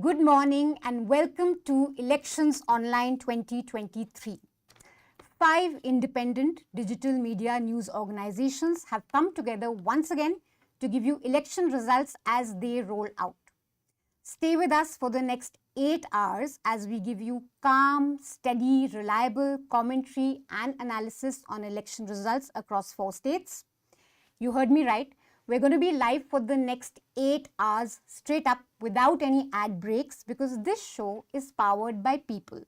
Good morning and welcome to Elections Online 2023. 5 independent digital media news organizations have come together once again to give you election results as they roll out. Stay with us for the next 8 hours as we give you calm, steady, reliable commentary and analysis on election results across 4 states. You heard me right. We're going to be live for the next 8 hours straight up without any ad breaks because this show is powered by people.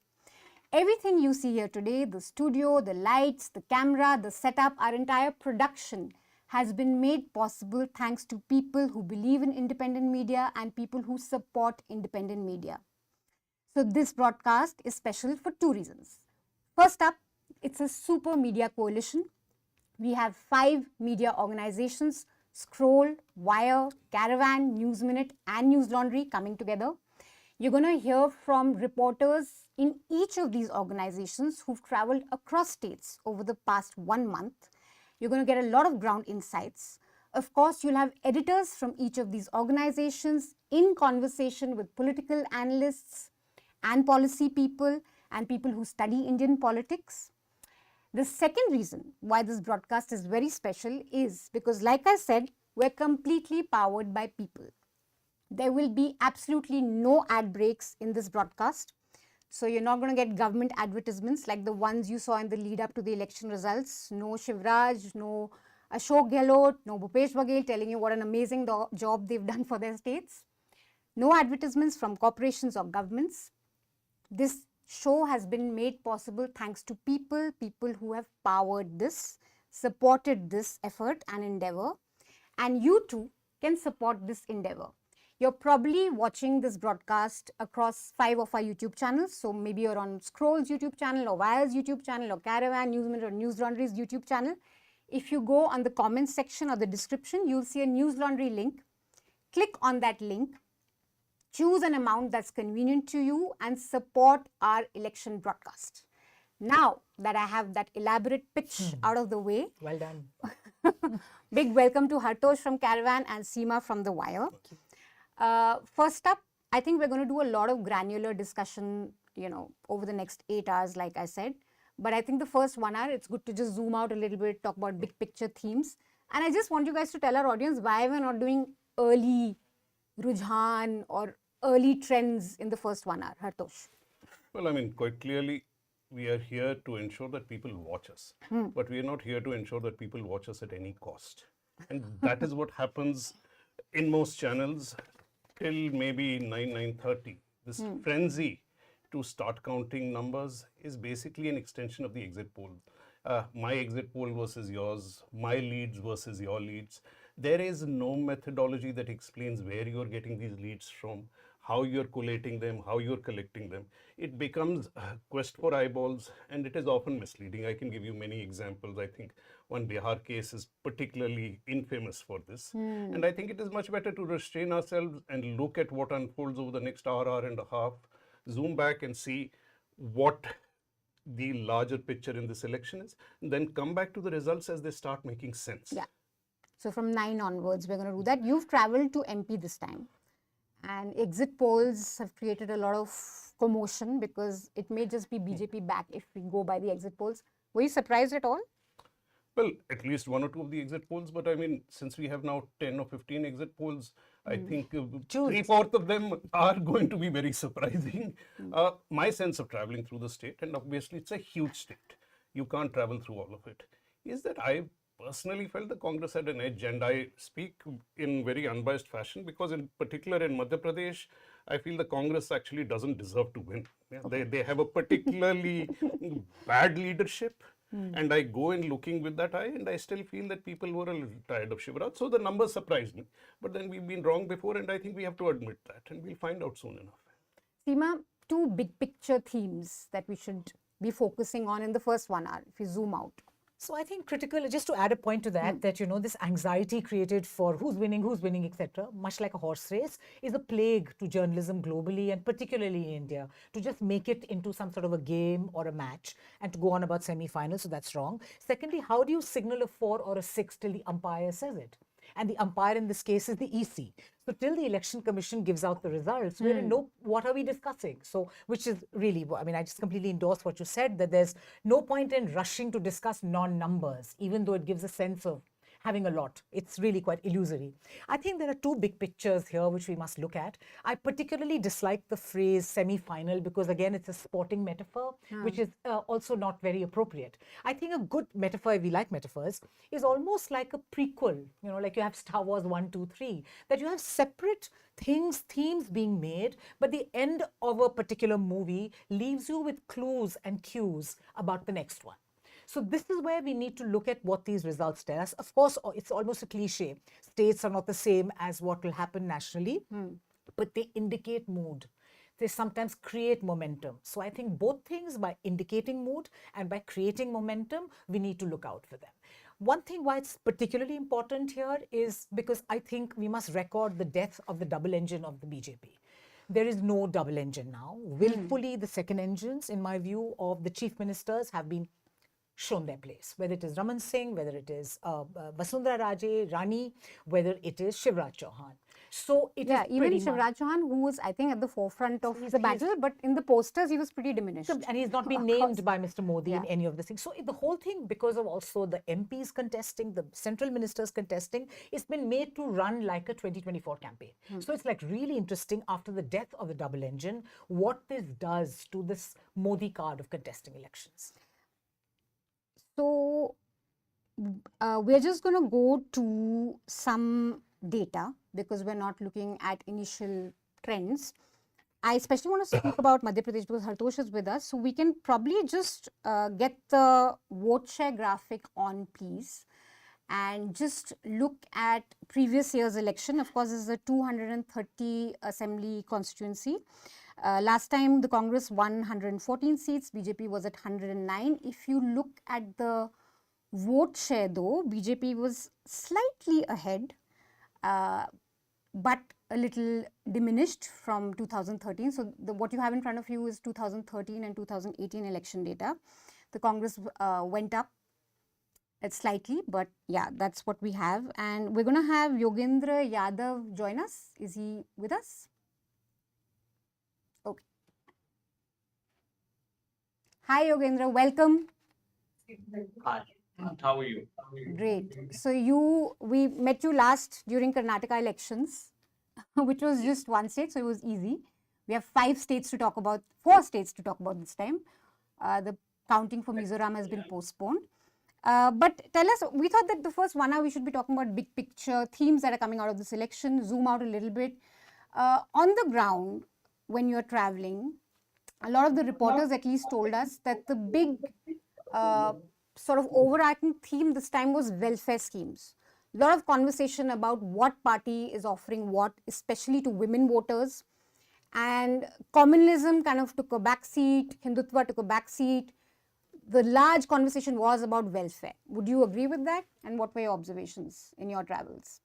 Everything you see here today, the studio, the lights, the camera, the setup, our entire production has been made possible thanks to people who believe in independent media and people who support independent media. So this broadcast is special for 2 reasons. First up, it's a super media coalition. We have 5 media organizations, Scroll, Wire, Caravan, Newsminute and Newslaundry coming together. You're going to hear from reporters in each of these organizations who've traveled across states over the past 1 month. You're going to get a lot of ground insights. Of course, you'll have editors from each of these organizations in conversation with political analysts and policy people and people who study Indian politics. The second reason why this broadcast is very special is because, like I said, we're completely powered by people. There will be absolutely no ad breaks in this broadcast. So you're not going to get government advertisements like the ones you saw in the lead up to the election results. No Shivraj, no Ashok Gehlot, no Bhupesh Baghel telling you what an amazing job they've done for their states. No advertisements from corporations or governments. This show has been made possible thanks to people who have powered this, supported this effort and endeavor, and you too can support this endeavor. You're probably watching this broadcast across 5 of our YouTube channels. So maybe you're on Scroll's YouTube channel or Wire's YouTube channel or Caravan, Newsminute or Newslaundry's YouTube channel. If you go on the comments section or the description, you'll see a Newslaundry link. Click on that link. Choose an amount that's convenient to you and support our election broadcast. Now that I have that elaborate pitch out of the way. Well done. Big welcome to Hartosh from Caravan and Seema from The Wire. First up, I think we're going to do a lot of granular discussion, over the next 8 hours, like I said. But I think the first 1 hour, it's good to just zoom out a little bit, talk about big picture themes. And I just want you guys to tell our audience why we're not doing early rujhan or early trends in the first 1 hour. Hartosh. Well, quite clearly, we are here to ensure that people watch us. But we are not here to ensure that people watch us at any cost. And that is what happens in most channels till maybe 9:30. This frenzy to start counting numbers is basically an extension of the exit poll. My exit poll versus yours, my leads versus your leads. There is no methodology that explains where you're getting these leads from, how you're collating them, how you're collecting them. It becomes a quest for eyeballs and it is often misleading. I can give you many examples. I think one Bihar case is particularly infamous for this. And I think it is much better to restrain ourselves and look at what unfolds over the next hour and a half, zoom back and see what the larger picture in this election is, and then come back to the results as they start making sense. Yeah. So from 9 onwards, we're going to do that. You've traveled to MP this time. And exit polls have created a lot of commotion because it may just be BJP back if we go by the exit polls. Were you surprised at all? Well, at least 1 or 2 of the exit polls, but since we have now 10 or 15 exit polls, I think 3/4 of them are going to be very surprising. My sense of traveling through the state, and obviously it's a huge state, you can't travel through all of it, is that I personally felt the Congress had an edge, and I speak in very unbiased fashion because in particular in Madhya Pradesh, I feel the Congress actually doesn't deserve to win. They have a particularly bad leadership. And I go in looking with that eye, and I still feel that people were a little tired of Shivraj. So the numbers surprised me. But then we've been wrong before, and I think we have to admit that, and we'll find out soon enough. Seema, 2 big picture themes that we should be focusing on in the first 1 hour, if you zoom out. So I think critical, just to add a point to that, that, this anxiety created for who's winning, etc., much like a horse race, is a plague to journalism globally and particularly in India, to just make it into some sort of a game or a match and to go on about semi-finals. So that's wrong. Secondly, how do you signal a 4 or a 6 till the umpire says it? And the umpire in this case is the EC. So till the Election Commission gives out the results, we're in no, what are we discussing? So, which is really, I mean, I just completely endorse what you said, that there's no point in rushing to discuss non-numbers, even though it gives a sense of having a lot. It's really quite illusory. I think there are two big pictures here which we must look at. I particularly dislike the phrase semi-final because, again, it's a sporting metaphor, which is also not very appropriate. I think a good metaphor, if we like metaphors, is almost like a prequel, you know, like you have Star Wars 1, 2, 3, that you have separate things, themes being made, but the end of a particular movie leaves you with clues and cues about the next one. So this is where we need to look at what these results tell us. Of course, it's almost a cliche. States are not the same as what will happen nationally, but they indicate mood. They sometimes create momentum. So I think both things, by indicating mood and by creating momentum, we need to look out for them. One thing why it's particularly important here is because I think we must record the death of the double engine of the BJP. There is no double engine now. Willfully, the second engines, in my view, of the chief ministers have been shown their place, whether it is Raman Singh, whether it is Vasundhara Raje, Rani, whether it is Shivraj Chauhan. So it is even Shivraj Chauhan, who was, I think, at the forefront of the battle, but in the posters, he was pretty diminished. And he's not been named by Mr. Modi in any of the things. So the whole thing, because of also the MPs contesting, the central ministers contesting, it's been made to run like a 2024 campaign. So it's like really interesting after the death of the double engine, what this does to this Modi card of contesting elections. So we're just going to go to some data because we're not looking at initial trends. I especially want to speak about Madhya Pradesh because Hartosh is with us. So we can probably just get the vote share graphic on, please, and just look at previous year's election. Of course, this is a 230 assembly constituency. Last time the Congress won 114 seats, BJP was at 109. If you look at the vote share though, BJP was slightly ahead, but a little diminished from 2013. So what you have in front of you is 2013 and 2018 election data. The Congress went up slightly, but yeah, that's what we have. And we're going to have Yogendra Yadav join us. Is he with us? Okay. Hi Yogendra, welcome. Hi, how are you? Great. So we met you last during Karnataka elections, which was just one state, so it was easy. We have 5 states to talk about, 4 states to talk about this time. The counting for Mizoram has been postponed. But tell us, we thought that the first 1 hour we should be talking about big picture themes that are coming out of this election, zoom out a little bit. On the ground, when you're traveling, a lot of the reporters at least told us that the big sort of overarching theme this time was welfare schemes. A lot of conversation about what party is offering what, especially to women voters. And communalism kind of took a back seat, Hindutva took a back seat. The large conversation was about welfare. Would you agree with that? And what were your observations in your travels?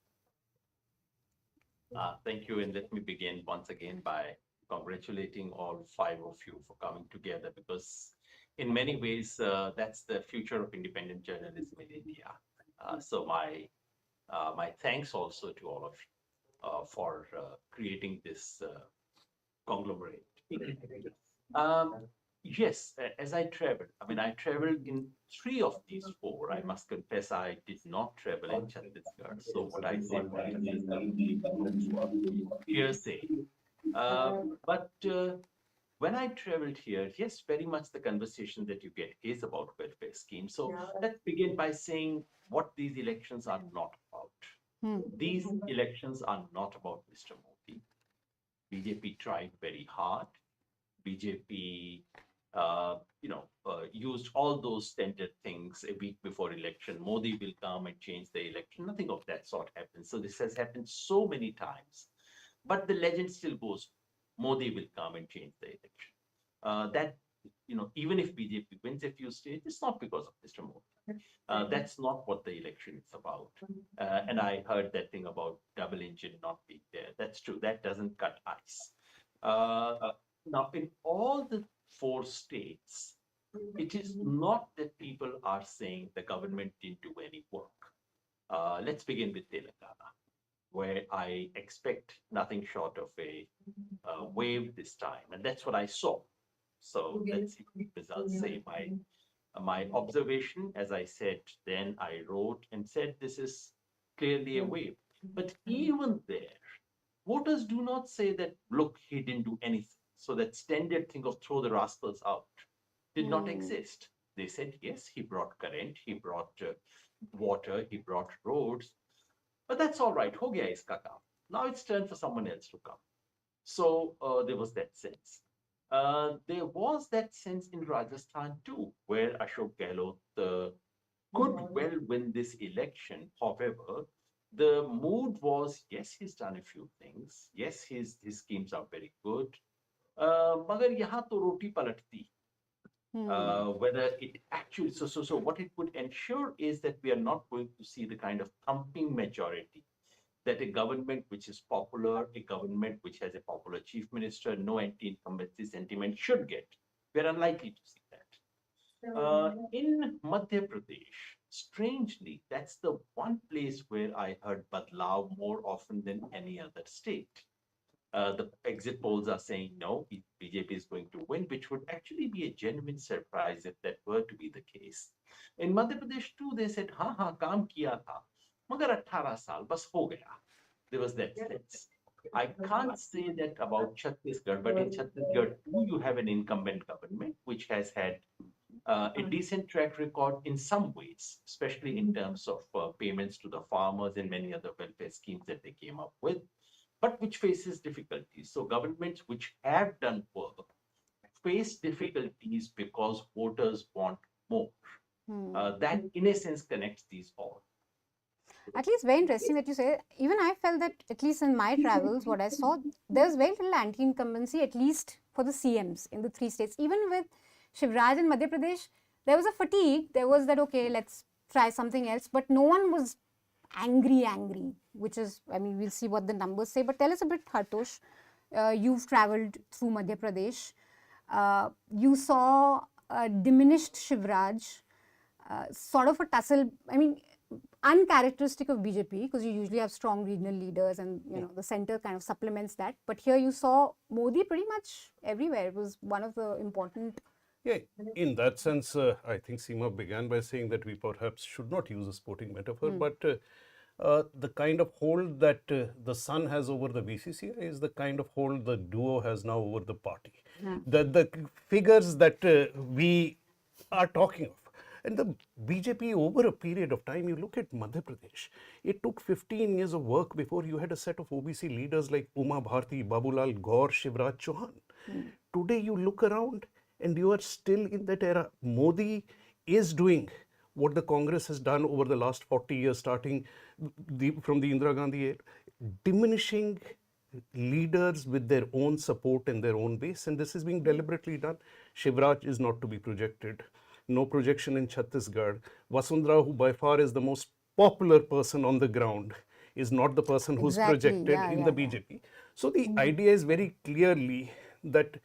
Thank you. And let me begin once again by congratulating all 5 of you for coming together, because in many ways, that's the future of independent journalism in India. So my thanks also to all of you for creating this conglomerate. Yes, as I traveled, I traveled in 3 of these 4. I must confess, I did not travel in Chhattisgarh. So what I say is hearsay. But when I traveled here, yes, very much the conversation that you get is about welfare schemes. So let's begin by saying what these elections are not about. These elections are not about Mr. Modi. BJP tried very hard. BJP, used all those standard things a week before election. Modi will come and change the election. Nothing of that sort happened. So this has happened so many times. But the legend still goes, Modi will come and change the election. Even if BJP wins a few states, it's not because of Mr. Modi. That's not what the election is about. And I heard that thing about double engine not being there. That's true. That doesn't cut ice. Now, in all the 4 states, it is not that people are saying the government didn't do any work. Let's begin with Telangana. where I expect nothing short of a wave this time, and that's what I saw. So let's see what the results say. My observation, as I said, then I wrote and said this is clearly a wave. But even there, voters do not say that, look, he didn't do anything. So that standard thing of throw the rascals out did not exist. They said, yes, he brought current, he brought water, he brought roads, but that's all right. Ho gaya iska kaam. Now it's turn for someone else to come. So there was that sense. There was that sense in Rajasthan too, where Ashok Gehlot could well win this election. However, the mood was, yes, he's done a few things. Yes, his schemes are very good. मगर यहाँ तो रोटी पलटती. Whether it actually, so what it would ensure is that we are not going to see the kind of thumping majority that a government which is popular, a government which has a popular chief minister, no anti-incumbency sentiment should get. We're unlikely to see that. In Madhya Pradesh, strangely, that's the one place where I heard Badlav more often than any other state. The exit polls are saying no, BJP is going to win, which would actually be a genuine surprise if that were to be the case. In Madhya Pradesh too, they said, हाँ काम किया था, मगर 18 साल बस हो गया. There was that sense. I can't say that about Chhattisgarh, but in Chhattisgarh too, you have an incumbent government which has had a decent track record in some ways, especially in terms of payments to the farmers and many other welfare schemes that they came up with, but which faces difficulties. So governments which have done work face difficulties because voters want more. That, in a sense, connects these all. At least very interesting that you say. Even I felt that, at least in my travels, what I saw, there's very little anti-incumbency, at least for the CMs in the three states. Even with Shivraj in Madhya Pradesh, there was a fatigue. There was that, okay, let's try something else. But no one was angry, which is, I mean, we'll see what the numbers say. But tell us a bit, Hartosh. You've traveled through Madhya Pradesh. You saw a diminished Shivraj, sort of a tussle. I mean, uncharacteristic of BJP, because you usually have strong regional leaders and the center kind of supplements that. But here you saw Modi pretty much everywhere. It was one of the important. Yeah, in that sense, I think Seema began by saying that we perhaps should not use a sporting metaphor, but the kind of hold that the Sun has over the BCCI is the kind of hold the duo has now over the party. The figures that we are talking of. And the BJP, over a period of time, you look at Madhya Pradesh, it took 15 years of work before you had a set of OBC leaders like Uma Bharti, Babulal Gaur, Shivraj Chauhan. Today you look around and you are still in that era. Modi is doing what the Congress has done over the last 40 years, starting from the Indira Gandhi era, diminishing leaders with their own support and their own base, and this is being deliberately done. Shivraj is not to be projected. No projection in Chhattisgarh. Vasundhara, who by far is the most popular person on the ground, is not the person who's projected in the BJP. So the idea is very clearly that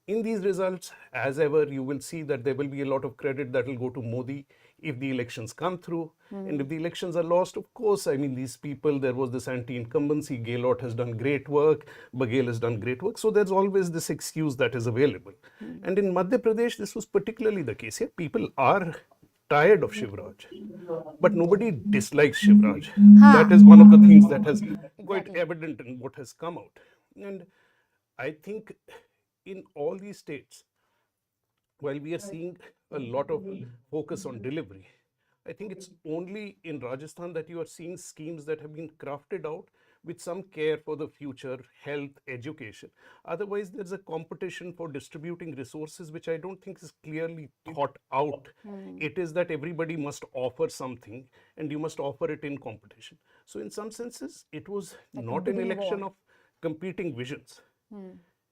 in these results, as ever, you will see that there will be a lot of credit that will go to Modi if the elections come through. And if the elections are lost, of course, I mean, these people, there was this anti-incumbency, Gehlot has done great work, Baghel has done great work. So there's always this excuse that is available. And in Madhya Pradesh, this was particularly the case here. People are tired of Shivraj, but nobody dislikes Shivraj. That is one of the things that has quite evident in what has come out. And I think in all these states, while we are seeing a lot of focus on delivery, I think it's only in Rajasthan that you are seeing schemes that have been crafted out with some care for the future, health, education. Otherwise, there's a competition for distributing resources, which I don't think is clearly thought out. It is that everybody must offer something and you must offer it in competition. So in some senses, it was not an election of competing visions.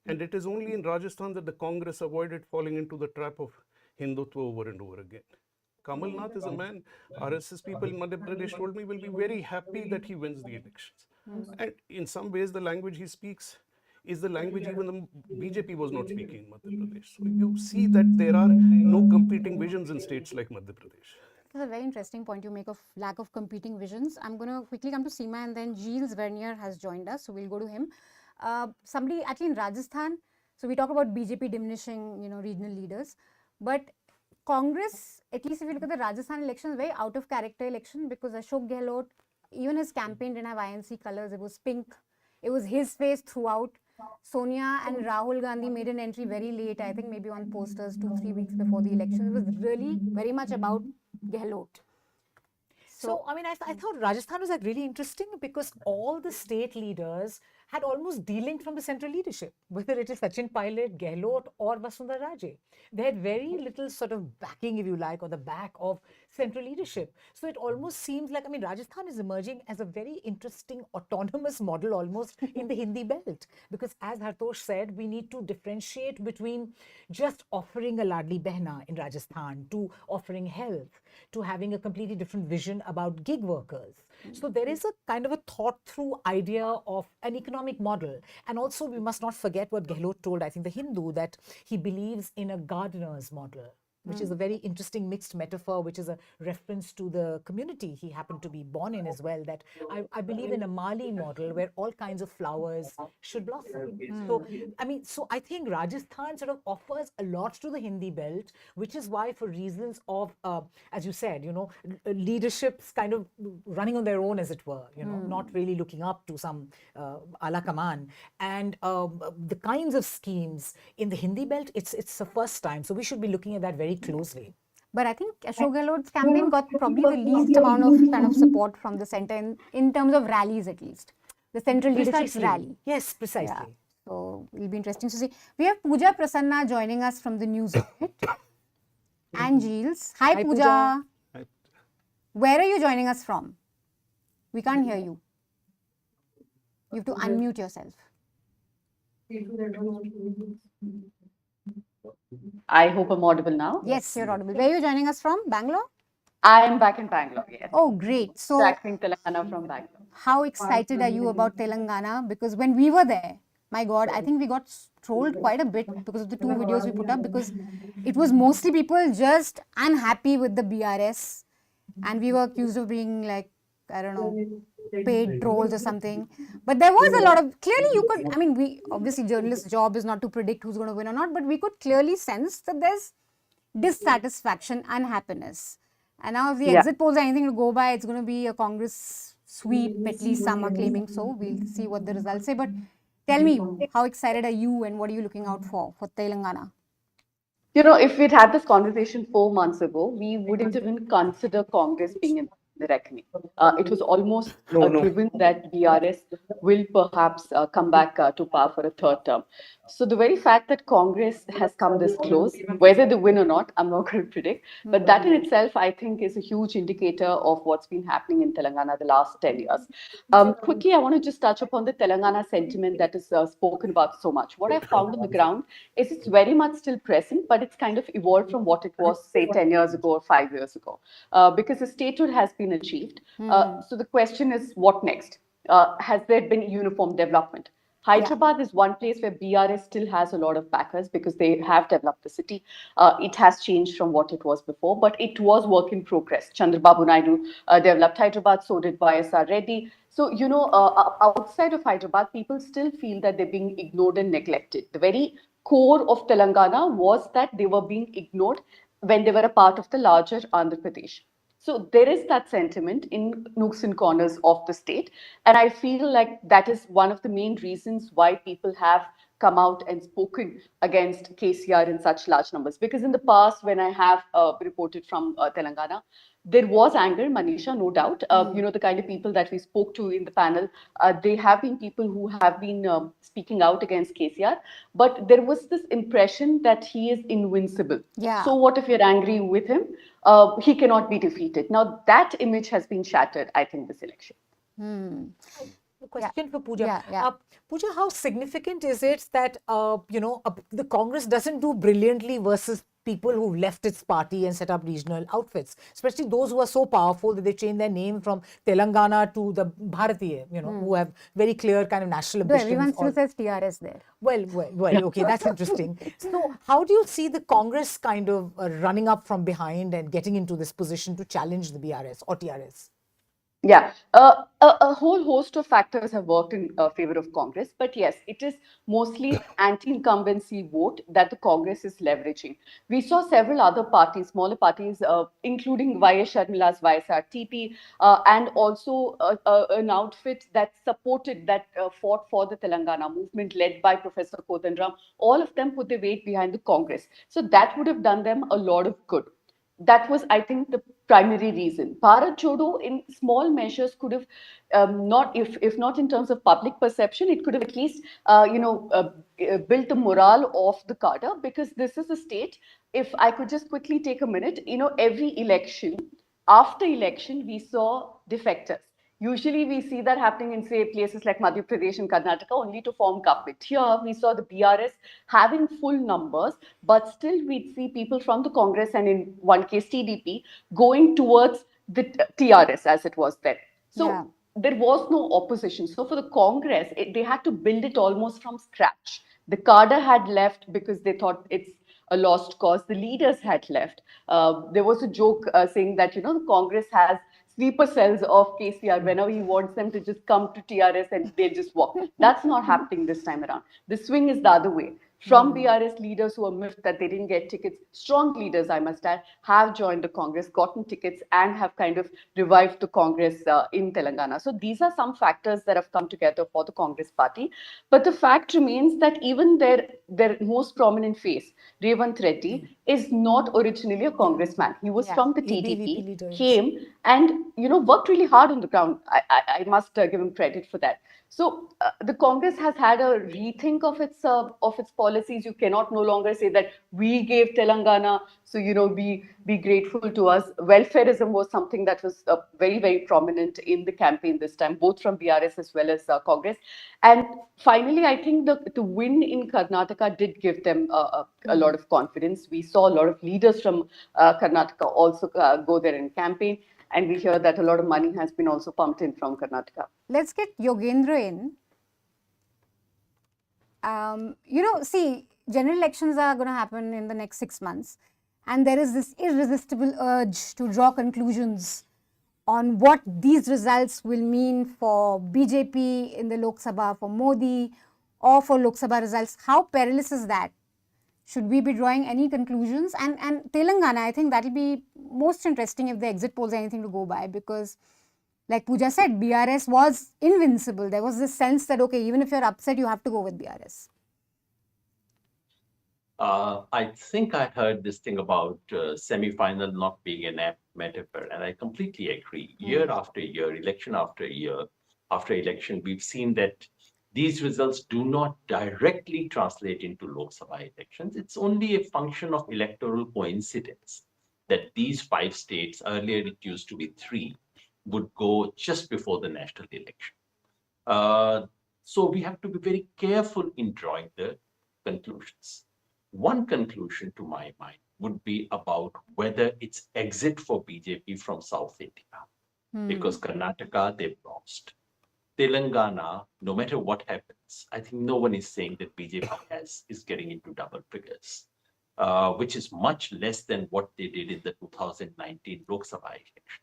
And it is only in Rajasthan that the Congress avoided falling into the trap of Hindutva over and over again. Kamal Nath is a man, RSS people in Madhya Pradesh told me will be very happy that he wins the elections. And in some ways, the language he speaks is the language even the BJP was not speaking in Madhya Pradesh. So you see that there are no competing visions in states like Madhya Pradesh. That's a very interesting point you make of lack of competing visions. I'm going to quickly come to Seema, and then Gilles Vernier has joined us, so we'll go to him. Somebody actually in Rajasthan, so we talk about BJP diminishing, regional leaders, but Congress, at least if you look at the Rajasthan election, very out of character election, because Ashok Gehlot, even his campaign didn't have INC colors, it was pink. It was his face throughout. Sonia and Rahul Gandhi made an entry very late, I think maybe on posters 2-3 weeks before the election. It was really very much about Gehlot. So, I mean, I thought Rajasthan was like really interesting because all the state leaders had almost delinked from the central leadership, whether it is Sachin Pilot, Gehlot or Vasundhara Raje. They had very little sort of backing, if you like, or the back of central leadership. So it almost seems like, I mean, Rajasthan is emerging as a very interesting autonomous model almost in the Hindi belt. Because as Hartosh said, we need to differentiate between just offering a Ladli Behna in Rajasthan to offering health, to having a completely different vision about gig workers. So there is a kind of a thought through idea of an economic model. And also we must not forget what Gehlot told, I think, the Hindu, that he believes in a gardener's model, which is a very interesting mixed metaphor, which is a reference to the community he happened to be born in as well, that I believe in a Mali model where all kinds of flowers should blossom. So, I mean, so I think Rajasthan sort of offers a lot to the Hindi belt, which is why for reasons of, as you said, leaderships kind of running on their own, as it were, not really looking up to some ala kaman. And the kinds of schemes in the Hindi belt, it's the first time. So we should be looking at that very closely. But I think Ashok Gehlot's campaign got probably the least amount of kind of support from the center in terms of rallies, at least. The central leadership's rally. Yes, precisely. Yeah. So it'll be interesting to see. We have Pooja Prasanna joining us from the Newsminute. And Gilles. Hi, Pooja. Hi. Where are you joining us from? We can't hear you. You have to unmute yourself. I hope I'm audible now. Yes, you're audible. Where are you joining us from? Bangalore? I am back in Bangalore, yes. Oh, great. So, Tracking Telangana from Bangalore. how excited are you about Telangana? Because when we were there, my God, I think we got trolled quite a bit because of the 2 videos we put up, because it was mostly people just unhappy with the BRS, and we were accused of being like, I don't know, paid trolls or something. But there was a lot of, clearly you could, I mean, we, obviously journalist's job is not to predict who's going to win or not, but we could clearly sense that there's dissatisfaction, unhappiness. And now if the exit polls are anything to go by, it's going to be a Congress sweep, at least some are claiming so. We'll see what the results say. But tell me, how excited are you and what are you looking out for Telangana? If we'd had this conversation 4 months ago, we wouldn't even consider Congress being in the reckoning. It was almost given that BRS will perhaps come back to power for a third term. So the very fact that Congress has come this close, whether they win or not, I'm not going to predict, but that in itself, I think, is a huge indicator of what's been happening in Telangana the last 10 years. Quickly, I want to just touch upon the Telangana sentiment that is spoken about so much. What I found on the ground is it's very much still present, but it's kind of evolved from what it was, say, 10 years ago or 5 years ago, because the statehood has been achieved. So the question is, what next? Has there been uniform development? Hyderabad is one place where BRS still has a lot of backers because they have developed the city. It has changed from what it was before, but it was work in progress. Chandrababu Naidu developed Hyderabad, so did YSR Reddy. So, outside of Hyderabad, people still feel that they're being ignored and neglected. The very core of Telangana was that they were being ignored when they were a part of the larger Andhra Pradesh. So there is that sentiment in nooks and corners of the state. And I feel like that is one of the main reasons why people have come out and spoken against KCR in such large numbers. Because in the past, when I have reported from Telangana, there was anger, Manisha, no doubt. The kind of people that we spoke to in the panel, they have been people who have been speaking out against KCR. But there was this impression that he is invincible. Yeah. So what if you're angry with him? He cannot be defeated. Now, that image has been shattered, I think, this election. A question for Pooja. Yeah. Pooja, how significant is it that the Congress doesn't do brilliantly versus people who left its party and set up regional outfits, especially those who are so powerful that they change their name from Telangana to the Bharatiya, who have very clear kind of national Though ambitions. everyone still says TRS there. Well, okay, that's interesting. So, how do you see the Congress kind of running up from behind and getting into this position to challenge the BRS or TRS? Yeah, a whole host of factors have worked in favor of Congress, but yes, it is mostly anti-incumbency vote that the Congress is leveraging. We saw several other parties, smaller parties, including Y.S. Sharmila's YSR, TP, and also an outfit that supported, that fought for the Telangana movement led by Professor Kodandram. All of them put their weight behind the Congress. So that would have done them a lot of good. That was, I think, the primary reason. Bharat Jodo, in small measures, could have not, if not in terms of public perception, it could have at least, built the morale of the cadre, because this is a state. If I could just quickly take a minute, every election, after election, we saw defectors. Usually we see that happening in, say, places like Madhya Pradesh and Karnataka, only to form government. Here we saw the BRS having full numbers, but still we'd see people from the Congress and in one case TDP going towards the TRS as it was then. So there was no opposition. So for the Congress, they had to build it almost from scratch. The cadre had left because they thought it's a lost cause. The leaders had left. There was a joke saying that, the Congress has sleeper cells of KCR whenever he wants them to just come to TRS and they just walk. That's not happening this time around. The swing is the other way. From BRS leaders who are miffed that they didn't get tickets, strong leaders, I must add, have joined the Congress, gotten tickets, and have kind of revived the Congress in Telangana. So these are some factors that have come together for the Congress party. But the fact remains that even their most prominent face, Revant Reddy, is not originally a congressman. He was from the TDP, came and worked really hard on the ground. I must give him credit for that. So the Congress has had a rethink of its policies. You cannot no longer say that we gave Telangana, so be grateful to us. Welfareism was something that was very, very prominent in the campaign this time, both from BRS as well as Congress. And finally, I think the win in Karnataka did give them a lot of confidence. We saw a lot of leaders from Karnataka also go there and campaign. And we hear that a lot of money has been also pumped in from Karnataka. Let's get Yogendra in. See, general elections are going to happen in the next 6 months. And there is this irresistible urge to draw conclusions on what these results will mean for BJP in the Lok Sabha, for Modi, or for Lok Sabha results. How perilous is that? Should we be drawing any conclusions? And Telangana, I think that will be most interesting if the exit polls are anything to go by, because like Pooja said, BRS was invincible. There was this sense that, okay, even if you're upset, you have to go with BRS. I think I heard this thing about semi-final not being an apt metaphor, and I completely agree. Year after year, election after year, after election, we've seen that these results do not directly translate into Lok Sabha elections. It's only a function of electoral coincidence that these 5 states, earlier it used to be 3, would go just before the national election. So we have to be very careful in drawing the conclusions. One conclusion, to my mind, would be about whether it's exit for BJP from South India, because Karnataka, they've lost. Telangana, no matter what happens, I think no one is saying that BJP is getting into double figures, which is much less than what they did in the 2019 Lok Sabha election.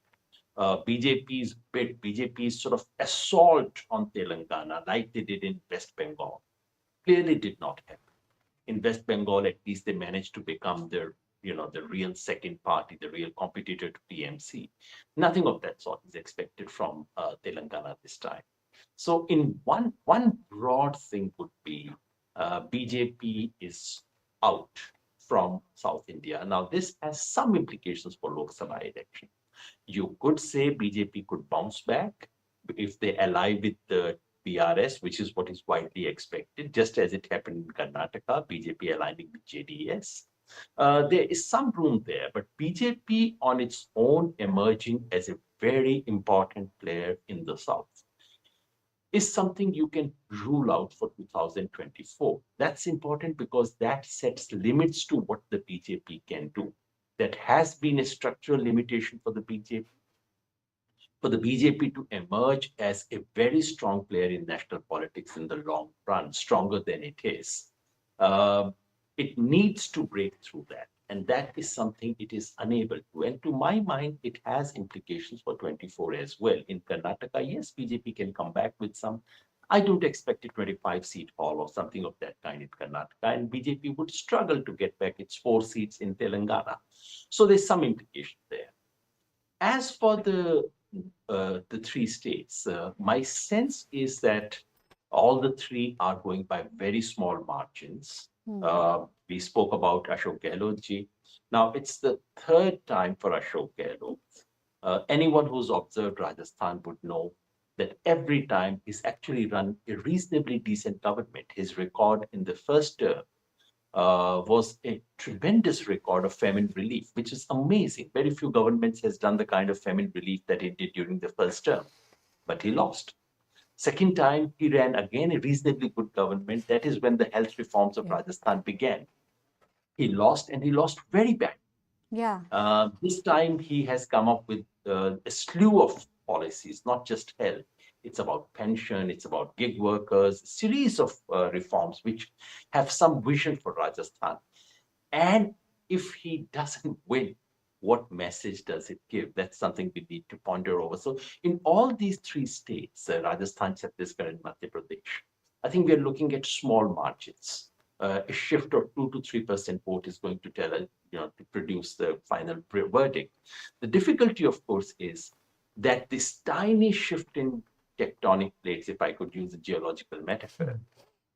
BJP's bid, BJP's sort of assault on Telangana, like they did in West Bengal, clearly did not happen. In West Bengal, at least they managed to become the real second party, the real competitor to TMC. Nothing of that sort is expected from Telangana this time. So in one broad thing would be BJP is out from South India. Now, this has some implications for Lok Sabha election. You could say BJP could bounce back if they ally with the BRS, which is what is widely expected, just as it happened in Karnataka, BJP aligning with JDS. There is some room there, but BJP on its own emerging as a very important player in the South. is something you can rule out for 2024. That's important because that sets limits to what the BJP can do. That has been a structural limitation for the BJP. For the BJP to emerge as a very strong player in national politics in the long run, stronger than it is, it needs to break through that. And that is something it is unable to. And to my mind, it has implications for 24 as well. In Karnataka, yes, BJP can come back with some. I don't expect a 25-seat hall or something of that kind in Karnataka. And BJP would struggle to get back its 4 seats in Telangana. So there's some implication there. As for the 3 states, my sense is that all the 3 are going by very small margins. We spoke about Ashok Gehlot ji. Now it's the 3rd time for Ashok Gehlot. Anyone who's observed Rajasthan would know that every time he's actually run a reasonably decent government. His record in the first term was a tremendous record of famine relief, which is amazing. Very few governments has done the kind of famine relief that he did during the first term, but he lost. Second time, he ran again a reasonably good government. That is when the health reforms of Rajasthan began. He lost, and he lost very bad. Yeah. This time, he has come up with a slew of policies, not just health. It's about pension, it's about gig workers, a series of reforms which have some vision for Rajasthan. And if he doesn't win, what message does it give? That's something we need to ponder over. So in all these 3 states, Rajasthan, Chhattisgarh, and Madhya Pradesh, I think we are looking at small margins. A shift of 2 to 3% vote is going to to produce the final verdict. The difficulty, of course, is that this tiny shift in tectonic plates, if I could use a geological metaphor,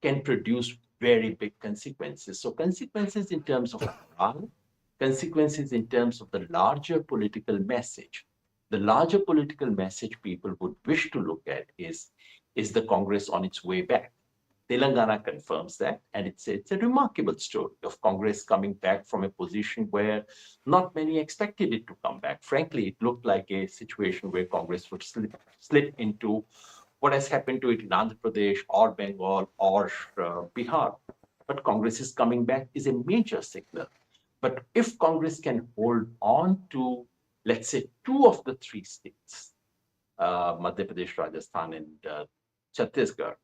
can produce very big consequences. So consequences in terms of morale, consequences in terms of the larger political message. The larger political message people would wish to look at is the Congress on its way back? Telangana confirms that, and it's a remarkable story of Congress coming back from a position where not many expected it to come back. Frankly, it looked like a situation where Congress would slip into what has happened to it in Andhra Pradesh or Bengal or Bihar. But Congress is coming back is a major signal. But if Congress can hold on to, let's say, 2 of the 3 states, Madhya Pradesh, Rajasthan, and Chhattisgarh,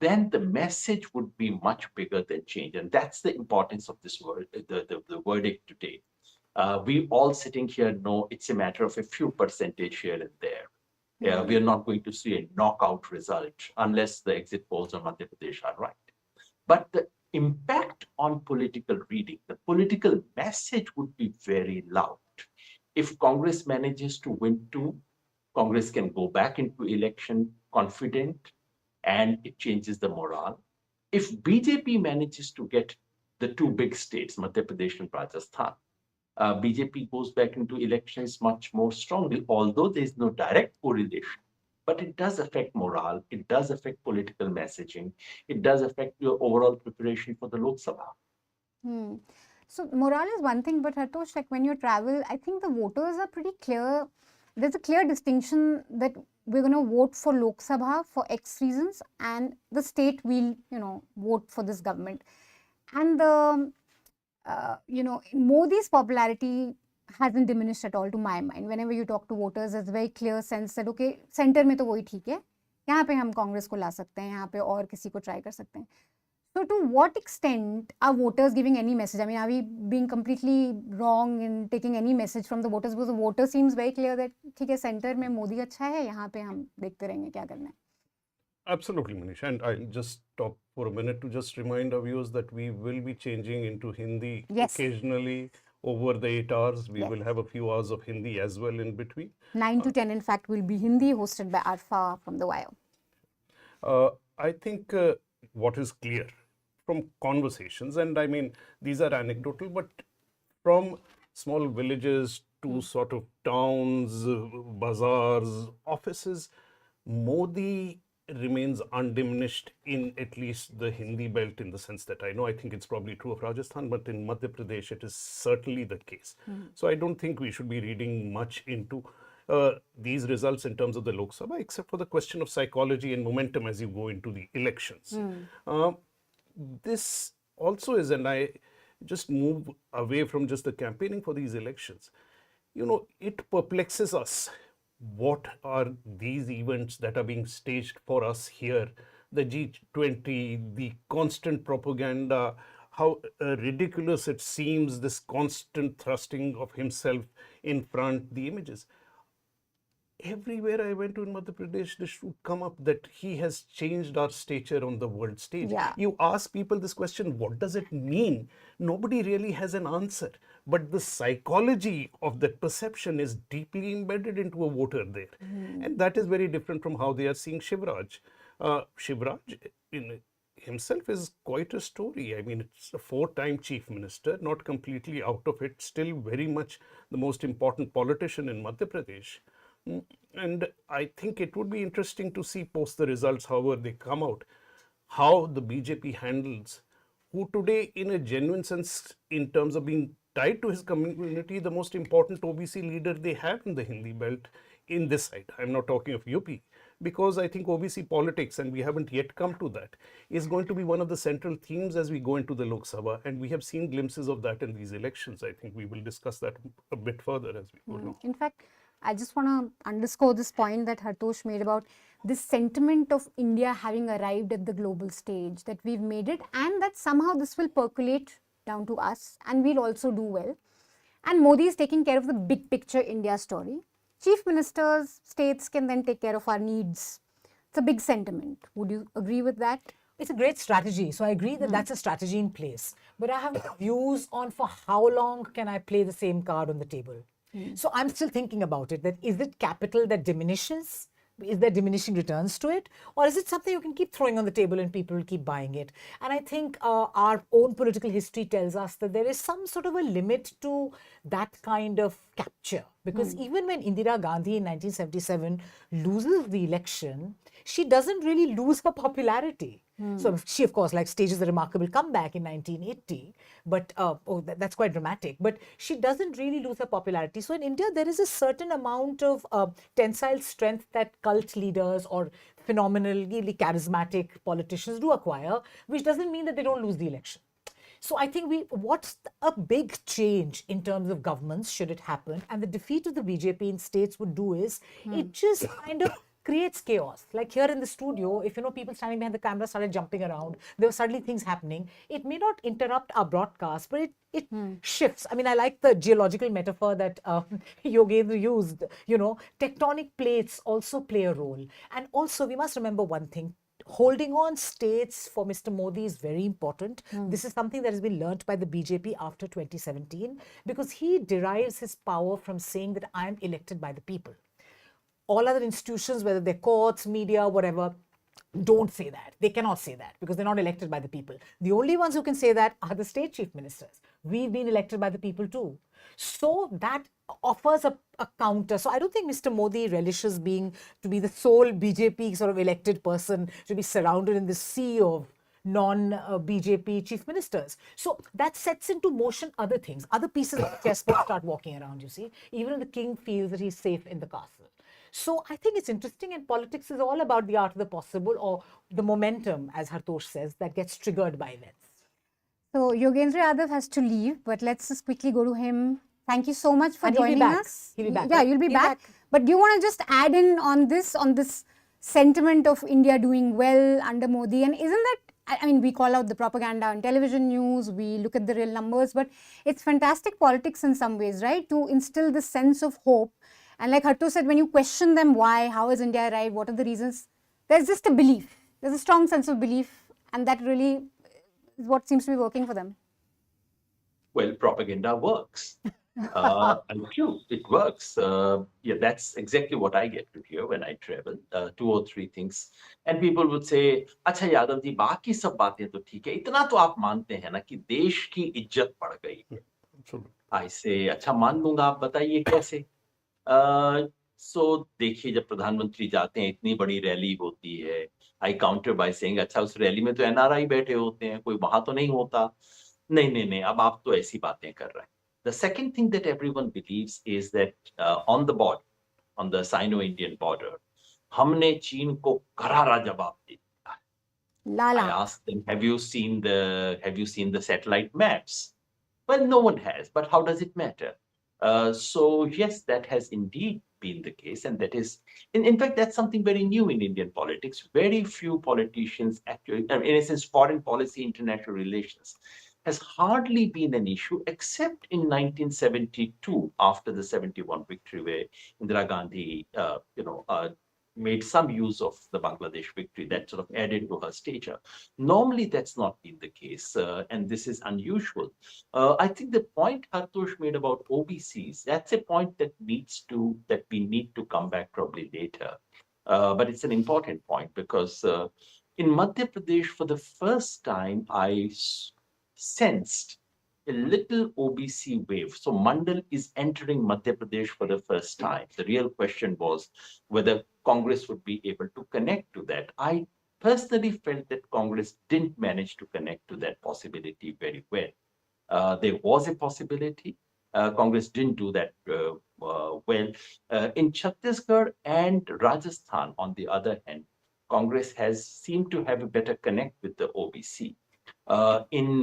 then the message would be much bigger than change. And that's the importance of this the verdict today. We all sitting here know it's a matter of a few percentage here and there. We are not going to see a knockout result unless the exit polls on Madhya Pradesh are right. But the impact on political reading, the political message would be very loud. If Congress manages to win 2, Congress can go back into election confident, and it changes the morale. If BJP manages to get the 2 big states, Madhya Pradesh and Rajasthan, BJP goes back into elections much more strongly, although there is no direct correlation. But it does affect morale, it does affect political messaging, it does affect your overall preparation for the Lok Sabha. So morale is one thing, but Hartosh, like when you travel, I think the voters are pretty clear. There's a clear distinction that we're going to vote for Lok Sabha for X reasons, and the state will, vote for this government. And the, Modi's popularity hasn't diminished at all to my mind. Whenever you talk to voters, there's a very clear sense that, okay, center में तो वही ठीक है, यहाँ पे हम कांग्रेस को ला सकते हैं, यहाँ पे और किसी को try कर सकते हैं. So to what extent are voters giving any message? I mean, are we being completely wrong in taking any message from the voters? Because the voter seems very clear that ठीक है, center में मोदी अच्छा है, यहाँ पे हम देखते रहेंगे क्या करना है. Absolutely, Manisha. And I'll just stop for a minute to just remind our viewers that we will be changing into Hindi occasionally over the 8 hours. We will have a few hours of Hindi as well in between. 9 to 10, in fact, will be Hindi, hosted by Arfa from The Wire. I think what is clear from conversations, and I mean, these are anecdotal, but from small villages to sort of towns, bazaars, offices, Modi remains undiminished in at least the Hindi belt, in the sense that I know, I think it's probably true of Rajasthan, but in Madhya Pradesh, it is certainly the case. So I don't think we should be reading much into these results in terms of the Lok Sabha, except for the question of psychology and momentum as you go into the elections. This also is, and I just move away from just the campaigning for these elections. You know, it perplexes us. What are these events that are being staged for us here? The G20, the constant propaganda, how ridiculous it seems, this constant thrusting of himself in front, the images. Everywhere I went to in Madhya Pradesh, this would come up that he has changed our stature on the world stage. Yeah. You ask people this question, what does it mean? Nobody really has an answer. But the psychology of that perception is deeply embedded into a voter there. And that is very different from how they are seeing Shivraj. Shivraj in himself is quite a story. I mean, it's a 4-time chief minister, not completely out of it, still very much the most important politician in Madhya Pradesh. And I think it would be interesting to see post the results, however they come out, how the BJP handles who today, in a genuine sense, in terms of being tied to his community, the most important OBC leader they have in the Hindi belt in this side. I'm not talking of UP, because I think OBC politics, and we haven't yet come to that, is going to be one of the central themes as we go into the Lok Sabha, and we have seen glimpses of that in these elections. I think we will discuss that a bit further as we go along. In fact, I just want to underscore this point that Hartosh made about this sentiment of India having arrived at the global stage, that we've made it, and that somehow this will percolate down to us and we'll also do well. And Modi is taking care of the big picture India story. Chief ministers, states can then take care of our needs. It's a big sentiment. Would you agree with that? It's a great strategy. So I agree that that's a strategy in place. But I have views on for how long can I play the same card on the table. So I'm still thinking about it, that is it capital that diminishes? Is there diminishing returns to it? Or is it something you can keep throwing on the table and people will keep buying it? And I think our own political history tells us that there is some sort of a limit to that kind of capture. Because even when Indira Gandhi in 1977 loses the election, she doesn't really lose her popularity. So she, of course, like stages a remarkable comeback in 1980, but that's quite dramatic. But she doesn't really lose her popularity. So in India, there is a certain amount of tensile strength that cult leaders or phenomenally charismatic politicians do acquire, which doesn't mean that they don't lose the election. So I think what's a big change in terms of governments, should it happen, and the defeat of the BJP in states would do is, it just kind of creates chaos. Like here in the studio, if people standing behind the camera started jumping around, there were suddenly things happening. It may not interrupt our broadcast, but it shifts. I mean, I like the geological metaphor that Yogendra used. Tectonic plates also play a role. And also, we must remember one thing. Holding on states for Mr. Modi is very important. This is something that has been learnt by the BJP after 2017, because he derives his power from saying that I am elected by the people. All other institutions, whether they're courts, media, whatever, don't say that. They cannot say that because they're not elected by the people. The only ones who can say that are the state chief ministers. We've been elected by the people too. So that offers a counter. So I don't think Mr. Modi relishes to be the sole BJP sort of elected person, to be surrounded in this sea of non-BJP chief ministers. So that sets into motion other things. Other pieces of the chessboard start walking around, you see. Even the king feels that he's safe in the castle. So I think it's interesting, and politics is all about the art of the possible, or the momentum, as Hartosh says, that gets triggered by events. So Yogendra Yadav has to leave, but let's just quickly go to him. Thank you so much for joining us. He'll be back. Yeah, you'll be back. But do you want to just add in on this sentiment of India doing well under Modi? And isn't that, I mean, we call out the propaganda on television news, we look at the real numbers, but it's fantastic politics in some ways, right? To instill this sense of hope. And like Hartosh said, when you question them why, how has India arrived, what are the reasons, there's just a belief. There's a strong sense of belief, and that really is what seems to be working for them. Well, propaganda works. And true, it works. Yeah, that's exactly what I get to hear when I travel. 2 or 3 things. And people would say, अच्छा यादव जी, बाकी सब बातें तो ठीक है. इतना तो आप मानते हैं ना कि देश की इज्जत बढ़ गई. I say, अच्छा मान लूंगा, आप बताइए कैसे? So देखिए, जब प्रधानमंत्री जाते हैं, इतनी बड़ी रैली होती है. I counter by saying, अच्छा उस रैली में तो NRI बैठे होते हैं, कोई वहां तो नहीं होता. नहीं, अब आप तो ऐसी बातें कर रहे हैं. The second thing that everyone believes is that on the on the Sino-Indian border. हमने चीन को करारा जवाब दिया. I Lala. asked them, have you seen the satellite maps? Well, no one has, but how does it matter? So yes, that has indeed been the case, and that is, in fact, that's something very new in Indian politics. Very few politicians actually, in a sense, foreign policy, international relations has hardly been an issue, except in 1972, after the 71 victory, where Indira Gandhi, made some use of the Bangladesh victory that sort of added to her stature. Normally, that's not been the case, and this is unusual. I think the point Hartosh made about OBCs, that's a point that we need to come back probably later. But it's an important point because in Madhya Pradesh, for the first time, I sensed a little OBC wave. So Mandal is entering Madhya Pradesh for the first time. The real question was whether Congress would be able to connect to that. I personally felt that Congress didn't manage to connect to that possibility very well. There was a possibility. Congress didn't do that well. In Chhattisgarh and Rajasthan, on the other hand, Congress has seemed to have a better connect with the OBC. In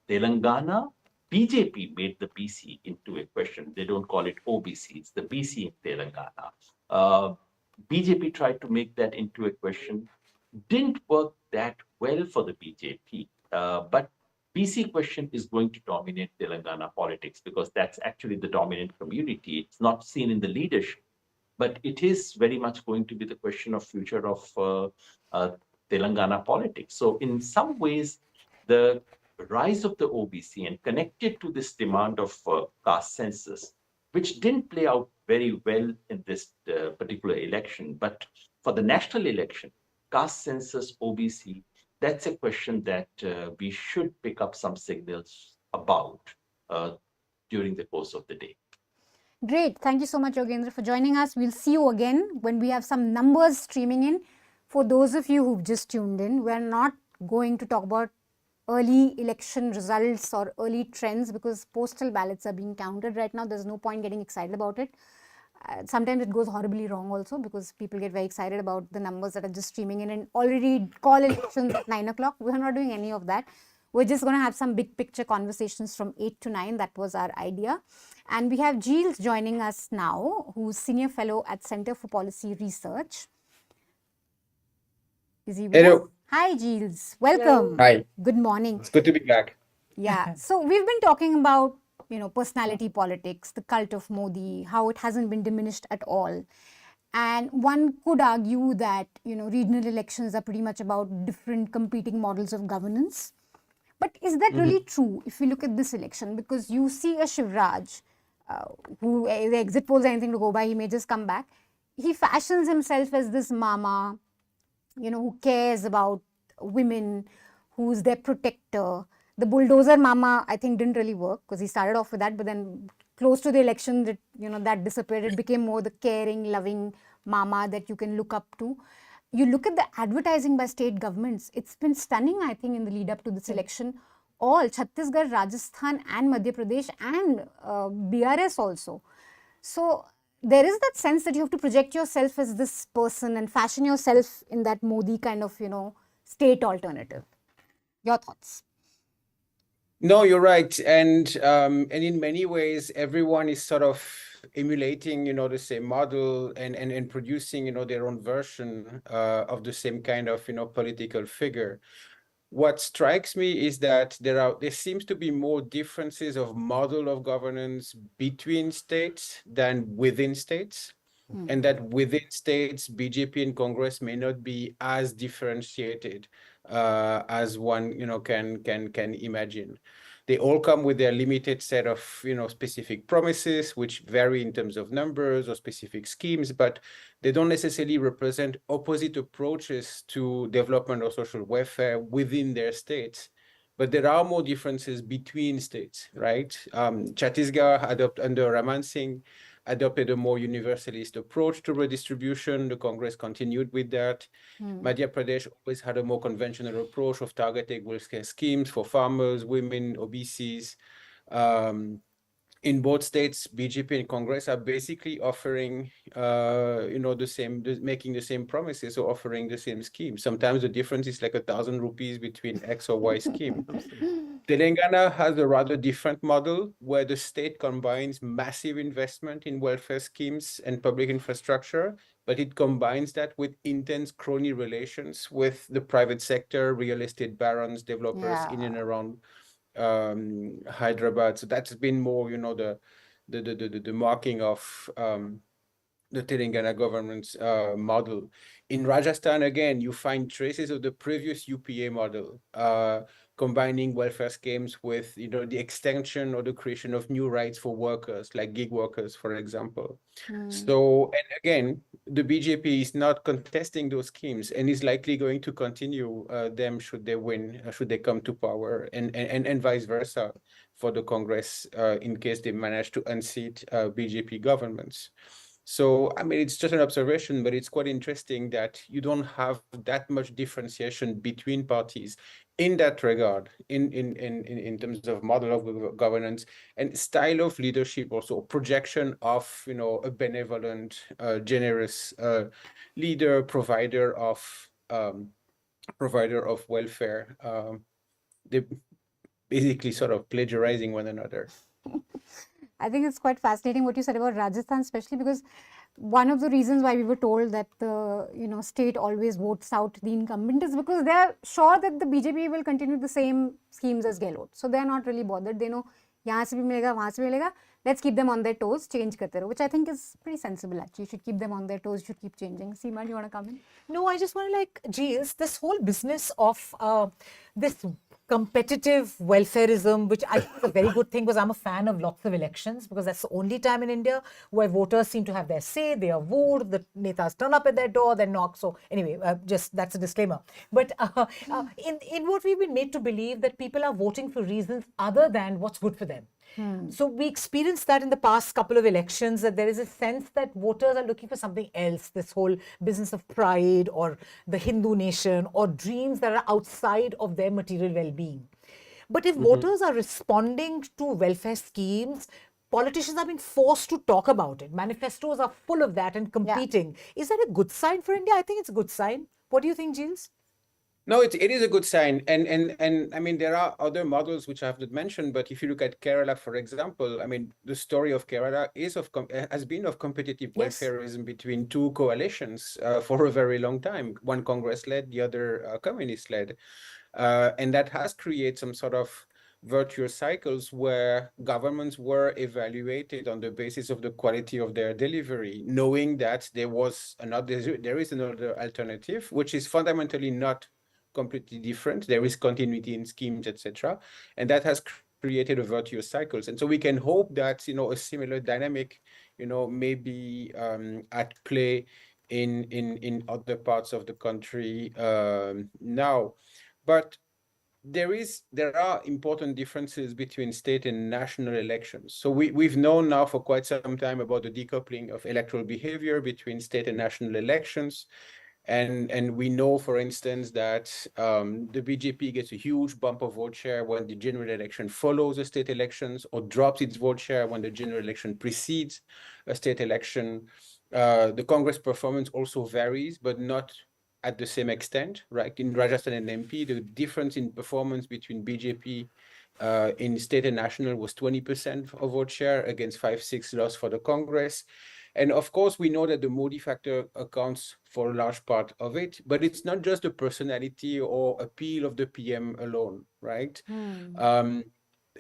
Telangana, BJP made the BC into a question. They don't call it OBC, it's the BC in Telangana. BJP tried to make that into a question. Didn't work that well for the BJP, but BC question is going to dominate Telangana politics because that's actually the dominant community. It's not seen in the leadership, but it is very much going to be the question of future of Telangana politics. So in some ways, the rise of the OBC and connected to this demand of caste census, which didn't play out very well in this particular election, but for the national election, caste census, OBC, that's a question that we should pick up some signals about during the course of the day. Great. Thank you so much, Yogendra, for joining us. We'll see you again when we have some numbers streaming in. For those of you who've just tuned in, we're not going to talk about early election results or early trends because postal ballots are being counted right now. There's no point getting excited about it. Sometimes it goes horribly wrong also because people get very excited about the numbers that are just streaming in and already call elections at 9 o'clock. We're not doing any of that. We're just going to have some big picture conversations from 8 to 9. That was our idea. And we have Giles joining us now, who's Senior Fellow at Center for Policy Research. Is he with Hello. us? Hi, Giles. Welcome. Hi. Good morning. It's good to be back. Yeah. So we've been talking about, personality politics, the cult of Modi, how it hasn't been diminished at all. And one could argue that, regional elections are pretty much about different competing models of governance. But is that really true if you look at this election? Because you see a Shivraj, who the exit polls are anything to go by, he may just come back. He fashions himself as this mama, who cares about women, who's their protector. The bulldozer mama, I think, didn't really work because he started off with that, but then close to the election, that disappeared. It became more the caring, loving mama that you can look up to. You look at the advertising by state governments, it's been stunning, I think, in the lead up to this election. All Chhattisgarh, Rajasthan and Madhya Pradesh and BRS also. So there is that sense that you have to project yourself as this person and fashion yourself in that Modi kind of, state alternative. Your thoughts? No, you're right. And in many ways, everyone is sort of emulating, the same model and producing, their own version of the same kind of, political figure. What strikes me is that there seems to be more differences of model of governance between states than within states. And that within states, BJP and Congress may not be as differentiated as one, can imagine. They all come with their limited set of, specific promises, which vary in terms of numbers or specific schemes, but they don't necessarily represent opposite approaches to development or social welfare within their states. But there are more differences between states, right? Chhattisgarh, under Raman Singh, adopted a more universalist approach to redistribution. The Congress continued with that. Madhya Pradesh always had a more conventional approach of targeting welfare schemes for farmers, women, OBCs. in both states, BJP and Congress are basically offering, making the same promises or offering the same scheme. Sometimes the difference is like 1,000 rupees between X or Y scheme. Telangana has a rather different model where the state combines massive investment in welfare schemes and public infrastructure, but it combines that with intense crony relations with the private sector, real estate barons, developers in and around Hyderabad. So that's been more, the marking of the Telangana government's model. In Rajasthan, again, you find traces of the previous UPA model, combining welfare schemes with, the extension or the creation of new rights for workers, like gig workers, for example. So, and again, the BJP is not contesting those schemes and is likely going to continue them should they win, should they come to power, and vice versa for the Congress in case they manage to unseat BJP governments. So, I mean, it's just an observation, but it's quite interesting that you don't have that much differentiation between parties in that regard, in terms of model of governance and style of leadership, also projection of, a benevolent, generous leader, provider of welfare. They basically sort of plagiarizing one another. I think it's quite fascinating what you said about Rajasthan, especially because one of the reasons why we were told that the state always votes out the incumbent is because they're sure that the BJP will continue the same schemes as Gehlot. So they're not really bothered. They know यहाँ से भी मिलेगा, वहाँ से भी मिलेगा. Let's keep them on their toes, change करते रहो, which I think is pretty sensible actually. You should keep them on their toes, you should keep changing. Seema, do you want to come in? No, I just want to Gilles, this whole business of this competitive welfareism, which I think is a very good thing because I'm a fan of lots of elections because that's the only time in India where voters seem to have their say, they are voted, the netas turn up at their door, they knock. So anyway, just that's a disclaimer. But in what we've been made to believe that people are voting for reasons other than what's good for them. So we experienced that in the past couple of elections, that there is a sense that voters are looking for something else, this whole business of pride or the Hindu nation or dreams that are outside of their material well-being. But if voters are responding to welfare schemes, politicians are being forced to talk about it. Manifestos are full of that and competing. Yeah. Is that a good sign for India? I think it's a good sign. What do you think, Gilles? No, it is a good sign. And I mean, there are other models which I have not mentioned, but if you look at Kerala, for example, I mean, the story of Kerala has been of competitive welfareism between two coalitions for a very long time, one Congress-led, the other communist-led. And that has created some sort of virtuous cycles where governments were evaluated on the basis of the quality of their delivery, knowing that there is another alternative, which is fundamentally not completely different. There is continuity in schemes, etc., and that has created a virtuous cycles. And so we can hope that a similar dynamic may be at play in other parts of the country now. But there are important differences between state and national elections. So we've known now for quite some time about the decoupling of electoral behavior between state and national elections. And we know, for instance, that the BJP gets a huge bump of vote share when the general election follows the state elections, or drops its vote share when the general election precedes a state election. The Congress performance also varies, but not at the same extent, right? In Rajasthan and MP, the difference in performance between BJP in state and national was 20% of vote share against 5-6 loss for the Congress. And of course, we know that the Modi factor accounts for a large part of it, but it's not just the personality or appeal of the PM alone, right?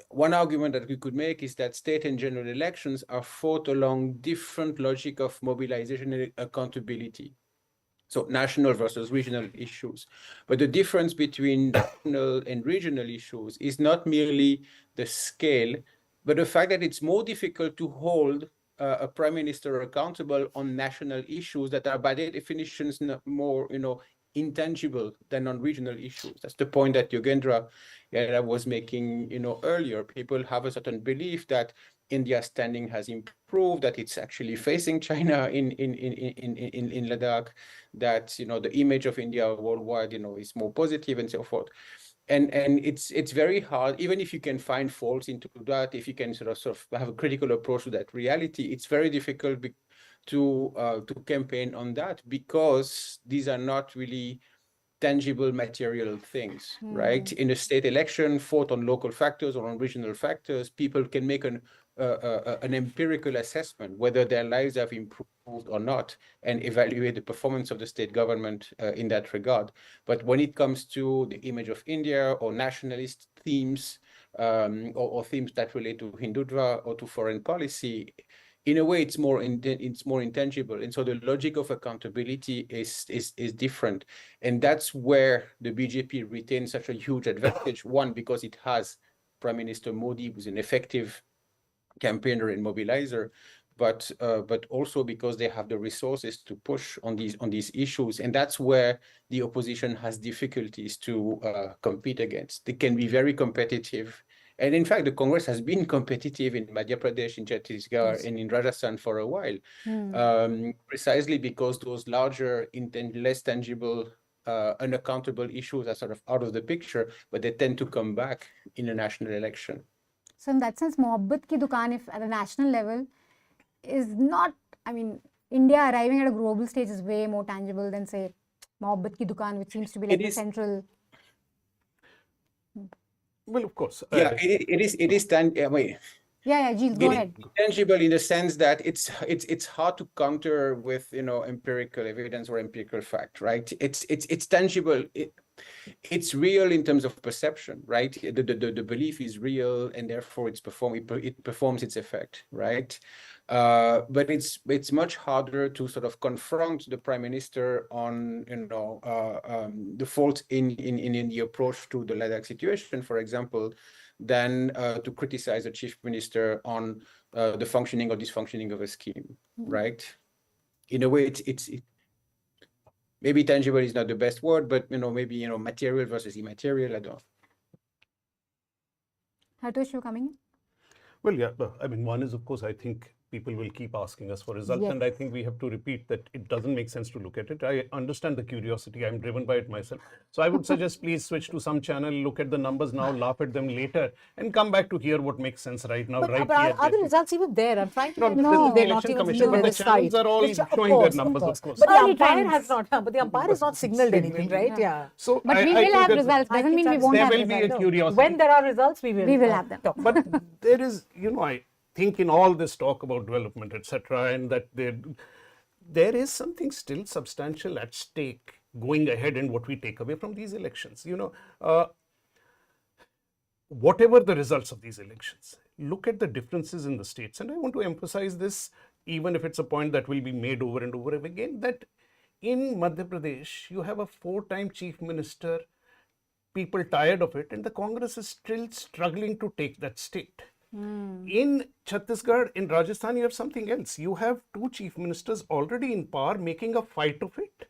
One argument that we could make is that state and general elections are fought along different logic of mobilization and accountability. So national versus regional issues. But the difference between national and regional issues is not merely the scale, but the fact that it's more difficult to hold a prime minister accountable on national issues that are by their definitions more, intangible than on regional issues. That's the point that Yogendra was making, earlier. People have a certain belief that India's standing has improved, that it's actually facing China in Ladakh, that the image of India worldwide is more positive and so forth. And it's very hard, even if you can find faults into that, if you can sort of have a critical approach to that reality, it's very difficult to campaign on that, because these are not really tangible material things, right? In a state election, fought on local factors or on regional factors, people can make an empirical assessment whether their lives have improved or not, and evaluate the performance of the state government in that regard. But when it comes to the image of India or nationalist themes, or themes that relate to Hindutva or to foreign policy, in a way, it's more intangible, and so the logic of accountability is different, and that's where the BJP retains such a huge advantage. One, because it has Prime Minister Modi, who's an effective campaigner and mobilizer, but also because they have the resources to push on these issues, and that's where the opposition has difficulties to compete against. They can be very competitive. And in fact, the Congress has been competitive in Madhya Pradesh, in Chhattisgarh, and in Rajasthan for a while, precisely because those larger, less tangible, unaccountable issues are sort of out of the picture, but they tend to come back in a national election. So in that sense, Mohabbat ki dukaan, if at a national level, is not, I mean, India arriving at a global stage is way more tangible than, say, Mohabbat ki dukaan, which seems to be like the central. Well, of course. Yeah, it is tangible. Gilles, go ahead. Tangible in the sense that it's hard to counter with empirical evidence or empirical fact, right? It's tangible. It's real in terms of perception, right? The belief is real, and therefore it performs its effect, right? But it's much harder to sort of confront the prime minister on the fault in the approach to the Ladakh situation, for example, than to criticize the chief minister on the functioning or dysfunctioning of a scheme, right? In a way, it's maybe tangible is not the best word, but maybe material versus immaterial. I don't know. Hartosh, you coming in? Well, yeah, I mean, one is, of course, I think people will keep asking us for results, and I think we have to repeat that it doesn't make sense to look at it. I understand the curiosity. I'm driven by it myself. So I would suggest please switch to some channel, look at the numbers now, laugh at them later, and come back to hear what makes sense right now. But right are the results even there? I'm trying to No, they're the not election even commission, but the channels are all showing their numbers, of course. But the Early umpire trends. has not. But the umpire has not signaled anything, right? Yeah. So But we I will have think results. Doesn't mean we won't have there will be a results. curiosity. When there are results, we will have them. talk. But there is, I think in all this talk about development, etc., and that there is something still substantial at stake going ahead in what we take away from these elections. Whatever the results of these elections, look at the differences in the states. And I want to emphasize this, even if it's a point that will be made over and over again, that in Madhya Pradesh, you have a 4-time chief minister, people tired of it, and the Congress is still struggling to take that state. In Chhattisgarh, in Rajasthan, you have something else. You have 2 chief ministers already in power making a fight of it.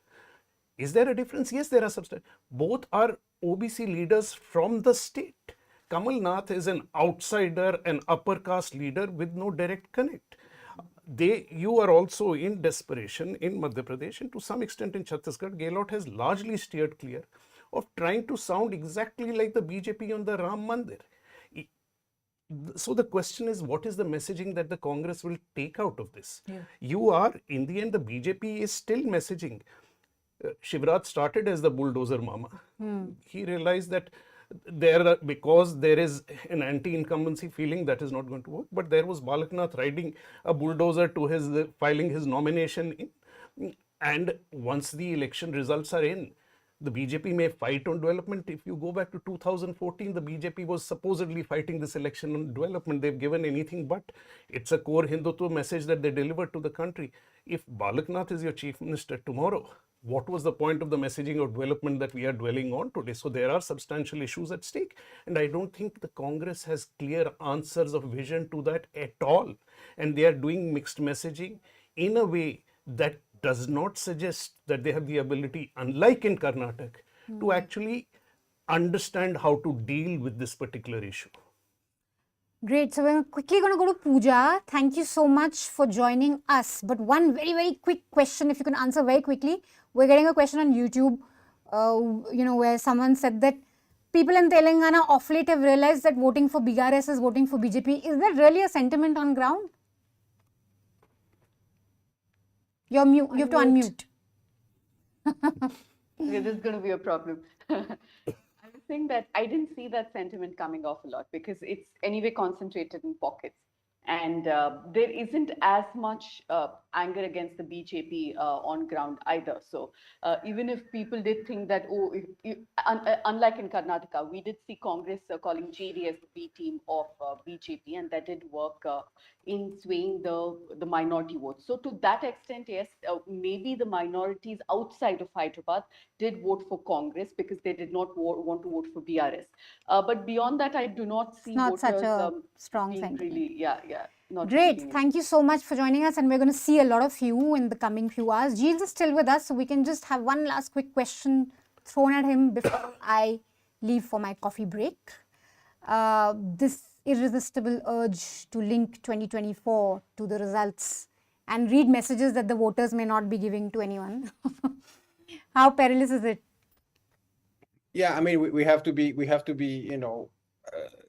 Is there a difference? Yes, there are substantial. Both are OBC leaders from the state. Kamal Nath is an outsider, an upper caste leader with no direct connect. You are also in desperation in Madhya Pradesh, and to some extent in Chhattisgarh. Gehlot has largely steered clear of trying to sound exactly like the BJP on the Ram Mandir. So the question is, what is the messaging that the Congress will take out of this? You are, in the end, the BJP is still messaging. Shivraj started as the bulldozer mama. He realized that because there is an anti-incumbency feeling, that is not going to work. But there was Balaknath riding a bulldozer to filing his nomination in. And once the election results are in, the BJP may fight on development. If you go back to 2014, the BJP was supposedly fighting this election on development. They've given anything but. It's a core Hindutva message that they delivered to the country. If Balaknath is your chief minister tomorrow, what was the point of the messaging of development that we are dwelling on today? So there are substantial issues at stake. And I don't think the Congress has clear answers of vision to that at all. And they are doing mixed messaging in a way that does not suggest that they have the ability, unlike in Karnataka, to actually understand how to deal with this particular issue. Great. So we're quickly going to go to Pooja. Thank you so much for joining us. But one very, very quick question, if you can answer very quickly. We're getting a question on YouTube, where someone said that people in Telangana of late have realized that voting for BRS is voting for BJP. Is there really a sentiment on ground? You're mute. You have to unmute. Okay, this is going to be a problem. I was saying that I didn't see that sentiment coming off a lot because it's anyway concentrated in pockets. And there isn't as much anger against the BJP on ground either. So even if people did think that, unlike in Karnataka, we did see Congress calling JD as the B team of BJP, and that did work in swaying the minority votes. So to that extent, yes, maybe the minorities outside of Hyderabad did vote for Congress because they did not want to vote for BRS. But beyond that, I do not see Not voters such a strong being sentiment. really, not Great. taking it. Thank you so much for joining us, and we're going to see a lot of you in the coming few hours. Jeeves is still with us, so we can just have one last quick question thrown at him before I leave for my coffee break. This irresistible urge to link 2024 to the results and read messages that the voters may not be giving to anyone. How perilous is it? Yeah, I mean, we have to be,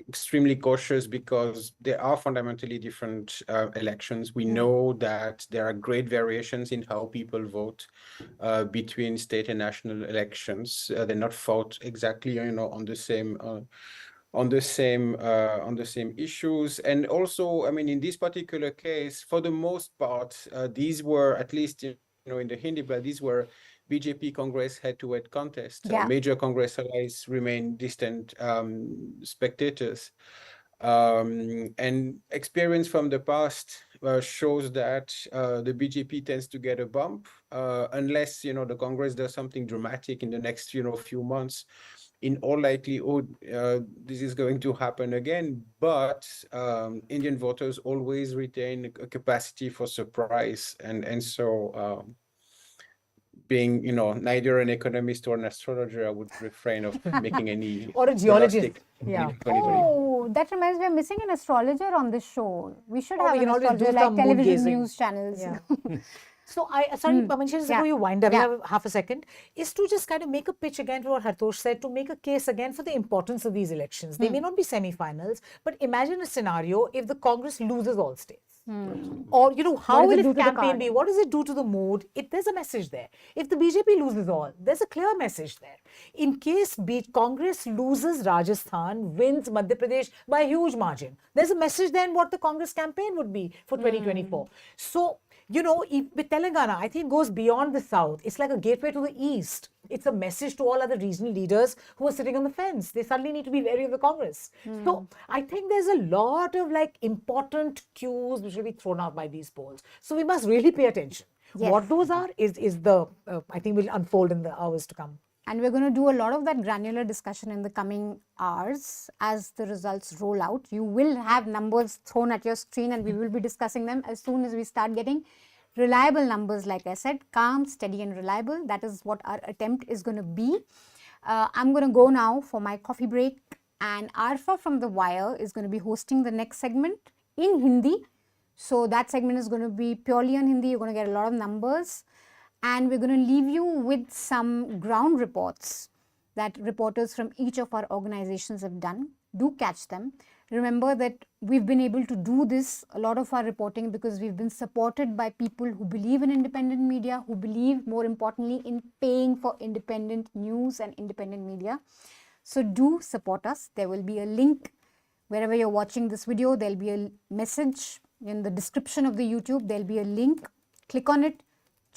extremely cautious because there are fundamentally different elections. We know that there are great variations in how people vote between state and national elections. They're not fought exactly, on the same issues. And also, I mean, in this particular case, for the most part, these were, at least, in the Hindi belt, these were BJP Congress head-to-head contest. Yeah. Major Congress allies remain distant spectators. And experience from the past shows that the BJP tends to get a bump unless, the Congress does something dramatic in the next, few months. In all likelihood, this is going to happen again, but Indian voters always retain a capacity for surprise. And so being, neither an economist or an astrologer, I would refrain of making any Or a geologist. pronostic Yeah. in 2020. Oh, that reminds me, we're missing an astrologer on this show. We should Oh, have we an can always do astrologer some like moon television gazing. news channels. Yeah. So sorry, Manisha, just Yeah. before you wind up, Yeah. we have half a second, is to just kind of make a pitch again to what Hartosh said, to make a case again for the importance of these elections. They may not be semi-finals, but imagine a scenario if the Congress loses all states. Or, how does will it do its to the campaign card? be? What does it do to the mood? There's a message there. If the BJP loses all, there's a clear message there. In case Congress loses Rajasthan, wins Madhya Pradesh by a huge margin, there's a message then what the Congress campaign would be for 2024. So, with Telangana, I think it goes beyond the south. It's like a gateway to the east. It's a message to all other regional leaders who are sitting on the fence. They suddenly need to be wary of the Congress. So I think there's a lot of important cues which will be thrown out by these polls. So we must really pay attention. Yes. What those are is the, I think will unfold in the hours to come. And we're going to do a lot of that granular discussion in the coming hours as the results roll out. You will have numbers thrown at your screen, and we will be discussing them as soon as we start getting reliable numbers. Like I said, calm, steady and reliable. That is what our attempt is going to be. I'm going to go now for my coffee break, and Arfa from The Wire is going to be hosting the next segment in Hindi. So that segment is going to be purely on Hindi. You're going to get a lot of numbers. And we're going to leave you with some ground reports that reporters from each of our organizations have done. Do catch them. Remember that we've been able to do this, a lot of our reporting, because we've been supported by people who believe in independent media, who believe, more importantly, in paying for independent news and independent media. So do support us. There will be a link wherever you're watching this video. There'll be a message in the description of the YouTube. There'll be a link. Click on it.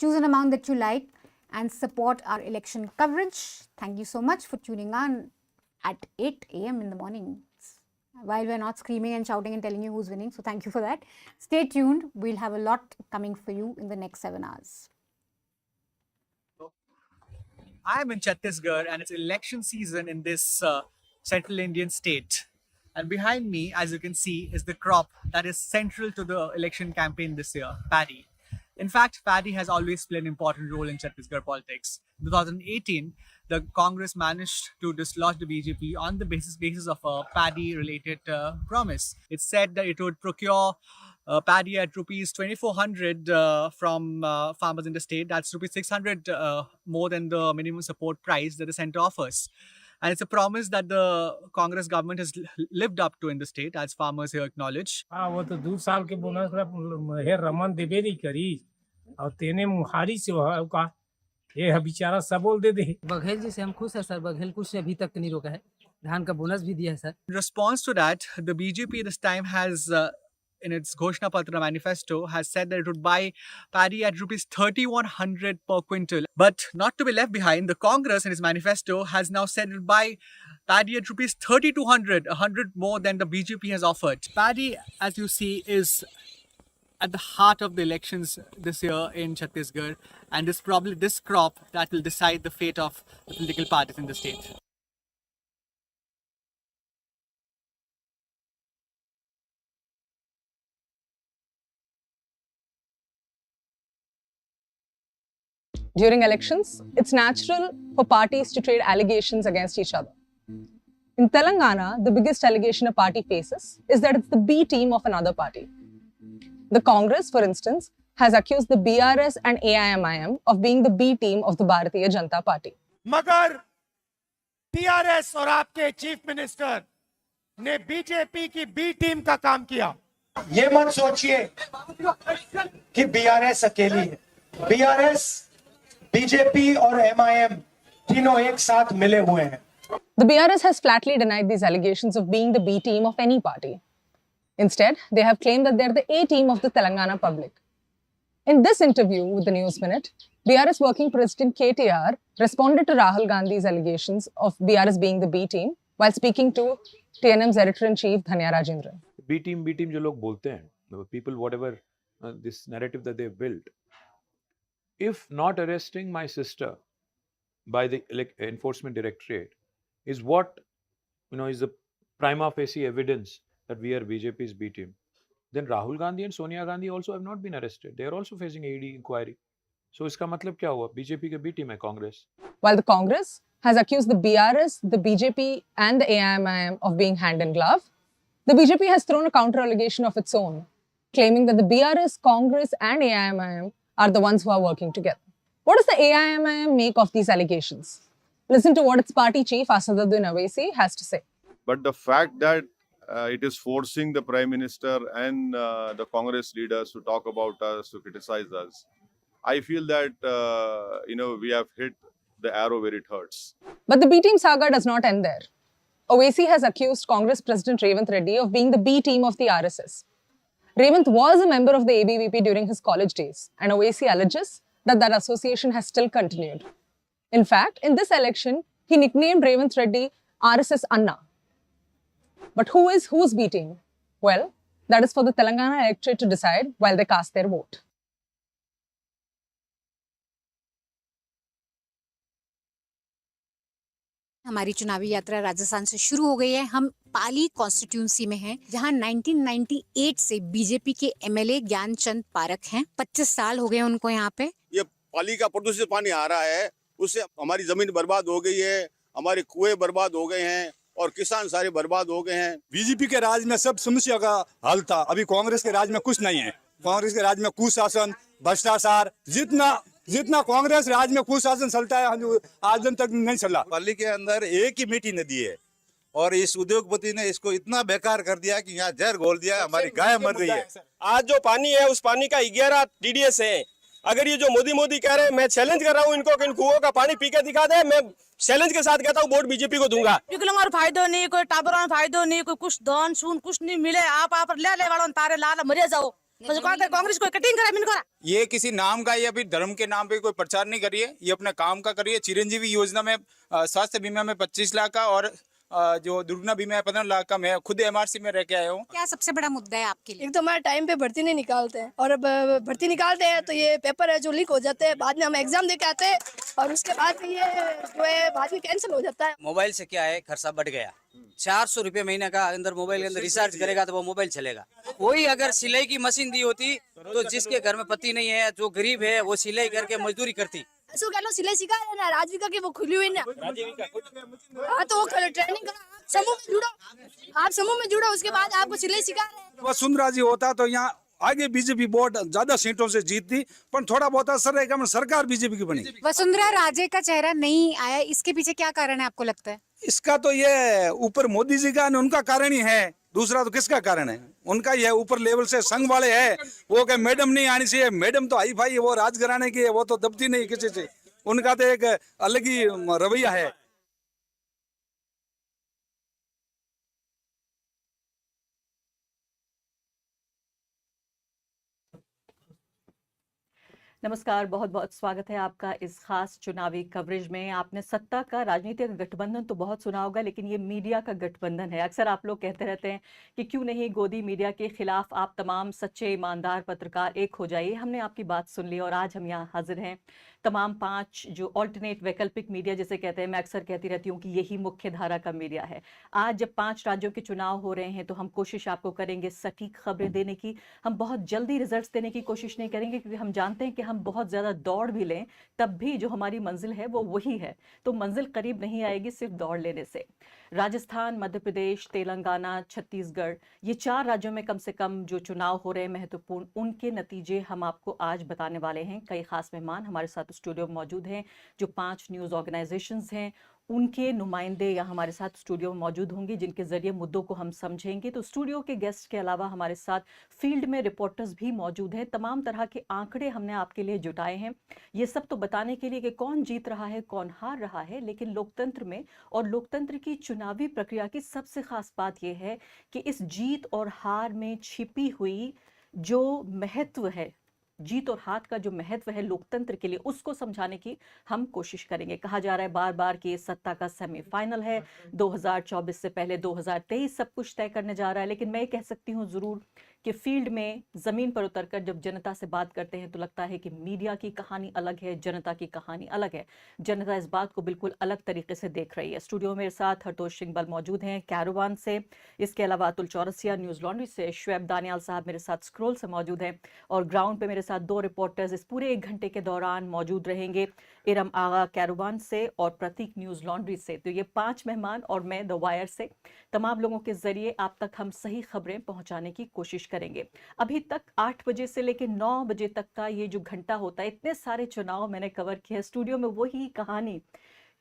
Choose an amount that you like and support our election coverage. Thank you so much for tuning on at 8 a.m. in the morning, while we're not screaming and shouting and telling you who's winning. So thank you for that. Stay tuned. We'll have a lot coming for you in the next 7 hours. I'm in Chhattisgarh and it's election season in this central Indian state. And behind me, as you can see, is the crop that is central to the election campaign this year, paddy. In fact, paddy has always played an important role in Chhattisgarh politics. In 2018, the Congress managed to dislodge the BJP on the basis of a paddy-related promise. It said that it would procure paddy at rupees 2,400 from farmers in the state. That's rupees 600 more than the minimum support price that the centre offers. And it's a promise that the Congress government has lived up to in the state, as farmers here acknowledge. हाँ वो तो 2 साल के bonus हे रमन देवे नहीं करी और तेने मुहारी से का ये बेचारा सबोल दे दे। बघेल जी से हम खुश है सर, बघेल कुछ अभी तक नहीं रोका है, धान का बोनस भी दिया है sir. In response to that, the BJP this time has, in its Ghoshna Patra manifesto, has said that it would buy paddy at rupees 3,100 per quintal. But not to be left behind, the Congress in its manifesto has now said it would buy paddy at rupees 3,200, 100 more than the BJP has offered. Paddy, as you see, is at the heart of the elections this year in Chhattisgarh, and is probably this crop that will decide the fate of the political parties in the state. During elections, it's natural for parties to trade allegations against each other. In Telangana, the biggest allegation a party faces is that it's the B team of another party. The Congress, for instance, has accused the BRS and AIMIM of being the B team of the Bharatiya Janata Party. मगर TRS और आपके chief minister ने BJP की B team का काम किया। ये मत सोचिए कि बीआरएस अकेली है। बीआरएस, बीजेपी और एमआईएम तीनों एक साथ मिले हुए हैं। The BRS has flatly denied these allegations of being the B team of any party. Instead, they have claimed that they're the A team of the Telangana public. In this interview with the Newsminute, BRS working president KTR responded to Rahul Gandhi's allegations of BRS being the B team while speaking to TNM's editor-in-chief Dhanya Rajendran. B team जो लोग बोलते हैं, the people, whatever this narrative that they've built, if not arresting my sister by the enforcement directorate is what is the prima facie evidence that we are BJP's B team, then Rahul Gandhi and Sonia Gandhi also have not been arrested. They are also facing ED inquiry. So इसका मतलब क्या हुआ? BJP के B team है Congress. While the Congress has accused the BRS, the BJP and the AIMIM of being hand in glove, the BJP has thrown a counter allegation of its own, claiming that the BRS, Congress and AIMIM are the ones who are working together. What does the AIMIM make of these allegations? Listen to what its party chief, Asaduddin Owaisi, has to say. But the fact that it is forcing the Prime Minister and the Congress leaders to talk about us, to criticize us, I feel that, we have hit the arrow where it hurts. But the B team saga does not end there. Owaisi has accused Congress President Revanth Reddy of being the B team of the RSS. Revanth was a member of the ABVP during his college days, and Owaisi alleges that that association has still continued. In fact, in this election, he nicknamed Revanth Reddy RSS Anna. But who is whose B team? Well, that is for the Telangana electorate to decide while they cast their vote. हमारी चुनावी यात्रा राजस्थान से शुरू हो गई है। हम पाली constituency में हैं, जहां 1998 से बीजेपी के एमएलए ज्ञानचंद पारक हैं। 25 साल हो गए उनको यहाँ पे। ये पाली का प्रदूषित पानी आ रहा है, उससे हमारी जमीन बर्बाद हो गई है, हमारे कुएं बर्बाद हो गए हैं और किसान सारे बर्बाद हो गए हैं। बीजेपी के राज में सब समस्या का हल था, अभी कांग्रेस के राज में कुछ नहीं है। कांग्रेस के राज में कुशासन, भ्रष्टाचार, जितना कांग्रेस राज में कुशासन चलता है आज दिन तक नहीं चला। पाली के अंदर एक ही मीठी नदी है और इस उद्योगपति ने इसको इतना बेकार कर दिया कि यहाँ जहर घोल दिया, हमारी गाय मर रही है। आज जो पानी है उस पानी का 11 TDS है। अगर ये जो मोदी कह रहे हैं, मैं चैलेंज कर रहा हूँ इनको कि इन कुओं का पानी पी के दिखा दे। मैं चैलेंज के साथ कहता हूँ वोट बीजेपी को दूंगा। और फायदो नहीं, कोई टाबर फायदो नहीं, कोई कुछ दान सुन कुछ नहीं मिले। आप ले वालों तारे लाल मरे जाओ। कांग्रेस को कटिंग करा। ये किसी नाम का, ये अभी धर्म के नाम पे कोई प्रचार नहीं करिए, ये अपने काम का करिए। चिरंजीवी योजना में स्वास्थ्य बीमा में 25 लाख का और जो दुर्घटना बीमा है 15 लाख का। मैं खुद MRC में रह के आया हूँ। क्या सबसे बड़ा मुद्दा है आपके लिए? एक तो हमारे टाइम पे भर्ती नहीं निकालते हैं और भर्ती निकालते हैं तो ये पेपर है जो लीक हो जाते हैं, बाद में हम एग्जाम दे के आते हैं और उसके बाद ये जो है बाद में कैंसिल हो जाता है। मोबाइल से क्या है, खर्चा बढ़ गया। 400 रुपये महीने का अंदर मोबाइल के अंदर रिचार्ज करेगा तो वो मोबाइल चलेगा। कोई अगर सिलाई की मशीन दी होती तो जिसके घर में पति नहीं है, जो गरीब है, वो सिलाई करके मजदूरी करती। सिलाई सिखा रहे ना, राजविका की वो खुली हुई ना। हाँ तो वो ट्रेनिंग करो, समूह में जुड़ो, आप समूह में जुड़ो, उसके बाद आपको सिलाई सिखा रहे हैं। वसुंधरा जी होता तो यहाँ आगे बीजेपी बहुत ज्यादा सीटों से जीतती, पर थोड़ा बहुत असर रहेगा, मैं सरकार बीजेपी की बनेगी। वसुंधरा राजे का चेहरा नहीं आया, इसके पीछे क्या कारण है आपको लगता है? इसका तो ये ऊपर मोदी जी का और उनका कारण ही है, दूसरा तो किसका कारण है? उनका ही है, ऊपर लेवल से संघ वाले है, वो कहे मैडम नहीं आनी चाहिए, मैडम तो हाई फाई है, वो राजघराने की है, वो तो दबती नहीं किसी से, उनका तो एक अलग ही रवैया है। नमस्कार, बहुत बहुत स्वागत है आपका इस खास चुनावी कवरेज में। आपने सत्ता का राजनीतिक गठबंधन तो बहुत सुना होगा, लेकिन ये मीडिया का गठबंधन है। अक्सर आप लोग कहते रहते हैं कि क्यों नहीं गोदी मीडिया के खिलाफ आप तमाम सच्चे ईमानदार पत्रकार एक हो जाइए। हमने आपकी बात सुन ली और आज हम यहाँ हाजिर हैं। तमाम 5 जो ऑल्टरनेट वैकल्पिक मीडिया जिसे कहते हैं, मैं अक्सर कहती रहती हूँ कि यही मुख्य धारा का मीडिया है। आज जब 5 राज्यों के चुनाव हो रहे हैं तो हम कोशिश आपको करेंगे सटीक खबरें देने की। हम बहुत जल्दी रिजल्ट्स देने की कोशिश नहीं करेंगे, क्योंकि हम जानते हैं कि हम बहुत ज़्यादा दौड़ भी लें तब भी जो हमारी मंजिल है वो वही है। तो मंजिल करीब नहीं आएगी सिर्फ दौड़ लेने से। राजस्थान, मध्य प्रदेश, तेलंगाना, छत्तीसगढ़, ये 4 राज्यों में कम से कम जो चुनाव हो रहे हैं महत्वपूर्ण, उनके नतीजे हम आपको आज बताने वाले हैं। कई खास मेहमान हमारे साथ स्टूडियो में मौजूद हैं। जो 5 न्यूज़ ऑर्गेनाइजेशंस हैं उनके नुमाइंदे यहाँ हमारे साथ स्टूडियो में मौजूद होंगे, जिनके जरिए मुद्दों को हम समझेंगे। तो स्टूडियो के गेस्ट के अलावा हमारे साथ फील्ड में रिपोर्टर्स भी मौजूद हैं। तमाम तरह के आंकड़े हमने आपके लिए जुटाए हैं, ये सब तो बताने के लिए कि कौन जीत रहा है, कौन हार रहा है। लेकिन लोकतंत्र में और लोकतंत्र की चुनावी प्रक्रिया की सबसे खास बात यह है कि इस जीत और हार में छिपी हुई जो महत्व है, जीत और हार का जो महत्व है लोकतंत्र के लिए, उसको समझाने की हम कोशिश करेंगे। कहा जा रहा है बार बार कि सत्ता का सेमीफाइनल है, 2024 से पहले 2023 सब कुछ तय करने जा रहा है। लेकिन मैं ये कह सकती हूँ ज़रूर कि फील्ड में ज़मीन पर उतरकर जब जनता से बात करते हैं तो लगता है कि मीडिया की कहानी अलग है, जनता की कहानी अलग है। जनता इस बात को बिल्कुल अलग तरीके से देख रही है। स्टूडियो में मेरे साथ हरतोष सिंह बल मौजूद हैं कैरावान से, इसके अलावा अतुल चौरसिया न्यूज़लॉन्ड्री से, शुएब दानियाल साहब मेरे साथ स्क्रोल से मौजूद हैं, और ग्राउंड पे मेरे साथ 2 रिपोर्टर्स इस पूरे 1 घंटे के दौरान मौजूद रहेंगे, इरम आगा कैरावान से और प्रतीक न्यूज़लॉन्ड्री से। तो ये 5 मेहमान और मैं द वायर से, तमाम लोगों के जरिए आप तक हम सही खबरें पहुंचाने की कोशिश करेंगे। अभी तक 8 बजे से लेकर 9 बजे तक का ये जो घंटा होता है, इतने सारे चुनाव मैंने कवर किया स्टूडियो में, वही कहानी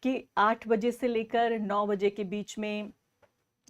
कि 8 बजे से लेकर 9 बजे के बीच में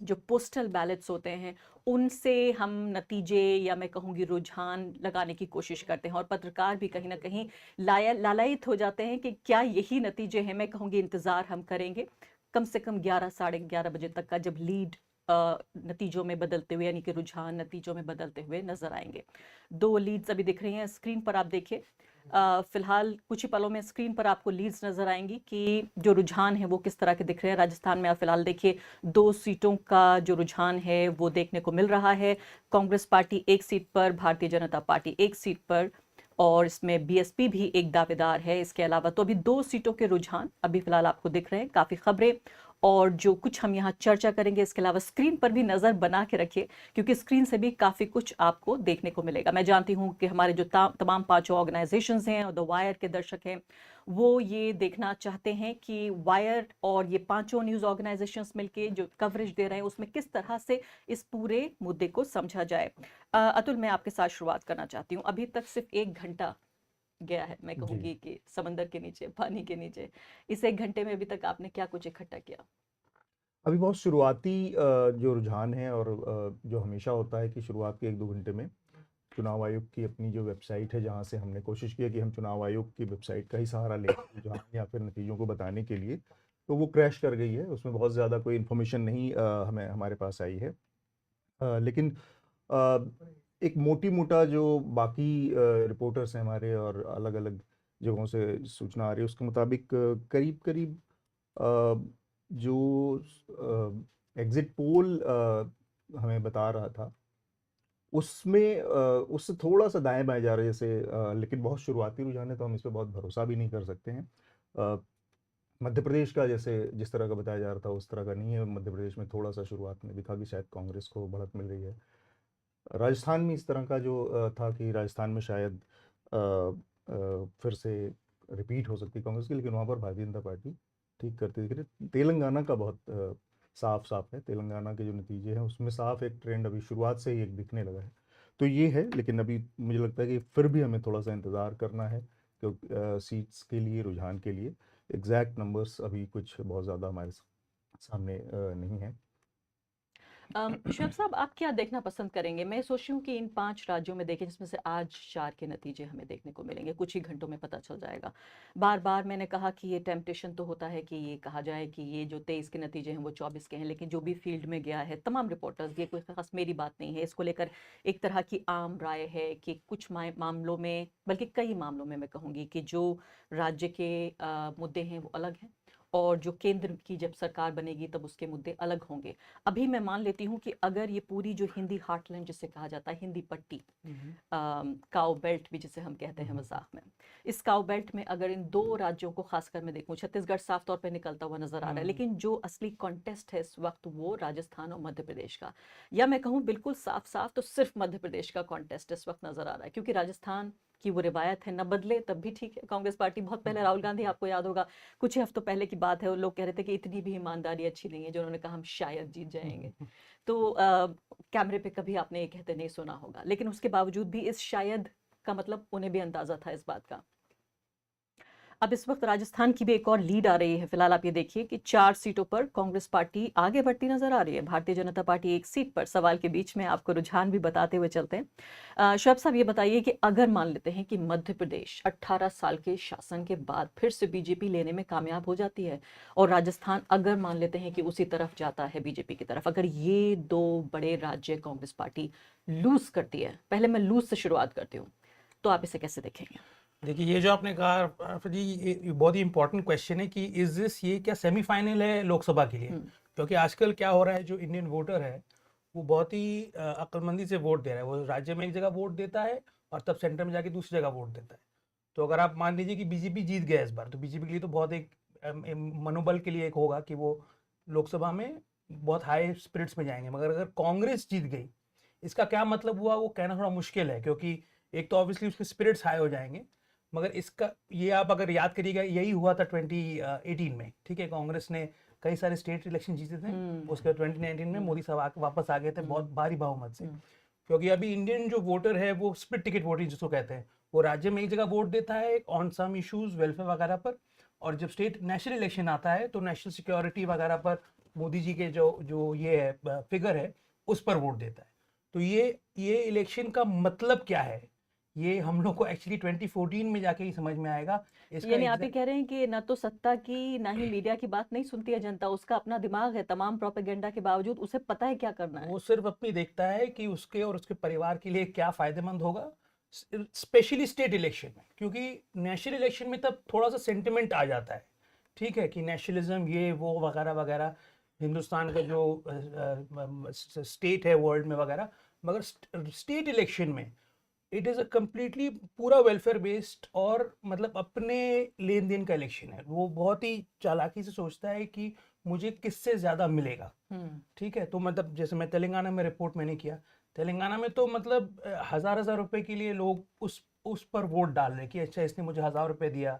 जो पोस्टल बैलेट्स होते हैं उनसे हम नतीजे या मैं कहूँगी रुझान लगाने की कोशिश करते हैं, और पत्रकार भी कहीं ना कहीं लालायित हो जाते हैं कि क्या यही नतीजे हैं। मैं कहूँगी इंतज़ार हम करेंगे कम से कम 11 साढ़े 11 बजे तक का, जब लीड नतीजों में बदलते हुए, यानी कि रुझान नतीजों में बदलते हुए नजर आएंगे। 2 लीड्स अभी दिख रही हैं स्क्रीन पर, आप देखिए। फिलहाल कुछ ही पलों में स्क्रीन पर आपको लीड्स नजर आएंगी कि जो रुझान है वो किस तरह के दिख रहे हैं। राजस्थान में आप फिलहाल देखिए 2 सीटों का जो रुझान है वो देखने को मिल रहा है। कांग्रेस पार्टी 1 सीट पर, भारतीय जनता पार्टी 1 सीट पर, और इसमें बीएसपी भी एक दावेदार है। इसके अलावा तो अभी 2 सीटों के रुझान अभी फिलहाल आपको दिख रहे हैं। काफ़ी खबरें और जो कुछ हम यहाँ चर्चा करेंगे, इसके अलावा स्क्रीन पर भी नज़र बना के रखिए, क्योंकि स्क्रीन से भी काफ़ी कुछ आपको देखने को मिलेगा। मैं जानती हूँ कि हमारे जो तमाम 5 ऑर्गेनाइजेशंस हैं और द वायर के दर्शक हैं, वो ये देखना चाहते हैं कि वायर और ये 5 न्यूज़ ऑर्गेनाइजेशंस मिलके जो कवरेज दे रहे हैं उसमें किस तरह से इस पूरे मुद्दे को समझा जाए। अतुल, मैं आपके साथ शुरुआत करना चाहती हूँ। अभी तक सिर्फ 1 घंटा गया है, मैं कहूँगी कि समंदर के नीचे, पानी के नीचे। इस 1 घंटे में अभी तक आपने क्या कुछ इकट्ठा किया? अभी बहुत शुरुआती जो रुझान है, और जो हमेशा होता है कि शुरुआत के 1-2 घंटे में चुनाव आयोग की अपनी जो वेबसाइट है, जहां से हमने कोशिश किया कि हम चुनाव आयोग की वेबसाइट का ही सहारा लें रुझान या फिर नतीजों को बताने के लिए, तो वो क्रैश कर गई है। उसमें बहुत ज़्यादा कोई इन्फॉर्मेशन नहीं हमारे पास आई है। लेकिन एक मोटा जो बाकी रिपोर्टर्स हैं हमारे और अलग अलग जगहों से सूचना आ रही है, उसके मुताबिक करीब करीब जो एग्जिट पोल हमें बता रहा था उसमें उससे थोड़ा सा दाएं बाएं जा रहा है जैसे, लेकिन बहुत शुरुआती रुझान है तो हम इस पर बहुत भरोसा भी नहीं कर सकते हैं। मध्य प्रदेश का जैसे जिस तरह का बताया जा रहा था उस तरह का नहीं है। मध्य प्रदेश में थोड़ा सा शुरुआत में दिखा कि शायद कांग्रेस को बढ़त मिल रही है। राजस्थान में इस तरह का जो था कि राजस्थान में शायद फिर से रिपीट हो सकती कांग्रेस की, लेकिन वहाँ पर भारतीय जनता पार्टी ठीक करती दिख रही। तेलंगाना का बहुत साफ है। तेलंगाना के जो नतीजे हैं उसमें साफ एक ट्रेंड अभी शुरुआत से ही एक दिखने लगा है। तो ये है, लेकिन अभी मुझे लगता है कि फिर भी हमें थोड़ा सा इंतज़ार करना है, क्योंकि सीट्स के लिए, रुझान के लिए एग्जैक्ट नंबर्स अभी कुछ बहुत ज़्यादा हमारे सामने नहीं है। शोएब साहब, आप क्या देखना पसंद करेंगे? मैं सोच रही हूँ कि इन 5 राज्यों में देखें, जिसमें से आज 4 के नतीजे हमें देखने को मिलेंगे, कुछ ही घंटों में पता चल जाएगा। बार-बार मैंने कहा कि ये टेम्पटेशन तो होता है कि ये कहा जाए कि ये जो 23 के नतीजे हैं वो 24 के हैं, लेकिन जो भी फील्ड में गया है, तमाम रिपोर्टर्स, ये कोई खास मेरी बात नहीं है, इसको लेकर एक तरह की आम राय है कि कुछ मामलों में, बल्कि कई मामलों में मैं कहूँगी कि जो राज्य के मुद्दे हैं वो अलग हैं, और जो केंद्र की जब सरकार बनेगी तब उसके मुद्दे अलग होंगे। अभी मैं मान लेती हूँ कि अगर ये पूरी जो हिंदी हार्टलैंड जिसे कहा जाता है, हिंदी पट्टी, काउ बेल्ट भी जिसे हम कहते हैं मजाक में, इस काउ बेल्ट में अगर इन 2 राज्यों को खासकर मैं देखूं, छत्तीसगढ़ साफ तौर पे निकलता हुआ नजर आ रहा है, लेकिन जो असली कॉन्टेस्ट है इस वक्त वो राजस्थान और मध्य प्रदेश का, या मैं कहूँ बिल्कुल साफ साफ तो सिर्फ मध्य प्रदेश का कॉन्टेस्ट इस वक्त नजर आ रहा है, क्योंकि राजस्थान की वो रिवायत है, न बदले तब भी ठीक है। कांग्रेस पार्टी बहुत पहले, राहुल गांधी, आपको याद होगा कुछ ही हफ्तों पहले की बात है, वो लोग कह रहे थे कि इतनी भी ईमानदारी अच्छी नहीं है, जो उन्होंने कहा हम शायद जीत जाएंगे। तो कैमरे पे कभी आपने ये कहते नहीं सुना होगा, लेकिन उसके बावजूद भी इस शायद का मतलब उन्हें भी अंदाजा था इस बात का। अब इस वक्त राजस्थान की भी एक और लीड आ रही है। फिलहाल आप ये देखिए कि 4 सीटों पर कांग्रेस पार्टी आगे बढ़ती नजर आ रही है, भारतीय जनता पार्टी 1 सीट पर। सवाल के बीच में आपको रुझान भी बताते हुए चलते हैं। शोएब साहब, ये बताइए कि अगर मान लेते हैं कि मध्य प्रदेश 18 साल के शासन के बाद फिर से बीजेपी लेने में कामयाब हो जाती है, और राजस्थान अगर मान लेते हैं कि उसी तरफ जाता है बीजेपी की तरफ, अगर ये 2 बड़े राज्य कांग्रेस पार्टी लूज करती है, पहले मैं लूज से शुरुआत करती हूँ, तो आप इसे कैसे देखेंगे? देखिए, ये जो आपने कहा आरफा जी, ये बहुत ही इंपॉर्टेंट क्वेश्चन है कि इज दिस, ये क्या सेमीफाइनल है लोकसभा के लिए? क्योंकि आजकल क्या हो रहा है, जो इंडियन वोटर है वो बहुत ही अक्लमंदी से वोट दे रहा है। वो राज्य में एक जगह वोट देता है और तब सेंटर में जाके दूसरी जगह वोट देता है। तो अगर आप मान लीजिए कि बीजेपी जीत गया इस बार, तो बीजेपी के लिए तो बहुत एक मनोबल के लिए एक होगा कि वो लोकसभा में बहुत हाई स्पिरिट्स में जाएंगे। मगर अगर कांग्रेस जीत गई, इसका क्या मतलब हुआ वो कहना थोड़ा मुश्किल है, क्योंकि एक तो ऑब्वियसली उसके स्पिरिट्स हाई हो जाएंगे, मगर इसका ये आप अगर याद करिएगा, यही हुआ था 2018 में, ठीक है? कांग्रेस ने कई सारे स्टेट इलेक्शन जीते थे, उसके बाद 2019 में मोदी साहब वापस आ गए थे बहुत भारी बहुमत से। क्योंकि अभी इंडियन जो वोटर है वो स्प्लिट टिकट वोटिंग जिसको कहते हैं, वो राज्य में एक जगह वोट देता है ऑन सम इश्यूज, वेलफेयर वगैरह पर, और जब स्टेट नेशनल इलेक्शन आता है तो नेशनल सिक्योरिटी वगैरह पर मोदी जी के जो ये है फिगर है उस पर वोट देता है। तो ये इलेक्शन का मतलब क्या है, ये हम लोग को एक्चुअली 2014 में जाके ही समझ में आएगा। यानी आप ये कह रहे हैं कि ना तो सत्ता की ना ही मीडिया की बात नहीं सुनती है जनता, उसका अपना दिमाग है, तमाम प्रोपेगेंडा के बावजूद उसे पता है क्या करना है। वो सिर्फ अपनी देखता है कि उसके और उसके परिवार के लिए क्या फायदेमंद होगा, स्पेशली स्टेट इलेक्शन में, क्योंकि नेशनल इलेक्शन में तब थोड़ा सा सेंटिमेंट आ जाता है, ठीक है, कि नेशनलिज्म ये वो वगैरह वगैरह, हिंदुस्तान का जो स्टेट है वर्ल्ड में वगैरह। मगर स्टेट इलेक्शन में इट इज़ अ कम्प्लीटली पूरा वेलफेयर बेस्ड और मतलब अपने लेन देन का इलेक्शन है। वो बहुत ही चालाकी से सोचता है कि मुझे किससे ज़्यादा मिलेगा, ठीक है? तो मतलब जैसे मैं तेलंगाना में रिपोर्ट मैंने किया, तेलंगाना में तो मतलब 1000 रुपए के लिए लोग उस पर वोट डाल रहे कि अच्छा इसने मुझे 1000 रुपये दिया,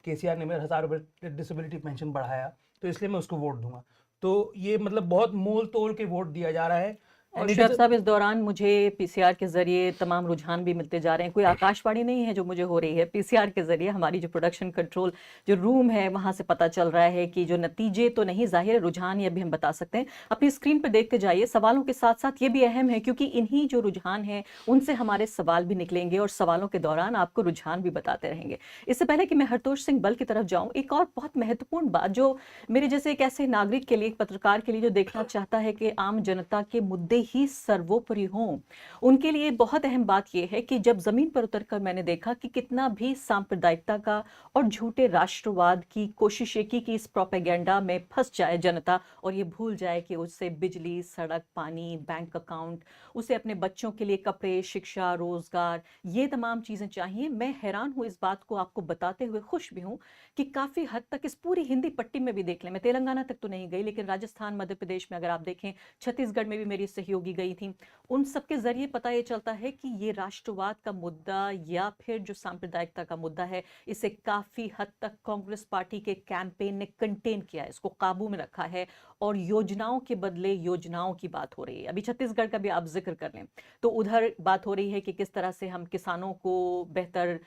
केसीआर ने मेरे 1000 रुपये डिसेबिलिटी पेंशन बढ़ाया तो इसलिए मैं उसको वोट दूंगा। तो ये मतलब बहुत मोल तोल के वोट दिया जा रहा है। और शोएब साहब, इस दौरान मुझे पीसीआर के जरिए तमाम रुझान भी मिलते जा रहे हैं। कोई आकाशवाणी नहीं है जो मुझे हो रही है, पीसीआर के जरिए हमारी जो प्रोडक्शन कंट्रोल जो रूम है वहां से पता चल रहा है कि जो नतीजे तो नहीं, जाहिर रुझान ये भी हम बता सकते हैं। अपनी स्क्रीन पर देखते जाइए, सवालों के साथ साथ ये भी अहम है क्योंकि इन्हीं जो रुझान हैं उनसे हमारे सवाल भी निकलेंगे और सवालों के दौरान आपको रुझान भी बताते रहेंगे। इससे पहले कि मैं हरतोष सिंह बल की तरफ जाऊँ, एक और बहुत महत्वपूर्ण बात जो मेरे जैसे एक ऐसे नागरिक के लिए, एक पत्रकार के लिए जो देखना चाहता है कि आम जनता के मुद्दे ही सर्वोपरि हों, उनके लिए बहुत अहम बात यह है कि जब जमीन पर उतरकर मैंने देखा कि कितना भी सांप्रदायिकता का और झूठे राष्ट्रवाद की कोशिशें की कि इस प्रोपेगेंडा में फंस जाए जनता और ये भूल जाए कि उससे बिजली, सड़क, पानी, बैंक अकाउंट, उसे अपने बच्चों के लिए कपड़े, शिक्षा, रोजगार, ये तमाम चीजें चाहिए। मैं हैरान हूं इस बात को आपको बताते हुए, खुश भी हूं कि काफी हद तक इस पूरी हिंदी पट्टी में भी देख लें, मैं तेलंगाना तक तो नहीं गई लेकिन राजस्थान, मध्य प्रदेश में अगर आप देखें, छत्तीसगढ़ में भी मेरी सहयोगी योगी गई थी, उन सब के जरिए पता ये चलता है कि ये राष्ट्रवाद का मुद्दा या फिर जो सांप्रदायिकता का मुद्दा है, इसे काफी हद तक कांग्रेस पार्टी के कैंपेन ने कंटेन किया है, इसको काबू में रखा है और योजनाओं के बदले योजनाओं की बात हो रही है। अभी छत्तीसगढ़ का भी आप जिक्र कर लें तो उधर बात हो रही है कि किस तरह से हम किसानों को बेहतर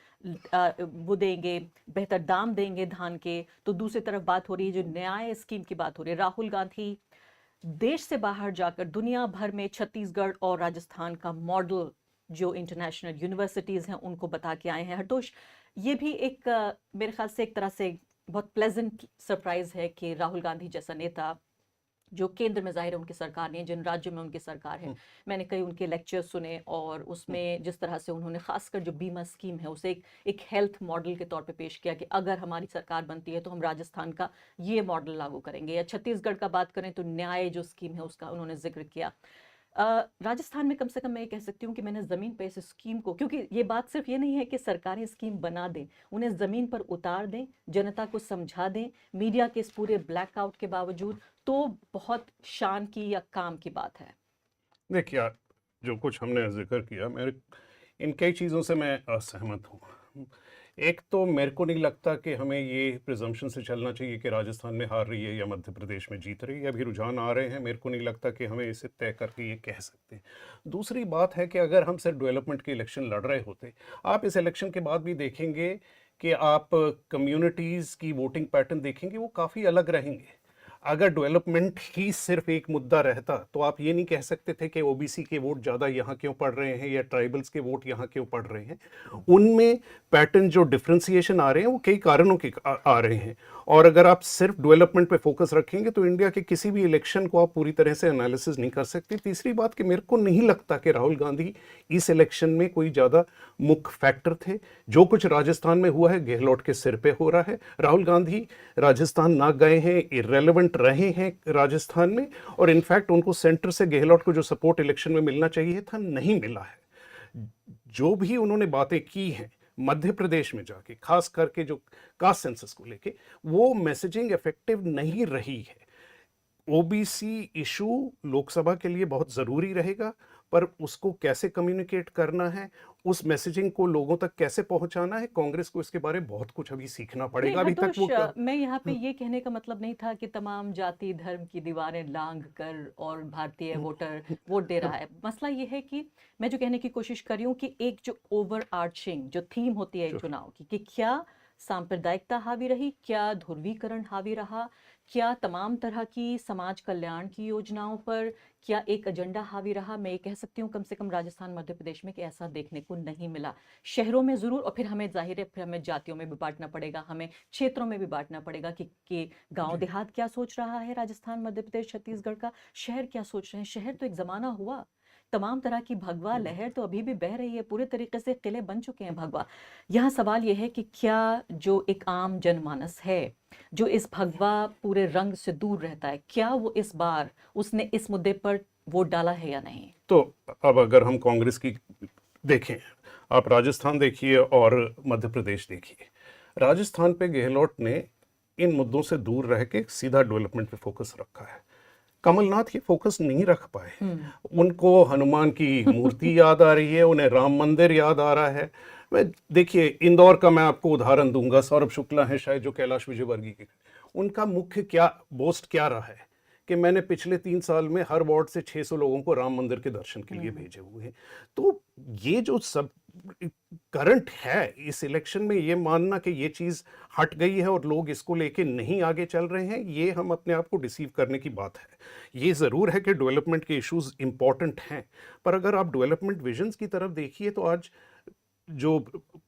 वो देंगे, बेहतर दाम देंगे धान के, तो दूसरी तरफ बात हो रही है जो न्याय स्कीम की बात हो रही है। राहुल गांधी देश से बाहर जाकर दुनिया भर में छत्तीसगढ़ और राजस्थान का मॉडल जो इंटरनेशनल यूनिवर्सिटीज हैं उनको बता के आए हैं। हरतोष, ये भी एक मेरे ख्याल से एक तरह से बहुत प्लेजेंट सरप्राइज है कि राहुल गांधी जैसा नेता जो केंद्र में जाहिर है उनकी सरकार नहीं, जिन राज्यों में उनकी सरकार है, मैंने कई उनके लेक्चर सुने और उसमें जिस तरह से उन्होंने खासकर जो बीमा स्कीम है उसे एक हेल्थ मॉडल के तौर पे पेश किया कि अगर हमारी सरकार बनती है तो हम राजस्थान का ये मॉडल लागू करेंगे। या छत्तीसगढ़ का बात करें तो न्याय जो स्कीम है उसका उन्होंने जिक्र किया। राजस्थान में कम से कम मैं ये कह सकती हूँ कि मैंने ज़मीन पे इस स्कीम को, क्योंकि ये बात सिर्फ ये नहीं है कि सरकारें स्कीम बना दें, उन्हें ज़मीन पर उतार दें, जनता को समझा दें, मीडिया के इस पूरे ब्लैकआउट के बावजूद, तो बहुत शान की या काम की बात है। देखिए, जो कुछ हमने जिक्र किया, मेरे इन कई चीज़ों से मैं असहमत हूँ। एक तो मेरे को नहीं लगता कि हमें ये प्रिजम्पशन से चलना चाहिए कि राजस्थान में हार रही है या मध्य प्रदेश में जीत रही है। अभी रुझान आ रहे हैं, मेरे को नहीं लगता कि हमें इसे तय करके ये कह सकते हैं। दूसरी बात है कि अगर हम सिर्फ डेवलपमेंट के इलेक्शन लड़ रहे होते, आप इस इलेक्शन के बाद भी देखेंगे कि आप कम्युनिटीज़ की वोटिंग पैटर्न देखेंगे, वो काफ़ी अलग रहेंगे। अगर डेवलपमेंट ही सिर्फ एक मुद्दा रहता तो आप ये नहीं कह सकते थे कि ओबीसी के वोट ज़्यादा यहाँ क्यों पड़ रहे हैं या ट्राइबल्स के वोट यहाँ क्यों पड़ रहे हैं। उनमें पैटर्न जो डिफ्रेंसिएशन आ रहे हैं वो कई कारणों के आ रहे हैं। और अगर आप सिर्फ डेवलपमेंट पे फोकस रखेंगे तो इंडिया के किसी भी इलेक्शन को आप पूरी तरह से एनालिसिस नहीं कर सकते। तीसरी बात कि मेरे को नहीं लगता कि राहुल गांधी इस इलेक्शन में कोई ज़्यादा मुख्य फैक्टर थे। जो कुछ राजस्थान में हुआ है गहलोत के सिर पे हो रहा है। राहुल गांधी राजस्थान ना गए हैं, इररेलेवेंट रहे हैं राजस्थान में, और इनफैक्ट उनको सेंटर से गहलोत को जो सपोर्ट इलेक्शन में मिलना चाहिए था नहीं मिला है। जो भी उन्होंने बातें की हैं मध्य प्रदेश में जाके, खास करके जो कास्ट सेंसस को लेके, वो मैसेजिंग इफेक्टिव नहीं रही है। ओबीसी इशू लोकसभा के लिए बहुत ज़रूरी रहेगा, पर उसको कैसे कम्युनिकेट करना है, उस मैसेजिंग को लोगों तक कैसे पहुंचाना है, कांग्रेस को इसके बारे में बहुत कुछ अभी सीखना पड़ेगा। अभी तक वो मैं यहाँ पे ये कहने का मतलब नहीं था कि तमाम जाति धर्म की दीवारें लांघ कर और भारतीय वोटर वोट दे रहा है। मसला ये है कि मैं जो कहने की कोशिश कर रही हूँ कि एक जो ओवर आर्चिंग जो थीम होती है चुनाव की, कि क्या सांप्रदायिकता हावी रही, क्या ध्रुवीकरण हावी रहा, क्या तमाम तरह की समाज कल्याण की योजनाओं पर क्या एक एजेंडा हावी रहा। मैं ये कह सकती हूँ कम से कम राजस्थान मध्य प्रदेश में कि ऐसा देखने को नहीं मिला। शहरों में ज़रूर, और फिर हमें जाहिर है फिर हमें जातियों में भी बांटना पड़ेगा, हमें क्षेत्रों में भी बांटना पड़ेगा कि गांव देहात क्या सोच रहा है राजस्थान मध्य प्रदेश छत्तीसगढ़ का, शहर क्या सोच रहे हैं। शहर तो एक ज़माना हुआ, तमाम तरह की भगवा लहर तो अभी भी बह रही है, पूरे तरीके से किले बन चुके हैं भगवा। यहाँ सवाल यह है कि क्या जो एक आम जनमानस है जो इस भगवा पूरे रंग से दूर रहता है, क्या वो इस बार उसने इस मुद्दे पर वोट डाला है या नहीं। तो अब अगर हम कांग्रेस की देखें, आप राजस्थान देखिए और मध्य प्रदेश देखिए। राजस्थान पे गहलोत ने इन मुद्दों से दूर रह के सीधा डेवलपमेंट पे फोकस रखा है। कमलनाथ ये फोकस नहीं रख पाए। उनको हनुमान की मूर्ति याद आ रही है, उन्हें राम मंदिर याद आ रहा है। देखिए, इंदौर का मैं आपको उदाहरण दूंगा, सौरभ शुक्ला है शायद जो कैलाश विजयवर्गीय के, उनका मुख्य क्या बोस्ट क्या रहा है कि मैंने पिछले 3 साल में हर वार्ड से 600 लोगों को राम मंदिर के दर्शन के लिए भेजे हुए हैं। तो ये जो सब करंट है इस इलेक्शन में, ये मानना कि ये चीज़ हट गई है और लोग इसको लेके नहीं आगे चल रहे हैं, ये हम अपने आप को डिसीव करने की बात है। ये ज़रूर है कि डेवलपमेंट के इश्यूज इंपॉर्टेंट हैं, पर अगर आप डेवलपमेंट विजन्स की तरफ देखिए तो आज जो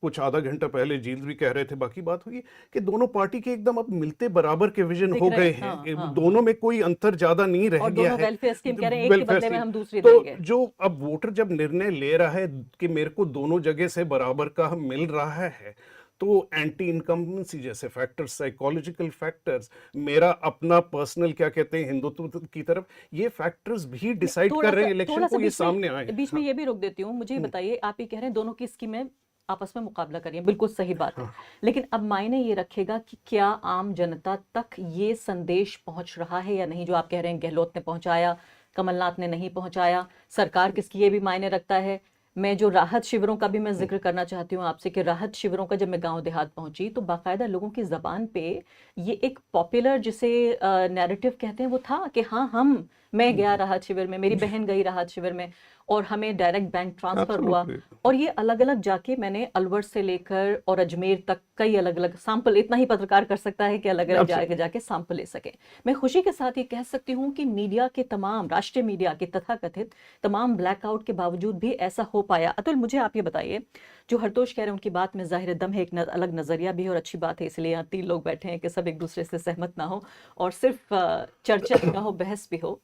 कुछ आधा घंटा पहले जील भी कह रहे थे, बाकी बात हुई कि दोनों पार्टी के एकदम अब मिलते बराबर के विजन हो गए हैं। हाँ। दोनों में कोई अंतर ज्यादा नहीं रह गया है। वेलफेयर स्कीम कह रहे हैं, एक के बदले में हम दूसरी तो देंगे। जो अब वोटर जब निर्णय ले रहा है कि मेरे को दोनों जगह से बराबर का मिल रहा है, तो एंटी इनकम्बेंसी जैसे फैक्टर्स, साइकोलॉजिकल फैक्टर्स, मेरा अपना पर्सनल क्या कहते हैं हिंदुत्व की तरफ, ये फैक्टर्स भी डिसाइड कर रहे हैं इलेक्शन को, ये सामने आए। बीच में ये भी रोक देती हूँ, मुझे बताइए, आप ये कह रहे हैं दोनों की स्कीमें आपस में मुकाबला करिए, बिल्कुल सही बात है, लेकिन अब मायने ये रखेगा कि क्या आम जनता तक ये संदेश पहुंच रहा है या नहीं। जो आप कह रहे हैं गहलोत ने पहुंचाया, कमलनाथ ने नहीं पहुंचाया, सरकार किसकी, ये भी मायने रखता है। मैं जो राहत शिविरों का भी मैं जिक्र करना चाहती हूँ आपसे कि राहत शिविरों का जब मैं गांव देहात पहुंची तो बाकायदा लोगों की जबान पे ये एक पॉपुलर जिसे नैरेटिव कहते हैं वो था कि हाँ मैं गया राहत शिविर में, मेरी बहन गई राहत शिविर में और हमें डायरेक्ट बैंक ट्रांसफर हुआ। और ये अलग अलग जाके मैंने अलवर से लेकर और अजमेर तक कई अलग अलग सैंपल, इतना ही पत्रकार कर सकता है कि अलग अलग जाके सैंपल ले सके। मैं खुशी के साथ ये कह सकती हूँ कि मीडिया के तमाम, राष्ट्रीय मीडिया के तथाकथित तमाम ब्लैकआउट के बावजूद भी ऐसा हो पाया। अतुल, मुझे आप ये बताइए, जो हरतोष कह रहे हैं उनकी बात में जाहिर दम है, एक अलग नजरिया भी है और अच्छी बात है, इसलिए यहाँ 3 लोग बैठे हैं कि सब एक दूसरे से सहमत ना हो और सिर्फ चर्चा भी ना हो, बहस भी हो।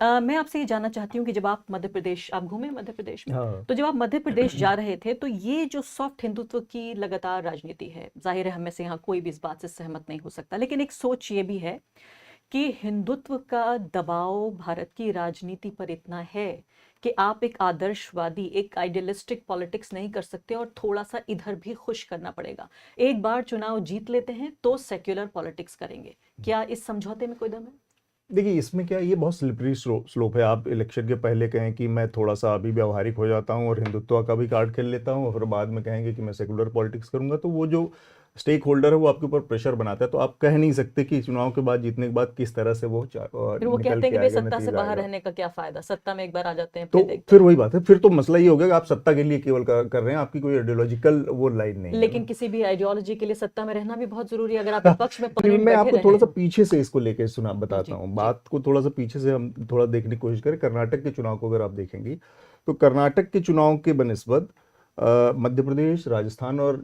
मैं आपसे ये जानना चाहती हूँ कि जब आप मध्य प्रदेश, आप घूमे मध्य प्रदेश में, तो जब आप मध्य प्रदेश जा रहे थे तो ये जो सॉफ्ट हिंदुत्व की लगातार राजनीति है, जाहिर है हम में से यहाँ कोई भी इस बात से सहमत नहीं हो सकता, लेकिन एक सोच ये भी है कि हिंदुत्व का दबाव भारत की राजनीति पर इतना है कि आप एक आदर्शवादी, एक आइडियलिस्टिक पॉलिटिक्स नहीं कर सकते और थोड़ा सा इधर भी खुश करना पड़ेगा। एक बार चुनाव जीत लेते हैं तो सेक्युलर पॉलिटिक्स करेंगे, क्या इस समझौते में कोई दम है? देखिए, इसमें क्या, ये बहुत स्लिपरी स्लोप है। आप इलेक्शन के पहले कहें कि मैं थोड़ा सा अभी व्यवहारिक हो जाता हूँ और हिंदुत्व का भी कार्ड खेल लेता हूँ और फिर बाद में कहेंगे कि मैं सेकुलर पॉलिटिक्स करूंगा, तो वो जो स्टेक होल्डर है वो आपके ऊपर प्रेशर बनाता है। तो आप कह नहीं सकते कि चुनाव के बाद, जीतने के बाद किस तरह से वो फिर वो कहते हैं कि भाई सत्ता से बाहर रहने का क्या फायदा, सत्ता में एक बार आ जाते हैं तो फिर वही बात है, फिर तो मसला ये हो गया कि आप सत्ता के लिए केवल कर रहे हैं, आपकी कोई आइडियोलॉजिकल वो लाइन नहीं है। लेकिन किसी भी आइडियोलॉजी के लिए सत्ता में रहना भी बहुत जरूरी है। अगर आप विपक्ष में मैं आपको थोड़ा सा पीछे से इसको लेके बताता हूँ, बात को थोड़ा सा पीछे से हम थोड़ा देखने की कोशिश करें। कर्नाटक के चुनाव को अगर आप देखेंगे तो कर्नाटक के चुनाव के बनिस्बत मध्य प्रदेश, राजस्थान और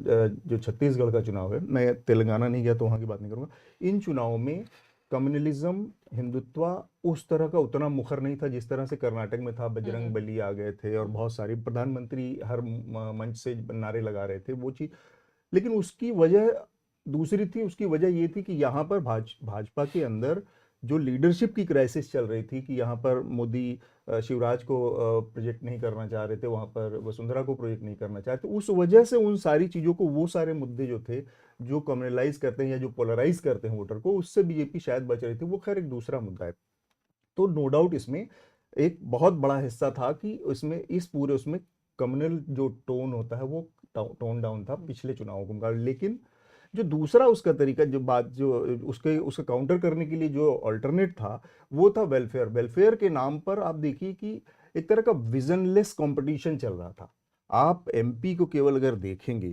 जो छत्तीसगढ़ का चुनाव है, मैं तेलंगाना नहीं गया तो वहाँ की बात नहीं करूँगा, इन चुनावों में कम्युनलिज्म, हिंदुत्व उस तरह का उतना मुखर नहीं था जिस तरह से कर्नाटक में था। बजरंग बली आ गए थे और बहुत सारी प्रधानमंत्री हर मंच से नारे लगा रहे थे, वो चीज़। लेकिन उसकी वजह दूसरी थी, उसकी वजह ये थी कि यहाँ पर भाजपा के अंदर जो लीडरशिप की क्राइसिस चल रही थी कि यहाँ पर मोदी शिवराज को प्रोजेक्ट नहीं करना चाह रहे थे, वहाँ पर वसुंधरा को प्रोजेक्ट नहीं करना चाहते, उस वजह से उन सारी चीज़ों को, वो सारे मुद्दे जो थे जो कम्युनलाइज करते हैं या जो पोलराइज करते हैं वोटर को, उससे बीजेपी शायद बच रही थी। वो खैर एक दूसरा मुद्दा है। तो नो डाउट इसमें एक बहुत बड़ा हिस्सा था कि इसमें इस पूरे उसमें कम्युनल जो टोन होता है वो टोन डाउन था पिछले चुनावों के मुकाबले। लेकिन जो दूसरा उसका तरीका, जो बात जो उसका काउंटर करने के लिए जो अल्टरनेट था वो था वेलफेयर। वेलफेयर के नाम पर आप देखिए कि एक तरह का विजनलेस कंपटीशन चल रहा था। आप एमपी को केवल अगर देखेंगे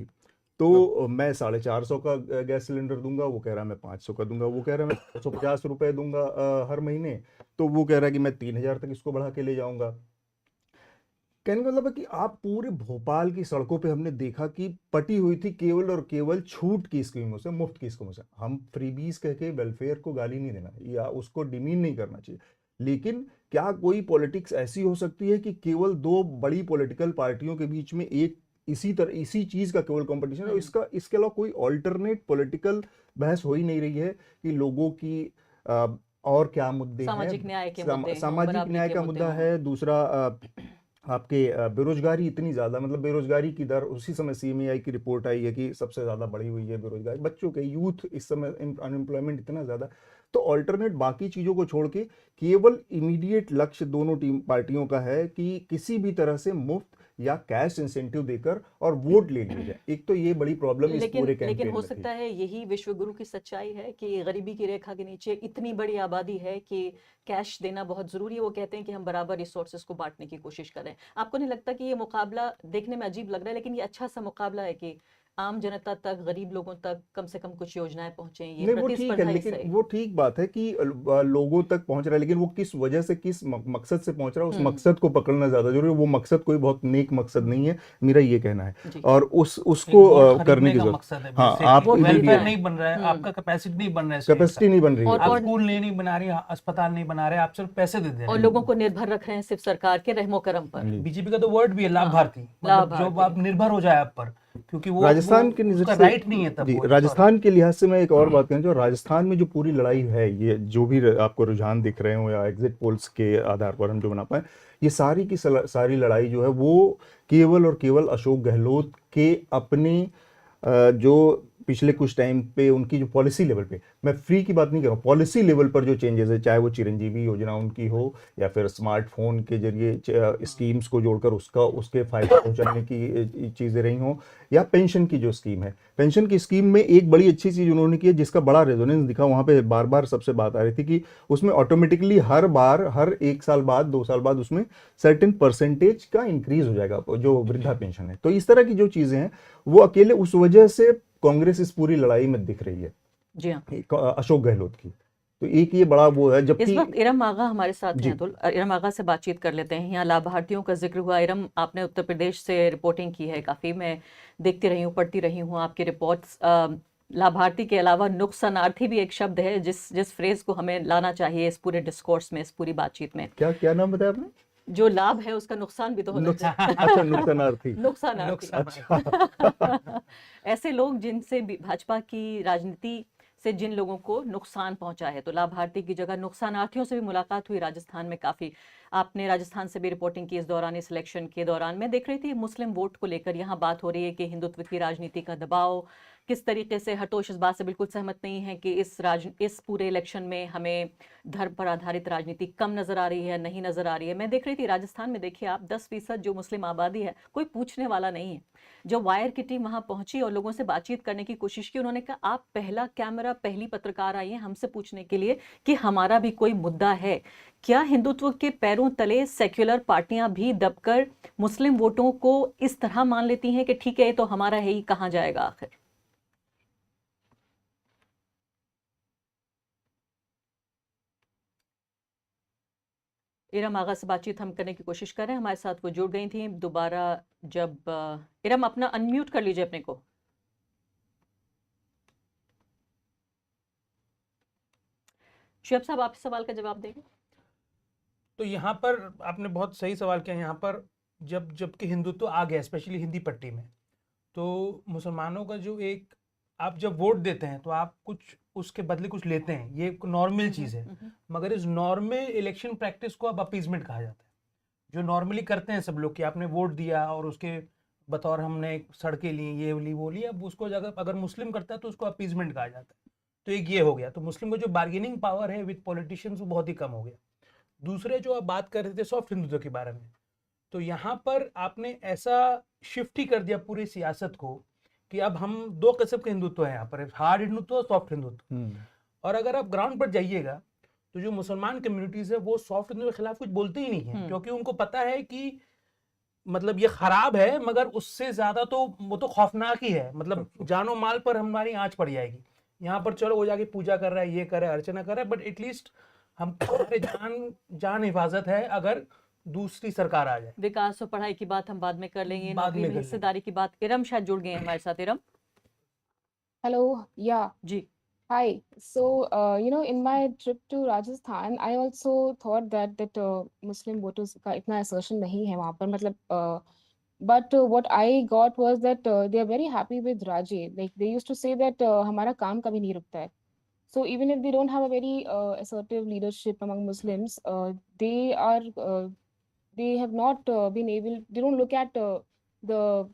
तो मैं 450 का गैस सिलेंडर दूंगा, वो कह रहा है मैं 500 का दूंगा, वो कह रहा है मैं 150 रुपए दूंगा हर महीने, तो वो कह रहा है कि मैं 3000 तक इसको बढ़ा के ले जाऊंगा। कहने का मतलब है कि आप पूरे भोपाल की सड़कों पे हमने देखा कि पटी हुई थी केवल और केवल छूट की स्कीमों से, मुफ्त की स्कीमों से। हम फ्रीबीज कह के वेलफेयर को गाली नहीं देना या उसको डिमीन नहीं करना चाहिए, लेकिन क्या कोई पॉलिटिक्स ऐसी हो सकती है कि केवल 2 बड़ी पॉलिटिकल पार्टियों के बीच में एक इसी चीज का केवल कंपटीशन है? इसके अलावा कोई ऑल्टरनेट पॉलिटिकल बहस हो ही नहीं रही है कि लोगों की और क्या मुद्दे हैं। सामाजिक न्याय के मुद्दे, सामाजिक न्याय का मुद्दा है। दूसरा आपके बेरोजगारी इतनी ज़्यादा, मतलब बेरोजगारी की दर, उसी समय सीएमआई की रिपोर्ट आई है कि सबसे ज़्यादा बढ़ी हुई है बेरोजगारी, बच्चों के, यूथ इस समय अनएम्प्लॉयमेंट इतना ज़्यादा। तो अल्टरनेट बाकी चीज़ों को छोड़ के केवल इमीडिएट लक्ष्य दोनों पार्टियों का है कि किसी भी तरह से मुफ्त या कैश इंसेंटिव देकर और वोट ले लिया जाए। एक तो ये बड़ी प्रॉब्लम इस पूरे कैंपेन लेकिन हो में सकता है यही विश्व गुरु की सच्चाई है कि गरीबी की रेखा के नीचे इतनी बड़ी आबादी है कि कैश देना बहुत जरूरी है। वो कहते हैं कि हम बराबर रिसोर्सेज को बांटने की कोशिश करें। आपको नहीं लगता कि ये मुकाबला देखने में अजीब लग रहा है, लेकिन ये अच्छा सा मुकाबला है कि आम जनता तक, गरीब लोगों तक कम से कम कुछ योजनाएं पहुंचे? ये नहीं, वो ठीक है, लेकिन वो ठीक बात है कि लोगों तक पहुंच रहा है, लेकिन वो किस वजह से, किस मकसद से पहुंच रहा है, उस मकसद को पकड़ना ज्यादा जरूरी है। वो मकसद कोई बहुत नेक मकसद नहीं है, मेरा ये कहना है, और उसको करने की जरूरत। हाँ, आप वेलफेयर नहीं बन रहा है, आपका कैपेसिटी नहीं बन रहा है, कैपेसिटी नहीं बन रही है, आप स्कूल नहीं बना रही, अस्पताल नहीं बना रहे, आप सिर्फ पैसे दे दे रहे हैं और लोगों को निर्भर रख रहे हैं सिर्फ सरकार के रहमो करम पर। बीजेपी का तो वर्ड भी है लाभार्थी, जो आप निर्भर हो जाए आप पर, क्योंकि वो राजस्थान के नजर से राइट नहीं है तब। राजस्थान के लिहाज से मैं एक और बात कहना चाहूँ, राजस्थान में जो पूरी लड़ाई है, ये जो भी आपको रुझान दिख रहे हो या एग्जिट पोल्स के आधार पर हम जो बना पाए, ये सारी की सारी लड़ाई जो है वो केवल और केवल अशोक गहलोत के अपने जो पिछले कुछ टाइम पे उनकी जो पॉलिसी लेवल पे, मैं फ्री की बात नहीं कर रहा हूँ, पॉलिसी लेवल पर जो चेंजेस है, चाहे वो चिरंजीवी योजना उनकी हो या फिर स्मार्टफोन के जरिए स्कीम्स को जोड़कर उसके फायदे पहुंचाने की चीजें रही हों, या पेंशन की जो स्कीम है, पेंशन की स्कीम में एक बड़ी अच्छी चीज उन्होंने की है जिसका बड़ा रेजोनेंस दिखा, वहां पे बार बार सबसे बात आ रही थी कि उसमें ऑटोमेटिकली हर बार, हर 1 साल बाद 2 साल बाद उसमें सर्टेन परसेंटेज का इंक्रीज हो जाएगा जो वृद्धा पेंशन है। तो इस तरह की जो चीजें हैं वो अकेले उस वजह से कांग्रेस इस पूरी लड़ाई में दिख रही है, जी हाँ, अशोक गहलोत की। तो एक ये बड़ा वो है, इस जबकि वक्त इरम आगा हमारे साथ जी। हैं। अतुल, इरम आगा से बातचीत कर लेते हैं। यहाँ लाभार्थियों का जिक्र हुआ। इरम, आपने उत्तर प्रदेश से रिपोर्टिंग की है काफ़ी, मैं देखती रही हूँ, पढ़ती रही हूँ आपकी रिपोर्ट्स। लाभार्थी के अलावा नुकसानार्थी भी एक शब्द है जिस फ्रेज को हमें लाना चाहिए इस पूरे डिस्कोर्स में, इस पूरी बातचीत में। क्या नाम बताया आपने? जो लाभ है उसका नुकसान भी तो होना चाहिए। अच्छा, नुकसानार्थी। नुकसानार्थी। अच्छा। ऐसे लोग जिनसे भाजपा की राजनीति से जिन लोगों को नुकसान पहुंचा है, तो लाभार्थी की जगह नुकसानार्थियों से भी मुलाकात हुई राजस्थान में काफी। आपने राजस्थान से भी रिपोर्टिंग की इस दौरान, इस इलेक्शन के दौरान। मैं देख रही थी मुस्लिम वोट को लेकर यहाँ बात हो रही है कि हिंदुत्व की राजनीति का दबाव किस तरीके से। हरतोष इस बात से बिल्कुल सहमत नहीं है कि इस पूरे इलेक्शन में हमें धर्म पर आधारित राजनीति कम नजर आ रही है, नहीं नजर आ रही है। मैं देख रही थी राजस्थान में, देखिए आप, 10% जो मुस्लिम आबादी है, कोई पूछने वाला नहीं है। जब वायर की टीम वहां पहुंची और लोगों से बातचीत करने की कोशिश की, उन्होंने कहा आप पहला कैमरा, पहली पत्रकार आई है हमसे पूछने के लिए कि हमारा भी कोई मुद्दा है क्या। हिंदुत्व के पैरों तले सेक्युलर पार्टियां भी दबकर मुस्लिम वोटों को इस तरह मान लेती हैं कि ठीक है, तो हमारा है ही, कहां जाएगा आखिर। इरम आगा से बातचीत हम करने की कोशिश कर रहे हैं, हमारे साथ वो जुड़ गई थी दोबारा। जब इरम, अपना अनम्यूट कर लीजिए अपने को। शुएब साहब, आप इस सवाल का जवाब देंगे? तो यहाँ पर आपने बहुत सही सवाल किया। यहाँ पर जबकि हिंदुत्व आ गया, स्पेशली हिंदी पट्टी में, तो मुसलमानों का जो एक, आप जब वोट देते हैं तो आप कुछ उसके बदले कुछ लेते हैं, ये एक नॉर्मल चीज़ है। मगर इस नॉर्मल इलेक्शन प्रैक्टिस को अब अपीजमेंट कहा जाता है, जो नॉर्मली करते हैं सब लोग कि आपने वोट दिया और उसके बतौर हमने सड़कें ली, ये ली वो ली। अब उसको अगर मुस्लिम करता है तो उसको अपीजमेंट कहा जाता है। तो एक ये हो गया, तो मुस्लिम को जो बार्गेनिंग पावर है विद पॉलिटिशियंस वो बहुत ही कम हो गया। दूसरे जो आप बात कर रहे थे सॉफ्ट हिंदुत्व के बारे में, तो यहाँ पर आपने ऐसा शिफ्ट ही कर दिया पूरी सियासत को कि अब हम 2 किस्म के हिंदुत्व है यहाँ पर, हार्ड हिंदुत्व और सॉफ्ट हिंदुत्व। और अगर आप ग्राउंड पर जाइएगा तो जो मुसलमान कम्युनिटीज है वो सॉफ्ट हिंदुत्व के खिलाफ कुछ बोलते ही नहीं है, क्योंकि उनको पता है कि मतलब ये खराब है, मगर उससे ज्यादा तो वो तो खौफनाक ही है, मतलब जानो माल पर हमारी आंच पड़ जाएगी। यहाँ पर चलो वो जाके पूजा कर रहा है, ये कर रहा है, अर्चना कर रहा है, बट एटलीस्ट हम जान हिफाजत है अगर दूसरी सरकार आ जाए। विकास और पढ़ाई की बात हम बाद में कर लेंगे, नौकरी में हिस्सेदारी की बात। इरम शायद जुड़ गए हैं हमारे साथ। इरम, हेलो। या जी, hi. So in my trip to Rajasthan I also thought that Muslim voters का इतना assertion नहीं है वहाँ पर, मतलब but what I got was that they are very happy with Raje. Like they used to say that हमारा काम कभी नहीं रुकता है. So even if they don't have a very assertive leadership among Muslims, they have not been able, they don't look at the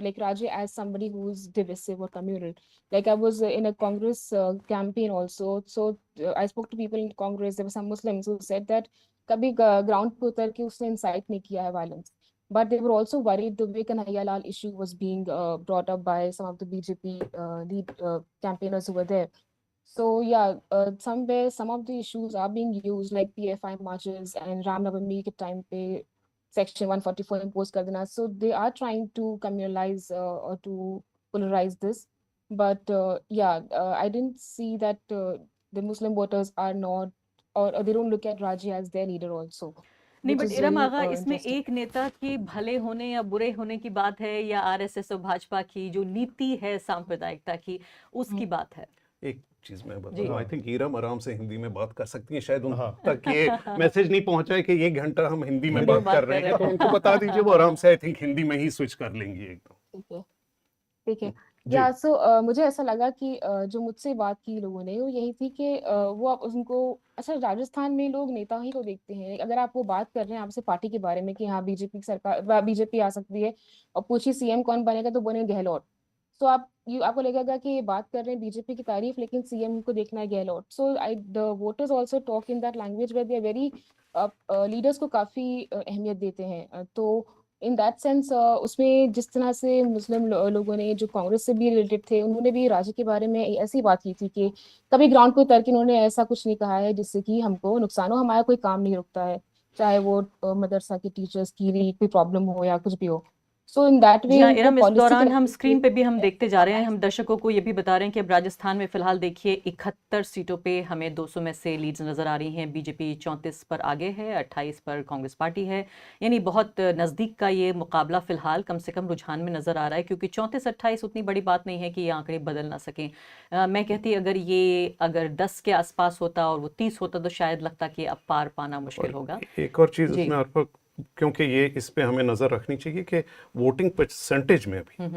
like Raje as somebody who's divisive or communal. Like I was in a Congress campaign also, so I spoke to people in Congress. There were some Muslims who said that कभी ground पे उतर के उसने incite नहीं किया है violence, but they were also worried the way Kanhaiya Lal issue was being brought up by some of the BJP lead campaigners who were there. So yeah, somewhere some of the issues are being used, like PFI marches and Ram Navami ke time pe Section 144 impose kar dena. So they are trying to communalize or to polarize this. But I didn't see that the Muslim voters are not, or they don't look at Raji as their leader also. नहीं, but Iram आगा, इसमें एक नेता के भले होने या बुरे होने की बात है, या आरएसएस और भाजपा की जो नीति है सांप्रदायिकता की, उसकी बात है? एक चीज मैं बताऊं, आई थिंक इरम आराम से हिंदी में बात कर सकती हैं, शायद उन तक ये मैसेज नहीं पहुंचा है कि 1 घंटा हम हिंदी में बात कर रहे हैं, तो उनको बता दीजिए, वो आराम से आई थिंक हिंदी में ही स्विच कर लेंगी एकदम। ठीक है। या सो मुझे ऐसा लगा कि जो मुझसे बात की लोगों ने वो यही थी कि वो आप उनको, अच्छा राजस्थान में लोग नेता ही को देखते हैं। अगर आप वो बात कर रहे हैं आपसे पार्टी के बारे में कि हाँ बीजेपी सरकार, बीजेपी आ सकती है, और पूछिए सीएम कौन बनेगा तो बने गहलोत। सो आपको लगेगा कि ये बात कर रहे हैं बीजेपी की तारीफ, लेकिन सीएम को देखना है Gehlot. So I the voters also talk in that language where they are very leaders को काफी अहमियत देते हैं। तो इन दैट सेंस उसमें जिस तरह से मुस्लिम लोगों ने जो कांग्रेस से भी रिलेटेड थे, उन्होंने भी राज्य के बारे में ऐसी बात की थी कि कभी ग्राउंड पे उतर के उन्होंने ऐसा कुछ नहीं कहा है जिससे कि हमको नुकसान हो, हमारा कोई काम नहीं रुकता है, चाहे वो मदरसा के टीचर्स की कोई प्रॉब्लम हो या कुछ भी हो। सो इन दैट वे जी हाँ उनको इरम, इस पॉलिसी दौरान के हम लेवल स्क्रीन पे भी हम पे देखते जा रहे हैं, हम दर्शकों को ये भी बता रहे हैं कि अब राजस्थान में फिलहाल देखिए 71 सीटों पे हमें 200 में से लीड्स नजर आ रही हैं। बीजेपी 34 पर आगे है, 28 पर कांग्रेस पार्टी है, यानी बहुत नज़दीक का ये मुकाबला फिलहाल कम से कम रुझान में नजर आ रहा है, क्योंकि 34-28 उतनी बड़ी बात नहीं है कि ये आंकड़े बदल ना सकें। मैं कहती अगर 10 के आसपास होता और वो 30 होता तो शायद लगता कि अब पार पाना मुश्किल होगा। एक और चीज़ जी इसमें अर्पा, क्योंकि ये इस पे हमें नज़र रखनी चाहिए कि वोटिंग परसेंटेज में भी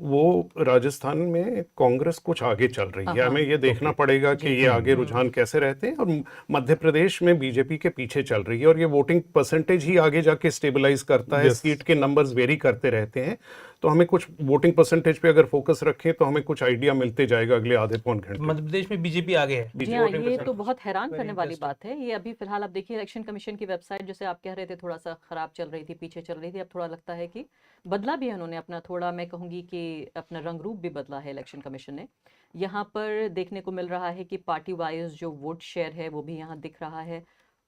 वो राजस्थान में कांग्रेस कुछ आगे चल रही है। हमें ये देखना पड़ेगा कि ये आगे रुझान कैसे रहते हैं, और मध्य प्रदेश में बीजेपी के पीछे चल रही है, और ये वोटिंग परसेंटेज ही आगे जाके स्टेबलाइज करता है। सीट के नंबर्स वेरी करते रहते हैं, तो हमें कुछ वोटिंग परसेंटेज पे अगर फोकस रखें तो हमें कुछ आइडिया मिलते जाएगा अगले आधे पौन घंटे। मध्य प्रदेश में बीजेपी आगे है। जी हाँ, ये तो बहुत हैरान करने वाली बात है। ये अभी फिलहाल आप देखिए इलेक्शन कमीशन की वेबसाइट, जैसे आप कह रहे थे थोड़ा सा खराब चल रही थी, पीछे चल रही थी, अब थोड़ा लगता है कि बदला भी है उन्होंने अपना, थोड़ा मैं कहूँगी कि अपना रंग रूप भी बदला है इलेक्शन कमीशन ने। यहाँ पर देखने को मिल रहा है कि पार्टी वाइज जो वोट शेयर है वो भी यहाँ दिख रहा है,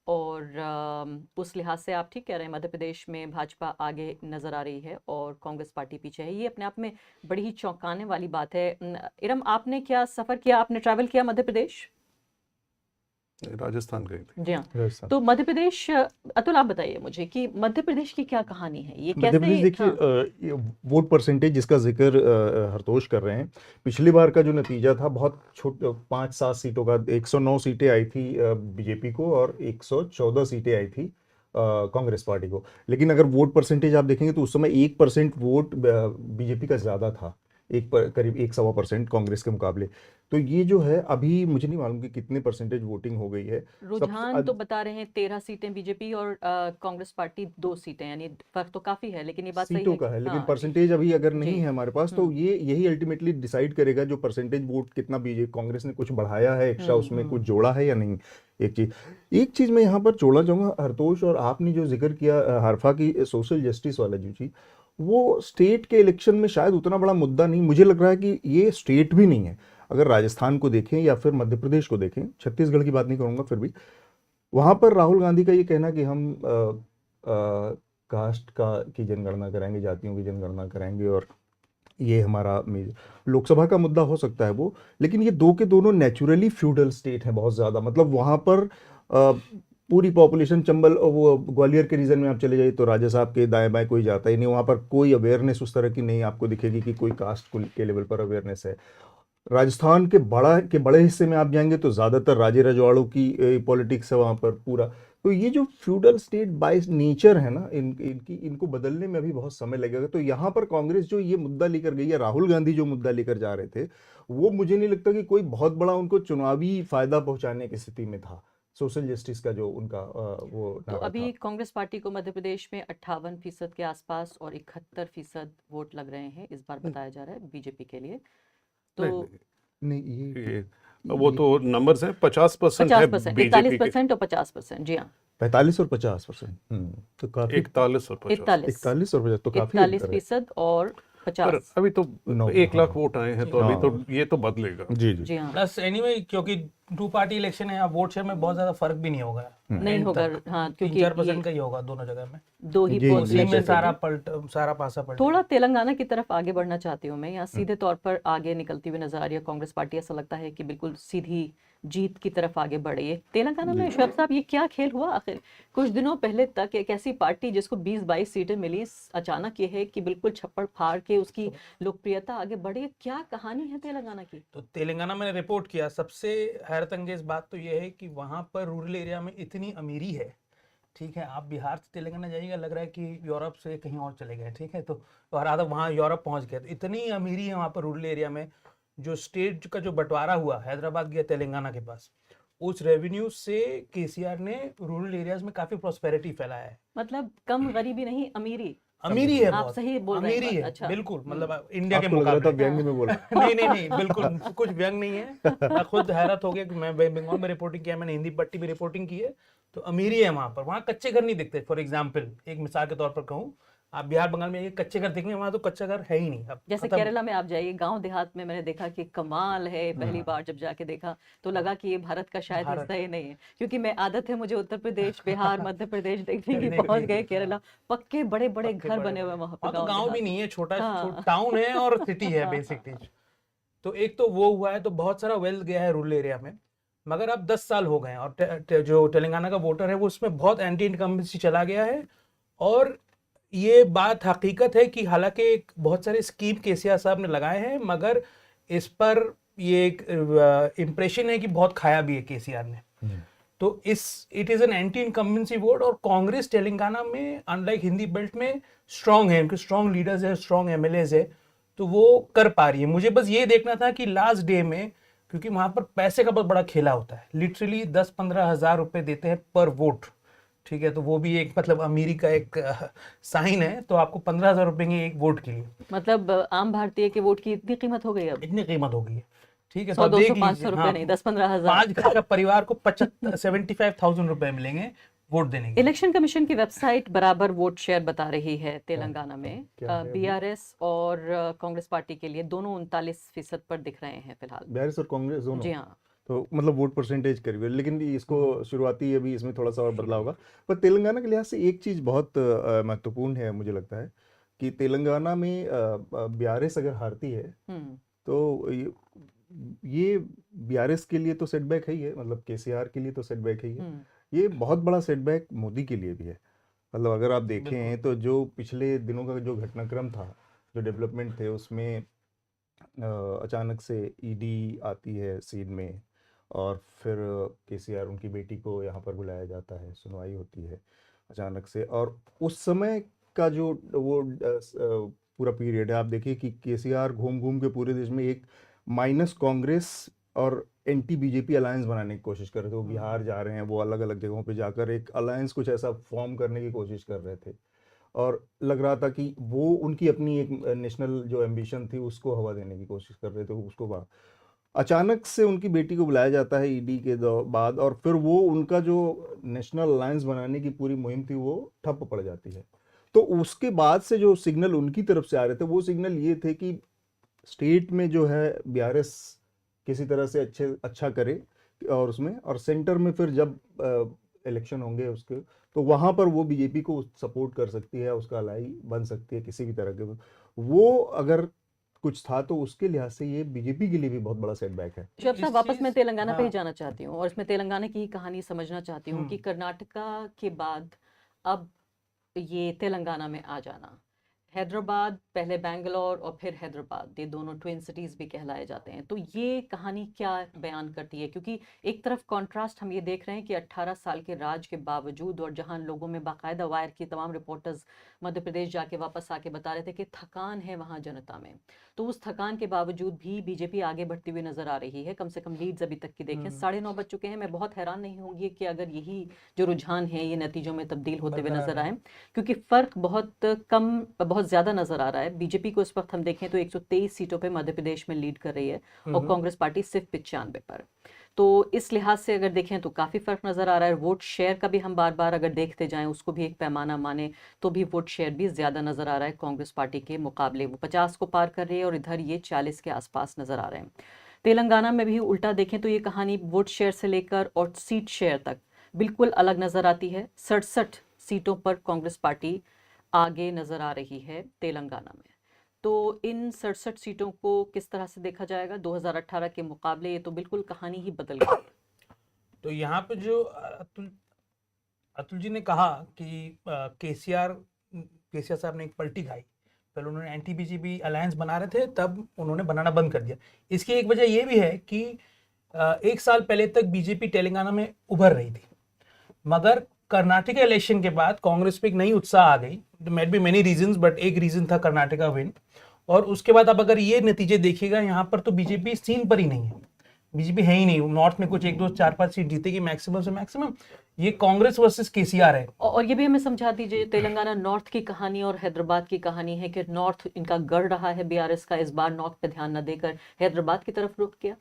और उस लिहाज से आप ठीक कह रहे हैं, मध्य प्रदेश में भाजपा आगे नजर आ रही है और कांग्रेस पार्टी पीछे है। ये अपने आप में बड़ी ही चौंकाने वाली बात है। इरम, आपने क्या सफर किया, आपने ट्रैवल किया मध्य प्रदेश? राजस्थान गए थे। जी हाँ, तो मध्य प्रदेश, अतुल आप बताइए मुझे कि मध्य प्रदेश की क्या कहानी है, ये मध्य प्रदेश कैसे? देखिए, ये वोट परसेंटेज जिसका जिक्र हरतोष कर रहे हैं, पिछली बार का जो नतीजा था बहुत छोट 5-7 सीटों का, 109 सीटें आई थी बीजेपी को और 114 सीटें आई थी कांग्रेस पार्टी को। लेकिन अगर वोट परसेंटेज आप देखेंगे तो उस समय 1% वोट बीजेपी का ज़्यादा था, करीब 1-1.25% कांग्रेस के मुकाबले। तो ये जो है, अभी मुझे नहीं मालूम कि कितने परसेंटेज वोटिंग हो गई है। रुझान तो बता रहे हैं 13 सीटें बीजेपी और कांग्रेस पार्टी 2 सीटें, यानी फर्क तो काफी है, लेकिन ये बात सही सीटों है का है, लेकिन हाँ, परसेंटेज अभी अगर नहीं जी है हमारे पास, तो ये यही अल्टीमेटली डिसाइड करेगा जो परसेंटेज वोट कितना बीजेपी कांग्रेस ने कुछ बढ़ाया है एक्स्ट्रा, उसमें कुछ जोड़ा है या नहीं। एक चीज मैं यहाँ पर जोड़ना चाहूंगा हरतोष, और आपने जो जिक्र किया हरफा की सोशल जस्टिस वाला जो चीज, वो स्टेट के इलेक्शन में शायद उतना बड़ा मुद्दा नहीं, मुझे लग रहा है कि ये स्टेट भी नहीं है। अगर राजस्थान को देखें या फिर मध्य प्रदेश को देखें, छत्तीसगढ़ की बात नहीं करूंगा, फिर भी वहां पर राहुल गांधी का ये कहना कि हम कास्ट की जनगणना कराएंगे, जातियों की जनगणना कराएंगे, और ये हमारा लोकसभा का मुद्दा हो सकता है वो, लेकिन ये दो के दोनों नेचुरली फ्यूडल स्टेट है बहुत ज़्यादा। मतलब वहाँ पर पूरी पॉपुलेशन, चंबल वो ग्वालियर के रीजन में आप चले जाइए तो राजा साहब के दाएं बाएं कोई जाता ही नहीं, वहाँ पर कोई अवेयरनेस उस तरह की नहीं आपको दिखेगी कि कोई कास्ट के लेवल पर अवेयरनेस है। राजस्थान के बड़े हिस्से में आप जाएंगे तो ज़्यादातर राजे रजवाड़ों की पॉलिटिक्स है वहाँ पर पूरा। तो ये जो फ्यूडल स्टेट बाय नेचर है ना, इनको बदलने में अभी बहुत समय लगेगा। तो यहाँ पर कांग्रेस जो ये मुद्दा लेकर गई है, राहुल गांधी जो मुद्दा लेकर जा रहे थे, वो मुझे नहीं लगता कि कोई बहुत बड़ा उनको चुनावी फायदा पहुंचाने की स्थिति में था। सोशल जस्टिस का जो उनका वो तो अभी कांग्रेस पार्टी को मध्य प्रदेश में 58% के आसपास और 71% वोट लग रहे हैं इस बार बताया जा रहा है बीजेपी के लिए। तो नहीं, ये वो तो नंबर्स हैं, 50% है 41% और 50%, जी हाँ, 45 और 50%, तो काफी 41 और 50 41 और 50 तो काफी 41% और 50। अभी तो 1 लाख वोट आए हैं, तो अभी तो ये तो बदलेगा। जी हाँ, प्लस एनीवे क्योंकि 2 पार्टी इलेक्शन है, यहाँ वोट शेयर में बहुत ज्यादा फर्क भी नहीं होगा, नहीं होगा हाँ, क्योंकि 3-4% का ही होगा दोनों जगह में, 2 ही पोस्ट में सारा पासा पलट। थोड़ा तेलंगाना की तरफ आगे बढ़ना चाहती हूँ मैं, यहाँ सीधे तौर पर आगे निकलती हुई नजर आ रही है कांग्रेस पार्टी। ऐसा लगता है कि बिल्कुल सीधी जीत की तरफ आगे बढ़ रही है तेलंगाना में। शोएब साहब, ये क्या खेल हुआ आखिर? कुछ दिनों पहले तक एक ऐसी पार्टी जिसको 20-22 सीटें मिली, अचानक ये है कि बिल्कुल छप्पड़ फाड़ के उसकी लोकप्रियता आगे बढ़ी। क्या कहानी है तेलंगाना की? तो तेलंगाना मैंने रिपोर्ट किया, सबसे हैरत अंगेज बात तो ये है कि वहाँ पर रूरल एरिया में इतनी अमीरी है। ठीक है, आप बिहार से तेलंगाना जाइएगा, लग रहा है कि यूरोप से कहीं और चले गए। ठीक है, तो और आधा वहाँ यूरोप पहुँच गए। तो इतनी अमीरी है वहाँ पर रूरल एरिया में। जो स्टेट का जो बंटवारा हुआ, हैदराबाद गया तेलंगाना के पास, उस रेवेन्यू से केसीआर ने रूरल एरियाज में काफी प्रॉस्पेरिटी फैलाया है। मतलब कम गरीबी नहीं, अमीरी। अमीरी है आप बहुत, सही बोल रहे हैं अमीरी पर, है अच्छा। बिल्कुल, मतलब इंडिया के आपको लग रहा था मुकाबले। व्यंग्य में बोला। नहीं, बिल्कुल कुछ व्यंग नहीं है। मैं खुद हैरत हो गया कि मैं बंगाल में रिपोर्टिंग किया, मैंने हिंदी पट्टी में रिपोर्टिंग की है, तो अमीरी है वहाँ पर। वहाँ कच्चे घर नहीं दिखते। फॉर एग्जाम्पल, एक मिसाल के तौर पर कहूँ, आप बिहार बंगाल में ये कच्चे घर दिखेंगे, वहाँ तो कच्चा घर है ही नहीं। अब जैसे खत्म। केरला में आप जाइए, गांव देहात में मैंने देखा कि कमाल है। पहली बार जब जाके देखा तो लगा कि ये भारत का शायद भारत। हिस्सा ही नहीं है, क्योंकि मैं आदत है मुझे उत्तर प्रदेश, बिहार, मध्य प्रदेश देखने की, देखने पहुंच की। गए केरला, पक्के बड़े बड़े पक्के घर बड़े बने हुए बड़े। वहां पे वहाँ तो गांव गांव भी देहात। नहीं है, छोटा हाँ। टाउन है और सिटी है बेसिकली। तो एक तो वो हुआ है, तो बहुत सारा वेल्थ गया है रूरल एरिया में। मगर अब 10 साल हो गए हैं और जो तेलंगाना का वोटर है वो उसमें बहुत एंटी इनकम्बेंसी चला गया है। और ये बात हकीकत है कि हालांकि बहुत सारे स्कीम केसीआर साहब ने लगाए हैं, मगर इस पर ये एक इम्प्रेशन है कि बहुत खाया भी है केसीआर ने। तो it is an anti incumbency vote. और कांग्रेस तेलंगाना में अनलाइक हिंदी बेल्ट में स्ट्रांग है, उनके स्ट्रांग लीडर्स है, स्ट्रांग एमएलएज है, तो वो कर पा रही है। मुझे बस ये देखना था कि लास्ट डे में, क्योंकि वहां पर पैसे का बहुत बड़ा खेला होता है, लिटरली 10-15 हज़ार रुपए देते हैं पर वोट, ठीक है, तो वो भी एक मतलब अमीरी का एक साइन है। तो आपको 15,000 रुपए के एक वोट के लिए, मतलब आम भारतीय के वोट की इतनी कीमत हो गई अब, इतनी कीमत हो गई है, ठीक है। 100, तो आप देख 200, 500 लीजिए, रुपए नहीं, 10-15 हजार। 5 घर का परिवार को 75,000 रुपए मिलेंगे वोट देने के। इलेक्शन कमीशन की वेबसाइट बराबर वोट शेयर बता रही है तेलंगाना में, क्या है अभी? बीआरएस और कांग्रेस पार्टी के लिए दोनों 39% पर दिख रहे हैं फिलहाल। बीआरएस और कांग्रेस दोनों? जी हाँ। तो मतलब वोट परसेंटेज करीब है, लेकिन इसको शुरुआती अभी इसमें थोड़ा सा और बदलाव होगा। पर तेलंगाना के लिहाज से एक चीज़ बहुत महत्वपूर्ण है, मुझे लगता है कि तेलंगाना में बीआरएस अगर हारती है तो ये बीआरएस के लिए तो सेटबैक है ही है, मतलब केसीआर के लिए तो सेटबैक है ही है। ये बहुत बड़ा सेटबैक मोदी के लिए भी है। मतलब अगर आप देखें तो जो पिछले दिनों का जो घटनाक्रम था, जो डेवलपमेंट थे, उसमें अचानक से ईडी आती है सीन में, और फिर केसीआर उनकी बेटी को यहाँ पर बुलाया जाता है, सुनवाई होती है अचानक से। और उस समय का जो वो पूरा पीरियड है, आप देखिए कि केसीआर घूम घूम के पूरे देश में एक माइनस कांग्रेस और एंटी बीजेपी अलायंस बनाने की कोशिश कर रहे थे। वो बिहार जा रहे हैं, वो अलग अलग जगहों पे जाकर एक अलायंस कुछ ऐसा फॉर्म करने की कोशिश कर रहे थे, और लग रहा था कि वो उनकी अपनी एक नेशनल जो एम्बिशन थी उसको हवा देने की कोशिश कर रहे थे। उसको अचानक से उनकी बेटी को बुलाया जाता है ईडी के बाद, और फिर वो उनका जो नेशनल अलायंस बनाने की पूरी मुहिम थी वो ठप पड़ जाती है। तो उसके बाद से जो सिग्नल उनकी तरफ से आ रहे थे, वो सिग्नल ये थे कि स्टेट में जो है बीआरएस किसी तरह से अच्छा करे, और उसमें और सेंटर में फिर जब इलेक्शन होंगे उसके, तो वहां पर वो बीजेपी को सपोर्ट कर सकती है, उसका अलाई बन सकती है किसी भी तरह के। वो अगर कुछ था तो उसके लिहाज से ये बीजेपी के लिए भी बहुत बड़ा सेटबैक है। शोएब साहब, वापस मैं तेलंगाना पे ही हाँ। जाना चाहती हूँ और इसमें तेलंगाना की ही कहानी समझना चाहती हूँ कि कर्नाटका के बाद अब ये तेलंगाना में आ जाना। हैदराबाद, पहले बेंगलोर और फिर हैदराबाद, ये दोनों ट्विन सिटीज़ भी कहलाए जाते हैं। तो ये कहानी क्या बयान करती है? क्योंकि एक तरफ कॉन्ट्रास्ट हम ये देख रहे हैं कि 18 साल के राज के बावजूद, और जहां लोगों में बाकायदा वायर की तमाम रिपोर्टर्स मध्य प्रदेश जाके वापस आके बता रहे थे कि थकान है वहाँ जनता में, तो उस थकान के बावजूद भी बीजेपी आगे बढ़ती हुई नजर आ रही है। कम से कम लीड्स अभी तक की देखें 9:30 बज चुके हैं। मैं बहुत हैरान नहीं होंगी कि अगर यही जो रुझान है ये नतीजों में तब्दील होते हुए नजर आए, क्योंकि फर्क बहुत ज़्यादा नजर आ रहा है। बीजेपी को इस वक्त हम देखें तो 123 सीटों पे मध्य प्रदेश में लीड कर रही है और कांग्रेस पार्टी सिर्फ 95 पर। तो इस लिहाज से अगर देखें तो काफ़ी फर्क नज़र आ रहा है। वोट शेयर का भी हम बार बार अगर देखते जाएं, उसको भी एक पैमाना माने तो भी वोट शेयर भी ज़्यादा नज़र आ रहा है कांग्रेस पार्टी के मुकाबले। वो 50 को पार कर रही है और इधर ये 40 के आसपास नज़र आ रहे हैं। तेलंगाना में भी उल्टा देखें तो ये कहानी वोट शेयर से लेकर और सीट शेयर तक बिल्कुल अलग नज़र आती है। 67 सीटों पर कांग्रेस पार्टी आगे नज़र आ रही है तेलंगाना में। तो इन 67 सीटों को किस तरह से देखा जाएगा 2018 के मुकाबले? ये तो बिल्कुल कहानी ही बदल गई है। तो यहाँ पे जो अतुल जी ने कहा कि केसीआर साहब ने एक पलटी खाई। पहले उन्होंने एंटी बीजेपी अलायंस बना रहे थे, तब उन्होंने बनाना बंद कर दिया। इसकी एक वजह ये भी है कि 1 साल पहले तक बीजेपी तेलंगाना में उभर रही थी, मगर कर्नाटका इलेक्शन के बाद कांग्रेस पे एक नई उत्साह आ गई। Might be many reasons, but एक रीजन था कर्नाटका विन। और उसके बाद अब अगर ये नतीजे देखिएगा, यहाँ पर तो बीजेपी सीन पर ही नहीं है, बीजेपी है ही नहीं। नॉर्थ में कुछ 1, 2, 4, 5 सीट जीतेगी मैक्सिमम से मैक्सिमम। ये कांग्रेस वर्सेस केसीआर है। और ये भी हमें समझा दीजिए, तेलंगाना नॉर्थ की कहानी और हैदराबाद की कहानी है कि नॉर्थ इनका गढ़ रहा है बीआरएस का, इस बार नॉर्थ पे ध्यान न देकर हैदराबाद की तरफ रुख किया।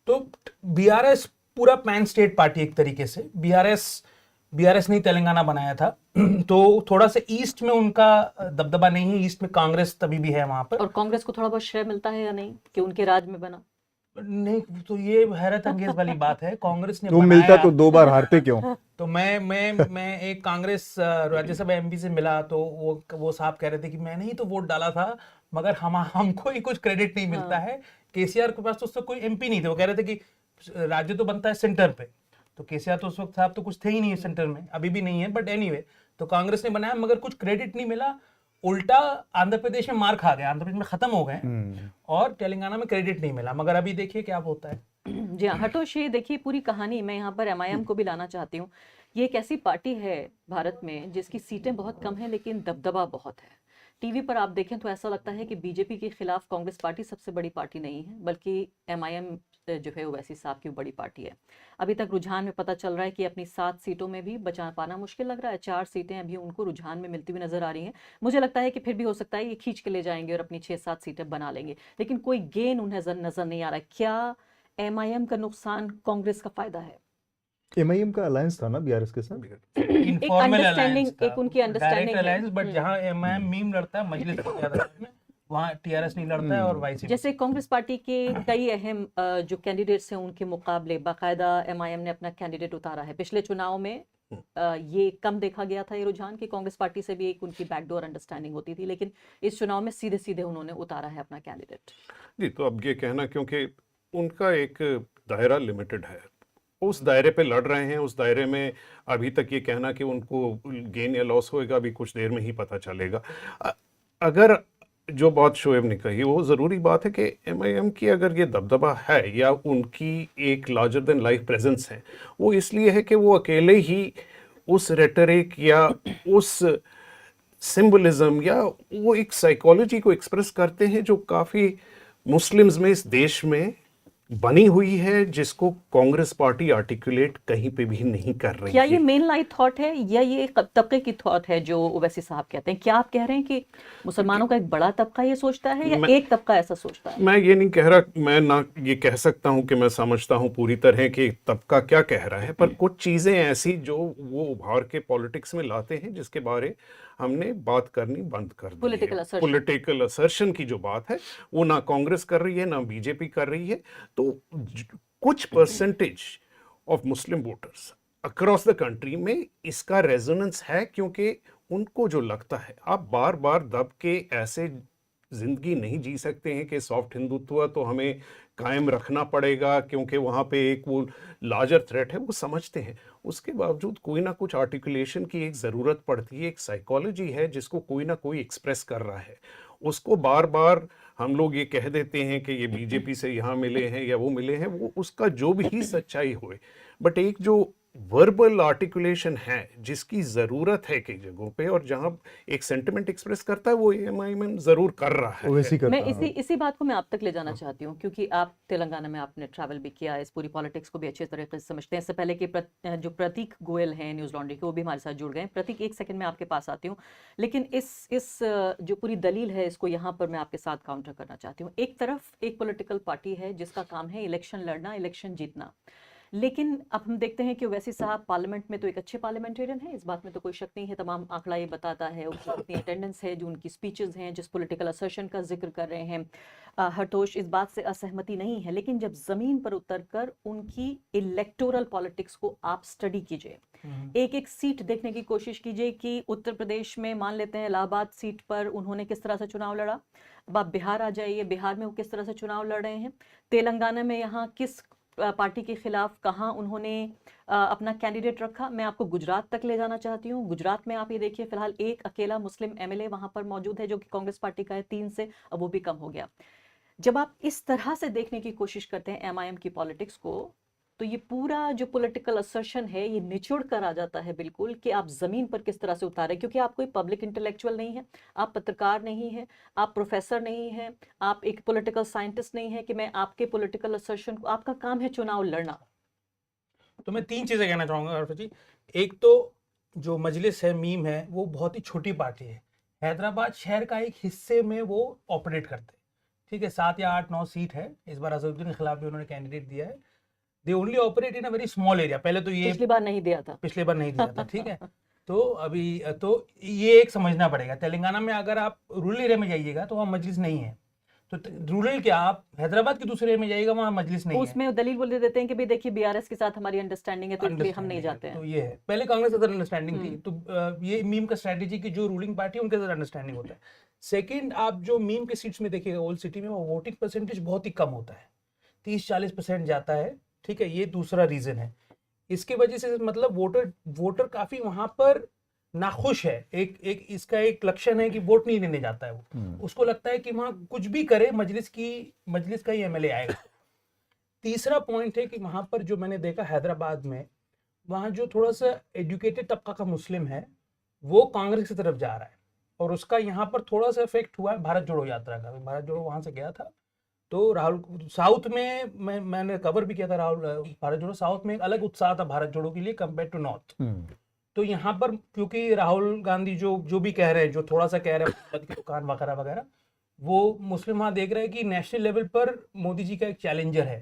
तो बीआरएस पूरा पैन स्टेट पार्टी एक तरीके से, बीआरएस ने तेलंगाना बनाया था तो थोड़ा सा ईस्ट में उनका दबदबा नहीं है, ईस्ट में कांग्रेस तभी भी है वहां पर। और कांग्रेस को थोड़ा बहुत श्रेय मिलता है या नहीं कि उनके राज में बना? नहीं, तो ये हैरत अंगेज वाली बात है। कांग्रेस ने तुम बनाया, मिलता तो 2 बार हारते क्यों? तो मैं एक कांग्रेस राज्यसभा एमपी से मिला तो वो साहब कह रहे थे कि मैंने ही तो वोट डाला था, मगर हमको ही कुछ क्रेडिट नहीं मिलता है। केसीआर के पास तो उससे कोई एमपी नहीं थे, वो कह रहे थे कि राज्य तो बनता है सेंटर पे, तो केसीआर तो उस वक्त साहब तो कुछ थे ही नहीं सेंटर में, अभी भी नहीं है, बट एनीवे तो कांग्रेस ने बनाया मगर कुछ क्रेडिट नहीं मिला। उल्टा आंध्र प्रदेश में मार खा गया, आंध्र प्रदेश में खत्म हो गए और तेलंगाना में क्रेडिट नहीं मिला। मगर अभी देखिए क्या होता है। जी हाँ, हटोश, ये देखिए पूरी कहानी। मैं यहाँ पर एमआईएम को भी लाना चाहती हूँ। ये एक ऐसी पार्टी है भारत में जिसकी सीटें बहुत कम है लेकिन दबदबा बहुत है। टीवी पर आप देखें तो ऐसा लगता है कि बीजेपी के खिलाफ कांग्रेस पार्टी सबसे बड़ी पार्टी नहीं है, बल्कि एमआईएम जो है ओवैसी साहब की बड़ी पार्टी है। अभी तक रुझान में पता चल रहा है कि अपनी 7 सीटों में भी बचा पाना मुश्किल लग रहा है। 4 सीटें अभी उनको रुझान में मिलती हुई नजर आ रही हैं। मुझे लगता है कि फिर भी हो सकता है ये खींच के ले जाएंगे और अपनी 6-7 सीटें बना लेंगे, लेकिन कोई गेन उन्हें नजर नहीं आ रहा है। क्या एमआईएम का नुकसान कांग्रेस का फायदा है? एमआईएम का अलायंस था ना बीआरएस के साथ, इनफॉर्मल अलायंस था, एक उनकी अंडरस्टैंडिंग है। अलायंस, बट जहां एमआईएम मीम लड़ता है मजलिस में, वहां टीआरएस नहीं लड़ता है और वाइस। जैसे कांग्रेस पार्टी के कई अहम जो कैंडिडेट्स हैं उनके मुकाबले बाकायदा एमआईएम ने अपना कैंडिडेट उतारा है। पिछले चुनाव में ये कम देखा गया था ये रुझान कि कांग्रेस पार्टी से भी एक उनकी बैकडोर अंडरस्टैंडिंग होती थी, लेकिन इस चुनाव में सीधे सीधे उन्होंने उतारा है अपना कैंडिडेट। जी, तो अब ये कहना, क्योंकि उनका एक दायरा लिमिटेड है, उस दायरे पे लड़ रहे हैं, उस दायरे में अभी तक ये कहना कि उनको गेन या लॉस होएगा अभी कुछ देर में ही पता चलेगा। अगर जो बात शोएब ने कही वो ज़रूरी बात है कि एमआईएम की अगर ये दबदबा है या उनकी एक लार्जर देन लाइफ प्रेजेंस है, वो इसलिए है कि वो अकेले ही उस रेटरिक या उस सिंबलिज्म या वो एक साइकोलॉजी को एक्सप्रेस करते हैं जो काफ़ी मुस्लिम्स में इस देश में बनी हुई है, जिसको कांग्रेस पार्टी आर्टिकुलेट कहीं पे भी नहीं कर रही है। क्या ये मेन लाइन थॉट है या ये एक तबके की थॉट है जो ओवैसी साहब कहते हैं? क्या आप कह रहे हैं कि मुसलमानों का एक बड़ा तबका ये सोचता है या एक तबका ऐसा सोचता है? मैं ये नहीं कह रहा, मैं ना ये कह सकता हूँ कि मैं समझता हूँ पूरी तरह कि तबका क्या कह रहा है, पर कुछ चीज़ें ऐसी जो वो उभार के पॉलिटिक्स में लाते हैं जिसके बारे हमने बात करनी बंद कर दी है। पॉलिटिकल असर्शन की जो बात है वो ना कांग्रेस कर रही है ना बीजेपी कर रही है। तो कुछ percentage of Muslim voters across the country में इसका रेजोनेंस है, क्योंकि उनको जो लगता है आप बार बार दब के ऐसे जिंदगी नहीं जी सकते हैं कि सॉफ्ट हिंदुत्व तो हमें कायम रखना पड़ेगा क्योंकि वहाँ पे एक वो लार्जर थ्रेट है, वो समझते हैं। उसके बावजूद कोई ना कुछ आर्टिकुलेशन की एक ज़रूरत पड़ती है, एक साइकोलॉजी है जिसको कोई ना कोई एक्सप्रेस कर रहा है। उसको बार बार हम लोग ये कह देते हैं कि ये बीजेपी से यहाँ मिले हैं या वो मिले हैं, वो उसका जो भी सच्चाई होए, बट एक जो वर्बल आर्टिकुलेशन है जिसकी ज़रूरत है कई जगहों पे और जहाँ एक सेंटिमेंट एक्सप्रेस करता है वो एमआईएम ज़रूर कर रहा है। मैं इसी बात को मैं आप तक ले जाना चाहती हूँ, क्योंकि आप तेलंगाना में आपने ट्रैवल भी किया, इस पूरी पॉलिटिक्स को भी अच्छे तरीके से समझते हैं। इससे पहले कि जो प्रतीक गोयल हैं न्यूज़ लॉन्ड्री के, वो भी हमारे साथ जुड़ गए। प्रतीक, एक सेकंड में आपके पास आती हूँ, लेकिन इस जो पूरी दलील है इसको यहाँ पर मैं आपके साथ काउंटर करना चाहती हूँ। एक तरफ एक पॉलिटिकल पार्टी है जिसका काम है इलेक्शन लड़ना, इलेक्शन जीतना, लेकिन अब हम देखते हैं कि ओवैसी साहब पार्लियामेंट में तो एक अच्छे पार्लियामेंटेरियन है, इस बात में तो कोई शक नहीं है। तमाम आंकड़ा ये बताता है, उनकी कितनी अटेंडेंस है, जो उनकी स्पीचेस हैं, जिस पॉलिटिकल असर्शन का जिक्र कर रहे हैं। हरतोष, इस बात से असहमति नहीं है, लेकिन जब जमीन पर उतरकर उनकी इलेक्टोरल पॉलिटिक्स को आप स्टडी कीजिए, एक एक सीट देखने की कोशिश कीजिए कि उत्तर प्रदेश में मान लेते हैं इलाहाबाद सीट पर उन्होंने किस तरह से चुनाव लड़ा। अब आप बिहार आ जाइए, बिहार में वो किस तरह से चुनाव लड़ रहे हैं। तेलंगाना में यहाँ किस पार्टी के खिलाफ कहाँ उन्होंने अपना कैंडिडेट रखा। मैं आपको गुजरात तक ले जाना चाहती हूँ। गुजरात में आप ये देखिए, फिलहाल एक अकेला मुस्लिम एमएलए वहां पर मौजूद है जो कि कांग्रेस पार्टी का है, 3 से, अब वो भी कम हो गया। जब आप इस तरह से देखने की कोशिश करते हैं एमआईएम की पॉलिटिक्स को, तो ये पूरा जो पॉलिटिकल असर्शन है ये निचोड़ कर आ जाता है बिल्कुल कि आप जमीन पर किस तरह से उतारे, क्योंकि आप कोई पब्लिक इंटेलेक्चुअल नहीं है, आप पत्रकार नहीं है, आप प्रोफेसर नहीं है, आप एक पॉलिटिकल साइंटिस्ट नहीं है कि मैं आपके पॉलिटिकल असर्शन को, आपका काम है चुनाव लड़ना। तो मैं 3 चीजें कहना चाहूंगा अर्फा जी। एक तो जो मजलिस है, मीम है, वो बहुत ही छोटी पार्टी है। हैदराबाद शहर का एक हिस्से में वो ऑपरेट करते हैं, ठीक है। 7 या 8-9 सीट है, इस बार अजहरुद्दीन के खिलाफ भी उन्होंने कैंडिडेट दिया है। They only operate in a very small area. पहले तो ये पिछली बार नहीं दिया था। पिछले बार नहीं दिया था, ठीक है। तो अभी तो ये एक समझना पड़ेगा। तेलंगाना में अगर आप रूरल एरिया में जाइएगा तो वहाँ मजलिस नहीं है। तो रूरल क्या, आप हैदराबाद के दूसरे एरिया में जाइएगा, वहाँ मजलिस नहीं है। उसमें दलील बोल देते हैं कि भाई देखिए बीआरएस के साथ हमारी अंडरस्टैंडिंग है तो इसलिए हम नहीं जाते हैं। तो ये है, पहले कांग्रेस के साथ अंडरस्टैंडिंग थी, तो ये मीम का स्ट्रेटेजी की जो रूलिंग पार्टी है उनके साथ अंडरस्टैंडिंग होता है। सेकंड, आप जो मीम के सीट्स में देखिएगा ओल्ड सिटी में, वो वोटिंग परसेंटेज बहुत ही कम होता है, 30-40% जाता है, ठीक है। ये दूसरा रीजन है। इसके वजह से मतलब वोटर काफी वहां पर नाखुश है। एक इसका एक लक्षण है कि वोट नहीं देने जाता है वो। उसको लगता है कि वहां कुछ भी करे मजलिस का ही एमएलए आएगा। तीसरा पॉइंट है कि वहां पर जो मैंने देखा हैदराबाद में, वहां जो थोड़ा सा एजुकेटेड तबका का मुस्लिम है वो कांग्रेस की तरफ जा रहा है, और उसका यहाँ पर थोड़ा सा इफेक्ट हुआ है भारत जोड़ो यात्रा का। भारत जोड़ो वहां से गया था, तो राहुल साउथ में मैंने कवर भी किया था राहुल भारत जोड़ो। साउथ में एक अलग उत्साह था भारत जोड़ो के लिए कंपेयर टू नॉर्थ। तो यहाँ पर क्योंकि राहुल गांधी जो भी कह रहे हैं, जो थोड़ा सा कह रहे हैं की दुकान वगैरह वगैरह, वो मुस्लिम वहाँ देख रहे हैं कि नेशनल लेवल पर मोदी जी का एक चैलेंजर है।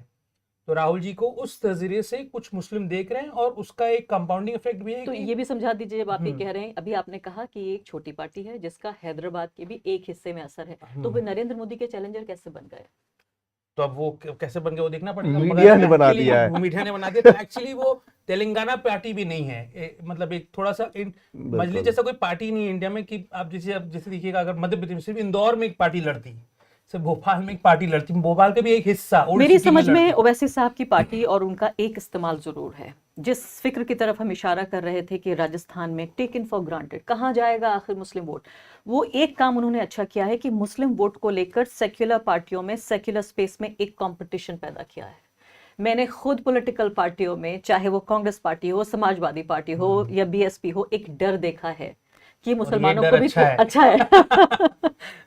तो राहुल जी को उस नजरिए से कुछ मुस्लिम देख रहे हैं, और उसका एक कंपाउंडिंग इफेक्ट भी है। तो ये भी समझा दीजिए, जब आप ये कह रहे हैं, अभी आपने कहा कि ये एक छोटी पार्टी है जिसका हैदराबाद के भी एक हिस्से में असर है, तो फिर नरेंद्र मोदी के चैलेंजर कैसे बन गए? तो अब वो कैसे बन गए वो देखना पड़ेगा। मीडिया ने बना दिया है। मीडिया ने बना दिया। तो एक्चुअली वो तेलंगाना पार्टी भी नहीं है, मतलब एक थोड़ा सा मजलिस जैसा कोई पार्टी नहीं है इंडिया में कि आप जैसे देखिएगा, अगर मध्य प्रदेश सिर्फ इंदौर में एक पार्टी लड़ती, सिर्फ भोपाल में एक पार्टी लड़ती, भोपाल का भी एक हिस्सा मेरी समझ में ओवैसी साहब की पार्टी और उनका एक इस्तेमाल जरूर है। जिस फिक्र की तरफ हम इशारा कर रहे थे कि राजस्थान में टेकन फॉर ग्रांटेड, कहाँ जाएगा आखिर मुस्लिम वोट, वो एक काम उन्होंने अच्छा किया है कि मुस्लिम वोट को लेकर सेक्युलर पार्टियों में, सेक्युलर स्पेस में एक कंपटीशन पैदा किया है। मैंने खुद पॉलिटिकल पार्टियों में, चाहे वो कांग्रेस पार्टी हो, समाजवादी पार्टी हो या बीएसपी हो, एक डर देखा है कि मुसलमानों को भी अच्छा है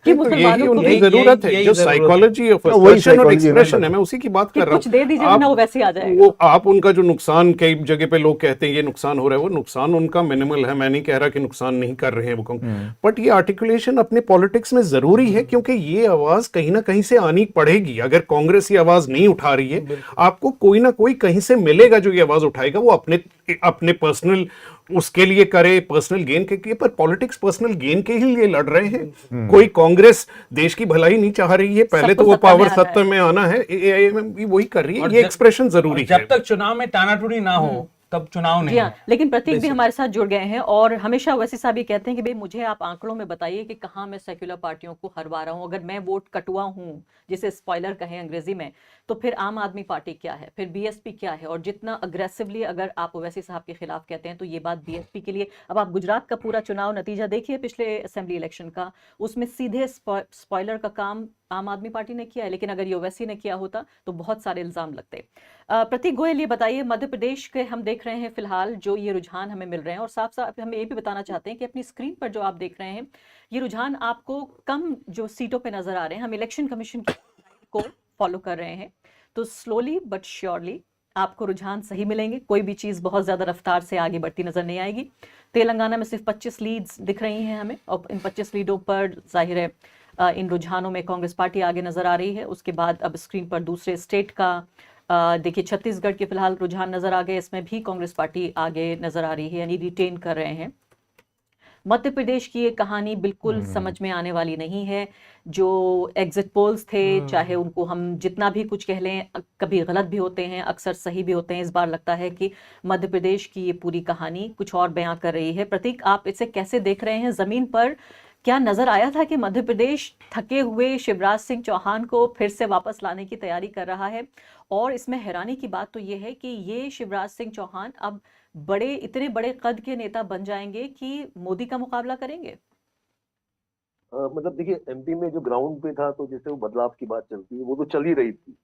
कि मुसलमानों को भी जरूरत है। जो साइकोलॉजी ऑफ एक्सप्रेशन और एक्सप्रेशन है, मैं उसी की बात कर रहा हूँ। कुछ दे दीजिए ना, वो वैसे आ जाएगा। वो आप उनका जो नुकसान, कई जगह पे लोग कहते हैं ये नुकसान हो रहा है, वो नुकसान उनका मिनिमल है। मैं नहीं कह रहा कि नुकसान नहीं कर रहे हैं वो, बट ये आर्टिकुलेशन अपने पॉलिटिक्स में जरूरी है, क्योंकि ये आवाज कहीं ना कहीं से आनी पड़ेगी। अगर कांग्रेस ये आवाज नहीं उठा रही है, आपको कोई ना कोई कहीं से मिलेगा जो ये आवाज उठाएगा। वो अपने पर्सनल उसके लिए करे, पर्सनल गेन के लिए, पर पॉलिटिक्स पर्सनल गेन के ही लिए लड़ रहे हैं। कोई कांग्रेस देश की भलाई नहीं चाह रही है, पहले तो वो पावर सत्ता में आना है, वही कर रही है। ये एक्सप्रेशन जरूरी है। जब तक चुनाव में टानाटुनी ना हो तब चुनाव नहीं। हाँ, लेकिन प्रतीक भी हमारे साथ जुड़ गए हैं, और हमेशा वैसे साहब ये कहते हैं कि भाई मुझे आप आंकड़ों में बताइए कि कहाँ मैं सेक्युलर पार्टियों को हरवा रहा हूँ। अगर मैं वोट कटुआ हूँ, जिसे स्पॉइलर कहें अंग्रेजी में, तो फिर आम आदमी पार्टी क्या है, फिर बीएसपी क्या है। और जितना अग्रेसिवली अगर आप ओवैसी साहब के खिलाफ कहते हैं, तो ये बात बीएसपी के लिए। अब आप गुजरात का पूरा चुनाव नतीजा देखिए पिछले असेंबली इलेक्शन का, उसमें सीधे स्पॉइलर का काम आम आदमी पार्टी ने किया है, लेकिन अगर ये ओवैसी ने किया होता तो बहुत सारे इल्जाम लगते। प्रतीक गोयल, ये बताइए, मध्य प्रदेश के हम देख रहे हैं फिलहाल जो ये रुझान हमें मिल रहे हैं, और साफ साफ हम ये भी बताना चाहते हैं कि अपनी स्क्रीन पर जो आप देख रहे हैं, ये रुझान आपको कम जो सीटों पे नजर आ रहे हैं। हम इलेक्शन कमीशन को फॉलो कर रहे हैं, तो स्लोली बट श्योरली आपको रुझान सही मिलेंगे। कोई भी चीज़ बहुत ज़्यादा रफ्तार से आगे बढ़ती नजर नहीं आएगी। तेलंगाना में सिर्फ 25 लीड्स दिख रही हैं हमें, और इन 25 लीडों पर जाहिर है इन रुझानों में कांग्रेस पार्टी आगे नजर आ रही है। उसके बाद अब स्क्रीन पर दूसरे स्टेट का देखिए, छत्तीसगढ़ के फिलहाल रुझान नजर आ गए, इसमें भी कांग्रेस पार्टी आगे नजर आ रही है, यानी रिटेन कर रहे हैं। मध्य प्रदेश की ये कहानी बिल्कुल समझ में आने वाली नहीं है। जो एग्जिट पोल्स थे, चाहे उनको हम जितना भी कुछ कह लें, कभी गलत भी होते हैं, अक्सर सही भी होते हैं। इस बार लगता है कि मध्य प्रदेश की ये पूरी कहानी कुछ और बयां कर रही है। प्रतीक, आप इसे कैसे देख रहे हैं? जमीन पर क्या नजर आया था कि मध्य प्रदेश थके हुए शिवराज सिंह चौहान को फिर से वापस लाने की तैयारी कर रहा है? और इसमें हैरानी की बात तो ये है कि ये शिवराज सिंह चौहान अब इतने बड़े कद के नेता बन जाएंगे कि मोदी का मुकाबला करेंगे। मतलब देखिए, एमपी में जो ग्राउंड पे था, तो जैसे वो बदलाव की बात चलती है, वो तो चल ही रही थी।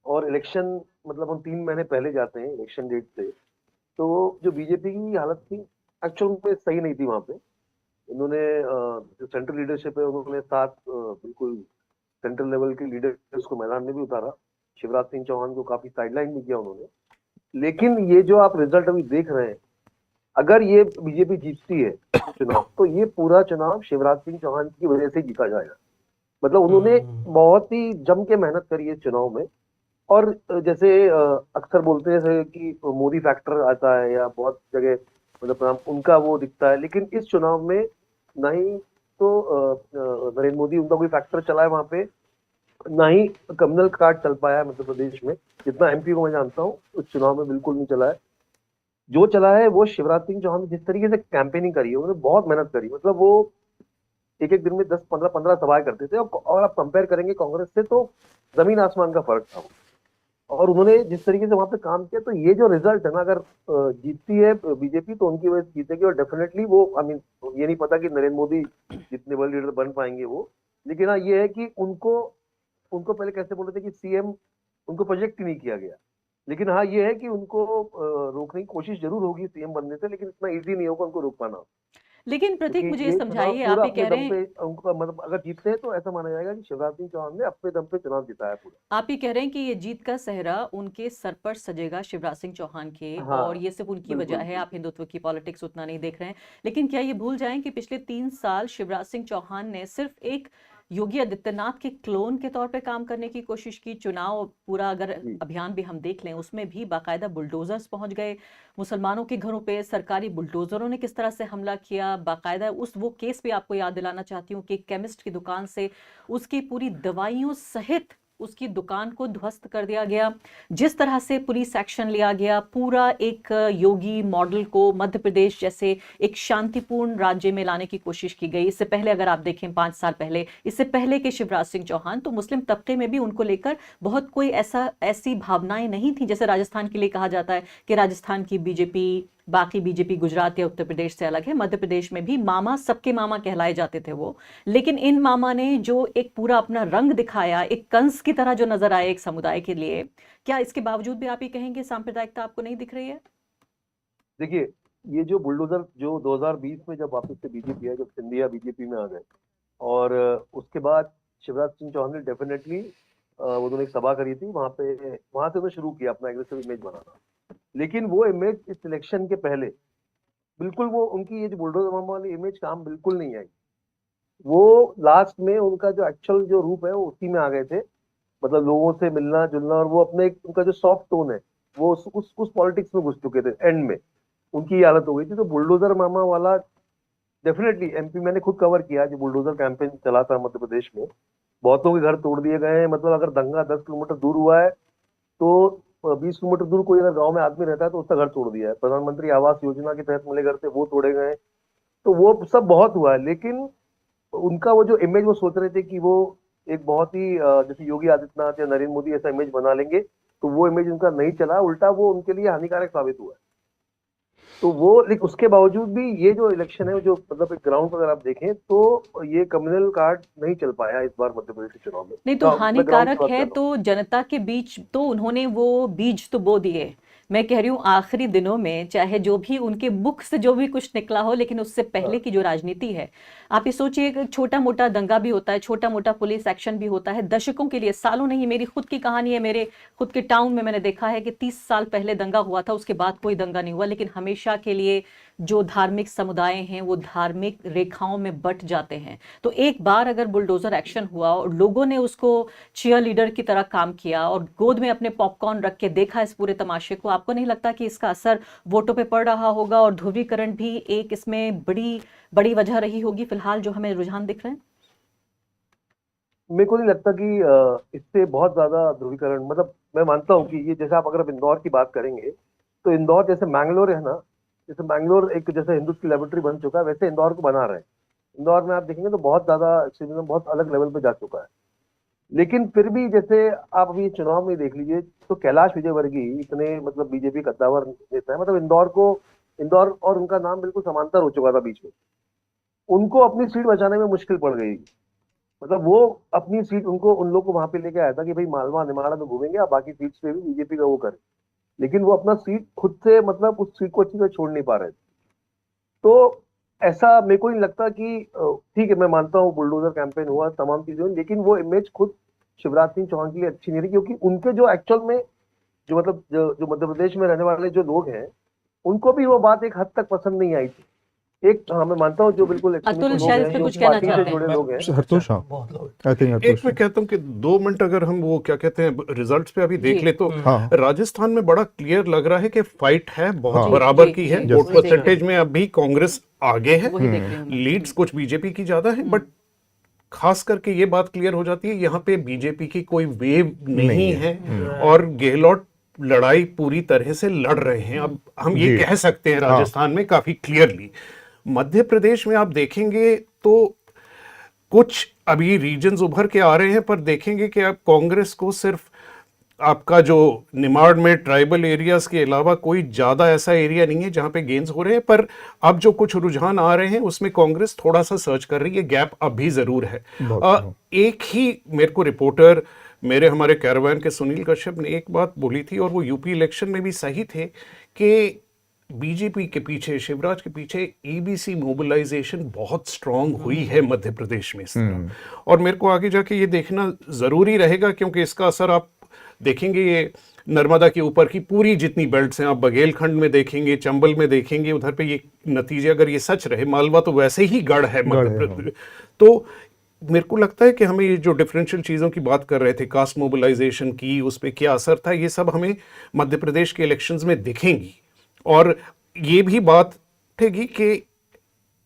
और इलेक्शन, मतलब हम 3 महीने पहले जाते हैं इलेक्शन डेट से, तो जो बीजेपी की हालत थी एक्चुअल में सही नहीं थी। वहां पे इन्होंने जो सेंट्रल लीडरशिप है, उन्होंने 7 बिल्कुल सेंट्रल लेवल के लीडर्स को मैदान में भी उतारा। शिवराज सिंह चौहान को काफी साइडलाइन भी किया उन्होंने, लेकिन ये जो आप रिजल्ट अभी देख रहे हैं, अगर ये बीजेपी जीतती है चुनाव, तो ये पूरा चुनाव शिवराज सिंह चौहान की वजह से जीता जाएगा। मतलब उन्होंने बहुत ही जम के मेहनत करी है चुनाव में। और जैसे अक्सर बोलते हैं कि मोदी फैक्टर आता है या बहुत जगह मतलब उनका वो दिखता है, लेकिन इस चुनाव में ना ही तो नरेंद्र मोदी उनका कोई फैक्टर चला है वहां पे, ना ही कम्युनल कार्ड चल पाया है मध्य प्रदेश में। जितना एमपी को मैं जानता हूँ उस चुनाव में बिल्कुल नहीं चला है। जो चला है वो शिवराज सिंह चौहान ने जिस तरीके से कैंपेनिंग करी है, उन्होंने बहुत मेहनत करी। मतलब वो एक एक दिन में 10-15 सभाएं करते थे, और आप कंपेयर करेंगे कांग्रेस से तो जमीन आसमान का फर्क था। और उन्होंने जिस तरीके से वहां पे काम किया, तो ये जो रिजल्ट है ना, अगर जीतती है बीजेपी तो उनकी वजह से जीतेगी। और डेफिनेटली वो आई मीन ये नहीं पता कि नरेंद्र मोदी जितने बड़े लीडर बन पाएंगे वो, लेकिन हाँ ये है कि उनको पहले कैसे बोल रहे थे कि सीएम उनको प्रोजेक्ट ही नहीं किया गया। लेकिन हाँ ये है कि उनको रोकने की कोशिश जरूर होगी सीएम बनने से, लेकिन इतना इजी नहीं होगा उनको रोक पाना। लेकिन प्रतीक मुझे ये ये चुनाव समझाइए, आप पूरा ये अपने कह दम रहे हैं पे उनको मतलब अगर जीतते हैं तो ऐसा माना जाएगा कि शिवराज सिंह चौहान ने अपने दम पे चुनाव जिताया पूरा। आप ये कह रहे हैं कि ये जीत का सेहरा उनके सर पर सजेगा, शिवराज सिंह चौहान के, हाँ और ये सिर्फ उनकी बिल्कुल वजह है। आप हिंदुत्व की पॉलिटिक्स उतना नहीं देख रहे हैं। लेकिन क्या ये भूल जाएं कि पिछले 3 साल शिवराज सिंह चौहान ने सिर्फ एक योगी आदित्यनाथ के क्लोन के तौर पे काम करने की कोशिश की। चुनाव पूरा अगर अभियान भी हम देख लें, उसमें भी बाकायदा बुलडोजर्स पहुंच गए मुसलमानों के घरों पे, सरकारी बुलडोजरों ने किस तरह से हमला किया। बाकायदा वो केस भी आपको याद दिलाना चाहती हूँ कि केमिस्ट की दुकान से उसकी पूरी दवाइयों सहित उसकी दुकान को ध्वस्त कर दिया गया। जिस तरह से पुलिस एक्शन लिया गया, पूरा एक योगी मॉडल को मध्य प्रदेश जैसे एक शांतिपूर्ण राज्य में लाने की कोशिश की गई। इससे पहले अगर आप देखें 5 साल पहले, इससे पहले के शिवराज सिंह चौहान, तो मुस्लिम तबके में भी उनको लेकर बहुत कोई ऐसी भावनाएं नहीं थी। जैसे राजस्थान के लिए कहा जाता है कि राजस्थान की बीजेपी बाकी बीजेपी गुजरात या उत्तर प्रदेश से अलग है। मध्य प्रदेश में भी मामा सबके मामा कहलाए जाते थे वो। लेकिन इन मामा ने जो एक पूरा अपना रंग दिखाया, एक कंस की तरह जो नजर आए एक समुदाय के लिए, क्या इसके बावजूद भी आप ये कहेंगे सांप्रदायिकता आपको नहीं दिख रही है? देखिए, ये जो बुलडोजर जो 2020 में जब वापस से बीजेपी है, जब सिंधिया बीजेपी में आ गए, और उसके बाद शिवराज सिंह चौहान ने डेफिनेटली उन्होंने एक सभा करी थी वहां से उन्होंने शुरू किया अपना एग्रेसिव इमेज बनाना। लेकिन वो इमेज इस इलेक्शन के पहले बिल्कुल वो उनकी ये जो बुलडोजर मामा वाली इमेज काम बिल्कुल नहीं आई। वो लास्ट में उनका जो एक्चुअल जो रूप है वो उसी में आ गए थे। मतलब लोगों से मिलना जुलना, और वो अपने उनका जो सॉफ्ट टोन है वो उस पॉलिटिक्स में घुस चुके थे। एंड में उनकी ये हालत हो गई थी। तो बुलडोजर मामा वाला डेफिनेटली एमपी मैंने खुद कवर किया, जो बुलडोजर कैंपेन चला था मध्य प्रदेश में, बहुतों के घर तोड़ दिए गए हैं। मतलब अगर दंगा 10 किलोमीटर दूर हुआ है तो 20 किलोमीटर दूर कोई अगर गांव में आदमी रहता है तो उसका घर तोड़ दिया है। प्रधानमंत्री आवास योजना के तहत मिले घर थे वो तोड़े गए। तो वो सब बहुत हुआ है। लेकिन उनका वो जो इमेज वो सोच रहे थे कि वो एक बहुत ही जैसे योगी आदित्यनाथ या नरेंद्र मोदी ऐसा इमेज बना लेंगे, तो वो इमेज उनका नहीं चला, उल्टा वो उनके लिए हानिकारक साबित हुआ है। तो वो लेकिन उसके बावजूद भी ये जो इलेक्शन है, जो मतलब एक ग्राउंड पर अगर आप देखें तो ये कम्युनल कार्ड नहीं चल पाया इस बार मध्य प्रदेश के चुनाव में। नहीं तो हानिकारक है तो जनता के बीच तो उन्होंने वो बीज तो बो दिए। मैं कह रही हूँ आखिरी दिनों में चाहे जो भी उनके मुख से जो भी कुछ निकला हो, लेकिन उससे पहले की जो राजनीति है, आप ये सोचिए, छोटा मोटा दंगा भी होता है, छोटा मोटा पुलिस एक्शन भी होता है दशकों के लिए, सालों नहीं। मेरी खुद की कहानी है, मेरे खुद के टाउन में मैंने देखा है कि 30 साल पहले दंगा हुआ था, उसके बाद कोई दंगा नहीं हुआ, लेकिन हमेशा के लिए जो धार्मिक समुदाय हैं वो धार्मिक रेखाओं में बट जाते हैं। तो एक बार अगर बुलडोजर एक्शन हुआ और लोगों ने उसको चीयर लीडर की तरह काम किया और गोद में अपने पॉपकॉर्न रख के देखा इस पूरे तमाशे को, आपको नहीं लगता कि इसका असर वोटों पे पड़ रहा होगा और ध्रुवीकरण भी एक इसमें बड़ी वजह रही होगी फिलहाल जो हमें रुझान दिख रहे हैं? मेरे को नहीं लगता कि इससे बहुत ज्यादा ध्रुवीकरण, मतलब मैं मानता हूँ कि ये जैसे आप अगर इंदौर की बात करेंगे तो इंदौर जैसे मैंगलोर है ना, जैसे मैंगलोर एक जैसे हिंदुत्व की लेबोरेटरी बन चुका है, वैसे इंदौर को बना रहे हैं। इंदौर में आप देखेंगे तो बहुत ज्यादा एक्सट्रीमिज्म बहुत अलग लेवल पे जा चुका है। लेकिन फिर भी जैसे आप अभी चुनाव में देख लीजिए तो कैलाश विजयवर्गीय इतने मतलब बीजेपी कद्दावर नेता है, मतलब इंदौर और उनका नाम बिल्कुल समांतर हो चुका था बीच में। उनको अपनी सीट बचाने में मुश्किल पड़ गई। मतलब वो अपनी सीट उन लोग को वहां पे लेके आया था कि भाई मालवा निमाड़ा में घूमेंगे, आप बाकी सीट्स पे भी बीजेपी का वो करें। लेकिन वो अपना सीट खुद से मतलब उस सीट को अच्छी तरह छोड़ नहीं पा रहे थे। तो ऐसा मेरे को नहीं लगता कि ठीक है, मैं मानता हूँ बुलडोजर कैंपेन हुआ, तमाम चीजें हुई, लेकिन वो इमेज खुद शिवराज सिंह चौहान के लिए अच्छी नहीं रही, क्योंकि उनके जो एक्चुअल में जो मतलब जो मध्य प्रदेश में रहने वाले जो लोग हैं, उनको भी वो बात एक हद तक पसंद नहीं आई थी। एक हाँ मैं मानता हूँ जो बिल्कुल अतुल लोग शायद हैं, इस पे जो कुछ कहना पार्टी से चाहते जुड़े लोग हैं, हरतोष, हाँ आई थिंक एक मैं कहता हूँ कि 2 मिनट अगर हम वो क्या कहते हैं रिजल्ट्स पे अभी देख जी। ले तो हाँ। राजस्थान में बड़ा क्लियर लग रहा है कि फाइट है, बहुत हाँ। बराबर जी, की जी, है। जी, वोट वही देख रहे परसेंटेज में अभी कांग्रेस आगे है, वही देख रही हूँ मैं। लीड्स कुछ बीजेपी की ज्यादा है, बट खास करके ये बात क्लियर हो जाती है यहाँ पे बीजेपी की कोई वेव नहीं है और गहलोत लड़ाई पूरी तरह से लड़ रहे हैं। अब हम ये जी। कह सकते हैं हाँ। राजस्थान में काफी क्लियरली। मध्य प्रदेश में आप देखेंगे तो कुछ अभी रीजन्स उभर के आ रहे हैं, पर देखेंगे कि आप कांग्रेस को सिर्फ आपका जो निमाड़ में ट्राइबल एरियाज के अलावा कोई ज्यादा ऐसा एरिया नहीं है जहां पे गेन्स हो रहे हैं। पर अब जो कुछ रुझान आ रहे हैं उसमें कांग्रेस थोड़ा सा सर्च कर रही है, गैप अभी जरूर है। एक ही मेरे को रिपोर्टर मेरे हमारे कैरावान के सुनील कश्यप ने एक बात बोली थी और वो यूपी इलेक्शन में भी सही थे कि बीजेपी के पीछे, शिवराज के पीछे ईबीसी मोबिलाइजेशन बहुत स्ट्रांग हुई है मध्य प्रदेश में इस तरह। और मेरे को आगे जाके ये देखना जरूरी रहेगा क्योंकि इसका असर आप देखेंगे ये नर्मदा के ऊपर की पूरी जितनी बेल्ट्स हैं, आप बघेलखंड में देखेंगे, चंबल में देखेंगे, उधर पे ये नतीजे अगर ये सच रहे, मालवा तो वैसे ही गढ़ है मध्य प्रदेश। तो मेरे को लगता है कि हमें ये जो डिफरेंशियल चीज़ों की बात कर रहे थे, कास्ट मोबिलाइजेशन की, उस पर क्या असर था, ये सब हमें मध्य प्रदेश के इलेक्शंस में दिखेंगी। और ये भी बात उठेगी कि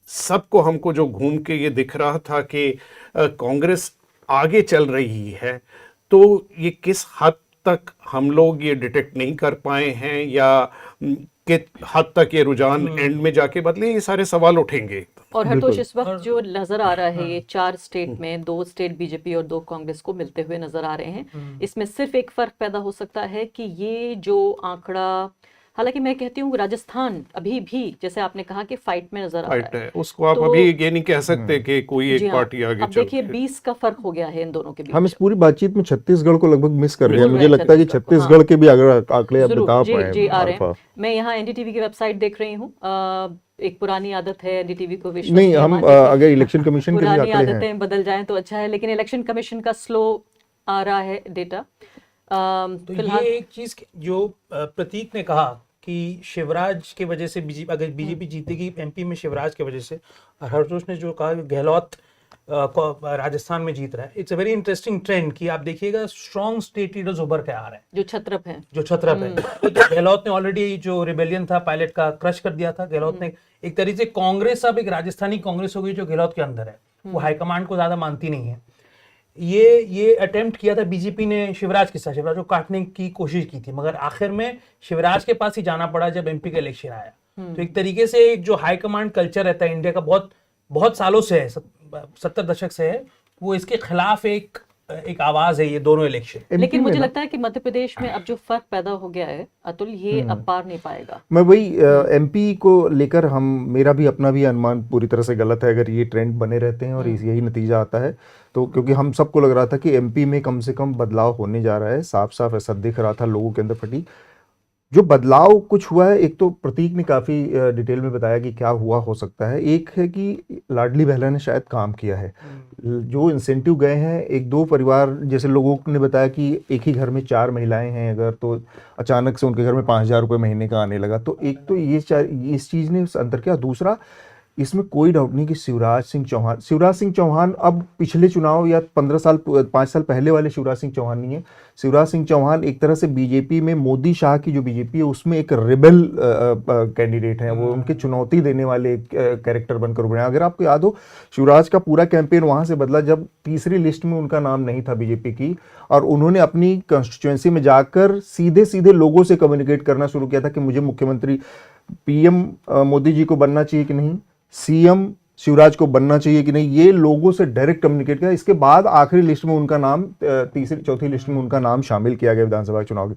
सबको हमको जो घूम के ये दिख रहा था कि कांग्रेस आगे चल रही है, तो ये किस हद तक हम लोग ये डिटेक्ट नहीं कर पाए हैं या किस हद तक ये रुझान एंड में जाके बदले, ये सारे सवाल उठेंगे। और हरतोष इस वक्त जो नजर आ रहा है ये 4 स्टेट में 2 स्टेट बीजेपी और 2 कांग्रेस को मिलते हुए नजर आ रहे हैं। इसमें सिर्फ एक फर्क पैदा हो सकता है कि ये जो आंकड़ा, हालांकि मैं कहती हूँ राजस्थान अभी भी जैसे आपने कहा कि फाइट में नजर आ रहा है, उसको आप अभी ये नहीं कह सकते कि कोई एक पार्टी आगे अब देखिए 20 का फर्क हो गया है इन दोनों के बीच। हम इस पूरी बातचीत में छत्तीसगढ़ को लगभग मिस कर रहे हैं। मुझे लगता है कि छत्तीसगढ़ के भी अगर आंकड़े आप बता पाए। जी आ रहे हैं। मैं यहाँ एनडीटीवी की वेबसाइट देख रही हूँ। एक पुरानी आदत है एनडीटीवी को विश्वास नहीं, हम अगर इलेक्शन कमीशन के पुरानी आदतें बदल जाएं तो अच्छा है, लेकिन इलेक्शन कमीशन का स्लो आ रहा है डेटा। तो ये एक चीज जो प्रतीक ने कहा कि शिवराज के वजह से बीजेपी, अगर बीजेपी जीतेगी एमपी में शिवराज के वजह से, और हरतोष ने जो कहा गहलोत राजस्थान में जीत रहा है, it's a very interesting trend कि आप देखिएगा स्ट्रॉन्ग स्टेट लीडर्स उभर के आ रहे हैं जो छत्रप है। तो गहलोत ने ऑलरेडी जो रिबेलियन था पायलट का क्रश कर दिया था। गहलोत ने एक तरीके से कांग्रेस अब एक राजस्थानी कांग्रेस हो गई जो गहलोत के अंदर है, वो हाईकमांड को ज्यादा मानती नहीं है। ये अटेम्प्ट किया था बीजेपी ने शिवराज के साथ, शिवराज को काटने की कोशिश की थी, मगर आखिर में शिवराज के पास ही जाना पड़ा जब एमपी का इलेक्शन आया। तो एक तरीके से जो हाई कमांड कल्चर रहता है इंडिया का, बहुत सालों से है, 70 दशक से है, वो इसके खिलाफ एक आवाज है ये दोनों इलेक्शन। लेकिन मुझे लगता है कि मध्य प्रदेश में अब जो फर्क पैदा हो गया है अतुल, ये अब पार नहीं पाएगा। मैं वही एमपी को लेकर मेरा भी अपना भी अनुमान पूरी तरह से गलत है अगर ये ट्रेंड बने रहते हैं और यही नतीजा आता है तो, क्योंकि हम सबको लग रहा था कि एमपी में कम से कम बदलाव होने जा रहा है, साफ साफ ऐसा दिख रहा था लोगों के अंदर फटी। जो बदलाव कुछ हुआ है, एक तो प्रतीक ने काफ़ी डिटेल में बताया कि क्या हुआ हो सकता है। एक है कि लाडली बहला ने शायद काम किया है, जो इंसेंटिव गए हैं, 1-2 परिवार जैसे लोगों ने बताया कि एक ही घर में 4 महिलाएं हैं अगर, तो अचानक से उनके घर में 5,000 रुपये महीने का आने लगा। तो एक तो ये इस चीज़ ने अंतर किया। दूसरा, इसमें कोई डाउट नहीं कि शिवराज सिंह चौहान अब पिछले चुनाव या 5 साल पहले वाले शिवराज सिंह चौहान नहीं है। शिवराज सिंह चौहान एक तरह से बीजेपी में, मोदी शाह की जो बीजेपी है उसमें एक रेबल कैंडिडेट है, वो उनके चुनौती देने वाले कैरेक्टर बनकर उभरे। अगर आपको याद हो, शिवराज का पूरा कैंपेन वहां से बदला जब तीसरी लिस्ट में उनका नाम नहीं था बीजेपी की, और उन्होंने अपनी कंस्टिट्यूएंसी में जाकर सीधे सीधे लोगों से कम्युनिकेट करना शुरू किया था कि मुझे मुख्यमंत्री पीएम मोदी जी को बनना चाहिए कि नहीं, सीएम शिवराज को बनना चाहिए कि नहीं, ये लोगों से डायरेक्ट कम्युनिकेट किया। इसके बाद आखिरी लिस्ट में उनका नाम, तीसरी चौथी लिस्ट में उनका नाम शामिल किया गया विधानसभा चुनाव के,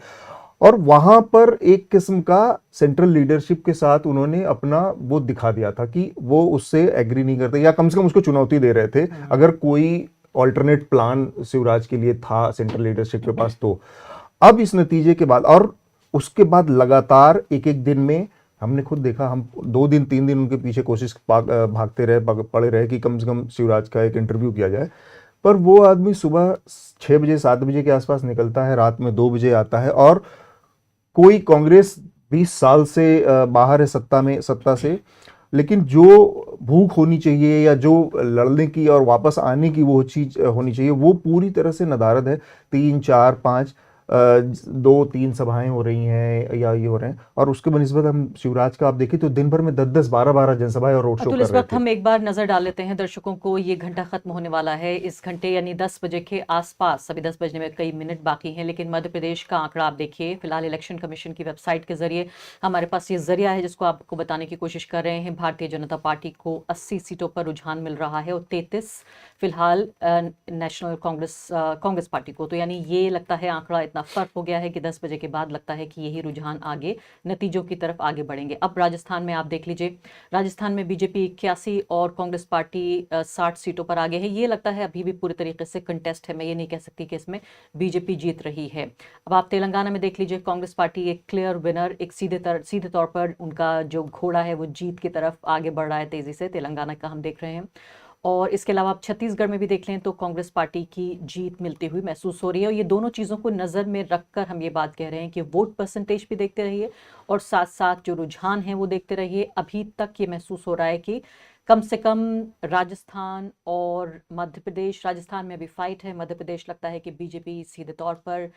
और वहां पर एक किस्म का सेंट्रल लीडरशिप के साथ उन्होंने अपना वो दिखा दिया था कि वो उससे एग्री नहीं करते या कम से कम उसको चुनौती दे रहे थे अगर कोई ऑल्टरनेट प्लान शिवराज के लिए था सेंट्रल लीडरशिप के पास। तो अब इस नतीजे के बाद और उसके बाद लगातार एक दिन में हमने खुद देखा, हम 2 दिन 3 दिन उनके पीछे कोशिश भागते रहे, पड़े रहे कि कम से कम शिवराज का एक इंटरव्यू किया जाए, पर वो आदमी सुबह 6 बजे 7 बजे के आसपास निकलता है, रात में 2 बजे आता है और कोई कांग्रेस 20 साल से बाहर है सत्ता से, लेकिन जो भूख होनी चाहिए या जो लड़ने की और वापस आने की वो चीज होनी चाहिए, वो पूरी तरह से नदारद है। 3, 4, 5 2-3 सभाएं हो रही हैं या ये हो रहे हैं, और उसके बनिस्बत हम शिवराज का आप देखें तो दिन भर में 10-10, 12-12 जनसभाएं और रोड शो अतुल, कर इस रहे वक्त थे। हम एक बार नजर डाल लेते हैं दर्शकों को। ये घंटा खत्म होने वाला है। इस घंटे यानी 10 बजे के आसपास, अभी 10 बजने में कई मिनट बाकी हैं, लेकिन मध्य प्रदेश का आंकड़ा आप देखिए। फिलहाल इलेक्शन कमीशन की वेबसाइट के जरिए हमारे पास ये जरिया है जिसको आपको बताने की कोशिश कर रहे हैं। भारतीय जनता पार्टी को 80 सीटों पर रुझान मिल रहा है और 33 फिलहाल नेशनल कांग्रेस पार्टी को। तो यानी ये लगता है आंकड़ा इतना फर्क हो गया है कि 10 बजे के बाद लगता है कि यही रुझान आगे नतीजों की तरफ आगे बढ़ेंगे। अब राजस्थान में आप देख लीजिए, राजस्थान में बीजेपी 81 और कांग्रेस पार्टी 60 सीटों पर आगे है। ये लगता है अभी भी पूरी तरीके से कंटेस्ट है, मैं ये नहीं कह सकती कि इसमें बीजेपी जीत रही है। अब आप तेलंगाना में देख लीजिए, कांग्रेस पार्टी एक क्लियर विनर, एक सीधे तौर पर उनका जो घोड़ा है वो जीत की तरफ आगे बढ़ रहा है तेजी से, तेलंगाना का हम देख रहे हैं। और इसके अलावा आप छत्तीसगढ़ में भी देख लें तो कांग्रेस पार्टी की जीत मिलती हुई महसूस हो रही है। और ये दोनों चीज़ों को नज़र में रखकर हम ये बात कह रहे हैं कि वोट परसेंटेज भी देखते रहिए और साथ साथ जो रुझान है वो देखते रहिए। अभी तक ये महसूस हो रहा है कि कम से कम राजस्थान और मध्य प्रदेश, राजस्थान में अभी फाइट है, मध्य प्रदेश लगता है कि बीजेपी सीधे तौर पर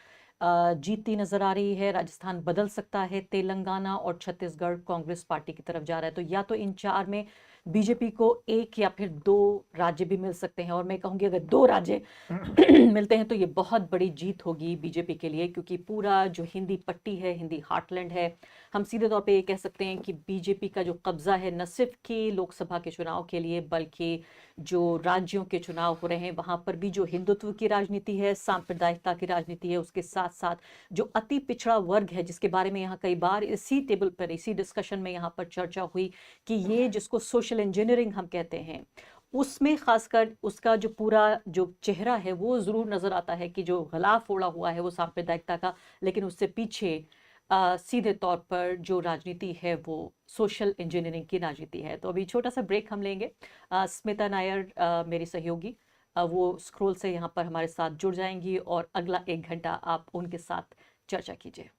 जीतती नजर आ रही है। राजस्थान बदल सकता है, तेलंगाना और छत्तीसगढ़ कांग्रेस पार्टी की तरफ जा रहा है। तो या तो इन 4 में बीजेपी को 1 या फिर 2 राज्य भी मिल सकते हैं, और मैं कहूँगी अगर 2 राज्य मिलते हैं तो ये बहुत बड़ी जीत होगी बीजेपी के लिए, क्योंकि पूरा जो हिंदी पट्टी है, हिंदी हार्टलैंड है, हम सीधे तौर पे ये कह सकते हैं कि बीजेपी का जो कब्जा है न सिर्फ कि लोकसभा के चुनाव के लिए बल्कि जो राज्यों के चुनाव हो रहे हैं वहाँ पर भी जो हिंदुत्व की राजनीति है, सांप्रदायिकता की राजनीति है, उसके साथ साथ जो अति पिछड़ा वर्ग है जिसके बारे में यहाँ कई बार इसी टेबल पर, इसी डिस्कशन में यहाँ पर चर्चा हुई कि ये जिसको सोशल इंजीनियरिंग हम कहते हैं, उसमें खासकर उसका जो पूरा जो चेहरा है वो ज़रूर नज़र आता है कि जो गलाफ ओढ़ा हुआ है वो सांप्रदायिकता का, लेकिन उससे पीछे सीधे तौर पर जो राजनीति है वो सोशल इंजीनियरिंग की राजनीति है। तो अभी छोटा सा ब्रेक हम लेंगे। स्मिता नायर मेरी सहयोगी वो स्क्रोल से यहाँ पर हमारे साथ जुड़ जाएंगी और अगला 1 घंटा आप उनके साथ चर्चा कीजिए।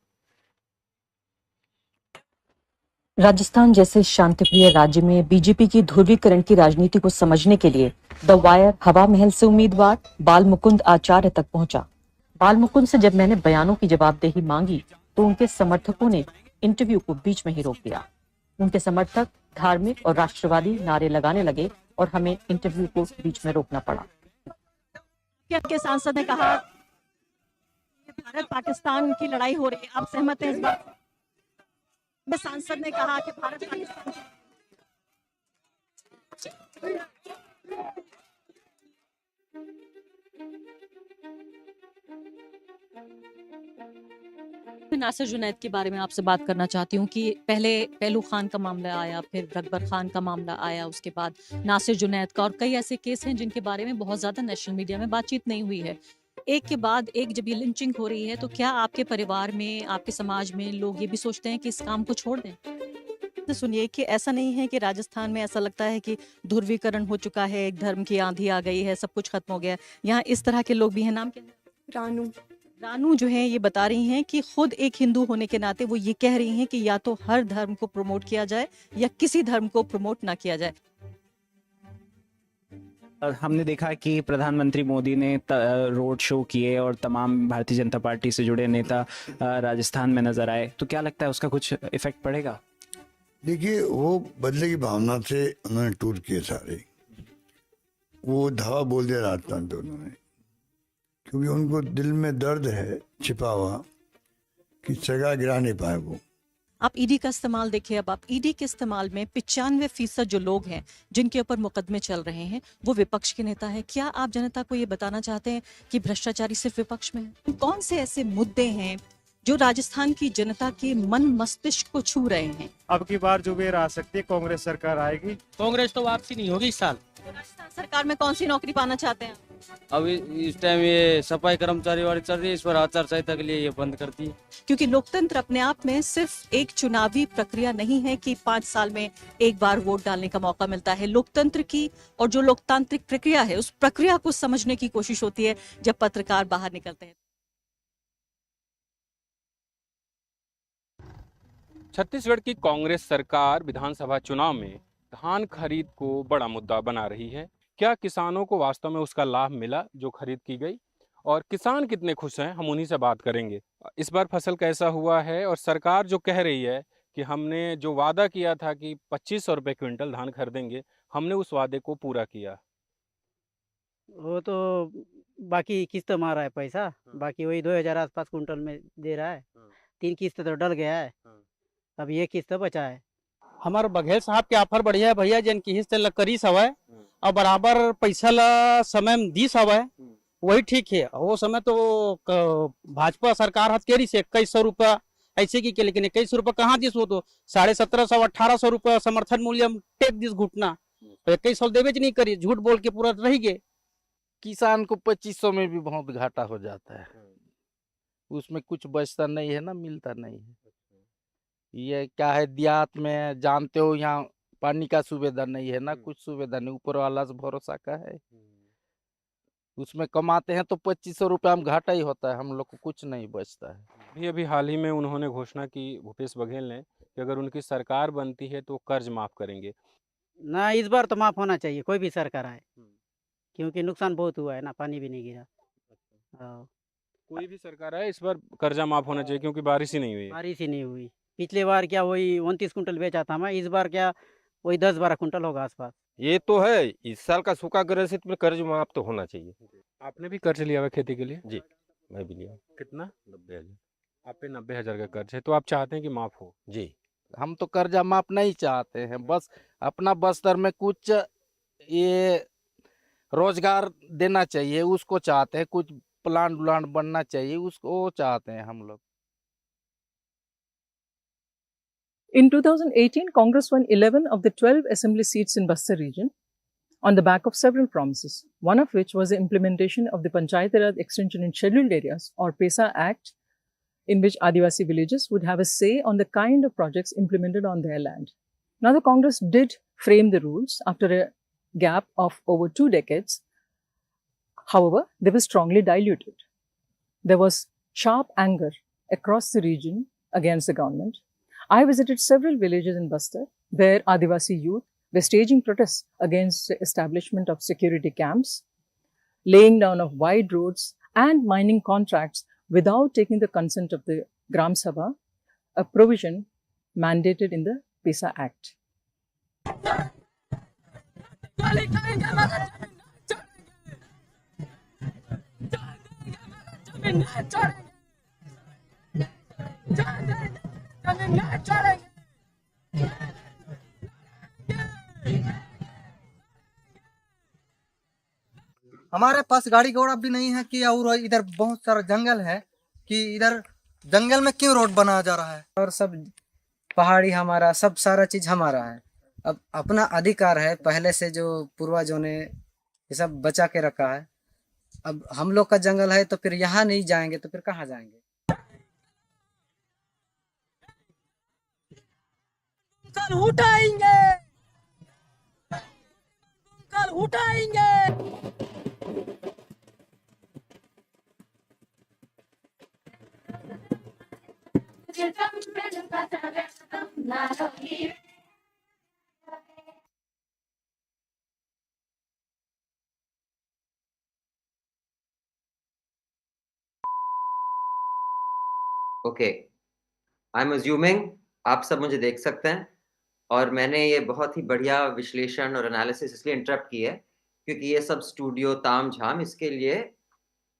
राजस्थान जैसे शांतिप्रिय राज्य में बीजेपी की ध्रुवीकरण की राजनीति को समझने के लिए द वायर हवा महल से उम्मीदवार बाल मुकुंद आचार्य तक पहुंचा। बाल मुकुंद से जब मैंने बयानों की जवाबदेही मांगी तो उनके समर्थकों ने इंटरव्यू को बीच में ही रोक दिया। उनके समर्थक धार्मिक और राष्ट्रवादी नारे लगाने लगे और हमें इंटरव्यू को बीच में रोकना पड़ा। के सांसद ने कहा भारत पाकिस्तान की लड़ाई हो रही है, आप सहमत हैं इस बात में? सांसद ने कहा कि भारत पाकिस्तान नासिर जुनैद के बारे में आपसे बात करना चाहती हूँ कि पहले पहलू खान का मामला आया, फिर रकबर खान का मामला आया, उसके बाद नासिर जुनैद का, और कई ऐसे केस हैं जिनके बारे में बहुत ज़्यादा नेशनल मीडिया में बातचीत नहीं हुई है। एक के बाद एक जब ये लिंचिंग हो रही है तो क्या आपके परिवार में, आपके समाज में लोग ये भी सोचते हैं कि इस काम को छोड़ दें? तो सुनिए कि ऐसा नहीं है कि राजस्थान में ऐसा लगता है कि ध्रुवीकरण हो चुका है, एक धर्म की आंधी आ गई है, सब कुछ खत्म हो गया। यहाँ इस तरह के लोग भी हैं। नाम क्या है? रानू जो है ये बता रही हैं कि खुद एक हिंदू होने के नाते वो ये कह रही हैं कि या तो हर धर्म को प्रमोट किया जाए या किसी धर्म को प्रमोट ना किया जाए। हमने देखा कि प्रधानमंत्री मोदी ने रोड शो किए और तमाम भारतीय जनता पार्टी से जुड़े नेता राजस्थान में नजर आए, तो क्या लगता है उसका कुछ इफेक्ट पड़ेगा? देखिए, वो बदले की भावना से उन्होंने टूर किए सारे, वो धावा बोल दिया राजस्थान पे उन्होंने, क्योंकि उनको दिल में दर्द है छिपा हुआ कि जगह गिरा नहीं पाए वो। आप ईडी का इस्तेमाल देखिए। अब आप ईडी के इस्तेमाल में 95% जो लोग हैं जिनके ऊपर मुकदमे चल रहे हैं वो विपक्ष के नेता हैं। क्या आप जनता को ये बताना चाहते हैं कि भ्रष्टाचारी सिर्फ विपक्ष में है? कौन से ऐसे मुद्दे हैं जो राजस्थान की जनता के मन मस्तिष्क को छू रहे हैं? अब की बार जो भी आ सकती है, कांग्रेस सरकार आएगी। कांग्रेस तो वापसी नहीं होगी इस साल। राजस्थान सरकार में कौन सी नौकरी पाना चाहते हैं? अब इस टाइम ये सफाई कर्मचारी वाली चल रही है, इस पर आचार संहिता के लिए ये बंद करती है। क्योंकि लोकतंत्र अपने आप में सिर्फ एक चुनावी प्रक्रिया नहीं है कि 5 साल में एक बार वोट डालने का मौका मिलता है। लोकतंत्र की और जो लोकतांत्रिक प्रक्रिया है उस प्रक्रिया को समझने की कोशिश होती है जब पत्रकार बाहर निकलते हैं। छत्तीसगढ़ की कांग्रेस सरकार विधानसभा चुनाव में धान खरीद को बड़ा मुद्दा बना रही है। क्या किसानों को वास्तव में उसका लाभ मिला जो खरीद की गई, और किसान कितने खुश हैं, हम उन्हीं से बात करेंगे। इस बार फसल कैसा हुआ है, और सरकार जो कह रही है कि हमने जो वादा किया था कि 2500 रुपये क्विंटल धान खरीदेंगे, हमने उस वादे को पूरा किया। वो तो बाकी किस्त मारा है पैसा, बाकी वही 2000 आसपास कुंटल में दे रहा है। 3 किस्त तो डल गया है, अब ये किस्त बचा है। हमारे बघेल साहब के ऑफर बढ़िया है भैया, जन की हिस्से ल करी सवय और बराबर पैसा ला समय में दी सवय, वही ठीक है। वो समय तो भाजपा सरकार हथकेरी से 2100 रुपया ऐसे की, लेकिन 2100 रुपया कहाँ दिस, वो तो 1750 1800 रुपया समर्थन मूल्य टेक दिस घुटना, 2100 देवे नहीं करी, झूठ बोल के पूरा रह गए। किसान को 2500 में भी बहुत घाटा हो जाता है, उसमें कुछ बचता नहीं है ना, मिलता नहीं है। ये क्या है, देहात में जानते हो यहाँ पानी का सुविधा नहीं है ना, कुछ सुविधा नहीं, ऊपर वाला से भरोसा का है, उसमें कमाते हैं तो 2500 रुपया में घाटा ही होता है, हम लोग को कुछ नहीं बचता है। अभी हाल ही में उन्होंने घोषणा की, भूपेश बघेल ने, कि अगर उनकी सरकार बनती है तो कर्ज माफ करेंगे। ना इस बार तो माफ होना चाहिए, कोई भी सरकार आए, क्योंकि नुकसान बहुत हुआ है ना, पानी भी नहीं गिरा। कोई भी सरकार आए, इस बार कर्जा माफ होना चाहिए, क्योंकि बारिश ही नहीं हुई। बारिश ही नहीं हुई। पिछले बार क्या वही 29 कुंटल बेचा था मैं, इस बार क्या वही 10-12 कुंटल होगा आसपास। ये तो है, इस साल का सूखा ग्रसित में कर्ज माफ तो होना चाहिए। आपने भी कर्ज लिया हुआ खेती के लिए? जी, मैं भी लिया। कितना? 90,000। आप पे 90,000 का कर्ज है, तो आप चाहते हैं कि माफ हो? जी, हम तो कर्जा माफ नहीं चाहते हैं, बस अपना बस्तर में कुछ ये रोजगार देना चाहिए, उसको चाहते हैं, कुछ प्लांट व्लांट बनना चाहिए, उसको चाहते हैं हम लोग। In 2018, Congress won 11 of the 12 assembly seats in Bastar region on the back of several promises, one of which was the implementation of the Panchayat Raj Extension in Scheduled Areas or PESA Act, in which Adivasi villages would have a say on the kind of projects implemented on their land. Now, the Congress did frame the rules after a gap of over 2 decades. However, they were strongly diluted. There was sharp anger across the region against the government. I visited several villages in Bastar where Adivasi youth were staging protests against the establishment of security camps, laying down of wide roads and mining contracts without taking the consent of the Gram Sabha, a provision mandated in the PESA Act. हमारे पास गाड़ी घोड़ा भी नहीं है कि, और इधर बहुत सारा जंगल है कि इधर जंगल में क्यों रोड बनाया जा रहा है, और सब पहाड़ी हमारा, सब सारा चीज हमारा है। अब अपना अधिकार है, पहले से जो पूर्वजों ने ये सब बचा के रखा है। अब हम लोग का जंगल है तो फिर यहाँ नहीं जाएंगे तो फिर कहाँ जाएंगे? कल उठाएंगे, कल उठाएंगे। ओके, आई एम अज्यूमिंग आप सब मुझे देख सकते हैं, और मैंने ये बहुत ही बढ़िया विश्लेषण और एनालिसिस इसलिए इंटरप्ट की है क्योंकि ये सब स्टूडियो ताम झाम, इसके लिए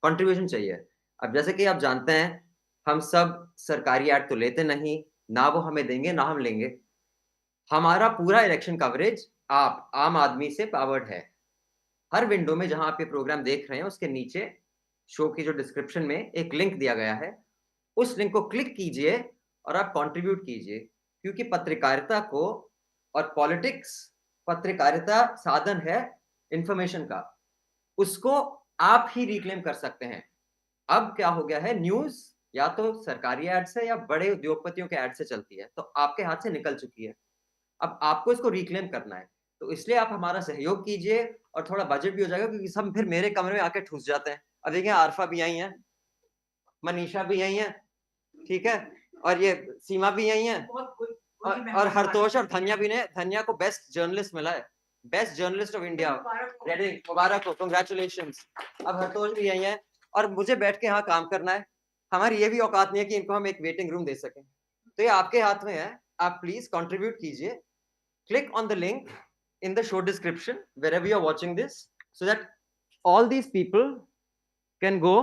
कंट्रीब्यूशन चाहिए। अब जैसे कि आप जानते हैं, हम सब सरकारी ऐड तो लेते नहीं, ना वो हमें देंगे ना हम लेंगे। हमारा पूरा इलेक्शन कवरेज आप आम आदमी से पावर्ड है। हर विंडो में जहां आप ये प्रोग्राम देख रहे हैं उसके नीचे शो की जो डिस्क्रिप्शन में एक लिंक दिया गया है, उस लिंक को क्लिक कीजिए और आप कंट्रीब्यूट कीजिए, क्योंकि पत्रकारिता को और पॉलिटिक्स, पत्रकारिता साधन है इंफॉर्मेशन का, उसको आप ही रिक्लेम कर सकते हैं। अब क्या हो गया है, न्यूज या तो सरकारी एड से या बड़े उद्योगपतियों के एड से चलती है, तो आपके हाथ से निकल चुकी है। अब आपको इसको रिक्लेम करना है, तो इसलिए आप हमारा सहयोग कीजिए और थोड़ा बजट भी हो जाएगा, क्योंकि सब फिर मेरे कमरे में आके ठूस जाते हैं। अब देखिए, आरफा भी आई है, मनीषा भी आई है, ठीक है, और ये सीमा भी यही है, और हरतोष और धन्या भी ने, धन्या को बेस्ट जर्नलिस्ट मिला है, बेस्ट जर्नलिस्ट ऑफ इंडिया, रेडिंग, मुबारक हो, कंग्रेचुलेशंस। अब हरतोष भी यही है, और मुझे बैठ के यहाँ काम करना है, हमारी ये भी औकात नहीं है कि इनको हम एक वेटिंग रूम दे सकें। तो ये आपके हाथ में है, आप प्लीज कंट्रीब्यूट कीजिए, click on the link in the show description wherever you're watching this, so that all these people can go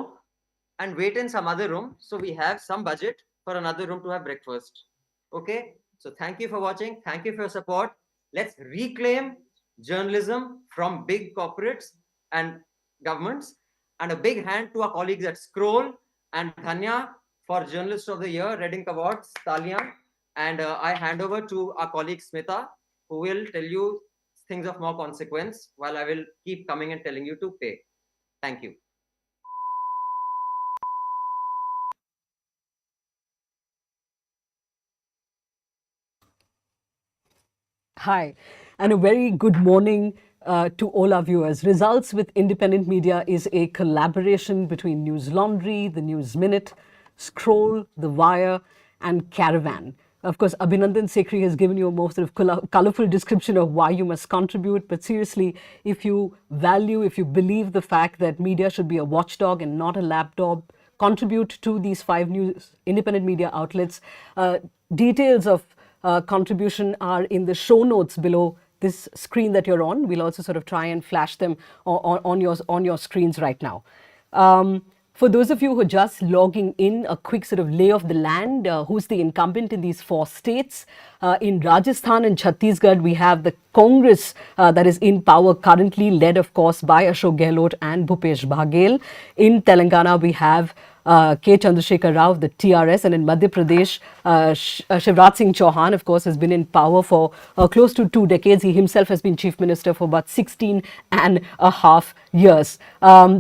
and wait in some other room, so we have some budget for another room to have breakfast. Okay, so thank you for watching, thank you for your support. Let's reclaim journalism from big corporates and governments, and a big hand to our colleagues at Scroll and Dhanya for Journalist of the Year, Reading Awards, Taliyan. And I hand over to our colleague Smita, who will tell you things of more consequence, while I will keep coming and telling you to pay. Thank you. Hi, and a very good morning to all our viewers. Results with Independent Media is a collaboration between Newslaundry, the Newsminute, Scroll, the Wire, and Caravan. Of course, Abhinandan Sekhri has given you a more sort of colorful description of why you must contribute. But seriously, if you value, if you believe the fact that media should be a watchdog and not a lapdog, contribute to these 5 news independent media outlets. Details of contribution are in the show notes below this screen that you're on. We'll also sort of try and flash them on your screens right now. For those of you who are just logging in, a quick sort of lay of the land, who's the incumbent in these 4 states. In Rajasthan and Chhattisgarh, we have the Congress that is in power currently, led of course by Ashok Gehlot and Bhupesh Baghel. In Telangana, we have K. Chandrasekhar Rao, the TRS, and in Madhya Pradesh, Shivraj Singh Chauhan, of course, has been in power for close to 2 decades. He himself has been chief minister for about 16.5 years.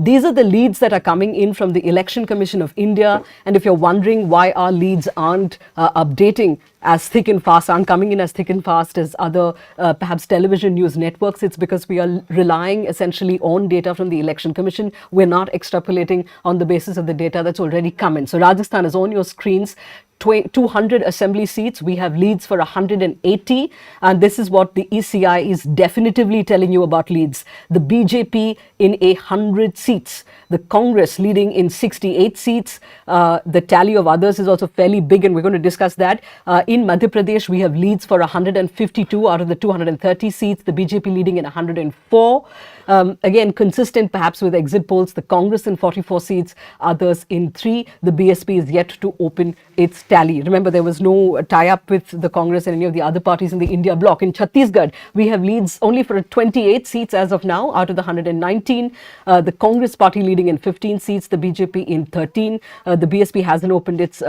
These are the leads that are coming in from the Election Commission of India. And if you're wondering why our leads aren't updating as thick and fast, aren't coming in as thick and fast as other perhaps television news networks, it's because we are relying essentially on data from the Election Commission. We're not extrapolating on the basis of the data that's already come in. So Rajasthan is on your screens. 200 assembly seats. We have leads for 180, and this is what the ECI is definitively telling you about leads. The BJP in 100 seats, the Congress leading in 68 seats. The tally of others is also fairly big, and we're going to discuss that. In Madhya Pradesh, we have leads for 152 out of the 230 seats, the BJP leading in 104. Again, consistent perhaps with exit polls, the Congress in 44 seats, others in 3. The BSP is yet to open its tally. Remember, there was no tie-up with the Congress and any of the other parties in the India bloc. In Chhattisgarh, we have leads only for 28 seats as of now out of the 119. The Congress party leading in 15 seats, the BJP in 13. The BSP hasn't opened its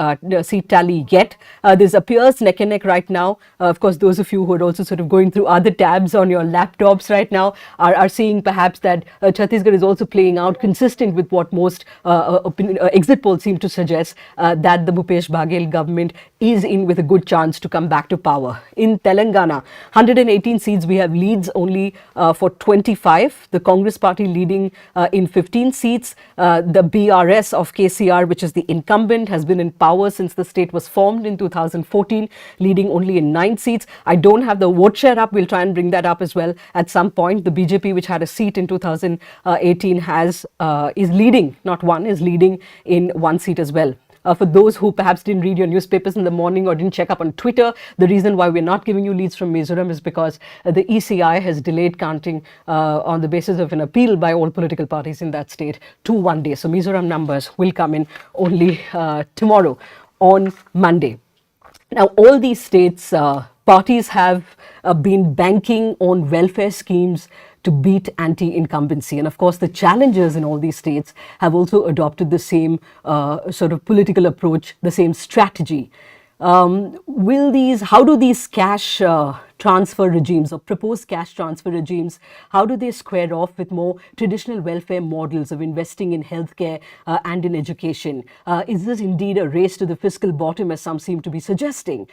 seat tally yet. This appears neck and neck right now. Of course, those of you who are also sort of going through other tabs on your laptops right now are seeing perhaps that Chhattisgarh is also playing out consistent with what most exit polls seem to suggest, that the Bhupesh Baghel government is in with a good chance to come back to power. In Telangana, 118 seats, we have leads only for 25. The Congress party leading in 15 seats. The BRS of KCR, which is the incumbent, has been in power since the state was formed in 2014, leading only in 9 seats. I don't have the vote share up. We'll try and bring that up as well at some point. The BJP, which had a seat in 2018, is leading, not one, is leading in 1 seat as well. For those who perhaps didn't read your newspapers in the morning or didn't check up on Twitter, the reason why we're not giving you leads from Mizoram is because the ECI has delayed counting on the basis of an appeal by all political parties in that state to 1 day. So Mizoram numbers will come in only tomorrow on Monday. Now, all these states, parties have been banking on welfare schemes to beat anti-incumbency. And of course, the challengers in all these states have also adopted the same sort of political approach, the same strategy. How do these cash transfer regimes or proposed cash transfer regimes, how do they square off with more traditional welfare models of investing in healthcare and in education? Is this indeed a race to the fiscal bottom, as some seem to be suggesting?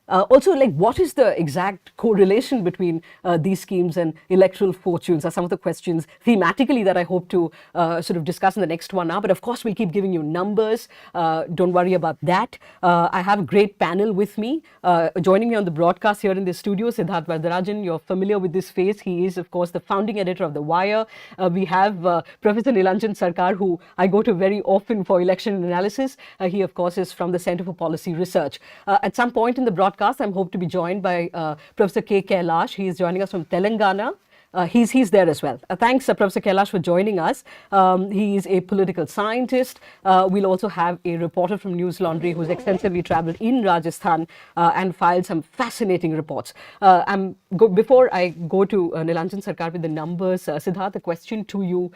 Also, like, what is the exact correlation between these schemes and electoral fortunes are some of the questions thematically that I hope to sort of discuss in the next 1 hour. But of course, we'll keep giving you numbers. Don't worry about that. I have a great panel with me. Joining me on the broadcast here in the studio, Siddharth Varadarajan. You're familiar with this face. He is, of course, the founding editor of The Wire. We have Professor Nilanjan Sarkar, who I go to very often for election analysis. He, of course, is from the Center for Policy Research. At some point in the broadcast, I'm hope to be joined by Professor K. Kailash. He is joining us from Telangana. He's there as well. Thanks, Professor Kailash, for joining us. He is a political scientist. We'll also have a reporter from Newslaundry who's extensively traveled in Rajasthan and filed some fascinating reports. Before I go to Nilanjan Sarkar with the numbers, Siddharth, a question to you.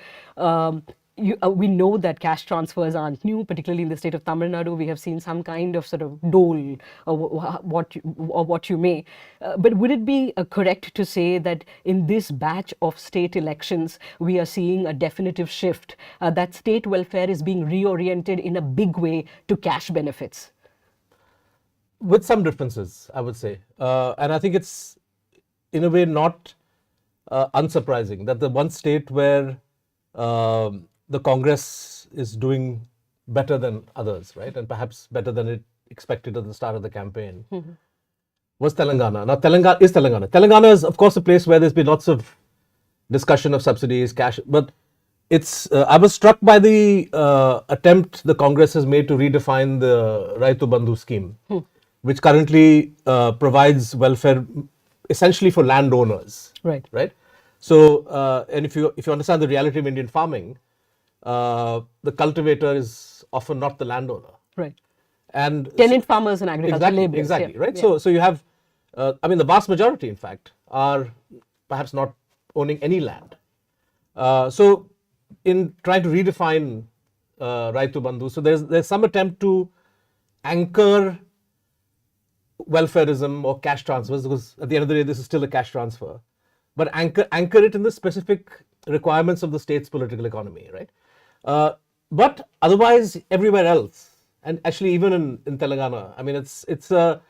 We know that cash transfers aren't new, particularly in the state of Tamil Nadu. We have seen some kind of sort of dole, or what you may. But would it be correct to say that in this batch of state elections, we are seeing a definitive shift, that state welfare is being reoriented in a big way to cash benefits? With some differences, I would say. And I think it's, in a way, not unsurprising that the one state where the Congress is doing better than others, right? And perhaps better than it expected at the start of the campaign, was Telangana. Now, Telangana is Telangana. Telangana is, of course, a place where there's been lots of discussion of subsidies, cash, but it's, I was struck by the attempt the Congress has made to redefine the Raitu Bandhu scheme, which currently provides welfare essentially for landowners. Right. So, and if you understand the reality of Indian farming, the cultivator is often not the landowner. Right. And tenant farmers and agricultural laborers. Exactly, yeah. right? Yeah. So you have, I mean, the vast majority, in fact, are perhaps not owning any land. So in trying to redefine Raitu Bandhu, so there's some attempt to anchor welfareism or cash transfers, because at the end of the day, this is still a cash transfer, but anchor it in the specific requirements of the state's political economy, right? But otherwise, everywhere else, and actually even in Telangana, I mean, it's a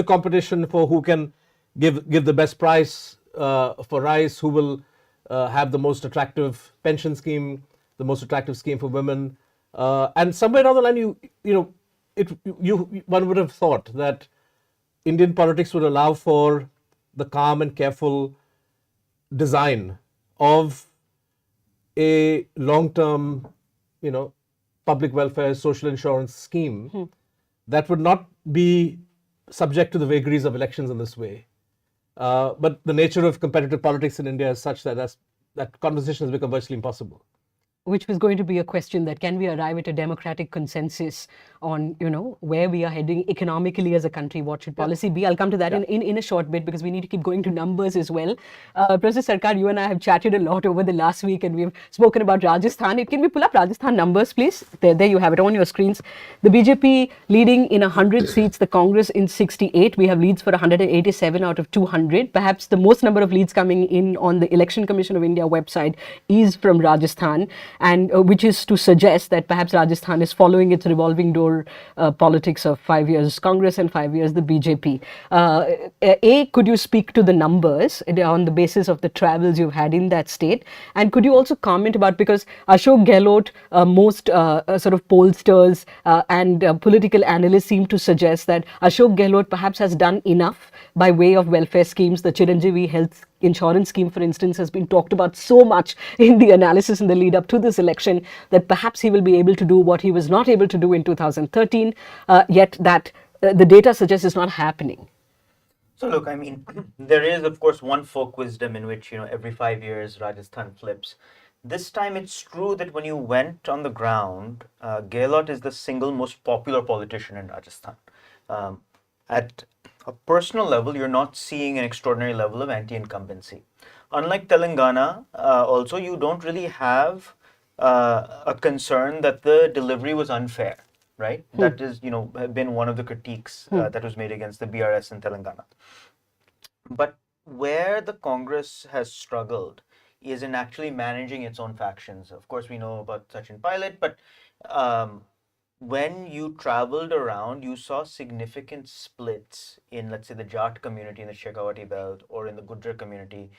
competition for who can give the best price for rice, who will have the most attractive pension scheme, the most attractive scheme for women, and somewhere down the line, one would have thought that Indian politics would allow for the calm and careful design of a long-term, public welfare, social insurance scheme that would not be subject to the vagaries of elections in this way. But the nature of competitive politics in India is such that that conversation has become virtually impossible. Which was going to be a question that can we arrive at a democratic consensus on, where we are heading economically as a country, what should policy be? I'll come to that in a short bit, because we need to keep going to numbers as well. Professor Sarkar, you and I have chatted a lot over the last week, and we've spoken about Rajasthan. Can we pull up Rajasthan numbers, please? There you have it on your screens. The BJP leading in 100 seats, the Congress in 68. We have leads for 187 out of 200. Perhaps the most number of leads coming in on the Election Commission of India website is from Rajasthan, and which is to suggest that perhaps Rajasthan is following its revolving door politics of 5 years Congress and 5 years the BJP. Could you speak to the numbers on the basis of the travels you've had in that state? And could you also comment about, because Ashok Gehlot, most sort of pollsters and political analysts seem to suggest that Ashok Gehlot perhaps has done enough by way of welfare schemes. The Chiranjeevi health insurance scheme, for instance, has been talked about so much in the analysis in the lead up to this election that perhaps he will be able to do what he was not able to do in 2013, yet that the data suggests is not happening. So look, I mean, there is, of course, one folk wisdom in which, every 5 years Rajasthan flips. This time it's true that when you went on the ground, Gehlot is the single most popular politician in Rajasthan. At a personal level, you're not seeing an extraordinary level of anti-incumbency. Unlike Telangana, also, you don't really have a concern that the delivery was unfair, right? That is, been one of the critiques that was made against the BRS in Telangana. But where the Congress has struggled is in actually managing its own factions. Of course, we know about Sachin Pilot, but when you traveled around, you saw significant splits in, let's say, the Jat community in the Shekhawati belt or in the Gujjar community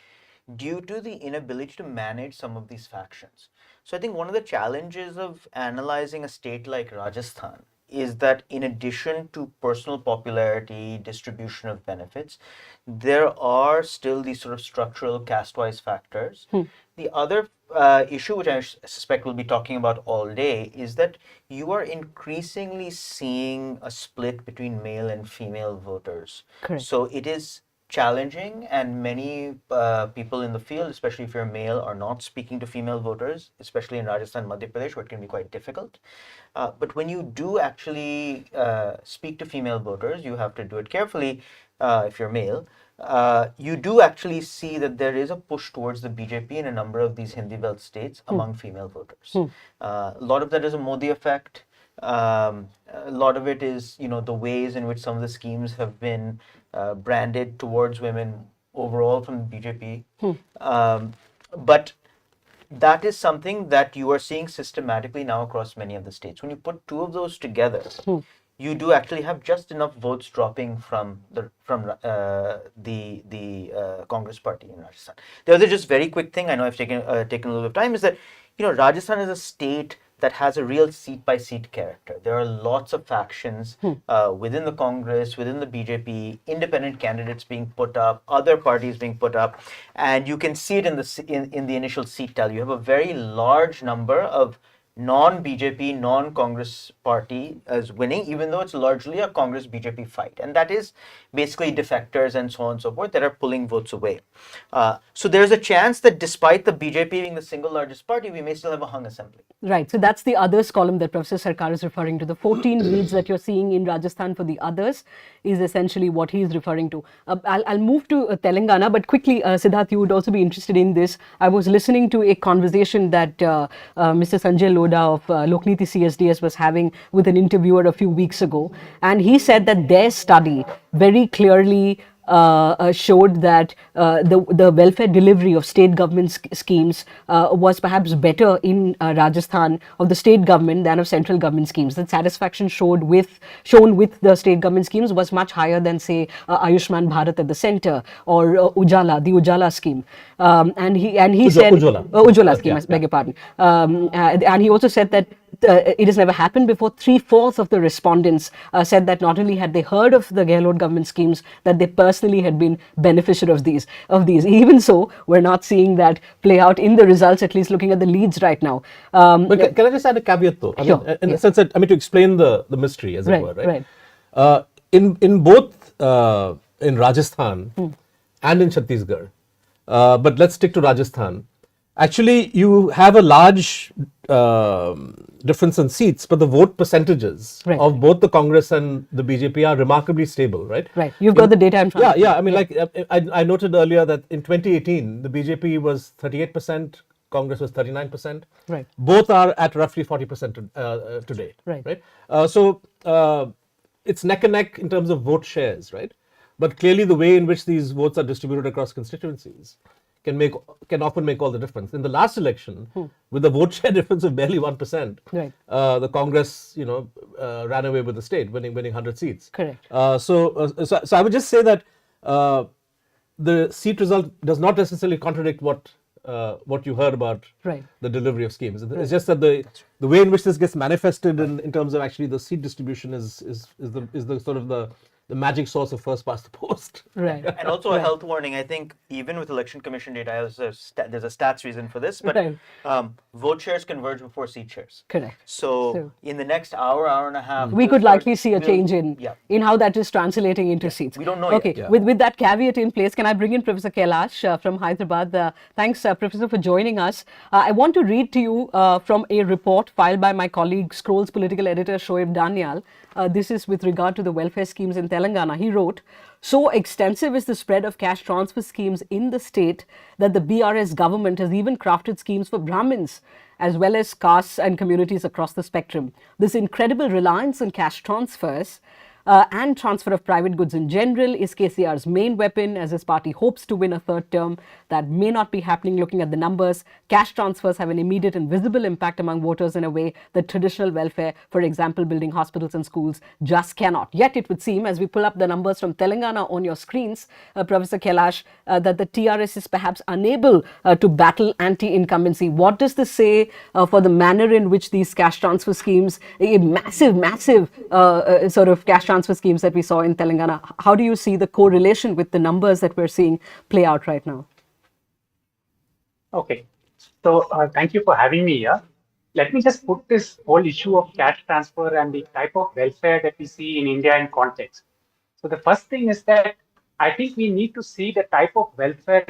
due to the inability to manage some of these factions. So I think one of the challenges of analyzing a state like Rajasthan is that in addition to personal popularity, distribution of benefits, there are still these sort of structural caste-wise factors. The other issue, which I suspect we'll be talking about all day, is that you are increasingly seeing a split between male and female voters. Correct. So it is challenging, and many people in the field, especially if you're male, are not speaking to female voters, especially in Rajasthan, Madhya Pradesh, where it can be quite difficult. But when you do actually speak to female voters, you have to do it carefully if you're male. You do actually see that there is a push towards the BJP in a number of these Hindi belt states among female voters. A lot of that is a Modi effect. A lot of it is, the ways in which some of the schemes have been branded towards women overall from the BJP. But that is something that you are seeing systematically now across many of the states. When you put two of those together, you do actually have just enough votes dropping from the Congress party in Rajasthan. The other just very quick thing, I know I've taken a little bit of time, is that Rajasthan is a state that has a real seat-by-seat character. There are lots of factions within the Congress, within the BJP, independent candidates being put up, other parties being put up, and you can see it in the initial seat tally. You have a very large number of non-BJP, non-Congress party as winning, even though it's largely a Congress-BJP fight. And that is basically defectors and so on and so forth that are pulling votes away. So there's a chance that despite the BJP being the single largest party, we may still have a hung assembly. Right. So that's the others column that Professor Sarkar is referring to. The 14 leads that you're seeing in Rajasthan for the others is essentially what he's referring to. I'll move to Telangana, but quickly, Siddharth, you would also be interested in this. I was listening to a conversation that Mr. Sanjay Lodha of Lokniti CSDS was having with an interviewer a few weeks ago, and he said that their study very clearly showed that the welfare delivery of state government schemes was perhaps better in Rajasthan of the state government than of central government schemes. That satisfaction shown with the state government schemes was much higher than, say, Ayushman Bharat at the center or Ujala, the Ujala scheme. And he said Ujala scheme, I beg your pardon. And he also said that it has never happened before. 3/4 of the respondents said that not only had they heard of the Gehlot government schemes, that they personally had been beneficiary of these. Even so, we're not seeing that play out in the results, at least looking at the leads right now. But can I just add a caveat though? In the sense that, to explain the mystery, as it were, right? In both in Rajasthan and in Chhattisgarh, but let's stick to Rajasthan. Actually, you have a large difference in seats, but the vote percentages of both the Congress and the BJP are remarkably stable, right? Right. You've got the data in front of you. Yeah. I noted earlier that in 2018, the BJP was 38%, Congress was 39%. Right. Both are at roughly 40% today. Right. So it's neck and neck in terms of vote shares, right? But clearly the way in which these votes are distributed across constituencies can often make all the difference. In the last election, with the vote share difference of barely 1%, the Congress, ran away with the state, winning 100 seats. Correct. So I would just say that the seat result does not necessarily contradict what you heard about the delivery of schemes. It's just that the way in which this gets manifested in terms of actually the seat distribution is the sort of the magic source of first past the post. Right. And also a health warning, I think even with Election Commission data, there's a stats reason for this, but vote shares converge before seat shares. Correct. So in the next hour and a half, we could likely see a change in how that is translating into seats. We don't know yet. Yeah. With that caveat in place, can I bring in Professor Kailash from Hyderabad? Thanks, Professor, for joining us. I want to read to you from a report filed by my colleague, Scroll's political editor, Shoaib Danyal. This is with regard to the welfare schemes in Telangana. He wrote, "So extensive is the spread of cash transfer schemes in the state that the BRS government has even crafted schemes for Brahmins as well as castes and communities across the spectrum. This incredible reliance on cash transfers and transfer of private goods in general is KCR's main weapon as his party hopes to win a third term. That may not be happening looking at the numbers. Cash transfers have an immediate and visible impact among voters in a way that traditional welfare, for example, building hospitals and schools, just cannot. Yet it would seem, as we pull up the numbers from Telangana on your screens, Professor Kailash, that the TRS is perhaps unable to battle anti-incumbency. What does this say for the manner in which these cash transfer schemes, a massive sort of cash transfer schemes that we saw in Telangana, how do you see the correlation with the numbers that we're seeing play out right now? Okay, so thank you for having me here. Let me just put this whole issue of cash transfer and the type of welfare that we see in India in context. So the first thing is that I think we need to see the type of welfare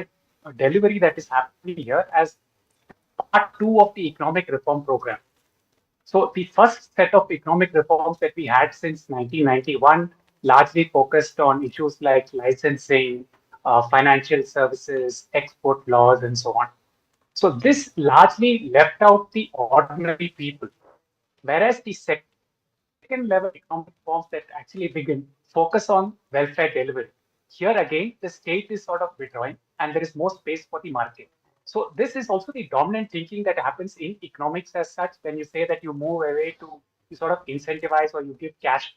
delivery that is happening here as part 2 of the economic reform program. So the first set of economic reforms that we had since 1991 largely focused on issues like licensing, financial services, export laws, and so on. So this largely left out the ordinary people, whereas the second level economic reforms that actually begin focus on welfare delivery. Here again, the state is sort of withdrawing and there is more space for the market. So this is also the dominant thinking that happens in economics as such when you say that you move away to you sort of incentivize or you give cash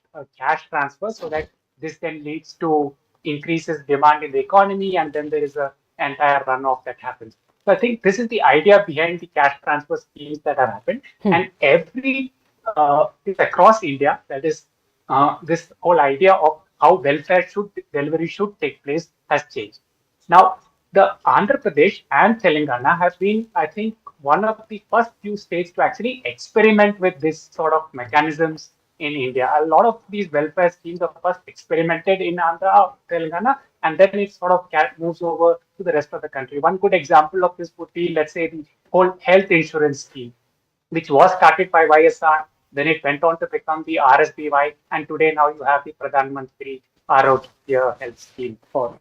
transfer so that this then leads to increases demand in the economy and then there is a entire runoff that happens. So I think this is the idea behind the cash transfer schemes that have happened and every across India, that is this whole idea of how welfare delivery should take place has changed. Now, the Andhra Pradesh and Telangana have been, I think, one of the first few states to actually experiment with this sort of mechanisms in India. A lot of these welfare schemes are first experimented in Andhra, Telangana, and then it sort of moves over to the rest of the country. One good example of this would be, let's say, the whole health insurance scheme, which was started by YSR, then it went on to become the RSBY, and today now you have the Pradhan Mantri Arogya Health Scheme or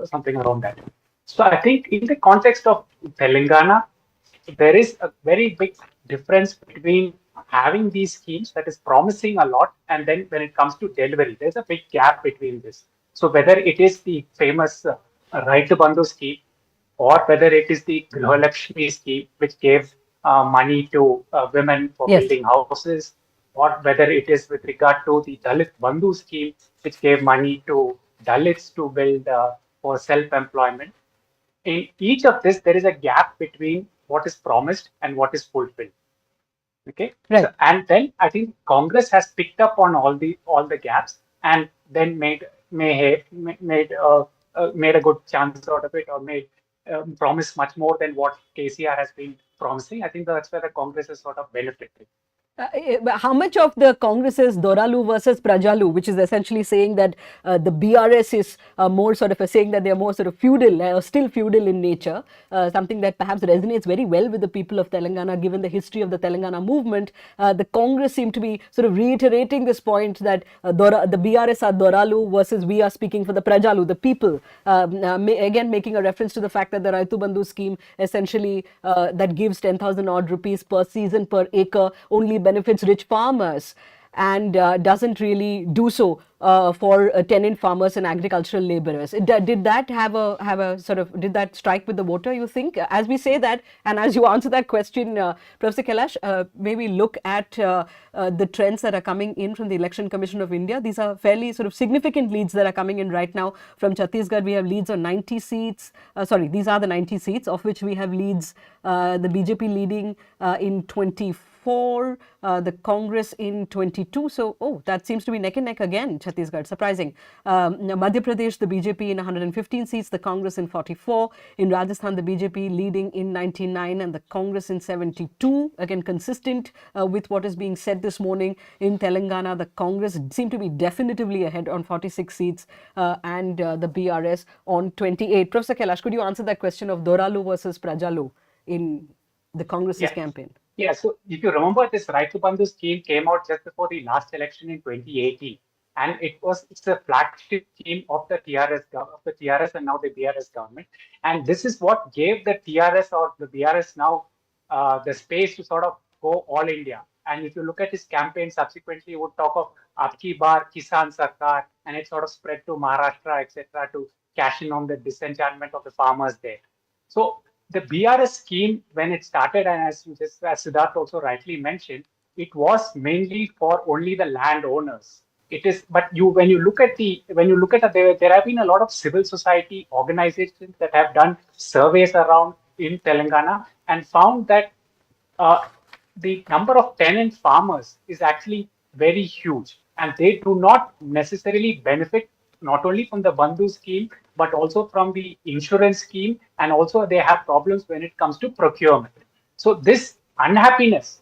something around that. So I think in the context of Telangana, there is a very big difference between having these schemes that is promising a lot, and then when it comes to delivery, there's a big gap between this. So whether it is the famous Right to Bandhu scheme, or whether it is the Grihalakshmi scheme, which gave money to women for building houses, or whether it is with regard to the Dalit Bandhu scheme, which gave money to Dalits to build for self-employment. In each of this, there is a gap between what is promised and what is fulfilled. Okay, right. So, and then I think Congress has picked up on all the gaps and then made a good chance out of it, or made promise much more than what KCR has been promising. I think that's where the Congress has sort of benefited. How much of the Congress is Doralu versus Prajalu, which is essentially saying that the BRS is more sort of saying that they are more sort of feudal, or still feudal in nature, something that perhaps resonates very well with the people of Telangana, given the history of the Telangana movement. The Congress seem to be sort of reiterating this point that the BRS are Doralu versus we are speaking for the Prajalu, the people. Again, making a reference to the fact that the Raitu Bandhu scheme essentially that gives 10,000 odd rupees per season per acre only benefits rich farmers and doesn't really do so for tenant farmers and agricultural laborers. Did that have a sort of, did that strike with the voter, you think? As we say that, and as you answer that question, Professor Kailash, maybe look at the trends that are coming in from the Election Commission of India. These are fairly sort of significant leads that are coming in right now. From Chhattisgarh, we have leads on 90 seats. Sorry, these are the 90 seats, of which we have leads, the BJP leading in 24, the Congress in 22. So, that seems to be neck and neck again, Chhattisgarh, surprising. Madhya Pradesh, the BJP in 115 seats, the Congress in 44. In Rajasthan, the BJP leading in 99 and the Congress in 72. Again, consistent with what is being said this morning. In Telangana, the Congress seem to be definitively ahead on 46 seats and the BRS on 28. Professor Kailash, could you answer that question of Doralu versus Prajalu in the Congress's campaign? Yeah, so if you remember, this Right to Bandhu scheme came out just before the last election in 2018, and it's a flagship scheme of the TRS and now the BRS government, and this is what gave the TRS or the BRS now the space to sort of go all India. And if you look at his campaign, subsequently he would talk of Abki Bar Kisan Sarkar, and it sort of spread to Maharashtra, etc., to cash in on the disenchantment of the farmers there. So the BRS scheme, when it started, and as Siddharth also rightly mentioned, it was mainly for only the landowners. It is, but when you look at there have been a lot of civil society organizations that have done surveys around in Telangana and found that the number of tenant farmers is actually very huge, and they do not necessarily benefit not only from the Bandhu scheme but also from the insurance scheme, and also they have problems when it comes to procurement. So this unhappiness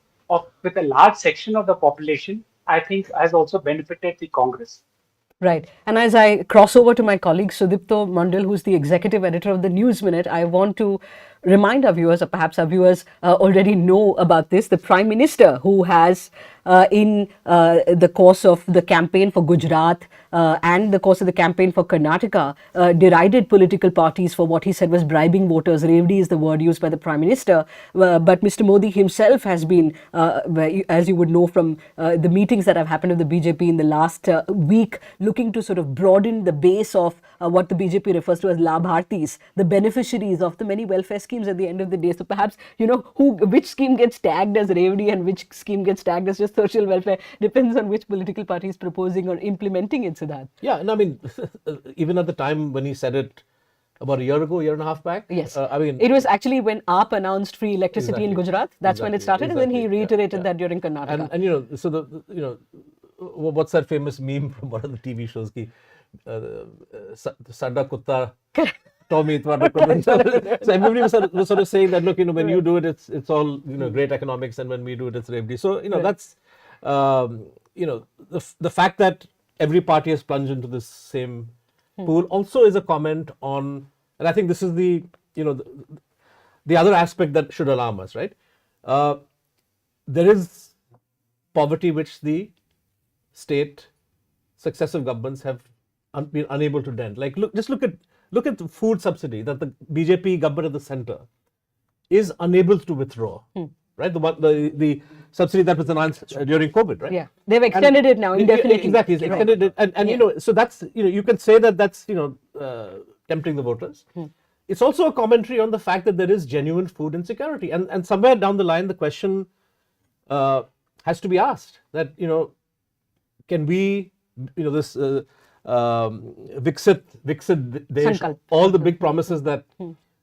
with a large section of the population, I think, has also benefited the Congress. Right. And as I cross over to my colleague Sudipto Mondal, who's the executive editor of the Newsminute, I want to remind our viewers, or perhaps our viewers already know about this, the Prime Minister, who has in the course of the campaign for Gujarat and the course of the campaign for Karnataka, derided political parties for what he said was bribing voters. Revdi is the word used by the Prime Minister. But Mr. Modi himself has been, as you would know from the meetings that have happened with the BJP in the last week, looking to sort of broaden the base of what the BJP refers to as Labhartis, the beneficiaries of the many welfare schemes at the end of the day. So perhaps, which scheme gets tagged as Revdi and which scheme gets tagged as just social welfare depends on which political party is proposing or implementing it, Siddharth. Yeah, and I mean, even at the time when he said it about a year and a half back. Yes. I mean, it was actually when AAP announced free electricity in Gujarat. That's when it started, and then he reiterated that during Karnataka. And so what's that famous meme from one of the TV shows? Ki, Sada Kutta Tommy. So everybody was sort of saying that, look, when you do it, it's all great economics, and when we do it, it's Revdi. So that's the fact that every party has plunged into this same pool also is a comment on, and I think this is the other aspect that should alarm us, right? There is poverty which the state successive governments have been unable to dent. Like, look at the food subsidy that the BJP government at the center is unable to withdraw. Right, the subsidy that was announced during COVID, right? Yeah, they've extended it now indefinitely. Exactly, it's extended it, and so that's you can say that that's tempting the voters. It's also a commentary on the fact that there is genuine food insecurity, and somewhere down the line the question has to be asked that can we this Viksit Desh, all the big promises that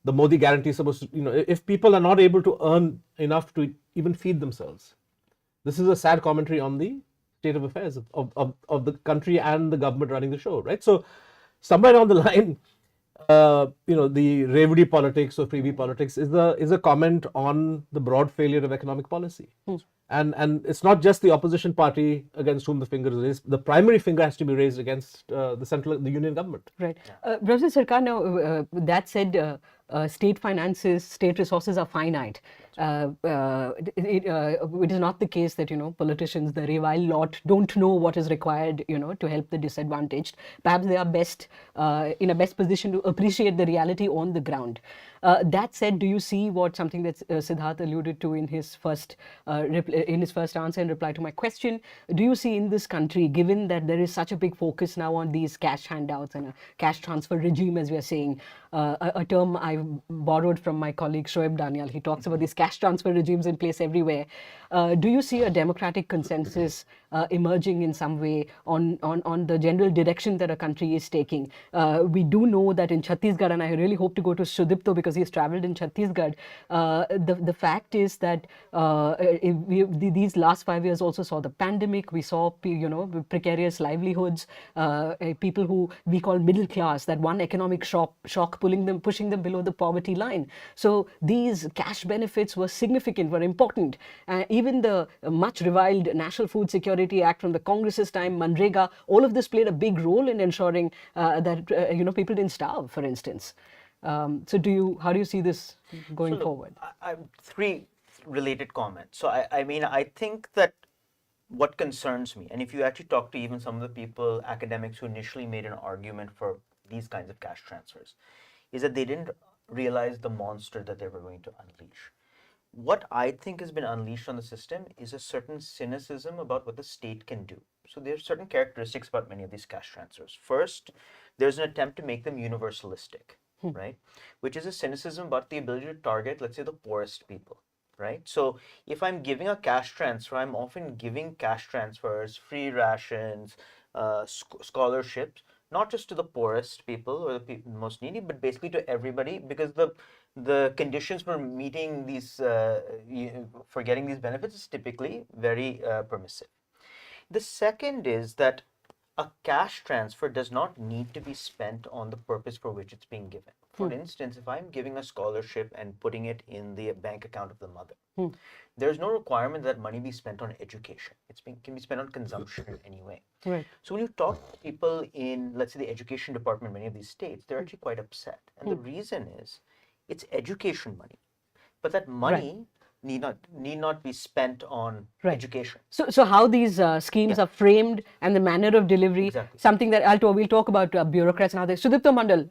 the Modi guarantee is supposed to, if people are not able to earn enough to even feed themselves, this is a sad commentary on the state of affairs of the country and the government running the show, right? So somewhere down the line, the Revdi politics or freebie politics is a comment on the broad failure of economic policy. And it's not just the opposition party against whom the finger is raised. The primary finger has to be raised against the union government. Right. President Sarkar, now that said, state finances, state resources are finite. It is not the case that politicians, the revile lot, don't know what is required to help the disadvantaged. Perhaps they are best in a best position to appreciate the reality on the ground. That said, do you see something that Siddharth alluded to in his first answer in reply to my question? Do you see in this country, given that there is such a big focus now on these cash handouts and a cash transfer regime, as we are saying, a term I borrowed from my colleague Shoaib Daniel, he talks about these cash transfer regimes in place everywhere. Do you see a democratic consensus emerging in some way on the general direction that a country is taking? We do know that in Chhattisgarh, and I really hope to go to Sudipto because he's traveled in Chhattisgarh, the fact is that these last 5 years also saw the pandemic. We saw precarious livelihoods, people who we call middle class, that one economic shock pushing them below the poverty line. So these cash benefits were significant, were important. Even the much reviled National Food Security Act from the Congress's time, Manrega, all of this played a big role in ensuring that people didn't starve, for instance. So how do you see this going forward? Three related comments. So I think that what concerns me, and if you actually talk to even some of the people, academics who initially made an argument for these kinds of cash transfers, is that they didn't realize the monster that they were going to unleash. What I think has been unleashed on the system is a certain cynicism about what the state can do. So there are certain characteristics about many of these cash transfers. First, there's an attempt to make them universalistic, right? Which is a cynicism about the ability to target, let's say, the poorest people, right? So if I'm giving a cash transfer, I'm often giving cash transfers, free rations, scholarships, not just to the poorest people or the people most needy, but basically to everybody, because the conditions for meeting these, for getting these benefits is typically very permissive. The second is that a cash transfer does not need to be spent on the purpose for which it's being given. For instance, if I'm giving a scholarship and putting it in the bank account of the mother, there's no requirement that money be spent on education. Can be spent on consumption in any way. Right. So when you talk to people in, let's say, the education department in many of these states, they're actually quite upset. And the reason is, it's education money, but that money need not be spent on education. So how these schemes are framed and the manner of delivery, something that we'll talk about bureaucrats and others. Sudipto Mondal,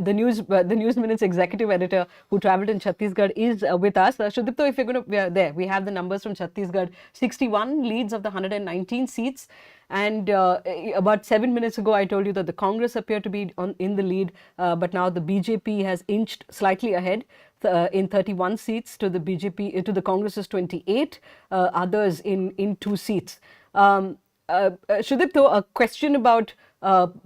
the Newsminute's executive editor who travelled in Chhattisgarh, is with us. Sudipto, if you're going to, there, we have the numbers from Chhattisgarh, 61 leads of the 119 seats. And about 7 minutes ago, I told you that the Congress appeared to be in the lead, but now the BJP has inched slightly ahead in 31 seats to the BJP, to the Congress's 28, others in 2 seats. Sudipto, a question about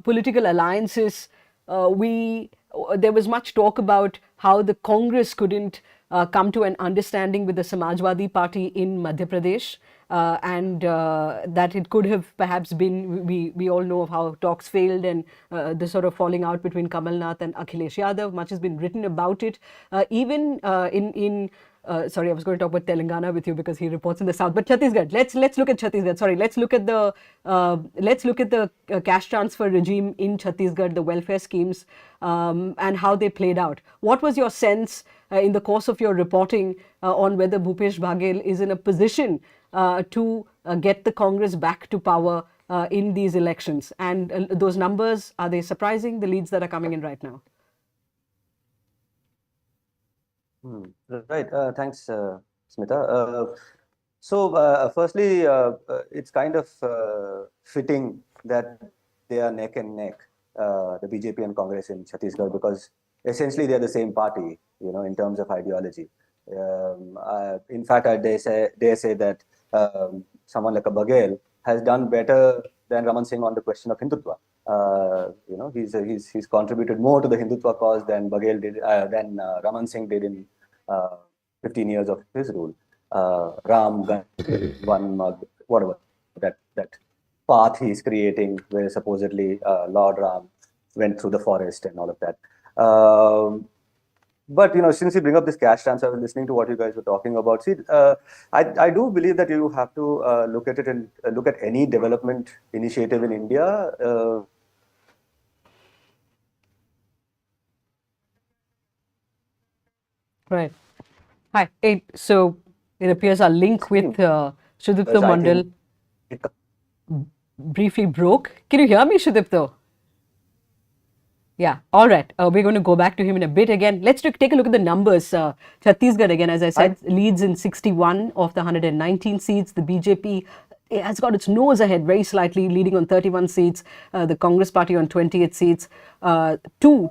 political alliances. There was much talk about how the Congress couldn't come to an understanding with the Samajwadi Party in Madhya Pradesh. And that it could have perhaps been, we all know of how talks failed and the sort of falling out between Kamal Nath and Akhilesh Yadav. Much has been written about it. Even sorry, I was going to talk about Telangana with you because he reports in the south. But Chhattisgarh, let's look at Chhattisgarh. Sorry, let's look at the cash transfer regime in Chhattisgarh, the welfare schemes, and how they played out. What was your sense in the course of your reporting on whether Bhupesh Baghel is in a position to get the Congress back to power in these elections? And those numbers, are they surprising, the leads that are coming in right now? Right. Thanks, Smita. Firstly, it's kind of fitting that they are neck and neck, the BJP and Congress in Chhattisgarh, because essentially they are the same party, in terms of ideology. In fact, I dare say that someone like a Baghel has done better than Raman Singh on the question of Hindutva. He's contributed more to the Hindutva cause than Baghel did, than Raman Singh did in 15 years of his rule. Ram, one mug, whatever, that path he's creating where supposedly Lord Ram went through the forest and all of that. But since you bring up this cash transfer, I was listening to what you guys were talking about. See, I do believe that you have to look at it and look at any development initiative in India. Right. Hi. So it appears our link with Sudipto Mondal briefly broke. Can you hear me, Sudipto? Yeah, all right. We're going to go back to him in a bit again. Let's take a look at the numbers. Chhattisgarh, again, as I said, leads in 61 of the 119 seats. The BJP has got its nose ahead very slightly, leading on 31 seats. The Congress party on 28 seats. 2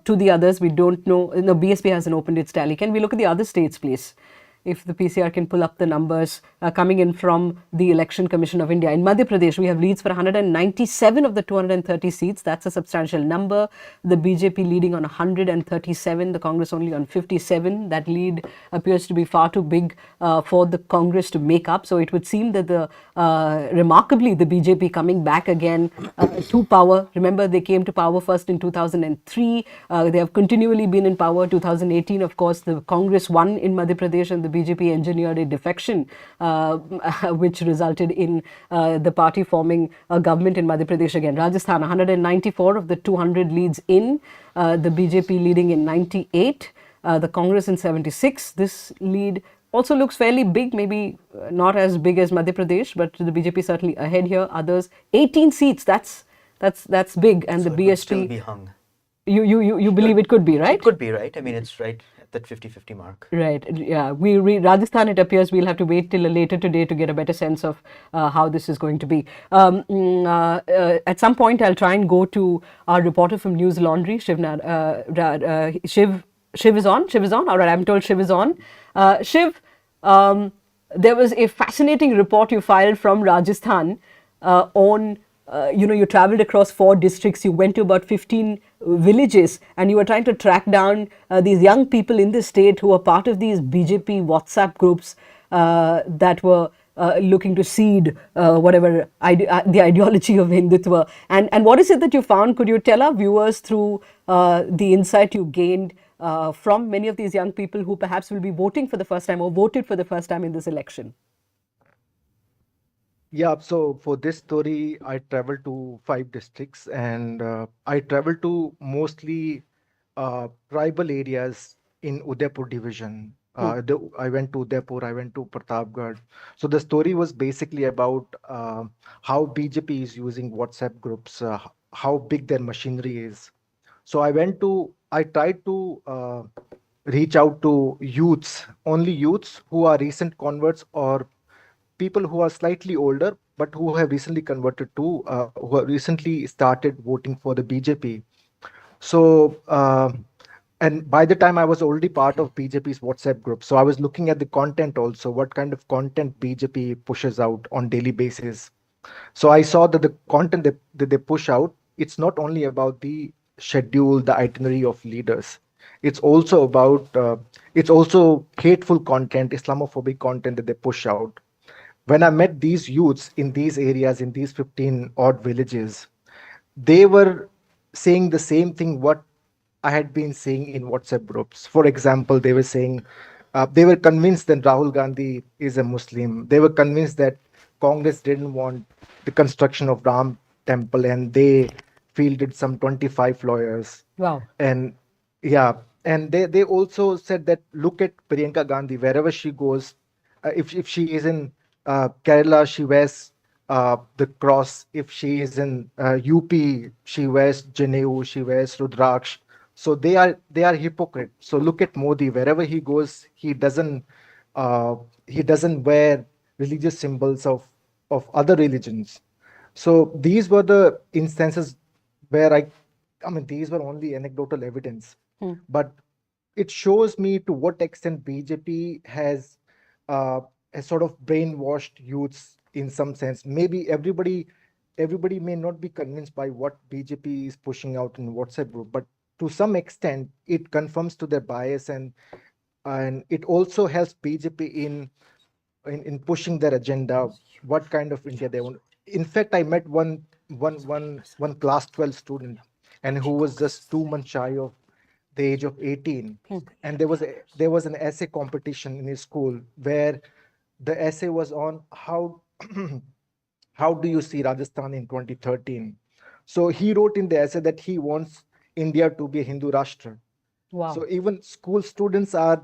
to the others, we don't know. No, BSP hasn't opened its tally. Can we look at the other states, please? If the PCR can pull up the numbers coming in from the Election Commission of India. In Madhya Pradesh, we have leads for 197 of the 230 seats. That's a substantial number. The BJP leading on 137, the Congress only on 57. That lead appears to be far too big for the Congress to make up. So it would seem that remarkably, the BJP coming back again to power. Remember, they came to power first in 2003. They have continually been in power. 2018, of course, the Congress won in Madhya Pradesh and the BJP engineered a defection which resulted in the party forming a government in Madhya Pradesh again. Rajasthan, 194 of the 200 leads in, the BJP leading in 98, the Congress in 76. This lead also looks fairly big, maybe not as big as Madhya Pradesh, but the BJP certainly ahead here. Others, 18 seats, that's big. And so the BSP... Still be hung. You believe it could be, right? It could be, right? I mean, it's right. that 50-50 mark. Right. Yeah. Rajasthan, it appears we'll have to wait till later today to get a better sense of how this is going to be. At some point, I'll try and go to our reporter from Newslaundry, Shiv. Shiv is on. Shiv is on. All right. I'm told Shiv is on. Shiv, there was a fascinating report you filed from Rajasthan on. You traveled across 4 districts, you went to about 15 villages, and you were trying to track down these young people in the state who were part of these BJP WhatsApp groups that were looking to seed the ideology of Hindutva. And what is it that you found? Could you tell our viewers through the insight you gained from many of these young people who perhaps will be voting for the first time or voted for the first time in this election? Yeah, so for this story, I traveled to 5 districts, and I traveled to mostly tribal areas in Udaipur division. I went to Udaipur, I went to Pratapgarh. So the story was basically about how BJP is using WhatsApp groups, how big their machinery is. So I tried to reach out to youths, only youths who are recent converts or people who are slightly older but who have recently converted to who have recently started voting for the BJP. So and by the time I was already part of BJP's WhatsApp group, so I was looking at the content also, what kind of content BJP pushes out on daily basis. So I saw that the content that they push out, it's not only about the schedule, the itinerary of leaders. It's also about it's also hateful content, Islamophobic content that they push out. When I met these youths in these areas, in these 15 odd villages, they were saying the same thing what I had been saying in WhatsApp groups. For example, they were saying they were convinced that Rahul Gandhi is a Muslim. They were convinced that Congress didn't want the construction of Ram temple, and they fielded some 25 lawyers. Wow. And yeah, and they also said that look at Priyanka Gandhi, wherever she goes, if she is in Kerala, she wears the cross. If she is in UP, she wears Janeu, she wears Rudraksh. So they are hypocrite. So look at Modi, wherever he goes, he doesn't wear religious symbols of other religions. So these were the instances where I mean these were only anecdotal evidence, but it shows me to what extent BJP has sort of brainwashed youths in some sense. Maybe everybody may not be convinced by what BJP is pushing out in WhatsApp group, but to some extent it confirms to their bias, and it also helps BJP in pushing their agenda, what kind of India they want. In fact, I met one class 12 student, and who was just 2 months shy of the age of 18, and there was an essay competition in his school where the essay was on how how do you see Rajasthan in 2013. So he wrote in the essay that he wants India to be a Hindu Rashtra. Wow. So even school students are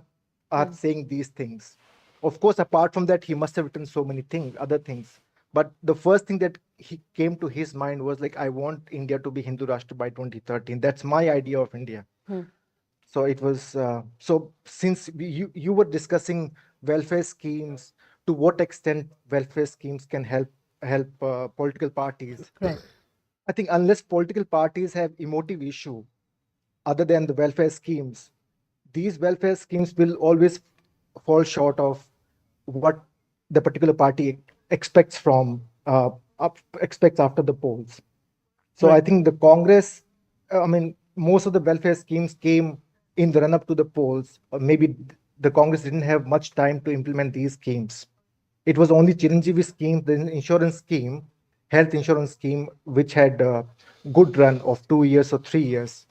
saying these things. Of course, apart from that, he must have written so many other things. But the first thing that he came to his mind was like, I want India to be Hindu Rashtra by 2013. That's my idea of India. So it was so since you were discussing welfare schemes, to what extent welfare schemes can help political parties. Right. I think unless political parties have emotive issue other than the welfare schemes, these welfare schemes will always fall short of what the particular party expects after the polls. So I think the Congress, most of the welfare schemes came in the run-up to the polls. Or maybe the Congress didn't have much time to implement these schemes. It was only Chiranjeevi scheme, the insurance scheme, health insurance scheme, which had a good run of 2 years or 3 years.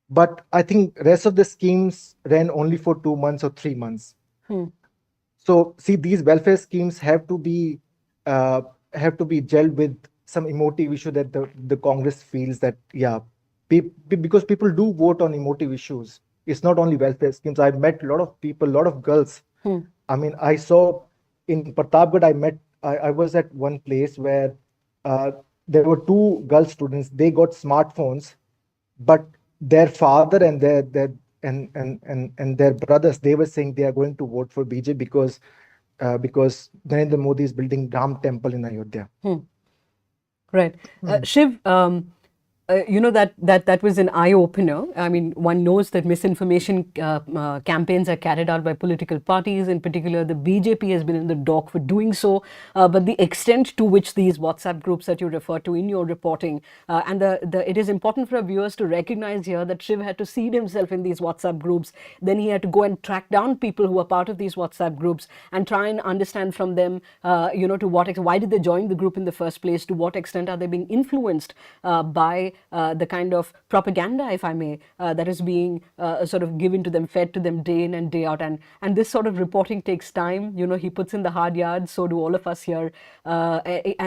But I think rest of the schemes ran only for 2 months or 3 months. So see, these welfare schemes have to be gelled with some emotive issue that the Congress feels that, because people do vote on emotive issues. It's not only welfare schemes. I've met a lot of people, a lot of girls. I mean, I saw in Pratapgarh, I was at one place where there were 2 girl students. They got smartphones, but their father and and their brothers, they were saying they are going to vote for BJP because Narendra Modi is building Ram temple in Ayodhya. Right. Shiv, you know that was an eye opener. I mean, one knows that misinformation campaigns are carried out by political parties. In particular, the BJP has been in the dock for doing so. But the extent to which these WhatsApp groups that you refer to in your reporting, and it is important for our viewers to recognize here that Shiv had to seed himself in these WhatsApp groups. Then he had to go and track down people who are part of these WhatsApp groups and try and understand from them, to what extent, why did they join the group in the first place? To what extent are they being influenced by the kind of propaganda, if I may, that is being sort of given to them, fed to them day in and day out. And this sort of reporting takes time. He puts in the hard yards, so do all of us here. If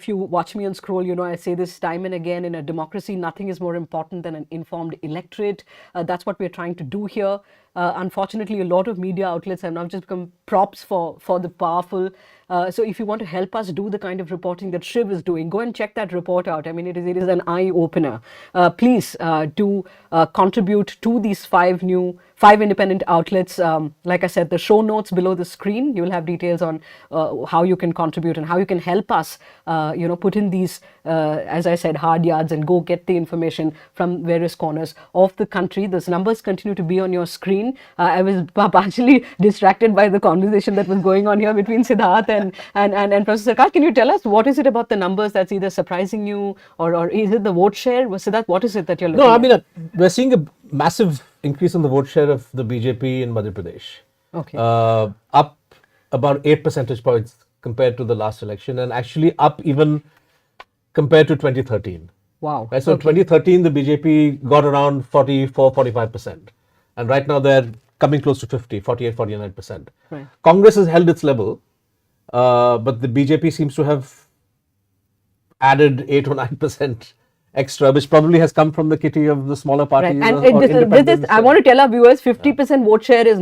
you watch me on Scroll, I say this time and again, in a democracy, nothing is more important than an informed electorate. That's what we're trying to do here. Unfortunately, a lot of media outlets have now just become props for the powerful. So if you want to help us do the kind of reporting that Shiv is doing, go and check that report out. I mean, it is an eye opener. Please do contribute to these five independent outlets. Like I said, the show notes below the screen, you will have details on how you can contribute and how you can help us, put in these, as I said, hard yards and go get the information from various corners of the country. Those numbers continue to be on your screen. I was partially distracted by the conversation that was going on here between Siddharth and Professor Sarkar. Can you tell us what is it about the numbers that's either surprising you or is it the vote share? Siddharth, what is it that you're looking at? No, I mean, we're seeing a massive increase in the vote share of the BJP in Madhya Pradesh. Okay. Up about 8 percentage points compared to the last election, and actually up even compared to 2013. Wow. Right, so okay. 2013, the BJP got around 44-45%. And right now they're coming close to 48-49%. Right. Congress has held its level, but the BJP seems to have added 8 or 9% extra, which probably has come from the kitty of the smaller parties. Right. And I want to tell our viewers, 50% vote share is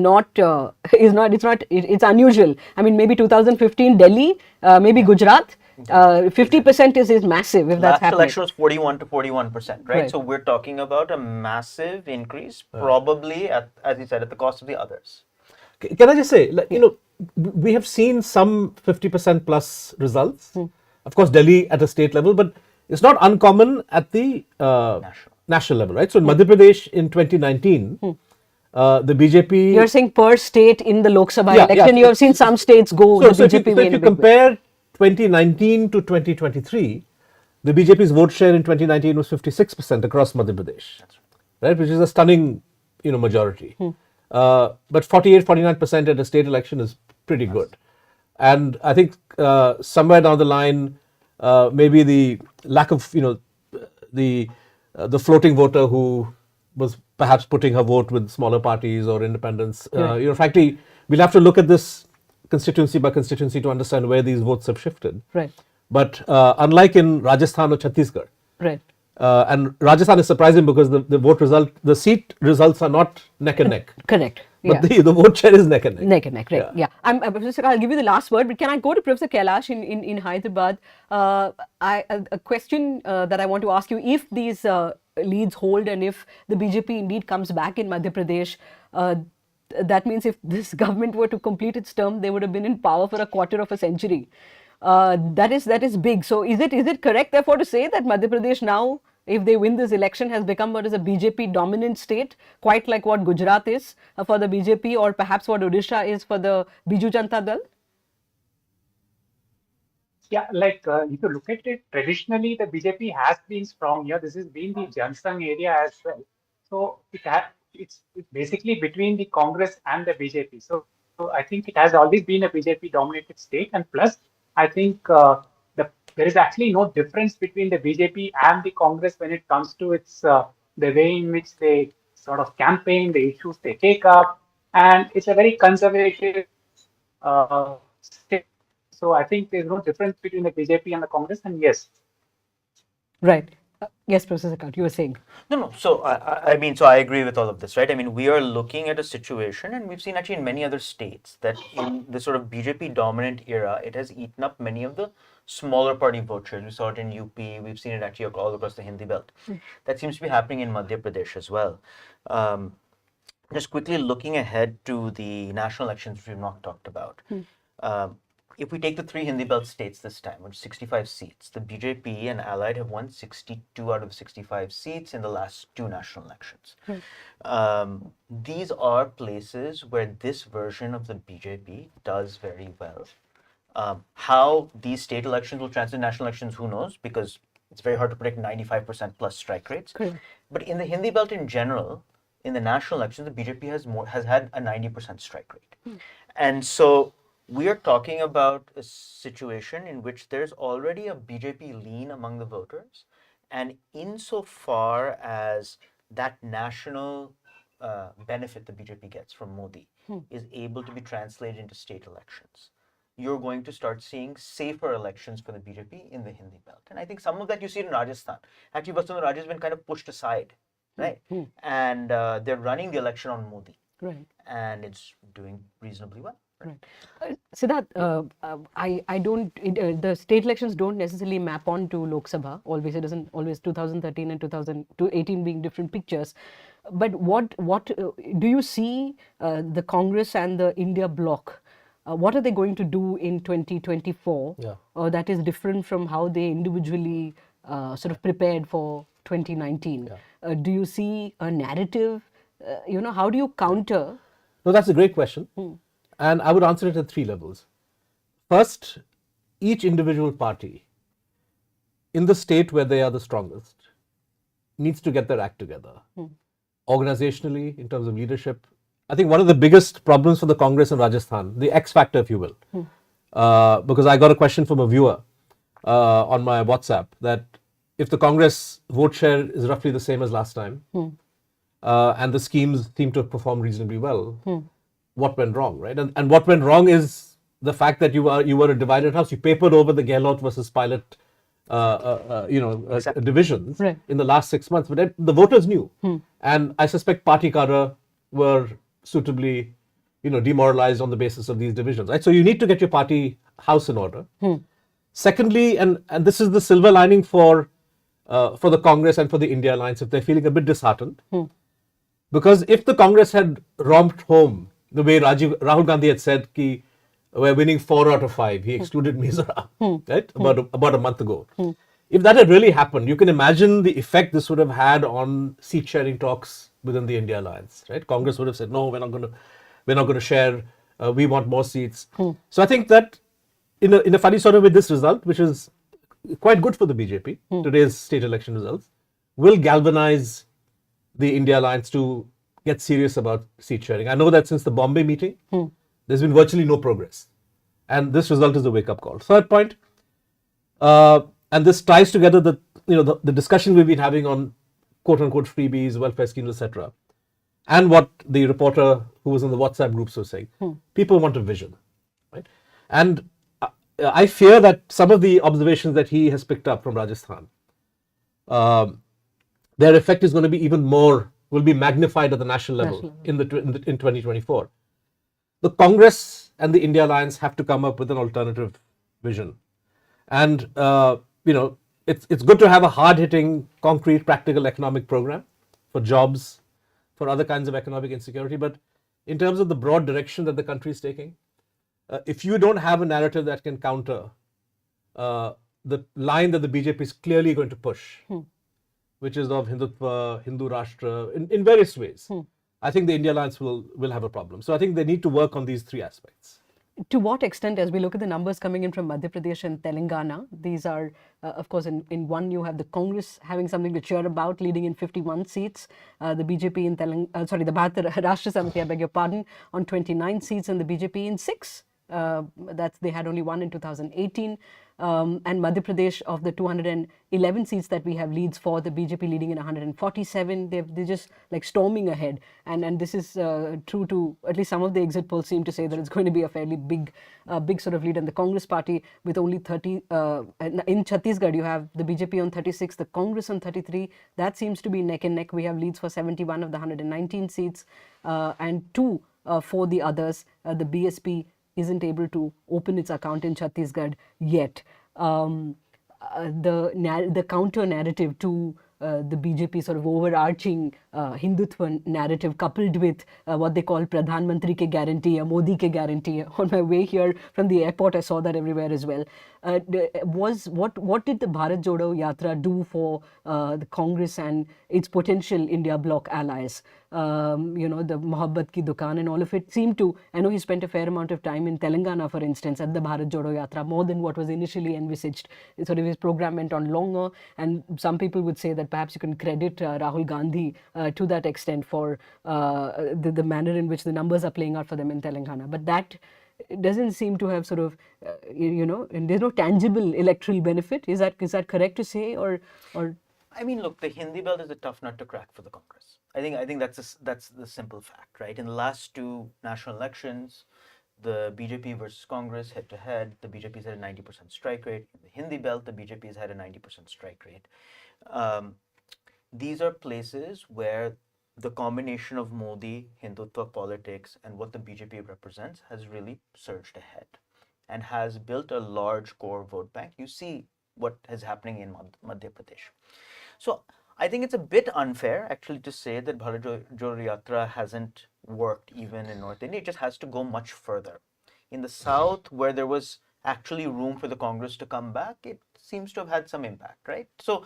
it's unusual. I mean, maybe 2015 Delhi, maybe Gujarat. 50% is massive if that's happening. Last election was 41 to 41%, right? So we're talking about a massive increase, probably, as you said, at the cost of the others. Can I just say, we have seen some 50% plus results. Of course, Delhi at a state level, but it's not uncommon at the national level, right? So in Madhya Pradesh in 2019, the BJP... You're saying per state in the Lok Sabha election, you have seen some states go, so if you compare 2019 to 2023, the BJP's vote share in 2019 was 56% across Madhya Pradesh, right? Which is a stunning, majority. But 48-49% at a state election is pretty good. And I think somewhere down the line, maybe the lack of, the floating voter who was perhaps putting her vote with smaller parties or independents. Frankly, we'll have to look at this constituency by constituency to understand where these votes have shifted. Right. But unlike in Rajasthan or Chhattisgarh, right. And Rajasthan is surprising because the seat results are not neck and neck. Correct. But the vote share is neck and neck. Neck and neck, right. Yeah. Professor, I'll give you the last word, but can I go to Professor Kailash in Hyderabad? A question that I want to ask you, if these leads hold and if the BJP indeed comes back in Madhya Pradesh, that means if this government were to complete its term, they would have been in power for a quarter of a century. That is big. So is it correct therefore to say that Madhya Pradesh now, if they win this election, has become what is a BJP dominant state, quite like what Gujarat is for the BJP or perhaps what Odisha is for the Biju Janata Dal? Yeah, if you look at it, traditionally the BJP has been strong here. This has been the Jansang area as well. So it's basically between the Congress and the BJP. So I think it has always been a BJP dominated state, and plus I think there is actually no difference between the BJP and the Congress when it comes to its the way in which they sort of campaign, the issues they take up, and it's a very conservative state. So I think there's no difference between the BJP and the Congress, and yes. Right. Yes, Professor Kant, you were saying. No. So I mean, so I agree with all of this, right? I mean, we are looking at a situation, and we've seen actually in many other states that in the sort of BJP dominant era, it has eaten up many of the smaller party vote shares. We saw it in UP. We've seen it actually all across the Hindi belt. That seems to be happening in Madhya Pradesh as well. Just quickly looking ahead to the national elections, which we've not talked about. If we take the 3 Hindi belt states this time, which is 65 seats, the BJP and Allied have won 62 out of 65 seats in the last 2 national elections. These are places where this version of the BJP does very well. How these state elections will translate to national elections, who knows? Because it's very hard to predict 95% plus strike rates. But in the Hindi belt in general, in the national elections, the BJP has had a 90% strike rate. And so we are talking about a situation in which there's already a BJP lean among the voters, and insofar as that national benefit the BJP gets from Modi is able to be translated into state elections, you're going to start seeing safer elections for the BJP in the Hindi belt. And I think some of that you see in Rajasthan. Actually, Basundhara Raje has been kind of pushed aside, right? And they're running the election on Modi. Right. And it's doing reasonably well. Right. Siddharth, I don't, the state elections don't necessarily map on to Lok Sabha. Always, it doesn't always 2013 and 2018 being different pictures. But what do you see the Congress and the India bloc? What are they going to do in 2024 that is different from how they individually sort of prepared for 2019? Do you see a narrative? How do you counter? No, that's a great question. And I would answer it at 3 levels. First, each individual party in the state where they are the strongest needs to get their act together. Organizationally, in terms of leadership, I think one of the biggest problems for the Congress in Rajasthan, the X factor, if you will, because I got a question from a viewer on my WhatsApp that if the Congress vote share is roughly the same as last time, and the schemes seem to have performed reasonably well, what went wrong, right? And what went wrong is the fact that you were a divided house. You papered over the Gehlot versus Pilot, divisions in the last 6 months, but the voters knew, and I suspect Party cadre were suitably, demoralized on the basis of these divisions, right? So you need to get your party house in order. Secondly, and this is the silver lining for the Congress and for the India Alliance, if they're feeling a bit disheartened, because if the Congress had romped home the way Rahul Gandhi had said, ki we're winning 4 out of 5. He excluded Mizoram, right? About a month ago. If that had really happened, you can imagine the effect this would have had on seat sharing talks within the India Alliance, right? Congress would have said, no, we're not going to share. We want more seats. So I think that in a funny sort of way, this result, which is quite good for the BJP, today's state election results, will galvanize the India Alliance to get serious about seat sharing. I know that since the Bombay meeting, there's been virtually no progress. And this result is a wake-up call. Third point, and this ties together the discussion we've been having on quote-unquote freebies, welfare schemes, etc. And what the reporter who was in the WhatsApp groups was saying. People want a vision, right? And I fear that some of the observations that he has picked up from Rajasthan, their effect is going to be even more, will be magnified at the national level in 2024. The Congress and the India Alliance have to come up with an alternative vision. And, it's good to have a hard-hitting, concrete, practical economic program for jobs, for other kinds of economic insecurity. But in terms of the broad direction that the country is taking, if you don't have a narrative that can counter the line that the BJP is clearly going to push, which is of Hindutva, Hindu Rashtra, in various ways, I think the India Alliance will have a problem. So I think they need to work on these 3 aspects. To what extent, as we look at the numbers coming in from Madhya Pradesh and Telangana, these are, of course, in one you have the Congress having something to cheer about, leading in 51 seats. The BJP in the Bharatiya Rashtra Samiti, I beg your pardon, on 29 seats, and the BJP in 6. They had only 1 in 2018. and Madhya Pradesh, of the 211 seats that we have, leads for the BJP, leading in 147. They're just like storming ahead, and this is true to at least some of the exit polls seem to say that it's going to be a fairly big sort of lead. And the Congress party with only 30 in Chhattisgarh, you have the BJP on 36, the Congress on 33. That seems to be neck and neck. We have leads for 71 of the 119 seats, and 2 for the others. The BSP isn't able to open its account in Chhattisgarh yet. The counter narrative to the BJP sort of overarching Hindutva narrative, coupled with what they call Pradhan Mantri ke guarantee or Modi ke guarantee. On my way here from the airport, I saw that everywhere as well. What did the Bharat Jodo Yatra do for the Congress and its potential India bloc allies? The Mohabbat ki Dukaan and all of it seemed to, I know he spent a fair amount of time in Telangana, for instance, at the Bharat Jodo Yatra, more than what was initially envisaged. Sort of his program went on longer, and some people would say that perhaps you can credit Rahul Gandhi to that extent for the manner in which the numbers are playing out for them in Telangana. But that doesn't seem to have sort of, and there's no tangible electoral benefit. Is that correct to say, or? I mean, look, the Hindi belt is a tough nut to crack for the Congress. I think that's the simple fact, right? In the last 2 national elections, the BJP versus Congress head to head, the BJP's had a 90% strike rate. In the Hindi belt, the BJP's had a 90% strike rate. These are places where the combination of Modi, Hindutva politics, and what the BJP represents has really surged ahead and has built a large core vote bank. You see what is happening in Madhya Pradesh. So I think it's a bit unfair actually to say that Bharat Jodo Yatra hasn't worked even in North India. It just has to go much further. In the South, where there was actually room for the Congress to come back, it seems to have had some impact, right? So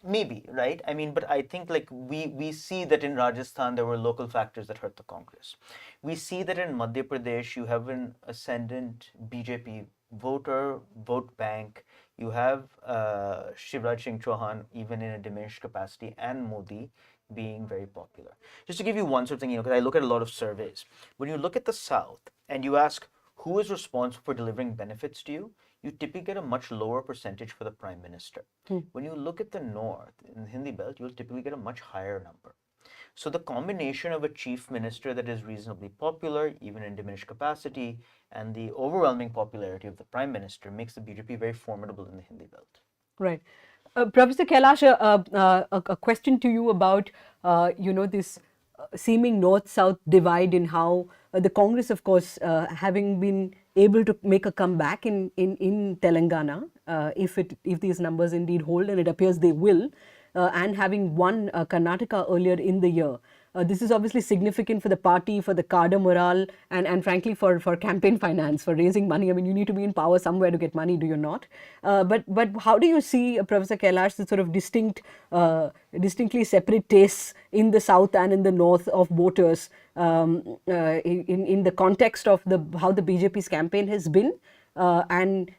maybe, right? I mean, but I think like we see that in Rajasthan, there were local factors that hurt the Congress. We see that in Madhya Pradesh, you have an ascendant BJP vote bank. You have Shivraj Singh Chauhan, even in a diminished capacity, and Modi being very popular. Just to give you one sort of thing, because I look at a lot of surveys. When you look at the South and you ask who is responsible for delivering benefits to you, you typically get a much lower percentage for the Prime Minister. When you look at the North, in the Hindi belt, you'll typically get a much higher number. So the combination of a chief minister that is reasonably popular, even in diminished capacity, and the overwhelming popularity of the Prime Minister makes the BJP very formidable in the Hindi belt. Right. Professor Kailash, a question to you about, this seeming north-south divide in how the Congress, of course, having been able to make a comeback in Telangana, if these numbers indeed hold, and it appears they will, and having won Karnataka earlier in the year. This is obviously significant for the party, for the cadre morale, and frankly for campaign finance, for raising money. I mean, you need to be in power somewhere to get money, do you not? But how do you see, Professor Kailash, the sort of distinctly separate tastes in the south and in the north of voters in the context of how the BJP's campaign has been, and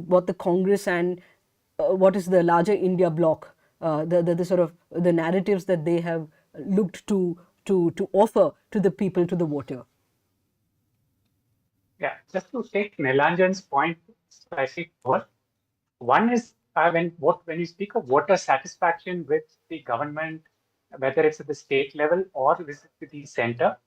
what the Congress and what is the larger India bloc, the sort of the narratives that they have looked to offer to the people, to the voter? Yeah, just to take Nilanjan's point slightly more. One is when you speak of voter satisfaction with the government, whether it's at the state level or with the center,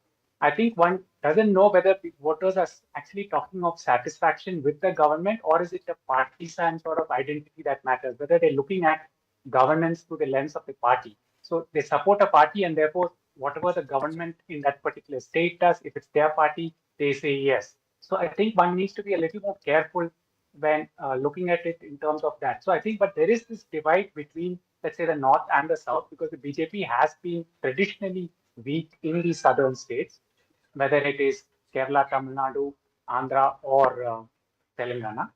I think one doesn't know whether the voters are actually talking of satisfaction with the government, or is it a partisan sort of identity that matters, whether they're looking at governance through the lens of the party. So they support a party, and therefore whatever the government in that particular state does, if it's their party, they say yes. So I think one needs to be a little more careful when looking at it in terms of that. So I think, but there is this divide between, let's say, the North and the South, because the BJP has been traditionally weak in the southern states, whether it is Kerala, Tamil Nadu, Andhra, or Telangana.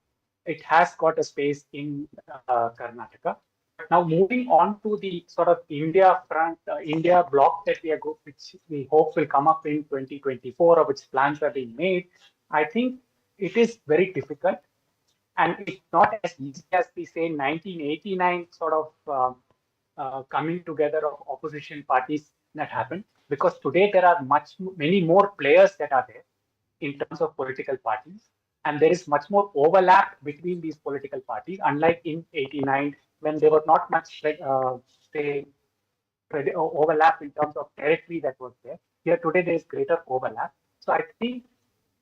It has got a space in Karnataka. Now, moving on to the sort of India bloc that which we hope will come up in 2024, or which plans are being made, I think it is very difficult. And it's not as easy as we say 1989 sort of coming together of opposition parties that happened, because today there are many more players that are there in terms of political parties. and there is much more overlap between these political parties, unlike in 89 when there was not much overlap in terms of territory that was there. Here today there is greater overlap. So I think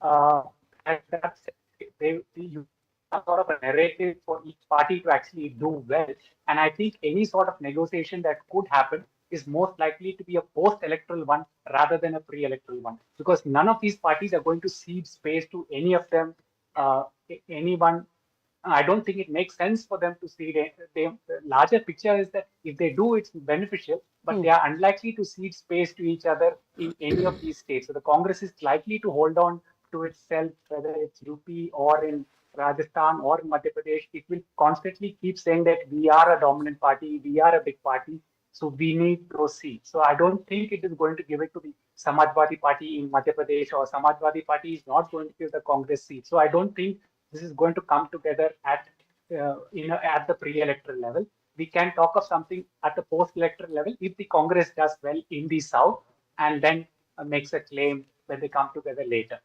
that's you have sort of a narrative for each party to actually do well. And I think any sort of negotiation that could happen is most likely to be a post-electoral one rather than a pre-electoral one, because none of these parties are going to cede space to any of them, anyone. I don't think it makes sense for them to cede. The larger picture is that if they do, it's beneficial, but they are unlikely to cede space to each other in any of these states. So the Congress is likely to hold on to itself, whether it's UP or in Rajasthan or in Madhya Pradesh. It will constantly keep saying that we are a dominant party, we are a big party, so we need those seats. So I don't think it is going to give it to the Samajwadi Party in Madhya Pradesh, or Samajwadi Party is not going to give the Congress seat. So I don't think this is going to come together at at the pre-electoral level. We can talk of something at the post-electoral level if the Congress does well in the South and then makes a claim when they come together later.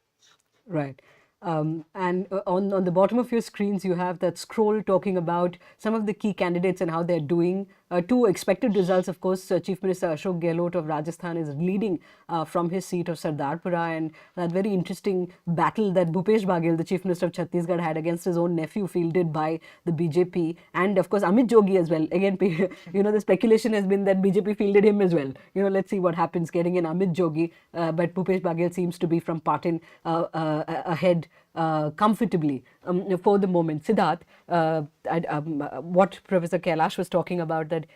Right. And on the bottom of your screens, you have that scroll talking about some of the key candidates and how they're doing. Two expected results, of course. Chief Minister Ashok Gehlot of Rajasthan is leading from his seat of Sardarpura, and that very interesting battle that Bhupesh Baghel, the Chief Minister of Chhattisgarh, had against his own nephew, fielded by the BJP, and of course Amit Jogi as well. Again, the speculation has been that BJP fielded him as well. Let's see what happens getting in Amit Jogi, but Bhupesh Baghel seems to be from Patin ahead comfortably for the moment. Siddharth, what Professor Kailash was talking about, that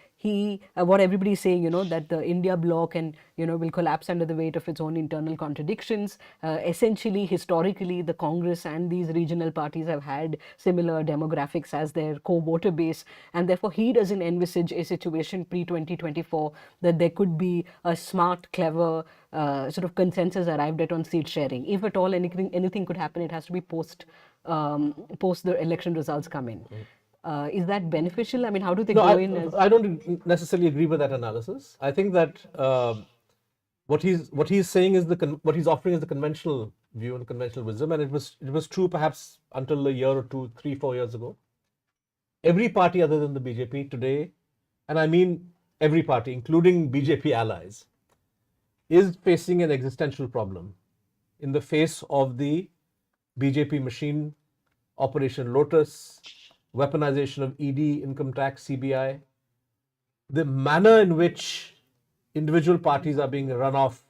what everybody is saying, that the India bloc will collapse under the weight of its own internal contradictions. Essentially, historically, the Congress and these regional parties have had similar demographics as their core voter base, and therefore he doesn't envisage a situation pre-2024 that there could be a smart, clever sort of consensus arrived at on seat sharing. If at all anything could happen, it has to be post the election results come in. Is that beneficial? I mean, how do they go in? I don't necessarily agree with that analysis. I think that what he's saying is what he's offering is the conventional view and conventional wisdom, and it was true perhaps until a year or 2, 3, 4 years ago. Every party other than the BJP today, and I mean every party, including BJP allies, is facing an existential problem in the face of the BJP machine, Operation Lotus, weaponization of ED, income tax, CBI, the manner in which individual parties are being run off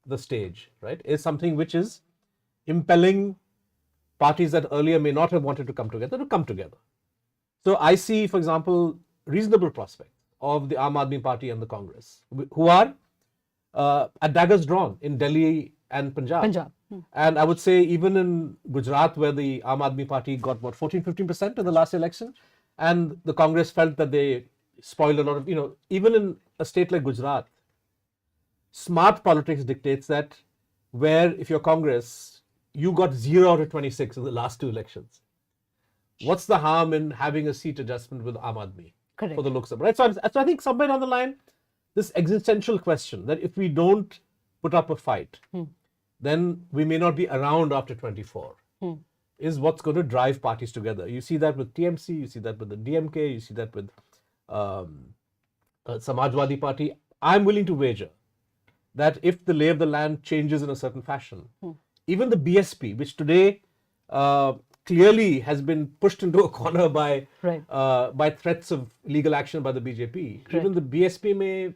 the stage, right, is something which is impelling parties that earlier may not have wanted to come together. So I see, for example, reasonable prospects of the Aam Aadmi Party and the Congress, who are at daggers drawn in Delhi and Punjab. And I would say even in Gujarat, where the Aam Aadmi Party got 14-15% in the last election, and the Congress felt that they spoiled a lot of, even in a state like Gujarat, smart politics dictates that where if you're Congress, you got 0 out of 26 in the last 2 elections. What's the harm in having a seat adjustment with Aam Aadmi for the Lok Sabha, right? So I think somewhere down the line, this existential question that if we don't put up a fight, then we may not be around after 24, is what's going to drive parties together. You see that with TMC, you see that with the DMK, you see that with Samajwadi Party. I'm willing to wager that if the lay of the land changes in a certain fashion, even the BSP, which today clearly has been pushed into a corner by threats of legal action by the BJP, even the BSP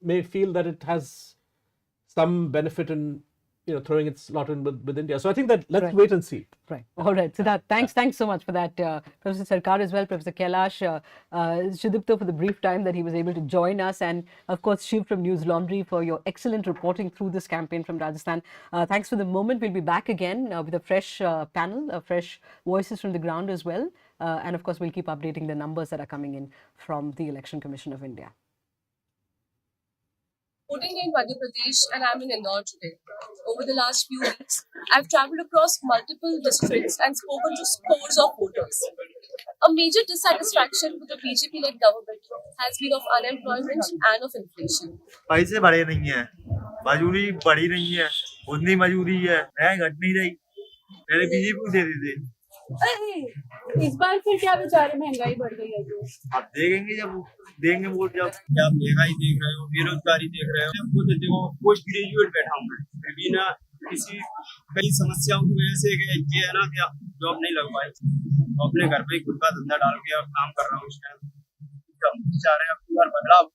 may feel that it has some benefit in throwing its lot in with India. So I think that let's wait and see. Right. All right. Siddharth, thanks so much for that. Professor Sarkar as well, Professor Kailash, Sudipto for the brief time that he was able to join us, and of course Shiv from Newslaundry for your excellent reporting through this campaign from Rajasthan. Thanks for the moment. We'll be back again with a fresh panel, fresh voices from the ground as well. And of course we'll keep updating the numbers that are coming in from the Election Commission of India. Voting in Madhya Pradesh, and I'm in Indore today. Over the last few weeks, I've travelled across multiple districts and spoken to scores of voters. A major dissatisfaction with the BJP-led government has been of unemployment and of inflation. पैसे बढ़े नहीं है, मजदूरी बढ़ी नहीं है, उतनी मजदूरी है, घट नहीं रही, पहले बीजेपी को दे देते। इस बार फिर क्या विचार है, महंगाई बढ़ गई है तो आप देखेंगे जब देंगे वोट, जब क्या महंगाई देख रहे हो, बेरोजगारी देख रहे हो। खुद देखो पोस्ट ग्रेजुएट बैठा हूँ मैं, फिर ना किसी कई समस्याओं की वजह से ये है ना क्या जॉब नहीं लग पाई, तो अपने घर पे खुद का धंधा डाल के अब काम कर रहा हूँ इस टाइम। चाह रहे हैं अब बार बदलाव,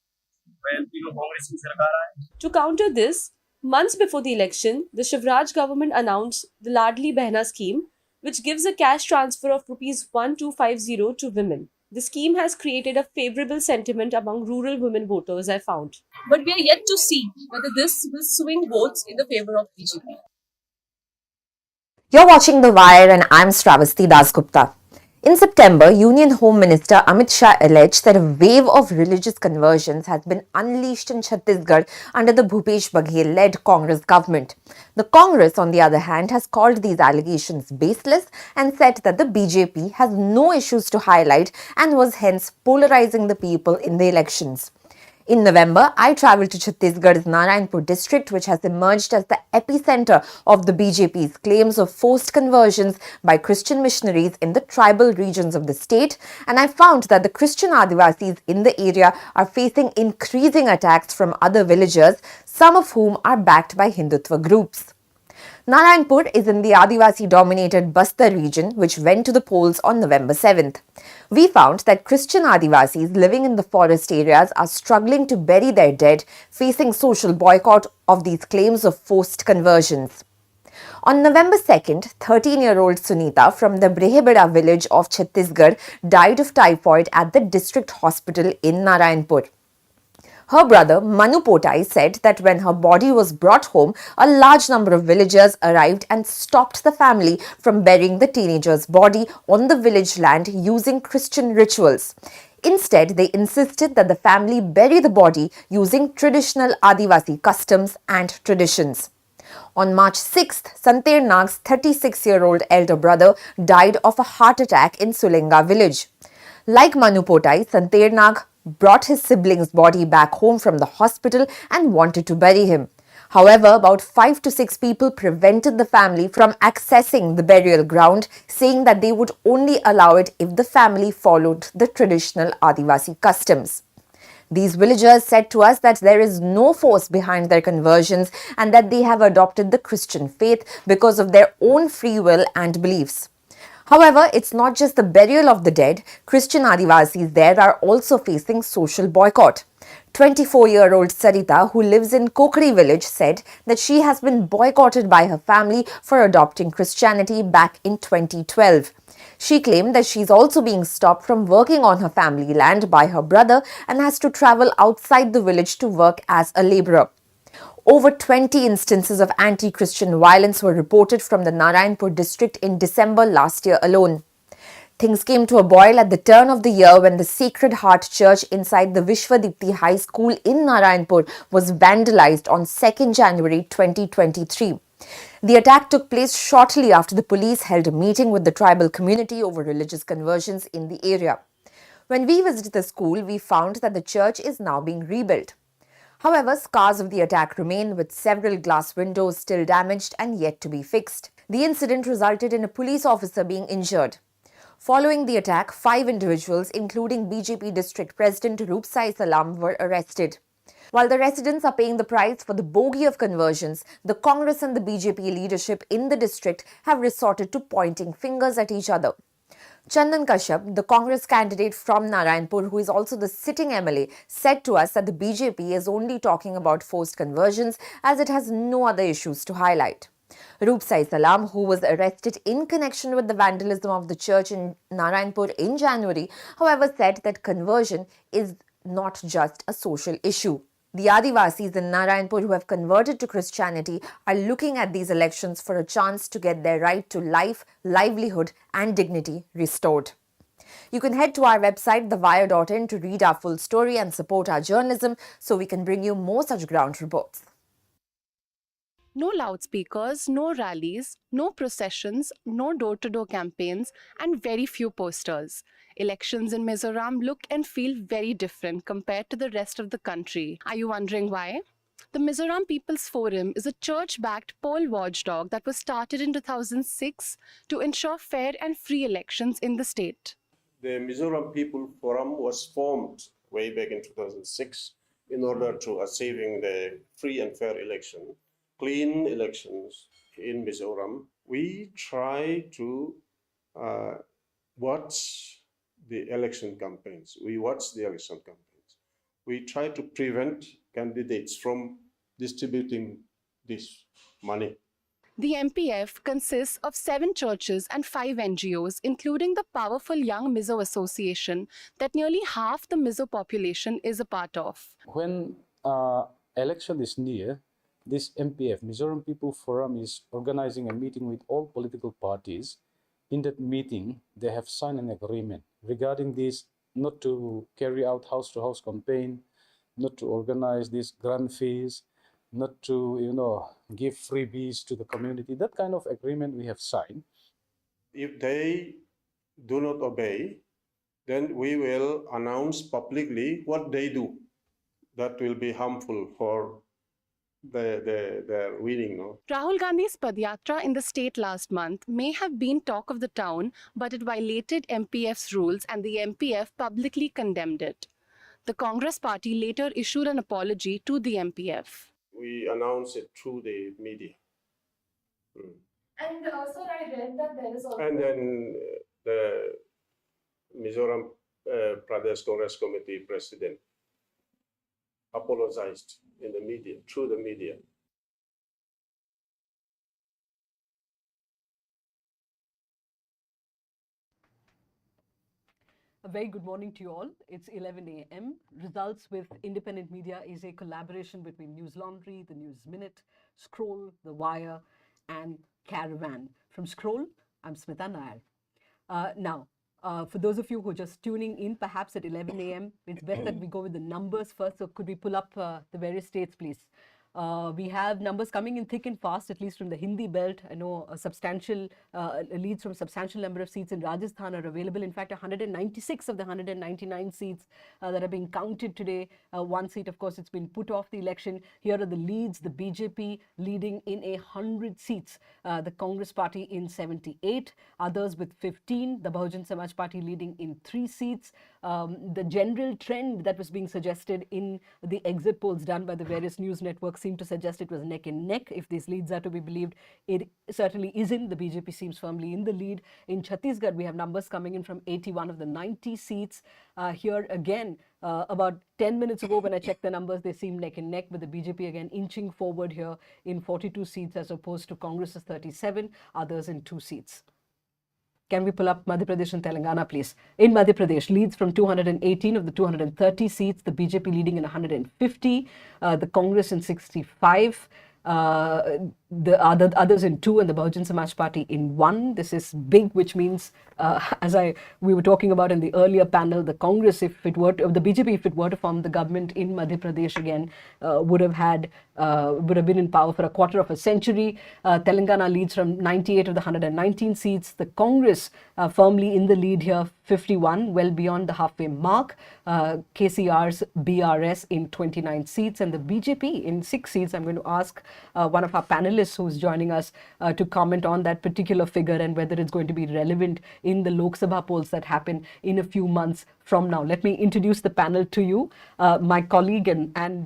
कांग्रेस की सरकार आए। To counter this, months before the election, the Shivraj government announced the Ladli Behna scheme, which gives a cash transfer of rupees 1250 to women. The scheme has created a favorable sentiment among rural women voters, I found. But we are yet to see whether this will swing votes in the favor of BJP. You're watching The Wire and I'm Stravasti Dasgupta. In September, Union Home Minister Amit Shah alleged that a wave of religious conversions has been unleashed in Chhattisgarh under the Bhupesh Baghel-led Congress government. The Congress, on the other hand, has called these allegations baseless and said that the BJP has no issues to highlight and was hence polarizing the people in the elections. In November, I travelled to Chhattisgarh's Narayanpur district, which has emerged as the epicenter of the BJP's claims of forced conversions by Christian missionaries in the tribal regions of the state, and I found that the Christian Adivasis in the area are facing increasing attacks from other villagers, some of whom are backed by Hindutva groups. Narayanpur is in the Adivasi-dominated Bastar region, which went to the polls on November 7th. We found that Christian Adivasis living in the forest areas are struggling to bury their dead, facing social boycott of these claims of forced conversions. On November 2nd, 13-year-old Sunita from the Brehebeda village of Chhattisgarh died of typhoid at the district hospital in Narayanpur. Her brother, Manu Potai, said that when her body was brought home, a large number of villagers arrived and stopped the family from burying the teenager's body on the village land using Christian rituals. Instead, they insisted that the family bury the body using traditional Adivasi customs and traditions. On March 6th, Santer Nag's 36-year-old elder brother died of a heart attack in Sulenga village. Like Manu Potai, Santer Nag brought his sibling's body back home from the hospital and wanted to bury him. However, about 5 to 6 people prevented the family from accessing the burial ground, saying that they would only allow it if the family followed the traditional Adivasi customs. These villagers said to us that there is no force behind their conversions and that they have adopted the Christian faith because of their own free will and beliefs. However, it's not just the burial of the dead. Christian Adivasis there are also facing social boycott. 24-year-old Sarita, who lives in Kokri village, said that she has been boycotted by her family for adopting Christianity back in 2012. She claimed that she's also being stopped from working on her family land by her brother and has to travel outside the village to work as a labourer. Over 20 instances of anti-Christian violence were reported from the Narayanpur district in December last year alone. Things came to a boil at the turn of the year when the Sacred Heart Church inside the Vishwadipti High School in Narayanpur was vandalized on 2nd January 2023. The attack took place shortly after the police held a meeting with the tribal community over religious conversions in the area. When we visited the school, we found that the church is now being rebuilt. However, scars of the attack remain, with several glass windows still damaged and yet to be fixed. The incident resulted in a police officer being injured. Following the attack, 5 individuals, including BJP District President Roopsai Salam, were arrested. While the residents are paying the price for the bogey of conversions, the Congress and the BJP leadership in the district have resorted to pointing fingers at each other. Chandan Kashyap, the Congress candidate from Narayanpur, who is also the sitting MLA, said to us that the BJP is only talking about forced conversions as it has no other issues to highlight. Roopsai Salam, who was arrested in connection with the vandalism of the church in Narayanpur in January, however, said that conversion is not just a social issue. The Adivasis in Narayanpur who have converted to Christianity are looking at these elections for a chance to get their right to life, livelihood and dignity restored. You can head to our website thewire.in to read our full story and support our journalism so we can bring you more such ground reports. No loudspeakers, no rallies, no processions, no door-to-door campaigns, and very few posters. Elections in Mizoram look and feel very different compared to the rest of the country. Are you wondering why? The Mizoram People's Forum is a church-backed poll watchdog that was started in 2006 to ensure fair and free elections in the state. The Mizoram People Forum was formed way back in 2006 in order to achieving the free and fair election, clean elections in Mizoram. We try to watch the election campaigns. We try to prevent candidates from distributing this money. The MPF consists of 7 churches and 5 NGOs, including the powerful Young Mizo Association that nearly half the Mizo population is a part of. When election is near, this MPF, Mizoram People Forum, is organizing a meeting with all political parties. In that meeting, they have signed an agreement regarding this, not to carry out house-to-house campaign, not to organize these grand fees, not to, give freebies to the community. That kind of agreement we have signed. If they do not obey, then we will announce publicly what they do. That will be harmful for their winning. No? Rahul Gandhi's Padyatra in the state last month may have been talk of the town, but it violated MPF's rules and the MPF publicly condemned it. The Congress party later issued an apology to the MPF. We announced it through the media. And sir, I read that there is also... And then the Mizoram Pradesh Congress Committee president apologized in the media, through the media. A very good morning to you all. It's 11 a.m. Results with Independent Media is a collaboration between Newslaundry, the Newsminute, Scroll, The Wire, and Caravan. From Scroll, I'm Smita Nair. Now, for those of you who are just tuning in, perhaps at 11 a.m., it's best that we go with the numbers first. So could we pull up the various states, please? We have numbers coming in thick and fast, at least from the Hindi belt. I know a substantial leads from a substantial number of seats in Rajasthan are available. In fact, 196 of the 199 seats that are being counted today. One seat, of course, it's been put off the election. Here are the leads. The BJP leading in 100 seats. The Congress party in 78. Others with 15. The Bahujan Samaj party leading in 3 seats. The general trend that was being suggested in the exit polls done by the various news networks seem to suggest it was neck and neck. If these leads are to be believed, it certainly isn't. The BJP seems firmly in the lead. In Chhattisgarh, we have numbers coming in from 81 of the 90 seats. Here again, about 10 minutes ago when I checked the numbers, they seem neck and neck, with the BJP again inching forward here in 42 seats as opposed to Congress's 37, others in 2 seats. Can we pull up Madhya Pradesh and Telangana, please? In Madhya Pradesh, leads from 218 of the 230 seats, the BJP leading in 150, the Congress in 65, the others in 2, and the Bahujan Samaj party in 1. This is big, which means, as we were talking about in the earlier panel, the Congress, the BJP, if it were to form the government in Madhya Pradesh again, would have been in power for a quarter of a century. Telangana leads from 98 of the 119 seats. The Congress firmly in the lead here, 51, well beyond the halfway mark. KCR's BRS in 29 seats, and the BJP in 6 seats. I'm going to ask one of our panelists who's joining us to comment on that particular figure and whether it's going to be relevant in the Lok Sabha polls that happen in a few months from now. Let me introduce the panel to you. My colleague and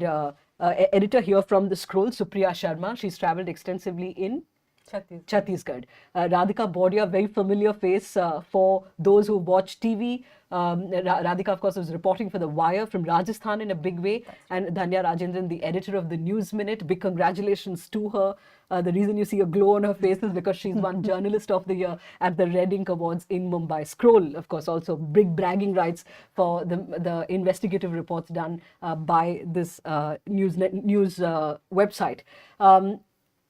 editor here from The Scroll, Supriya Sharma. She's traveled extensively in Chhattisgarh. Radhika Bordia, very familiar face for those who watch TV. Radhika, of course, was reporting for The Wire from Rajasthan in a big way. And Dhanya Rajendran, the editor of the Newsminute. Big congratulations to her. The reason you see a glow on her face is because she's won Journalist of the Year at the Red Ink Awards in Mumbai. Scroll, of course, also big bragging rights for the investigative reports done by this news website.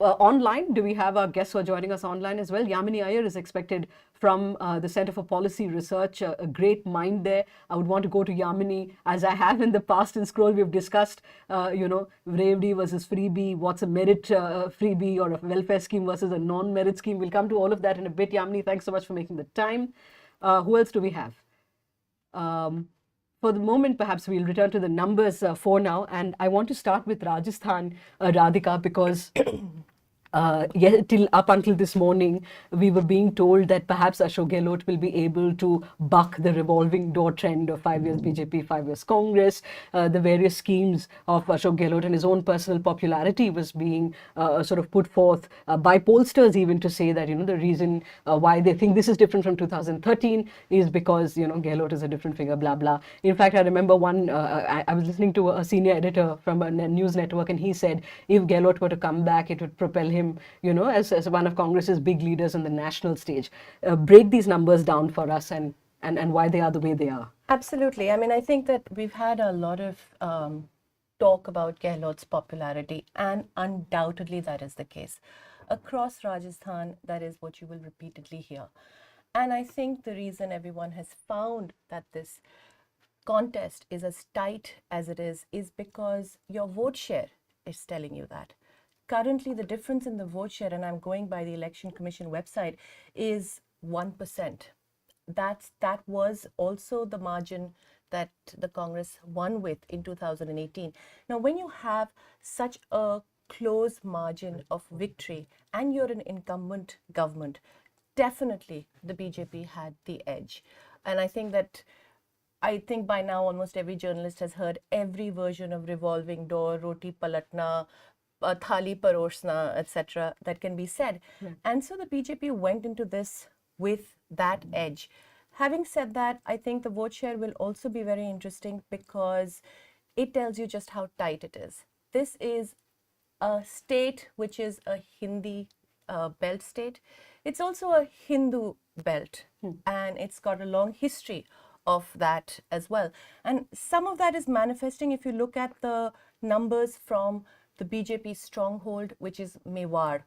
Online, do we have our guests who are joining us online as well? Yamini Iyer is expected from the Center for Policy Research, a great mind there. I would want to go to Yamini, as I have in the past in Scroll. We've discussed, Revdi versus freebie, what's a merit freebie or a welfare scheme versus a non-merit scheme. We'll come to all of that in a bit. Yamini, thanks so much for making the time. Who else do we have? For the moment, perhaps we'll return to the numbers for now. And I want to start with Rajasthan, Radhika, because up until this morning, we were being told that perhaps Ashok Gehlot will be able to buck the revolving door trend of 5 years BJP, 5 years Congress. The various schemes of Ashok Gehlot and his own personal popularity was being sort of put forth by pollsters, even to say that, the reason why they think this is different from 2013 is because, Gehlot is a different figure, blah, blah. In fact, I remember I was listening to a senior editor from a news network, and he said if Gehlot were to come back, it would propel him, as one of Congress's big leaders on the national stage. Break these numbers down for us and why they are the way they are. Absolutely. I mean, I think that we've had a lot of talk about Gehlot's popularity, and undoubtedly that is the case. Across Rajasthan, that is what you will repeatedly hear. And I think the reason everyone has found that this contest is as tight as it is because your vote share is telling you that. Currently, the difference in the vote share, and I'm going by the Election Commission website, is 1%. That was also the margin that the Congress won with in 2018. Now, when you have such a close margin of victory and you're an incumbent government, definitely the BJP had the edge. And I think by now almost every journalist has heard every version of revolving door, roti palatna, thali parosna, etc. that can be said. And so the BJP went into this with that edge. Having said that, I think the vote share will also be very interesting because it tells you just how tight it is. This is a state which is a Hindi belt state. It's also a Hindu belt, and it's got a long history of that as well. And some of that is manifesting if you look at the numbers from the BJP stronghold, which is Mewar.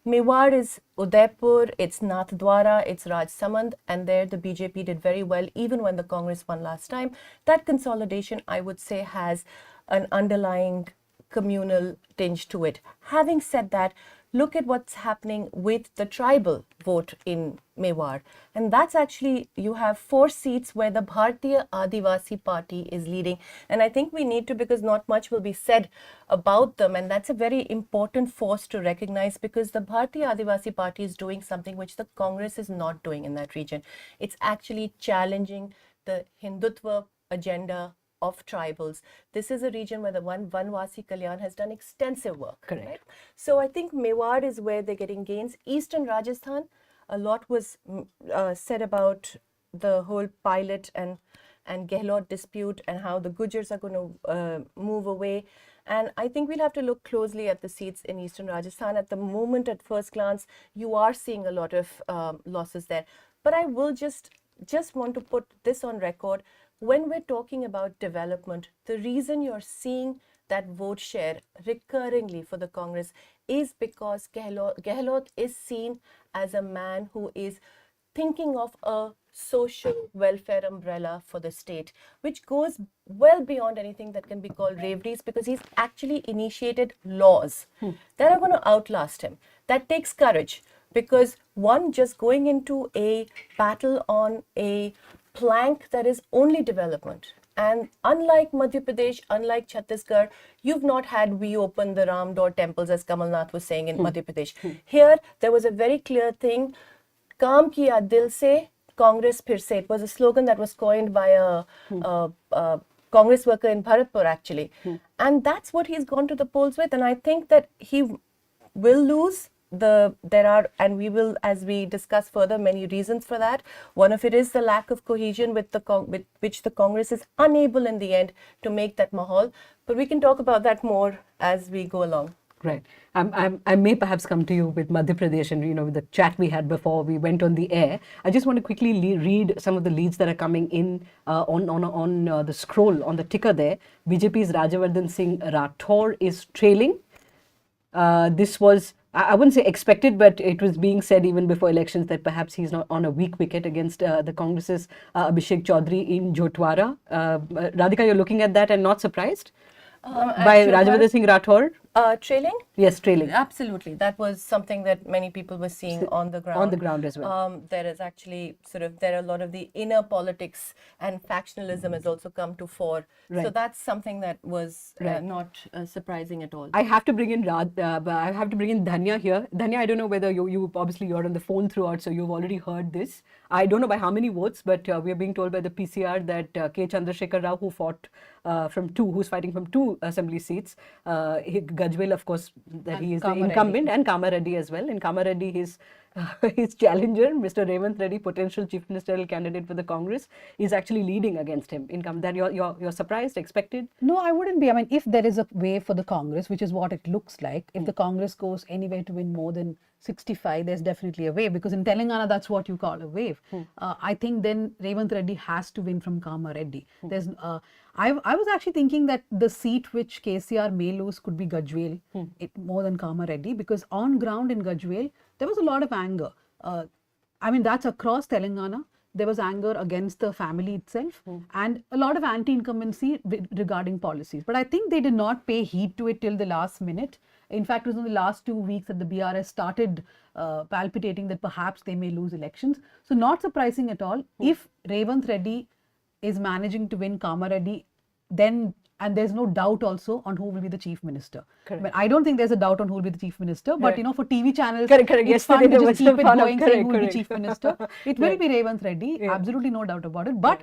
Mewar is Udaipur, it's Nathdwara, it's Rajsamand, and there the BJP did very well even when the Congress won last time. That consolidation, I would say, has an underlying communal tinge to it. Having said that, look at what's happening with the tribal vote in Mewar. And that's actually, you have 4 seats where the Bharatiya Adivasi Party is leading. And I think we need to, because not much will be said about them. And that's a very important force to recognize, because the Bharatiya Adivasi Party is doing something which the Congress is not doing in that region. It's actually challenging the Hindutva agenda of tribals. This is a region where the Vanvasi Kalyan has done extensive work. Correct. Right? So I think Mewar is where they're getting gains. Eastern Rajasthan, a lot was said about the whole pilot and Gehlot dispute and how the Gujars are going to move away. And I think we'll have to look closely at the seats in Eastern Rajasthan. At the moment, at first glance, you are seeing a lot of losses there. But I will just want to put this on record. When we're talking about development, the reason you're seeing that vote share recurringly for the Congress is because Gehlot is seen as a man who is thinking of a social welfare umbrella for the state, which goes well beyond anything that can be called reveries, because he's actually initiated laws that are going to outlast him. That takes courage, because one, just going into a battle on a plank that is only development. And unlike Madhya Pradesh, unlike Chhattisgarh, you've not had we open the Ram door temples, as Kamal Nath was saying in Madhya Pradesh. Here, there was a very clear thing, Kaam kiya dil se, Congress phir se. It was a slogan that was coined by a Congress worker in Bharatpur, actually. And that's what he's gone to the polls with. And I think that he will lose. And we will, as we discuss further, many reasons for that. One of it is the lack of cohesion with which the Congress is unable in the end to make that mahal. But we can talk about that more as we go along. Right. I may perhaps come to you with Madhya Pradesh and, with the chat we had before we went on the air. I just want to quickly read some of the leads that are coming in on the scroll, on the ticker there. BJP's Rajavardhan Singh Rathore is trailing. This was, I wouldn't say expected, but it was being said even before elections that perhaps he's not on a weak wicket against the Congress's Abhishek Chaudhary in Jotwara. Radhika, you're looking at that and not surprised by Rajavardhan Singh Rathore? Trailing? Yes, trailing. Absolutely. That was something that many people were seeing on the ground. On the ground as well. There is actually there are a lot of the inner politics and factionalism has also come to fore. Right. So that's something that was Right. not surprising at all. I have to bring in Dhanya here. Dhanya, I don't know whether you obviously you're on the phone throughout, so you've already heard this. I don't know by how many votes, but we are being told by the PCR that K. Chandrasekhar Rao, who fought who's fighting from 2 assembly seats, Gajwel, of course, that he is the incumbent, and Kamareddy as well. In Kamareddy, his challenger, Mr. Revanth Reddy, potential chief ministerial candidate for the Congress, is actually leading against him. That you're surprised, expected? No, I wouldn't be. I mean, if there is a way for the Congress, which is what it looks like, if the Congress goes anywhere to win more than 65, there's definitely a wave, because in Telangana, that's what you call a wave. I think then Revanth Reddy has to win from Kamareddy. There's, I was actually thinking that the seat which KCR may lose could be Gajwel, more than Kamareddy, because on ground in Gajwel, there was a lot of anger. I mean, that's across Telangana. There was anger against the family itself and a lot of anti-incumbency regarding policies. But I think they did not pay heed to it till the last minute. In fact, it was in the last 2 weeks that the BRS started palpitating that perhaps they may lose elections. So not surprising at all. If Revanth Reddy is managing to win Kamareddy, then, and there's no doubt also on who will be the chief minister. I mean, I don't think there's a doubt on who will be the chief minister, but you know, for TV channels, it's fun to just keep it going, saying who will be chief minister. It will be Revanth Reddy, absolutely no doubt about it, but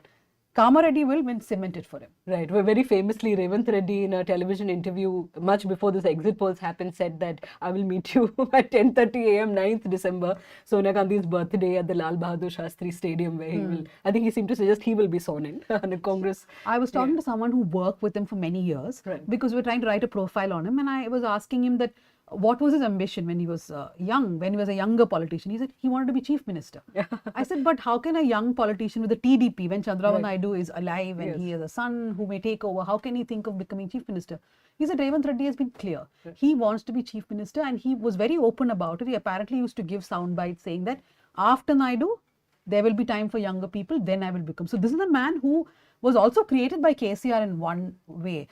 Kamareddy will win, cemented for him. Right. Well, very famously, Revanth Reddy in a television interview much before this exit polls happened said that I will meet you at 10:30 a.m. 9th December, Sonia Gandhi's birthday at the Lal Bahadur Shastri Stadium, where he will, I think he seemed to suggest he will be sworn in on the Congress. I was talking to someone who worked with him for many years because we're trying to write a profile on him, and I was asking him that what was his ambition when he was young, when he was a younger politician. He said he wanted to be chief minister. I said, but how can a young politician with the TDP, when Chandrababu Naidu is alive and he has a son who may take over, how can he think of becoming chief minister? He said Revanth Reddy has been clear. He wants to be chief minister, and he was very open about it. He apparently used to give sound bites saying that after Naidu, there will be time for younger people, then I will become. So this is a man who was also created by KCR in one way.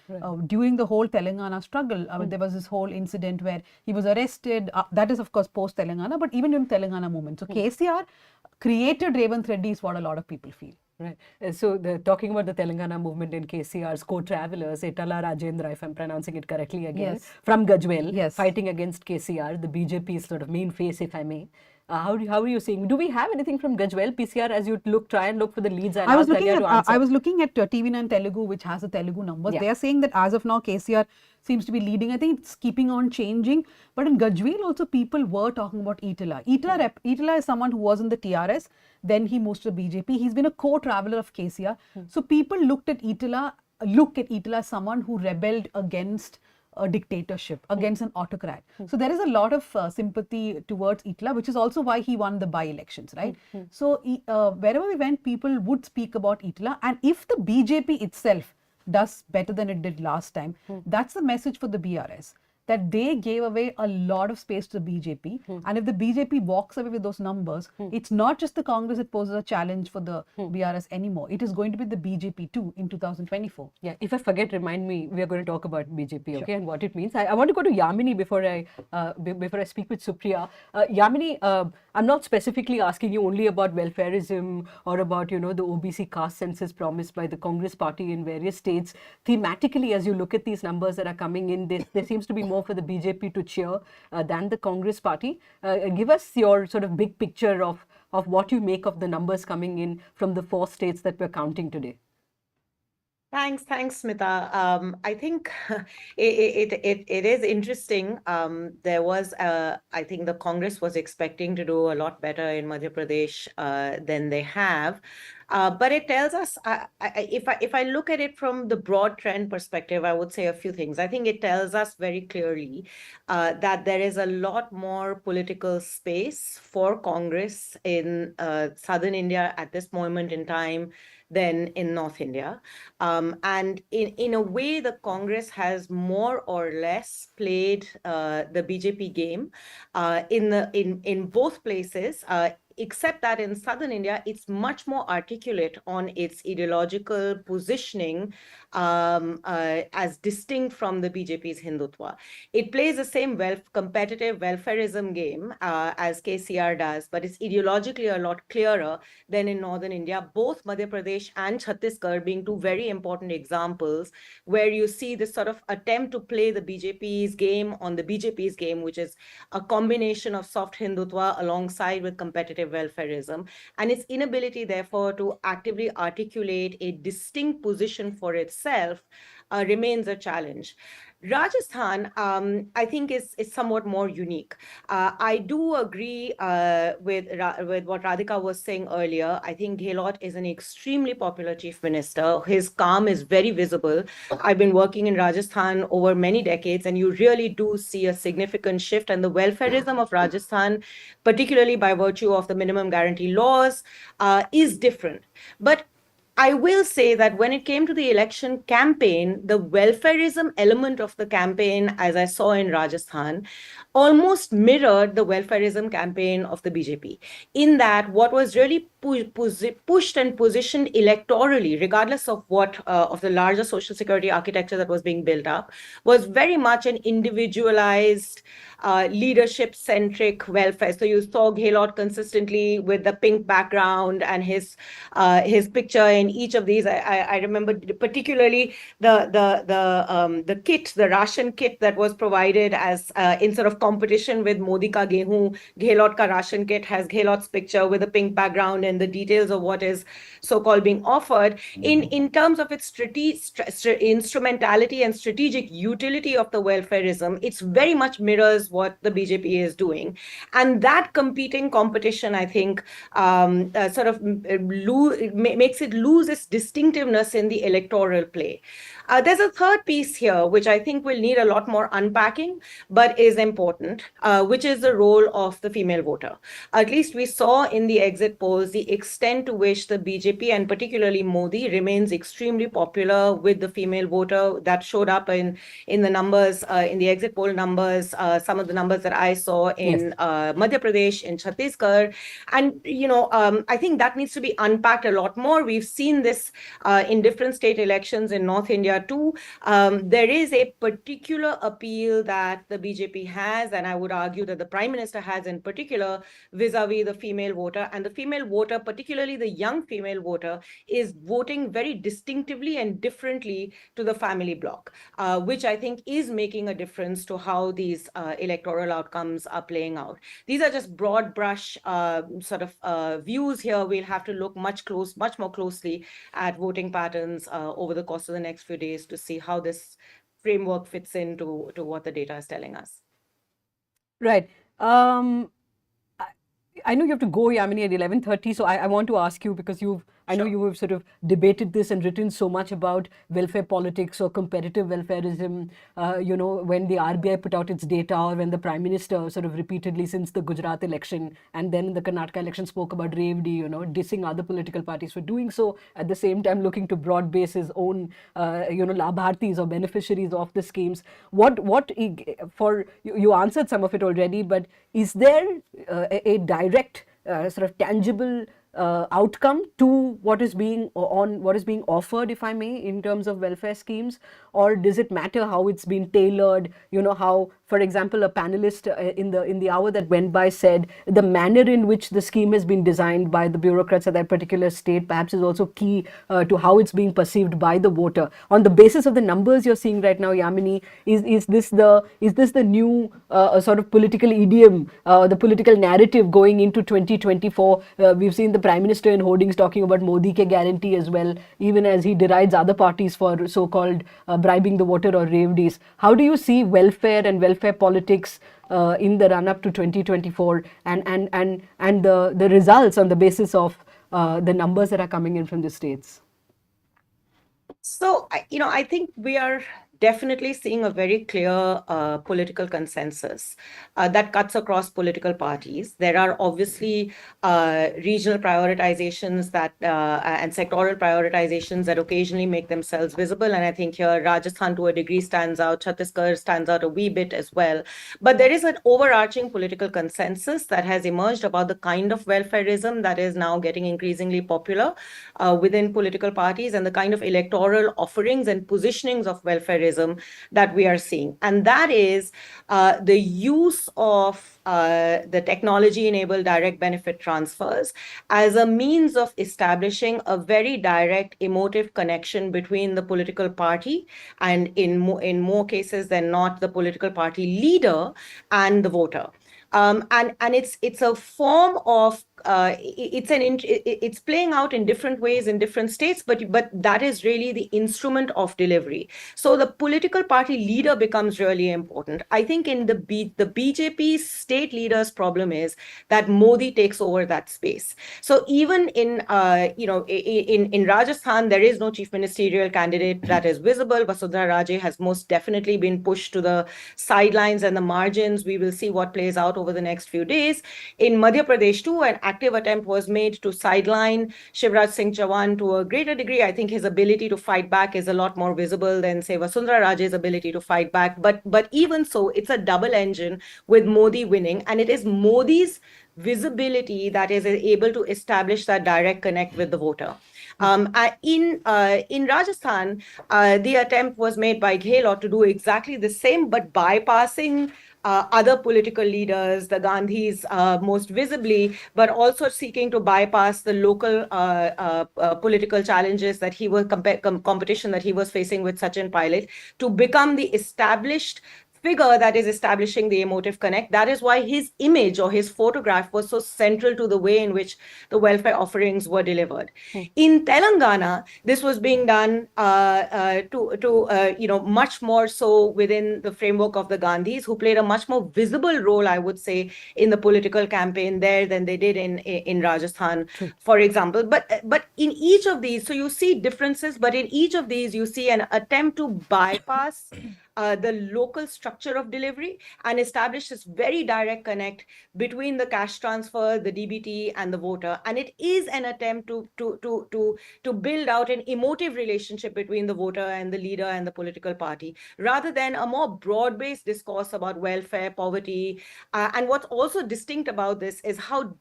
During the whole Telangana struggle, I mean, there was this whole incident where he was arrested. That is, of course, post-Telangana, but even during Telangana movement. So KCR created Revanth Reddy is what a lot of people feel. Right. So talking about the Telangana movement in KCR's co-travelers, Dhanya Rajendran, if I'm pronouncing it correctly again, from Gajwel, fighting against KCR, the BJP's sort of main face, if I may. How are you seeing? Do we have anything from Gajwel, PCR, as you try and look for the leads? I was looking at TV9 Telugu, which has the Telugu numbers. They are saying that as of now, KCR seems to be leading. I think it's keeping on changing. But in Gajwel also, people were talking about Itala. Itala is someone who was in the TRS. Then he moved to the BJP. He's been a co-traveler of KCR. So people look at Itala as someone who rebelled against a dictatorship, against an autocrat. So there is a lot of sympathy towards Itla, which is also why he won the by-elections, right? So wherever we went, people would speak about Itla. And if the BJP itself does better than it did last time, that's the message for the BRS, that they gave away a lot of space to the BJP. And if the BJP walks away with those numbers, it's not just the Congress that poses a challenge for the BRS anymore. It is going to be the BJP too in 2024. Yeah, if I forget, remind me, we are going to talk about BJP, okay, and what it means. I want to go to Yamini before I speak with Supriya. Yamini, I'm not specifically asking you only about welfareism or about, you know, the OBC caste census promised by the Congress party in various states. Thematically, as you look at these numbers that are coming in, there seems to be more for the BJP to cheer than the Congress party. Give us your sort of big picture of what you make of the numbers coming in from the 4 states that we're counting today. Thanks, Smita. I think it is interesting. There was, I think the Congress was expecting to do a lot better in Madhya Pradesh than they have. But it tells us, if I look at it from the broad trend perspective, I would say a few things. I think it tells us very clearly that there is a lot more political space for Congress in southern India at this moment in time than in North India. And in a way, the Congress has more or less played the BJP game in both places, except that in southern India, it's much more articulate on its ideological positioning as distinct from the BJP's Hindutva. It plays the same competitive welfareism game as KCR does, but it's ideologically a lot clearer than in northern India. Both Madhya Pradesh and Chhattisgarh being two very important examples where you see this sort of attempt to play the BJP's game on the BJP's game, which is a combination of soft Hindutva alongside with competitive welfareism, and its inability, therefore, to actively articulate a distinct position for itself remains a challenge. Rajasthan, I think, is somewhat more unique. I do agree with what Radhika was saying earlier. I think Gehlot is an extremely popular chief minister. His calm is very visible. I've been working in Rajasthan over many decades, and you really do see a significant shift. And the welfareism of Rajasthan, particularly by virtue of the minimum guarantee laws, is different. But I will say that when it came to the election campaign, the welfareism element of the campaign, as I saw in Rajasthan, almost mirrored the welfareism campaign of the BJP, in that what was really pushed and positioned electorally, regardless of what of the larger social security architecture that was being built up, was very much an individualized, leadership-centric welfare. So you saw Gehlot consistently with the pink background and his picture in each of these. I remember particularly the kit, the ration kit that was provided as in sort of competition with Modi Ka Gehu. Gehlot Ka ration kit has Gehlot's picture with a pink background and the details of what is so-called being offered. In terms of its instrumentality and strategic utility of the welfareism, it's very much mirrors what the BJP is doing. And that competition, I think, sort of makes it lose its distinctiveness in the electoral play. There's a third piece here, which I think will need a lot more unpacking, but is important, which is the role of the female voter. At least we saw in the exit polls the extent to which the BJP and particularly Modi remains extremely popular with the female voter. That showed up in the numbers, in the exit poll numbers, some of the numbers that I saw in Madhya Pradesh, in Chhattisgarh. And, I think that needs to be unpacked a lot more. We've seen this in different state elections in North India too. There is a particular appeal that the BJP has, and I would argue that the Prime Minister has in particular, vis-a-vis the female voter. And the female voter, particularly the young female voter, is voting very distinctively and differently to the family bloc, which I think is making a difference to how these electoral outcomes are playing out. These are just broad brush sort of views here. We'll have to look much more closely at voting patterns over the course of the next few days to see how this framework fits into what the data is telling us. Right. I know you have to go, Yamini, at 11:30, so I want to ask you, because I know you have sort of debated this and written so much about welfare politics or competitive welfareism, when the RBI put out its data, or when the Prime Minister sort of repeatedly since the Gujarat election and then the Karnataka election spoke about Revdi, dissing other political parties for doing so, at the same time looking to broad base his own, labhartis or beneficiaries of the schemes. You answered some of it already, but is there a direct sort of tangible outcome to what is being offered, if I may, in terms of welfare schemes, or does it matter how it's been tailored? How, for example, a panelist in the hour that went by said the manner in which the scheme has been designed by the bureaucrats at that particular state perhaps is also key to how it's being perceived by the voter. On the basis of the numbers you're seeing right now, Yamini, is this the new sort of political idiom, the political narrative going into 2024? We've seen the Prime Minister in hoardings talking about Modi ke guarantee as well, even as he derides other parties for so-called bribing the voter or Revdis. How do you see welfare and welfare politics in the run-up to 2024 and the results on the basis of the numbers that are coming in from the states? So, I think we are definitely seeing a very clear political consensus that cuts across political parties. There are obviously regional prioritizations that and sectoral prioritizations that occasionally make themselves visible. And I think here Rajasthan to a degree stands out, Chhattisgarh stands out a wee bit as well. But there is an overarching political consensus that has emerged about the kind of welfareism that is now getting increasingly popular within political parties and the kind of electoral offerings and positionings of welfareism that we are seeing. And that is the use of the technology-enabled direct benefit transfers as a means of establishing a very direct emotive connection between the political party and in more cases than not, the political party leader and the voter. And it's a form of it's playing out in different ways in different states, but that is really the instrument of delivery. So the political party leader becomes really important. I think in the BJP state leader's problem is that Modi takes over that space. So even in in Rajasthan, there is no chief ministerial candidate that is visible. Vasudha Raje has most definitely been pushed to the sidelines and the margins. We will see what plays out over the next few days. In Madhya Pradesh too, an active attempt was made to sideline Shivraj Singh Chauhan to a greater degree. I think his ability to fight back is a lot more visible than, say, Vasundhara Raje's ability to fight back. But even so, it's a double engine with Modi winning, and it is Modi's visibility that is able to establish that direct connect with the voter. In Rajasthan, the attempt was made by Gehlot to do exactly the same, but bypassing other political leaders, the Gandhis most visibly, but also seeking to bypass the local political challenges that he was competition that he was facing with Sachin Pilot to become the established figure that is establishing the emotive connect. That is why his image or his photograph was so central to the way in which the welfare offerings were delivered. In Telangana, this was being done much more so within the framework of the Gandhis, who played a much more visible role, I would say, in the political campaign there than they did in Rajasthan, for example. But in each of these, so you see differences, but in each of these, you see an attempt to bypass the local structure of delivery and establish this very direct connect between the cash transfer, the DBT, and the voter. And it is an attempt to build out an emotive relationship between the voter and the leader and the political party, rather than a more broad-based discourse about welfare, poverty. And what's also distinct about this is how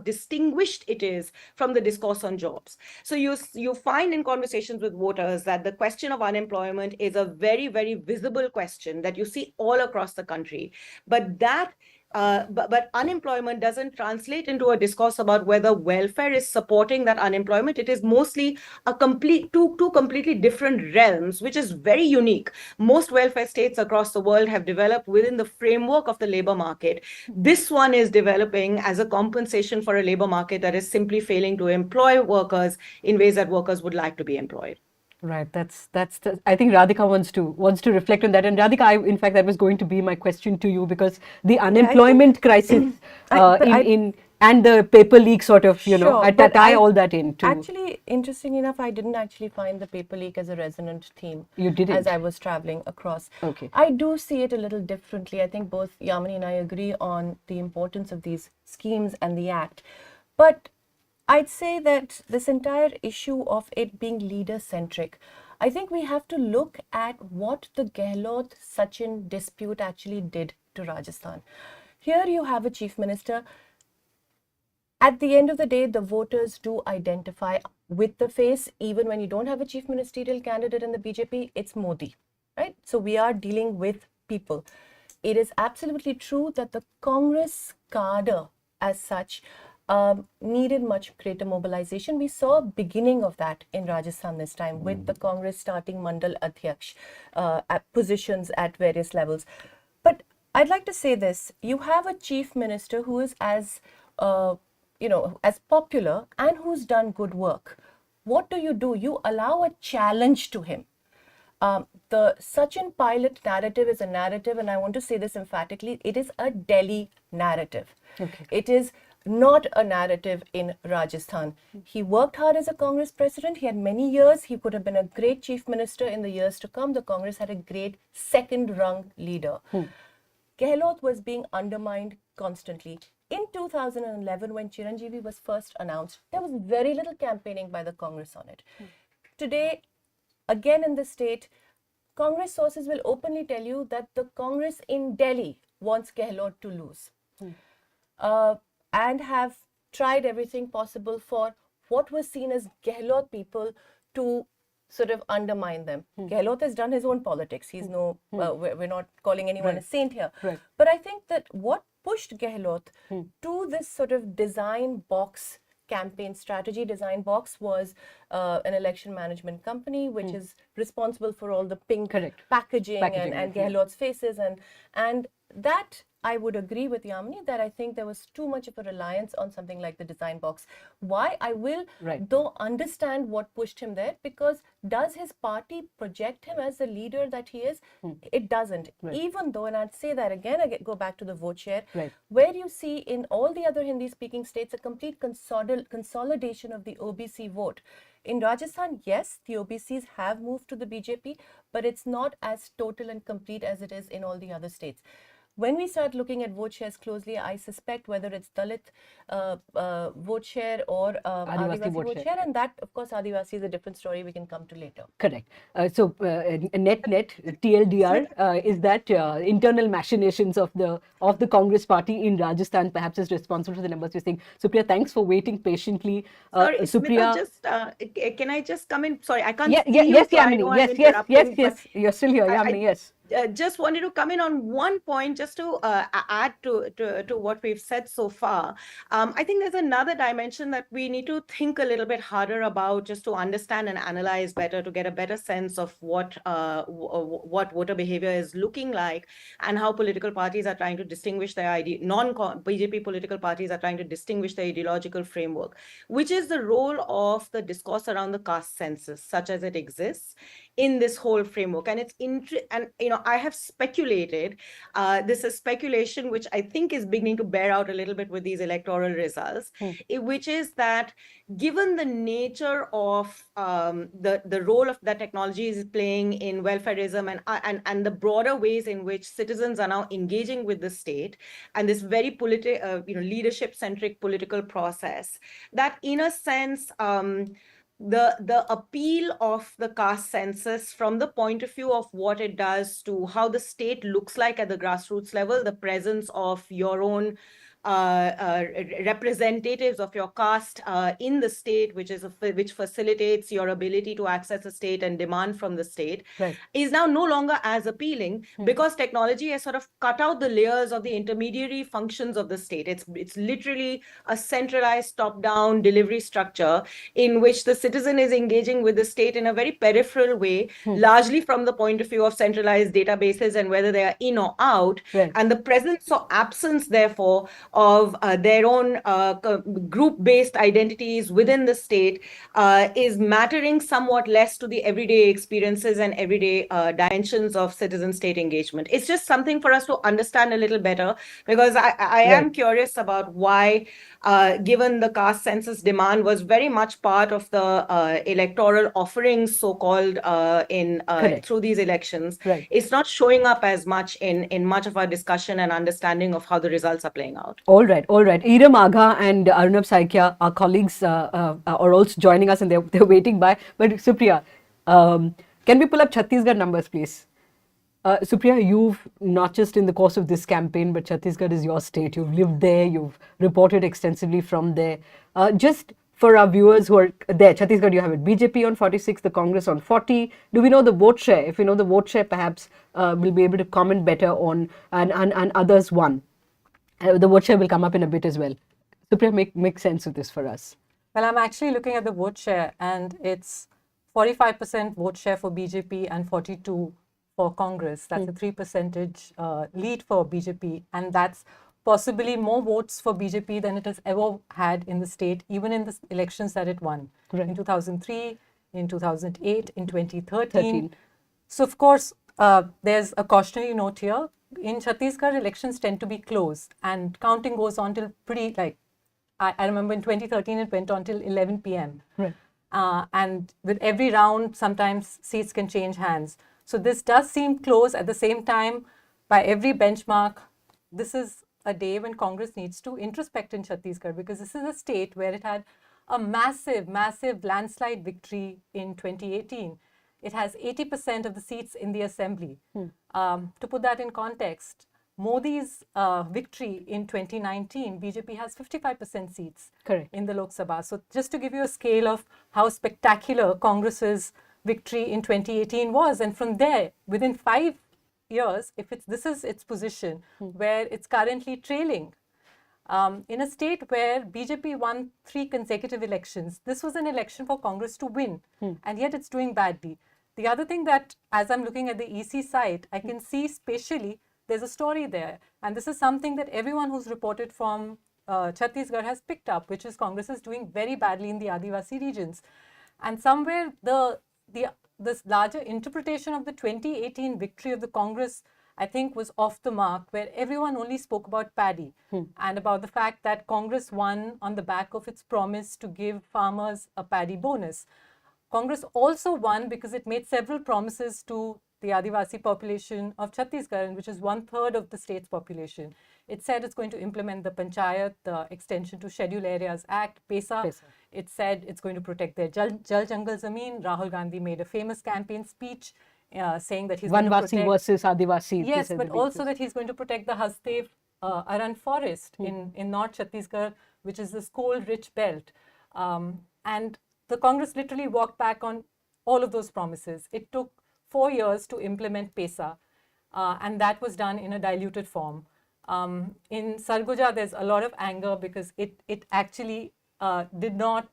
distinguished it is from the discourse on jobs. So you find in conversations with voters that the question of unemployment is a very, very visible question that you see all across the country. But unemployment doesn't translate into a discourse about whether welfare is supporting that unemployment. It is mostly two completely different realms, which is very unique. Most welfare states across the world have developed within the framework of the labor market. This one is developing as a compensation for a labor market that is simply failing to employ workers in ways that workers would like to be employed. Right. I think Radhika wants to reflect on that. And Radhika, in fact, that was going to be my question to you, because the unemployment crisis and the paper leak sort of, I tie all that into. Actually, interesting enough, I didn't actually find the paper leak as a resonant theme. You didn't? As I was traveling across. Okay. I do see it a little differently. I think both Yamini and I agree on the importance of these schemes and the act. But I'd say that this entire issue of it being leader-centric, I think we have to look at what the Gehlot-Sachin dispute actually did to Rajasthan. Here you have a chief minister. At the end of the day, the voters do identify with the face. Even when you don't have a chief ministerial candidate in the BJP, it's Modi, right? So we are dealing with people. It is absolutely true that the Congress cadre as such needed much greater mobilization. We saw a beginning of that in Rajasthan this time with the Congress starting Mandal Adhyaksh at positions at various levels. But I'd like to say this, you have a chief minister who is as popular and who's done good work. What do? You allow a challenge to him. The Sachin Pilot narrative is a narrative, and I want to say this emphatically, it is a Delhi narrative. Okay. It is not a narrative in Rajasthan. He worked hard as a Congress president. He had many years. He could have been a great chief minister in the years to come. The Congress had a great second rung leader. Gehlot was being undermined constantly. In 2011, when Chiranjeevi was first announced, there was very little campaigning by the Congress on it. Today, again in the state, Congress sources will openly tell you that the Congress in Delhi wants Gehlot to lose. And have tried everything possible for what was seen as Gehlot people to sort of undermine them. Gehlot has done his own politics. He's we're not calling anyone a saint here. But I think that what pushed Gehlot to this sort of design box campaign strategy design box was an election management company which is responsible for all the pink packaging and Gehlot's faces and that I would agree with Yamini that I think there was too much of a reliance on something like the design box. Why? I will though understand what pushed him there, because does his party project him as the leader that he is? It doesn't. Even though, and I'd say that again, I go back to the vote share, where you see in all the other Hindi speaking states a complete consolidation of the OBC vote. In Rajasthan, yes, the OBCs have moved to the BJP, but it's not as total and complete as it is in all the other states. When we start looking at vote shares closely, I suspect whether it's Dalit vote share or Adivasi vote share, and that, of course, Adivasi is a different story we can come to later. Correct. So, net TLDR is that internal machinations of the Congress party in Rajasthan perhaps is responsible for the numbers you're seeing. Supriya, thanks for waiting patiently. Sorry, Supriya, just can I just come in? Sorry, I can't see yes, you, so I Yamini. know I'm Yes, interrupting, yes. You're still here, Yamini. Yes. Just wanted to come in on one point just to add to what we've said so far. I think there's another dimension that we need to think a little bit harder about, just to understand and analyze better, to get a better sense of what voter behavior is looking like and how political parties are trying to distinguish their non-BJP political parties are trying to distinguish their ideological framework, which is the role of the discourse around the caste census, such as it exists in this whole framework. And it's I have speculated, this is speculation which I think is beginning to bear out a little bit with these electoral results, which is that given the nature of the role of that technology is playing in welfareism and the broader ways in which citizens are now engaging with the state and this very leadership-centric political process, that in a sense, the appeal of the caste census from the point of view of what it does to how the state looks like at the grassroots level, the presence of your own representatives of your caste in the state, which facilitates your ability to access the state and demand from the state, is now no longer as appealing because technology has sort of cut out the layers of the intermediary functions of the state. It's literally a centralized top-down delivery structure in which the citizen is engaging with the state in a very peripheral way, largely from the point of view of centralized databases and whether they are in or out, and the presence or absence, therefore, of their own group-based identities within the state is mattering somewhat less to the everyday experiences and everyday dimensions of citizen-state engagement. It's just something for us to understand a little better, because I am curious about why, given the caste census demand was very much part of the electoral offerings, so-called, through these elections, it's not showing up as much in much of our discussion and understanding of how the results are playing out. All right. Iram Agha and Arnab Saikia, our colleagues, are also joining us and they're waiting by. But Supriya, can we pull up Chhattisgarh numbers, please? Supriya, you've not just in the course of this campaign, but Chhattisgarh is your state. You've lived there, you've reported extensively from there. Just for our viewers who are there, Chhattisgarh, you have it. BJP on 46, the Congress on 40. Do we know the vote share? If we know the vote share, perhaps we'll be able to comment better on, and others won. The vote share will come up in a bit as well. Supriya, make sense of this for us. Well, I'm actually looking at the vote share, and it's 45% vote share for BJP and 42 for Congress. That's a 3% lead for BJP, and that's possibly more votes for BJP than it has ever had in the state, even in the elections that it won in 2003, in 2008, in 2013. So, of course, there's a cautionary note here. In Chhattisgarh, elections tend to be close and counting goes on till pretty I remember in 2013 it went on till 11 p.m. Right. And with every round, sometimes seats can change hands. So this does seem close. At the same time, by every benchmark, this is a day when Congress needs to introspect in Chhattisgarh, because this is a state where it had a massive, massive landslide victory in 2018. It has 80% of the seats in the assembly. To put that in context, Modi's victory in 2019, BJP has 55% seats Correct. in the Lok Sabha. So just to give you a scale of how spectacular Congress's victory in 2018 was, and from there, within 5 years, if this is its position, where it's currently trailing, in a state where BJP won 3 consecutive elections, this was an election for Congress to win, and yet it's doing badly. The other thing that, as I'm looking at the EC site, I can see spatially there's a story there, and this is something that everyone who's reported from Chhattisgarh has picked up, which is Congress is doing very badly in the Adivasi regions. And somewhere this larger interpretation of the 2018 victory of the Congress, I think, was off the mark, where everyone only spoke about paddy and about the fact that Congress won on the back of its promise to give farmers a paddy bonus. Congress also won because it made several promises to the Adivasi population of Chhattisgarh, which is 1/3 of the state's population. It said it's going to implement the Panchayat, the Extension to Scheduled Areas Act, PESA. It said it's going to protect their Jal Jangal Zameen. Rahul Gandhi made a famous campaign speech saying that he's going to Vanvasi protect... versus Adivasi. Yes, but also that he's going to protect the Hastev Aran forest in North Chhattisgarh, which is this coal-rich belt. And the Congress literally walked back on all of those promises. It took 4 years to implement PESA, and that was done in a diluted form. In Sarguja, there's a lot of anger because it actually did not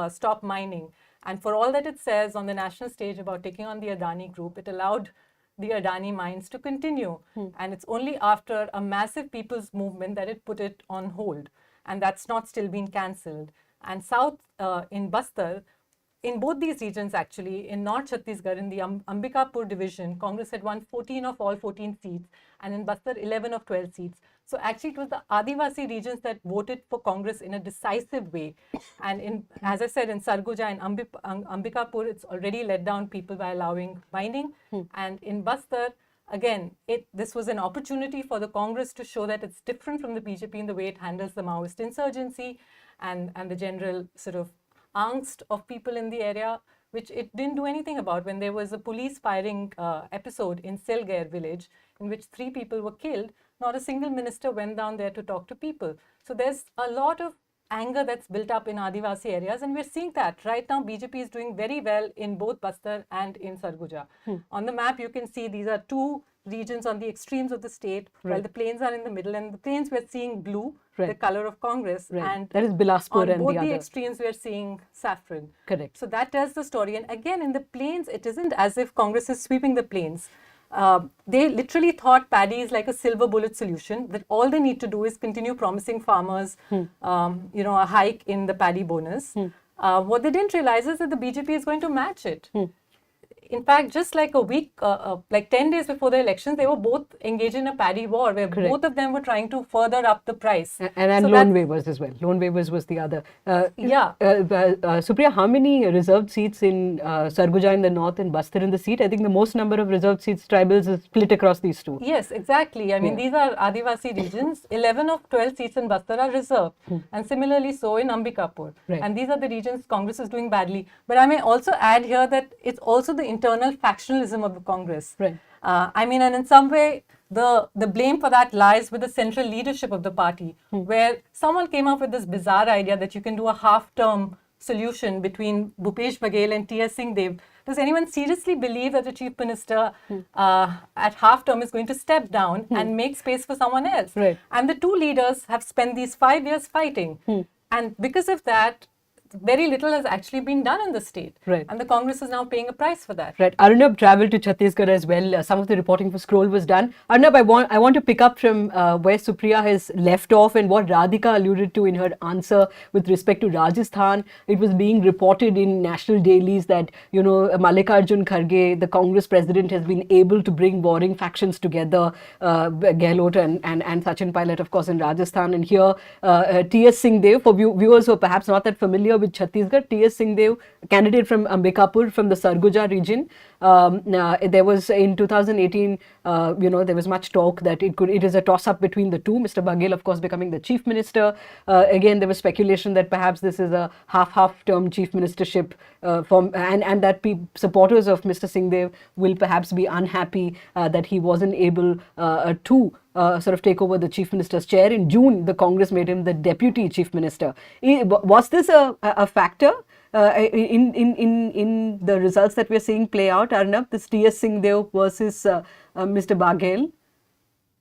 stop mining. And for all that it says on the national stage about taking on the Adani group, it allowed the Adani mines to continue. And it's only after a massive people's movement that it put it on hold. And that's not still been cancelled. And south in Bastar, in both these regions actually, in North Chhattisgarh, in the Ambikapur division, Congress had won 14 of all 14 seats, and in Bastar, 11 of 12 seats. So actually it was the Adivasi regions that voted for Congress in a decisive way. And as I said, in Sarguja and Ambikapur, it's already let down people by allowing mining. And in Bastar, again, this was an opportunity for the Congress to show that it's different from the BJP in the way it handles the Maoist insurgency and the general sort of angst of people in the area, which it didn't do anything about when there was a police firing episode in Selgair village in which 3 people were killed. Not a single minister went down there to talk to people. So there's a lot of anger that's built up in Adivasi areas, and we're seeing that right now. BJP is doing very well in both Bastar and in Sarguja. On the map, you can see these are 2 regions on the extremes of the state, while the plains are in the middle, and the plains we're seeing blue, the color of Congress, and that is Bilaspur on and both the the other extremes we're seeing saffron. Correct. So that tells the story. And again, in the plains, it isn't as if Congress is sweeping the plains. They literally thought paddy is like a silver bullet solution, that all they need to do is continue promising farmers, a hike in the paddy bonus. What they didn't realize is that the BJP is going to match it. In fact, just like a week, like 10 days before the elections, they were both engaged in a paddy war where both of them were trying to further up the price. And So loan waivers as well. Loan waivers was the other. Supriya, how many reserved seats in Sarguja in the north and Bastar in the seat? I think the most number of reserved seats tribals is split across these 2. Yes, exactly. I mean, these are Adivasi regions. 11 of 12 seats in Bastar are reserved. And similarly so in Ambikapur. And these are the regions Congress is doing badly. But I may also add here that it's also the internal factionalism of the Congress. I mean, and in some way, the blame for that lies with the central leadership of the party, where someone came up with this bizarre idea that you can do a half-term solution between Bhupesh Baghel and T.S. Singh Dev. Does anyone seriously believe that the Chief Minister at half-term is going to step down and make space for someone else? And the 2 leaders have spent these 5 years fighting. And because of that, very little has actually been done in the state. Right. And the Congress is now paying a price for that. Right. Arnab travelled to Chhattisgarh as well. Some of the reporting for Scroll was done. Arnab, I want to pick up from where Supriya has left off and what Radhika alluded to in her answer with respect to Rajasthan. It was being reported in national dailies that, Mallikarjun Kharge, the Congress president, has been able to bring warring factions together, Gehlot and Sachin Pilot, of course, in Rajasthan. And here, T.S. Singhdev, for viewers who are perhaps not that familiar with Chhattisgarh, T.S. Singhdev, candidate from Ambikapur, from the Sarguja region. There was in 2018, there was much talk that it is a toss-up between the two. Mr. Baghel, of course, becoming the chief minister. Again, there was speculation that perhaps this is a half term chief ministership, and that supporters of Mr. Singhdev will perhaps be unhappy that he wasn't able to sort of take over the chief minister's chair. In June, the Congress made him the deputy chief minister. Was this a factor in the results that we're seeing play out, Arnab, this T.S. Singhdev versus Mr. Baghel?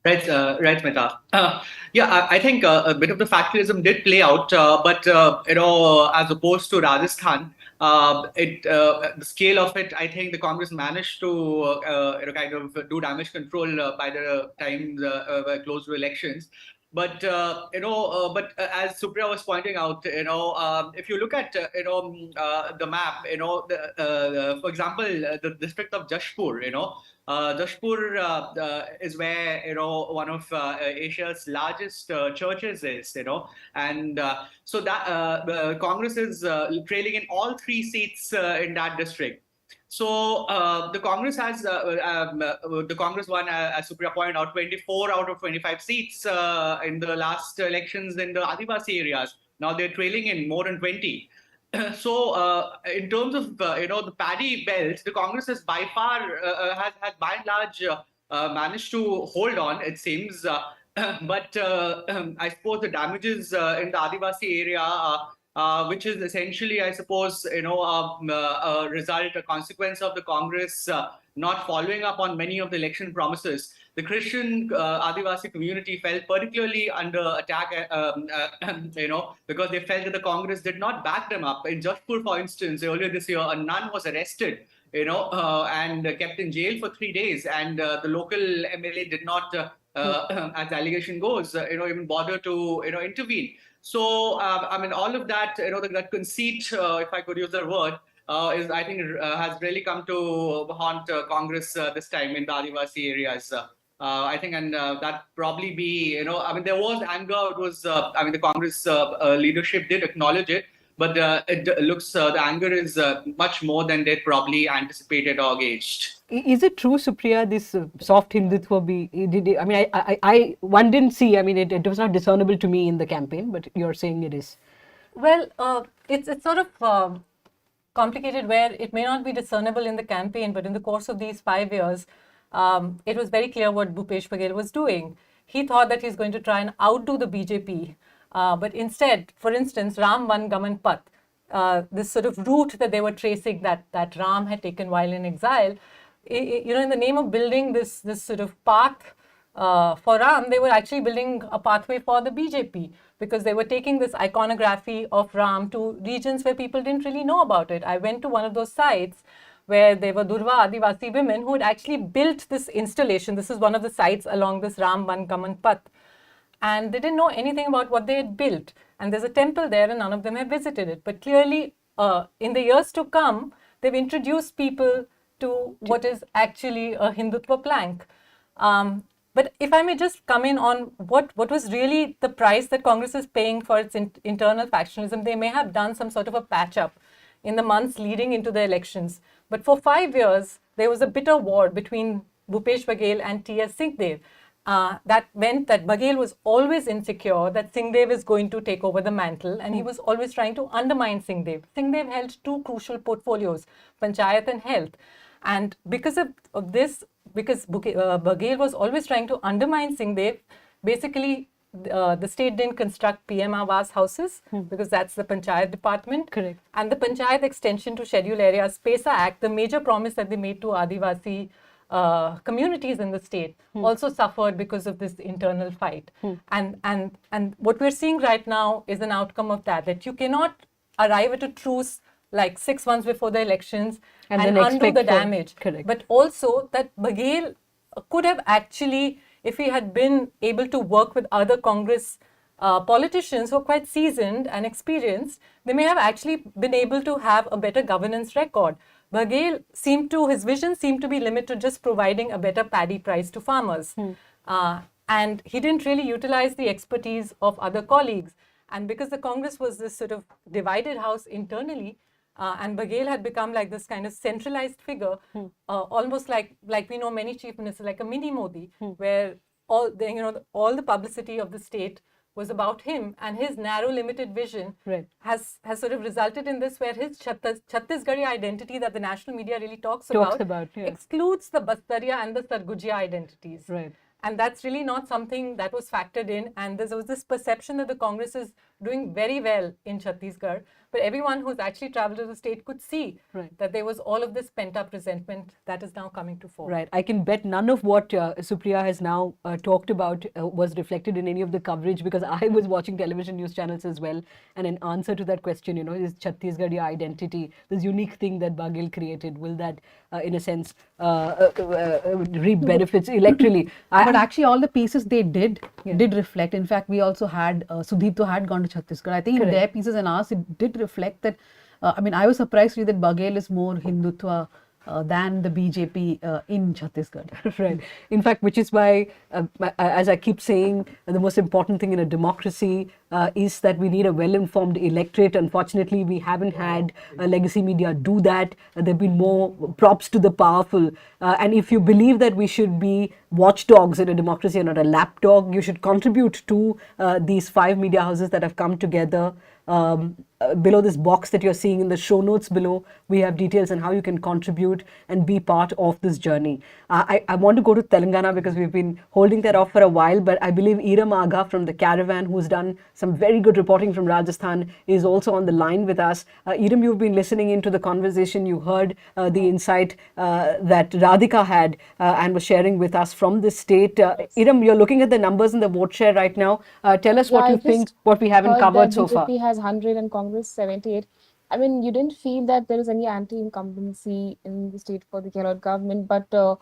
Right, Smita. I think a bit of the factorism did play out, but as opposed to Rajasthan, the scale of it, I think the Congress managed to kind of do damage control by the time we're close to elections. But as Supriya was pointing out, if you look at the map, for example, the district of Jashpur, Jashpur is where one of Asia's largest churches is, and so that Congress is trailing in all 3 seats in that district. So the Congress has the Congress won, as Supriya pointed out, 24 out of 25 seats in the last elections in the Adivasi areas. Now they're trailing in more than 20. So in terms of the paddy belt, the Congress has by far has by and large managed to hold on, it seems. But I suppose the damages in the Adivasi area, which is essentially, I suppose, a result, a consequence of the Congress not following up on many of the election promises. The Christian Adivasi community felt particularly under attack, because they felt that the Congress did not back them up. In Jashpur, for instance, earlier this year, a nun was arrested, and kept in jail for 3 days, and the local MLA did not, as the allegation goes, even bother to, intervene. So, all of that, that conceit, if I could use that word, is, I think, has really come to haunt Congress this time in the Adivasi areas. I think, and that probably be, there was anger. It was, the Congress leadership did acknowledge it, but it looks the anger is much more than they probably anticipated or gauged. Is it true, Supriya, this soft Hindutva one didn't see, it was not discernible to me in the campaign, but you're saying it is. Well, it's sort of complicated where it may not be discernible in the campaign, but in the course of these 5 years, it was very clear what Bhupesh Baghel was doing. He thought that he's going to try and outdo the BJP, but instead, for instance, Ram Van Gaman Path, this sort of route that they were tracing that Ram had taken while in exile, in the name of building this sort of path for Ram, they were actually building a pathway for the BJP, because they were taking this iconography of Ram to regions where people didn't really know about it. I went to one of those sites where there were Durva Adivasi women who had actually built this installation. This is one of the sites along this Ram Van Gaman Path. And they didn't know anything about what they had built. And there's a temple there and none of them have visited it. But clearly, in the years to come, they've introduced people to what is actually a Hindutva plank. But if I may just come in on what was really the price that Congress is paying for its internal factionalism, they may have done some sort of a patch-up in the months leading into the elections. But for 5 years, there was a bitter war between Bhupesh Baghel and T.S. Singhdev. That meant that Baghel was always insecure that Singhdev is going to take over the mantle, and he was always trying to undermine Singhdev. Singhdev held 2 crucial portfolios, Panchayat and Health. And because of this, because Baghel was always trying to undermine Singhdev, basically the state didn't construct PM Awas houses because that's the Panchayat department. Correct. And the Panchayat extension to Schedule Areas, PESA Act, the major promise that they made to Adivasi communities in the state, also suffered because of this internal fight. And what we're seeing right now is an outcome of that you cannot arrive at a truce like 6 months before the elections And and then undo expect the for- damage. correct. But also that Baghel could have actually, if he had been able to work with other Congress politicians who are quite seasoned and experienced, they may have actually been able to have a better governance record. Baghel his vision seemed to be limited to just providing a better paddy price to farmers. And he didn't really utilize the expertise of other colleagues. And because the Congress was this sort of divided house internally, and Baghel had become like this kind of centralized figure, almost like we know many chief ministers, like a mini Modi, where all the publicity of the state was about him, and his narrow, limited vision has sort of resulted in this, where his Chhattisgarhi identity that the national media really talks about excludes the Bastaria and the Sarguja identities. Right. And that's really not something that was factored in. And there was this perception that the Congress is doing very well in Chhattisgarh. But everyone who's actually traveled to the state could see that there was all of this pent-up resentment that is now coming to fore. Right. I can bet none of what Supriya has now talked about was reflected in any of the coverage, because I was watching television news channels as well. And in answer to that question, is Chhattisgarhi identity, this unique thing that Baghel created, will that, in a sense, reap benefits electorally? But actually, all the pieces they did reflect. In fact, we also had Sudipto had gone to Chhattisgarh. I think in their pieces and ours, it did reflect that. I was surprised to read that Baghel is more Hindutva than the BJP in Chhattisgarh. Right. In fact, which is why, as I keep saying, the most important thing in a democracy is that we need a well-informed electorate. Unfortunately, we haven't had legacy media do that. There have been more props to the powerful. And if you believe that we should be watchdogs in a democracy and not a lapdog, you should contribute to these 5 media houses that have come together. Below this box that you're seeing in the show notes below, we have details on how you can contribute and be part of this journey. I want to go to Telangana because we've been holding that off for a while, but I believe Iram Agha from the Caravan, who's done some very good reporting from Rajasthan, is also on the line with us. Iram, you've been listening into the conversation. You heard the insight that Radhika had and was sharing with us from this state. Iram, you're looking at the numbers in the vote share right now. Tell us what you think, what we haven't covered so far. BJP has 100 and Congress 78. I mean, you didn't feel that there is any anti-incumbency in the state for the Gehlot government, but there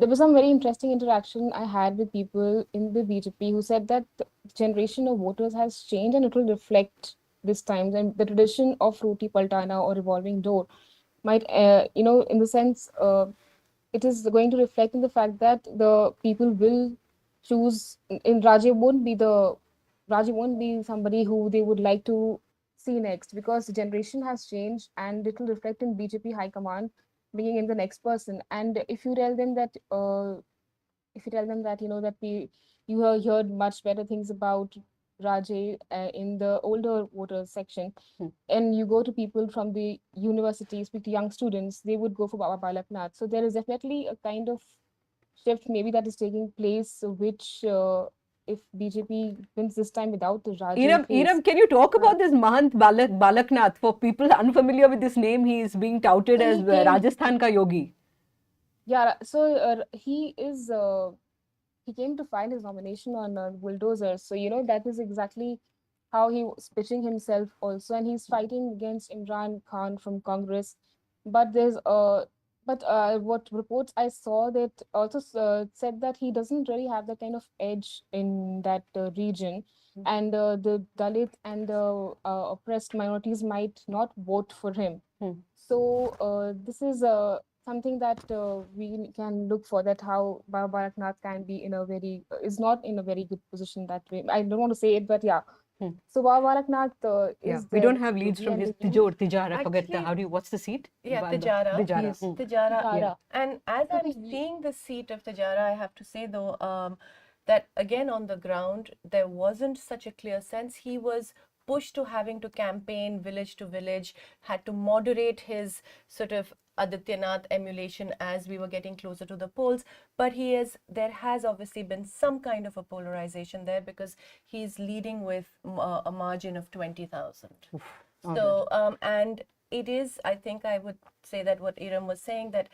was some very interesting interaction I had with people in the BJP who said that the generation of voters has changed and it will reflect this time. And the tradition of roti paltana or revolving door might, in the sense, it is going to reflect in the fact that the people will choose, Raji won't be somebody who they would like to see next, because the generation has changed and it will reflect in BJP High Command bringing in the next person. And if you tell them that, you have heard much better things about Rajay in the older voters section, and you go to people from the university, speak to young students, they would go for Baba Balaknath. So there is definitely a kind of shift maybe that is taking place, which if BJP wins this time without the Rajay Iram, can you talk about this Mahant Balaknath? For people unfamiliar with this name, he is being touted as Rajasthan ka yogi. Yeah, so he came to find his nomination on Bulldozer. So, that is exactly how he was pitching himself also. And he's fighting against Imran Khan from Congress. But what reports I saw that also said that he doesn't really have that kind of edge in that region. And the Dalit and the oppressed minorities might not vote for him. So this is something that we can look for, that how Baba Balaknath can be is not in a very good position that way. I don't want to say it, but yeah. So Baba Balaknath is we don't have leads from his Tijara. What's the seat? Yeah, Tijara. Yes. Tijara. Yeah. And as I'm seeing the seat of Tijara, I have to say though, that again on the ground, there wasn't such a clear sense. He was pushed to having to campaign village to village, had to moderate his sort of Adityanath emulation as we were getting closer to the polls. But there has obviously been some kind of a polarization there, because he's leading with a margin of 20,000. So, and it is, I think I would say that what Iram was saying, that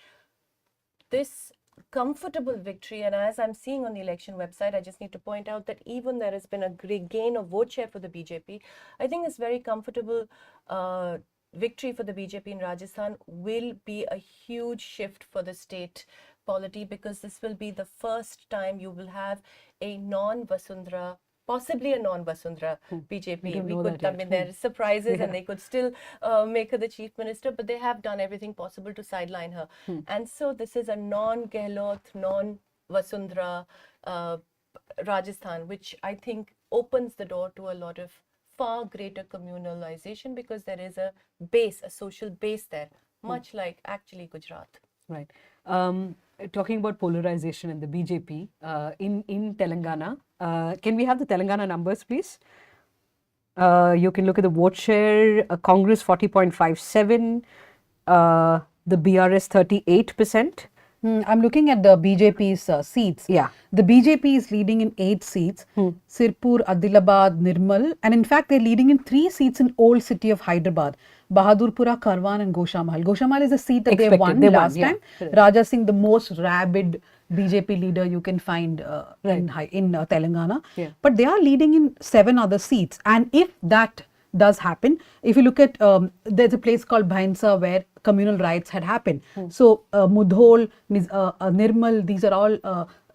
this comfortable victory. And as I'm seeing on the election website, I just need to point out that even there has been a great gain of vote share for the BJP. I think this very comfortable victory for the BJP in Rajasthan will be a huge shift for the state polity, because this will be the first time you will have a non-Vasundhara, possibly a non-Vasundhara BJP. We could, I mean, there are surprises and they could still make her the chief minister, but they have done everything possible to sideline her. And so this is a non-Gehlot, non-Vasundhara Rajasthan, which I think opens the door to a lot of far greater communalization, because there is a base, a social base there, much like actually Gujarat. Right. Talking about polarization in the BJP in Telangana, can we have the Telangana numbers, please? You can look at the vote share. Congress 40.57, the BRS 38%. I'm looking at the BJP's seats. Yeah. The BJP is leading in 8 seats, Sirpur, Adilabad, Nirmal, and in fact they're leading in 3 seats in old city of Hyderabad, Bahadurpura, Caravan and Goshamal. Goshamal is a seat that they won last time. Raja Singh, the most rabid BJP leader you can find in Telangana. But they are leading in 7 other seats, and if that does happen, if you look at, there's a place called Bhainsa where communal riots had happened. So Mudhol, Nirmal, these are all,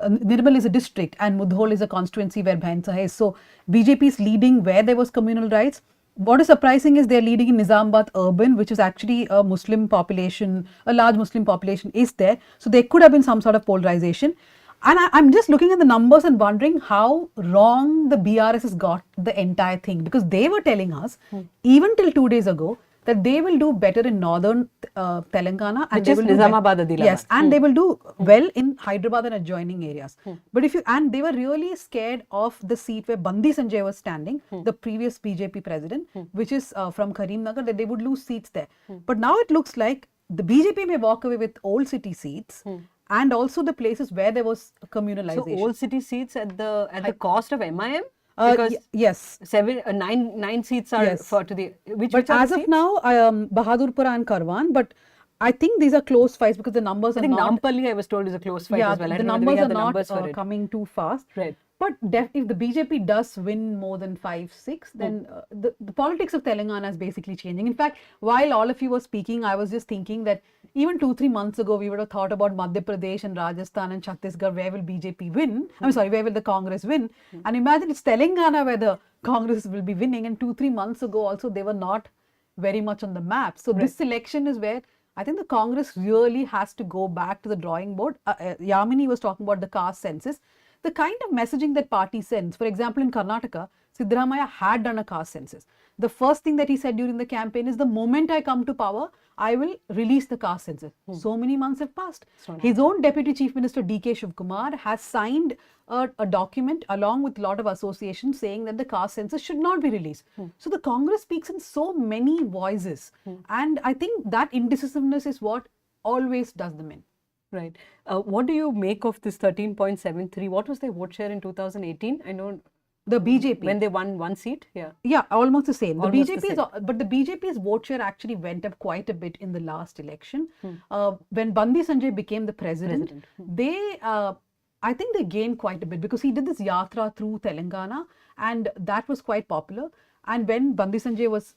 Nirmal is a district and Mudhol is a constituency where Bhainsa is. So BJP is leading where there was communal riots. What is surprising is they're leading in Nizamabad urban, which is actually a Muslim population, a large Muslim population is there. So there could have been some sort of polarization. And I'm just looking at the numbers and wondering how wrong the BRS has got the entire thing, because they were telling us even till 2 days ago that they will do better in northern Telangana, and which is Nizamabad, Adilabad. Yes, and they will do well in Hyderabad and adjoining areas. But if you, and they were really scared of the seat where Bandi Sanjay was standing, the previous BJP president, which is from Karimnagar, that they would lose seats there. But now it looks like the BJP may walk away with old city seats. And also the places where there was communalization. So old city seats at the cost of MIM? Because yes, 9 seats are for to the which. But as of now, Bahadurpura and Caravan. But I think these are close fights because the numbers are not. I think Nampally, I was told, is a close fight as well. The numbers are not coming too fast. Right. But if the BJP does win more than 5, 6, then the politics of Telangana is basically changing. In fact, while all of you were speaking, I was just thinking that even 2, 3 months ago, we would have thought about Madhya Pradesh and Rajasthan and Chhattisgarh, where will BJP win? I'm sorry, where will the Congress win? And imagine it's Telangana where the Congress will be winning. And 2, 3 months ago also, they were not very much on the map. So this election is where I think the Congress really has to go back to the drawing board. Yamini was talking about the caste census. The kind of messaging that party sends, for example, in Karnataka, Siddaramaiah had done a caste census. The first thing that he said during the campaign is, the moment I come to power, I will release the caste census. So many months have passed. His own Deputy Chief Minister D.K. Shivkumar has signed a document along with a lot of associations saying that the caste census should not be released. So the Congress speaks in so many voices. And I think that indecisiveness is what always does them in. Right. What do you make of this 13.73? What was their vote share in 2018? I know the BJP, when they won 1 seat. Yeah, almost the same. But the BJP's vote share actually went up quite a bit in the last election. When Bandi Sanjay became the president. They I think they gained quite a bit because he did this yatra through Telangana, and that was quite popular. And when Bandi Sanjay was,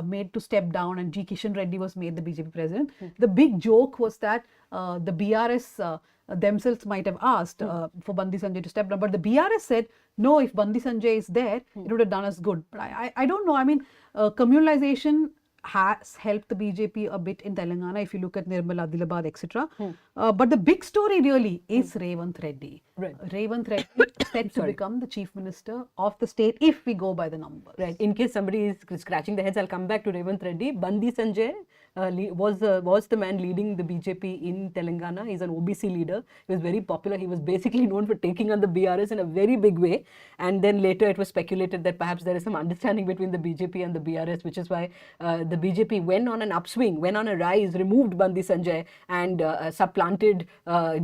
made to step down and G. Kishan Reddy was made the BJP president, the big joke was that the BRS themselves might have asked for Bandi Sanjay to step down. But the BRS said, no, if Bandi Sanjay is there, it would have done us good. But I don't know. I mean, communalization has helped the BJP a bit in Telangana, if you look at Nirmal, Adilabad, etc. But the big story really is Revant Reddy. Revant Reddy is set to become the chief minister of the state if we go by the numbers. Right. In case somebody is scratching their heads, I'll come back to Revant Reddy. Bandi Sanjay was the man leading the BJP in Telangana. He's an OBC leader. He was very popular. He was basically known for taking on the BRS in a very big way. And then later it was speculated that perhaps there is some understanding between the BJP and the BRS, which is why the BJP went on an upswing, went on a rise, removed Bandi Sanjay and supplanted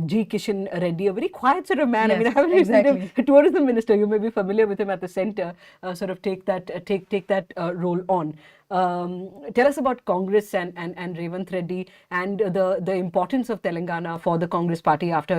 G. Kishan Reddy, a very quiet sort of man. Yes, I mean, I haven't seen him, a tourism minister. You may be familiar with him at the center, sort of take that role on. Tell us about Congress and Revanth Reddy and the importance of Telangana for the Congress party after,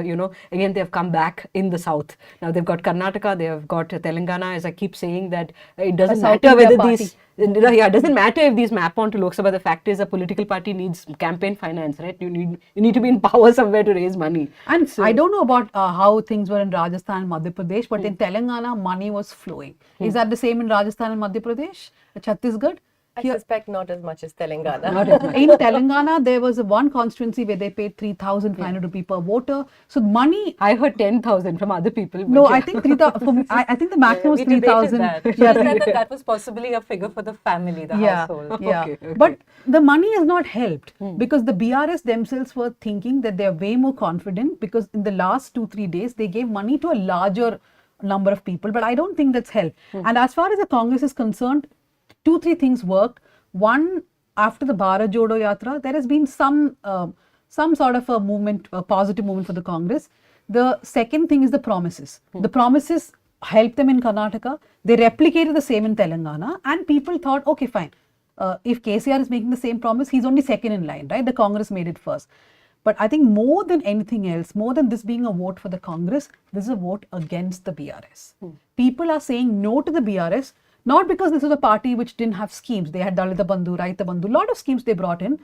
again, they've come back in the south. Now they've got Karnataka, they've got Telangana. As I keep saying that it doesn't matter whether these, it doesn't matter if these map on to Lok Sabha. The fact is a political party needs campaign finance, right? You need to be in power somewhere to raise money. And so, I don't know about how things were in Rajasthan and Madhya Pradesh, but in Telangana, money was flowing. Is that the same in Rajasthan and Madhya Pradesh, Chhattisgarh? I suspect not as much as Telangana. In Telangana, there was one constituency where they paid 3,500 rupee per voter. So money, I heard 10,000 from other people. No, I think 3,000. I think the maximum was 3,000. That was possibly a figure for the family, the household. Yeah. Okay. But the money has not helped because the BRS themselves were thinking that they are way more confident because in the last 2-3 days they gave money to a larger number of people. But I don't think that's helped. And as far as the Congress is concerned, 2-3 things worked. One, after the Bharat Jodo Yatra, there has been some sort of a movement, a positive movement for the Congress. The second thing is the promises. The promises helped them in Karnataka. They replicated the same in Telangana, and people thought, okay, fine. If KCR is making the same promise, he's only second in line, right? The Congress made it first. But I think more than anything else, more than this being a vote for the Congress, this is a vote against the BRS. People are saying no to the BRS. Not because this was a party which didn't have schemes. They had Dalita Bandhu, Raita Bandhu, a lot of schemes they brought in.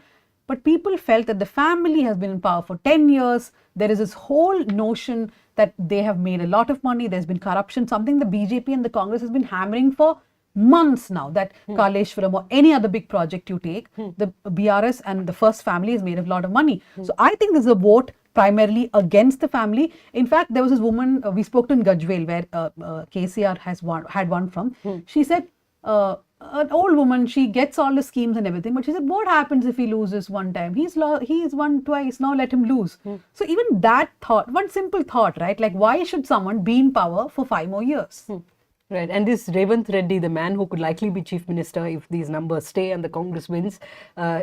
But people felt that the family has been in power for 10 years. There is this whole notion that they have made a lot of money. There's been corruption, something the BJP and the Congress has been hammering for months now. That Kaleshwaram or any other big project you take, the BRS and the first family has made a lot of money. So I think this is a vote primarily against the family. In fact, there was this woman, we spoke to in Gajwel where KCR had one from. She said, an old woman, she gets all the schemes and everything, but she said, what happens if he loses one time? He's won twice, now let him lose. So even that thought, one simple thought, right? Like why should someone be in power for 5 more years? Right, and this Revanth Reddy, the man who could likely be chief minister if these numbers stay and the Congress wins,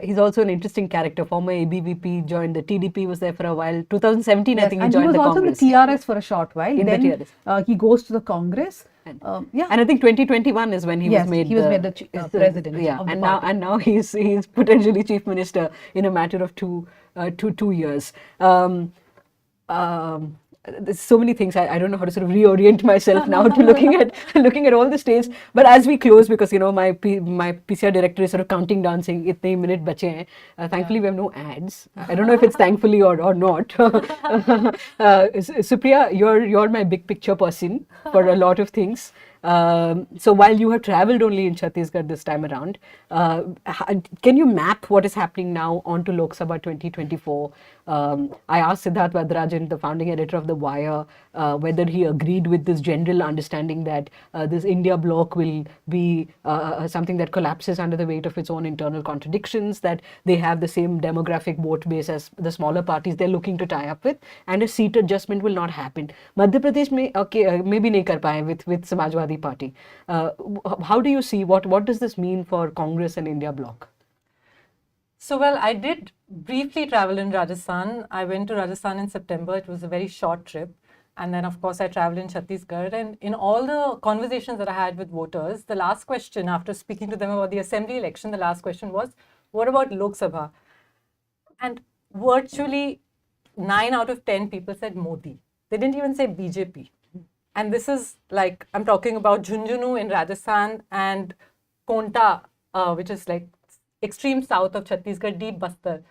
he's also an interesting character. Former ABVP, joined the TDP, was there for a while. 2017, I think he joined the Congress. And he was also in the TRS for a short while. Then the TRS. He goes to the Congress. And I think 2021 is when he was made the president. Yeah, of the and party. now he's potentially chief minister in a matter of two years. There's so many things I don't know how to sort of reorient myself now to looking at all the states. But as we close, because my PCR director is sort of counting down, saying itne minute bache hain. Thankfully we have no ads. I don't know if it's thankfully or not. Supriya, you're my big picture person for a lot of things. So while you have travelled only in Chhattisgarh this time around, can you map what is happening now onto Lok Sabha 2024? I asked Siddharth Varadarajan, the founding editor of The Wire, whether he agreed with this general understanding that this India bloc will be something that collapses under the weight of its own internal contradictions, that they have the same demographic vote base as the smaller parties they're looking to tie up with, and a seat adjustment will not happen. Madhya Pradesh maybe nahi kar paaye with Samajwadi Party. How do you see, what does this mean for Congress and India bloc? So, well, I did briefly travel in Rajasthan. I went to Rajasthan in September. It was a very short trip. And then, of course, I traveled in Chhattisgarh. And in all the conversations that I had with voters, the last question after speaking to them about the assembly election, the last question was, what about Lok Sabha? And virtually 9 out of 10 people said Modi. They didn't even say BJP. And this is like, I'm talking about Jhunjhunu in Rajasthan and Konta, which is like extreme south of Chhattisgarh, deep Bastar.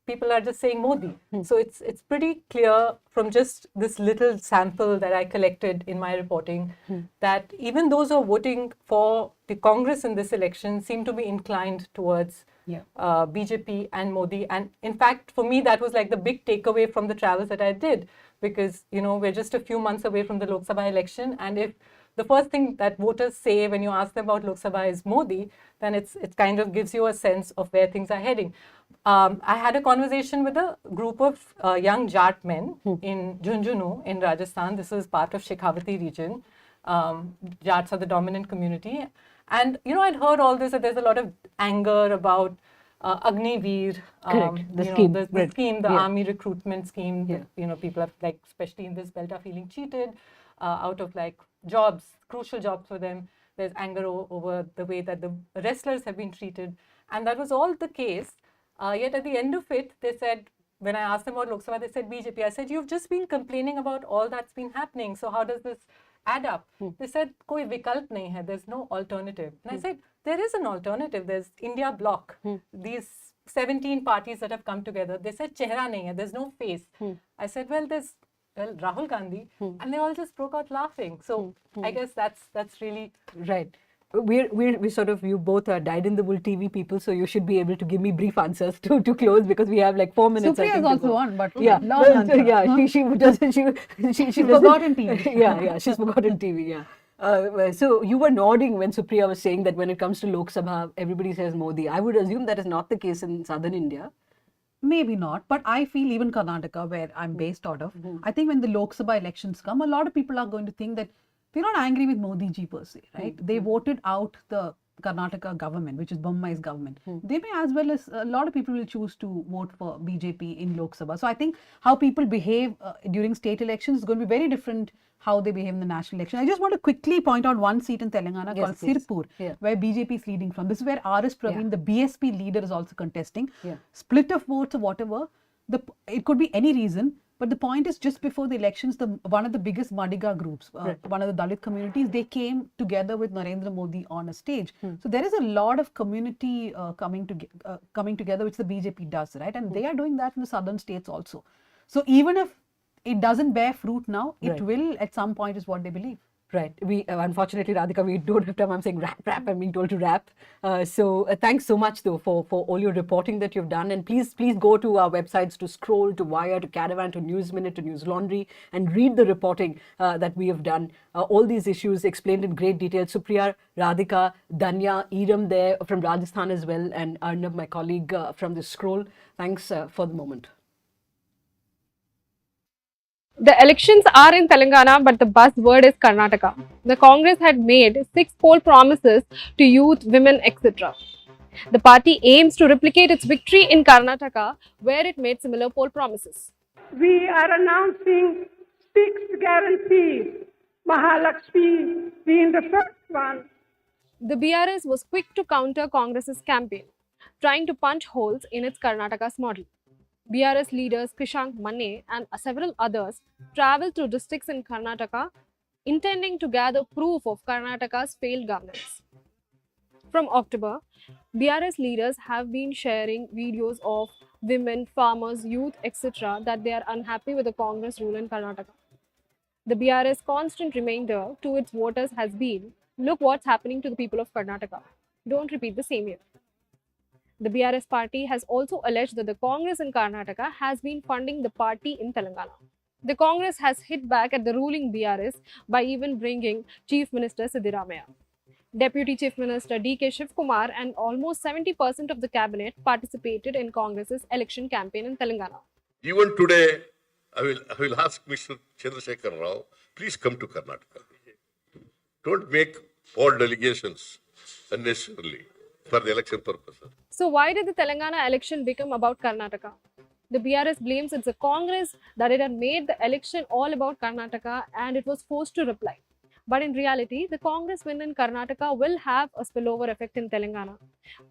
People are just saying Modi. So it's pretty clear from just this little sample that I collected in my reporting that even those who are voting for the Congress in this election seem to be inclined towards BJP and Modi. And in fact, for me, that was like the big takeaway from the travels that I did, because, we're just a few months away from the Lok Sabha election. And if the first thing that voters say when you ask them about Lok Sabha is Modi, then it kind of gives you a sense of where things are heading. I had a conversation with a group of young Jat men in Jhunjhunu in Rajasthan. This is part of Shekhawati region. Jats are the dominant community. And, I'd heard all this, that there's a lot of anger about Agniveer, the scheme, the scheme, the army recruitment scheme. People are especially in this belt, are feeling cheated out of jobs, crucial jobs for them. there's anger over the way that the wrestlers have been treated. And that was all the case. Yet at the end of it, they said, when I asked them about Lok Sabha, they said BJP. I said, you've just been complaining about all that's been happening. So how does this add up? They said, koi vikalp nahi hai. There's no alternative. And I said, there is an alternative. There's India Bloc. These 17 parties that have come together. They said, chehra nahi hai. There's no face. I said, well, there's Rahul Gandhi. And they all just broke out laughing. So I guess that's really right. We sort of, you both are dyed-in-the-wool TV people, so you should be able to give me brief answers to close, because we have like 4 minutes. Supriya is also on, but yeah, long answer. Yeah, she doesn't. She forgotten TV. Yeah, she's forgotten TV. Yeah. So you were nodding when Supriya was saying that when it comes to Lok Sabha, everybody says Modi. I would assume that is not the case in southern India. Maybe not, but I feel even Karnataka, where I'm based out of, I think when the Lok Sabha elections come, a lot of people are going to think that they're not angry with Modi ji per se, right? They voted out the Karnataka government, which is Bommai's government. They may, as well as a lot of people will choose to vote for BJP in Lok Sabha. So I think how people behave during state elections is going to be very different how they behave in the national election. I just want to quickly point out one seat in Telangana called Sirpur, where BJP is leading from. This is where R.S. Praveen, the BSP leader, is also contesting. Split of votes or whatever, it could be any reason. But the point is, just before the elections, one of the biggest Madiga groups, one of the Dalit communities, they came together with Narendra Modi on a stage. So there is a lot of community coming together, which the BJP does, right? And they are doing that in the southern states also. So even if it doesn't bear fruit now, it will at some point, is what they believe. Right. We unfortunately, Radhika, we don't have time. I'm saying wrap. I'm being told to wrap. So thanks so much though for all your reporting that you've done. And please go to our websites, to Scroll, to Wire, to Caravan, to Newsminute, to Newslaundry, and read the reporting that we have done. All these issues explained in great detail. Supriya, Radhika, Dhanya, Iram there from Rajasthan as well, and Arnab, my colleague from the Scroll. Thanks for the moment. The elections are in Telangana, but the buzzword is Karnataka. The Congress had made 6 poll promises to youth, women, etc. The party aims to replicate its victory in Karnataka, where it made similar poll promises. We are announcing 6 guarantees, Mahalakshmi being the first one. The BRS was quick to counter Congress's campaign, trying to punch holes in its Karnataka's model. BRS leaders Krishank Manne and several others travelled to districts in Karnataka, intending to gather proof of Karnataka's failed governance. From October, BRS leaders have been sharing videos of women, farmers, youth, etc. that they are unhappy with the Congress rule in Karnataka. The BRS constant reminder to its voters has been, look what's happening to the people of Karnataka. Don't repeat the same year. The BRS party has also alleged that the Congress in Karnataka has been funding the party in Telangana. The Congress has hit back at the ruling BRS by even bringing Chief Minister Siddaramaiah. Deputy Chief Minister D.K. Shivkumar and almost 70% of the cabinet participated in Congress's election campaign in Telangana. Even today, I will ask Mr. Chandrasekhar Rao, please come to Karnataka. Don't make all delegations unnecessarily for the election purposes. So why did the Telangana election become about Karnataka? The BRS blames it's the Congress that it had made the election all about Karnataka and it was forced to reply. But in reality, the Congress win in Karnataka will have a spillover effect in Telangana.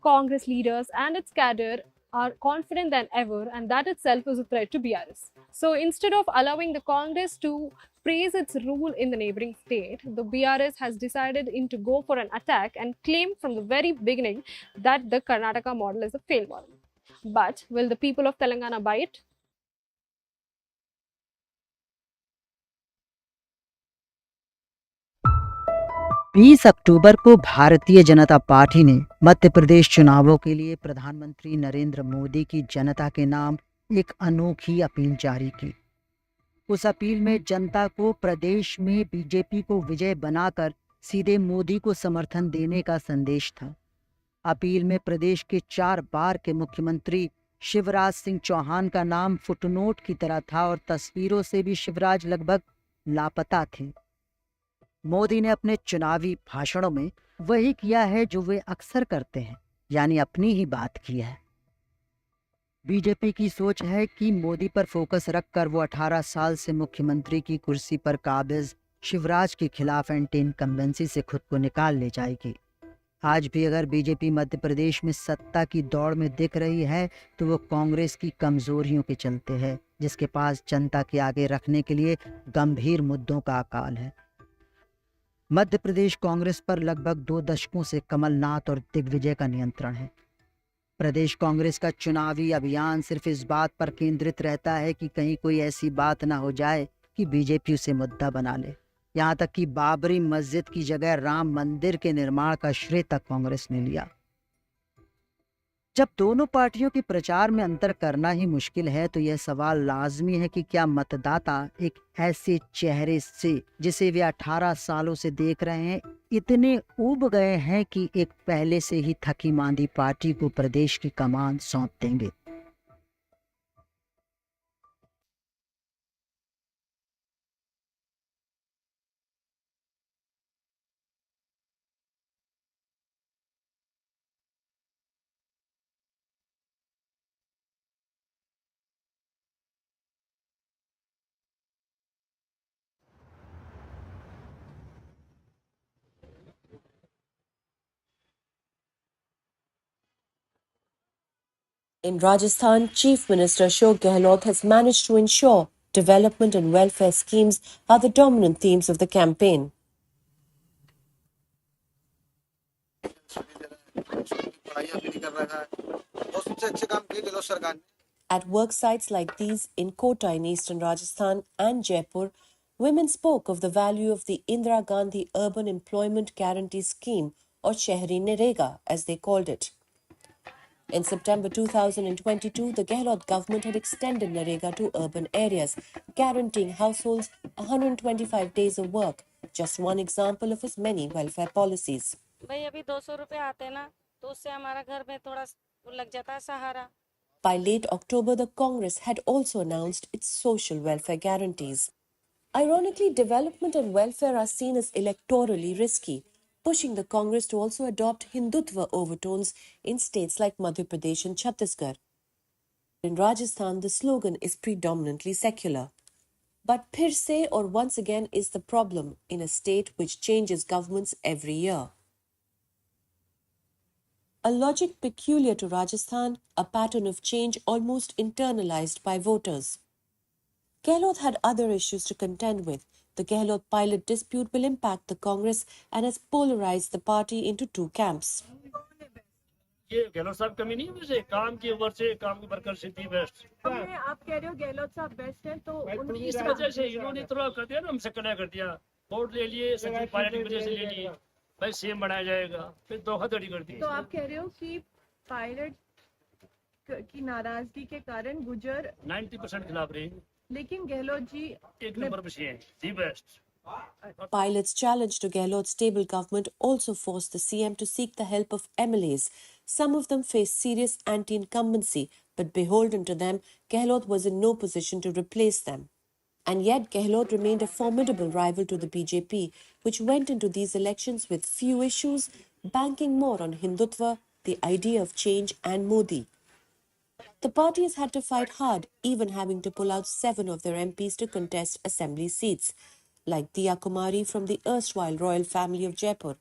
Congress leaders and its cadre are confident than ever, and that itself is a threat to BRS. So instead of allowing the Congress to praise its rule in the neighbouring state, the BRS has decided to go for an attack and claim from the very beginning that the Karnataka model is a failed model. But will the people of Telangana buy it? 20 अक्टूबर को Bharatiya Janata party ने मध्य प्रदेश चुनावों के लिए प्रधानमंत्री नरेंद्र मोदी की जनता के नाम एक अनोखी अपील जारी की। उस अपील में जनता को प्रदेश में बीजेपी को विजय बनाकर सीधे मोदी को समर्थन देने का संदेश था। अपील में प्रदेश के 4 बार के मुख्यमंत्री शिवराज सिंह चौहान का नाम फुटनोट की तरह था और तस्वीरों से भी शिवराज लगभग लापता थे। मोदी ने अपने चुनावी भाषणों में वही किया है जो वे अक्सर करते हैं, यानी अपनी ही बात की है। बीजेपी की सोच है कि मोदी पर फोकस रखकर वो 18 साल से मुख्यमंत्री की कुर्सी पर काबिज शिवराज के खिलाफ एंटी इनकम्बेंसी से खुद को निकाल ले जाएगी। आज भी अगर बीजेपी मध्य प्रदेश में सत्ता की दौड़ में दिख रही है तो वो कांग्रेस की कमजोरियों के चलते है, जिसके पास जनता के आगे रखने के लिए गंभीर मुद्दों का अकाल है। मध्य प्रदेश कांग्रेस पर लगभग 2 दशकों से कमलनाथ और दिग्विजय का नियंत्रण है। प्रदेश कांग्रेस का चुनावी अभियान सिर्फ इस बात पर केंद्रित रहता है कि कहीं कोई ऐसी बात ना हो जाए कि बीजेपी उसे मुद्दा बना ले। यहाँ तक कि बाबरी मस्जिद की जगह राम मंदिर के निर्माण का श्रेय तक कांग्रेस ने लिया। जब दोनों पार्टियों के प्रचार में अंतर करना ही मुश्किल है तो यह सवाल लाजमी है कि क्या मतदाता एक ऐसे चेहरे से, जिसे वे 18 सालों से देख रहे हैं, इतने ऊब गए हैं कि एक पहले से ही थकी मांदी पार्टी को प्रदेश की कमान सौंप देंगे। In Rajasthan, Chief Minister Ashok Gehlot has managed to ensure development and welfare schemes are the dominant themes of the campaign. At work sites like these in Kota in eastern Rajasthan and Jaipur, women spoke of the value of the Indira Gandhi Urban Employment Guarantee Scheme, or Shehri Narega as they called it. In September 2022, the Gehlot government had extended Narega to urban areas, guaranteeing households 125 days of work, just one example of his many welfare policies. By late October, the Congress had also announced its social welfare guarantees. Ironically, development and welfare are seen as electorally risky, pushing the Congress to also adopt Hindutva overtones in states like Madhya Pradesh and Chhattisgarh. In Rajasthan, the slogan is predominantly secular. But phir se or once again is the problem in a state which changes governments every year. A logic peculiar to Rajasthan, a pattern of change almost internalized by voters. Gehlot had other issues to contend with. The Gehlot pilot dispute will impact the Congress and has polarized the party into two camps. ये गहलोत साहब कमी नहीं है वैसे काम की ओर से काम की वर्कर सिद्धि बेस्ट आप कह रहे हो गहलोत साहब बेस्ट है तो इस वजह से इन्होंने थोड़ा कर दिया ना, हमसे कड़ा कर दिया, वोट ले लिए, सचिव पायलट की वजह से ले लिए, भाई सीएम बनाया जाएगा, फिर धोखाधड़ी कर दी। तो आप कह रहे हो कि पायलट की नाराजगी के कारण गुजर 90% खिलाफ रही, लेकिन गहलोत जी एक नंबर पे हैं, the best. Pilot's challenge to Gehlot's stable government also forced the CM to seek the help of MLAs. Some of them faced serious anti-incumbency, but beholden to them, Gehlot was in no position to replace them. And yet, Gehlot remained a formidable rival to the BJP, which went into these elections with few issues, banking more on Hindutva, the idea of change, and Modi. The party has had to fight hard, even having to pull out 7 of their MPs to contest assembly seats, like Diya Kumari from the erstwhile royal family of Jaipur.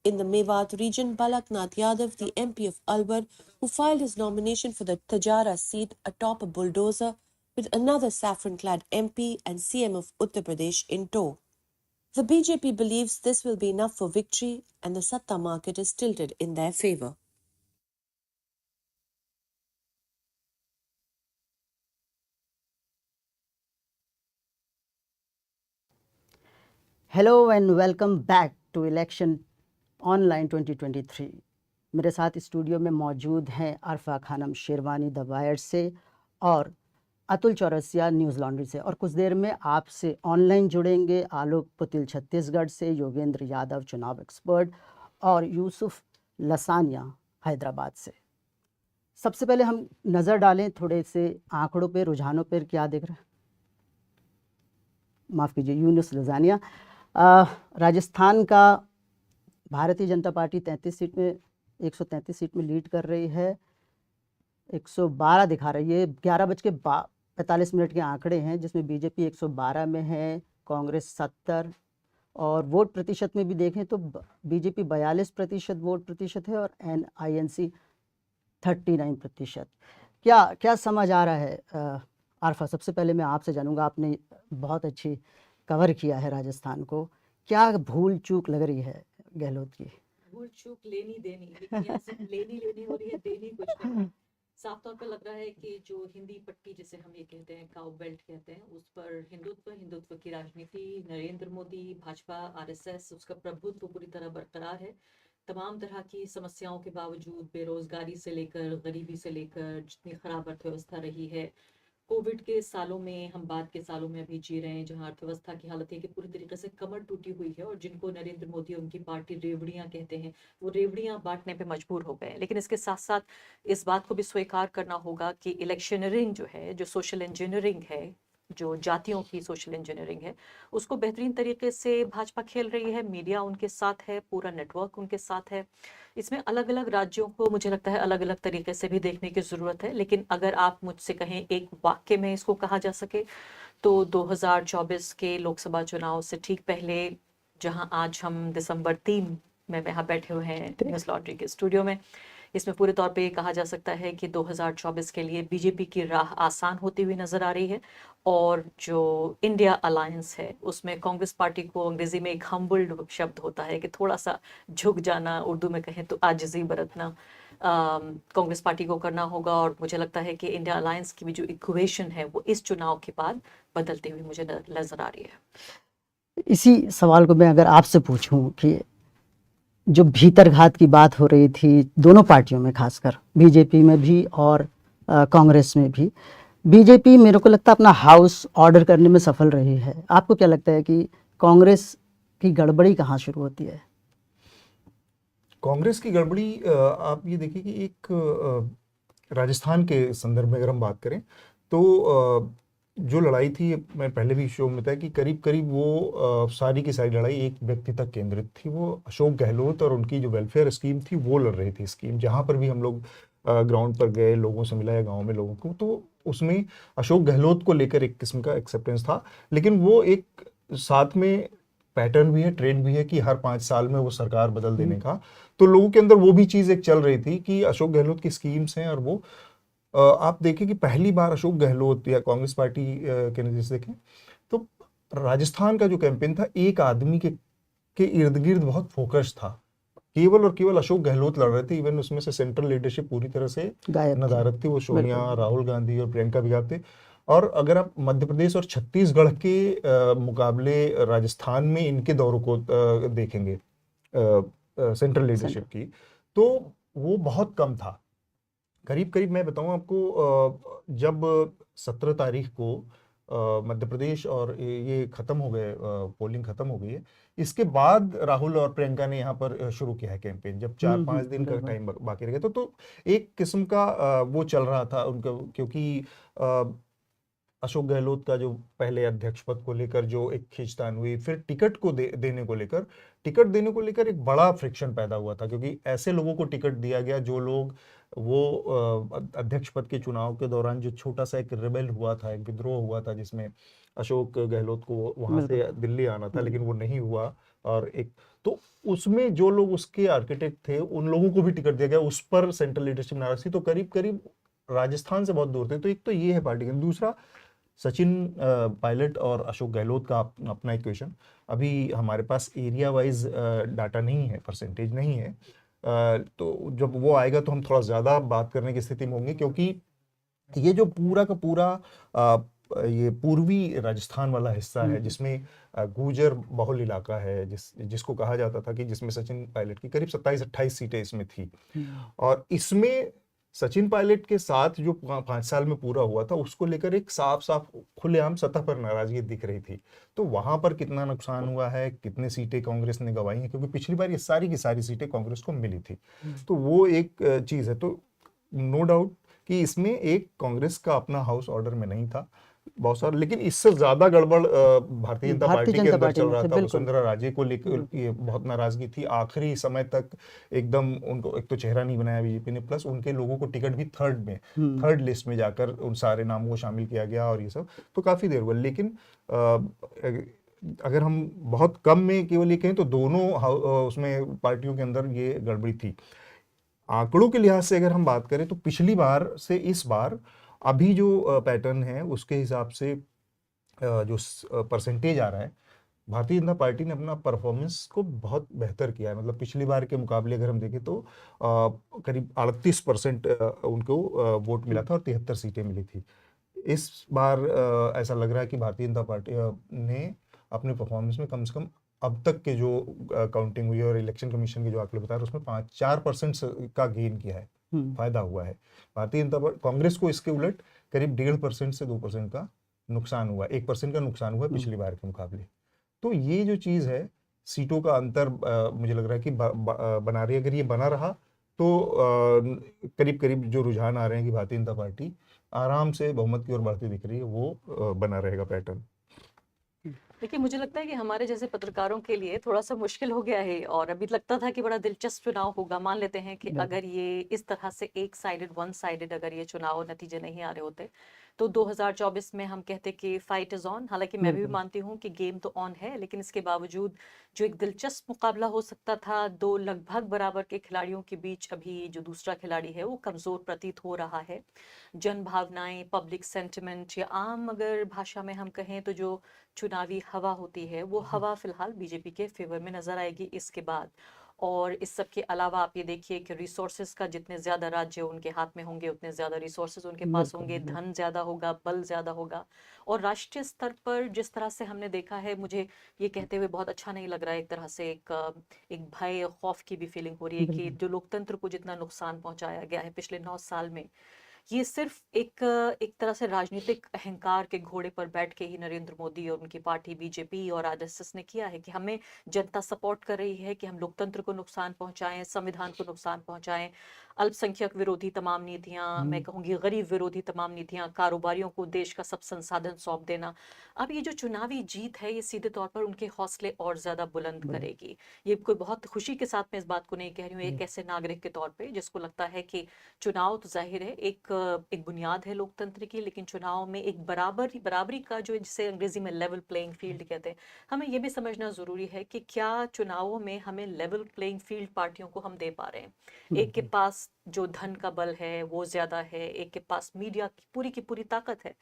In the Mewat region, Balaknath Yadav, the MP of Alwar, who filed his nomination for the Tajara seat atop a bulldozer with another saffron-clad MP and CM of Uttar Pradesh in tow. The BJP believes this will be enough for victory and the Satta market is tilted in their favour. Hello and welcome back to election online 2023। मेरे साथ studio में मौजूद हैं अरफा खानम शेरवानी थewire से और Atul Chaurasia news laundry से, और कुछ देर में आपसे ऑनलाइन जुड़ेंगे आलोक पुतिल छत्तीसगढ़ से, योगेंद्र यादव चुनाव एक्सपर्ट और यूसुफ लसानिया हैदराबाद से। सबसे पहले हम नज़र डालें थोड़े से आंकड़ों पे, रुझानों पर क्या देख रहे हैं। माफ़ कीजिए, यूनुस लसानिया। राजस्थान का भारतीय जनता पार्टी 33 सीट में 133 सीट में लीड कर रही है, 112 दिखा रही है। 11:45 के आंकड़े हैं जिसमें बीजेपी 112 में है, कांग्रेस 70 और वोट प्रतिशत में भी देखें तो बीजेपी 42% वोट प्रतिशत है और INC 39%। क्या समझ आ रहा है? आरफा, सबसे पहले मैं आपसे जानूंगा, आपने बहुत अच्छी कवर किया है राजस्थान को, क्या भूल चूक लग रही है गहलोत की? भूल चूक लेनी देनी, लेकिन यहाँ सिर्फ लेनी हो रही है, देनी कुछ नहीं। साफ तौर पर लग रहा है कि जो हिंदी पट्टी जिसे हम ये कहते हैं, काउ बेल्ट कहते हैं, उस पर हिंदुत्व की राजनीति, नरेंद्र मोदी, भाजपा, RSS, उसका प्रभुत्व पूरी तरह बरकरार है। तमाम तरह की समस्याओं के बावजूद, बेरोजगारी से लेकर गरीबी से लेकर जितनी खराब अर्थव्यवस्था रही है, कोविड के सालों में, हम बाद के सालों में अभी जी रहे हैं, जहां अर्थव्यवस्था की हालत है कि पूरी तरीके से कमर टूटी हुई है और जिनको नरेंद्र मोदी और उनकी पार्टी रेवड़ियां कहते हैं, वो रेवड़ियां बांटने पे मजबूर हो गए। लेकिन इसके साथ साथ इस बात को भी स्वीकार करना होगा कि इलेक्शनरिंग जो है, जो सोशल इंजीनियरिंग है, जो जातियों की सोशल इंजीनियरिंग है, उसको बेहतरीन तरीके से भाजपा खेल रही है। मीडिया उनके साथ है, पूरा नेटवर्क उनके साथ है। इसमें अलग अलग राज्यों को मुझे लगता है अलग अलग तरीके से भी देखने की ज़रूरत है। लेकिन अगर आप मुझसे कहें एक वाक्य में इसको कहा जा सके तो 2024 के लोकसभा चुनाव से ठीक पहले, जहां आज हम दिसंबर 3 में यहाँ बैठे हुए हैं न्यूज़ लॉन्ड्री के स्टूडियो में, इसमें पूरे तौर पे ये कहा जा सकता है कि 2024 के लिए बीजेपी की राह आसान होती हुई नजर आ रही है। और जो इंडिया अलायंस है, उसमें कांग्रेस पार्टी को अंग्रेजी में एक हम्बल्ड शब्द होता है कि थोड़ा सा झुक जाना, उर्दू में कहें तो आजिज़ी बरतना, कांग्रेस पार्टी को करना होगा। और मुझे लगता है कि इंडिया अलायंस की भी जो इक्वेशन है वो इस चुनाव के बाद बदलती हुई मुझे नजर आ रही है। इसी सवाल को मैं अगर आपसे पूछूं कि जो भीतरघात की बात हो रही थी दोनों पार्टियों में, खासकर बीजेपी में भी और कांग्रेस में भी, बीजेपी मेरे को लगता है अपना हाउस ऑर्डर करने में सफल रही है। आपको क्या लगता है कि कांग्रेस की गड़बड़ी कहाँ शुरू होती है? कांग्रेस की गड़बड़ी आप ये देखिए कि एक राजस्थान के संदर्भ में अगर हम बात करें तो जो लड़ाई थी, मैं पहले भी शो में बताया कि करीब करीब वो सारी की सारी लड़ाई एक व्यक्ति तक केंद्रित थी। वो अशोक गहलोत और उनकी जो वेलफेयर स्कीम थी वो लड़ रही थी स्कीम। जहाँ पर भी हम लोग ग्राउंड पर गए, लोगों से मिला है, गाँव में लोगों को, तो उसमें अशोक गहलोत को लेकर एक किस्म का एक्सेप्टेंस था। लेकिन वो एक साथ में पैटर्न भी है, ट्रेंड भी है कि हर 5 साल में वो सरकार बदल देने का, तो लोगों के अंदर वो भी चीज़ एक चल रही थी कि अशोक गहलोत की स्कीम्स हैं। और वो आप देखें कि पहली बार अशोक गहलोत या कांग्रेस पार्टी के नजर से देखें तो राजस्थान का जो कैंपेन था, एक आदमी के इर्द गिर्द बहुत फोकस था। केवल और केवल अशोक गहलोत लड़ रहे थे। इवन उसमें से सेंट्रल लीडरशिप पूरी तरह से नदारद थी। वो सोनिया, राहुल गांधी और प्रियंका भी थे। और अगर आप मध्य प्रदेश और छत्तीसगढ़ के मुकाबले राजस्थान में इनके दौरों को देखेंगे सेंट्रल लीडरशिप की, तो वो बहुत कम था। करीब करीब मैं बताऊं आपको, जब 17 तारीख को मध्य प्रदेश और ये खत्म हो गए, पोलिंग खत्म हो गई है, इसके बाद राहुल और प्रियंका ने यहाँ पर शुरू किया है कैंपेन। जब 4-5 दिन का टाइम बाकी रह गया तो एक किस्म का वो चल रहा था उनका, क्योंकि अशोक गहलोत का जो पहले अध्यक्ष पद को लेकर जो एक खींचतान हुई, फिर टिकट को देने को लेकर एक बड़ा फ्रिक्शन पैदा हुआ था। क्योंकि ऐसे लोगों को टिकट दिया गया जो लोग वो अध्यक्ष पद के चुनाव के दौरान जो छोटा सा एक रिबेल हुआ था, एक विद्रोह हुआ था, जिसमें अशोक गहलोत को वहां से दिल्ली आना था, लेकिन वो नहीं हुआ। और एक तो उसमें जो लोग उसके आर्किटेक्ट थे उन लोगों को भी टिकट दिया गया, उस पर सेंट्रल लीडरशिप नाराज थी। तो करीब करीब राजस्थान से बहुत दूर थे। तो एक तो ये है पार्टी का। दूसरा, सचिन पायलट और अशोक गहलोत का अपना इक्वेशन। अभी हमारे पास एरिया वाइज डाटा नहीं है, परसेंटेज नहीं है, तो जब वो आएगा तो हम थोड़ा ज़्यादा बात करने की स्थिति में होंगे। क्योंकि ये जो पूरा का पूरा ये पूर्वी राजस्थान वाला हिस्सा है, जिसमें गुर्जर बहुल इलाका है, जिसको कहा जाता था कि जिसमें सचिन पायलट की करीब 27-28 सीटें इसमें थी। और इसमें सचिन पायलट के साथ जो 5 साल में पूरा हुआ था, उसको लेकर एक साफ खुलेआम सतह पर नाराजगी दिख रही थी। तो वहां पर कितना नुकसान हुआ है, कितने सीटें कांग्रेस ने गंवाई हैं, क्योंकि पिछली बार ये सारी की सारी सीटें कांग्रेस को मिली थी। तो वो एक चीज है। तो नो डाउट कि इसमें एक कांग्रेस का अपना हाउस ऑर्डर में नहीं था बहुत सारा, लेकिन इससे ज्यादा गड़बड़ भारतीय जनता पार्टी के अंदर चल रहा था। वसुंधरा राजे को लेकर ये बहुत नाराजगी थी। आखिरी समय तक एकदम उनको एक तो चेहरा नहीं बनाया बीजेपी ने, प्लस उनके लोगों को टिकट भी थर्ड लिस्ट में जाकर उन सारे नामों को शामिल किया गया और ये सब, तो काफी देर हुआ। लेकिन अगर हम बहुत कम में केवल ये कहें तो दोनों उसमें पार्टियों के अंदर ये गड़बड़ी थी। आंकड़ों के लिहाज से अगर हम बात करें तो पिछली बार से इस बार अभी जो पैटर्न है उसके हिसाब से जो परसेंटेज आ रहा है, भारतीय जनता पार्टी ने अपना परफॉर्मेंस को बहुत बेहतर किया है। मतलब पिछली बार के मुकाबले अगर हम देखें तो करीब 38% उनको वोट मिला था और 73 सीटें मिली थी। इस बार ऐसा लग रहा है कि भारतीय जनता पार्टी ने अपने परफॉर्मेंस में कम से कम अब तक के जो काउंटिंग हुई है और इलेक्शन कमीशन के जो आंकड़े बता रहे हैं उसमें 4% का गेन किया है, फायदा हुआ है। भारतीय जनता पार्टी, कांग्रेस को इसके उलट करीब 1.5% से 2% का नुकसान हुआ, 1% का नुकसान हुआ पिछली बार के मुकाबले। तो ये जो चीज़ है, सीटों का अंतर मुझे लग रहा है कि बना रही है। अगर ये बना रहा तो करीब करीब जो रुझान आ रहे हैं कि भारतीय जनता पार्टी आराम से बहुमत की ओर बढ़ती दिख रही है, वो बना रहेगा पैटर्न। देखिए, मुझे लगता है कि हमारे जैसे पत्रकारों के लिए थोड़ा सा मुश्किल हो गया है, और अभी लगता था कि बड़ा दिलचस्प चुनाव होगा। मान लेते हैं कि अगर ये इस तरह से वन साइडेड अगर ये चुनाव नतीजे नहीं आ रहे होते तो 2024 में हम कहते कि फाइट इज ऑन। हालांकि मैं भी मानती हूँ कि गेम तो ऑन है, लेकिन इसके बावजूद जो एक दिलचस्प मुकाबला हो सकता था दो लगभग बराबर के खिलाड़ियों के बीच, अभी जो दूसरा खिलाड़ी है वो कमजोर प्रतीत हो रहा है। जन भावनाएं, पब्लिक सेंटिमेंट, या आम अगर भाषा में हम कहें तो जो चुनावी हवा होती है वो हवा फिलहाल बीजेपी के फेवर में नजर आएगी इसके बाद। और इस सब के अलावा आप ये देखिए कि रिसोर्सेज का, जितने ज्यादा राज्य उनके हाथ में होंगे उतने ज्यादा रिसोर्सेज उनके पास होंगे, धन ज्यादा होगा, बल ज्यादा होगा। और राष्ट्रीय स्तर पर जिस तरह से हमने देखा है, मुझे ये कहते हुए बहुत अच्छा नहीं लग रहा है, एक तरह से एक भय, खौफ की भी फीलिंग हो रही है कि जो लोकतंत्र को जितना नुकसान पहुंचाया गया है पिछले 9 साल में, ये सिर्फ एक तरह से राजनीतिक अहंकार के घोड़े पर बैठ के ही नरेंद्र मोदी और उनकी पार्टी बीजेपी और आरएसएस ने किया है कि हमें जनता सपोर्ट कर रही है कि हम लोकतंत्र को नुकसान पहुंचाएं, संविधान को नुकसान पहुंचाएं, अल्पसंख्यक विरोधी तमाम नीतियां, मैं कहूंगी गरीब विरोधी तमाम नीतियां, कारोबारियों को देश का सब संसाधन सौंप देना। अब ये जो चुनावी जीत है ये सीधे तौर पर उनके हौसले और ज्यादा बुलंद करेगी। ये कोई बहुत खुशी के साथ मैं इस बात को नहीं कह रही हूँ, एक ऐसे नागरिक के तौर पे जिसको लगता है कि चुनाव तो जाहिर है एक बुनियाद है लोकतंत्र की, लेकिन चुनाव में एक बराबरी का, जो जिसे अंग्रेजी में लेवल प्लेइंग फील्ड कहते हैं, हमें ये भी समझना जरूरी है कि क्या चुनावों में हमें लेवल प्लेइंग फील्ड पार्टियों को हम दे पा रहे हैं। एक के पास जो धन का बल है वो ज्यादा है, एक के पास मीडिया की पूरी ताकत है।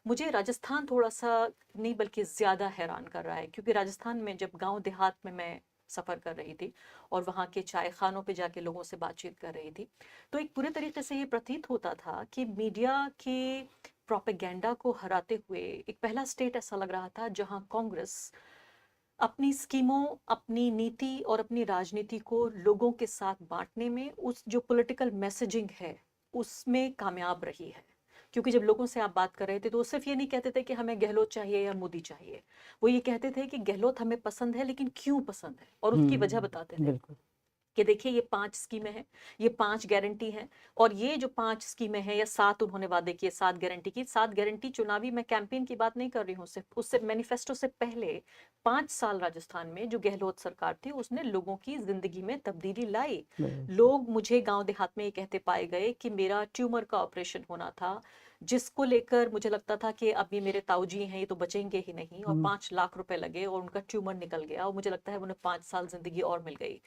मुझे राजस्थान थोड़ा सा नहीं बल्कि ज्यादा हैरान कर रहा है, क्योंकि राजस्थान में जब गांव देहात में मैं सफर कर रही थी और वहाँ के चाय खानों पे जाके लोगों से बातचीत कर रही थी, तो एक पूरे तरीके से ये प्रतीत होता था कि मीडिया के प्रोपेगेंडा को हराते हुए एक पहला स्टेट ऐसा लग रहा था जहां कांग्रेस अपनी स्कीमों, अपनी नीति और अपनी राजनीति को लोगों के साथ बांटने में, उस जो पॉलिटिकल मैसेजिंग है उसमें कामयाब रही है। क्योंकि जब लोगों से आप बात कर रहे थे तो वो सिर्फ ये नहीं कहते थे कि हमें गहलोत चाहिए या मोदी चाहिए, वो ये कहते थे कि गहलोत हमें पसंद है लेकिन क्यों पसंद है, और उसकी वजह बताते थे कि देखिए ये 5 स्कीमें हैं, ये 5 गारंटी हैं, और ये जो 5 स्कीमें हैं या 7 उन्होंने वादे किए, 7 गारंटी की। 7 गारंटी चुनावी, मैं कैंपेन की बात नहीं कर रही हूँ, सिर्फ उससे मैनिफेस्टो से पहले 5 साल राजस्थान में जो गहलोत सरकार थी उसने लोगों की जिंदगी में तब्दीली लाई। लोग, मुझे गांव देहात में ये कहते पाए गए कि मेरा ट्यूमर का ऑपरेशन होना था, जिसको लेकर मुझे लगता था कि अब ये मेरे ताऊजी हैं, ये तो बचेंगे ही नहीं, और 5 लाख रुपए लगे और उनका ट्यूमर निकल गया, और मुझे लगता है उन्हें 5 साल जिंदगी और मिल गई।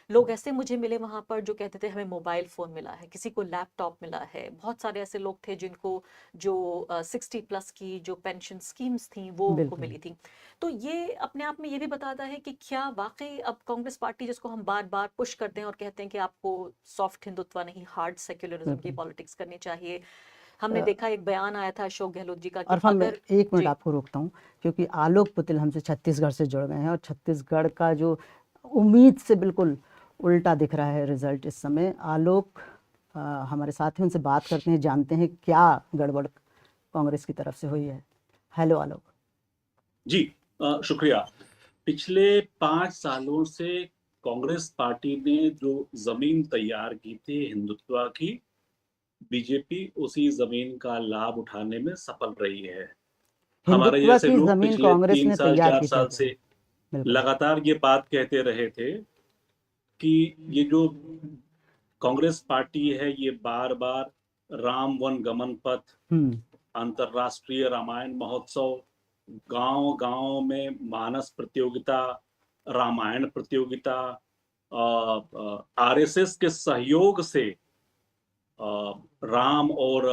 लोग ऐसे मुझे मिले वहां पर जो कहते थे हमें मोबाइल फोन मिला है, किसी को लैपटॉप मिला है। बहुत सारे ऐसे लोग थे जिनको जो 60 प्लस की जो पेंशन स्कीम्स थी वो उनको मिली थी। तो ये अपने आप में ये भी बताता है कि क्या वाकई अब कांग्रेस पार्टी, जिसको हम बार बार पुश करते हैं और कहते हैं कि आपको सॉफ्ट हिंदुत्व नहीं, हार्ड सेक्युलरिज्म की पॉलिटिक्स करनी चाहिए। हमने देखा एक बयान आया था अशोक गहलोत जी का कि अरफा, मैं 1 मिनट आपको रोकता हूँ, क्योंकि आलोक पुतिल हमसे छत्तीसगढ़ से जुड़ गए हैं और छत्तीसगढ़ का जो उम्मीद से बिल्कुल उल्टा दिख रहा है रिजल्ट इस समय। आलोक हमारे साथ हैं, उनसे बात करते हैं, जानते हैं क्या गड़बड़ कांग्रेस की तरफ से हुई है। हेलो आलोक जी, शुक्रिया। पिछले 5 सालों से कांग्रेस पार्टी ने जो जमीन तैयार की थी हिंदुत्व की, बीजेपी उसी जमीन का लाभ उठाने में सफल रही है। हमारे जैसे लोग पिछले 3 साल 4 साल से लगातार ये बात कहते रहे थे कि ये जो कांग्रेस पार्टी है ये बार बार राम वन गमन पथ, अंतरराष्ट्रीय रामायण महोत्सव, गांव गांव में मानस प्रतियोगिता, रामायण प्रतियोगिता, आरएसएस के सहयोग से राम और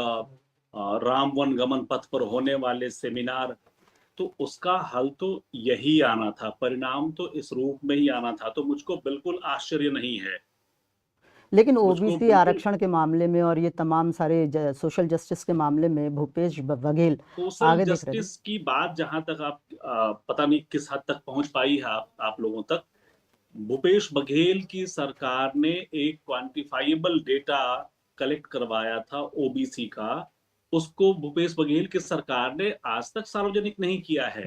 राम वन गमन पथ पर होने वाले सेमिनार, तो उसका हल तो यही आना था, परिणाम तो इस रूप में ही आना था। तो मुझको बिल्कुल आश्चर्य नहीं है। लेकिन मुझको ओबीसी बिल्कुल आरक्षण के मामले में और ये तमाम सारे सोशल जस्टिस के मामले में भूपेश बघेल सोशल आगे दिख रहे थे। जस्टिस की बात जहां तक आप पता नहीं किस हद तक पहुंच पाई है आप लोगों तक। भूपेश बघेल की सरकार ने एक क्वांटिफाइबल डेटा कलेक्ट करवाया था ओबीसी का, उसको भूपेश बघेल की सरकार ने आज तक सार्वजनिक नहीं किया है।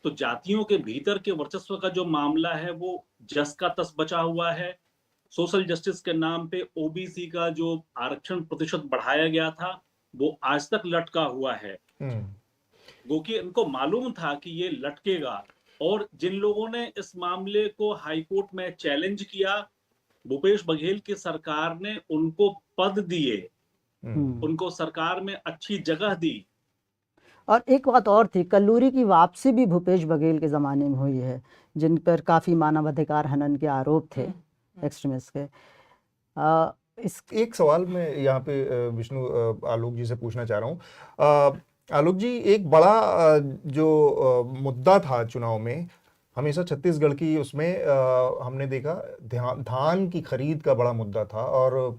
तो जातियों के भीतर के वर्चस्व का जो मामला है वो जस का तस बचा हुआ है। सोशल जस्टिस के नाम पे ओबीसी का जो आरक्षण प्रतिशत बढ़ाया गया था वो आज तक लटका हुआ है, क्योंकि इनको मालूम था कि ये लटकेगा। और जिन लोगों ने इस मामले को हाईकोर्ट में चैलेंज किया, भूपेश बघेल की सरकार ने उनको पद दिए, उनको सरकार में अच्छी जगह दी। और एक बात और थी, कल्लूरी की वापसी भी भूपेश बघेल के ज़माने में हुई है, जिन पर काफ़ी मानवाधिकार हनन के आरोप थे एक्सट्रीमिस्ट के। एक सवाल मैं यहाँ पे विष्णु आलोक जी से पूछना चाह रहा हूँ। आलोक जी, एक बड़ा जो मुद्दा था चुनाव में, हमेशा छत्तीसगढ़ की उसमें हमने देखा धान की खरीद का बड़ा मुद्दा था, और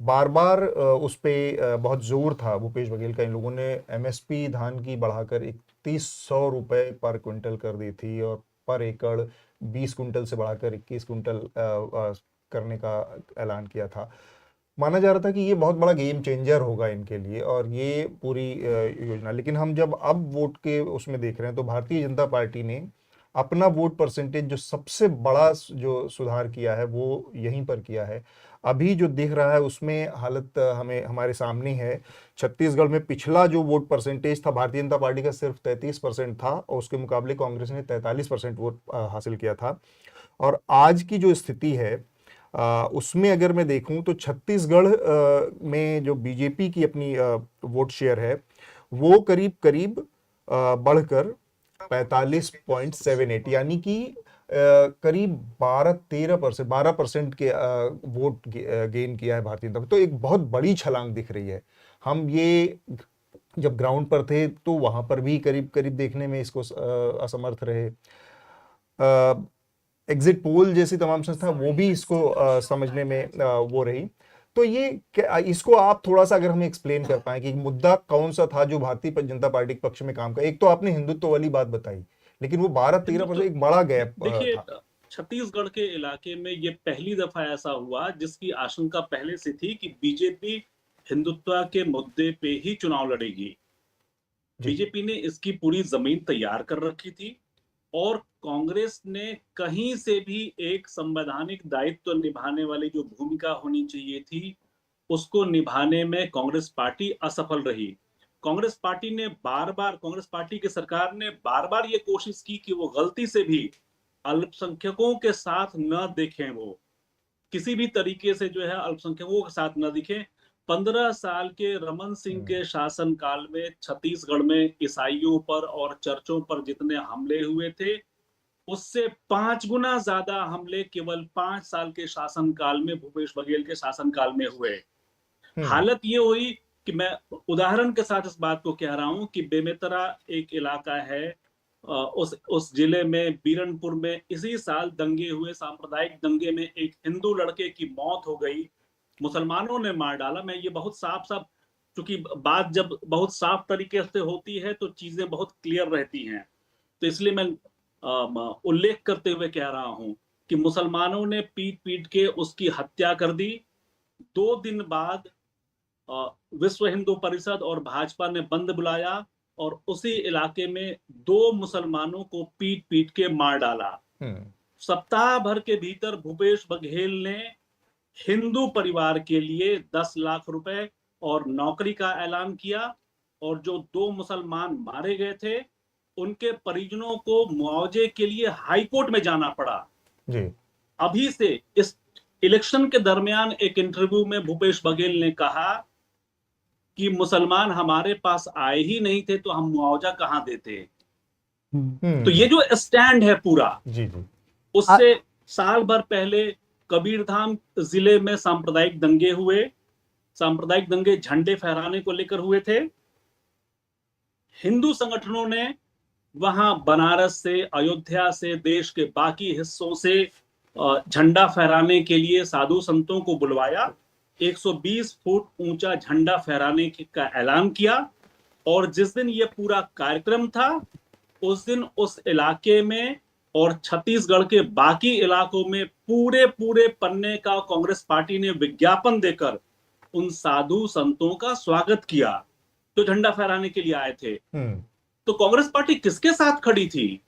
बार बार उस पे बहुत जोर था भूपेश बघेल का। इन लोगों ने एमएसपी धान की बढ़ाकर 3100 रुपये पर क्विंटल कर दी थी, और पर एकड़ 20 कुंटल से बढ़ाकर 21 कुंटल करने का ऐलान किया था। माना जा रहा था कि ये बहुत बड़ा गेम चेंजर होगा इनके लिए, और ये पूरी योजना। लेकिन हम जब अब वोट के उसमें देख रहे हैं तो भारतीय जनता पार्टी ने अपना वोट परसेंटेज जो सबसे बड़ा जो सुधार किया है वो यहीं पर किया है। अभी जो दिख रहा है उसमें हालत हमारे सामने है। छत्तीसगढ़ में पिछला जो वोट परसेंटेज था भारतीय जनता पार्टी का सिर्फ 33% था, और उसके मुकाबले कांग्रेस ने 43% वोट हासिल किया था। और आज की जो स्थिति है उसमें अगर मैं देखूं तो छत्तीसगढ़ में जो बीजेपी की अपनी वोट शेयर है वो करीब करीब बढ़कर 45.78, यानी कि करीब 12% के वोट गेन किया है भारतीय जनता। तो एक बहुत बड़ी छलांग दिख रही है। हम ये जब ग्राउंड पर थे तो वहां पर भी करीब करीब देखने में इसको असमर्थ रहे। एग्जिट पोल जैसी तमाम संस्था वो भी इसको समझने में वो रही। तो ये इसको आप थोड़ा सा अगर हमें एक्सप्लेन कर पाए कि मुद्दा कौन सा था जो भारतीय जनता पार्टी के पक्ष में काम कर। एक तो आपने हिंदुत्व वाली बात बताई, लेकिन वो 12-13% एक बड़ा गैप देखिए, था। छत्तीसगढ़ के इलाके में ये पहली दफा ऐसा हुआ जिसकी आशंका पहले से थी कि बीजेपी हिंदुत्व के मुद्दे पे ही चुनाव लड़ेगी। बीजेपी ने इसकी पूरी जमीन तैयार कर रखी थी, और कांग्रेस ने कहीं से भी एक संवैधानिक दायित्व निभाने वाली जो भूमिका होनी चाहिए थी उसको निभाने में कांग्रेस पार्टी असफल रही। कांग्रेस पार्टी की सरकार ने बार बार ये कोशिश की कि वो गलती से भी अल्पसंख्यकों के साथ न देखें, वो किसी भी तरीके से जो है अल्पसंख्यकों के साथ न दिखें। 15 साल के रमन सिंह के शासन काल में छत्तीसगढ़ में ईसाइयों पर और चर्चों पर जितने हमले हुए थे उससे 5 गुना ज्यादा हमले केवल 5 साल के शासन काल में भूपेश बघेल के शासन काल में हुए। हालत ये हुई कि मैं उदाहरण के साथ इस बात को कह रहा हूं कि बेमेतरा एक इलाका है, उस जिले में बीरनपुर में इसी साल दंगे हुए, सांप्रदायिक दंगे में एक हिंदू लड़के की मौत हो गई, मुसलमानों ने मार डाला। मैं ये बहुत साफ चूंकि बात जब बहुत साफ तरीके से होती है तो चीजें बहुत क्लियर रहती हैं, तो इसलिए मैं उल्लेख करते हुए कह रहा हूं कि मुसलमानों ने पीट पीट के उसकी हत्या कर दी। 2 दिन बाद विश्व हिंदू परिषद और भाजपा ने बंद बुलाया और उसी इलाके में 2 मुसलमानों को पीट पीट के मार डाला। सप्ताह भर के भीतर भूपेश बघेल ने हिंदू परिवार के लिए 10 लाख रुपए और नौकरी का ऐलान किया, और जो 2 मुसलमान मारे गए थे उनके परिजनों को मुआवजे के लिए हाईकोर्ट में जाना पड़ा। जी। अभी से इस इलेक्शन के दरमियान एक इंटरव्यू में भूपेश बघेल ने कहा कि मुसलमान हमारे पास आए ही नहीं थे तो हम मुआवजा कहां देते। तो ये जो स्टैंड है पूरा, जी जी, उससे साल भर पहले कबीरधाम जिले में सांप्रदायिक दंगे हुए। सांप्रदायिक दंगे झंडे फहराने को लेकर हुए थे। हिंदू संगठनों ने वहां बनारस से, अयोध्या से, देश के बाकी हिस्सों से झंडा फहराने के लिए साधु संतों को बुलवाया। 120 फुट ऊंचा झंडा फहराने का ऐलान किया और जिस दिन ये पूरा कार्यक्रम था उस दिन उस इलाके में और छत्तीसगढ़ के बाकी इलाकों में पूरे पन्ने का कांग्रेस पार्टी ने विज्ञापन देकर उन साधु संतों का स्वागत किया जो झंडा फहराने के लिए आए थे। तो कांग्रेस पार्टी किसके साथ खड़ी थी?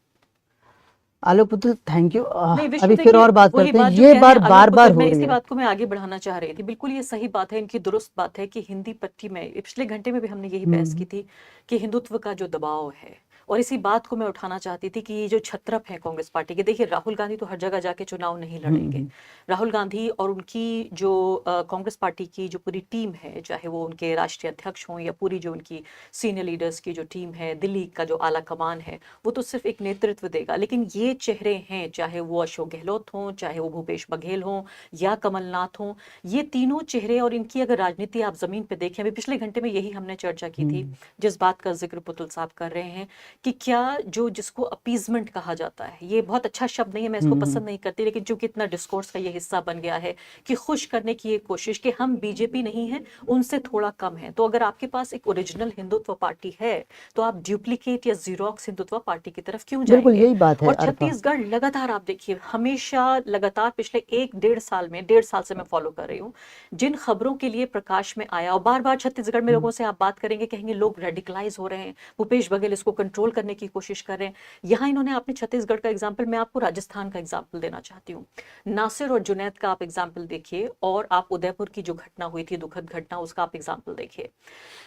आलोक पुतुल, थैंक यू। नहीं, विष्णु, अभी फिर देखिए, और बात वही करते हैं। बात जो ये कह रहे बार हैं बार आलोक बार पुतुल, हो मैं रही इसी है। बात को मैं आगे बढ़ाना चाह रही थी। बिल्कुल ये सही बात है, इनकी दुरुस्त बात है कि हिंदी पट्टी में पिछले घंटे में भी हमने यही बहस की थी कि हिंदुत्व का जो दबाव है, और इसी बात को मैं उठाना चाहती थी कि ये जो छत्रप है कांग्रेस पार्टी के, देखिए राहुल गांधी तो हर जगह जाके चुनाव नहीं लड़ेंगे। राहुल गांधी और उनकी जो कांग्रेस पार्टी की जो पूरी टीम है, चाहे वो उनके राष्ट्रीय अध्यक्ष हों या पूरी जो उनकी सीनियर लीडर्स की जो टीम है, दिल्ली का जो आला कमान है, वो तो सिर्फ एक नेतृत्व देगा। लेकिन ये चेहरे हैं, चाहे वो अशोक गहलोत हों, चाहे वो भूपेश बघेल हों या कमलनाथ हों, ये तीनों चेहरे और इनकी अगर राजनीति आप जमीन पे देखें, अभी पिछले घंटे में यही हमने चर्चा की थी, जिस बात का जिक्र पुतुल साहब कर रहे हैं कि क्या जो जिसको अपीजमेंट कहा जाता है, ये बहुत अच्छा शब्द नहीं है, मैं इसको पसंद नहीं करती, लेकिन चूंकि इतना डिस्कोर्स का ये हिस्सा बन गया है कि खुश करने की ये कोशिश कि हम बीजेपी नहीं है, उनसे थोड़ा कम है। तो अगर आपके पास एक ओरिजिनल हिंदुत्व पार्टी है तो आप डुप्लीकेट या जीरोक्स हिंदुत्व पार्टी की तरफ क्यों बिल्कुल जाएंगे? यही बात है और अर्पा। छत्तीसगढ़ लगातार आप देखिए, हमेशा लगातार पिछले 1-1.5 साल में, 1.5 साल से मैं फॉलो कर रही हूँ, जिन खबरों के लिए प्रकाश में आया, और बार बार छत्तीसगढ़ में लोगों से आप बात करेंगे, कहेंगे लोग रेडिकलाइज हो रहे हैं, भूपेश बघेल इसको कंट्रोल करने की कोशिश कर रहे हैं। यहाँ इन्होंने आपने छत्तीसगढ़ का एग्जाम्पल, मैं आपको राजस्थान का एग्जाम्पल देना चाहती हूँ। नासिर और जुनैद का आप एग्जाम्पल देखिए, और आप उदयपुर की जो घटना हुई थी, दुखद घटना, उसका आप एग्जाम्पल देखिए।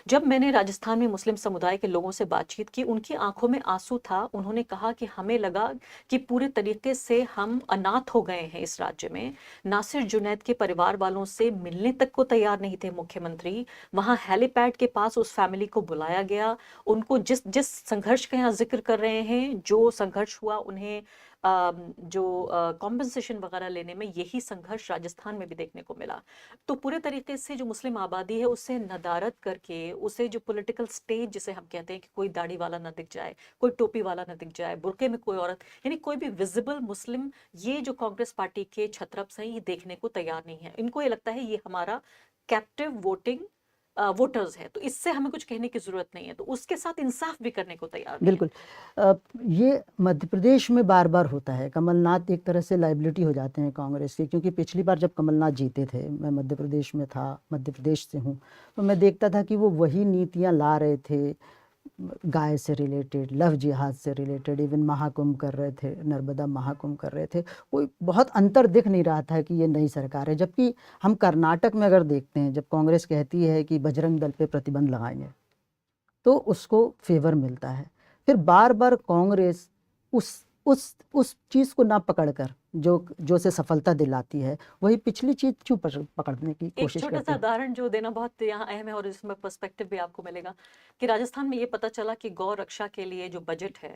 जब मैंने राजस्थान में मुस्लिम समुदाय के लोगों से बातचीत की, उनकी आंखों में आंसू था। उन्होंने कहा कि हमें लगा कि पूरे तरीके से हम अनाथ हो गए हैं इस राज्य में। नासिर जुनैद के परिवार वालों से मिलने तक को तैयार नहीं थे मुख्यमंत्री। वहां हेलीपैड के पास उस फैमिली को बुलाया गया, उनको जिस संघर्ष का यहाँ जिक्र कर रहे हैं, जो संघर्ष हुआ उन्हें जो कॉम्पेंसेशन वगैरह लेने में, यही संघर्ष राजस्थान में भी देखने को मिला। तो पूरे तरीके से जो मुस्लिम आबादी है उससे नदारत करके, उसे जो पॉलिटिकल स्टेज जिसे हम कहते हैं कि कोई दाढ़ी वाला ना दिख जाए, कोई टोपी वाला ना दिख जाए, बुर्के में कोई औरत, यानी कोई भी विजिबल मुस्लिम, ये जो कांग्रेस पार्टी के छत्रप्स हैं ये देखने को तैयार नहीं है। इनको ये लगता है ये हमारा कैप्टिव वोटिंग वोटर्स है, तो इससे हमें कुछ कहने की जरूरत नहीं है, तो उसके साथ इंसाफ भी करने को तैयार नहीं है। बिल्कुल। ये मध्य प्रदेश में बार बार होता है। कमलनाथ एक तरह से लाइबिलिटी हो जाते हैं कांग्रेस के, क्योंकि पिछली बार जब कमलनाथ जीते थे, मैं मध्य प्रदेश में था, मध्य प्रदेश से हूँ, तो मैं देखता था कि वो वही नीतियाँ ला रहे थे, गाय से रिलेटेड, लव जिहाद से रिलेटेड, इवन महाकुंभ कर रहे थे, नर्मदा महाकुंभ कर रहे थे। कोई बहुत अंतर दिख नहीं रहा था कि ये नई सरकार है। जबकि हम कर्नाटक में अगर देखते हैं, जब कांग्रेस कहती है कि बजरंग दल पे प्रतिबंध लगाएंगे तो उसको फेवर मिलता है। फिर बार बार कांग्रेस उस चीज़ को ना पकड़कर जो से सफलता दिलाती है, वही पिछली चीज क्यों पकड़ने की एक कोशिश छोटा करते सा हैं। उदाहरण जो देना बहुत यहाँ अहम है, और इसमें पर्सपेक्टिव भी आपको मिलेगा कि राजस्थान में ये पता चला कि गौ रक्षा के लिए जो बजट है,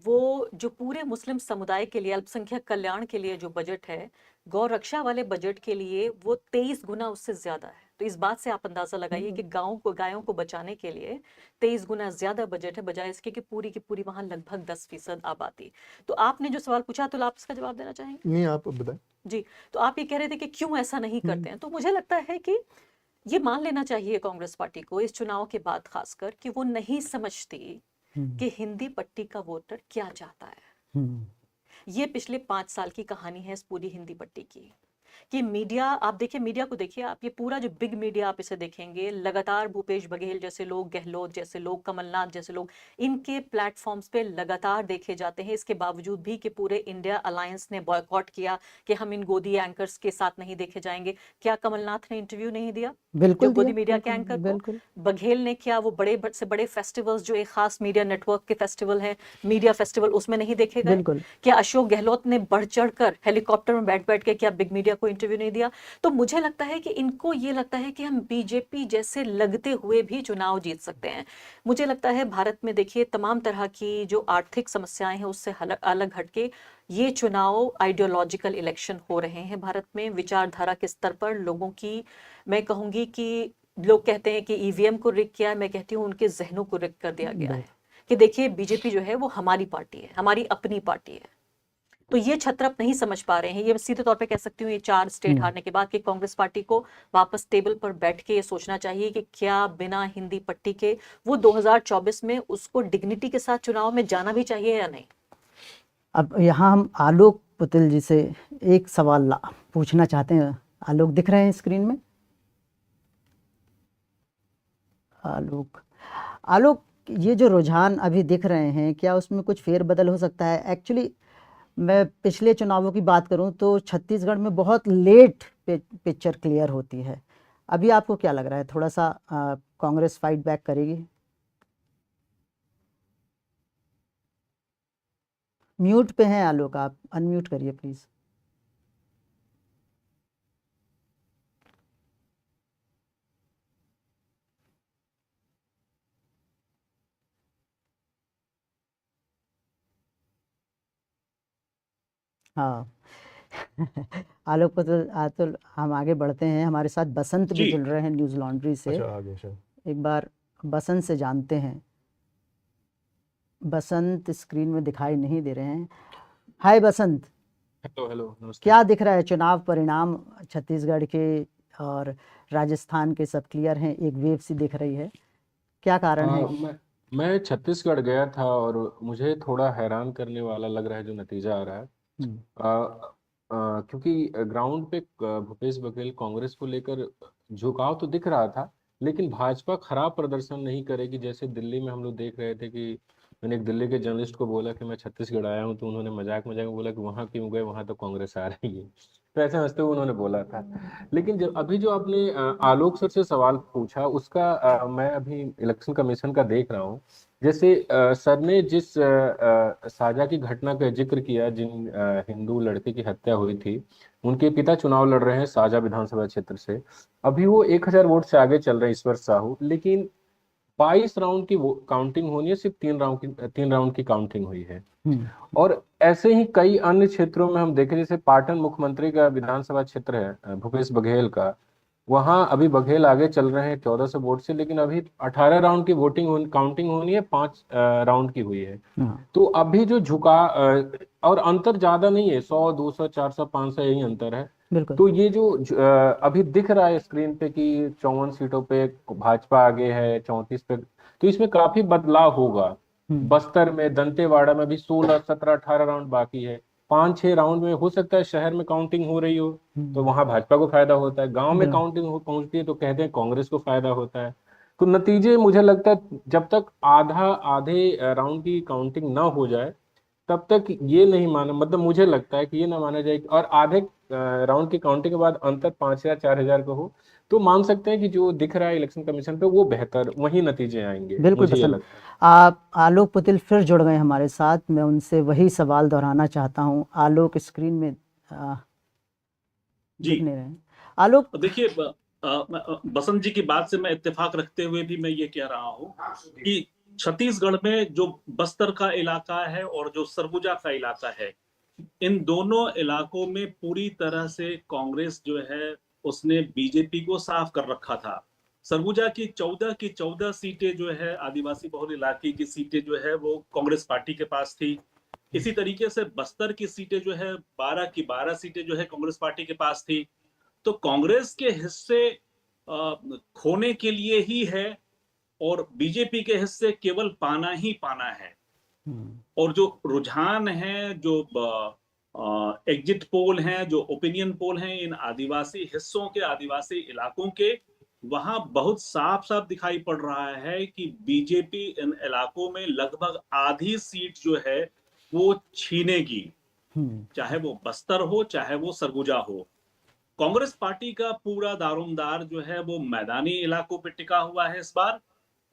वो जो पूरे मुस्लिम समुदाय के लिए, अल्पसंख्यक कल्याण के लिए जो बजट है, गौ रक्षा वाले बजट के लिए वो 23 गुना उससे ज्यादा है। तो इस बात से आप अंदाजा लगाइए कि गायों को बचाने के लिए 23 गुना ज्यादा बजट है, बजाय इसके कि पूरी की पूरी वहां लगभग 10% आबादी। तो आपने जो सवाल पूछा, तो आप इसका जवाब देना चाहेंगे? नहीं, आप बताएं। जी, तो आप ये कह रहे थे कि क्यों ऐसा नहीं करते हैं। तो मुझे लगता है कि ये मान लेना चाहिए कांग्रेस पार्टी को इस चुनाव के बाद खासकर, कि वो नहीं समझती कि हिंदी पट्टी का वोटर क्या चाहता है। ये पिछले 5 साल की कहानी है इस पूरी हिंदी पट्टी की, कि मीडिया, आप देखिए मीडिया को देखिए आप, ये पूरा जो बिग मीडिया आप इसे देखेंगे, लगातार भूपेश बघेल जैसे लोग, गहलोत जैसे लोग, कमलनाथ जैसे लोग, इनके प्लेटफॉर्म्स पे लगातार देखे जाते हैं। इसके बावजूद भी कि पूरे इंडिया अलायंस ने बॉयकॉट किया कि हम इन गोदी एंकर्स के साथ नहीं देखे जाएंगे। क्या कमलनाथ ने इंटरव्यू नहीं दिया? बिल्कुल जो गोदी दिया, मीडिया के बिल्कुल, एंकर को। बिल्कुल। बघेल ने क्या वो बड़े से बड़े फेस्टिवल्स जो एक खास मीडिया नेटवर्क के फेस्टिवल है, मीडिया फेस्टिवल, उसमें नहीं देखे गए? बिल्कुल। क्या अशोक गहलोत ने बढ़ चढ़ कर हेलीकॉप्टर में बैठ बैठ के क्या बिग मीडिया कोई इंटरव्यू नहीं दिया। तो मुझे लगता है कि इनको ये लगता है कि हम बीजेपी जैसे लगते हुए भी चुनाव जीत सकते हैं। मुझे लगता है भारत में देखिए तमाम तरह की जो आर्थिक समस्याएं हैं उससे अलग हटके ये चुनाव आइडियोलॉजिकल इलेक्शन हो रहे हैं भारत में। विचारधारा के स्तर पर लोगों की, मैं कहूंगी कि लोग कहते हैं कि ईवीएम को रिग किया है, मैं कहती हूँ उनके जहनों को रिग कर दिया गया है कि देखिए बीजेपी जो है वो हमारी पार्टी है, हमारी अपनी पार्टी है। तो ये छत्रप नहीं समझ पा रहे हैं। ये सीधे तौर पे कह सकती हूँ ये 4 स्टेट हारने के बाद कि कांग्रेस पार्टी को वापस टेबल पर बैठ के ये सोचना चाहिए कि क्या बिना हिंदी पट्टी के वो 2024 में उसको डिग्निटी के साथ चुनाव में जाना भी चाहिए या नहीं। अब यहाँ हम आलोक पुतिल जी से एक सवाल पूछना चाहते हैं। आलोक दिख रहे हैं स्क्रीन में? आलोक, ये जो रुझान अभी दिख रहे हैं, क्या उसमें कुछ फेरबदल हो सकता है? एक्चुअली मैं पिछले चुनावों की बात करूं तो छत्तीसगढ़ में बहुत लेट पिक्चर क्लियर होती है। अभी आपको क्या लग रहा है, थोड़ा सा कांग्रेस फाइट बैक करेगी? म्यूट पे हैं आलोक, आप अनम्यूट करिए प्लीज। हाँ आलोक पुतिल, अतुल, हम आगे बढ़ते हैं। हमारे साथ बसंत भी जुड़ रहे हैं न्यूज़ लॉन्ड्री से। अच्छा, आगे एक बार बसंत से जानते हैं। बसंत स्क्रीन में दिखाई नहीं दे रहे हैं। हाय बसंत। हेलो हेलो, नमस्ते। क्या दिख रहा है? चुनाव परिणाम छत्तीसगढ़ के और राजस्थान के सब क्लियर हैं, एक वेव सी दिख रही है, क्या कारण है? मैं छत्तीसगढ़ गया था और मुझे थोड़ा हैरान करने वाला लग रहा है जो नतीजा आ रहा है। क्योंकि ग्राउंड पे भूपेश बघेल कांग्रेस को लेकर झुकाव तो दिख रहा था, लेकिन भाजपा खराब प्रदर्शन नहीं करेगी। जैसे दिल्ली में हम लोग देख रहे थे कि मैंने एक दिल्ली के जर्नलिस्ट को बोला कि मैं छत्तीसगढ़ आया हूं, तो उन्होंने मजाक में बोला कि वहां क्यों गए, वहां तो कांग्रेस आ रही है। तो ऐसे हंसते हुए उन्होंने बोला था। लेकिन जब अभी जो आपने आलोक सर से सवाल पूछा उसका मैं अभी इलेक्शन कमीशन का देख रहा हूँ। जैसे सर ने जिस साजा की घटना का जिक्र किया, जिन हिंदू लड़के की हत्या हुई थी, उनके पिता चुनाव लड़ रहे हैं साजा विधानसभा क्षेत्र से। अभी वो 1000 वोट से आगे चल रहे हैं ईश्वर साहू, लेकिन 22 राउंड की काउंटिंग होनी है, सिर्फ 3 राउंड की काउंटिंग हुई है। और ऐसे ही कई अन्य क्षेत्रों में हम देखें, जैसे पाटन मुख्यमंत्री का विधानसभा क्षेत्र है भूपेश बघेल का, वहां अभी बघेल आगे चल रहे हैं 1400 वोट से, लेकिन अभी 18 राउंड की काउंटिंग होनी है, 5 राउंड की हुई है। तो अभी जो और अंतर ज्यादा नहीं है, 100 200 400 500 यही अंतर है। तो ये जो अभी दिख रहा है स्क्रीन पे कि 54 सीटों पे भाजपा आगे है, 34 पे, तो इसमें काफी बदलाव होगा। बस्तर में, दंतेवाड़ा में भी 16 17 18 राउंड बाकी है। 5-6 राउंड में हो सकता है शहर में काउंटिंग हो रही हो तो वहां भाजपा को फायदा होता है, गांव में काउंटिंग पहुंचती है तो कहते हैं कांग्रेस को फायदा होता है। तो नतीजे मुझे लगता है जब तक आधे राउंड की काउंटिंग ना हो जाए तब तक ये नहीं माना, मतलब मुझे लगता है कि ये ना माना जाए, और आधे राउंड की काउंटिंग के बाद अंतर 5 या 4000 का हो तो मान सकते हैं कि जो दिख रहा है इलेक्शन कमीशन पे वो बेहतर, वही नतीजे आएंगे। बिल्कुल मुझे ये पसंद। लगता है। आप आलोक पुतिल फिर जुड़ गए हमारे साथ, मैं उनसे वही सवाल दोहराना चाहता हूँ। आलोक स्क्रीन में दिख नहीं रहे हैं। आलोक देखिए, बसंत जी की बात से मैं इत्तेफाक रखते हुए भी मैं ये कह रहा हूँ कि छत्तीसगढ़ में जो बस्तर का इलाका है और जो सरगुजा का इलाका है, इन दोनों इलाकों में पूरी तरह से कांग्रेस जो है उसने बीजेपी को साफ कर रखा था। सरगुजा की 14 सीटें जो है आदिवासी बहुल इलाके की सीटें जो है वो कांग्रेस पार्टी के पास थी। इसी तरीके से बस्तर की सीटें जो है 12 की 12 सीटें जो है कांग्रेस पार्टी के पास थी। तो कांग्रेस के हिस्से खोने के लिए ही है और बीजेपी के हिस्से केवल पाना ही पाना है। और जो रुझान है, जो एग्जिट पोल हैं, जो ओपिनियन पोल हैं इन आदिवासी हिस्सों के, आदिवासी इलाकों के, वहां बहुत साफ साफ दिखाई पड़ रहा है कि बीजेपी इन इलाकों में लगभग आधी सीट जो है वो छीनेगी, चाहे वो बस्तर हो चाहे वो सरगुजा हो। कांग्रेस पार्टी का पूरा दारोमदार जो है वो मैदानी इलाकों पे टिका हुआ है इस बार,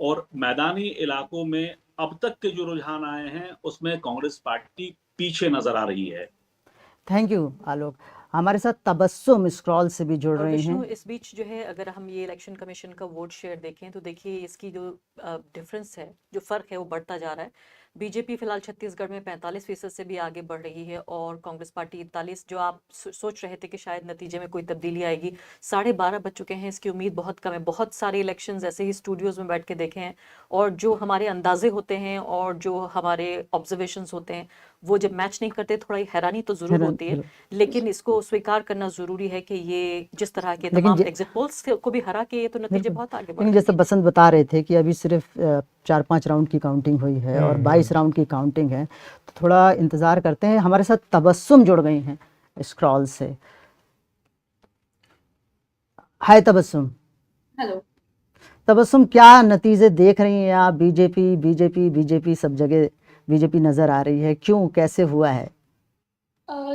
और मैदानी इलाकों में अब तक के जो रुझान आए हैं उसमें कांग्रेस पार्टी पीछे नजर आ रही है। थैंक यू आलोक। हमारे साथ तबस्सुम स्क्रॉल से भी जुड़ और रही विष्णु, हैं। इस बीच जो है अगर हम ये इलेक्शन कमीशन का वोट शेयर देखें तो देखिए इसकी जो डिफरेंस है, जो फ़र्क है वो बढ़ता जा रहा है। बीजेपी फिलहाल छत्तीसगढ़ में 45% से भी आगे बढ़ रही है और कांग्रेस पार्टी 41। जो आप सोच रहे थे कि शायद नतीजे में कोई तब्दीली आएगी, 12:30 बज चुके हैं, इसकी उम्मीद बहुत कम है। बहुत सारे इलेक्शंस ऐसे ही स्टूडियोज में बैठ के देखे हैं और जो हमारे अंदाजे होते हैं और जो हमारे ऑब्जर्वेशंस होते हैं वो जब मैच नहीं करते, थोड़ा हैरानी तो जरूर होती है, लेकिन इसको स्वीकार करना जरूरी है कि ये जिस तरह के लेकिन तमाम एग्जिट पोल्स को भी हरा के ये तो नतीजे बहुत आगे बढ़ लेकिन रहे जैसे बसंत बता रहे थे कि अभी सिर्फ 4-5 राउंड की काउंटिंग हुई है और 22 राउंड की काउंटिंग है, तो थोड़ा इंतज़ार करते हैं। हमारे साथ तबस्सुम जुड़ गई हैं स्क्रॉल से। हाय तबस्सुम। हेलो। तबस्सुम, क्या नतीजे देख रही हैं आप? बीजेपी बीजेपी बीजेपी सब जगह बीजेपी नज़र आ रही है, क्यों, कैसे हुआ है?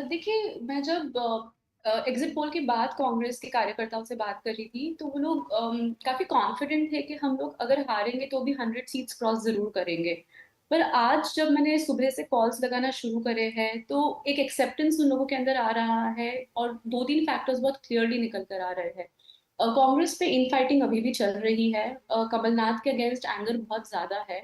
देखिए, मैं जब एग्जिट पोल के बाद कांग्रेस के कार्यकर्ताओं से बात कर रही थी तो वो लोग काफी कॉन्फिडेंट थे कि हम लोग अगर हारेंगे तो भी 100 सीट्स क्रॉस जरूर करेंगे। पर आज जब मैंने सुबह से कॉल्स लगाना शुरू करे हैं तो एक एक्सेप्टेंस उन लोगों के अंदर आ रहा है और 2-3 फैक्टर्स बहुत क्लियरली निकल कर आ रहे हैं। कांग्रेस पे इनफाइटिंग अभी भी चल रही है। कमलनाथ के अगेंस्ट एंगर बहुत ज्यादा है।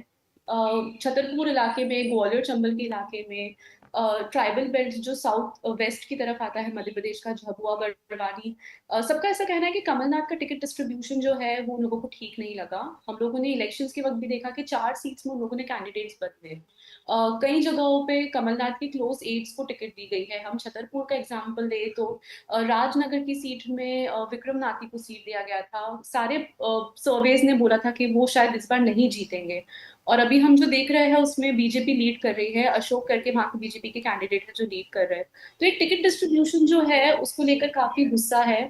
छतरपुर इलाके में, ग्वालियर चंबल के इलाके में, ट्राइबल बेल्ट जो साउथ वेस्ट की तरफ आता है मध्य प्रदेश का, झाबुआ, बड़वानी, सबका ऐसा कहना है कि कमलनाथ का टिकट डिस्ट्रीब्यूशन जो है वो उन लोगों को ठीक नहीं लगा। हम लोगों ने इलेक्शंस के वक्त भी देखा कि 4 सीट्स में उन लोगों ने कैंडिडेट्स बदले। कई जगहों पे कमलनाथ की क्लोज एड्स को टिकट दी गई है। हम छतरपुर का एग्जाम्पल ले तो राजनगर की सीट में विक्रम नाथी को सीट दिया गया था। सारे सर्वेज ने बोला था कि वो शायद इस बार नहीं जीतेंगे और अभी हम जो देख रहे हैं उसमें बीजेपी लीड कर रही है। अशोक करके वहां के बीजेपी के कैंडिडेट है जो लीड कर रहे हैं। तो एक टिकट डिस्ट्रीब्यूशन जो है उसको लेकर काफी गुस्सा है।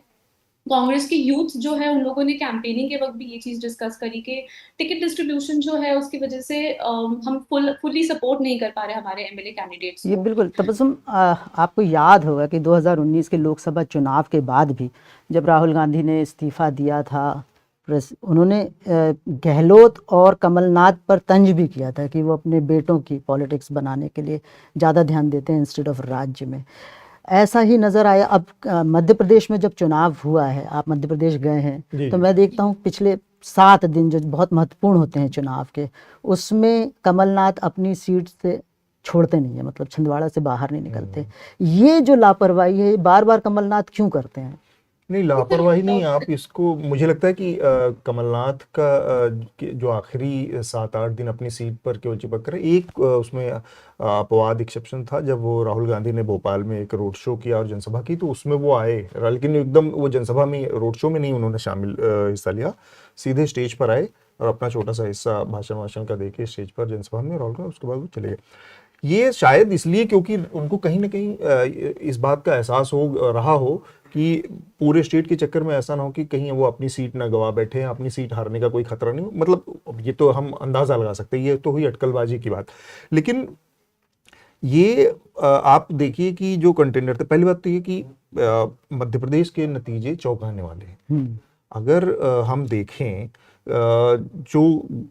कांग्रेस की यूथ जो है उन लोगों ने कैंपेनिंग के वक्त भी ये चीज डिस्कस करी कि टिकट डिस्ट्रीब्यूशन जो है उसकी वजह से हम फुली सपोर्ट नहीं कर पा रहे हमारे एमएलए कैंडिडेट्स ये को। बिल्कुल तबस्सुम, आपको याद होगा कि 2019 के लोकसभा चुनाव के बाद भी जब राहुल गांधी ने इस्तीफा दिया था, उन्होंने गहलोत और कमलनाथ पर तंज भी किया था कि वो अपने बेटों की पॉलिटिक्स बनाने के लिए ज़्यादा ध्यान देते हैं इंस्टेड ऑफ राज्य में। ऐसा ही नज़र आया। अब मध्य प्रदेश में जब चुनाव हुआ है, आप मध्य प्रदेश गए हैं, तो मैं देखता हूँ पिछले 7 दिन जो बहुत महत्वपूर्ण होते हैं चुनाव के, उसमें कमलनाथ अपनी सीट से छोड़ते नहीं है, मतलब छिंदवाड़ा से बाहर नहीं निकलते। ये जो लापरवाही है, बार बार कमलनाथ क्यों करते हैं? नहीं, लापरवाही नहीं, आप इसको, मुझे लगता है कि कमलनाथ का जो आखिरी 7-8 दिन अपनी सीट पर केवल चिपक कर, एक उसमें अपवाद एक्सेप्शन था जब वो राहुल गांधी ने भोपाल में एक रोड शो किया और जनसभा की, तो उसमें वो आए, लेकिन एकदम वो जनसभा में, रोड शो में नहीं उन्होंने हिस्सा लिया, सीधे स्टेज पर आए और अपना छोटा सा हिस्सा भाषण का देके स्टेज पर जनसभा में, और उसके बाद वो चले गए। ये शायद इसलिए क्योंकि उनको कहीं ना कहीं इस बात का एहसास हो रहा हो कि पूरे स्टेट के चक्कर में ऐसा ना हो कि कहीं वो अपनी सीट ना गवा बैठे हैं, अपनी सीट हारने का कोई खतरा नहीं हो। मतलब ये तो हम अंदाजा लगा सकते हैं, ये तो हुई अटकलबाजी की बात। लेकिन ये आप देखिए कि जो कंटेंडर थे, पहली बात तो ये कि मध्य प्रदेश के नतीजे चौंकाने वाले हैं। अगर हम देखें जो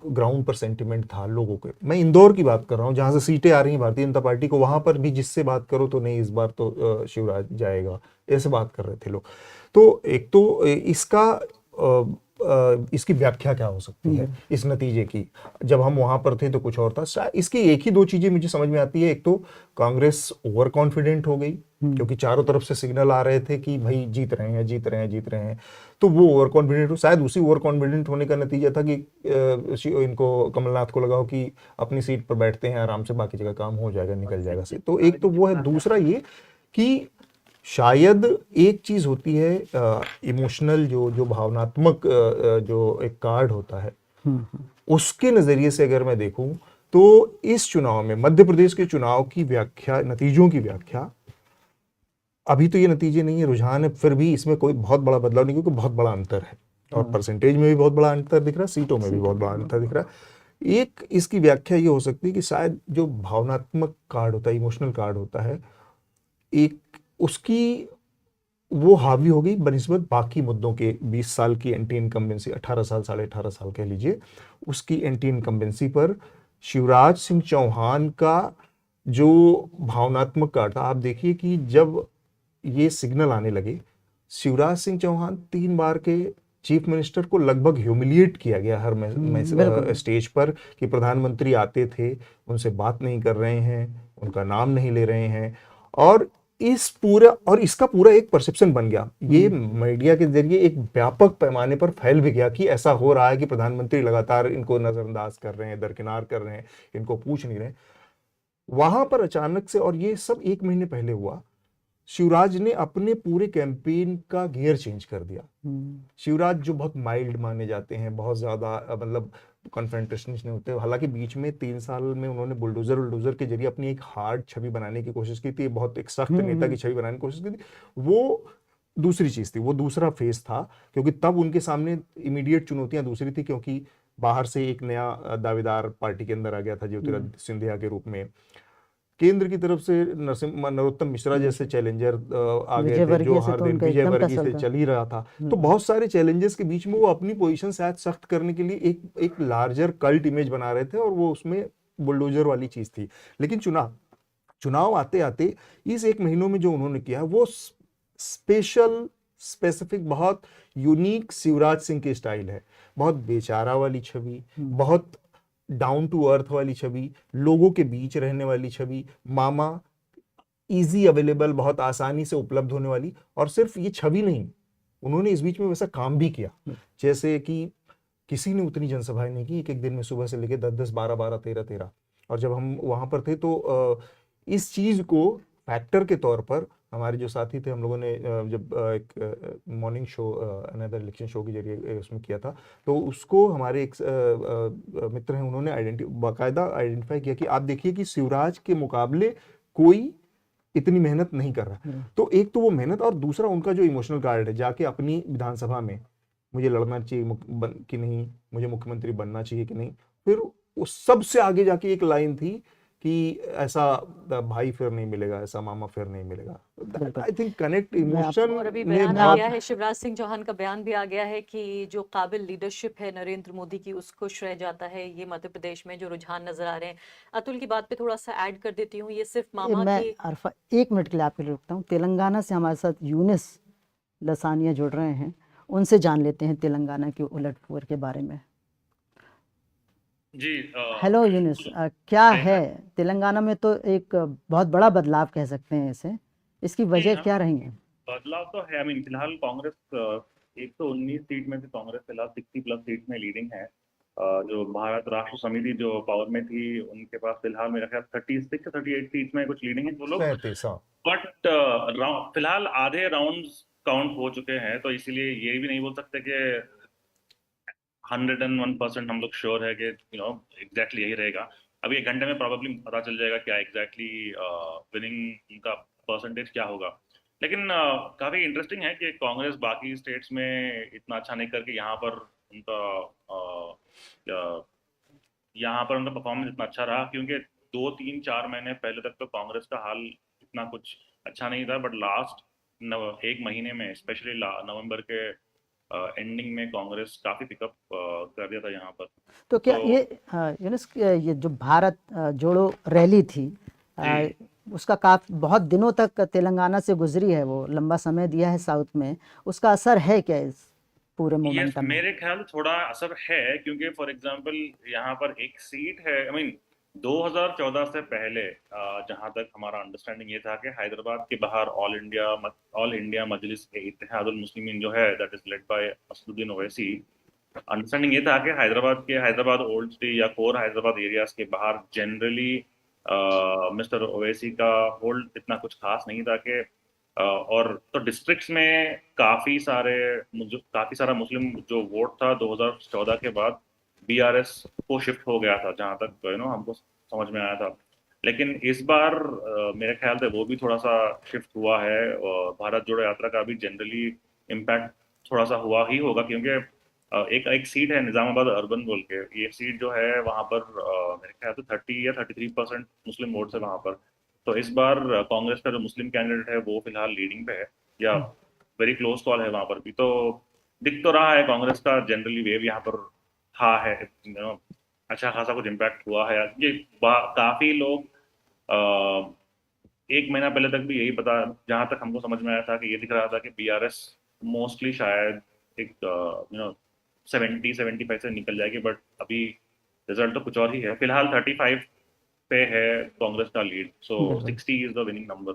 ग्राउंड पर सेंटिमेंट था लोगों के, मैं इंदौर की बात कर रहा हूँ जहां से सीटें आ रही हैं भारतीय जनता पार्टी को, वहां पर भी जिससे बात करो तो नहीं इस बार तो शिवराज जाएगा, ऐसे बात कर रहे थे लोग। तो एक तो इसकी व्याख्या क्या हो सकती है इस नतीजे की? जब हम वहां पर थे तो कुछ और था। इसकी एक ही 2 चीजें मुझे समझ में आती है। एक तो कांग्रेस ओवर कॉन्फिडेंट हो गई क्योंकि चारों तरफ से सिग्नल आ रहे थे कि भाई जीत रहे हैं, जीत रहे हैं, जीत रहे हैं, तो वो ओवर कॉन्फिडेंट हो। शायद उसी ओवर कॉन्फिडेंट होने का नतीजा था कि इनको, कमलनाथ को लगा कि अपनी सीट पर बैठते हैं आराम से, बाकी जगह काम हो जाएगा, निकल जाएगा से। तो एक तो वो है। दूसरा ये कि शायद एक चीज होती है इमोशनल, जो भावनात्मक जो एक कार्ड होता है, उसके नजरिए से अगर मैं देखूं तो इस चुनाव में, मध्य प्रदेश के चुनाव की व्याख्या, नतीजों की व्याख्या, अभी तो ये नतीजे नहीं है, रुझान है, फिर भी इसमें कोई बहुत बड़ा बदलाव नहीं, क्योंकि बहुत बड़ा अंतर है और परसेंटेज में भी बहुत बड़ा अंतर दिख रहा है, सीटों में भी बहुत बड़ा अंतर दिख रहा है। एक इसकी व्याख्या ये हो सकती है कि शायद जो भावनात्मक कार्ड होता है, इमोशनल कार्ड होता है, एक उसकी वो हावी हो गई बनिस्बत बाकी मुद्दों के। 20 साल की एंटी इनकम्बेंसी, 18 साल, 18.5 साल कह लीजिए, उसकी एंटी इनकम्बेंसी पर शिवराज सिंह चौहान का जो भावनात्मक कार्ड था। आप देखिए कि जब ये सिग्नल आने लगे, शिवराज सिंह चौहान 3 बार के चीफ मिनिस्टर को लगभग ह्यूमिलिएट किया गया हर बिल्कुल। स्टेज पर कि प्रधानमंत्री आते थे, उनसे बात नहीं कर रहे हैं, उनका नाम नहीं ले रहे हैं, और इसका पूरा एक परसेप्शन बन गया। ये मीडिया के जरिए एक व्यापक पैमाने पर फैल भी गया कि ऐसा हो रहा है कि प्रधानमंत्री लगातार इनको नजरअंदाज कर रहे हैं, दरकिनार कर रहे हैं, इनको पूछ नहीं रहे। वहां पर अचानक से, और ये सब 1 महीने पहले हुआ, शिवराज ने अपने पूरे कैंपेन का गियर चेंज कर दिया। शिवराज जो बहुत माइल्ड माने जाते हैं, बहुत ज्यादा मतलब कॉन्फ्रेंटेशनिस्ट नहीं होते, हालांकि बीच में 3 साल में उन्होंने बुलडोजर के जरिए अपनी एक हार्ड छवि बनाने की कोशिश की थी, बहुत एक सख्त नेता की छवि बनाने की कोशिश की थी। वो दूसरी चीज थी, वो दूसरा फेज था, क्योंकि तब उनके सामने इमीडिएट चुनौतियां दूसरी थी, क्योंकि बाहर से एक नया दावेदार पार्टी के अंदर आ गया था ज्योतिरादित्य सिंधिया के रूप में, केंद्र की तरफ से नरोत्तम मिश्रा जैसे चैलेंजर आ गए थे, जो हर दिन विजय वर्गीय से चल ही रहा था। तो बहुत सारे चैलेंजेस के बीच में वो अपनी पोजीशन शायद सख्त करने के लिए एक लार्जर कल्ट इमेज बना रहे थे, और वो उसमें बुलडोजर वाली चीज थी। लेकिन चुनाव आते आते इस 1 महीनों में जो उन्होंने किया वो स्पेसिफिक, बहुत यूनिक शिवराज सिंह की स्टाइल है। बहुत बेचारा वाली छवि, बहुत डाउन टू अर्थ वाली छवि, लोगों के बीच रहने वाली छवि, मामा, इजी अवेलेबल, बहुत आसानी से उपलब्ध होने वाली। और सिर्फ ये छवि नहीं, उन्होंने इस बीच में वैसा काम भी किया, जैसे कि किसी ने उतनी जनसभाएं नहीं की एक दिन में, सुबह से लेकर 10-10, 12-12, 13-13। और जब हम वहां पर थे तो इस चीज को फैक्टर के तौर पर हमारे जो साथी थे, हम लोगों ने जब एक morning show, another election show के जरिए उसमें किया था, तो उसको हमारे एक मित्र हैं, उन्होंने बाकायदा आइडेंटिफाई किया कि आप देखिए कि शिवराज के मुकाबले कोई इतनी मेहनत नहीं कर रहा। तो एक तो वो मेहनत, और दूसरा उनका जो इमोशनल गार्ड है, जाके अपनी विधानसभा में मुझे लड़ना चाहिए कि नहीं, मुझे मुख्यमंत्री बनना चाहिए कि नहीं। फिर उस सबसे आगे जाके एक लाइन थी कि ऐसा भाई फिर नहीं मिलेगा, ऐसा मामा फिर नहीं मिलेगा। I think connect emotion. और अभी बयान आ गया है, शिवराज सिंह चौहान का बयान भी आ गया है कि जो काबिल लीडरशिप है नरेंद्र मोदी की, उसको श्रेय जाता है ये मध्य प्रदेश में जो रुझान नजर आ रहे हैं। अतुल की बात पे थोड़ा सा ऐड कर देती हूँ, ये सिर्फ मामा मैं की अरफा 1 मिनट के लिए आपके लिए रुकता हूँ। तेलंगाना से हमारे साथ यूनिस लसानिया जुड़ रहे हैं, उनसे जान लेते हैं तेलंगाना की उलटफेर के बारे में। जी हेलो यूनिस, क्या है तेलंगाना में तो एक बहुत बड़ा बदलाव कह सकते हैं इसे, इसकी वजह क्या रही है? बदलाव तो है। फिलहाल कांग्रेस 119 सीट में से कांग्रेस फिलहाल 60+ सीट में लीडिंग है। जो भारत राष्ट्र समिति जो पावर में थी, उनके पास फिलहाल मेरा ख्याल 36 या 38 सीट में कुछ लीडिंग है वो लोग। बट फिलहाल आधे राउंड्स काउंट हो चुके हैं, तो इसीलिए ये भी नहीं बोल सकते कि 101% हम लोग श्योर है कि एग्जैक्टली यही रहेगा। अभी 1 घंटे में प्रॉब्लली पता चल जाएगा क्या एग्जैक्टली विनिंग का परसेंटेज क्या होगा। लेकिन काफी इंटरेस्टिंग है कि कांग्रेस बाकी स्टेट्स में इतना अच्छा नहीं करके यहाँ पर उनका परफॉर्मेंस इतना अच्छा रहा, क्योंकि 2-3-4 महीने पहले तक तो कांग्रेस का हाल इतना कुछ अच्छा नहीं था। बट लास्ट 1 महीने में, स्पेशली नवंबर के एंडिंग में, कांग्रेस काफी पिकअप कर दिया था यहाँ पर। तो क्या ये जो भारत जोड़ो रैली थी, उसका बहुत दिनों तक तेलंगाना से गुजरी है, वो लंबा समय दिया है साउथ में, उसका असर है क्या इस पूरे मोमेंटम में? मेरे ख्याल थोड़ा असर है, क्योंकि फॉर एग्जांपल यहाँ पर एक सीट है। 2014 से पहले जहां तक हमारा अंडरस्टैंडिंग ये था कि हैदराबाद के बाहर ऑल इंडिया मजलिस के इत्तेहादुल मुस्लिमीन जो है, that is led by Asaduddin Owaisi. Understanding ये था कि हैदराबाद ओल्ड सिटी या कोर हैदराबाद एरियाज के बाहर जनरली मिस्टर ओवैसी का होल्ड इतना कुछ खास नहीं था कि और तो डिस्ट्रिक्ट्स में काफी सारा मुस्लिम जो वोट था 2014 के बाद बीआरएस को शिफ्ट हो गया था, जहां तक हमको समझ में आया था। लेकिन इस बार मेरे ख्याल से वो भी थोड़ा सा शिफ्ट हुआ है, और भारत जोड़ो यात्रा का भी जनरली इम्पैक्ट थोड़ा सा हुआ ही होगा, क्योंकि एक सीट है निजामाबाद अर्बन बोल के, ये सीट जो है वहां पर मेरे ख्याल से 30 या 33% मुस्लिम वोट है वहां पर। तो इस बार कांग्रेस का जो मुस्लिम कैंडिडेट है वो फिलहाल लीडिंग पे है, या वेरी क्लोज कॉल है वहां पर भी। तो दिख तो रहा है कांग्रेस का जनरली वेव यहाँ पर है, अच्छा खासा कुछ इम्पैक्ट हुआ है। ये काफी लोग एक महीना पहले तक भी यही पता, जहां तक हमको समझ में आया था कि ये दिख रहा था कि बीआरएस मोस्टली शायद एक 70-75 से निकल जाएगी, बट अभी रिजल्ट तो कुछ और ही है। फिलहाल 35 पे है कांग्रेस का lead, so 60 is the winning number.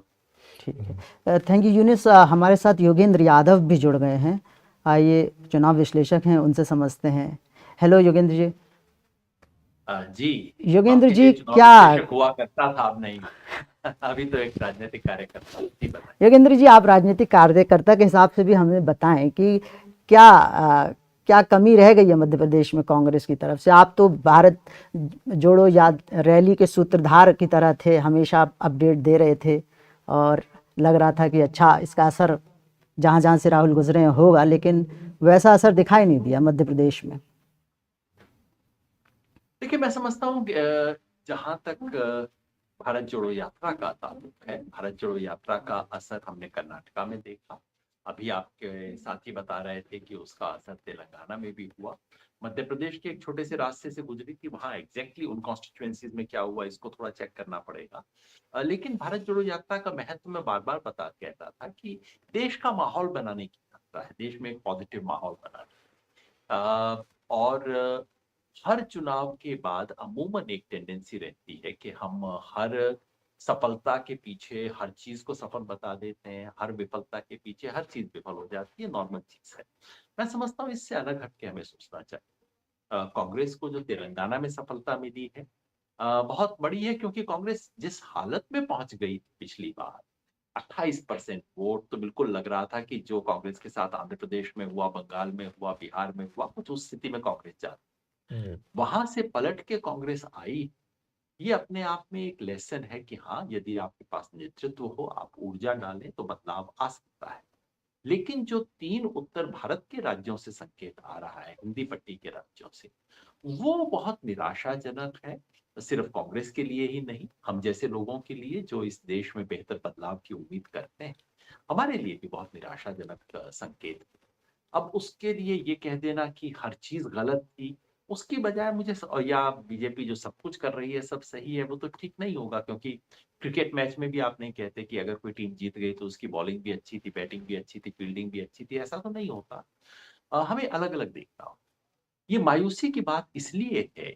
ठीक है, थैंक यू यूनिस। हमारे साथ योगेंद्र यादव भी जुड़ गए हैं, आइए चुनाव विश्लेषक हैं, उनसे समझते हैं। हेलो योगेंद्र जी। जी योगेंद्र जी, चुनाव क्या विश्लेषक हुआ करता था, अब नहीं अभी तो एक राजनीतिक कार्यकर्ता। जी बताइए। योगेंद्र जी, आप राजनीतिक कार्यकर्ता के हिसाब से भी हमें बताएं कि क्या कमी रह गई है मध्य प्रदेश में कांग्रेस की तरफ से? आप तो भारत जोड़ो याद रैली के सूत्रधार की तरह थे, हमेशा आप अपडेट दे रहे थे और लग रहा था कि अच्छा इसका असर जहाँ जहाँ से राहुल गुजरे होगा, लेकिन वैसा असर दिखाई नहीं दिया मध्य प्रदेश में। देखिए, मैं समझता हूँ जहां तक भारत जोड़ो यात्रा का ताल्लुक है, भारत जोड़ो यात्रा का असर हमने कर्नाटका में देखा। अभी आपके साथी बता रहे थे कि उसका असर तेलंगाना में भी हुआ। मध्य प्रदेश के एक छोटे से रास्ते से गुजरी थी, वहां एग्जैक्टली उन कॉन्स्टिट्यूएंसीज में क्या हुआ इसको थोड़ा चेक करना पड़ेगा। लेकिन भारत जोड़ो यात्रा का महत्व मैं बार बार कहता था कि देश का माहौल बनाने की यात्रा है, देश में एक पॉजिटिव माहौल बनाने और हर चुनाव के बाद अमूमन एक टेंडेंसी रहती है कि हम हर सफलता के पीछे हर चीज को सफल बता देते हैं, हर विफलता के पीछे हर चीज विफल हो जाती है, नॉर्मल चीज है। मैं समझता हूँ इससे अलग हटके हमें सोचना चाहिए। कांग्रेस को जो तेलंगाना में सफलता मिली है बहुत बड़ी है, क्योंकि कांग्रेस जिस हालत में पहुंच गई थी पिछली बार, 28% वोट, तो बिल्कुल लग रहा था कि जो कांग्रेस के साथ आंध्र प्रदेश में हुआ, बंगाल में हुआ, बिहार में हुआ, कुछ उस स्थिति में कांग्रेस जाती। वहां से पलट के कांग्रेस आई, ये अपने आप में एक लेसन है कि हाँ, यदि आपके पास नेतृत्व हो, आप ऊर्जा डालें तो बदलाव आ सकता है। लेकिन जो 3 उत्तर भारत के राज्यों से संकेत आ रहा है, हिंदी पट्टी के राज्यों से, वो बहुत निराशाजनक है। सिर्फ कांग्रेस के लिए ही नहीं, हम जैसे लोगों के लिए जो इस देश में बेहतर बदलाव की उम्मीद करते हैं, हमारे लिए भी बहुत निराशाजनक संकेत है। अब उसके लिए ये कह देना कि हर चीज गलत थी, उसकी बजाय मुझे या बीजेपी जो सब कुछ कर रही है सब सही है, वो तो ठीक नहीं होगा। क्योंकि क्रिकेट मैच में भी आप नहीं कहते कि अगर कोई टीम जीत गई तो उसकी बॉलिंग भी अच्छी थी, बैटिंग भी अच्छी थी, फील्डिंग भी अच्छी थी, ऐसा तो नहीं होता। हमें अलग अलग देखना हो। ये मायूसी की बात इसलिए है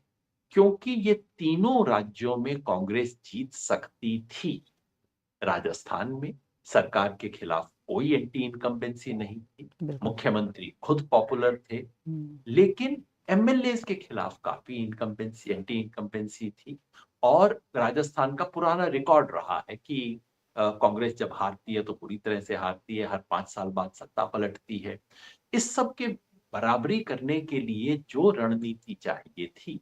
क्योंकि ये तीनों राज्यों में कांग्रेस जीत सकती थी। राजस्थान में सरकार के खिलाफ कोई एंटी इनकम्बेंसी नहीं थी, मुख्यमंत्री खुद पॉपुलर थे, लेकिन एमएलए के खिलाफ काफी एंटी इनकम्बेंसी थी। और राजस्थान का पुराना रिकॉर्ड रहा है कि कांग्रेस जब हारती है तो पूरी तरह से हारती है, हर 5 साल बाद सत्ता पलटती है। इस सब के बराबरी करने के लिए जो रणनीति चाहिए थी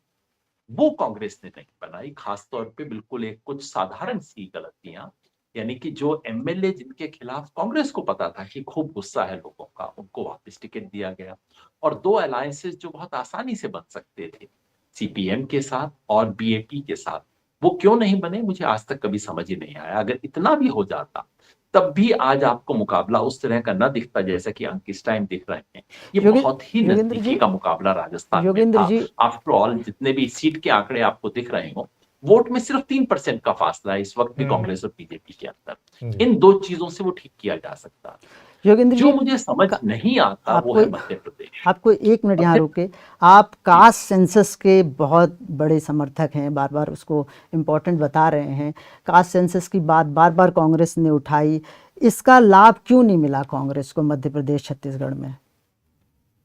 वो कांग्रेस ने नहीं बनाई। खासतौर पे बिल्कुल एक कुछ साधारण सी गलतियां, यानी कि जो एमएलए जिनके खिलाफ कांग्रेस को पता था कि खूब गुस्सा है लोगों का, उनको वापस टिकट दिया गया। और 2 अलायंसेस जो बहुत आसानी से बन सकते थे, सीपीएम के साथ और बीएपी के साथ, वो क्यों नहीं बने मुझे आज तक कभी समझ ही नहीं आया। अगर इतना भी हो जाता तब भी आज आपको मुकाबला उस तरह का न दिखता जैसा कि अंक इस टाइम दिख रहे हैं। ये बहुत ही नजदीकी का मुकाबला राजस्थान में था। आफ्टर ऑल जितने भी सीट के आंकड़े आपको दिख रहे हो, वोट में सिर्फ 3% का फासला है इस वक्त भी कांग्रेस और बीजेपी के अंदर। इन 2 चीजों से वो ठीक किया जा सकता है। योगेंद्र जो जी, मुझे समझ नहीं आता वो है मध्य प्रदेश। आपको 1 मिनट यहाँ रोके। आप कास्ट सेंसस के बहुत बड़े समर्थक हैं, बार बार उसको इम्पोर्टेंट बता रहे हैं। कास्ट सेंसस की बात बार बार कांग्रेस ने उठाई, इसका लाभ क्यों नहीं मिला कांग्रेस को मध्य प्रदेश, छत्तीसगढ़ में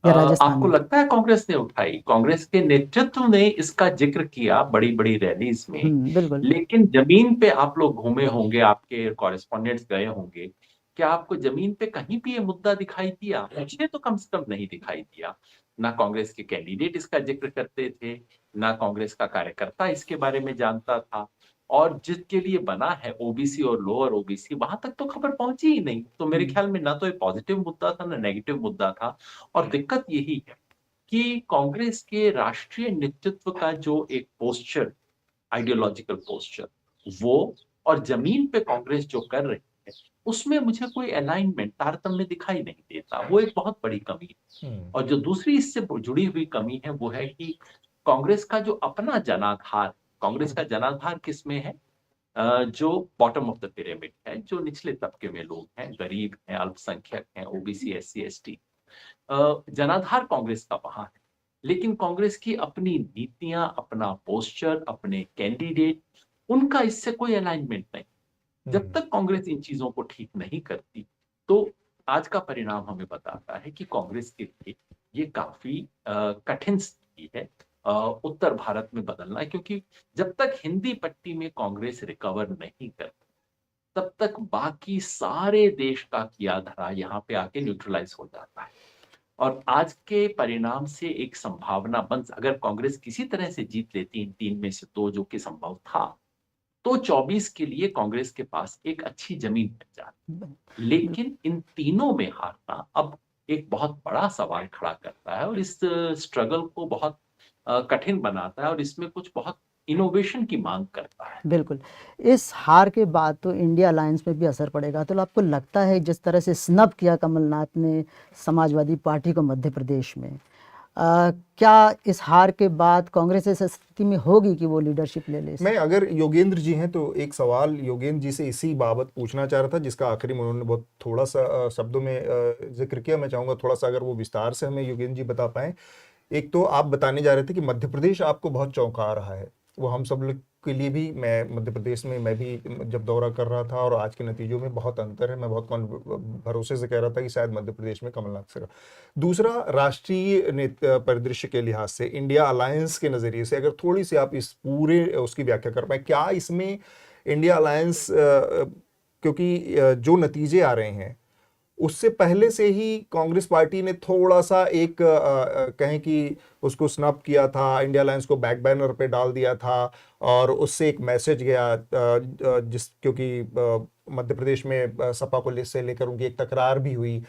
या राजस्थान आपको में? लगता है कांग्रेस ने उठाई? कांग्रेस के नेतृत्व ने इसका जिक्र किया बड़ी बड़ी रैलीज में, बिल्कुल। लेकिन जमीन पे आप लोग घूमे होंगे, आपके कॉरेस्पॉन्डेंट्स गए होंगे, क्या आपको जमीन पे कहीं भी ये मुद्दा दिखाई दिया? मुझे तो कम से कम नहीं दिखाई दिया। ना कांग्रेस के कैंडिडेट इसका जिक्र करते थे, ना कांग्रेस का कार्यकर्ता इसके बारे में जानता था। और जिसके लिए बना है ओबीसी और लोअर ओबीसी, वहां तक तो खबर पहुंची ही नहीं। तो मेरे ख्याल में ना तो ये पॉजिटिव मुद्दा था ना नेगेटिव मुद्दा था। और दिक्कत यही है कि कांग्रेस के राष्ट्रीय नेतृत्व का जो एक पोस्चर, आइडियोलॉजिकल पोस्चर, वो और जमीन पे कांग्रेस जो कर रही है उसमें मुझे कोई अलाइनमेंट, तारतम्य दिखाई नहीं देता। वो एक बहुत बड़ी कमी है। और जो दूसरी इससे जुड़ी हुई कमी है वो है कि कांग्रेस का जो अपना जनाधार, कांग्रेस का जनाधार किसमें है? जो बॉटम ऑफ द पिरामिड है, जो निचले तबके में लोग हैं, गरीब हैं, अल्पसंख्यक हैं, ओबीसी, एससी, एसटी, जनाधार कांग्रेस का वहां है। लेकिन कांग्रेस की अपनी नीतियां, अपना पोस्चर, अपने कैंडिडेट, उनका इससे कोई अलाइनमेंट नहीं। जब तक कांग्रेस इन चीजों को ठीक नहीं करती, तो आज का परिणाम हमें बताता है कि कांग्रेस के लिए ये काफी कठिन स्थिति है उत्तर भारत में बदलना, क्योंकि जब तक हिंदी पट्टी में कांग्रेस रिकवर नहीं करती, तब तक बाकी सारे देश का किया धरा यहाँ पे आके न्यूट्रलाइज हो जाता है। और आज के परिणाम से एक संभावना अगर कांग्रेस किसी तरह से जीत लेती इन 3 में से 2 जो कि संभव था, तो 24 के लिए कांग्रेस के पास एक अच्छी जमीन बन जाती। लेकिन इन तीनों में हारना अब एक बहुत बड़ा सवाल खड़ा करता है और इस स्ट्रगल को बहुत कठिन बनाता है और इसमें कुछ बहुत इनोवेशन की मांग करता है। बिल्कुल। इस हार के बाद तो इंडिया अलायंस में भी असर पड़ेगा। तो आपको लगता है जिस तरह से स्नब किया कमलनाथ ने समाजवादी पार्टी को मध्य प्रदेश में, क्या इस हार के बाद कांग्रेस इस स्थिति में होगी कि वो लीडरशिप ले ले? मैं अगर योगेंद्र जी हैं तो एक सवाल योगेंद्र जी से इसी बाबत पूछना चाह रहा था, जिसका आखिरी में उन्होंने बहुत थोड़ा सा शब्दों में जिक्र किया। मैं चाहूँगा थोड़ा सा अगर वो विस्तार से हमें योगेंद्र जी बता पाएं। एक तो आप बताने जा रहे थे कि मध्य प्रदेश आपको बहुत चौंका रहा है, वो हम सब लोग के लिए भी। मैं मध्य प्रदेश में मैं भी जब दौरा कर रहा था और आज के नतीजों में बहुत अंतर है। मैं बहुत भरोसे से कह रहा था कि शायद मध्य प्रदेश में कमलनाथ से। दूसरा, राष्ट्रीय परिदृश्य के लिहाज से, इंडिया अलायंस के नज़रिए से अगर थोड़ी सी आप इस पूरे उसकी व्याख्या कर पाए, क्या इसमें इंडिया अलायंस, क्योंकि जो नतीजे आ रहे हैं उससे पहले से ही कांग्रेस पार्टी ने थोड़ा सा एक कहें कि उसको स्नब किया था, इंडिया अलायंस को बैक बैनर पे डाल दिया था और उससे एक मैसेज गया, क्योंकि मध्य प्रदेश में सपा को से लेकर उनकी एक तकरार भी हुई।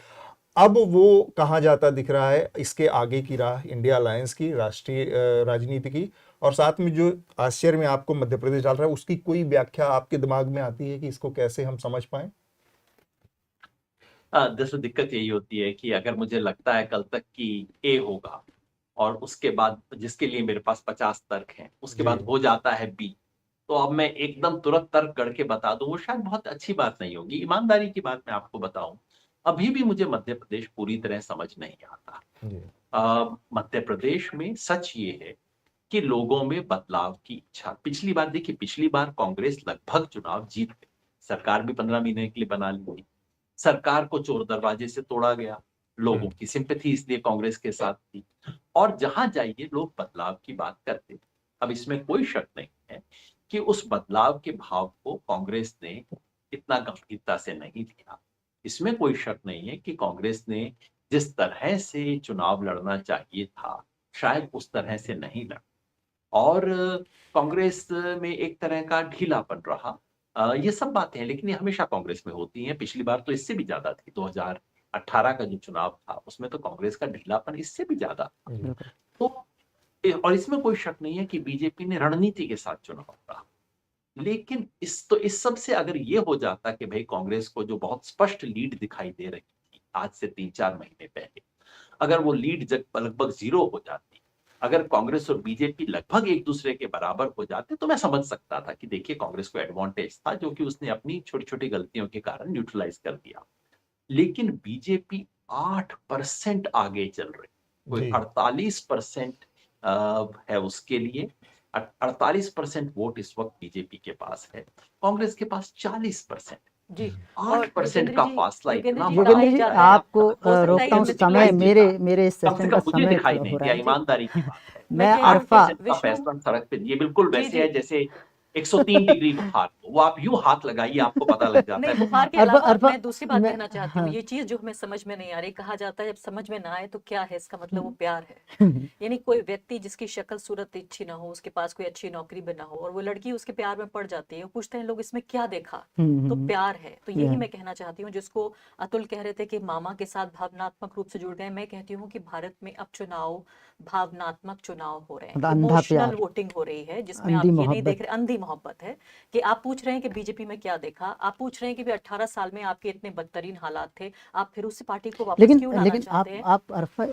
अब वो कहाँ जाता दिख रहा है इसके आगे की राह इंडिया अलायंस की, राष्ट्रीय राजनीति की, और साथ में जो आश्चर्य में आपको मध्य प्रदेश डाल रहा है उसकी कोई व्याख्या आपके दिमाग में आती है कि इसको कैसे हम समझ पाएं? दरअसल दिक्कत यही होती है कि अगर मुझे लगता है कल तक कि ए होगा और उसके बाद जिसके लिए मेरे पास 50 तर्क हैं, उसके बाद हो जाता है बी, तो अब मैं एकदम तुरंत तर्क करके बता दूं, वो शायद बहुत अच्छी बात नहीं होगी। ईमानदारी की बात मैं आपको बताऊं, अभी भी मुझे मध्य प्रदेश पूरी तरह समझ नहीं आता। मध्य प्रदेश में सच ये है कि लोगों में बदलाव की इच्छा, पिछली बार कांग्रेस लगभग चुनाव जीत गई, सरकार भी 15 महीने के लिए बना ली, सरकार को चोर दरवाजे से तोड़ा गया, लोगों की सिंपैथी इसलिए कांग्रेस के साथ थी, और जहां जाइए लोग बदलाव की बात करते। अब इसमें कोई शक नहीं है कि उस बदलाव के भाव को कांग्रेस ने इतना गंभीरता से नहीं लिया। इसमें कोई शक नहीं है कि कांग्रेस ने जिस तरह से चुनाव लड़ना चाहिए था, शायद उस तरह से नहीं लड़ा, और कांग्रेस में एक तरह का ढीलापन रहा। ये सब बातें हैं, लेकिन ये हमेशा कांग्रेस में होती हैं। पिछली बार तो इससे भी ज्यादा थी, 2018 का जो चुनाव था उसमें तो कांग्रेस का ढीलापन इससे भी ज्यादा था। तो और इसमें कोई शक नहीं है कि बीजेपी ने रणनीति के साथ चुनाव लड़ा। लेकिन इस सब से अगर ये हो जाता कि भाई कांग्रेस को जो बहुत स्पष्ट लीड दिखाई दे रही थी आज से 3-4 महीने पहले, अगर वो लीड लगभग 0 हो जाती, अगर कांग्रेस और बीजेपी लगभग एक दूसरे के बराबर हो जाते, तो मैं समझ सकता था कि देखिए कांग्रेस को एडवांटेज था, जो कि उसने अपनी छोटी छोटी गलतियों के कारण न्यूट्रलाइज कर दिया। लेकिन बीजेपी 8% आगे चल रही, कोई 48% है उसके लिए। 48% वोट इस वक्त बीजेपी के पास है, कांग्रेस के पास 40%। जी, 8% का फासला इतना योगेंद्र जी आपको रोकता हूँ, समय मेरे सेशन का समय दिखाई नहीं हो रहा दिया, है। ईमानदारी की बात है। मैं अरफा का फैसला सड़क पे, ये बिल्कुल वैसे है जैसे 103 डिग्री बुखार, वो आप यूं हाथ लगाइए आपको पता लग जाता है। बुखार के अलावा मैं दूसरी बात कहना चाहती हूँ, ये चीज जो हमें समझ में नहीं आ रही, कहा जाता है जब समझ में ना आए तो क्या है, इसका मतलब वो प्यार है। यानी कोई व्यक्ति जिसकी शक्ल सूरत अच्छी ना हो, उसके पास कोई अच्छी नौकरी भी ना हो, और वो लड़की उसके प्यार में पड़ जाती है, पूछते हैं लोग इसमें क्या देखा, तो प्यार है। तो यही मैं कहना चाहती हूँ, जिसको अतुल कह रहे थे कि मामा के साथ भावनात्मक रूप से जुड़ गए, मैं कहती हूँ कि भारत में अब चुनाव भावनात्मक चुनाव हो रहे हैं, इमोशनल वोटिंग हो रही है, जिसमें आप ये नहीं देख रहे अंधी मोहब्बत है कि आप पूछ रहे हैं कि बीजेपी में क्या देखा, आप पूछ रहे हैं कि भी 18 साल में आपके इतने बदतरीन हालात थे, आप फिर उसी पार्टी को वापस लेकिन क्यों लाना लेकिन चाहते हैं? आप अरफा,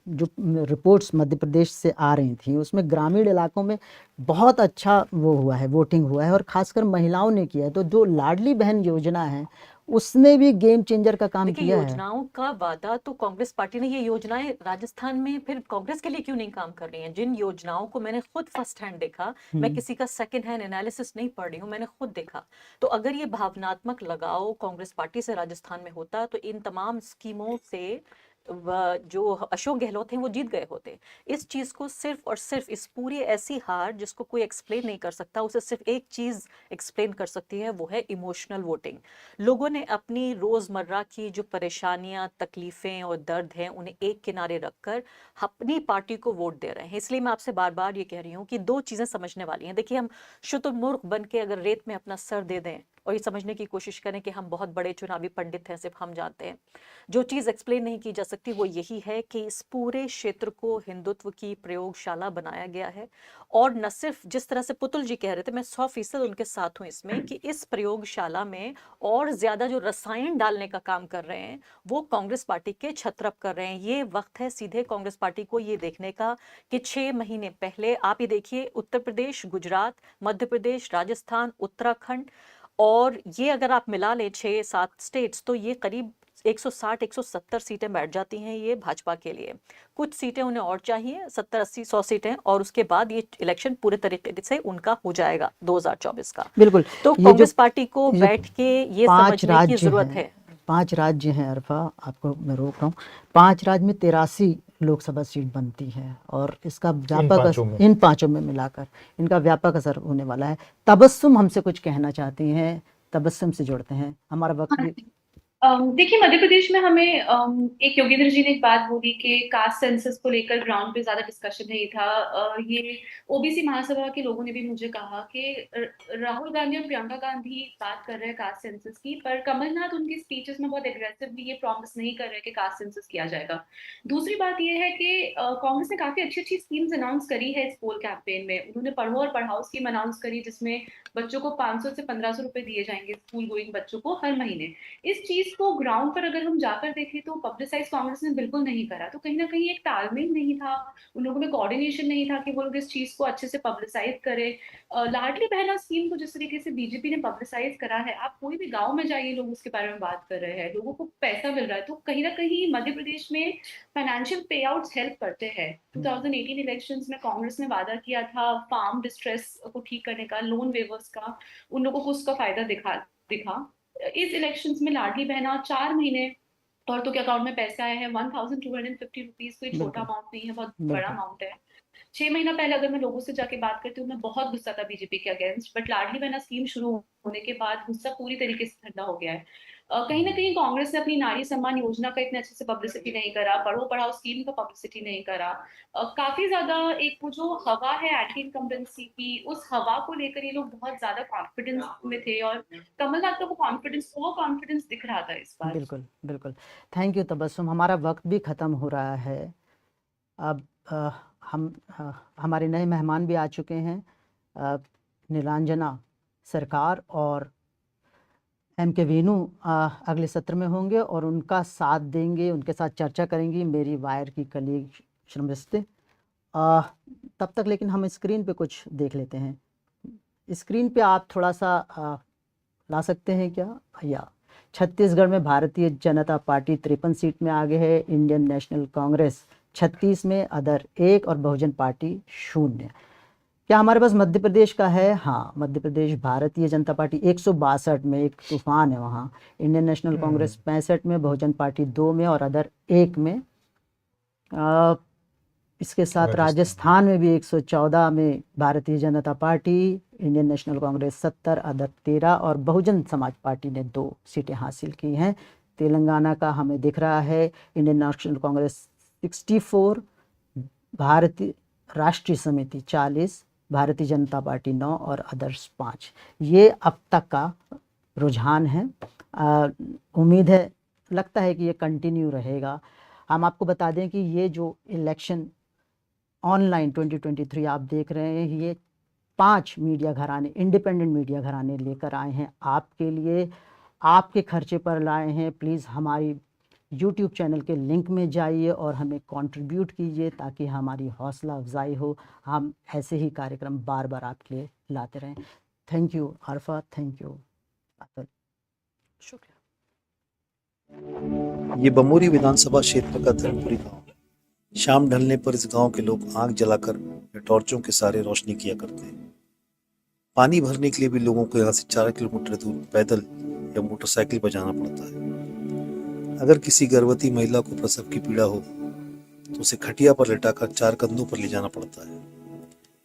जो रिपोर्ट्स मध्य प्रदेश से आ रही थी उसमें ग्रामीण इलाकों में बहुत अच्छा वो हुआ है, वोटिंग हुआ है, और खासकर महिलाओं ने किया है। तो जो लाडली बहन योजना है उसने भी गेम चेंजर का काम देखिए, किया है। योजनाओं का वादा तो कांग्रेस पार्टी ने, ये योजनाएं राजस्थान में फिर कांग्रेस के लिए क्यों नहीं काम कर रही हैं? जिन योजनाओं को मैंने खुद फर्स्ट हैंड देखा, मैं किसी का सेकंड हैंड एनालिसिस नहीं पढ़ रही हूँ, मैंने खुद देखा, तो अगर ये भावनात्मक लगाव कांग्रेस पार्टी से राजस्थान में होता तो इन तमाम स्कीमों से जो अशोक गहलोत हैं वो जीत गए होते। इस चीज को सिर्फ और सिर्फ, इस पूरी ऐसी हार जिसको कोई एक्सप्लेन नहीं कर सकता, उसे सिर्फ एक चीज एक्सप्लेन कर सकती है, वो है इमोशनल वोटिंग। लोगों ने अपनी रोजमर्रा की जो परेशानियां, तकलीफें और दर्द हैं उन्हें एक किनारे रखकर अपनी पार्टी को वोट दे रहे हैं। इसलिए मैं आपसे बार बार ये कह रही हूँ कि दो चीजें समझने वाली हैं। देखिए, हम शुतुरमुर्ग बन के अगर रेत में अपना सर दे दें और ये समझने की कोशिश करें कि हम बहुत बड़े चुनावी पंडित हैं, सिर्फ हम जानते हैं, जो चीज एक्सप्लेन नहीं की जा सकती वो यही है कि इस पूरे क्षेत्र को हिंदुत्व की प्रयोगशाला बनाया गया है। और न सिर्फ जिस तरह से पुतुल जी कह रहे थे, मैं 100% उनके साथ हूं इसमें, कि इस प्रयोगशाला में और ज्यादा जो रसायन डालने का काम कर रहे हैं वो कांग्रेस पार्टी के छत्रप कर रहे हैं। ये वक्त है सीधे कांग्रेस पार्टी को ये देखने का कि 6 महीने पहले आप ये देखिए, उत्तर प्रदेश, गुजरात, मध्य प्रदेश, राजस्थान, उत्तराखंड, और ये अगर आप मिला लें 6-7 स्टेट्स, तो ये करीब 160-170 सीटें बैठ जाती हैं ये भाजपा के लिए। कुछ सीटें उन्हें और चाहिए, 70-80-100 सीटें, और उसके बाद ये इलेक्शन पूरे तरीके से उनका हो जाएगा 2024 का। बिल्कुल। तो ये कांग्रेस जो पार्टी को बैठ के ये 5 समझने की राज्य जरूरत हैं, है। 5 राज्य हैं अरफा, आपको मैं रोक रहा हूँ। 5 राज्य में 83 लोकसभा सीट बनती है, और इसका व्यापक इन पांचों में मिलाकर इनका व्यापक असर होने वाला है। तबस्सुम हमसे कुछ कहना चाहती हैं, तबस्सुम से जुड़ते हैं, हमारा वक्त भी। देखिए, मध्य प्रदेश में हमें एक योगेंद्र जी ने एक बात बोली कि कास्ट सेंसस को लेकर ग्राउंड पे ज्यादा डिस्कशन नहीं था। ये ओबीसी महासभा के लोगों ने भी मुझे कहा कि राहुल गांधी और प्रियंका गांधी बात कर रहे हैं कास्ट सेंसस की, पर कमलनाथ उनकी स्पीचेस में बहुत एग्रेसिवली ये प्रॉमिस नहीं कर रहे कि कास्ट सेंसस किया जाएगा। दूसरी बात ये है कि कांग्रेस ने काफी अच्छी अच्छी स्कीम्स अनाउंस करी है इस पोल कैंपेन में। उन्होंने पढ़ो और पढ़ाओ स्कीम अनाउंस करी, जिसमें बच्चों को 500 से 1500 रुपए दिए जाएंगे स्कूल गोइंग बच्चों को हर महीने। इस चीज को ग्राउंड पर अगर हम जाकर देखें तो पब्लिसाइज कांग्रेस ने बिल्कुल नहीं करा। तो कहीं ना कहीं एक तालमेल नहीं था, उन लोगों में कोऑर्डिनेशन नहीं था कि वो लोग इस चीज को अच्छे से पब्लिसाइज करें। लाडली बहना स्कीम को जिस तरीके से बीजेपी ने पब्लिसाइज करा है, आप कोई भी गांव में जाइए, लोग उसके बारे में बात कर रहे हैं, लोगों को पैसा मिल रहा है। तो कहीं ना कहीं मध्य प्रदेश में फाइनेंशियल पे आउट्स हेल्प करते हैं। 2018 इलेक्शंस में कांग्रेस ने वादा किया था फार्म डिस्ट्रेस को ठीक करने का, लोन वेवर्स का, उन लोगों को उसका फायदा दिखा। इस इलेक्शंस में लाडली बहना 4 महीने औरतों के अकाउंट में पैसे आए हैं 1250 रुपीज। कोई छोटा अमाउंट नहीं है, बहुत बड़ा अमाउंट है। 6 महीना पहले अगर मैं लोगों से जाके बात करती हूँ, मैं बहुत गुस्सा था बीजेपी के against, but Ladli Behna scheme शुरू होने के बाद गुस्सा पूरी तरीके से ठंडा हो गया है। कहीं ना कहीं कांग्रेस ने अपनी नारी सम्मान योजना का इतने अच्छे से पब्लिसिटी नहीं करा, पढ़ो पढ़ाओ स्कीम का पब्लिसिटी नहीं करा। काफी ज्यादा एक वो जो हवा है एंटी इनकम्बेंसी की, उस हवा को लेकर ये लोग बहुत ज्यादा कॉन्फिडेंस में थे, और कमलनाथ का वो कॉन्फिडेंस दिख रहा था इस बार। बिल्कुल बिल्कुल। थैंक यू तबस्सुम, हमारा वक्त भी ख़त्म हो रहा है। अब हमारे नए मेहमान भी आ चुके हैं, नीलांजना सरकार और के वेनु अगले सत्र में होंगे और उनका साथ देंगे, उनके साथ चर्चा करेंगी मेरी वायर की कलीग श्रमस्ते। तब तक लेकिन हम स्क्रीन पे कुछ देख लेते हैं। स्क्रीन पे आप थोड़ा सा ला सकते हैं क्या भैया? छत्तीसगढ़ में भारतीय जनता पार्टी 53 सीट में आगे है, इंडियन नेशनल कांग्रेस 36 में, अदर 1 और बहुजन पार्टी 0। क्या हमारे पास मध्य प्रदेश का है? हाँ, मध्य प्रदेश भारतीय जनता पार्टी 162 में, एक तूफान है वहाँ। इंडियन नेशनल कांग्रेस 65 में, बहुजन पार्टी 2 में और अदर 1 में। इसके साथ राजस्थान में भी 114 में Bharatiya Janata party, Indian national Congress 70, other 13 और बहुजन समाज पार्टी ने 2 सीटें हासिल की हैं। तेलंगाना का हमें दिख रहा है इंडियन नेशनल कांग्रेस 64, भारतीय राष्ट्रीय समिति 40, भारतीय जनता पार्टी 9 और अदर्स 5। ये अब तक का रुझान है। उम्मीद है, लगता है कि ये कंटिन्यू रहेगा। हम आपको बता दें कि ये जो इलेक्शन ऑनलाइन 2023 आप देख रहे हैं, ये 5 मीडिया घराने, इंडिपेंडेंट मीडिया घराने लेकर आए हैं आपके लिए, आपके खर्चे पर लाए हैं। प्लीज़ हमारी यूट्यूब चैनल के लिंक में जाइए और हमें कंट्रीब्यूट कीजिए ताकि हमारी हौसला अफजाई हो, हम ऐसे ही कार्यक्रम बार बार आपके लिए लाते रहें। Thank you Arfa, thank you Atul. शुक्रिया। ये बमोरी विधानसभा क्षेत्र का धर्मपुरी गांव है। शाम ढलने पर इस गांव के लोग आग जलाकर या टॉर्चों के सहारे रोशनी किया करते हैं। पानी भरने के लिए भी लोगों को यहाँ से 4 किलोमीटर दूर पैदल या मोटरसाइकिल पर जाना पड़ता है। अगर किसी गर्भवती महिला को प्रसव की पीड़ा हो तो उसे खटिया पर लिटाकर 4 कंधों पर ले जाना पड़ता है।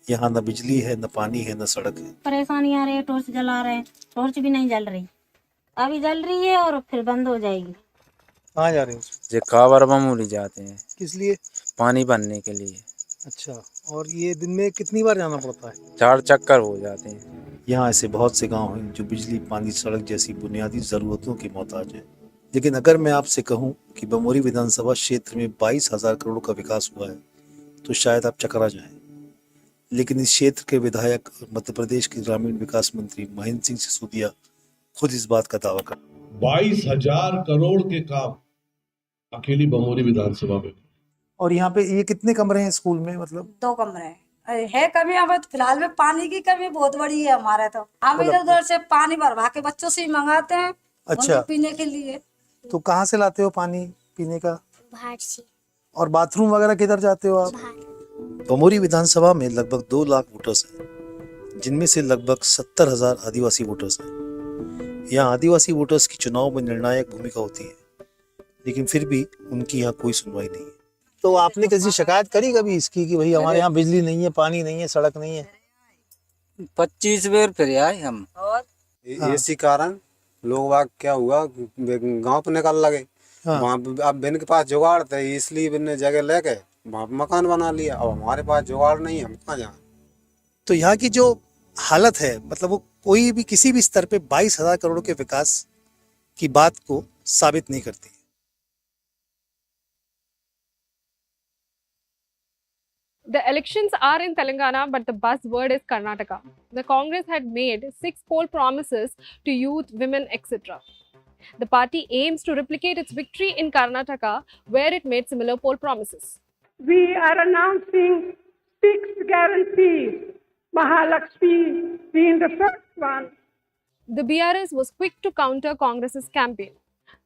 यहाँ न बिजली है, न पानी है, न सड़क है। परेशानी आ रही है, टॉर्च जला रहे हैं, टॉर्च भी नहीं जल रही, अभी जल रही है और फिर बंद हो जाएगी। कहाँ जा रहे हैं? ये कावर बमूली जाते हैं। किस लिए? पानी भरने के लिए। अच्छा, और ये दिन में कितनी बार जाना पड़ता है? 4 चक्कर हो जाते हैं। यहाँ ऐसे बहुत से गांव हैं जो बिजली, पानी, सड़क जैसी बुनियादी जरूरतों के मोहताज हैं। लेकिन अगर मैं आपसे कहूँ कि बमोरी विधानसभा क्षेत्र में 22,000 करोड़ का विकास हुआ है तो शायद आप चकरा जाएं। लेकिन इस क्षेत्र के विधायक और मध्य प्रदेश के ग्रामीण विकास मंत्री महेंद्र सिंह सिसोदिया खुद इस बात का दावा कर 22,000 करोड़ के काम अकेली बमोरी विधानसभा में। और यहाँ पे ये कितने कमरे हैं स्कूल में? मतलब 2 कमरे है कमी। अब फिलहाल में पानी की कमी बहुत बड़ी है हमारे, तो हम इधर उधर से पानी भरवा के बच्चों से ही मंगाते हैं। अच्छा, पीने के लिए। तो कहाँ से लाते हो पानी पीने का? बाहर से। और बाथरूम वगैरह किधर जाते हो आप? बमोरी विधानसभा में लगभग 2 लाख वोटर्स हैं, जिनमें से लगभग 70,000 आदिवासी वोटर्स हैं। यहाँ आदिवासी वोटर्स की चुनाव में निर्णायक भूमिका होती है, लेकिन फिर भी उनकी यहाँ कोई सुनवाई नहीं है। तो आपने किसी शिकायत करी कभी इसकी कि भाई हमारे यहाँ बिजली नहीं है, पानी नहीं है, सड़क नहीं है? 25 बार फिर आए हम। इसी कारण लोग वाग क्या हुआ, गांव पे निकल लगे। वहाँ अब बिन के पास जुगाड़ थे, इसलिए बिन ने जगह लेके वहाँ मकान बना लिया। अब हमारे पास जुगाड़ नहीं है, हम कहाँ जाए? तो यहाँ की जो हालत है, मतलब वो कोई भी किसी भी स्तर पे 22,000 करोड़ के विकास की बात को साबित नहीं करती। The elections are in Telangana, but the buzzword is Karnataka. The Congress had made 6 poll promises to youth, women, etc. The party aims to replicate its victory in Karnataka, where it made similar poll promises. We are announcing 6 guarantees, Mahalakshmi being the first one. The BRS was quick to counter Congress's campaign,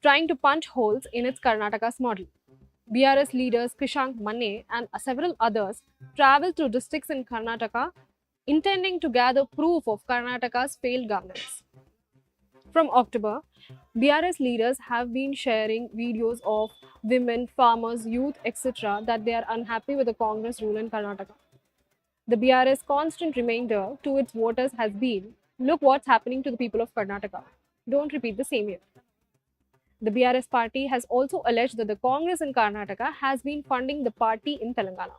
trying to punch holes in its Karnataka's model. BRS leaders Kishank Manne and several others travelled through districts in Karnataka, intending to gather proof of Karnataka's failed governance. From October, BRS leaders have been sharing videos of women, farmers, youth, etc. that they are unhappy with the Congress rule in Karnataka. The BRS constant reminder to its voters has been, look what's happening to the people of Karnataka. Don't repeat the same here. The BRS party has also alleged that the Congress in Karnataka has been funding the party in Telangana.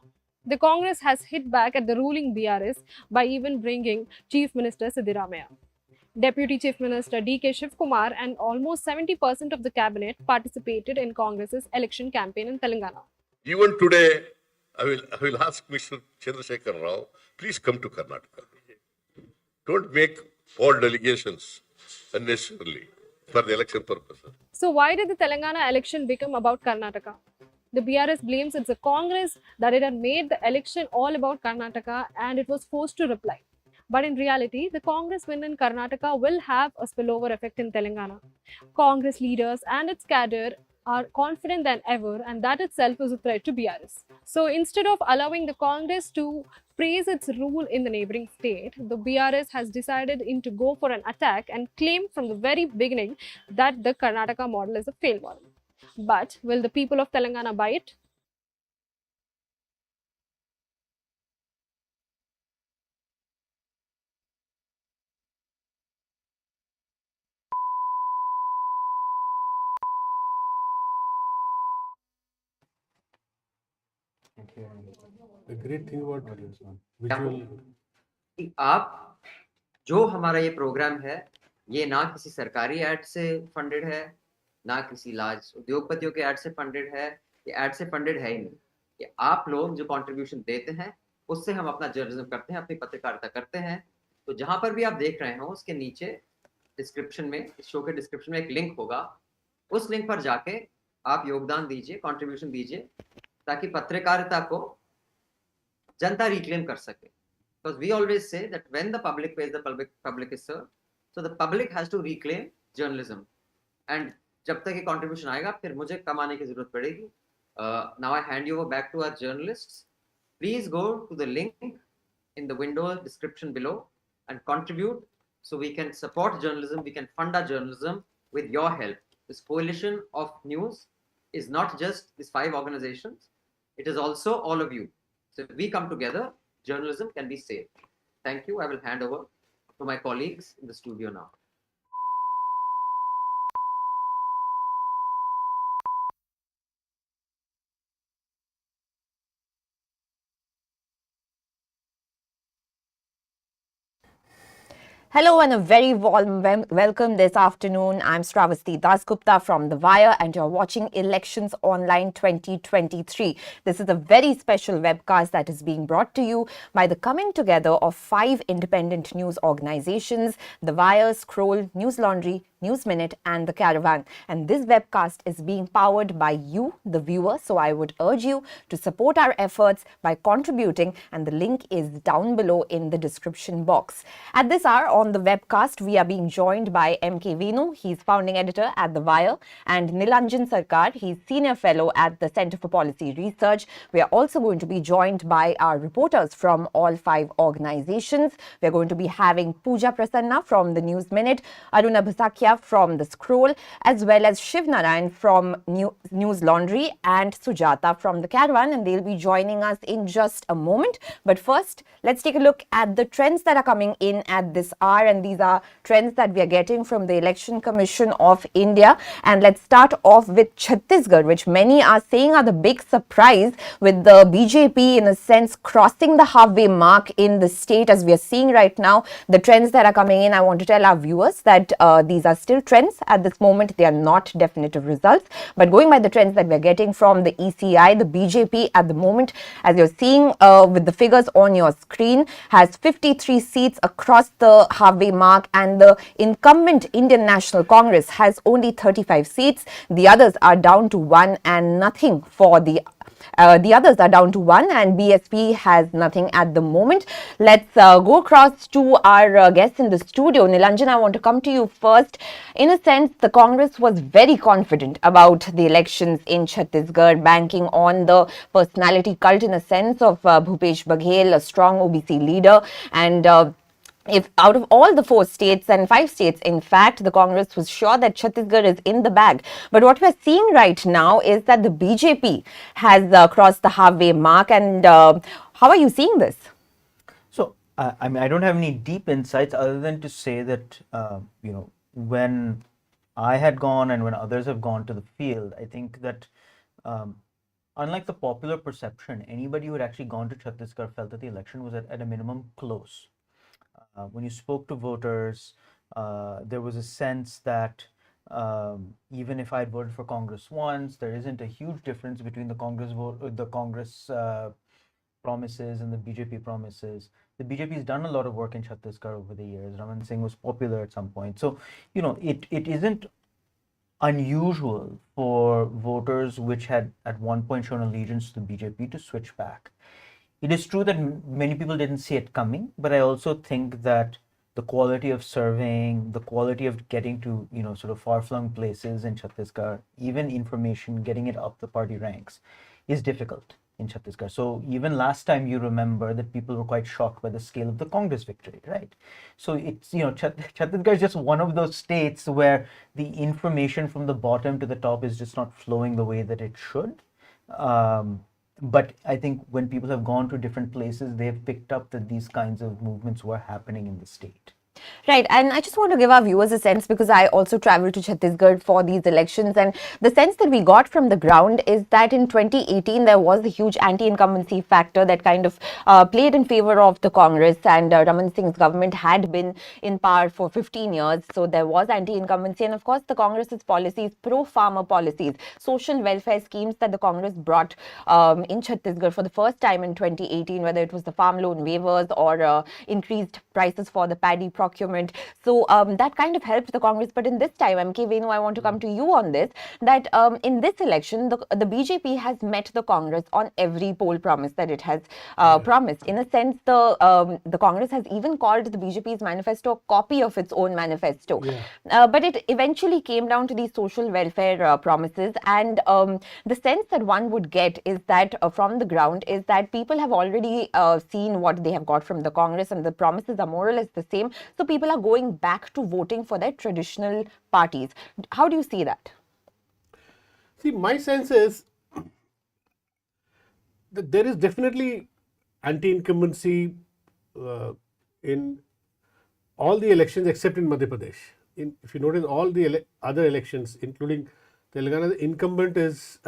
The Congress has hit back at the ruling BRS by even bringing Chief Minister Siddaramaiah. Deputy Chief Minister D.K. Shivkumar and almost 70% of the cabinet participated in Congress's election campaign in Telangana. Even today, I will ask Mr. Chandrasekhar Rao, please come to Karnataka. Don't make false delegations unnecessarily for the election purposes. So why did the Telangana election become about Karnataka? The BRS blames it's the Congress that it had made the election all about Karnataka and it was forced to reply. But in reality, the Congress win in Karnataka will have a spillover effect in Telangana. Congress leaders and its cadre are confident than ever, and that itself is a threat to BRS. So instead of allowing the Congress to praise its rule in the neighboring state, the BRS has decided to go for an attack and claim from the very beginning that the Karnataka model is a failed model. But will the people of Telangana buy it? The great thing about visual, आप जो हमारा ये programme है, ये ना किसी सरकारी add से फंडेड है, ना किसी लार्ज उद्योगपतियों के एड से फंडेड है, ये एड से फंडेड है ही नहीं। ये आप लोग जो कंट्रीब्यूशन देते हैं, उससे हम अपना जर्नलिज्म करते हैं, अपनी पत्रकारिता करते हैं। तो जहां पर भी आप देख रहे हो उसके नीचे डिस्क्रिप्शन में, इस शो के डिस्क्रिप्शन में एक लिंक होगा, उस लिंक पर जाके आप योगदान दीजिए, कंट्रीब्यूशन दीजिए, ताकि पत्रकारिता को जनता रिक्लेम कर सके। Because we always say that when the public pays, the public is served. So the public has to reclaim journalism. And जब तक ये contribution आएगा, फिर मुझे कमाने की जरूरत पड़ेगी. Now I hand you over back to our journalists. Please go to the link in the window description below and contribute so we can support journalism, we can fund our journalism with your help. This coalition of news is not just these 5 organizations, it is also all of you. So if we come together, journalism can be saved. Thank you. I will hand over to my colleagues in the studio now. Hello and a very warm welcome this afternoon. I'm Shravasti Dasgupta from The Wire and you're watching Elections Online 2023. This is a very special webcast that is being brought to you by the coming together of 5 independent news organizations, The Wire, Scroll, Newslaundry, Newsminute and The Caravan. And this webcast is being powered by you, the viewer. So I would urge you to support our efforts by contributing, and the link is down below in the description box. At this hour on the webcast, we are being joined by MK Venu. He's founding editor at The Wire, and Nilanjan Sarkar. He's senior fellow at the Center for Policy Research. We are also going to be joined by our reporters from all 5 organizations. We're going to be having Pooja Prasanna from the Newsminute, Aruna Bhasakia from The Scroll, as well as Shiv Narayan from Newslaundry and Sujata from The Caravan, and they'll be joining us in just a moment. But first, let's take a look at the trends that are coming in at this hour, and these are trends that we are getting from the Election Commission of India. And let's start off with Chhattisgarh, which many are saying are the big surprise, with the BJP in a sense crossing the halfway mark in the state. As we are seeing right now, the trends that are coming in, I want to tell our viewers that these are still trends at this moment. They are not definitive results, but going by the trends that we're getting from the ECI, the BJP at the moment, as you're seeing with the figures on your screen, has 53 seats across the halfway mark, and the incumbent Indian National Congress has only 35 seats. The others are down to 1 and nothing for the others are down to 1, and BSP has nothing at the moment. Let's go across to our guests in the studio. Nilanjan, I want to come to you first. In a sense, the Congress was very confident about the elections in Chhattisgarh, banking on the personality cult in a sense of Bhupesh Baghel, a strong OBC leader, and if out of all the 4 states and 5 states, in fact, the Congress was sure that Chhattisgarh is in the bag. But what we're seeing right now is that the BJP has crossed the halfway mark. And how are you seeing this? So, I mean, I don't have any deep insights other than to say that, when I had gone and when others have gone to the field, I think that unlike the popular perception, anybody who had actually gone to Chhattisgarh felt that the election was at a minimum close. When you spoke to voters, there was a sense that even if I'd voted for Congress once, there isn't a huge difference between the Congress promises and the BJP promises. The BJP has done a lot of work in Chhattisgarh over the years. Raman Singh was popular at some point. So, it isn't unusual for voters which had at one point shown allegiance to the BJP to switch back. It is true that many people didn't see it coming, but I also think that the quality of serving, the quality of getting to, sort of far-flung places in Chhattisgarh, even information, getting it up the party ranks, is difficult in Chhattisgarh. So even last time, you remember that people were quite shocked by the scale of the Congress victory, right? So it's, Chhattisgarh is just one of those states where the information from the bottom to the top is just not flowing the way that it should. But I think when people have gone to different places, they've picked up that these kinds of movements were happening in the state. Right, and I just want to give our viewers a sense, because I also traveled to Chhattisgarh for these elections, and the sense that we got from the ground is that in 2018 there was a huge anti-incumbency factor that kind of played in favor of the Congress, and Raman Singh's government had been in power for 15 years, so there was anti-incumbency, and of course the Congress's policies, pro-farmer policies, social welfare schemes that the Congress brought in Chhattisgarh for the first time in 2018, whether it was the farm loan waivers or increased prices for the paddy procurement. So that kind of helped the Congress. But in this time, MK Venu, I want to come to you on this, that in this election, the BJP has met the Congress on every poll promise that it has promised. In a sense, the Congress has even called the BJP's manifesto a copy of its own manifesto. But it eventually came down to these social welfare promises. And the sense that one would get is that from the ground is that people have already seen what they have got from the Congress, and the promises are more or less the same. So people are going back to voting for their traditional parties. How do you see that? See, my sense is that there is definitely anti-incumbency in all the elections except in Madhya Pradesh. If you notice, all the other elections, including Telangana, the incumbent is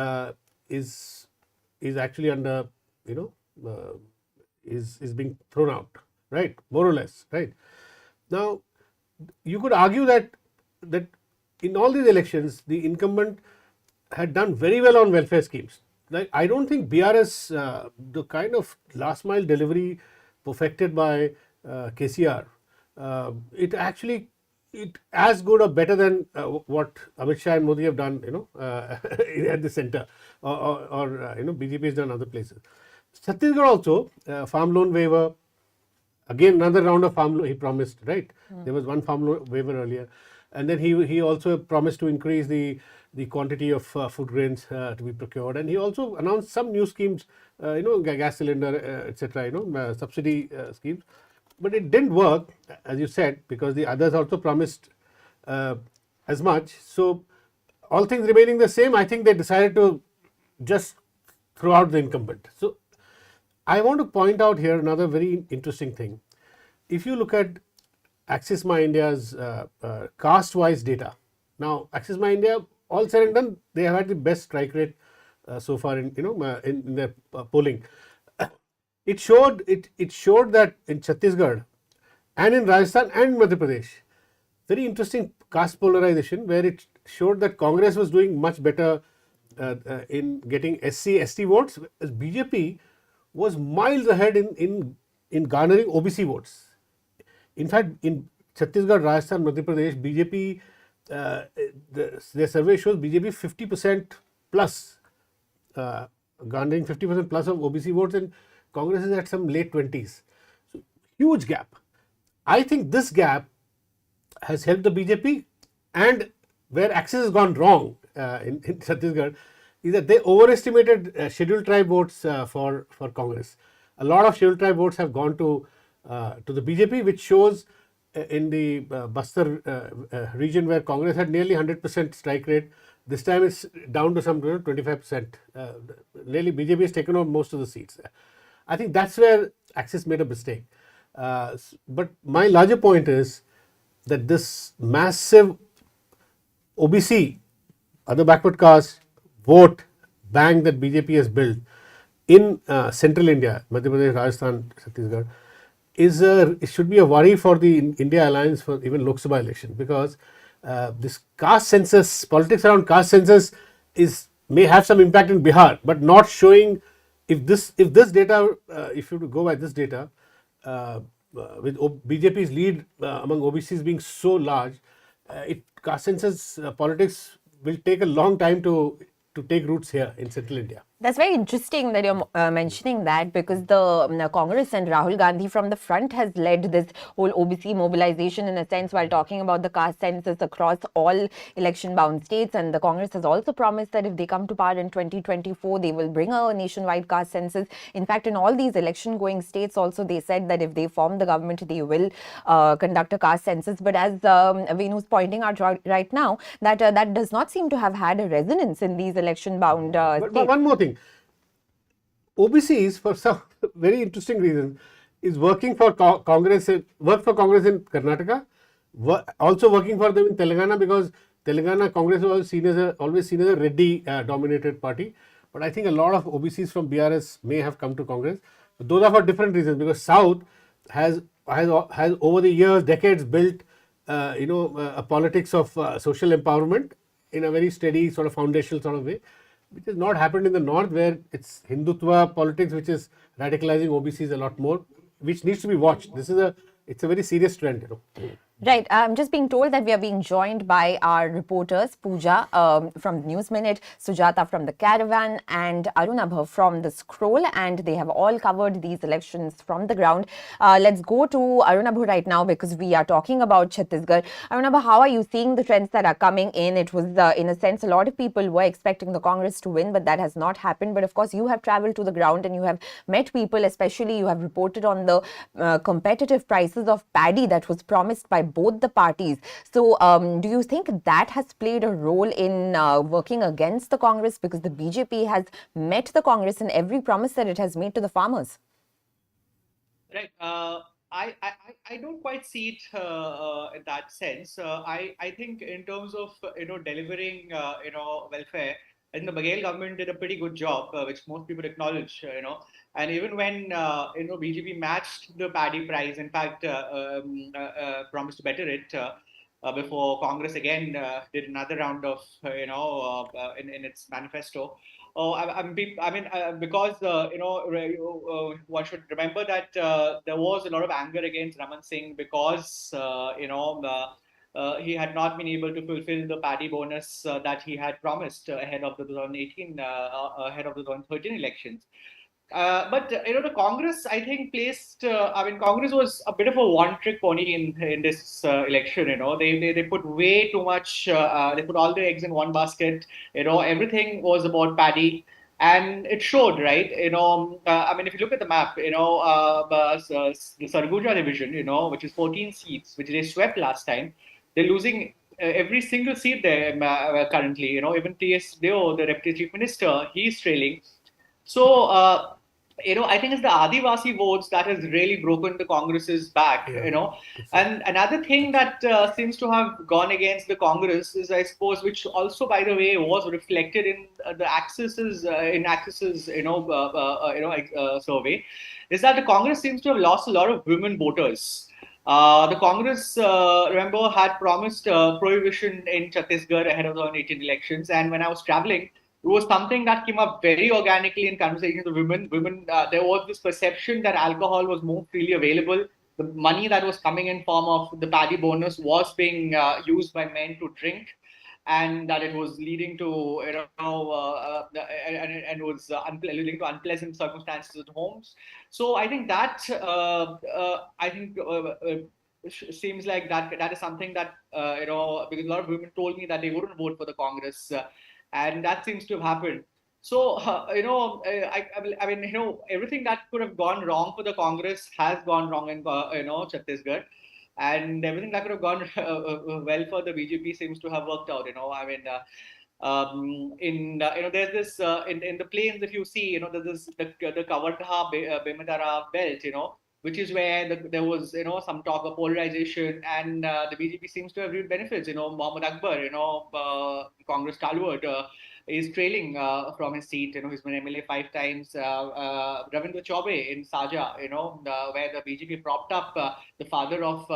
actually under, is being thrown out, right? More or less, right? Now, you could argue that in all these elections, the incumbent had done very well on welfare schemes. Like, I don't think BRS, the kind of last mile delivery perfected by KCR, it as good or better than what Amit Shah and Modi have done, at the center, or BJP has done other places. Chhattisgarh also, farm loan waiver, again another round of farm loan he promised, right? There was one farm loan waiver earlier, and then he also promised to increase the quantity of food grains to be procured, and he also announced some new schemes, gas cylinder, etc., subsidy schemes. But it didn't work, as you said, because the others also promised as much. So all things remaining the same, I think they decided to just throw out the incumbent. So I want to point out here another very interesting thing. If you look at Axis My India's caste-wise data, now Axis My India, all said and done, they have had the best strike rate so far in their polling. It showed that in Chhattisgarh and in Rajasthan and Madhya Pradesh, very interesting caste polarization, where it showed that Congress was doing much better in getting SC, ST votes, as BJP was miles ahead in garnering OBC votes. In fact, in Chhattisgarh, Rajasthan, Madhya Pradesh, BJP, their survey shows BJP 50% plus, garnering 50% plus of OBC votes, and Congress is at some late 20s. So, huge gap. I think this gap has helped the BJP, and where Axis has gone wrong in Chhattisgarh is that they overestimated scheduled tribe votes for Congress. A lot of scheduled tribe votes have gone to the BJP, which shows in the Bastar region, where Congress had nearly 100% strike rate. This time it's down to some 25%. Nearly BJP has taken over most of the seats. I think that's where Axis made a mistake. But my larger point is that this massive OBC, other backward caste vote bank that BJP has built in central India, Madhya Pradesh, Rajasthan, Chhattisgarh, it should be a worry for the India Alliance for even Lok Sabha election, because this caste census, politics around caste census may have some impact in Bihar, but not showing. If this data, if you go by this data, with BJP's lead among OBCs being so large, caste census politics will take a long time to take roots here in central India. That's very interesting that you're mentioning that, because the Congress and Rahul Gandhi from the front has led this whole OBC mobilization, in a sense, while talking about the caste census across all election-bound states. And the Congress has also promised that if they come to power in 2024, they will bring a nationwide caste census. In fact, in all these election-going states also, they said that if they form the government, they will conduct a caste census. But as Venu's pointing out right now, that that does not seem to have had a resonance in these election-bound states. But one more thing. OBCs, for some very interesting reason, is working for Congress, worked for Congress in Karnataka, also working for them in Telangana, because Telangana Congress was always seen as a Reddy dominated party. But I think a lot of OBCs from BRS may have come to Congress. But those are for different reasons, because South has over the years, decades built a politics of social empowerment in a very steady sort of foundational sort of way, which has not happened in the North, where it's Hindutva politics which is radicalizing OBCs a lot more, which needs to be watched. It's a very serious trend. Right. I'm just being told that we are being joined by our reporters, Pooja from Newsminute, Sujata from the Caravan, and Arunabha from the Scroll, and they have all covered these elections from the ground. Let's go to Arunabha right now, because we are talking about Chhattisgarh. Arunabha, how are you seeing the trends that are coming in? It was, in a sense, a lot of people were expecting the Congress to win, but that has not happened. But of course, you have traveled to the ground and you have met people, especially you have reported on the competitive prices of paddy that was promised by both the parties. So do you think that has played a role in working against the Congress, because the BJP has met the Congress in every promise that it has made to the farmers? Right. I don't quite see it in that sense. I think in terms of delivering welfare, I think the Baghel government did a pretty good job, which most people acknowledge. And even when BJP matched the paddy price, in fact, promised to better it before Congress again did another round of in its manifesto. Because one should remember that there was a lot of anger against Raman Singh because he had not been able to fulfill the paddy bonus that he had promised ahead of the 2018, ahead of the 2013 elections. But the Congress, I think, Congress was a bit of a one-trick pony in this election. They put way too much. They put all their eggs in one basket. Everything was about paddy, and it showed, right? If you look at the map, the Sarguja division, which is 14 seats, which they swept last time, they're losing every single seat there currently. Even T.S. Deo, the Deputy Chief Minister, he's trailing. So, I think it's the Adivasi votes that has really broken the Congress's back, And another thing that seems to have gone against the Congress is, I suppose, which also, by the way, was reflected in the Axis's survey, is that the Congress seems to have lost a lot of women voters. The Congress, remember, had promised prohibition in Chhattisgarh ahead of the 2018 elections, and when I was traveling, it was something that came up very organically in conversations with women. There was this perception that alcohol was more freely available. The money that was coming in form of the paddy bonus was being used by men to drink, and that it was leading to leading to unpleasant circumstances at homes. So I think that seems like that is something that because a lot of women told me that they wouldn't vote for the Congress. And that seems to have happened. So, everything that could have gone wrong for the Congress has gone wrong in, Chhattisgarh. And everything that could have gone well for the BJP seems to have worked out, there's this, in the plains, if you see, there's this, the Kavartha Bemadara belt, which is where there was, some talk of polarization, and the BJP seems to have reaped benefits. Mohammed Akbar, Congress stalwart, is trailing from his seat. He's been MLA 5 times. Ravindra Chaube in Saja, where the BJP propped up the father of,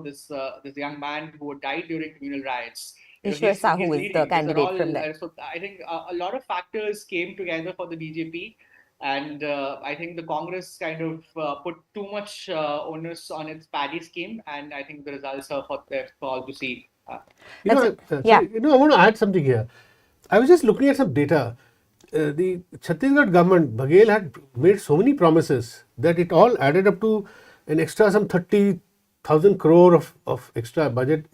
this young man who died during communal riots. Ishwar Sahu is the candidate from there. So I think a lot of factors came together for the BJP. And I think the Congress kind of put too much onus on its paddy scheme, and I think the results are for all to see. I want to add something here. I was just looking at some data. The Chhattisgarh government, Baghel, had made so many promises that it all added up to an extra some 30,000 crore of extra budget.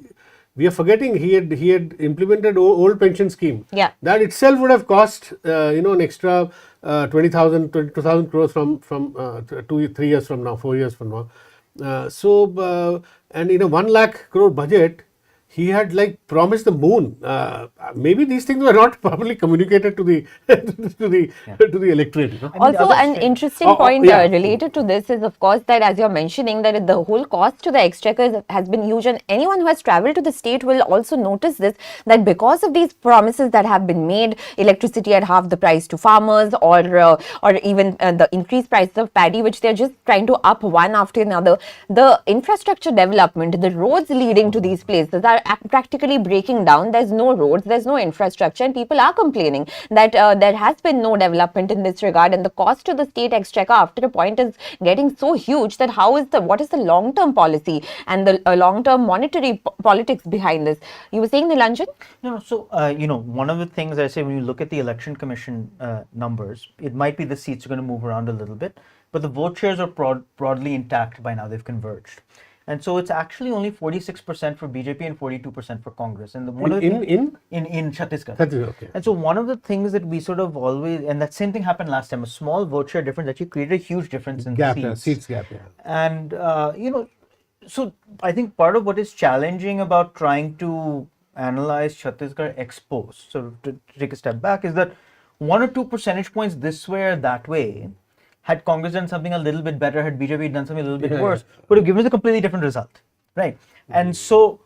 We are forgetting he had implemented old pension scheme. Yeah. That itself would have cost an extra 22,000 crores from 3 years from now, 4 years from now. And in a 1 lakh crore budget, he had like promised the moon. Maybe these things were not properly communicated to the to the electorate. You know? Also, an interesting point related to this is, of course, that as you're mentioning, that the whole cost to the exchequer has been huge, and anyone who has travelled to the state will also notice this, that because of these promises that have been made, electricity at half the price to farmers, or even the increased prices of paddy, which they're just trying to up one after another, the infrastructure development, the roads leading to these places are practically breaking down. There's no roads, there's no infrastructure, and people are complaining that there has been no development in this regard, and the cost to the state exchequer after a point is getting so huge that what is the long-term policy and the long-term monetary politics behind this? You were saying, Nilanjan? No, so one of the things I say, when you look at the election commission numbers, it might be the seats are going to move around a little bit, but the vote shares are broadly intact by now. They've converged. And so it's actually only 46% for BJP and 42% for Congress. And in Chhattisgarh. Okay. And so one of the things that we sort of always, and that same thing happened last time, a small vote share difference actually created a huge difference in seats gap. Yeah. And so I think part of what is challenging about trying to analyze Chhattisgarh ex post, so to take a step back, is that 1 or 2 percentage points this way or that way, had Congress done something a little bit better, had BJP done something a little bit worse, would have given us a completely different result, right? And so,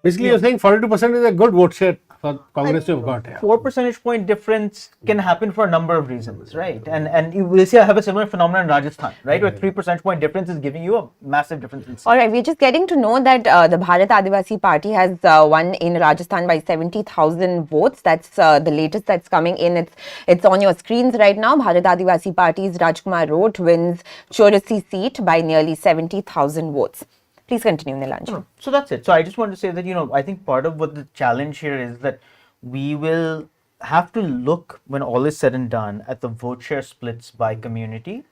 basically, you're saying 42% is a good vote share for Congress to have got. Yeah. 4 percentage point difference can happen for a number of reasons, right? And you will see I have a similar phenomenon in Rajasthan, right? Where 3 percentage point difference is giving you a massive difference in seats. All right, we're just getting to know that the Bharat Adivasi Party has won in Rajasthan by 70,000 votes. That's the latest that's coming in. It's on your screens right now. Bharat Adivasi Party's Rajkumar Roat wins Chaurasia seat by nearly 70,000 votes. Please continue, Nilanjan. So that's it. So I just want to say that, I think part of what the challenge here is that we will have to look, when all is said and done, at the vote share splits by community,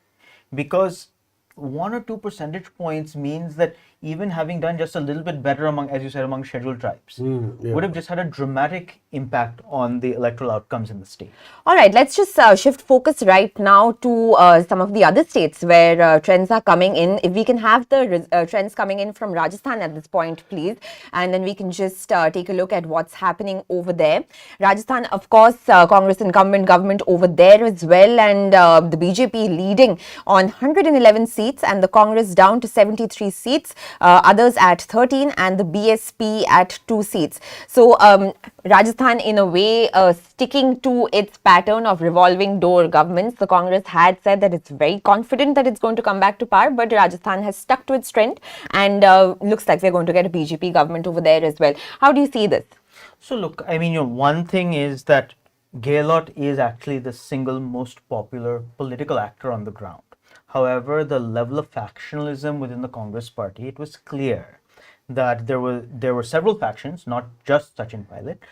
because 1 or 2 percentage points means that even having done just a little bit better among, as you said, among scheduled tribes, would have just had a dramatic impact on the electoral outcomes in the state. All right, let's just shift focus right now to some of the other states where trends are coming in. If we can have the trends coming in from Rajasthan at this point, please, and then we can just take a look at what's happening over there. Rajasthan, of course, Congress incumbent government over there as well, and the BJP leading on 111 seats and the Congress down to 73 seats. Others at 13 and the BSP at 2 seats. So Rajasthan, in a way, sticking to its pattern of revolving door governments. The Congress had said that it's very confident that it's going to come back to power, but Rajasthan has stuck to its trend, and looks like we're going to get a BJP government over there as well. How do you see this? So look, I mean, one thing is that Gehlot is actually the single most popular political actor on the ground. However, the level of factionalism within the Congress party, it was clear that there were several factions, not just Sachin Pilot,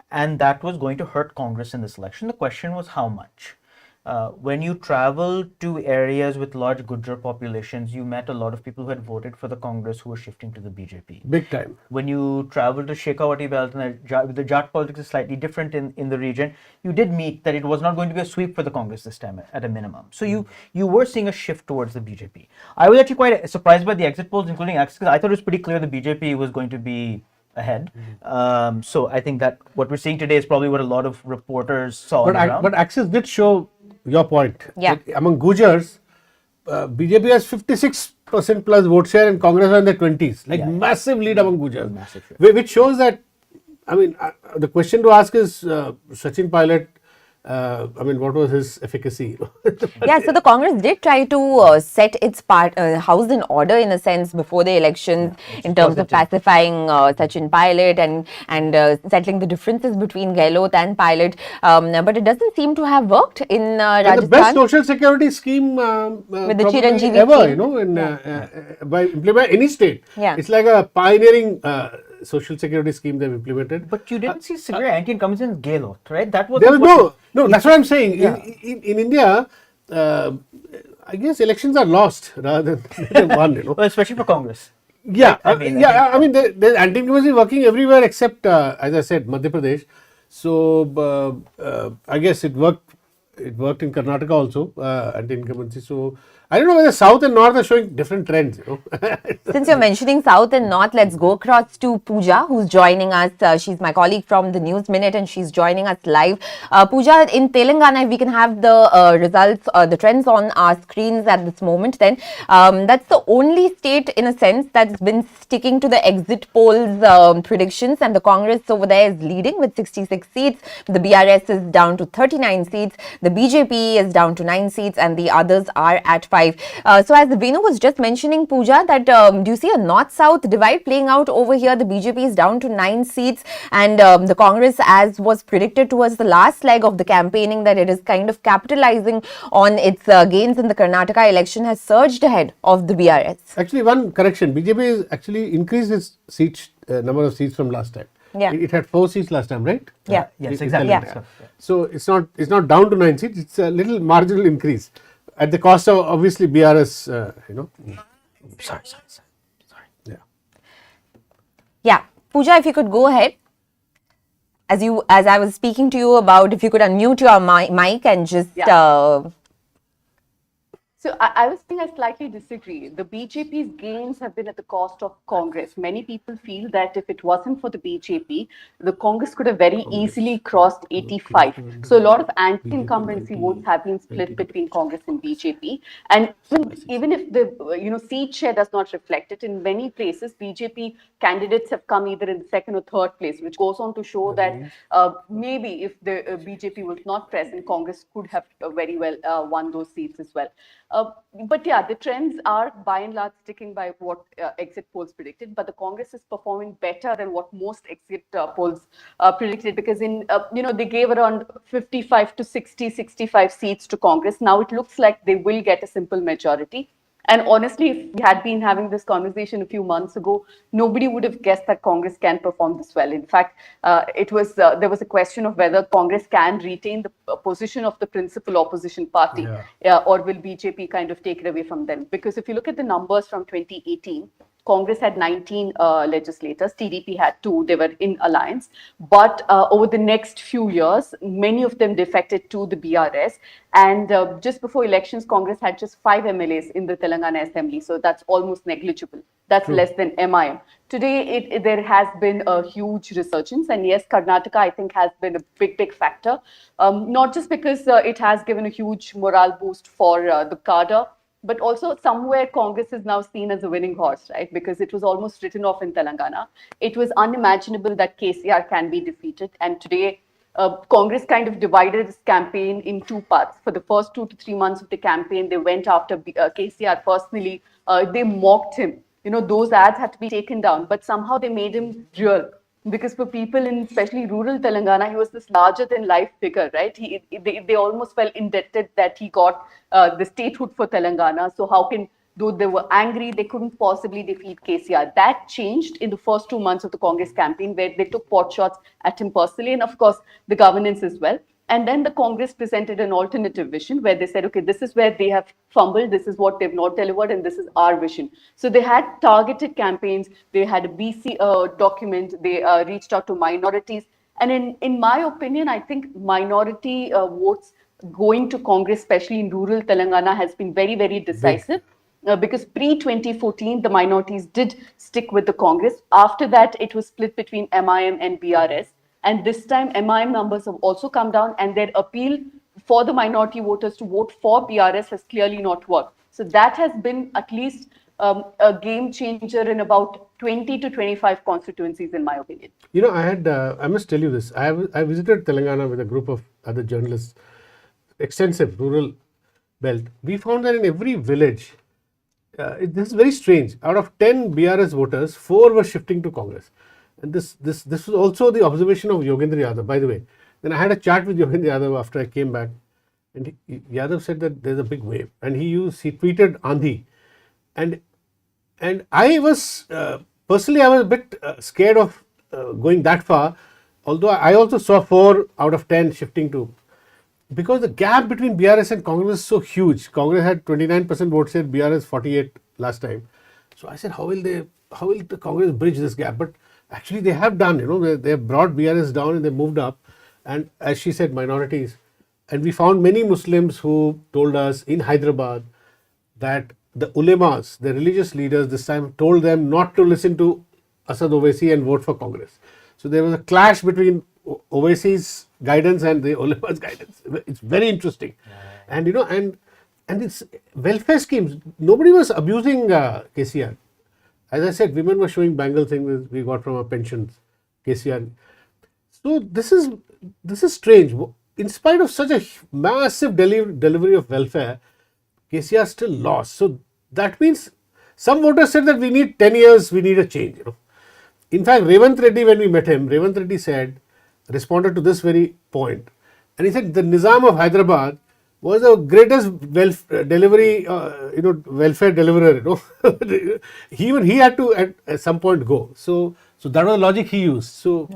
and that was going to hurt Congress in this election. The question was how much. When you travel to areas with large Gujjar populations, you met a lot of people who had voted for the Congress who were shifting to the BJP. Big time. When you travel to Shekhawati belt, and the Jat politics is slightly different in the region, you did meet that it was not going to be a sweep for the Congress this time at a minimum. So you were seeing a shift towards the BJP. I was actually quite surprised by the exit polls, including Axis, because I thought it was pretty clear the BJP was going to be ahead. So I think that what we're seeing today is probably what a lot of reporters saw. But Axis did show your point. Yeah. Among Gujars, BJP has 56% plus vote share and Congress are in the 20s. Massive lead among Gujars. Massive share. Which shows that, I mean, the question to ask is, Sachin Pilot, what was his efficacy? Yeah, so the Congress did try to set its house in order in a sense before the elections, in terms of pacifying Sachin Pilot and settling the differences between Gehlot and Pilot. But it doesn't seem to have worked in Rajasthan. The best social security scheme with the Chiranjeevi ever, by implementing any state. Yeah. It's like a pioneering social security scheme they've implemented. But you didn't see severe anti-incumbency in Gehlot, right? That was there was no. That's what I'm saying. Yeah. In India, I guess elections are lost rather than won. Well, especially for Congress. Yeah, I mean, there's anti-incumbency working everywhere except, as I said, Madhya Pradesh. So I guess it worked in Karnataka also, anti-incumbency. So I don't know whether South and North are showing different trends. Since you're mentioning South and North, let's go across to Pooja, who's joining us. She's my colleague from the Newsminute, and she's joining us live. Pooja, in Telangana, if we can have the results, the trends on our screens at this moment, then that's the only state, in a sense, that's been sticking to the exit polls predictions, and the Congress over there is leading with 66 seats. The BRS is down to 39 seats. The BJP is down to 9 seats, and the others are at 5. So as Venu was just mentioning, Pooja, that do you see a north-south divide playing out over here? The BJP is down to 9 seats, and the Congress, as was predicted towards the last leg of the campaigning, that it is kind of capitalizing on its gains in the Karnataka election, has surged ahead of the BRS. Actually, one correction, BJP has actually increased its seats, number of seats from last time. Yeah. It had 4 seats last time, right? Yeah. Yes, In exactly. Telangana. Yeah. So it's not down to 9 seats. It's a little marginal increase at the cost of obviously BRS. Sorry. Yeah. Yeah, Pooja, if you could go ahead. As I was speaking to you about, if you could unmute your mic and just. So I was saying I slightly disagree. The BJP's gains have been at the cost of Congress. Many people feel that if it wasn't for the BJP, the Congress could have very easily crossed 85. So a lot of anti-incumbency votes have been split between Congress and BJP. And even if the seat share does not reflect it, in many places BJP candidates have come either in the second or third place, which goes on to show that maybe if the BJP was not present, Congress could have very well won those seats as well. But yeah, the trends are by and large sticking by what exit polls predicted, but the Congress is performing better than what most exit polls predicted, because in they gave around 55 to 65 seats to Congress. Now it looks like they will get a simple majority. And honestly, if we had been having this conversation a few months ago, nobody would have guessed that Congress can perform this well. In fact, there was a question of whether Congress can retain the position of the principal opposition party, or will BJP kind of take it away from them? Because if you look at the numbers from 2018, Congress had 19 legislators, TDP had 2, they were in alliance. But over the next few years, many of them defected to the BRS. And just before elections, Congress had just 5 MLAs in the Telangana Assembly. So that's almost negligible. That's less than MIM. Today, there has been a huge resurgence. And yes, Karnataka, I think, has been a big factor. Not just because it has given a huge morale boost for the cadre, but also somewhere Congress is now seen as a winning horse, right? Because it was almost written off in Telangana. It was unimaginable that KCR can be defeated. And today, Congress kind of divided its campaign in 2 parts. For the first 2 to 3 months of the campaign, they went after KCR personally. They mocked him. Those ads had to be taken down, but somehow they made him real. Because for people in especially rural Telangana, he was this larger than life figure, right? They almost felt indebted that he got the statehood for Telangana. So how can, though they were angry, they couldn't possibly defeat KCR. That changed in the first 2 months of the Congress campaign, where they took pot shots at him personally, and of course the governance as well. And then the Congress presented an alternative vision where they said, okay, this is where they have fumbled, this is what they've not delivered, and this is our vision. So they had targeted campaigns, they had a BC document, they reached out to minorities. And in my opinion, I think minority votes going to Congress, especially in rural Telangana, has been very decisive. Because pre-2014, the minorities did stick with the Congress. After that, it was split between MIM and BRS. And this time, MIM numbers have also come down, and their appeal for the minority voters to vote for BRS has clearly not worked. So that has been at least a game changer in about 20 to 25 constituencies, in my opinion. I must tell you this. I visited Telangana with a group of other journalists, extensive rural belt. We found that in every village, this is very strange. Out of 10 BRS voters, 4 were shifting to Congress. And this was also the observation of Yogendra Yadav, by the way. Then I had a chat with Yogendra Yadav after I came back, and Yadav said that there's a big wave, and he tweeted Andhi, and I was personally I was a bit scared of going that far, although I also saw 4 out of 10 shifting to, because the gap between BRS and Congress is so huge. Congress had 29% vote share, BRS 48 last time. So I said, how will the Congress bridge this gap? But actually, they have done, they have brought BRS down and they moved up. And as she said, minorities. And we found many Muslims who told us in Hyderabad, that the ulemas, the religious leaders this time told them not to listen to Asad Owaisi and vote for Congress. So there was a clash between Owaisi's guidance and the ulema's guidance. It's very interesting. And you know, and it's welfare schemes. Nobody was abusing KCR. As I said, women were showing bangle things we got from our pensions, KCR. So this is strange. In spite of such a massive delivery of welfare, KCR still lost. So that means some voters said that we need 10 years, we need a change. You know. In fact, Revanth Reddy, when we met him, Revanth Reddy responded to this very point, and he said the Nizam of Hyderabad was the greatest welfare deliverer. You know, even he had to at some point go. So that was the logic he used. So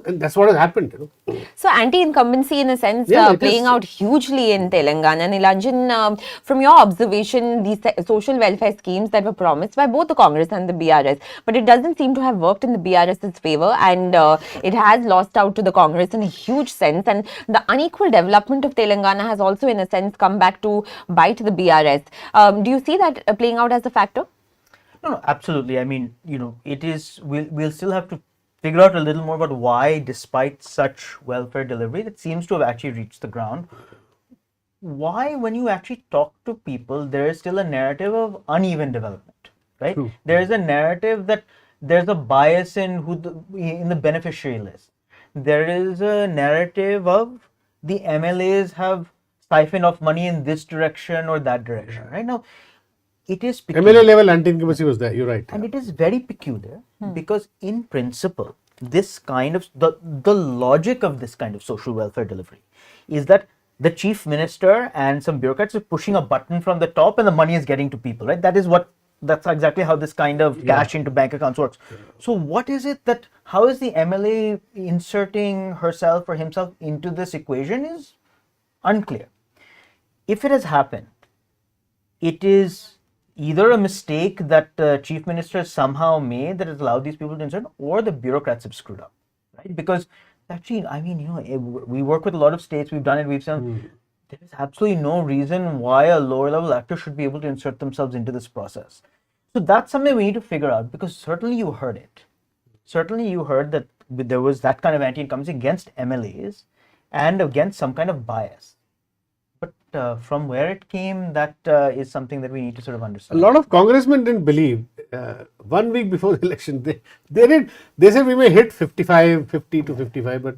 and that's what has happened. You know. So anti-incumbency, in a sense, Yeah, playing out hugely in Telangana. Nilanjan, from your observation, these social welfare schemes that were promised by both the Congress and the BRS, but it doesn't seem to have worked in the BRS's favor, and it has lost out to the Congress in a huge sense. And the unequal development of Telangana has also, in a sense, come back to bite the BRS. Do you see that playing out as a factor? No, absolutely. I mean, it is, we'll still have to figure out a little more about why, despite such welfare delivery that seems to have actually reached the ground, why, when you actually talk to people, there is still a narrative of uneven development, right? True. There is a narrative that there's a bias in in the beneficiary list. There is a narrative of the MLAs have siphoned off money in this direction or that direction, right? Now, it is peculiar. MLA level anti-incumbency was there, you're right. And it is very peculiar because in principle, this kind of, the logic of this kind of social welfare delivery is that the chief minister and some bureaucrats are pushing a button from the top and the money is getting to people, right? That's exactly how this kind of cash into bank accounts works. So what is it how is the MLA inserting herself or himself into this equation is unclear. If it has happened, it is either a mistake that the chief minister somehow made that has allowed these people to insert, or the bureaucrats have screwed up, right? Because actually, I mean, we work with a lot of states, we've done it, we've done, there is absolutely no reason why a lower level actor should be able to insert themselves into this process. So that's something we need to figure out, because certainly you heard it. Certainly you heard that there was that kind of anti-incumbency against MLAs and against some kind of bias. But from where it came, that is something that we need to sort of understand. A lot of congressmen didn't believe. 1 week before the election, they said we may hit 50 to 55, but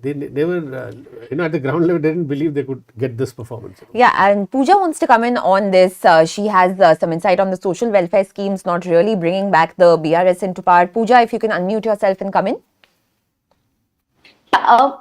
they never, at the ground level, they didn't believe they could get this performance. Yeah, and Pooja wants to come in on this. She has some insight on the social welfare schemes not really bringing back the BRS into power. Pooja, if you can unmute yourself and come in.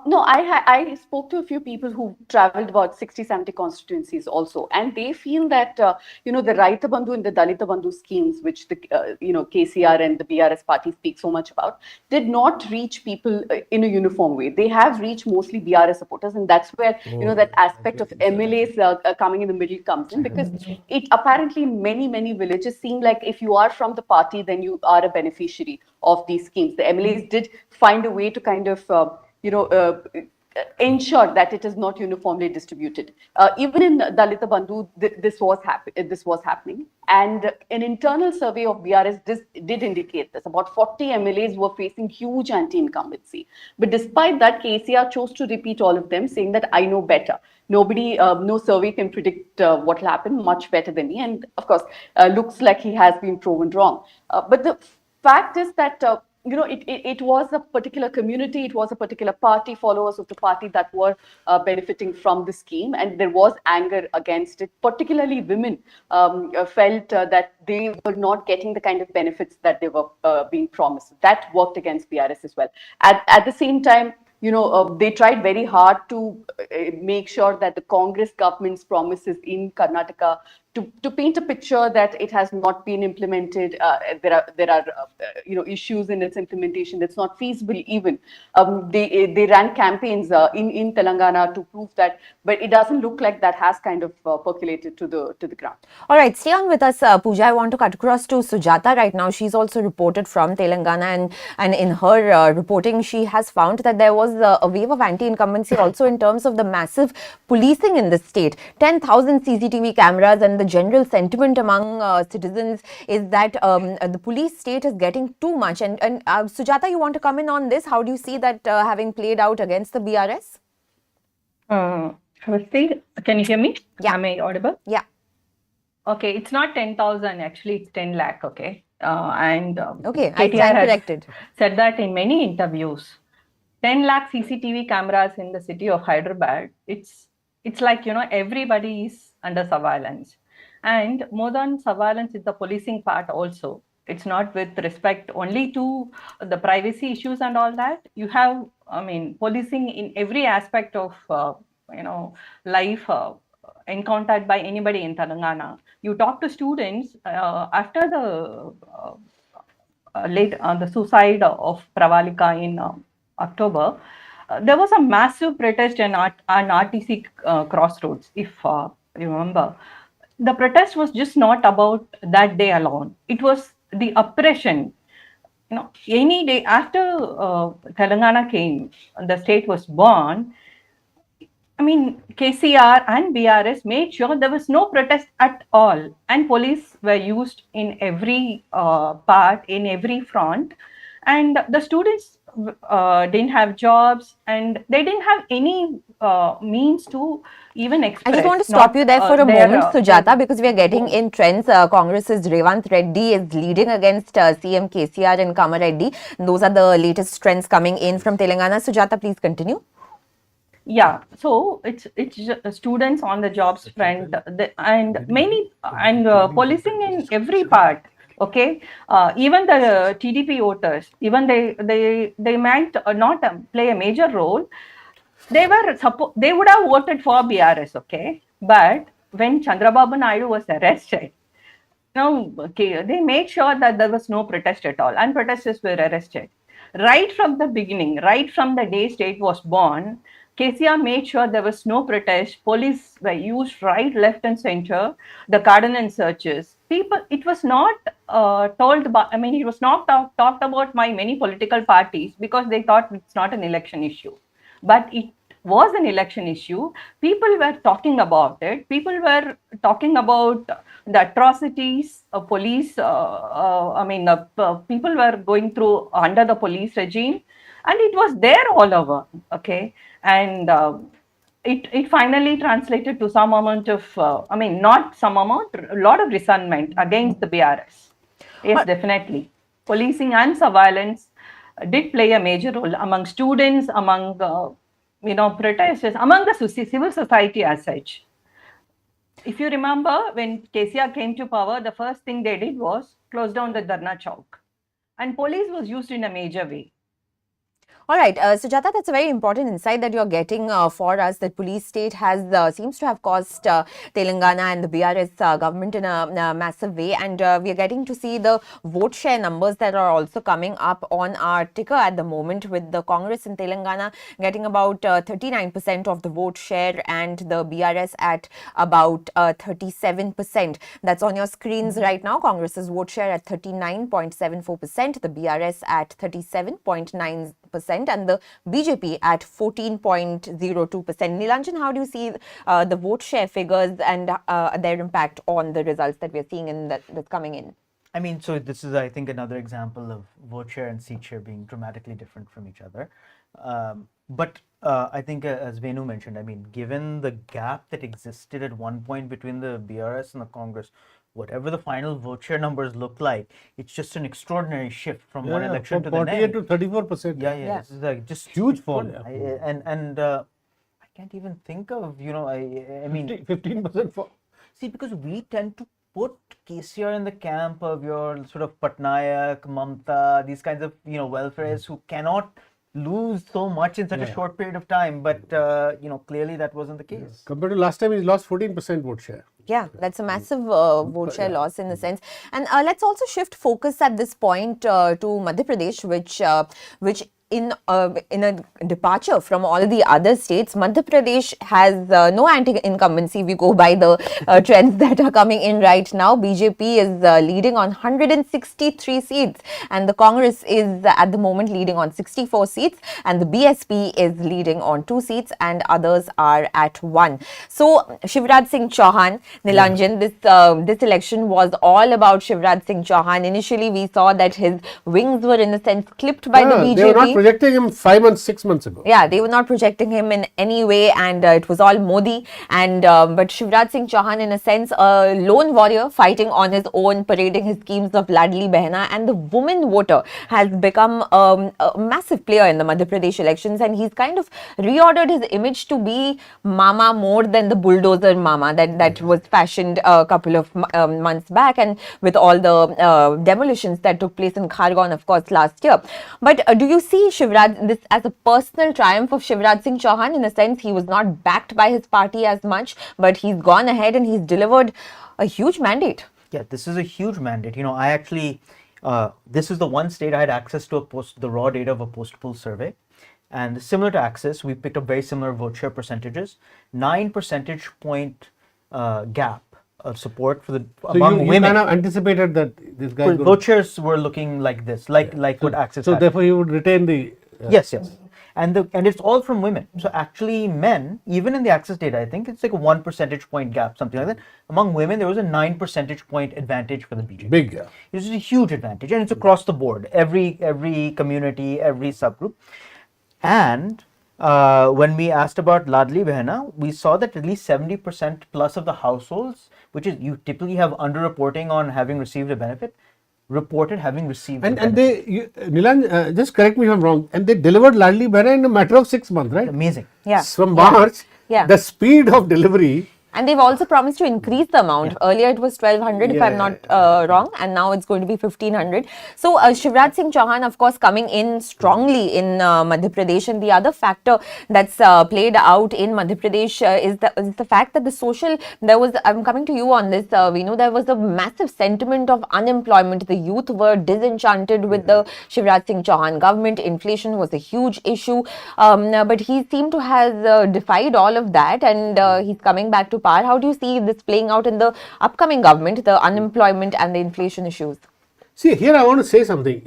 No, I spoke to a few people who traveled about 60-70 constituencies also, and they feel that the Raita Bandhu and the Dalita Bandhu schemes, which the KCR and the BRS party speak so much about, did not reach people in a uniform way. They have reached mostly BRS supporters, and that's where that aspect of MLAs coming in the middle comes in, because it apparently in many villages seem like if you are from the party, then you are a beneficiary of these schemes. The MLAs did find a way to kind of ensure that it is not uniformly distributed. Even in Dalita Bandhu, this was happening. And an internal survey of BRS did indicate this. About 40 MLAs were facing huge anti-incumbency. But despite that, KCR chose to repeat all of them, saying that I know better. Nobody, no survey can predict what will happen much better than me. And of course, looks like he has been proven wrong. But the fact is that it was a particular community, it was a particular party, followers of the party that were benefiting from the scheme, and there was anger against it. Particularly women felt that they were not getting the kind of benefits that they were being promised. That worked against BRS as well. At the same time, they tried very hard to make sure that the Congress government's promises in Karnataka to paint a picture that it has not been implemented. There are issues in its implementation that's not feasible even. They ran campaigns in Telangana to prove that, but it doesn't look like that has kind of percolated to the ground. All right, stay on with us, Pooja. I want to cut across to Sujata right now. She's also reported from Telangana, and in her reporting, she has found that there was a wave of anti-incumbency also in terms of the massive policing in the state. 10,000 CCTV cameras and the the general sentiment among citizens is that the police state is getting too much. And Sujata, you want to come in on this? How do you see that having played out against the BRS? Firstly, can you hear me? Yeah. Am I audible? Yeah. Okay, it's not 10,000, actually, it's 10 lakh, okay? Okay, I KTR stand has corrected. said that in many interviews. 10 lakh CCTV cameras in the city of Hyderabad, it's like, everybody is under surveillance. And more than surveillance is the policing part also. It's not with respect only to the privacy issues and all that. You have, policing in every aspect of, life encountered by anybody in Telangana. You talk to students after the the suicide of Pravalika in October. There was a massive protest on RTC crossroads, if you remember. The protest was just not about that day alone. It was the oppression. Any day after Telangana came, the state was born. KCR and BRS made sure there was no protest at all, and police were used in every part, in every front, and the students didn't have jobs, and they didn't have any means to even express. I just want to stop you there for a moment, Sujata, because we are getting in trends. Congress's Revant Reddy is leading against CM KCR and Kamareddy. Those are the latest trends coming in from Telangana. Sujata, please continue. Yeah, so it's students on the jobs front, and policing in every part. Okay, even the TDP voters, even they might not play a major role. They would have voted for BRS. Okay, but when Chandrababu Naidu was arrested, they made sure that there was no protest at all, and protesters were arrested. Right from the beginning, right from the day state was born, KCR made sure there was no protest. Police were used right, left, and center. The cardinal searches. It was not it was not talked about by many political parties because they thought it's not an election issue. But it was an election issue. People were talking about it. People were talking about the atrocities of police. People were going through under the police regime, and it was there all over. Okay, and it finally translated to some amount of, not some amount, a lot of resentment against the BRS. Yes, definitely. Policing and surveillance did play a major role among students, among protesters, among the civil society as such. If you remember, when KCR came to power, the first thing they did was close down the Dharna Chowk. And police was used in a major way. All right, Sujata, that's a very important insight that you're getting for us, that police state has seems to have caused Telangana and the BRS government in a massive way, and we are getting to see the vote share numbers that are also coming up on our ticker at the moment, with the Congress in Telangana getting about 39% of the vote share and the BRS at about 37%. That's on your screens right now. Congress's vote share at 39.74%, the BRS at 37.9%. And the BJP at 14.02%. Nilanjan, how do you see the vote share figures and their impact on the results that we are seeing that's coming in? So this is, I think, another example of vote share and seat share being dramatically different from each other. But I think, as Venu mentioned, given the gap that existed at one point between the BRS and the Congress, whatever the final vote share numbers look like, it's just an extraordinary shift from one election to the next. 48 to 34%. Yeah. This is like just huge fall. And I can't even think of 15% fall. See, because we tend to put KCR in the camp of your sort of Patnaik, Mamta, these kinds of welfares who cannot lose so much in such a short period of time, but clearly that wasn't the case. Compared to last time, he lost 14% vote share. Yeah, that's a massive vote share loss in a sense. And let's also shift focus at this point to Madhya Pradesh, which in a departure from all the other states, Madhya Pradesh has no anti-incumbency. If we go by the trends that are coming in right now, BJP is leading on 163 seats, and the Congress is at the moment leading on 64 seats, and the BSP is leading on 2 seats, and others are at 1. So Shivraj Singh Chauhan, Nilanjan, this election was all about Shivraj Singh Chauhan. Initially, we saw that his wings were in a sense clipped by the BJP. They were not projecting him 5 months, 6 months ago. Yeah, they were not projecting him in any way, and it was all Modi. And but Shivraj Singh Chauhan, in a sense, a lone warrior fighting on his own, parading his schemes of Ladli Behna, and the woman voter has become a massive player in the Madhya Pradesh elections, and he's kind of reordered his image to be Mama more than the bulldozer Mama that was fashioned a couple of months back, and with all the demolitions that took place in Khargone, of course, last year. But do you see this as a personal triumph of Shivraj Singh Chauhan? In a sense, he was not backed by his party as much, but he's gone ahead and he's delivered a huge mandate. Yeah, this is a huge mandate. You know, I actually, this is the one state I had access to the raw data of a post-poll survey. And similar to Axis, we picked up very similar vote share percentages. 9 percentage point gap of support for among you women. kind of anticipated that this guy. Vote shares were looking like this, like what Axis. So had. therefore, you would retain the. Yes. And it's all from women. So actually, men, even in the Axis data, I think it's like a 1 percentage point gap, something like that. Among women, there was a 9 percentage point advantage for the BJP. Big, yeah. This is a huge advantage, and it's across the board. Every community, every subgroup. And when we asked about Ladli Behna, we saw that at least 70% plus of the households, which is you typically have underreporting on having received a benefit, reported having received and Nilan, just correct me if I'm wrong, and they delivered Ladli Behna in a matter of 6 months, right? Amazing. Yeah. From March, Yeah. the speed of delivery. And they've also promised to increase the amount. Earlier it was 1200 if I'm not wrong, and now it's going to be 1500. So Shivraj Singh Chauhan, of course, coming in strongly in Madhya Pradesh. And the other factor that's played out in Madhya Pradesh is the fact that I'm coming to you on this, Venu, there was a massive sentiment of unemployment. The youth were disenchanted with the Shivraj Singh Chauhan government. Inflation was a huge issue. But he seemed to have defied all of that, and he's coming back to power. How do you see this playing out in the upcoming government, the unemployment and the inflation issues? See, here I want to say something.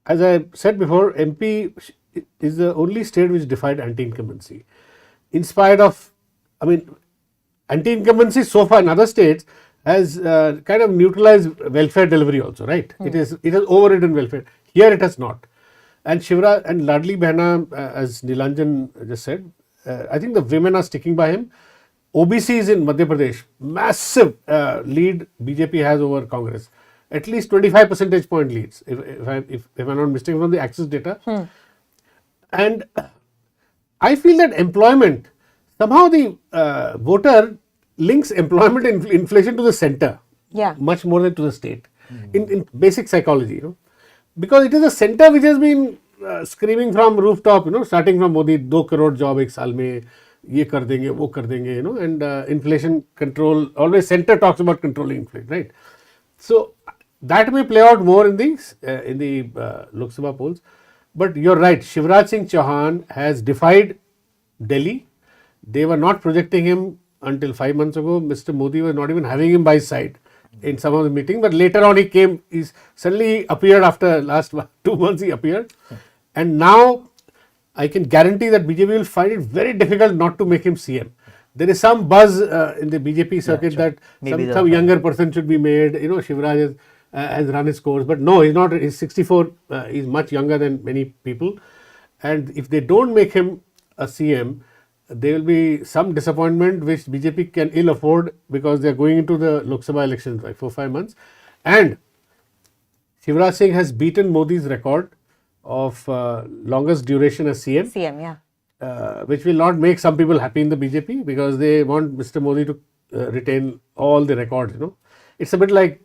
As I said before, MP is the only state which defied anti-incumbency. In spite of, anti-incumbency so far in other states has kind of neutralized welfare delivery also, right? It has overridden welfare. Here it has not. And Shivraj and Ladli Behna, as Nilanjan just said, I think the women are sticking by him. OBCs in Madhya Pradesh, massive lead BJP has over Congress. At least 25 percentage point leads, if I'm not mistaken from the Axis data. And I feel that employment, somehow the voter links employment and inflation to the center, much more than to the state, in basic psychology, because it is a center which has been screaming from rooftop, starting from Modi, 2 crore job ek saal mein, ye kar denge, wo kar denge, and inflation control, always center talks about controlling inflation, right? So that may play out more in the Lok Sabha polls. But you're right, Shivraj Singh Chauhan has defied Delhi. They were not projecting him until 5 months ago. Mr. Modi was not even having him by his side in some of the meetings, but later on he suddenly appeared after last 2 months he appeared. And now I can guarantee that BJP will find it very difficult not to make him CM. There is some buzz in the BJP circuit that some younger person should be made. Shivraj has run his course, but no, he's not. He's 64. He's much younger than many people. And if they don't make him a CM, there will be some disappointment which BJP can ill afford, because they are going into the Lok Sabha elections by 4-5 months. And Shivraj Singh has beaten Modi's record of longest duration as CM. Which will not make some people happy in the BJP, because they want Mr. Modi to retain all the records. It's a bit like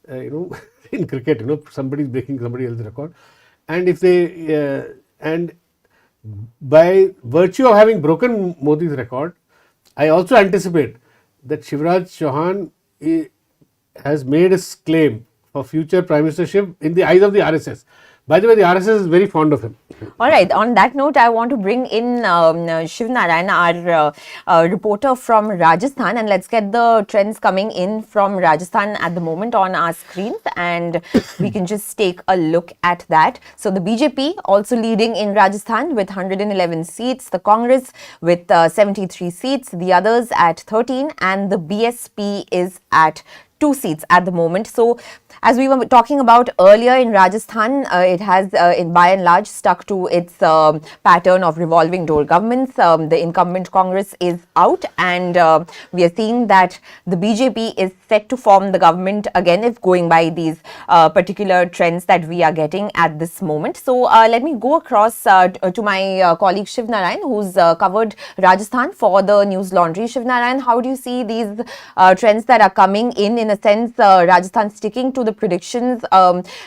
in cricket. Somebody is breaking somebody else's record, and if they and by virtue of having broken Modi's record, I also anticipate that Shivraj Chauhan has made his claim for future prime ministership in the eyes of the RSS. By the way, the RSS is very fond of him. All right. On that note, I want to bring in Shiv Narayan, our reporter from Rajasthan, and let's get the trends coming in from Rajasthan at the moment on our screens, and we can just take a look at that. So the BJP also leading in Rajasthan with 111 seats, the Congress with 73 seats, the others at 13, and the BSP is at 2 seats at the moment. So as we were talking about earlier, in Rajasthan, it has by and large stuck to its pattern of revolving door governments. The incumbent Congress is out, and we are seeing that the BJP is set to form the government again, if going by these particular trends that we are getting at this moment. So let me go across to my colleague Shiv Narayan, who's covered Rajasthan for the Newslaundry. Shiv Narayan, how do you see these trends that are coming in a sense, Rajasthan sticking to the predictions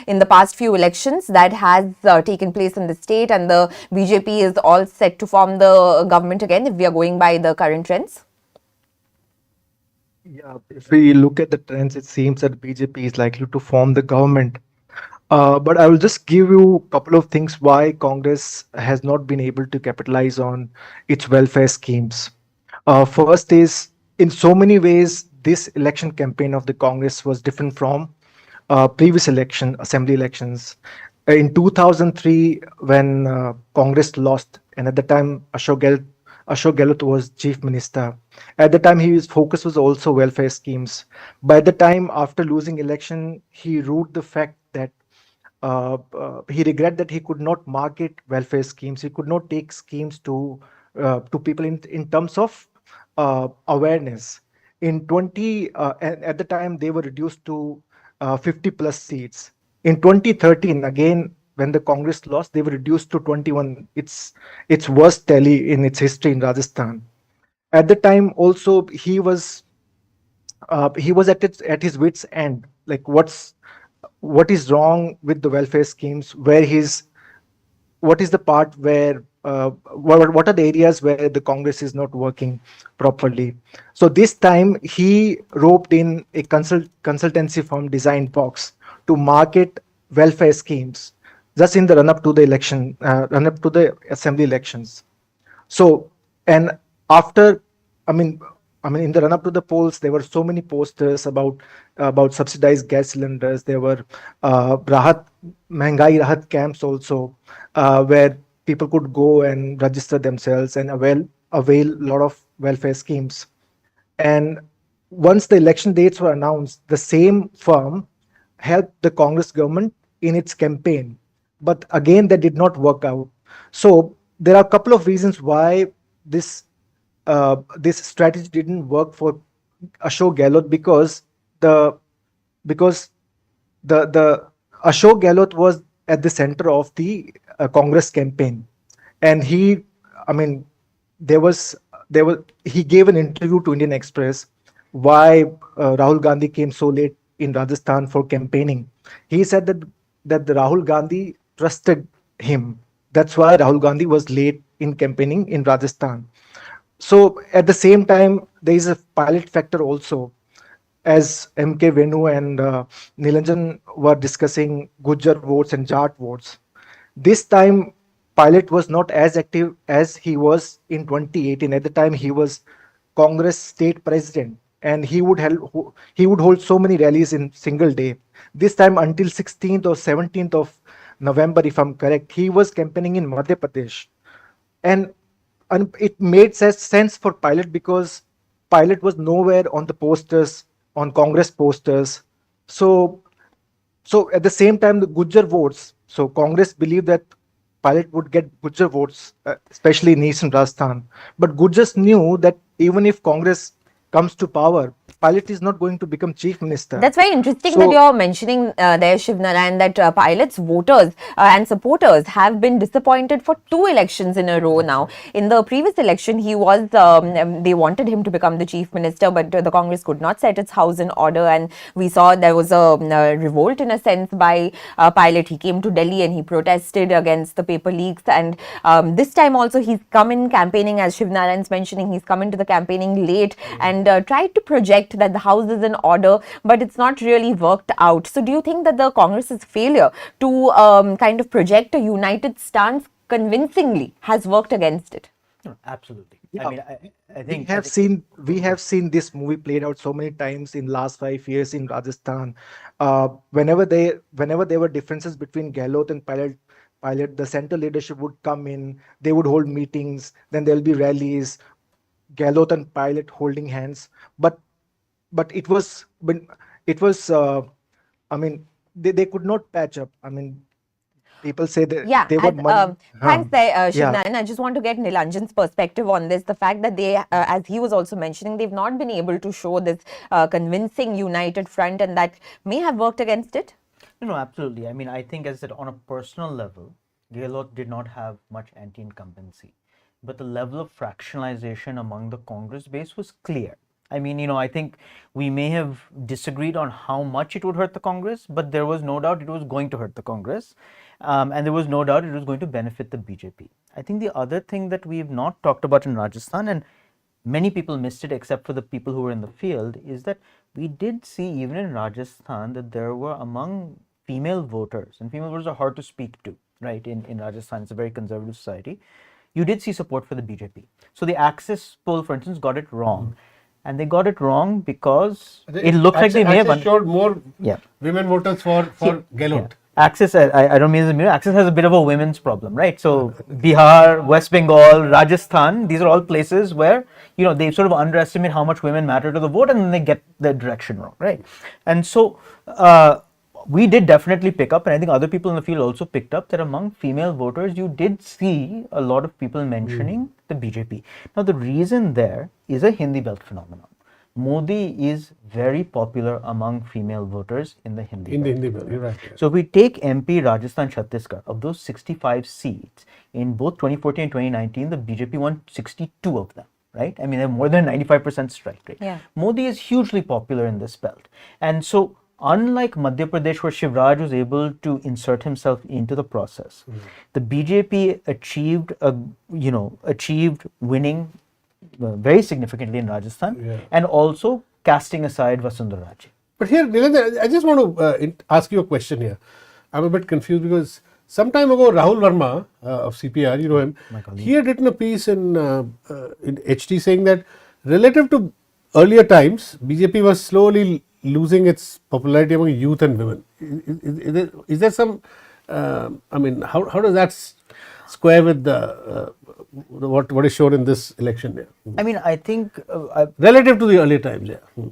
in the past few elections that has taken place in the state, and the BJP is all set to form the government again, if we are going by the current trends? Yeah, if we look at the trends, it seems that BJP is likely to form the government. But I will just give you a couple of things why Congress has not been able to capitalize on its welfare schemes. First is, in so many ways, this election campaign of the Congress was different from previous assembly elections. In 2003, when Congress lost, and at the time Ashok Gehlot was chief minister. At the time, his focus was also welfare schemes. By the time after losing election, he ruled the fact that he regretted that he could not market welfare schemes. He could not take schemes to people in terms of awareness. At the time, they were reduced to 50 plus seats. In 2013, again, when the Congress lost, they were reduced to 21. It's worst tally in its history in Rajasthan. At the time, also he was at his wit's end. Like, what is wrong with the welfare schemes? What is the part where what are the areas where the Congress is not working properly? So this time he roped in a consultancy firm, Design Box, to market welfare schemes just in the run-up to the election, run-up to the assembly elections. So, and after, I mean, in the run-up to the polls, there were so many posters about subsidized gas cylinders. There were Mehengai Rahat camps also, where people could go and register themselves and avail a lot of welfare schemes. And once the election dates were announced, the same firm helped the Congress government in its campaign. But again, that did not work out. So there are a couple of reasons why this strategy didn't work for Ashok Gehlot, because the Ashok Gehlot was at the center of the Congress campaign, and he gave an interview to Indian Express why Rahul Gandhi came so late in Rajasthan for campaigning. He said that the Rahul Gandhi trusted him. That's why Rahul Gandhi was late in campaigning in Rajasthan. So at the same time, there is a pilot factor also, as MK Venu and Nilanjan were discussing Gujjar votes and Jat votes. This time, Pilot was not as active as he was in 2018. At the time, he was Congress state president, and he would hold so many rallies in single day. This time, until 16th or 17th of November, if I'm correct, he was campaigning in Madhya Pradesh, and it made sense for Pilot because Pilot was nowhere on the posters, on Congress posters. So at the same time, the Gujjar votes. So Congress believed that Pilot would get Gujjar votes, especially in Eastern Rajasthan. But Gujjars knew that even if Congress comes to power, Pilot is not going to become chief minister. That's very interesting that you're mentioning there, Shiv Narayan, that Pilot's voters and supporters have been disappointed for 2 elections in a row now. In the previous election, he was they wanted him to become the chief minister, but the Congress could not set its house in order, and we saw there was a revolt in a sense by Pilot. He came to Delhi and he protested against the paper leaks, and this time also he's come in campaigning, as Shiv Narayan's mentioning, he's come into the campaigning late and tried to project elect, that the house is in order, but it's not really worked out. So do you think that the Congress's failure to kind of project a united stance convincingly has worked against it? No, absolutely. Yeah. I mean, I think we have seen this movie played out so many times in last 5 years in Rajasthan. Whenever there were differences between Gehlot and Pilot, the central leadership would come in, they would hold meetings, then there'll be rallies, Gehlot and Pilot holding hands. But it was I mean, they could not patch up. I mean, people say that Yeah, they were money. thanks there, Yeah. Shivnan. I just want to get Nilanjan's perspective on this. The fact that they, as he was also mentioning, they've not been able to show this convincing united front, and that may have worked against it. No, absolutely. I mean, I think, as I said, on a personal level, Gehlot did not have much anti-incumbency, but the level of fractionalization among the Congress base was clear. I mean, I think we may have disagreed on how much it would hurt the Congress, but there was no doubt it was going to hurt the Congress, and there was no doubt it was going to benefit the BJP. I think the other thing that we've not talked about in Rajasthan, and many people missed it except for the people who were in the field, is that we did see even in Rajasthan that there were among female voters, and female voters are hard to speak to, right? In Rajasthan, it's a very conservative society. You did see support for the BJP. So the Axis poll, for instance, got it wrong. And they got it wrong because it looked like they may have showed more women voters for Gehlot. Axis, I don't mean this, Axis has a bit of a women's problem, right? So Bihar, West Bengal, Rajasthan, these are all places where, they sort of underestimate how much women matter to the vote, and then they get the direction wrong, right? And so we did definitely pick up, and I think other people in the field also picked up, that among female voters, you did see a lot of people mentioning the BJP. Now, the reason there is a Hindi belt phenomenon. Modi is very popular among female voters in the Hindi belt. Hindi belt, you're right. Yeah. So if we take MP, Rajasthan, Chhattisgarh, of those 65 seats, in both 2014 and 2019, the BJP won 62 of them, right? I mean, they have more than 95% strike rate. Yeah. Modi is hugely popular in this belt. And so, unlike Madhya Pradesh, where Shivraj was able to insert himself into the process, the BJP achieved winning very significantly in Rajasthan, and also casting aside Vasundhara Raje. But here, Nilendra, I just want to ask you a question here. I'm a bit confused because some time ago, Rahul Verma of CPR, you know him, he had written a piece in HT saying that relative to earlier times, BJP was slowly losing its popularity among youth and women. Is there some, I mean, how does that square with the what is shown in this election there? I mean, I think relative to the earlier times, yeah.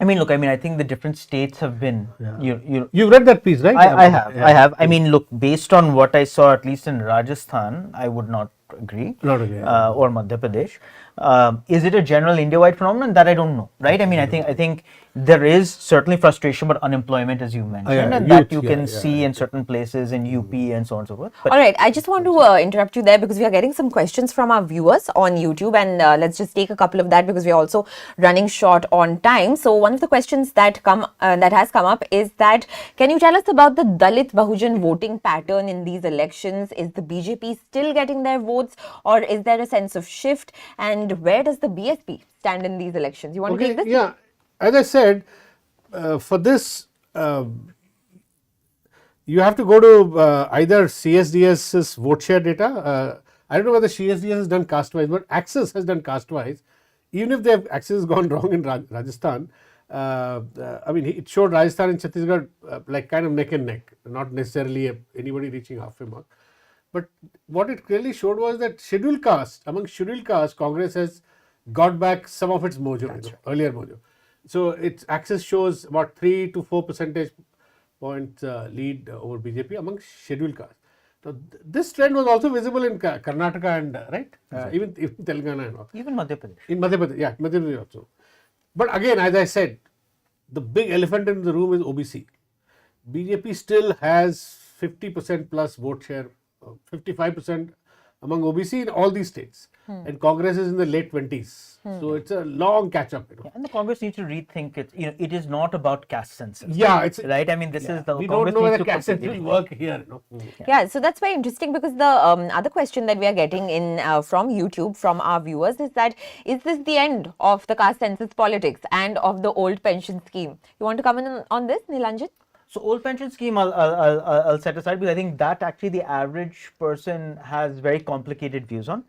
I mean, look, I think the different states have been. You've read that piece, right? I have. I mean, look, based on what I saw, at least in Rajasthan, I would not agree. Or Madhya Pradesh. Is it a general India-wide phenomenon? That I don't know, right? I mean, I think there is certainly frustration about unemployment, as you mentioned, and that you can see in certain places in UP and so on and so forth. All right, I just want to interrupt you there because we are getting some questions from our viewers on YouTube, and let's just take a couple of that because we are also running short on time. So one of the questions that has come up is that, can you tell us about the Dalit Bahujan voting pattern in these elections? Is the BJP still getting their votes, or is there a sense of shift? And where does the BSP stand in these elections? You want to take this? Yeah, as I said, for this, you have to go to either CSDS's vote share data. I don't know whether CSDS has done caste-wise, but Axis has done caste-wise. Even if their Axis has gone wrong in Rajasthan, I mean, it showed Rajasthan and Chhattisgarh like kind of neck and neck, not necessarily anybody reaching halfway mark. But what it clearly showed was that among scheduled caste, Congress has got back some of its mojo, earlier mojo. So its Axis shows about 3 to 4 percentage points lead over BJP among scheduled caste. Now, this trend was also visible in Karnataka and even Telangana and all. Even Madhya Pradesh. In Madhya Pradesh, yeah, Madhya Pradesh also. But again, as I said, the big elephant in the room is OBC. BJP still has 50% plus vote share, 55% among OBC in all these states. And Congress is in the late 20s. So it's a long catch up. Yeah, and the Congress needs to rethink it. It is not about caste census. Yeah, it's right. I mean, this is the we Congress don't know needs whether to caste census completely will work here. Yeah, so that's very interesting because the other question that we are getting in from YouTube, from our viewers, is that is this the end of the caste census politics and of the old pension scheme? You want to comment on this, Nilanjan? So old pension scheme, I'll set aside because I think that actually the average person has very complicated views on.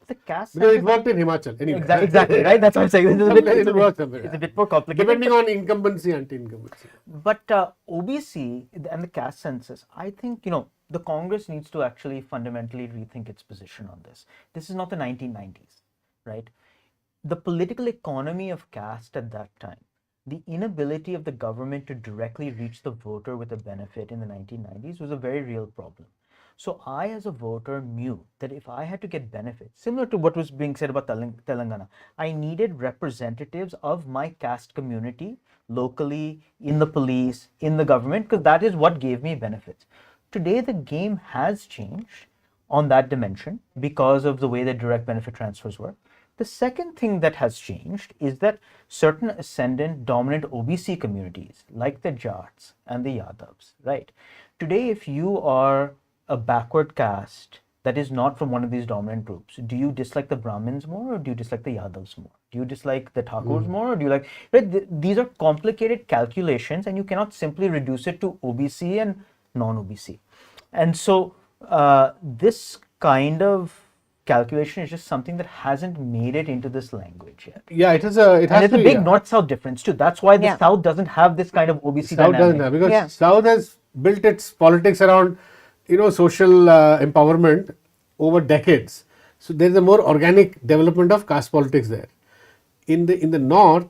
The caste because census, it worked in Himachal anyway. Exactly, right? That's what I'm saying. It works somewhere. It's a bit more complicated. Depending on incumbency, anti-incumbency. But OBC and the caste census, I think, the Congress needs to actually fundamentally rethink its position on this. This is not the 1990s, right? The political economy of caste at that time, the inability of the government to directly reach the voter with a benefit in the 1990s was a very real problem. So I, as a voter, knew that if I had to get benefits, similar to what was being said about Telangana, I needed representatives of my caste community locally, in the police, in the government, because that is what gave me benefits. Today, the game has changed on that dimension because of the way that direct benefit transfers work. The second thing that has changed is that certain ascendant dominant OBC communities like the Jats and the Yadavs, right? Today, if you are a backward caste that is not from one of these dominant groups, do you dislike the Brahmins more or do you dislike the Yadavs more? Do you dislike the Thakurs more or do you like, right? These are complicated calculations and you cannot simply reduce it to OBC and non-OBC. And so this kind of calculation is just something that hasn't made it into this language yet. Yeah, it's a big north-south difference too. That's why the South doesn't have this kind of OBC South dynamic. doesn't have, because South has built its politics around, social empowerment over decades. So there is a more organic development of caste politics there. In the North,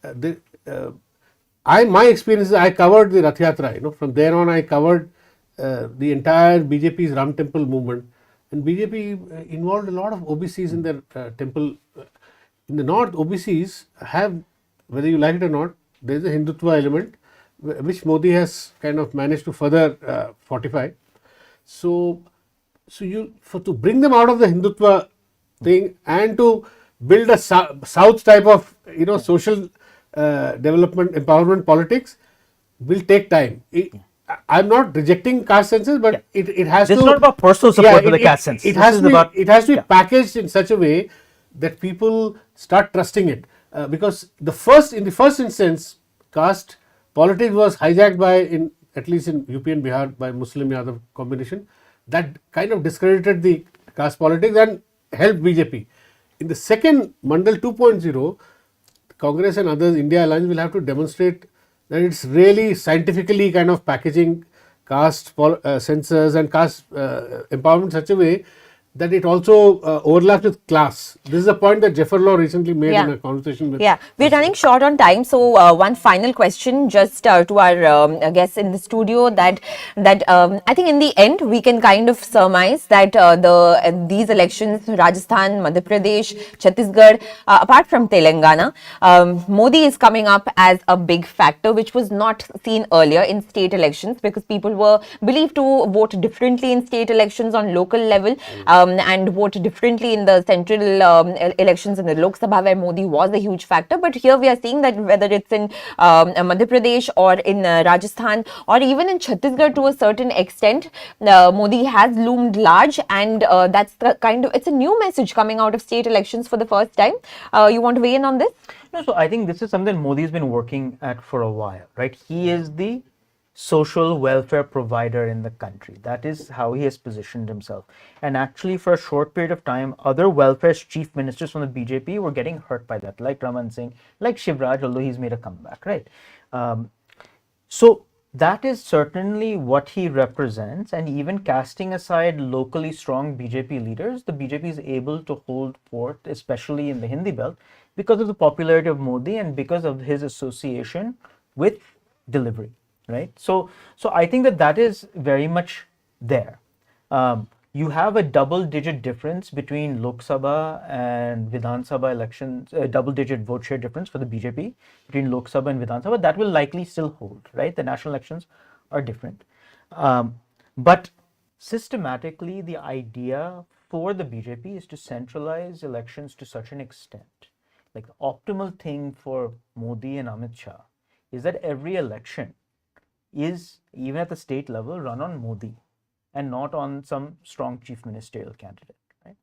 my experience is I covered the Rath Yatra. From there on, I covered the entire BJP's Ram Temple movement. And BJP involved a lot of OBCs in their temple. In the North, OBCs have, whether you like it or not, there is a Hindutva element which Modi has kind of managed to further fortify. So to bring them out of the Hindutva thing and to build a South type of social development empowerment politics will take time. I'm not rejecting caste census, but it has this to. It's not about personal support for the caste census. It has to be packaged in such a way that people start trusting it. Because in the first instance, caste politics was hijacked by, at least in UP and Bihar, by Muslim Yadav combination. That kind of discredited the caste politics and helped BJP. In the second Mandal 2.0, Congress and others, India Alliance will have to demonstrate that it's really scientifically kind of packaging caste census and caste empowerment in such a way that it also overlaps with class. This is a point that Jafar Law recently made in a conversation with. Yeah, we're running short on time, so one final question just to our guests in the studio that I think in the end we can kind of surmise that these elections, Rajasthan, Madhya Pradesh, Chhattisgarh, apart from Telangana, Modi is coming up as a big factor, which was not seen earlier in state elections because people were believed to vote differently in state elections on local level. And vote differently in the central elections in the Lok Sabha, where Modi was a huge factor. But here we are seeing that whether it's in Madhya Pradesh or in Rajasthan or even in Chhattisgarh to a certain extent, Modi has loomed large, and that's the it's a new message coming out of state elections for the first time. You want to weigh in on this? No, so I think this is something Modi has been working at for a while, right? He is the social welfare provider in the country. That is how he has positioned himself. And actually, for a short period of time, other welfare chief ministers from the BJP were getting hurt by that, like Raman Singh, like Shivraj, although he's made a comeback, right? So that is certainly what he represents. And even casting aside locally strong BJP leaders, the BJP is able to hold forth, especially in the Hindi belt, because of the popularity of Modi and because of his association with delivery. Right, so I think that is very much there. You have a double-digit difference between Lok Sabha and Vidhan Sabha elections, a double-digit vote share difference for the BJP between Lok Sabha and Vidhan Sabha. That will likely still hold, right? The national elections are different, but systematically, the idea for the BJP is to centralize elections to such an extent. Like the optimal thing for Modi and Amit Shah is that every election is, even at the state level, run on Modi and not on some strong chief ministerial candidate. Right?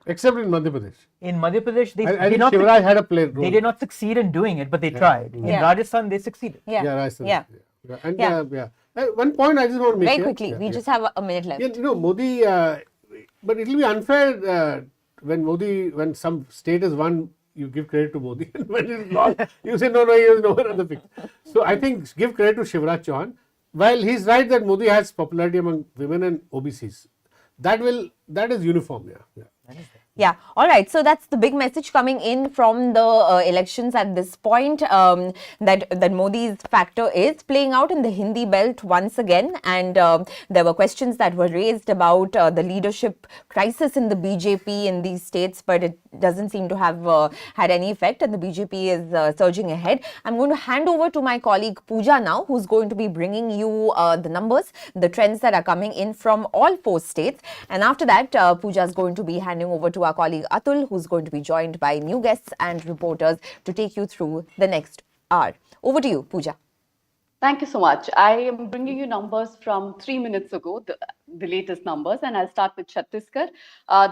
Except in Madhya Pradesh. In Madhya Pradesh, I think Shivraj had a play role. They did not succeed in doing it, but they tried. In Rajasthan, they succeeded. Rajasthan. Yeah. And one point I just want to make Very here. quickly, we just have a minute left. Modi, but it will be unfair when some state has won, you give credit to Modi, and when it's lost, you say no, he was nowhere on the picture. So I think give credit to Shivraj Chauhan. While he's right that Modi has popularity among women and OBCs, that is uniform. Yeah, all right. So that's the big message coming in from the elections at this point, that Modi's factor is playing out in the Hindi belt once again. And there were questions that were raised about the leadership crisis in the BJP in these states, but it doesn't seem to have had any effect, and the BJP is surging ahead. I'm going to hand over to my colleague Pooja now, who's going to be bringing you the numbers, the trends that are coming in from all 4 states. And after that, Pooja is going to be handing over to our colleague Atul, who's going to be joined by new guests and reporters to take you through the next hour. Over to you, Pooja. Thank you so much. I am bringing you numbers from 3 minutes ago, the latest numbers, and I'll start with Chhattisgarh.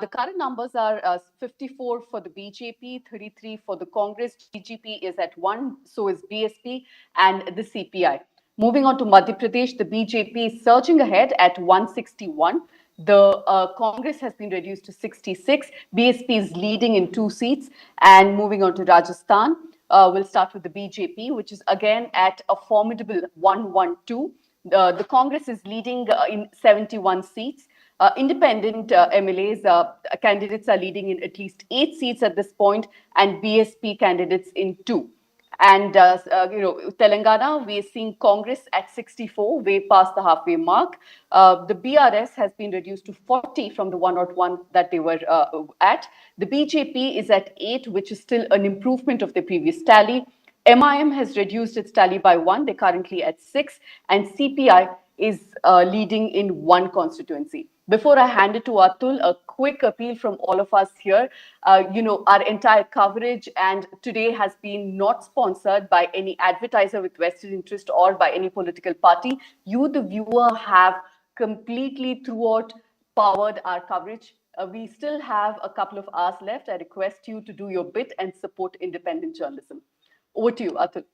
The current numbers are 54 for the BJP, 33 for the Congress. GGP is at 1, so is BSP and the CPI. Moving on to Madhya Pradesh, the BJP is surging ahead at 161. The Congress has been reduced to 66. BSP is leading in 2 seats. And moving on to Rajasthan, we'll start with the BJP, which is again at a formidable 112. The Congress is leading in 71 seats. Independent MLAs candidates are leading in at least 8 seats at this point, and BSP candidates in 2. And Telangana, we are seeing Congress at 64, way past the halfway mark. The BRS has been reduced to 40 from the 101 that they were at. The BJP is at 8, which is still an improvement of the previous tally. MIM has reduced its tally by 1. They're currently at 6. And CPI is leading in 1 constituency. Before I hand it to Atul, a quick appeal from all of us here. Our entire coverage and today has been not sponsored by any advertiser with vested interest or by any political party. You, the viewer, have completely throughout powered our coverage. We still have a couple of hours left. I request you to do your bit and support independent journalism. Over to you, Atul.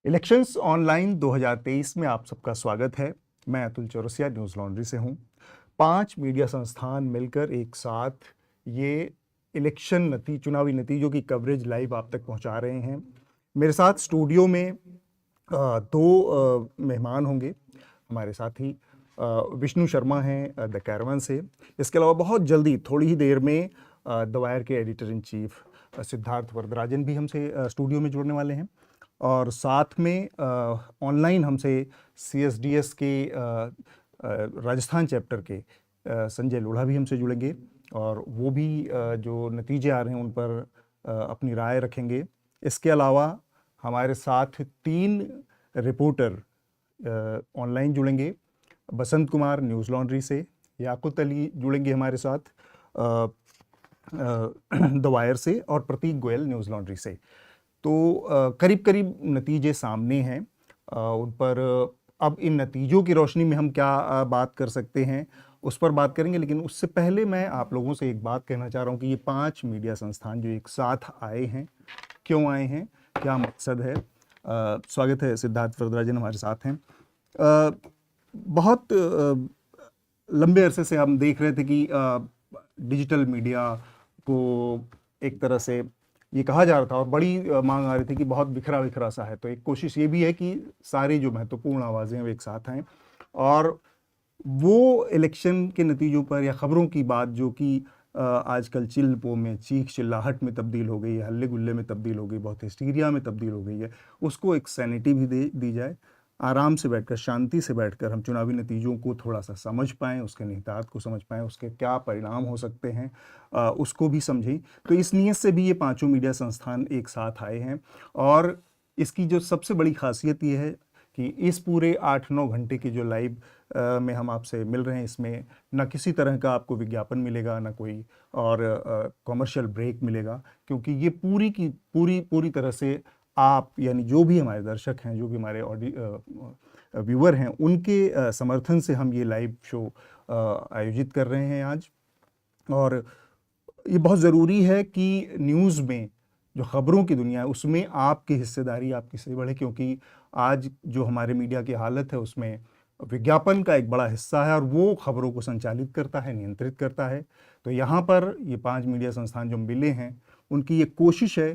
Elections online 2023 में आप सबका स्वागत है। मैं Atul Chaurasia Newslaundry से हूँ। 5 media संस्थान मिलकर एक साथ ये चुनावी नतीजों की कवरेज लाइव आप तक पहुँचा रहे हैं। मेरे साथ स्टूडियो में 2 मेहमान होंगे। हमारे साथ ही विष्णु शर्मा हैं द कैरावन से। इसके अलावा बहुत जल्दी थोड़ी ही देर में द वायर के editor in chief Siddharth Varadarajan भी हमसे स्टूडियो में जुड़ने वाले हैं। और साथ में ऑनलाइन हमसे CSDS के राजस्थान चैप्टर के संजय लोढ़ा भी हमसे जुड़ेंगे और वो भी जो नतीजे आ रहे हैं उन पर अपनी राय रखेंगे। इसके अलावा हमारे साथ 3 रिपोर्टर ऑनलाइन जुड़ेंगे। बसंत कुमार न्यूज़लॉन्ड्री से, याकुत अली जुड़ेंगे हमारे साथ द वायर से और प्रतीक गोयल न्यूज़लॉन्ड्री से। तो करीब करीब नतीजे सामने हैं। उन पर अब इन नतीजों की रोशनी में हम क्या बात कर सकते हैं उस पर बात करेंगे, लेकिन उससे पहले मैं आप लोगों से एक बात कहना चाह रहा हूँ कि ये 5 मीडिया संस्थान जो एक साथ आए हैं, क्यों आए हैं, क्या मकसद है। स्वागत है, सिद्धार्थ वरदराजन हमारे साथ हैं। बहुत लंबे अरसे से हम देख रहे थे कि डिजिटल मीडिया को एक तरह से ये कहा जा रहा था और बड़ी मांग आ रही थी कि बहुत बिखरा बिखरा सा है। तो एक कोशिश ये भी है कि सारी जो महत्वपूर्ण आवाज़ें हैं वो एक साथ आएँ और वो इलेक्शन के नतीजों पर या ख़बरों की बात जो कि आजकल चिल्पों में चीख चिल्लाहट में तब्दील हो गई है, हल्ले गुल्ले में तब्दील हो गई, बहुत हिस्टीरिया में तब्दील हो गई है, उसको एक सैनिटी भी दी जाए। आराम से बैठकर, शांति से बैठकर हम चुनावी नतीजों को थोड़ा सा समझ पाएँ, उसके निहितार्थ को समझ पाएँ, उसके क्या परिणाम हो सकते हैं उसको भी समझें। तो इस नियत से भी ये 5 मीडिया संस्थान एक साथ आए हैं और इसकी जो सबसे बड़ी खासियत ये है कि इस पूरे 8-9 घंटे के जो लाइव में हम आपसे मिल रहे हैं, इसमें ना किसी तरह का आपको विज्ञापन मिलेगा, ना कोई और कॉमर्शियल ब्रेक मिलेगा, क्योंकि ये पूरी तरह से आप यानी जो भी हमारे दर्शक हैं, जो भी हमारे व्यूअर हैं, उनके समर्थन से हम ये लाइव शो आयोजित कर रहे हैं आज। और ये बहुत ज़रूरी है कि न्यूज़ में जो ख़बरों की दुनिया है उसमें आपकी हिस्सेदारी आपकी से बढ़े, क्योंकि आज जो हमारे मीडिया की हालत है उसमें विज्ञापन का एक बड़ा हिस्सा है और वो ख़बरों को संचालित करता है, नियंत्रित करता है। तो यहाँ पर ये 5 मीडिया संस्थान जो मिले हैं उनकी ये कोशिश है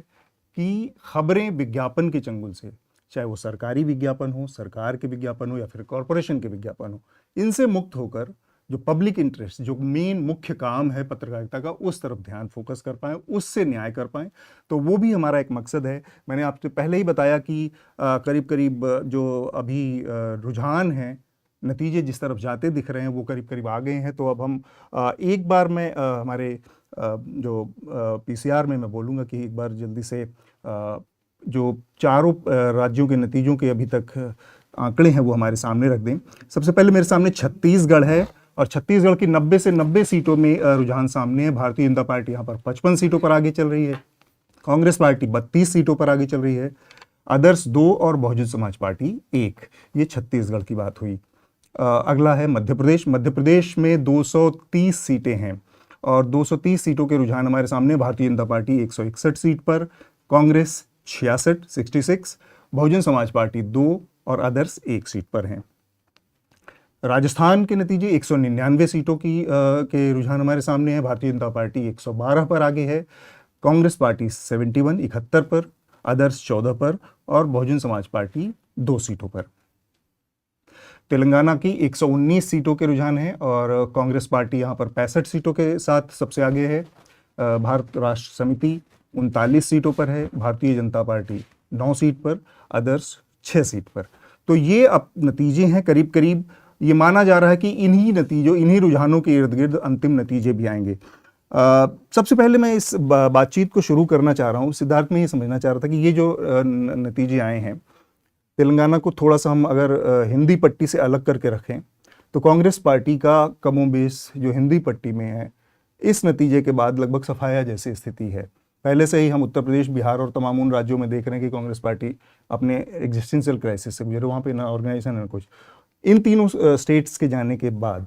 कि खबरें विज्ञापन के चंगुल से, चाहे वो सरकारी विज्ञापन हो, सरकार के विज्ञापन हो या फिर कॉरपोरेशन के विज्ञापन हो, इनसे मुक्त होकर जो पब्लिक इंटरेस्ट, जो मेन मुख्य काम है पत्रकारिता का, उस तरफ ध्यान फोकस कर पाएँ, उससे न्याय कर पाएँ। तो वो भी हमारा एक मकसद है। मैंने आपसे पहले ही बताया कि करीब करीब जो अभी रुझान हैं, नतीजे जिस तरफ जाते दिख रहे हैं वो करीब करीब आ गए हैं। तो अब हम एक बार मैं हमारे जो PCR में मैं बोलूँगा कि एक बार जल्दी से जो चारों राज्यों के नतीजों के अभी तक आंकड़े हैं वो हमारे सामने रख दें। सबसे पहले मेरे सामने छत्तीसगढ़ है और छत्तीसगढ़ की 90 से 90 सीटों में रुझान सामने है। भारतीय जनता पार्टी यहाँ पर 55 सीटों पर आगे चल रही है, कांग्रेस पार्टी 32 सीटों पर आगे चल रही है, अदर्स 2 और बहुजन समाज पार्टी 1। ये छत्तीसगढ़ की बात हुई। अगला है मध्य प्रदेश। मध्य प्रदेश में 230 सीटें हैं और 230 सीटों के रुझान हमारे सामने। भारतीय जनता पार्टी 161 सीट पर, कांग्रेस 66, बहुजन समाज पार्टी 2 और अदर्स 1 सीट पर हैं। राजस्थान के नतीजे 199 सीटों के रुझान हमारे सामने हैं। भारतीय जनता पार्टी 112 पर आगे है, कांग्रेस पार्टी 71 पर, अदर्स 14 पर और बहुजन समाज पार्टी 2 सीटों पर। तेलंगाना की 119 सीटों के रुझान हैं और कांग्रेस पार्टी यहाँ पर 65 सीटों के साथ सबसे आगे है। भारत राष्ट्र समिति 39 सीटों पर है, भारतीय जनता पार्टी 9 सीट पर, अदर्स 6 सीट पर। तो ये अब नतीजे हैं। करीब करीब ये माना जा रहा है कि इन्हीं रुझानों के इर्द गिर्द अंतिम नतीजे भी आएंगे। सबसे पहले मैं इस बातचीत को शुरू करना चाह रहा हूँ। सिद्धार्थ में ये समझना चाह रहा था कि ये जो नतीजे आए हैं, तेलंगाना को थोड़ा सा हम अगर हिंदी पट्टी से अलग करके रखें तो कांग्रेस पार्टी का कमोबेश जो हिंदी पट्टी में है, इस नतीजे के बाद लगभग सफाया जैसी स्थिति है। पहले से ही हम उत्तर प्रदेश, बिहार और तमाम उन राज्यों में देख रहे हैं कि कांग्रेस पार्टी अपने एग्जिस्टेंशियल क्राइसिस से गुजरे, वहाँ पे ना ऑर्गेनाइजेशन ना कुछ। इन तीनों स्टेट्स के जाने के बाद,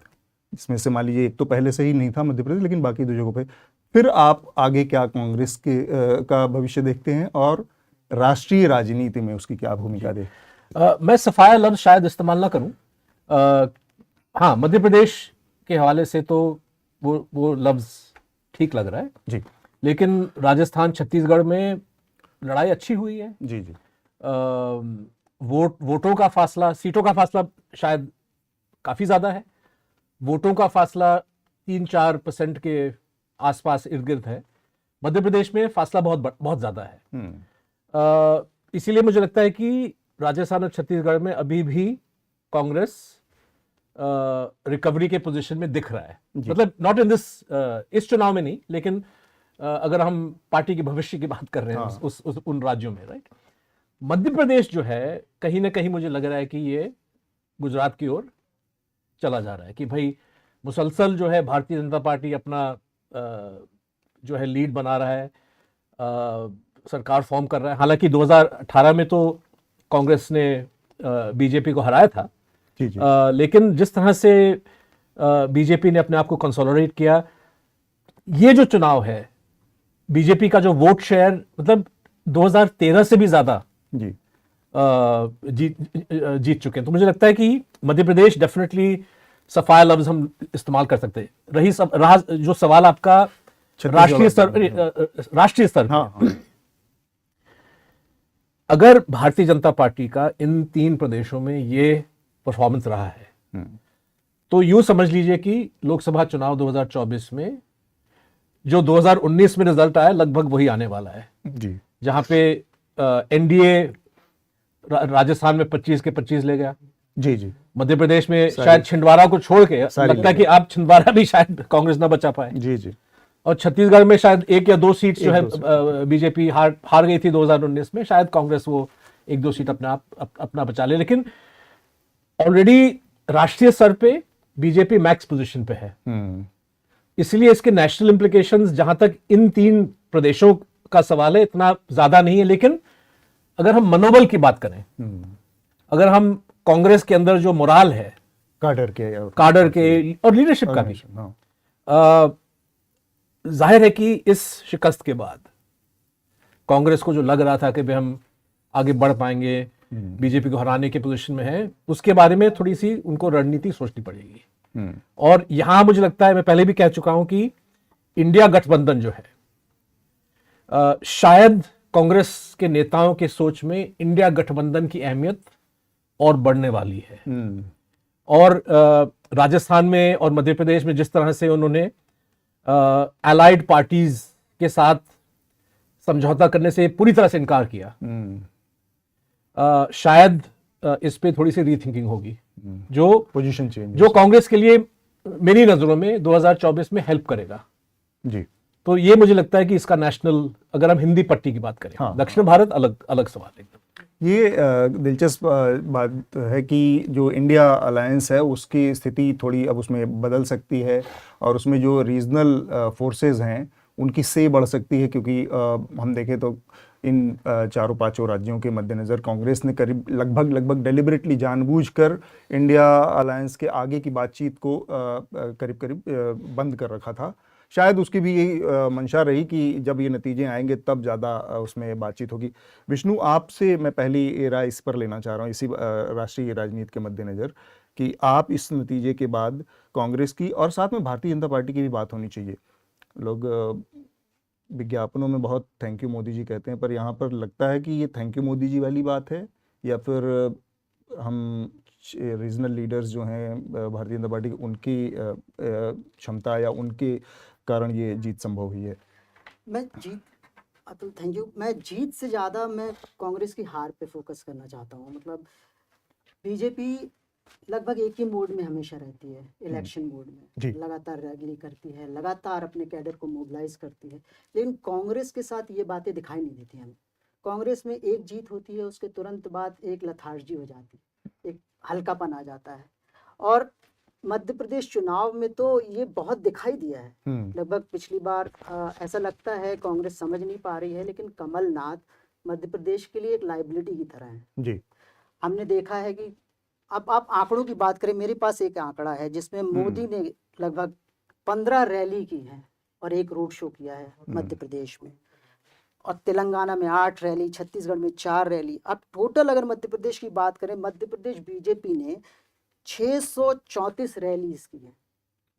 इसमें से मान लीजिए एक तो पहले से ही नहीं था मध्य प्रदेश, लेकिन बाकी 2 जगहों पे, फिर आप आगे क्या कांग्रेस के का भविष्य देखते हैं और राष्ट्रीय राजनीति में उसकी क्या भूमिका दे? मैं सफाया लफ्ज शायद इस्तेमाल ना करूं। हाँ, मध्य प्रदेश के हवाले से तो वो लफ्ज ठीक लग रहा है जी, लेकिन राजस्थान छत्तीसगढ़ में लड़ाई अच्छी हुई है जी जी। वोटों का फासला, सीटों का फासला शायद काफी ज्यादा है, वोटों का फासला 3-4% के आसपास इर्द गिर्द है। मध्य प्रदेश में फासला बहुत ज्यादा है। इसीलिए मुझे लगता है कि राजस्थान और छत्तीसगढ़ में अभी भी कांग्रेस रिकवरी के पोजीशन में दिख रहा है। मतलब नॉट इन दिस, इस चुनाव में नहीं, लेकिन अगर हम पार्टी के भविष्य की बात कर रहे हैं उन राज्यों में, राइट। मध्य प्रदेश जो है कहीं ना कहीं मुझे लग रहा है कि ये गुजरात की ओर चला जा रहा है, कि भाई मुसलसल जो है भारतीय जनता पार्टी अपना जो है लीड बना रहा है, सरकार फॉर्म कर रहा है। हालांकि 2018 में तो कांग्रेस ने बीजेपी को हराया था, जी जी। लेकिन जिस तरह से बीजेपी ने अपने आप को कंसोलिडेट किया, ये जो चुनाव है बीजेपी का जो वोट शेयर मतलब 2013 से भी ज्यादा जी जीत चुके हैं। तो मुझे लगता है कि मध्य प्रदेश डेफिनेटली सफाया लफ्ज हम इस्तेमाल कर सकते हैं। रहा जो सवाल आपका राष्ट्रीय स्तर हाँ। अगर भारतीय जनता पार्टी का इन 3 प्रदेशों में ये परफॉर्मेंस रहा है तो यूं समझ लीजिए कि लोकसभा चुनाव 2024 में जो 2019 में रिजल्ट आया लगभग वही आने वाला है जी, जहां पे एनडीए राजस्थान में 25 के 25 ले गया। जी जी। मध्य प्रदेश में शायद छिंदवाड़ा को छोड़ के लगता है कि आप छिंदवाड़ा भी शायद कांग्रेस ना बचा पाए। जी जी। और छत्तीसगढ़ में शायद 1 या 2 सीट जो है बीजेपी हार गई थी 2019 में, शायद कांग्रेस वो 1-2 सीट अपना बचा ले। लेकिन ऑलरेडी राष्ट्रीय स्तर पे बीजेपी मैक्स पोजीशन पे है, इसलिए इसके नेशनल इंप्लीकेशंस जहां तक इन 3 प्रदेशों का सवाल है इतना ज्यादा नहीं है। लेकिन अगर हम मनोबल की बात करें, अगर हम कांग्रेस के अंदर जो मोराल है काडर के और लीडरशिप का भी, जाहिर है कि इस शिकस्त के बाद कांग्रेस को जो लग रहा था कि भाई हम आगे बढ़ पाएंगे, बीजेपी को हराने के पोजीशन में है, उसके बारे में थोड़ी सी उनको रणनीति सोचनी पड़ेगी। और यहां मुझे लगता है, मैं पहले भी कह चुका हूं कि इंडिया गठबंधन जो है शायद कांग्रेस के नेताओं के सोच में इंडिया गठबंधन की अहमियत और बढ़ने वाली है। और राजस्थान में और मध्य प्रदेश में जिस तरह से उन्होंने अलाइड पार्टीज के साथ समझौता करने से पूरी तरह से इनकार किया, शायद इस पे थोड़ी सी रीथिंकिंग होगी, जो पोजीशन चेंज जो कांग्रेस के लिए मेरी नजरों में 2024 में हेल्प करेगा जी। तो ये मुझे लगता है कि इसका नेशनल, अगर हम हिंदी पट्टी की बात करें, दक्षिण भारत अलग सवाल है। ये दिलचस्प बात है कि जो इंडिया अलायंस है उसकी स्थिति थोड़ी अब उसमें बदल सकती है और उसमें जो रीजनल फोर्सेस हैं उनकी से बढ़ सकती है, क्योंकि हम देखें तो इन 4-5 राज्यों के मद्देनज़र कांग्रेस ने लगभग डेलिबरेटली जानबूझकर इंडिया अलायंस के आगे की बातचीत को करीब बंद कर रखा था। शायद उसकी भी यही मंशा रही कि जब ये नतीजे आएंगे तब ज़्यादा उसमें बातचीत होगी। विष्णु, आपसे मैं पहली राय इस पर लेना चाह रहा हूँ, इसी राष्ट्रीय राजनीति के मद्देनज़र, कि आप इस नतीजे के बाद कांग्रेस की और साथ में भारतीय जनता पार्टी की भी बात होनी चाहिए। लोग विज्ञापनों में बहुत थैंक यू मोदी जी कहते हैं, पर यहाँ पर लगता है कि ये थैंक यू मोदी जी वाली बात है या फिर हम रीजनल लीडर्स जो हैं भारतीय जनता पार्टी, उनकी क्षमता या उनके कारण ये जीत संभव हुई है? Atul thank you. मैं जीत से ज़्यादा मैं कांग्रेस की हार पे फोकस करना चाहता हूँ। मतलब बीजेपी लगभग एक ही मोड में हमेशा रहती है, इलेक्शन मोड में, लगातार रैली करती है, लगातार अपने कैडर को मोबिलाइज करती है, लेकिन कांग्रेस के साथ ये बातें दिखाई नहीं देती हमें। कांग्रेस में एक जीत होती है, उसके तुरंत बाद एक लथार्जी हो जाती है, एक हल्कापन आ जाता है। और मध्य प्रदेश चुनाव में तो ये बहुत दिखाई दिया है। लगभग पिछली बार ऐसा लगता है कांग्रेस समझ नहीं पा रही है, लेकिन कमलनाथ मध्य प्रदेश के लिए एक लाइबिलिटी की तरह है जी। हमने देखा है कि अब आप आंकड़ों की बात करें, मेरे पास एक आंकड़ा है जिसमें मोदी ने लगभग 15 रैली की है और एक रोड शो किया है मध्य प्रदेश में। और तेलंगाना में 8 रैली, छत्तीसगढ़ में 4 रैली। अब टोटल अगर मध्य प्रदेश की बात करें, मध्य प्रदेश बीजेपी ने 634 रैलीज की है।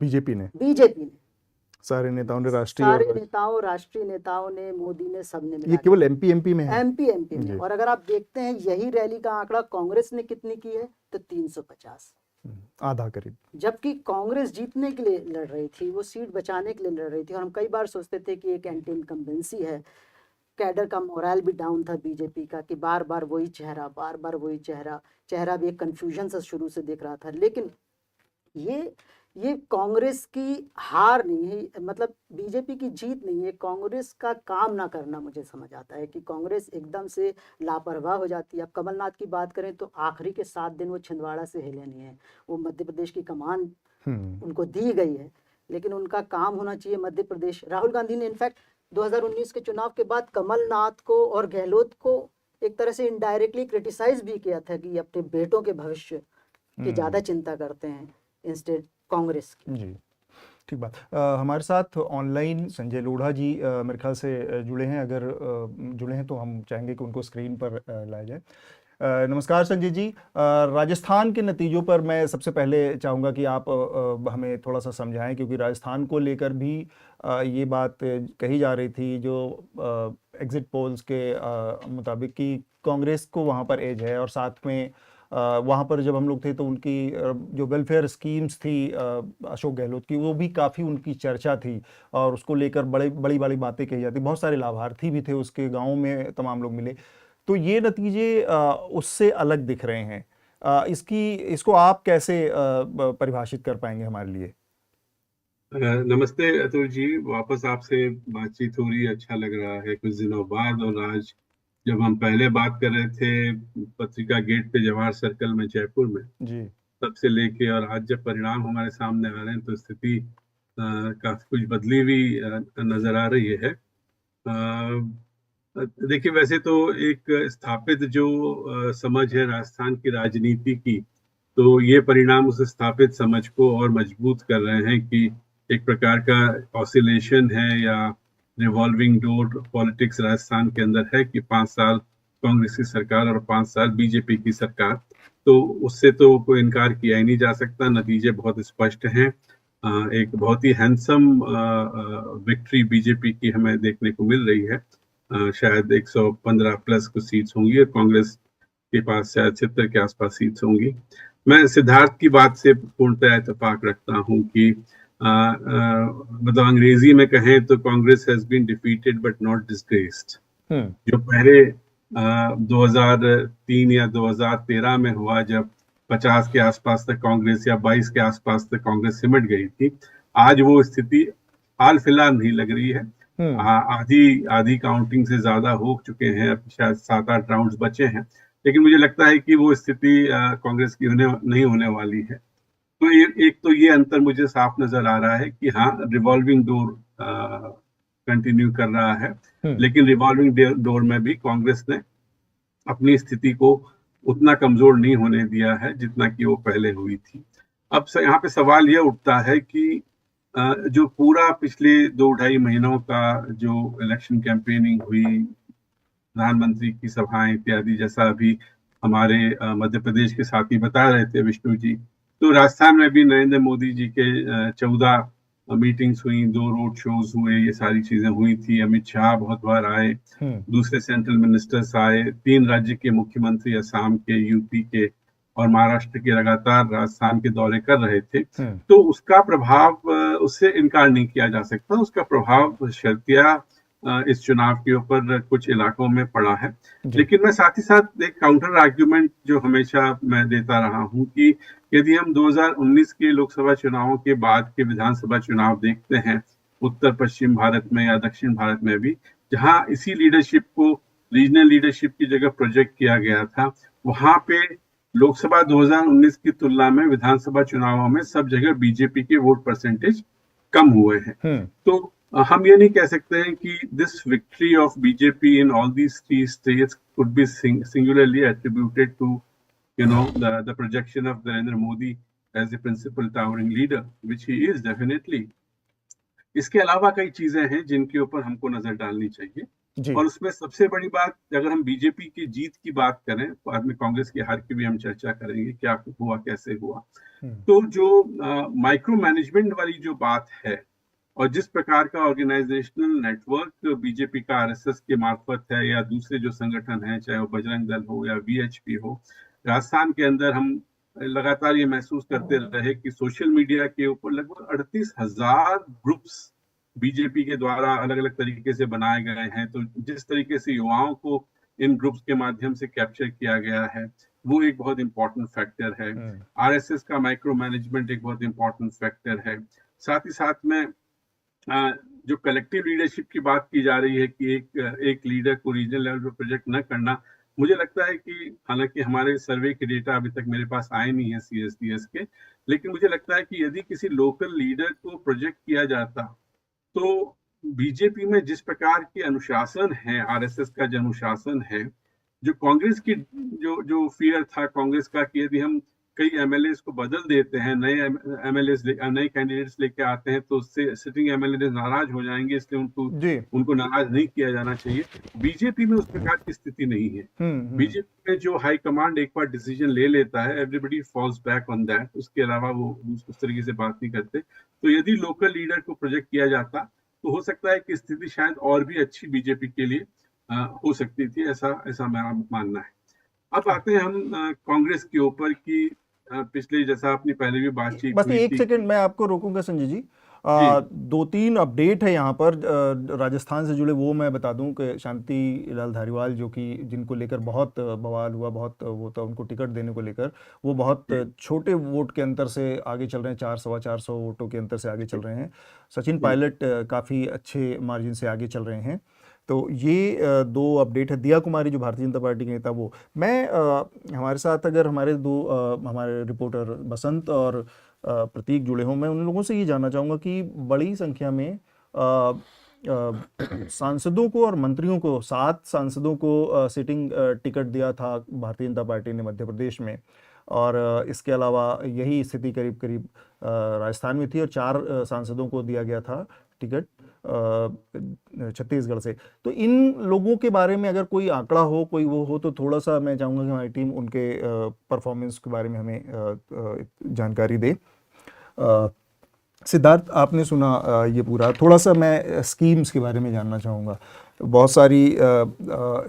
बीजेपी ने सारे नेताओं ने राष्ट्रीय नेताओं ने, मोदी ने, सबने मिला। ये केवल एमपी में है? एमपी में। और अगर आप देखते हैं यही रैली का आंकड़ा कांग्रेस ने कितनी की है तो 350, आधा करीब। जबकि कांग्रेस जीतने के लिए लड़ रही थी, वो सीट बचाने के लिए लड़ रही थी। और हम कई बार सोचते थे कि एक एंटी इनकम्बेंसी है, कैडर का मोरल भी डाउन था बीजेपी का कि बार बार वही चेहरा भी एक कंफ्यूजन से शुरू से दिख रहा था। लेकिन ये कांग्रेस की हार नहीं है, मतलब बीजेपी की जीत नहीं है, कांग्रेस का काम ना करना मुझे समझ आता है कि कांग्रेस एकदम से लापरवाह हो जाती है। अब कमलनाथ की बात करें तो आखिरी के 7 दिन वो छिंदवाड़ा से हिले नहीं है। वो मध्य प्रदेश की कमान उनको दी गई है, लेकिन उनका काम होना चाहिए मध्य प्रदेश। राहुल गांधी ने इनफैक्ट 2019 के चुनाव के बाद कमलनाथ को और गहलोत को एक तरह से इनडायरेक्टली क्रिटिसाइज भी किया था कि अपने बेटों के भविष्य की ज़्यादा चिंता करते हैं इंस्टेड कांग्रेस की। जी, ठीक बात। हमारे साथ ऑनलाइन संजय लोढ़ा जी मेरे ख्याल से जुड़े हैं। अगर जुड़े हैं तो हम चाहेंगे कि उनको स्क्रीन पर लाया जाए। नमस्कार संजय जी। राजस्थान के नतीजों पर मैं सबसे पहले चाहूँगा कि आप हमें थोड़ा सा समझाएं, क्योंकि राजस्थान को लेकर भी ये बात कही जा रही थी जो एग्जिट पोल्स के मुताबिक कि कांग्रेस को वहाँ पर एज है, और साथ में वहाँ पर जब हम लोग थे तो उनकी जो वेलफेयर स्कीम्स थी अशोक गहलोत की, वो भी काफ़ी उनकी चर्चा थी और उसको लेकर बड़ी बातें कही जाती। बहुत सारे लाभार्थी भी थे उसके, गाँव में तमाम लोग मिले। तो ये नतीजे उससे अलग दिख रहे हैं। इसको आप कैसे परिभाषित कर पाएंगे हमारे लिए? नमस्ते अतुल जी, वापस आपसे बातचीत हो रही है, अच्छा लग रहा है कुछ दिनों बाद। और आज जब हम पहले बात कर रहे थे पत्रिका गेट पे जवाहर सर्कल में जयपुर में जी, तब से लेके और आज जब परिणाम हमारे सामने आ रहे हैं तो स्थिति काफी कुछ बदली हुई नजर आ रही है। देखिए, वैसे तो एक स्थापित जो समझ है राजस्थान की राजनीति की, तो ये परिणाम उस स्थापित समझ को और मजबूत कर रहे हैं कि एक प्रकार का ऑसिलेशन है या रिवॉल्विंग डोर पॉलिटिक्स राजस्थान के अंदर है कि 5 साल कांग्रेस की सरकार और 5 साल बीजेपी की सरकार। तो उससे तो कोई इनकार किया ही नहीं जा सकता। नतीजे बहुत स्पष्ट हैं। एक बहुत ही हैंडसम विक्ट्री बीजेपी की हमें देखने को मिल रही है। शायद 115 प्लस कुछ सीट्स होंगी और कांग्रेस के पास शायद 76 के आसपास सीट्स होंगी। मैं सिद्धार्थ की बात से पूर्णतः इत्तेफाक रखता हूं कि मतलब अंग्रेजी में कहें तो Congress has been defeated but not disgraced. जो पहले 2003 या 2013 में हुआ, जब 50 के आसपास तक कांग्रेस या 22 के आसपास तक कांग्रेस सिमट गई थी, आज वो स्थिति हाल फिलहाल नहीं लग रही है। आधी काउंटिंग से ज्यादा हो चुके हैं, अब शायद 7-8 राउंड्स बचे हैं, लेकिन मुझे लगता है कि वो स्थिति कांग्रेस की नहीं होने वाली है। तो ये अंतर मुझे साफ नजर आ रहा है कि हाँ, रिवॉल्विंग डोर कंटिन्यू कर रहा है, लेकिन रिवॉल्विंग डोर में भी कांग्रेस ने अपनी स्थिति को उतना कमजोर नहीं होने दिया है जितना कि वो पहले हुई थी। अब यहाँ पे सवाल ये उठता है कि जो पूरा पिछले 2-2.5 महीनों का जो इलेक्शन कैंपेनिंग हुई, प्रधानमंत्री की सभाएं इत्यादि, जैसा अभी हमारे मध्य प्रदेश के साथी बता रहे थे विष्णु जी, तो राजस्थान में भी नरेंद्र मोदी जी के 14 मीटिंग्स हुई, 2 रोड शोज हुए, ये सारी चीजें हुई थी। अमित शाह बहुत बार आए, दूसरे सेंट्रल मिनिस्टर्स आए, 3 राज्य के मुख्यमंत्री असम के, यूपी के और महाराष्ट्र के लगातार राजस्थान के दौरे कर रहे थे। तो उसका प्रभाव, उससे इनकार नहीं किया जा सकता, उसका प्रभाव शर्तिया इस चुनाव के ऊपर कुछ इलाकों में पड़ा है। लेकिन मैं साथ ही साथ एक काउंटर आर्ग्यूमेंट जो हमेशा मैं देता रहा हूं कि यदि हम 2019 के लोकसभा चुनावों के बाद के विधानसभा चुनाव देखते हैं उत्तर पश्चिम भारत में या दक्षिण भारत में भी, जहां इसी लीडरशिप को रीजनल लीडरशिप की जगह प्रोजेक्ट किया गया था, वहां पे लोकसभा 2019 की तुलना में विधानसभा चुनावों में सब जगह बीजेपी के वोट परसेंटेज कम हुए हैं। तो हम ये नहीं कह सकते हैं कि this victory of BJP in all these 3 states could be singularly attributed to the projection of Narendra Modi as the principal towering leader, which he is definitely. इसके अलावा कई चीजें हैं जिनके ऊपर हमको नजर डालनी चाहिए। और उसमें सबसे बड़ी बात, अगर हम बीजेपी की जीत की बात करें, बाद में कांग्रेस की हार की भी हम चर्चा करेंगे, क्या हुआ कैसे हुआ, तो जो माइक्रो मैनेजमेंट वाली जो बात है और जिस प्रकार का ऑर्गेनाइजेशनल नेटवर्क बीजेपी का आरएसएस के मार्फत है या दूसरे जो संगठन हैं, चाहे वो बजरंग दल हो या वीएचपी हो, राजस्थान के अंदर हम लगातार ये महसूस करते रहे कि सोशल मीडिया के ऊपर लगभग 38,000 ग्रुप्स बीजेपी के द्वारा अलग अलग तरीके से बनाए गए हैं। तो जिस तरीके से युवाओं को इन ग्रुप्स के माध्यम से कैप्चर किया गया है, वो एक बहुत इंपॉर्टेंट फैक्टर है। आरएसएस का माइक्रो मैनेजमेंट एक बहुत इंपॉर्टेंट फैक्टर है। साथ ही साथ में जो कलेक्टिव लीडरशिप की बात की जा रही है कि एक लीडर को रीजनल लेवल पर प्रोजेक्ट न करना, मुझे लगता है कि हालांकि हमारे सर्वे के डेटा अभी तक मेरे पास आए नहीं है सीएसडीएस के, लेकिन मुझे लगता है कि यदि किसी लोकल लीडर को प्रोजेक्ट किया जाता तो बीजेपी में जिस प्रकार के अनुशासन है, आरएसएस का जो अनुशासन है, जो कांग्रेस की जो फियर था कांग्रेस का कि यदि हम कई एमएलए को बदल देते हैं, नए एमएलए नए कैंडिडेट्स लेके आते हैं तो उससे सिटिंग एमएलए नाराज हो जाएंगे, इसलिए उनको नाराज नहीं किया जाना चाहिए। बीजेपी में उस प्रकार की स्थिति नहीं है। बीजेपी में जो हाई कमांड एक बार डिसीजन ले लेता है, everybody falls back on that, उसके अलावा वो उस तरीके से बात नहीं करते। तो यदि लोकल लीडर को प्रोजेक्ट किया जाता तो हो सकता है कि स्थिति शायद और भी अच्छी बीजेपी के लिए हो सकती थी, ऐसा मेरा मानना है। अब आते हैं हम कांग्रेस के ऊपर की पिछले, जैसा आपने पहले भी बातचीत, बस एक सेकंड मैं आपको रोकूंगा संजय जी। 2-3 अपडेट है यहाँ पर राजस्थान से जुड़े, वो मैं बता दूं कि शांति लाल धारीवाल जो कि जिनको लेकर बहुत बवाल हुआ, बहुत वो था उनको टिकट देने को लेकर, वो बहुत छोटे वोट के अंतर से आगे चल रहे हैं, 400-450 वोटों के अंतर से आगे चल रहे हैं। सचिन पायलट काफ़ी अच्छे मार्जिन से आगे चल रहे हैं। तो ये 2 अपडेट है। दिया कुमारी जो भारतीय जनता पार्टी के नेता, वो मैं हमारे साथ अगर हमारे हमारे रिपोर्टर बसंत और प्रतीक जुड़े हों, मैं उन लोगों से ये जानना चाहूँगा कि बड़ी संख्या में सांसदों को और मंत्रियों को, 7 सांसदों को सिटिंग टिकट दिया था भारतीय जनता पार्टी ने मध्य प्रदेश में, और इसके अलावा यही स्थिति करीब करीब राजस्थान में थी, और 4 सांसदों को दिया गया था टिकट छत्तीसगढ़ से। तो इन लोगों के बारे में अगर कोई आंकड़ा हो, कोई वो हो, तो थोड़ा सा मैं चाहूँगा कि हमारी टीम उनके परफॉर्मेंस के बारे में हमें जानकारी दे। सिद्धार्थ, आपने सुना ये पूरा, थोड़ा सा मैं स्कीम्स के बारे में जानना चाहूँगा। बहुत सारी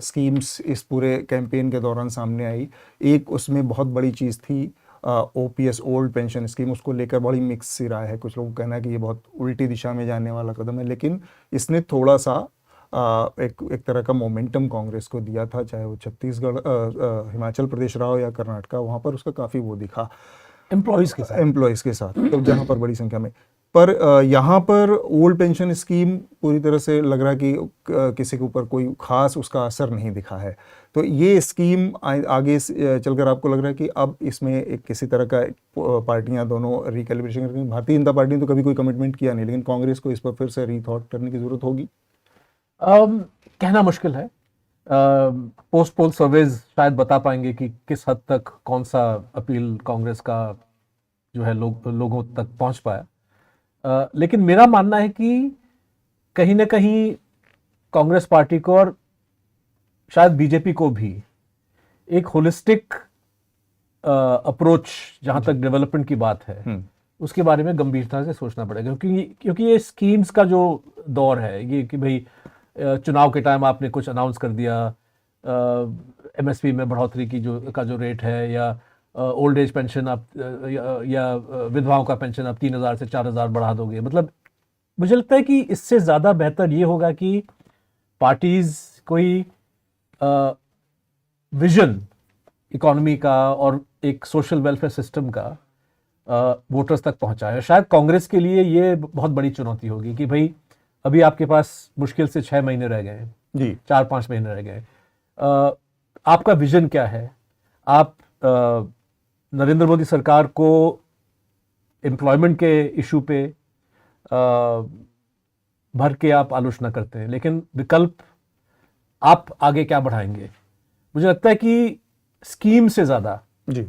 स्कीम्स इस पूरे कैंपेन के दौरान सामने आई। एक उसमें बहुत बड़ी चीज़ थी ओपीएस, ओल्ड पेंशन स्कीम, उसको लेकर बड़ी मिक्स सी राय है। कुछ लोगों का कहना है कि ये बहुत उल्टी दिशा में जाने वाला कदम है, लेकिन इसने थोड़ा सा एक तरह का मोमेंटम कांग्रेस को दिया था, चाहे वो छत्तीसगढ़, हिमाचल प्रदेश रहा हो या कर्नाटका, वहाँ पर उसका काफ़ी वो दिखा एम्प्लॉयज़ के साथ, तो जहाँ पर बड़ी संख्या में। पर यहाँ पर ओल्ड पेंशन स्कीम पूरी तरह से लग रहा है कि किसी के ऊपर कोई खास उसका असर नहीं दिखा है। तो ये स्कीम आगे चलकर आपको लग रहा है कि अब इसमें एक किसी तरह का पार्टियां दोनों रिकैलिब्रेशन करेंगी? भारतीय जनता पार्टी ने तो कभी कोई कमिटमेंट किया नहीं, लेकिन कांग्रेस को इस पर फिर से रीथॉट करने की जरूरत होगी। कहना मुश्किल है। पोस्ट पोल सर्वेज शायद बता पाएंगे कि किस हद तक कौन सा अपील कांग्रेस का जो है लोगों तक पहुंच पाया। लेकिन मेरा मानना है कि कहीं ना कहीं कांग्रेस पार्टी को और शायद बीजेपी को भी एक होलिस्टिक अप्रोच, जहां तक डेवलपमेंट की बात है, उसके बारे में गंभीरता से सोचना पड़ेगा। क्योंकि ये स्कीम्स का जो दौर है, ये कि भाई चुनाव के टाइम आपने कुछ अनाउंस कर दिया, एमएसपी में बढ़ोतरी की जो रेट है, या ओल्ड एज पेंशन आप या विधवाओं का पेंशन आप 3,000 से 4,000 बढ़ा दोगे। मतलब मुझे लगता है कि इससे ज़्यादा बेहतर ये होगा कि पार्टीज कोई विजन इकोनॉमी का और एक सोशल वेलफेयर सिस्टम का वोटर्स तक पहुंचाए। शायद कांग्रेस के लिए ये बहुत बड़ी चुनौती होगी कि भाई अभी आपके पास मुश्किल से 6 महीने रह गए हैं, जी 4-5 महीने रह गए। आपका विजन क्या है? आप नरेंद्र मोदी सरकार को एम्प्लॉयमेंट के इशू पे भर के आप आलोचना करते हैं, लेकिन विकल्प आप आगे क्या बढ़ाएंगे? मुझे लगता है कि स्कीम से ज़्यादा जी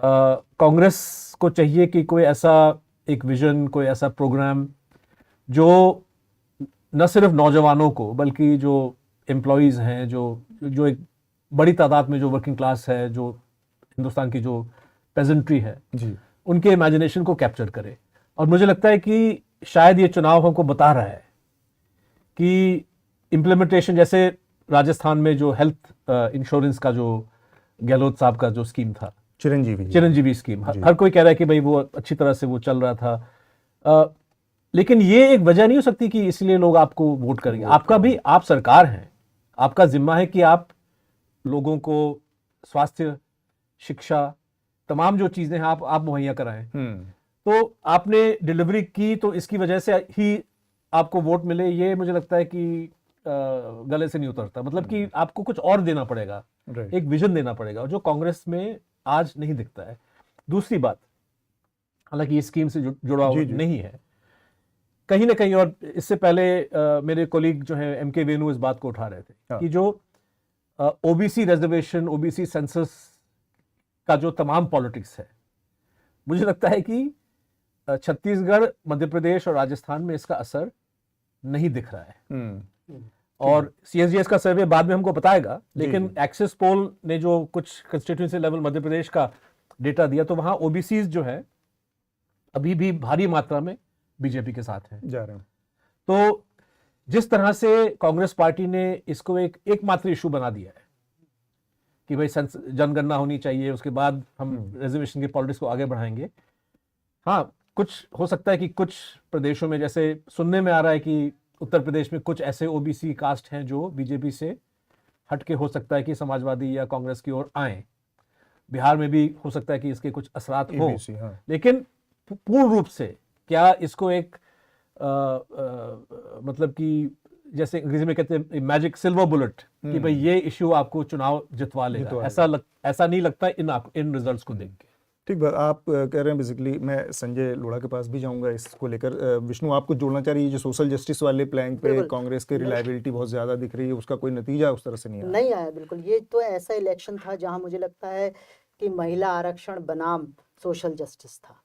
कांग्रेस को चाहिए कि कोई ऐसा एक विजन, कोई ऐसा प्रोग्राम जो न सिर्फ नौजवानों को बल्कि जो एम्प्लॉयज़ हैं, जो एक बड़ी तादाद में जो वर्किंग क्लास है, जो हिंदुस्तान की जो पेजेंट्री है जी, उनके इमेजिनेशन को कैप्चर करे। और मुझे लगता है कि शायद ये चुनाव हमको बता रहा है कि इम्प्लीमेंटेशन, जैसे राजस्थान में जो हेल्थ इंश्योरेंस का जो गहलोत साहब का जो स्कीम था, चिरंजीवी स्कीम, हर कोई कह रहा है कि भाई वो अच्छी तरह से वो चल रहा था, लेकिन ये एक वजह नहीं हो सकती कि इसलिए लोग आपको वोट करेंगे। आपका भी, आप सरकार हैं, आपका जिम्मा है कि आप लोगों को स्वास्थ्य, शिक्षा, तमाम जो चीजें हैं आप मुहैया कराएं। तो आपने डिलीवरी की तो इसकी वजह से ही आपको वोट मिले, ये मुझे लगता है कि गले से नहीं उतरता। मतलब कि आपको कुछ और देना पड़ेगा, एक विजन देना पड़ेगा, जो कांग्रेस में आज नहीं दिखता है। दूसरी बात, हालांकि ये स्कीम से जुड़ा हुआ नहीं है कहीं ना कहीं, और इससे पहले मेरे कोलीग जो है एमके वेनू इस बात को उठा रहे थे कि जो ओबीसी रिजर्वेशन, ओबीसी सेंसस का जो तमाम पॉलिटिक्स है, मुझे लगता है कि छत्तीसगढ़, मध्य प्रदेश और राजस्थान में इसका असर नहीं दिख रहा है। और सीएसजीएस का सर्वे बाद में हमको बताएगा, लेकिन एक्सिस पोल ने जो कुछ कंस्टिट्यूएंसी लेवल मध्य प्रदेश का डेटा दिया, तो वहां ओबीसी जो है अभी भी भारी मात्रा में बीजेपी के साथ हैं, जा रहे हैं। तो जिस तरह से कांग्रेस पार्टी ने इसको एकमात्र इशू बना दिया है कि भाई जनगणना होनी चाहिए, उसके बाद हम रिजर्वेशन की पॉलिटिक्स को आगे बढ़ाएंगे। हाँ, कुछ हो सकता है कि कुछ प्रदेशों में, जैसे सुनने में आ रहा है कि उत्तर प्रदेश में कुछ ऐसे ओबीसी कास्ट हैं जो बीजेपी से हटके हो सकता है कि समाजवादी या कांग्रेस की ओर आए। बिहार में भी हो सकता है कि इसके कुछ असरात हो, लेकिन पूर्ण रूप से क्या इसको एक मतलब कि जैसे अंग्रेजी में कहते हैं मैजिक सिल्वर बुलेट कि भाई ये इश्यू आपको चुनाव जितवा लेगा, ऐसा नहीं लगता इन रिजल्ट्स को देख के। ठीक बात आप कह रहे हैं। बेसिकली मैं संजय लोढ़ा के पास भी जाऊंगा इसको लेकर। विष्णु, आपको जोड़ना चाह रही है जो सोशल जस्टिस वाले प्लैंक पे कांग्रेस की रिलायबिलिटी बहुत ज्यादा दिख रही है, उसका कोई नतीजा उस तरह से नहीं आया? बिल्कुल। ये तो ऐसा इलेक्शन था जहां मुझे लगता है कि महिला आरक्षण बनाम सोशल जस्टिस था।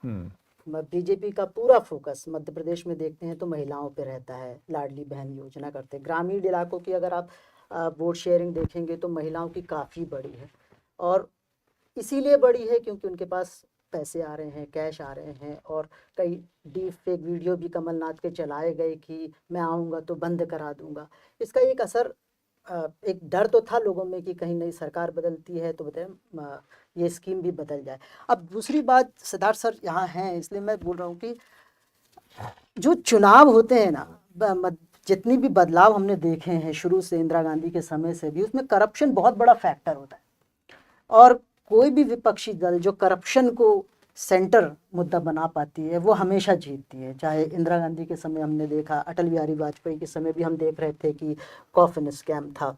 बीजेपी का पूरा फोकस मध्य प्रदेश में देखते हैं तो महिलाओं पे रहता है, लाडली बहन योजना करते हैं। ग्रामीण इलाकों की अगर आप वोट शेयरिंग देखेंगे तो महिलाओं की काफ़ी बड़ी है, और इसीलिए बड़ी है क्योंकि उनके पास पैसे आ रहे हैं, कैश आ रहे हैं। और कई डीप फेक वीडियो भी कमलनाथ के चलाए गए कि मैं आऊँगा तो बंद करा दूंगा। इसका एक असर, एक डर तो था लोगों में कि कहीं नई सरकार बदलती है तो बताए ये स्कीम भी बदल जाए। अब दूसरी बात, सिद्धार्थ सर यहाँ हैं इसलिए मैं बोल रहा हूँ कि जो चुनाव होते हैं ना, जितनी भी बदलाव हमने देखे हैं शुरू से, इंदिरा गांधी के समय से भी, उसमें करप्शन बहुत बड़ा फैक्टर होता है। और कोई भी विपक्षी दल जो करप्शन को सेंटर मुद्दा बना पाती है वो हमेशा जीतती है। चाहे इंदिरा गांधी के समय हमने देखा, अटल बिहारी वाजपेयी के समय भी हम देख रहे थे कि कॉफिन स्कैम था,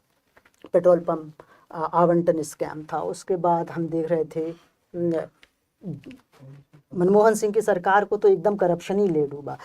पेट्रोल पंप आवंटन स्कैम था। उसके बाद हम देख रहे थे मनमोहन सिंह की सरकार को तो एकदम करप्शन ही ले डूबा।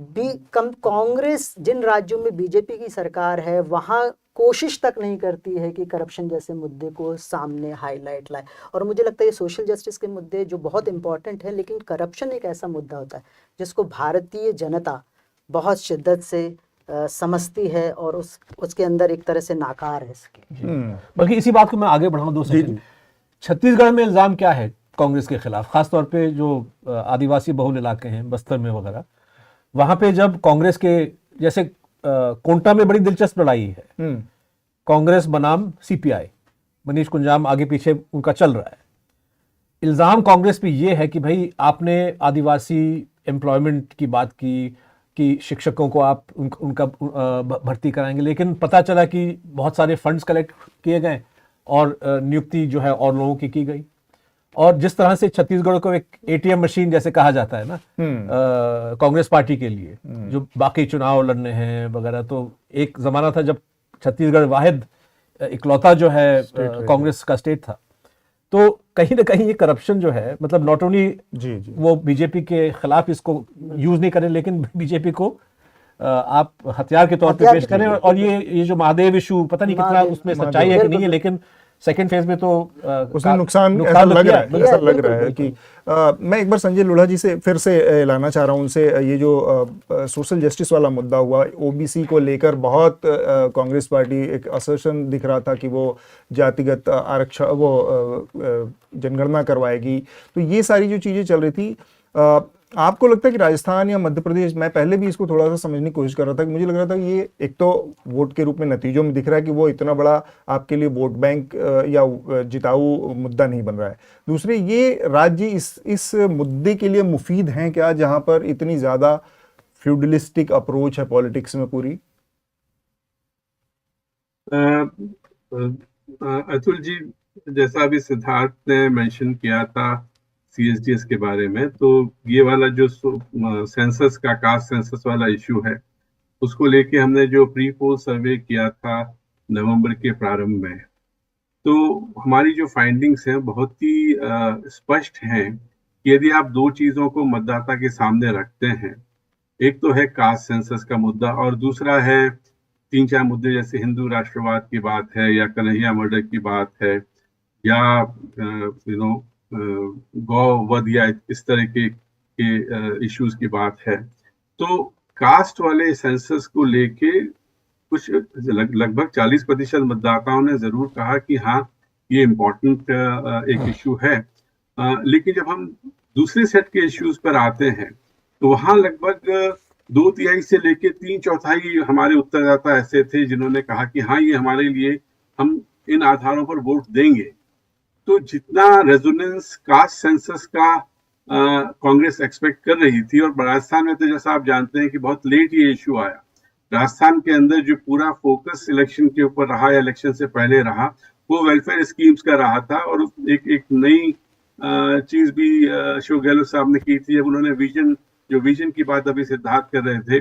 कांग्रेस जिन राज्यों में बीजेपी की सरकार है वहाँ कोशिश तक नहीं करती है कि करप्शन जैसे मुद्दे को सामने हाईलाइट लाए। और मुझे लगता है ये सोशल जस्टिस के मुद्दे जो बहुत इंपॉर्टेंट है, लेकिन करप्शन एक ऐसा मुद्दा होता है जिसको भारतीय जनता बहुत शिद्दत से समझती है और उसके अंदर एक तरह से नाकार है इसके। बल्कि इसी बात को मैं आगे बढ़ाऊं दो सेकंड। छत्तीसगढ़ में इल्जाम क्या है कांग्रेस के खिलाफ, खासतौर पे जो आदिवासी बहुल इलाके हैं बस्तर में वगैरह, वहां पे जब कांग्रेस के जैसे कोंटा में बड़ी दिलचस्प लड़ाई है, कांग्रेस बनाम सीपीआई, मनीष कुंजाम आगे पीछे उनका चल रहा है। इल्जाम कांग्रेस पे ये है कि भाई आपने आदिवासी एम्प्लॉयमेंट की बात की कि शिक्षकों को आप उनका भर्ती कराएंगे, लेकिन पता चला कि बहुत सारे फंड्स कलेक्ट किए गए और नियुक्ति जो है और लोगों की गई। और जिस तरह से छत्तीसगढ़ को एक एटीएम मशीन जैसे कहा जाता है ना कांग्रेस पार्टी के लिए, जो बाकी चुनाव लड़ने हैं वगैरह, तो एक जमाना था जब छत्तीसगढ़ वाहिद इकलौता जो है कांग्रेस का स्टेट था। तो कहीं ना कहीं ये करप्शन जो है, मतलब नॉट ओनली वो बीजेपी के खिलाफ इसको यूज नहीं करें, लेकिन बीजेपी को आप हथियार के तौर पे पेश करें। और ये जो महादेव इशू, पता नहीं कितना उसमें सच्चाई है कि नहीं है, लेकिन सेकंड फेज में तो उसने नुकसान ऐसा लग रहा है कि मैं एक बार संजय लोढ़ा जी से फिर से लाना चाह रहा हूं उनसे, ये जो सोशल जस्टिस वाला मुद्दा हुआ, ओबीसी को लेकर बहुत कांग्रेस पार्टी एक असर्शन दिख रहा था कि वो जातिगत आरक्षण, वो जनगणना करवाएगी, तो ये सारी जो चीजें चल रही थी, आपको लगता है कि राजस्थान या मध्य प्रदेश, मैं पहले भी इसको थोड़ा सा समझने की कोशिश कर रहा था कि मुझे लग रहा था कि ये एक तो वोट के रूप में नतीजों में दिख रहा है कि वो इतना बड़ा आपके लिए वोट बैंक या जिताऊ मुद्दा नहीं बन रहा है, दूसरे ये राज्य इस मुद्दे के लिए मुफीद हैं क्या जहां पर इतनी ज्यादा फ्यूडलिस्टिक अप्रोच है पॉलिटिक्स में पूरी? अतुल जी, जैसा अभी सिद्धार्थ ने मेंशन किया था सीएसडीएस के बारे में, तो ये वाला जो सेंसस का कास्ट सेंसस वाला इशू है, उसको लेके हमने जो प्री पोल सर्वे किया था नवंबर के प्रारंभ में, तो हमारी जो फाइंडिंग्स हैं बहुत ही स्पष्ट हैं कि यदि आप दो चीजों को मतदाता के सामने रखते हैं, एक तो है कास्ट सेंसस का मुद्दा और दूसरा है 3-4 मुद्दे जैसे हिंदू राष्ट्रवाद की बात है या कन्हैया मर्डर की बात है या गौ वध या इस तरह के इश्यूज की बात है, तो कास्ट वाले सेंसस को लेके कुछ लगभग 40% मतदाताओं ने जरूर कहा कि हाँ ये इम्पोर्टेंट एक इशू है, लेकिन जब हम दूसरे सेट के इश्यूज पर आते हैं तो वहाँ लगभग 2/3 से लेके 3/4 हमारे उत्तरदाता ऐसे थे जिन्होंने कहा कि हाँ ये हमारे लिए, हम इन आधारों पर वोट देंगे। तो जितना रेजोनेंस कास्ट सेंसस का कांग्रेस एक्सपेक्ट कर रही थी, और राजस्थान में तो जैसा आप जानते हैं कि बहुत लेट ये इशू आया, राजस्थान के अंदर जो पूरा फोकस इलेक्शन के ऊपर रहा या इलेक्शन से पहले रहा वो वेलफेयर स्कीम्स का रहा था, और एक नई चीज भी अशोक गहलोत साहब ने की थी जब उन्होंने विजन की बात अभी सिद्धार्थ कर रहे थे,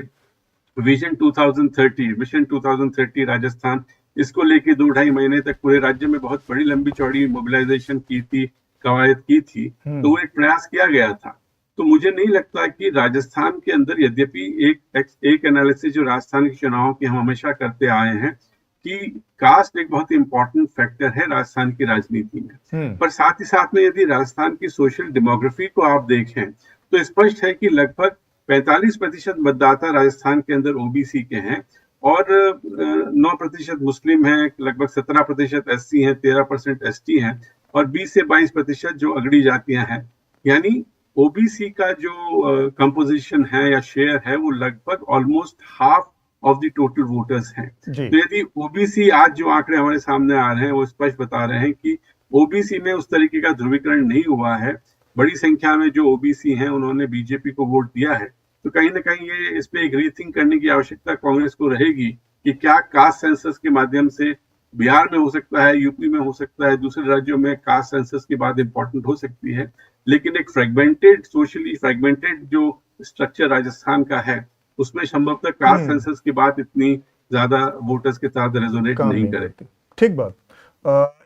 विजन 2030, मिशन 2030 राजस्थान, इसको लेके 2-2.5 महीने तक पूरे राज्य में बहुत बड़ी लंबी चौड़ी मोबिलाइजेशन की थी, कवायद की थी, तो वो एक प्रयास किया गया था। तो मुझे नहीं लगता कि राजस्थान के अंदर, यद्यपि एक एनालिसिस जो राजस्थान के चुनावों की हम हमेशा करते आए हैं कि कास्ट एक बहुत इंपॉर्टेंट फैक्टर है राजस्थान की राजनीति में, पर साथ ही साथ में यदि राजस्थान की सोशल डेमोग्राफी को आप देखें तो स्पष्ट है कि लगभग 45% मतदाता राजस्थान के अंदर ओबीसी के हैं और 9% मुस्लिम हैं, लगभग 17% एससी हैं, 13% एसटी हैं और 20 से 22% जो अगड़ी जातियां हैं। यानी ओबीसी का जो कंपोजिशन है या शेयर है वो लगभग almost half of the total voters हैं। तो यदि ओबीसी, आज जो आंकड़े हमारे सामने आ रहे हैं वो स्पष्ट बता रहे हैं कि ओबीसी में उस तरीके का ध्रुवीकरण नहीं हुआ है। बड़ी संख्या में जो ओबीसी हैं उन्होंने बीजेपी को वोट दिया है। तो कहीं ना कहीं ये इस पे एक रीथिंक करने की आवश्यकता कांग्रेस को रहेगी कि क्या कास्ट सेंसस के माध्यम से बिहार में हो सकता है, यूपी में हो सकता है, दूसरे राज्यों में कास्ट सेंसस की बात इंपॉर्टेंट हो सकती है, लेकिन एक फ्रेगमेंटेड, सोशली फ्रेगमेंटेड जो स्ट्रक्चर राजस्थान का है उसमें संभवतः कास्ट सेंसस की बात इतनी ज्यादा वोटर्स के साथ रेजोनेट नहीं करेगी। ठीक बात।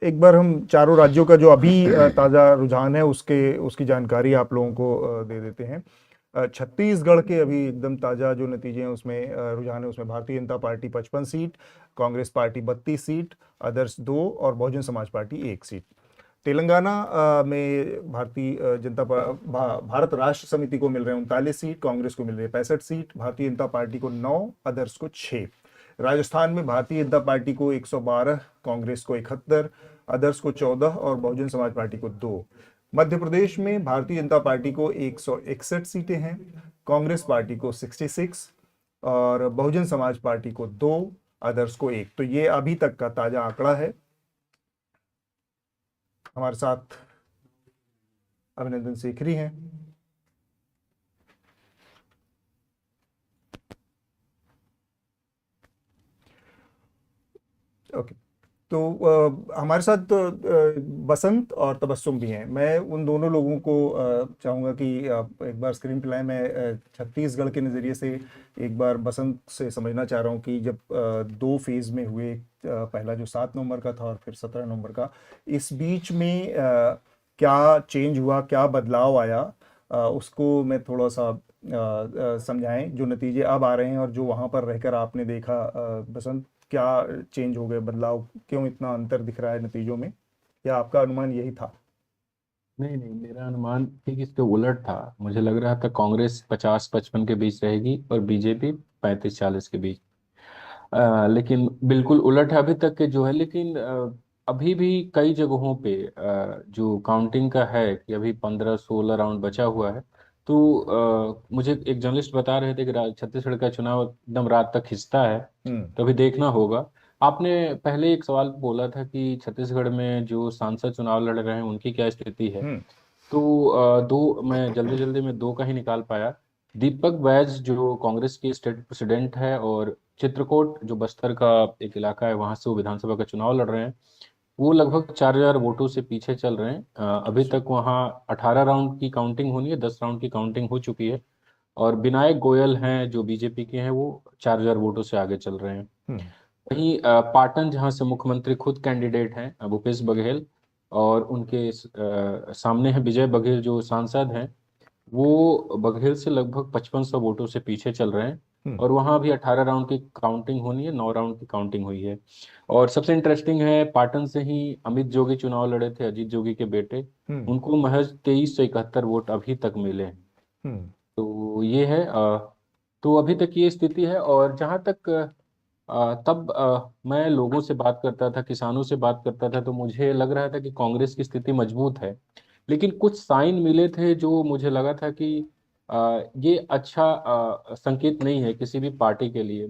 एक बार हम चारों राज्यों का जो अभी ताजा रुझान है उसकी जानकारी आप लोगों को दे देते हैं। छत्तीसगढ़ के अभी एकदम ताजा जो नतीजे हैं उसमें रुझान है, उसमें Bharatiya Janata party 55 seat, Congress party 32 seat, others 2 और बहुजन समाज पार्टी 1 सीट। तेलंगाना में भारत राष्ट्र समिति को मिल रहे हैं 39 सीट, कांग्रेस को मिल रही है 65 सीट, भारतीय जनता पार्टी को 9, अदर्स को 6। राजस्थान में भारतीय जनता पार्टी को 112, कांग्रेस को 71, अदर्स को 14 और बहुजन समाज पार्टी को 2। मध्य प्रदेश में भारतीय जनता पार्टी को 161 सीटें हैं, कांग्रेस पार्टी को 66 और बहुजन समाज पार्टी को 2, अदर्स को 1। तो ये अभी तक का ताजा आंकड़ा है। हमारे साथ अभिनंदन सेखरी हैं। ओके, तो हमारे साथ बसंत और तबस्सुम भी हैं। मैं उन दोनों लोगों को चाहूँगा कि एक बार स्क्रीन पे लाएं। मैं छत्तीसगढ़ के नज़रिए से एक बार बसंत से समझना चाह रहा हूँ कि जब 2 फेज़ में हुए, पहला जो 7 नवंबर का था और फिर 17 नवंबर का, इस बीच में क्या चेंज हुआ, क्या बदलाव आया, उसको मैं थोड़ा सा समझाएं। जो नतीजे अब आ रहे हैं और जो वहाँ पर रहकर आपने देखा, बसंत क्या चेंज हो गए, बदलाव, क्यों इतना अंतर दिख रहा है नतीजों में? या आपका अनुमान यही था? नहीं नहीं, मेरा अनुमान ठीक इसके उलट था। मुझे लग रहा था कांग्रेस 50-55 के बीच रहेगी और बीजेपी 35-40 के बीच। लेकिन बिल्कुल उलट है अभी तक के जो है। लेकिन अभी भी कई जगहों पे जो काउंटिंग का है कि अभी 15-16 राउंड बचा हुआ है। तो मुझे एक जर्नलिस्ट बता रहे थे कि छत्तीसगढ़ का चुनाव एकदम रात तक खिंचता है, तो अभी देखना होगा। आपने पहले एक सवाल बोला था कि छत्तीसगढ़ में जो सांसद चुनाव लड़ रहे हैं उनकी क्या स्थिति है। तो दो मैं जल्दी जल्दी में दो का ही निकाल पाया। दीपक बैज जो कांग्रेस के स्टेट प्रेसिडेंट है, और चित्रकोट जो बस्तर का एक इलाका है वहां से वो विधानसभा का चुनाव लड़ रहे हैं। वो लगभग 4000 वोटों से पीछे चल रहे हैं। अभी तक वहाँ 18 राउंड की काउंटिंग होनी है, 10 राउंड की काउंटिंग हो चुकी है। और विनायक गोयल हैं जो बीजेपी के हैं, वो 4000 वोटों से आगे चल रहे हैं। वहीं पाटन जहां से मुख्यमंत्री खुद कैंडिडेट हैं भूपेश बघेल, और उनके सामने है विजय बघेल जो सांसद हैं, वो बघेल से लगभग 5500 वोटों से पीछे चल रहे हैं। और वहां भी 18 राउंड की काउंटिंग होनी है, 9 राउंड की काउंटिंग हुई है। और सबसे इंटरेस्टिंग है, पाटन से ही अमित जोगी चुनाव लड़े थे, अजीत जोगी के बेटे, उनको महज 2371 वोट अभी तक मिले हैं। तो ये है तो अभी तक ये स्थिति है। और जहां तक तब मैं लोगों से बात करता था, किसानों से बात करता था, तो मुझे लग रहा था कि कांग्रेस की स्थिति मजबूत है। लेकिन कुछ साइन मिले थे जो मुझे लगा था कि ये अच्छा संकेत नहीं है किसी भी पार्टी के लिए।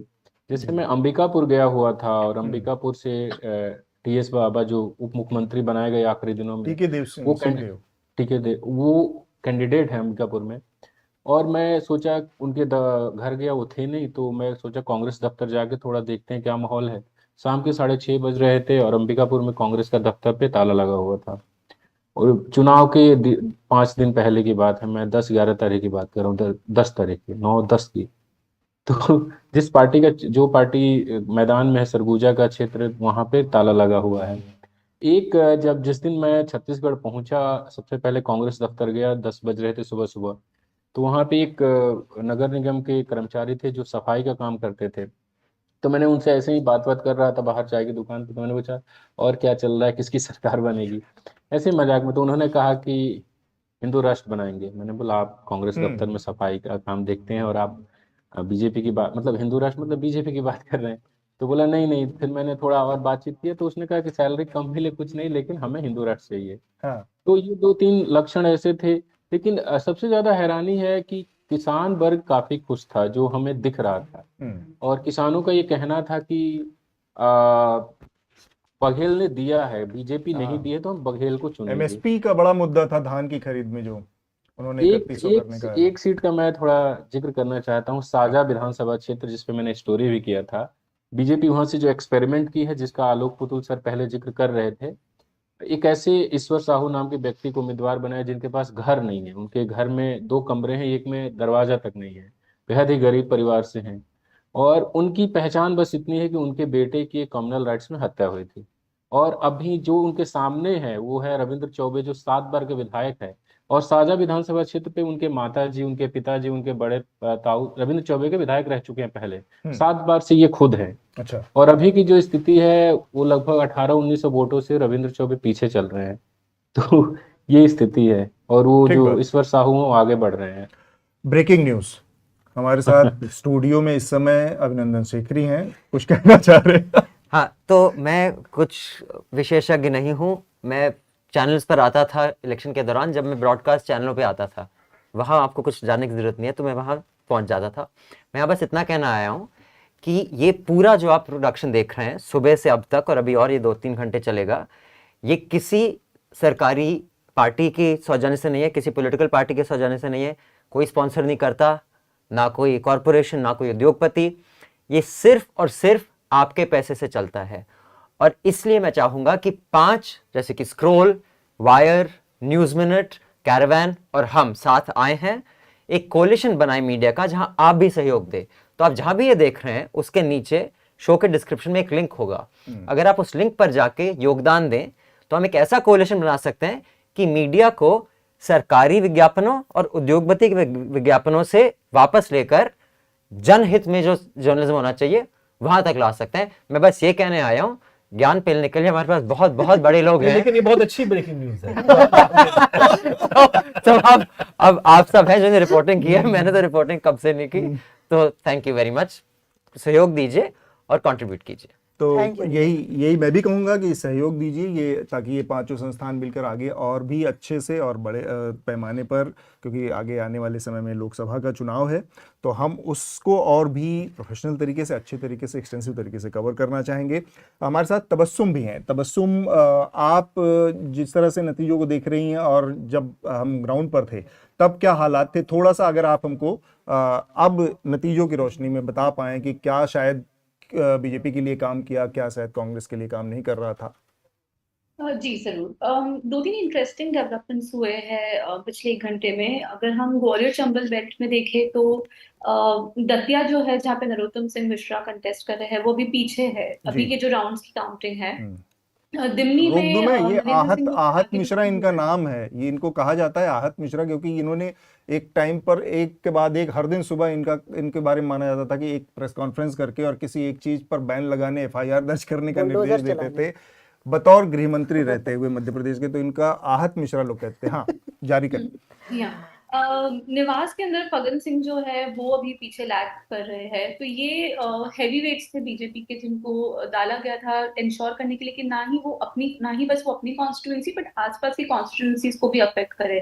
जैसे मैं अंबिकापुर गया हुआ था, और अंबिकापुर से टीएस बाबा जो उप मुख्यमंत्री बनाए गए आखिरी दिनों में, वो कैंडिडेट है अंबिकापुर में। और मैं सोचा उनके घर गया, वो थे नहीं, तो मैं सोचा कांग्रेस दफ्तर जाके थोड़ा देखते हैं क्या माहौल है। शाम के 6:30 बज रहे थे और अंबिकापुर में कांग्रेस का दफ्तर पे ताला लगा हुआ था। और चुनाव के 5 दिन पहले की बात है, मैं 10-11 तारीख की बात कर रहा हूँ, 10 तारीख की, 9-10 की। तो जिस पार्टी का जो पार्टी मैदान में है, सरगुजा का क्षेत्र, वहां पे ताला लगा हुआ है। जिस दिन मैं छत्तीसगढ़ पहुंचा, सबसे पहले कांग्रेस दफ्तर गया, 10 बज रहे थे सुबह सुबह। तो वहां पे एक नगर निगम के कर्मचारी थे जो सफाई का काम करते थे। तो मैंने उनसे ऐसे ही बात कर रहा था बाहर चाय की दुकान पे। तो मैंने पूछा और क्या चल रहा है, किसकी सरकार बनेगी, ऐसे मजाक में। तो उन्होंने कहा कि हिंदू राष्ट्र बनाएंगे। मैंने बोला आप कांग्रेस दफ्तर में सफाई का काम देखते हैं और आप बीजेपी की बात, मतलब हिंदू राष्ट्र मतलब बीजेपी की बात कर रहे हैं। तो बोला नहीं नहीं। फिर मैंने थोड़ा और बातचीत की तो उसने कहा कि सैलरी कम मिले कुछ नहीं, लेकिन हमें हिंदू राष्ट्र चाहिए। तो ये 2-3 लक्षण ऐसे थे। लेकिन सबसे ज्यादा हैरानी है कि किसान वर्ग काफी खुश था, जो हमें दिख रहा था। और किसानों का ये कहना था कि बघेल ने दिया है, बीजेपी नहीं दी है, तो हम बघेल को चुनेंगे। एमएसपी का बड़ा मुद्दा था धान की खरीद में, जो उन्होंने 3100 करने का। एक सीट का मैं थोड़ा जिक्र करना चाहता हूँ, साजा विधानसभा क्षेत्र, जिसपे मैंने स्टोरी भी किया था। बीजेपी वहां से जो एक्सपेरिमेंट की है, जिसका आलोक पुतुल सर पहले जिक्र कर रहे थे, एक ऐसे ईश्वर साहू नाम के व्यक्ति को उम्मीदवार बनाया जिनके पास घर नहीं है। उनके घर में 2 कमरे हैं, एक में दरवाजा तक नहीं है, बेहद ही गरीब परिवार से हैं। और उनकी पहचान बस इतनी है कि उनके बेटे की कम्युनल राइट्स में हत्या हुई थी। और अभी जो उनके सामने है वो है रविंद्र चौबे, जो 7 बार के विधायक है। और साजा विधानसभा क्षेत्र पे उनके माताजी, उनके पिताजी, उनके बड़े ताऊ रविंद्र चौबे के विधायक रह चुके हैं पहले। 7 बार से ये खुद है। अच्छा। और अभी की जो स्थिति है वो लगभग 1800-1900 वोटों से रविंद्र चौबे पीछे चल रहे हैं। तो ये स्थिति है। और वो जो ईश्वर साहू वो आगे बढ़ रहे हैं। ब्रेकिंग न्यूज हमारे साथ स्टूडियो में इस समय अभिनंदन शेखरी हैं, कुछ कहना चाह रहे हैं? हाँ, तो मैं कुछ विशेषज्ञ नहीं हूँ। मैं चैनल्स पर आता था इलेक्शन के दौरान, जब मैं ब्रॉडकास्ट चैनलों पे आता था, वहाँ आपको कुछ जानने की ज़रूरत नहीं है, तो मैं वहाँ पहुँच जाता था। मैं यहाँ बस इतना कहना आया हूँ कि ये पूरा जो आप प्रोडक्शन देख रहे हैं सुबह से अब तक, और अभी और ये 2-3 घंटे चलेगा, ये किसी सरकारी पार्टी के सौजन्य से नहीं है, किसी पॉलिटिकल पार्टी के सौजन्य से नहीं है, कोई स्पॉन्सर नहीं करता, ना कोई कॉरपोरेशन, ना कोई उद्योगपति। ये सिर्फ और सिर्फ आपके पैसे से चलता है। और इसलिए मैं चाहूँगा कि 5 जैसे कि scroll, wire, news minute, Caravan और हम साथ आए हैं, एक कोलिशन बनाए मीडिया का, जहां आप भी सहयोग दें। तो आप जहां भी ये देख रहे हैं उसके नीचे शो के डिस्क्रिप्शन में एक लिंक होगा। अगर आप उस लिंक पर जाके योगदान दें तो हम एक ऐसा कोलिशन बना सकते हैं कि मीडिया को सरकारी विज्ञापनों और उद्योगपति के विज्ञापनों से वापस लेकर जनहित में जो जर्नलिज्म होना चाहिए वहां तक ला सकते हैं। मैं बस ये कहने आया हूं, ज्ञान पेलने के लिए हमारे पास बहुत बहुत बड़े लोग हैं। लेकिन ये बहुत अच्छी ब्रेकिंग न्यूज है। तो अब आप सब हैं जिन्होंने रिपोर्टिंग की है, मैंने तो रिपोर्टिंग कब से नहीं की। तो थैंक यू वेरी मच, सहयोग दीजिए और कंट्रीब्यूट कीजिए। तो यही मैं भी कहूँगा कि सहयोग दीजिए ये, ताकि ये पांचों संस्थान मिलकर आगे और भी अच्छे से और बड़े पैमाने पर, क्योंकि आगे आने वाले समय में लोकसभा का चुनाव है, तो हम उसको और भी प्रोफेशनल तरीके से, अच्छे तरीके से, एक्सटेंसिव तरीके से कवर करना चाहेंगे। हमारे साथ तबस्सुम भी हैं। तबस्सुम, आप जिस तरह से नतीजों को देख रही हैं और जब हम ग्राउंड पर थे तब क्या हालात थे, थोड़ा सा अगर आप हमको अब नतीजों की रोशनी में बता पाएं कि क्या शायद बीजेपी के लिए काम किया, क्या शायद कांग्रेस के लिए काम नहीं कर रहा था। जी जरूर। दो तीन इंटरेस्टिंग डेवलपमेंट्स हुए हैं पिछले 1 घंटे में। अगर हम ग्वालियर चंबल बेल्ट में देखें तो दतिया जो है, जहाँ पे नरोत्तम सिंह मिश्रा कंटेस्ट कर रहे हैं, वो भी पीछे है अभी के जो राउंड्स की काउंटिंग है। दिल्ली में ये आहत मिश्रा इनका नाम है, ये इनको कहा जाता है आहत मिश्रा, क्योंकि इन्होंने एक टाइम पर एक के बाद एक हर दिन सुबह इनके बारे में माना जाता था कि एक प्रेस कॉन्फ्रेंस करके और किसी एक चीज पर बैन लगाने, FIR दर्ज करने का निर्देश देते थे बतौर गृह मंत्री रहते हुए मध्य प्रदेश के। तो इनका आहत मिश्रा लोग कहते हैं। हाँ, जारी करें। निवास के अंदर फगन सिंह जो है वो अभी पीछे लैग कर रहे हैं। तो ये हैवी वेट्स थे बीजेपी के, जिनको डाला गया था इंश्योर करने के लिए कि ना ही बस वो अपनी कॉन्स्टिट्यूंसी बट आसपास की कॉन्स्टिट्यूंसीज को भी अफेक्ट करे।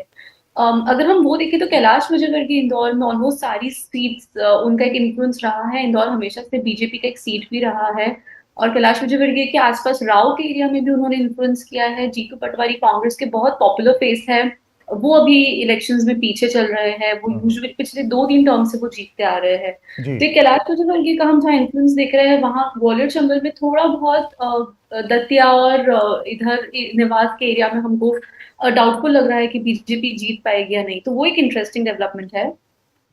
अगर हम वो देखें तो कैलाश विजयवर्गीय इंदौर में ऑलमोस्ट सारी सीट्स उनका एक इन्फ्लुएंस रहा है। इंदौर हमेशा से बीजेपी का एक सीट भी रहा है और कैलाश विजयवर्गीय के आसपास राव के एरिया में भी उन्होंने इन्फ्लुएंस किया है। जीतू पटवारी कांग्रेस के बहुत पॉपुलर फेस है, वो अभी इलेक्शंस में पीछे चल रहे हैं। वो यूजुअली पिछले 2-3 टर्म से वो जीतते आ रहे हैं। तो कैलाश विजयवर्गीय का हम जहाँ इन्फ्लुएंस देख रहे हैं, वहाँ ग्वालियर चंबल में थोड़ा बहुत दतिया और इधर निवास के एरिया में हमको डाउटफुल लग रहा है कि बीजेपी जीत पाएगी या नहीं। तो वो एक इंटरेस्टिंग डेवलपमेंट है।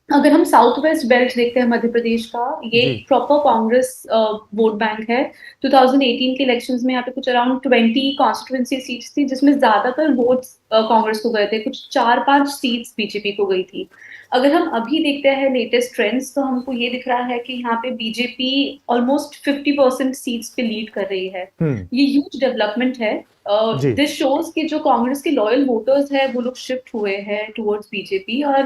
अगर हम साउथ वेस्ट बेल्ट देखते हैं मध्य प्रदेश का, ये प्रॉपर कांग्रेस वोट बैंक है। 2018 के इलेक्शंस में यहाँ पे कुछ अराउंड 20 कॉन्स्टिट्यूएंसी सीट्स थी, जिसमें ज्यादातर वोट्स कांग्रेस को गए थे, कुछ 4-5 सीट्स बीजेपी को गई थी। अगर हम अभी देखते हैं लेटेस्ट ट्रेंड्स, तो हमको ये दिख रहा है कि यहाँ पे बीजेपी ऑलमोस्ट 50% सीट्स पे लीड कर रही है। ये ह्यूज डेवलपमेंट है। दिस शोज कि जो कांग्रेस के लॉयल वोटर्स है वो लोग शिफ्ट हुए हैं टुवर्ड्स बीजेपी। और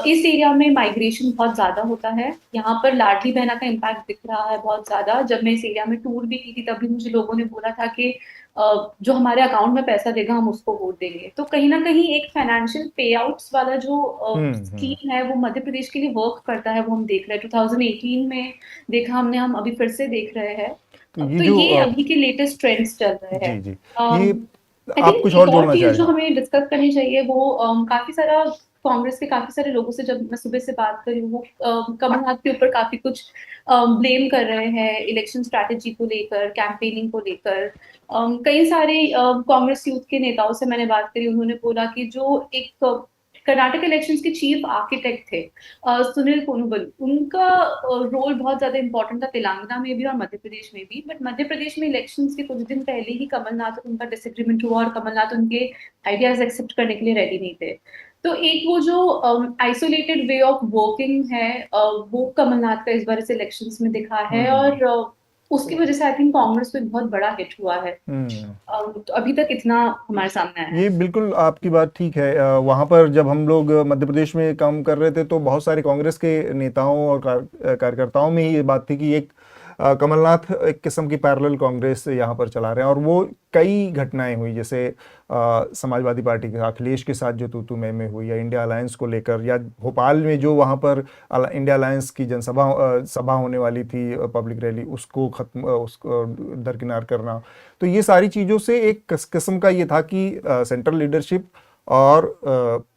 इस एरिया में माइग्रेशन बहुत ज्यादा होता है। यहाँ पर लाडली बहना का इम्पैक्ट दिख रहा है बहुत ज्यादा। जब मैं इस एरिया में टूर भी की थी तभी मुझे लोगों ने बोला था कि जो हमारे अकाउंट में पैसा देगा हम उसको वोट देंगे। तो कहीं ना कहीं एक फाइनेंशियल पे आउट्स वाला जो स्कीम है वो मध्य प्रदेश के लिए वर्क करता है, वो हम देख रहे हैं। 2018 में देखा हमने, हम अभी फिर से देख रहे हैं। तो ये अभी के लेटेस्ट ट्रेंड्स चल रहे हैं। आप कुछ और जोड़ना चाहिए? जो हमें डिस्कस करनी चाहिए वो काफी सारा कांग्रेस के काफी सारे लोगों से जब मैं सुबह से बात करी, वो कमलनाथ के ऊपर काफी कुछ ब्लेम कर रहे हैं इलेक्शन स्ट्रैटेजी को लेकर, कैंपेनिंग को लेकर। कई सारे कांग्रेस यूथ के नेताओं से मैंने बात करी, उन्होंने बोला कि जो एक कर्नाटक इलेक्शंस के चीफ आर्किटेक्ट थे सुनील कोनुबल, उनका रोल बहुत ज्यादा इंपॉर्टेंट था तेलंगाना में भी और मध्य प्रदेश में भी। बट मध्य प्रदेश में इलेक्शंस के कुछ दिन पहले ही कमलनाथ और उनका डिसएग्रीमेंट हुआ और कमलनाथ उनके आइडियाज एक्सेप्ट करने के लिए रेडी नहीं थे। तो एक वो जो आइसोलेटेड वे ऑफ वर्किंग है वो कमलनाथ का इस बार इस इलेक्शंस में दिखा है और उसकी वजह से आई थिंक कांग्रेस को एक बहुत बड़ा हिट हुआ है। तो अभी तक इतना हमारे सामने आया है। ये बिल्कुल आपकी बात ठीक है। वहाँ पर जब हम लोग मध्य प्रदेश में काम कर रहे थे तो बहुत सारे कांग्रेस के नेताओं और कार्यकर्ताओं में ये बात थी कि एक कमलनाथ एक किस्म की पैरेलल कांग्रेस यहाँ पर चला रहे हैं। और वो कई घटनाएं हुई, जैसे समाजवादी पार्टी के अखिलेश के साथ जो तू मैं हुई, या इंडिया अलायंस को लेकर, या भोपाल में जो वहाँ पर इंडिया अलायंस की सभा होने वाली थी, पब्लिक रैली, उसको दरकिनार करना। तो ये सारी चीज़ों से एक किस्म का ये था कि सेंट्रल लीडरशिप और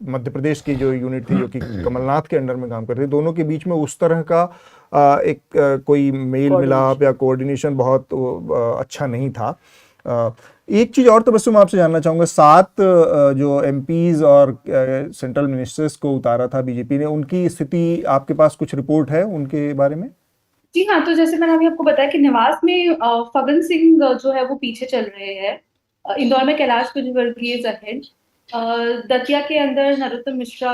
मध्य प्रदेश की जो यूनिट थी जो कि कमलनाथ के अंडर में काम कर रही थी, दोनों के बीच में उस तरह का एक कोई मेल मिलाप या कोऑर्डिनेशन बहुत अच्छा नहीं था। एक चीज़ और तबस्सुम आपसे जानना चाहूँगा, 7 जो एमपीज और सेंट्रल मिनिस्टर्स को उतारा था बीजेपी ने, उनकी स्थिति आपके पास कुछ रिपोर्ट है उनके बारे में? जी हाँ, तो जैसे मैंने अभी आपको बताया कि निवास में फगन सिंह जो है वो पीछे चल रहे हैं। इंदौर में कैलाश विजयवर्गीय इज अहेड। दतिया के अंदर नरोत्तम मिश्रा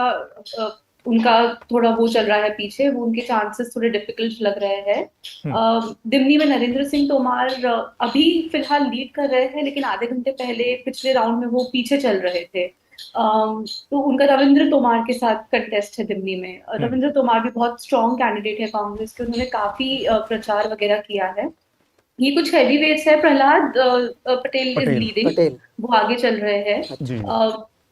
उनका थोड़ा वो चल रहा है पीछे, वो उनके चांसेस थोड़े डिफिकल्ट लग रहे हैं। दिमनी में नरेंद्र सिंह तोमर अभी फिलहाल लीड कर रहे हैं, लेकिन आधे घंटे पहले पिछले राउंड में वो पीछे चल रहे थे। तो उनका रविंद्र तोमर के साथ कंटेस्ट है दिमनी में। रविंद्र तोमर भी बहुत स्ट्रॉन्ग कैंडिडेट है कांग्रेस के, उन्होंने काफी प्रचार वगैरह किया है। ये कुछ हैवी वेट्स है, प्रहलाद पटेल इज लीडिंग, वो आगे चल रहे हैं।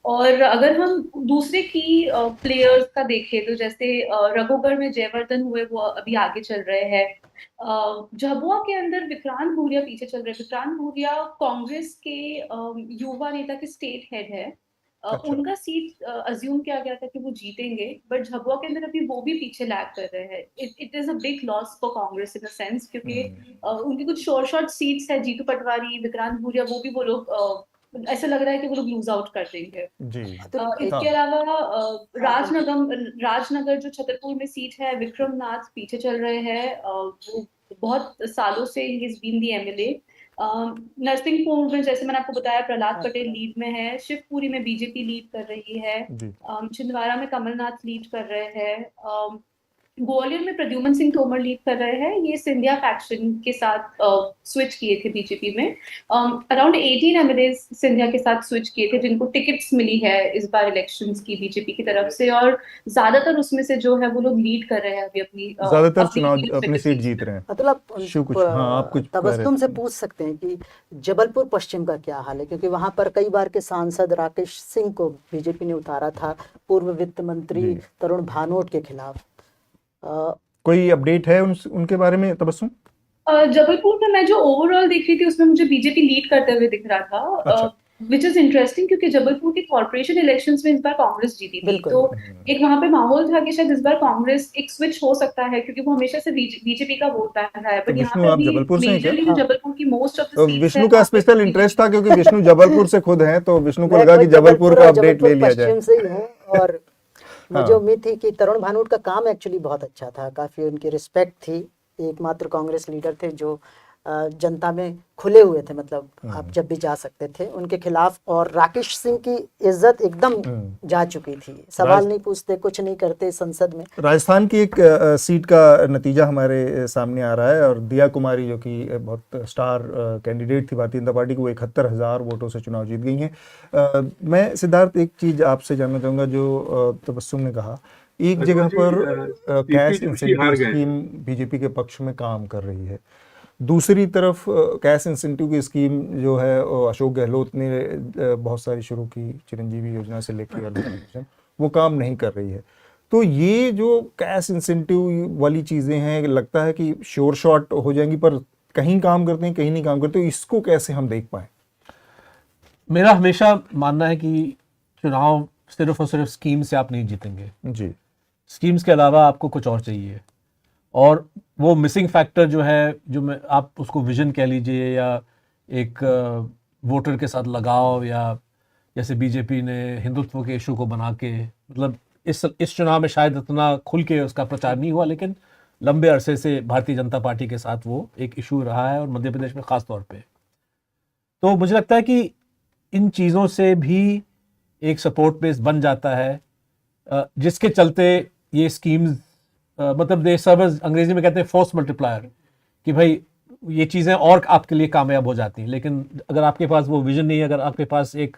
और अगर हम दूसरे की प्लेयर्स का देखें तो जैसे रघुगढ़ में जयवर्धन हुए, वो अभी आगे चल रहे हैं। झाबुआ के अंदर विक्रांत भूरिया पीछे चल रहे हैं। विक्रांत भूरिया कांग्रेस के युवा नेता के स्टेट हेड है। उनका सीट अज्यूम किया गया था कि वो जीतेंगे, बट झाबुआ के अंदर अभी वो भी पीछे लैग कर रहे हैं। It is a big loss for Congress in a sense, क्योंकि उनकी कुछ शॉर्ट सीट्स है, जीतू पटवारी, विक्रांत भूरिया, वो भी वो लोग ऐसा लग रहा है कि वो लोग लूज आउट कर देंगे जी। इसके अलावा राजनगर जो छतरपुर में सीट है, विक्रमनाथ पीछे चल रहे हैं। वो बहुत सालों से ही is been the MLA. Narsinghpur में जैसे मैंने आपको बताया प्रहलाद पटेल लीड में है। शिवपुरी में बीजेपी लीड कर रही है। छिंदवाड़ा में कमलनाथ लीड कर रहे हैं। ग्वालियर में प्रद्युमन सिंह तोमर लीड कर रहे हैं। ये सिंधिया फैक्शन के साथ स्विच किए थे बीजेपी में। अराउंड 18 एमएलए सिंधिया के साथ स्विच किए थे, जिनको टिकट्स मिली है इस बार इलेक्शंस की बीजेपी की तरफ से, और ज्यादातर उसमें से जो है वो लोग लीड कर रहे हैं अभी अपनी ज्यादातर चुनाव अपनी सीट जीत रहे हैं। मतलब आप कुछ तबस्सुम से पूछ सकते हैं कि जबलपुर पश्चिम का क्या हाल है, क्योंकि वहां पर कई बार के सांसद राकेश सिंह को बीजेपी ने उतारा था, पूर्व वित्त मंत्री तरुण भानोट के खिलाफ। कोई अपडेट है उनके बारे में तबस्सुम? जबलपुर में मैं जो ओवरऑल देख रही थी उसमें मुझे बीजेपी लीड करते हुए दिख रहा था, विच इज इंटरेस्टिंग, क्योंकि जबलपुर के कॉर्पोरेशन इलेक्शंस में इस बार कांग्रेस जीती थी। तो एक वहां पे माहौल था कि शायद इस बार कांग्रेस एक स्विच हो सकता है, क्योंकि वो हमेशा से बीजेपी का वोट बैंक है। बट यहाँ पे भी जबलपुर की most of the seats Vishnu का स्पेशल इंटरेस्ट था, क्योंकि विष्णु जबलपुर से खुद हैं, तो विष्णु को लगा कि जबलपुर का अपडेट ले लिया जाए। और मुझे उम्मीद थी कि तरुण भानोट का काम एक्चुअली बहुत अच्छा था, काफी उनकी रिस्पेक्ट थी। एकमात्र कांग्रेस लीडर थे जो जनता में खुले हुए थे, मतलब आप जब भी जा सकते थे उनके खिलाफ। और राकेश सिंह की इज्जत एकदम जा चुकी थी, सवाल नहीं पूछते, कुछ नहीं करते संसद में। राजस्थान की एक सीट का नतीजा हमारे सामने आ रहा है, और दिया कुमारी जो कि बहुत स्टार कैंडिडेट थी भारतीय जनता पार्टी की, वो 71,000 वोटों से चुनाव जीत गई हैं। मैं सिद्धार्थ एक चीज़ आपसे जानना चाहूँगा, जो तबस्सुम ने कहा, एक जगह पर कैश इंसेंटिव स्कीम बीजेपी के पक्ष में काम कर रही है, दूसरी तरफ कैश इंसेंटिव की स्कीम जो है अशोक गहलोत ने बहुत सारी शुरू की, चिरंजीवी योजना से लेकर वो काम नहीं कर रही है। तो ये जो कैश इंसेंटिव वाली चीज़ें हैं, लगता है कि श्योर शॉट हो जाएंगी, पर कहीं काम करते हैं कहीं नहीं काम करते, तो इसको कैसे हम देख पाएँ? मेरा हमेशा मानना है कि चुनाव सिर्फ और सिर्फ स्कीम से आप नहीं जीतेंगे जी। स्कीम्स के अलावा आपको कुछ और चाहिए, और वो मिसिंग फैक्टर जो है, जो आप उसको विजन कह लीजिए, या एक वोटर के साथ लगाव, या जैसे बीजेपी ने हिंदुत्व के इशू को बना के, मतलब इस चुनाव में शायद इतना खुल के उसका प्रचार नहीं हुआ, लेकिन लंबे अरसे से भारतीय जनता पार्टी के साथ वो एक इशू रहा है, और मध्य प्रदेश में ख़ास तौर पे। तो मुझे लगता है कि इन चीज़ों से भी एक सपोर्ट बेस बन जाता है, जिसके चलते ये स्कीम्स मतलब दे सर्व एज, अंग्रेजी में कहते हैं फोर्स मल्टीप्लायर, कि भाई ये चीज़ें और आपके लिए कामयाब हो जाती हैं। लेकिन अगर आपके पास वो विजन नहीं है, अगर आपके पास एक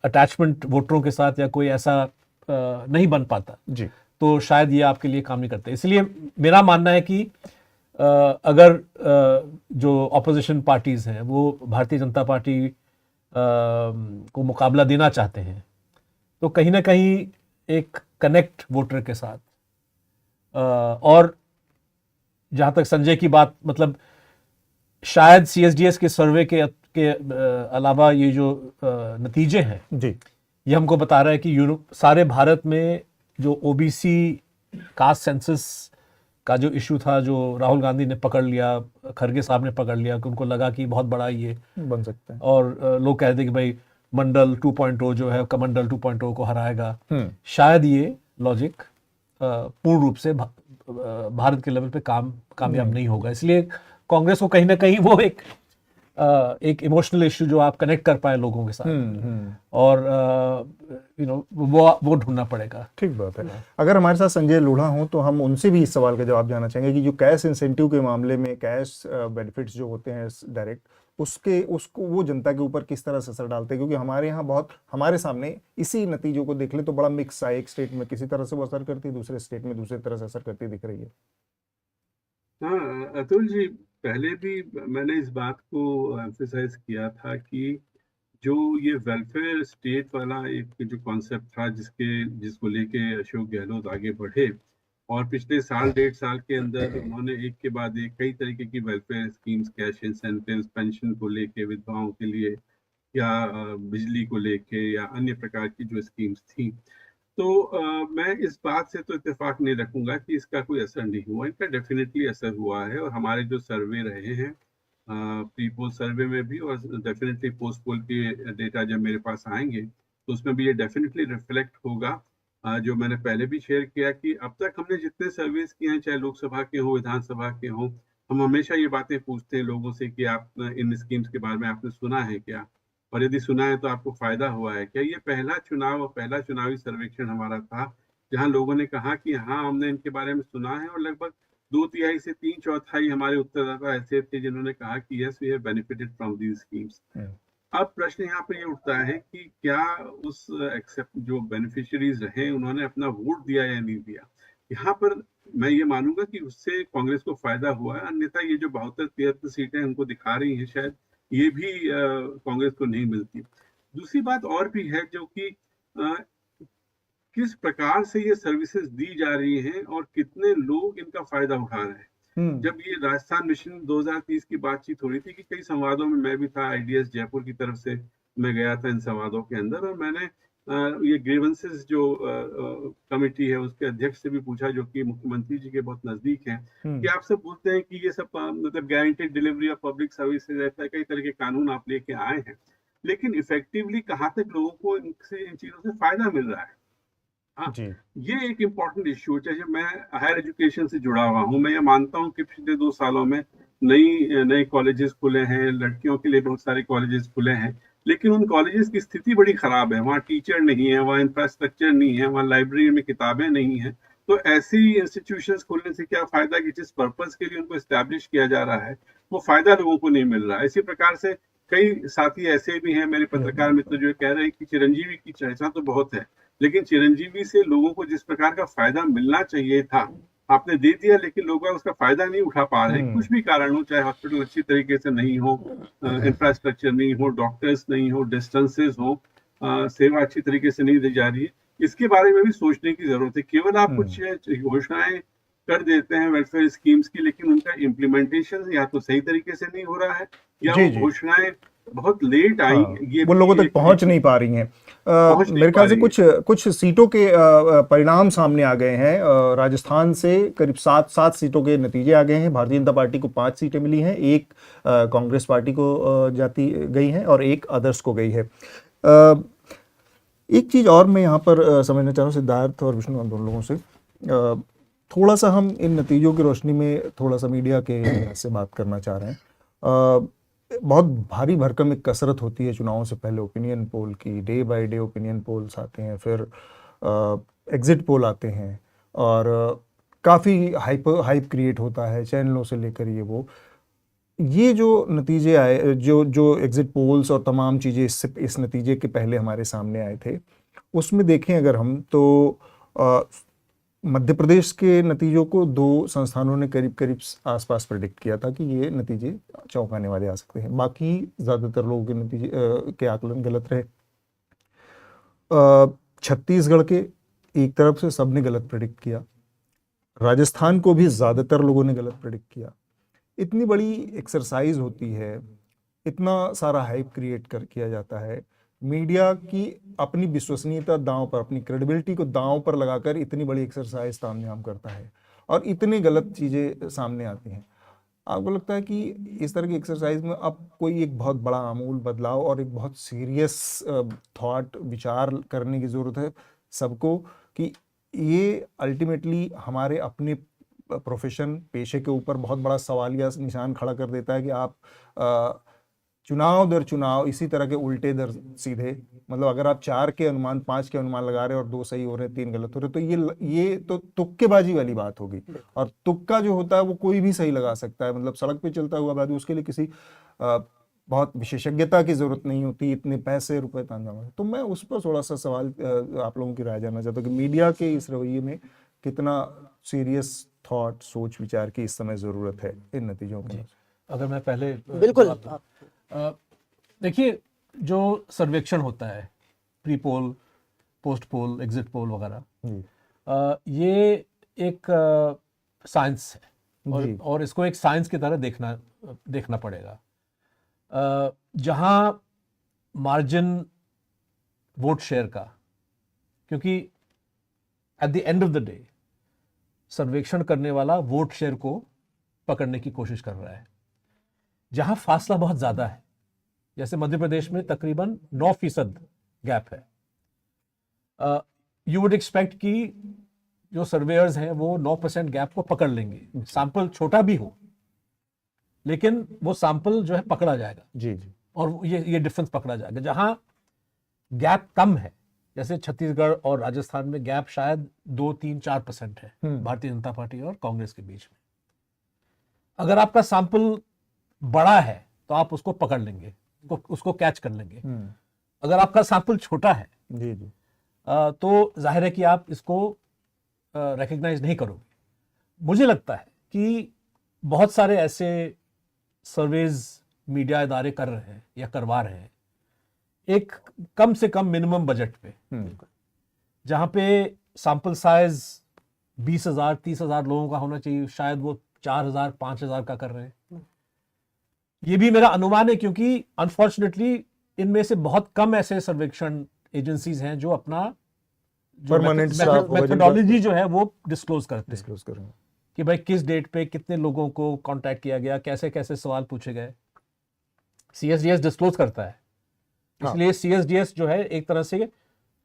अटैचमेंट वोटरों के साथ या कोई ऐसा नहीं बन पाता जी, तो शायद ये आपके लिए काम नहीं करते। इसलिए मेरा मानना है कि अगर जो ऑपोजिशन पार्टीज़ हैं वो भारतीय जनता पार्टी को मुकाबला देना चाहते हैं, तो कहीं ना कहीं एक कनेक्ट वोटर के साथ, और जहाँ तक संजय की बात, मतलब शायद CSDS के सर्वे के अलावा ये जो नतीजे हैं जी, ये हमको बता रहा है कि सारे भारत में जो OBC कास्ट सेंसस का जो इशू था, जो राहुल गांधी ने पकड़ लिया, खरगे साहब ने पकड़ लिया, कि उनको लगा कि बहुत बड़ा ये बन सकता है, और लोग कहते हैं कि भाई मंडल 2.0 जो है, कमंडल 2.0 को हराएगा। शायद ये लॉजिक पूर्ण रूप से भारत के लेवल पे कामयाब नहीं होगा। इसलिए कांग्रेस को कहीं ना कहीं वो एक एक इमोशनल इश्यू जो आप कनेक्ट कर पाए लोगों के साथ, और वो ढूंढना पड़ेगा। ठीक बात है। अगर हमारे साथ संजय लोढ़ा हो तो हम उनसे भी इस सवाल का जवाब जानना चाहेंगे कि जो कैश इंसेंटिव के मामले में कैश बेनिफिट्स जो होते हैं डायरेक्ट, उसको वो जनता के ऊपर किस तरह से असर डालते हैं, क्योंकि हमारे यहाँ बहुत, हमारे सामने इसी नतीजों को देख ले तो बड़ा मिक्स है, एक स्टेट में किसी तरह से वो असर करती है, दूसरे स्टेट में दूसरी तरह से असर करती दिख रही है। हाँ अतुल जी, पहले भी मैंने इस बात को एम्फेसाइज किया था कि जो ये वेलफेयर स्टेट वाला एक जो कॉन्सेप्ट था जिसको लेके अशोक गहलोत आगे बढ़े, और पिछले साल 1.5 साल के अंदर उन्होंने एक के बाद एक कई तरीके की welfare schemes, cash incentives, pension को लेके, विधवाओं के लिए, या बिजली को लेके, या अन्य प्रकार की जो स्कीम्स थी, तो मैं इस बात से तो इत्तेफाक नहीं रखूंगा कि इसका कोई असर नहीं हुआ। इनका डेफिनेटली असर हुआ है, और हमारे जो सर्वे रहे हैं प्री पोल सर्वे में भी, और डेफिनेटली पोस्ट पोल के डेटा जब मेरे पास आएंगे तो उसमें भी ये डेफिनेटली रिफ्लेक्ट होगा। जो मैंने पहले भी शेयर किया कि अब तक हमने जितने सर्वेस किए हैं, चाहे लोकसभा के हो, विधानसभा के हो, हम हमेशा ये बातें पूछते हैं लोगों से कि आप इन स्कीम्स के बारे में आपने सुना है क्या, और यदि सुना है तो आपको फायदा हुआ है क्या। ये पहला चुनाव और पहला चुनावी सर्वेक्षण हमारा था जहां लोगों ने कहा कि हाँ, हमने इनके बारे में सुना है, और लगभग 2/3 से 3/4 हमारे उत्तरदाता ऐसे थे जिन्होंने कहा कि yes, we have benefited from these schemes. अब प्रश्न यहाँ पे ये उठता है कि क्या उस एक्सेप्ट जो बेनिफिशियरीज रहे उन्होंने अपना वोट दिया या नहीं दिया। यहाँ पर मैं ये मानूंगा कि उससे कांग्रेस को फायदा हुआ है, अन्यथा ये जो 72-73 सीटें उनको दिखा रही हैं, शायद ये भी कांग्रेस को नहीं मिलती। दूसरी बात और भी है, जो कि किस प्रकार से ये सर्विसेज दी जा रही हैं और कितने लोग इनका फायदा उठा रहे हैं। जब ये राजस्थान मिशन 2030 की बातचीत हो रही थी, कि कई संवादों में मैं भी था, आईडीएस जयपुर की तरफ से मैं गया था इन संवादों के अंदर, और मैंने ये ग्रीवेंसेस जो कमेटी है उसके अध्यक्ष से भी पूछा, जो कि मुख्यमंत्री जी के बहुत नजदीक हैं, कि आप सब बोलते हैं कि ये सब मतलब guaranteed delivery of public services, ऐसा कई तरह के कानून आप लेके आए हैं, लेकिन इफेक्टिवली कहाँ तक लोगों को इन चीजों से फायदा मिल रहा है। हाँ, ये एक इम्पॉर्टेंट इश्यू है। चाहे मैं हायर एजुकेशन से जुड़ा हुआ हूँ, मैं ये मानता हूँ कि पिछले 2 सालों में नए कॉलेजेस खुले हैं, लड़कियों के लिए बहुत सारे कॉलेजेस खुले हैं, लेकिन उन कॉलेजेस की स्थिति बड़ी खराब है। वहाँ टीचर नहीं है, वहाँ इंफ्रास्ट्रक्चर नहीं है, वहाँ लाइब्रेरी में किताबें नहीं है। तो ऐसी इंस्टीट्यूशंस खोलने से क्या फायदा कि जिस पर्पज के लिए उनको एस्टैब्लिश किया जा रहा है वो फायदा लोगों को नहीं मिल रहा है। इसी प्रकार से कई साथी ऐसे भी हैं, मेरे पत्रकार मित्र, जो कह रहे हैं कि चिरंजीवी की चर्चा तो बहुत है, लेकिन चिरंजीवी से लोगों को जिस प्रकार का फायदा मिलना चाहिए था आपने दे दिया, लेकिन लोग उसका फायदा नहीं उठा पा रहे, कुछ भी कारण हो, चाहे हॉस्पिटल अच्छी तरीके से नहीं हो, इंफ्रास्ट्रक्चर नहीं हो, डॉक्टर्स नहीं हो, डिस्टेंसेस हो, सेवा अच्छी तरीके से नहीं दी जा रही है। इसके बारे में भी सोचने की जरूरत है। केवल आप कुछ घोषणाएं कर देते हैं वेलफेयर स्कीम्स की, लेकिन उनका इम्प्लीमेंटेशन या तो सही तरीके से नहीं हो रहा है, या वो घोषणाएं बहुत लेट आई, ये वो लोगों तक पहुंच नहीं पा रही हैं। मेरे ख्याल से कुछ सीटों के परिणाम सामने आ गए हैं। राजस्थान से करीब 7 सीटों के नतीजे आ गए हैं। भारतीय जनता पार्टी को 5 सीटें मिली हैं, 1 कांग्रेस पार्टी को जाती गई हैं और 1 अदर्स को गई है। एक चीज़ और मैं यहाँ पर समझना चाह रहा हूँ सिद्धार्थ और विष्णु, दोनों लोगों से थोड़ा सा हम इन नतीजों की रोशनी में थोड़ा सा मीडिया के से बात करना चाह रहे हैं। बहुत भारी भरकम एक कसरत होती है चुनावों से पहले ओपिनियन पोल की, day by day opinion polls आते हैं, फिर एग्जिट पोल आते हैं, और काफ़ी हाइप क्रिएट होता है चैनलों से लेकर ये जो नतीजे आए, जो एग्जिट पोल्स और तमाम चीज़ें इस नतीजे के पहले हमारे सामने आए थे, उसमें देखें अगर हम तो मध्य प्रदेश के नतीजों को 2 संस्थानों ने करीब आसपास प्रेडिक्ट किया था कि ये नतीजे चौंकाने वाले आ सकते हैं। बाकी ज़्यादातर लोगों के नतीजे के आकलन गलत रहे। छत्तीसगढ़ के एक तरफ से सबने गलत प्रेडिक्ट किया, राजस्थान को भी ज़्यादातर लोगों ने गलत प्रेडिक्ट किया। इतनी बड़ी एक्सरसाइज होती है, इतना सारा हाइप क्रिएट किया जाता है, मीडिया की अपनी विश्वसनीयता दांव पर, अपनी क्रेडिबिलिटी को दांव पर लगाकर इतनी बड़ी एक्सरसाइज तामझाम करता है और इतनी गलत चीज़ें सामने आती हैं। आपको लगता है कि इस तरह की एक्सरसाइज में अब कोई एक बहुत बड़ा आमूल बदलाव और एक बहुत सीरियस थॉट, विचार करने की ज़रूरत है सबको, कि ये अल्टीमेटली हमारे अपने प्रोफेशन, पेशे के ऊपर बहुत बड़ा सवालिया निशान खड़ा कर देता है कि आप चुनाव दर चुनाव इसी तरह के उल्टे दर सीधे, मतलब अगर आप 4 के अनुमान 5 के अनुमान लगा रहे हैं और 2 सही हो रहे हैं 3 गलत हो रहे, तो ये तो तुक्केबाजी वाली बात होगी। और तुक्का जो होता है वो कोई भी सही लगा सकता है, मतलब सड़क पे चलता हुआ बाद उसके लिए किसी बहुत विशेषज्ञता की जरूरत नहीं होती, इतने पैसे रुपए तांजा। तो मैं उस पर थोड़ा सा सवाल आप लोगों की राय जानना चाहता हूँ कि मीडिया के इस रवैये में कितना सीरियस थॉट सोच विचार की इस समय जरूरत है इन नतीजों के। अगर मैं पहले बिल्कुल देखिए, जो सर्वेक्षण होता है प्री पोल, पोस्ट पोल, एग्जिट पोल वगैरह, ये एक साइंस है और इसको एक साइंस की तरह देखना पड़ेगा। जहां मार्जिन वोट शेयर का, क्योंकि at the end of the day सर्वेक्षण करने वाला वोट शेयर को पकड़ने की कोशिश कर रहा है। जहां फासला बहुत ज्यादा है, जैसे मध्य प्रदेश में तकरीबन 9% गैप है, यू वुड एक्सपेक्ट कि जो सर्वेयर्स हैं वो 9% गैप को पकड़ लेंगे, सैंपल छोटा भी हो लेकिन वो सैंपल जो है पकड़ा जाएगा जी और ये डिफरेंस पकड़ा जाएगा। जहां गैप कम है, जैसे छत्तीसगढ़ और राजस्थान में गैप शायद 2-3-4% है भारतीय जनता पार्टी और कांग्रेस के बीच में। अगर आपका सैंपल बड़ा है तो आप उसको पकड़ लेंगे, उसको कैच कर लेंगे। अगर आपका सैंपल छोटा है जी तो जाहिर है कि आप इसको रिकॉग्नाइज नहीं करोगे। मुझे लगता है कि बहुत सारे ऐसे सर्वेज मीडिया इदारे कर रहे हैं या करवा रहे हैं एक कम से कम मिनिमम बजट पे, जहां पे सैंपल साइज 20,000-30,000 लोगों का होना चाहिए, शायद वो 4,000-5,000 का कर रहे हैं। ये भी मेरा अनुमान है, क्योंकि अनफॉर्चुनेटली इनमें से बहुत कम ऐसे सर्वेक्षण एजेंसीज हैं जो अपना मेथोडोलॉजी जो है वो डिस्क्लोज करते हैं कि भाई किस डेट पे कितने लोगों को कांटेक्ट किया गया, कैसे कैसे सवाल पूछे गए। सीएसडीएस डिस्क्लोज करता है, इसलिए सीएसडीएस जो है एक तरह से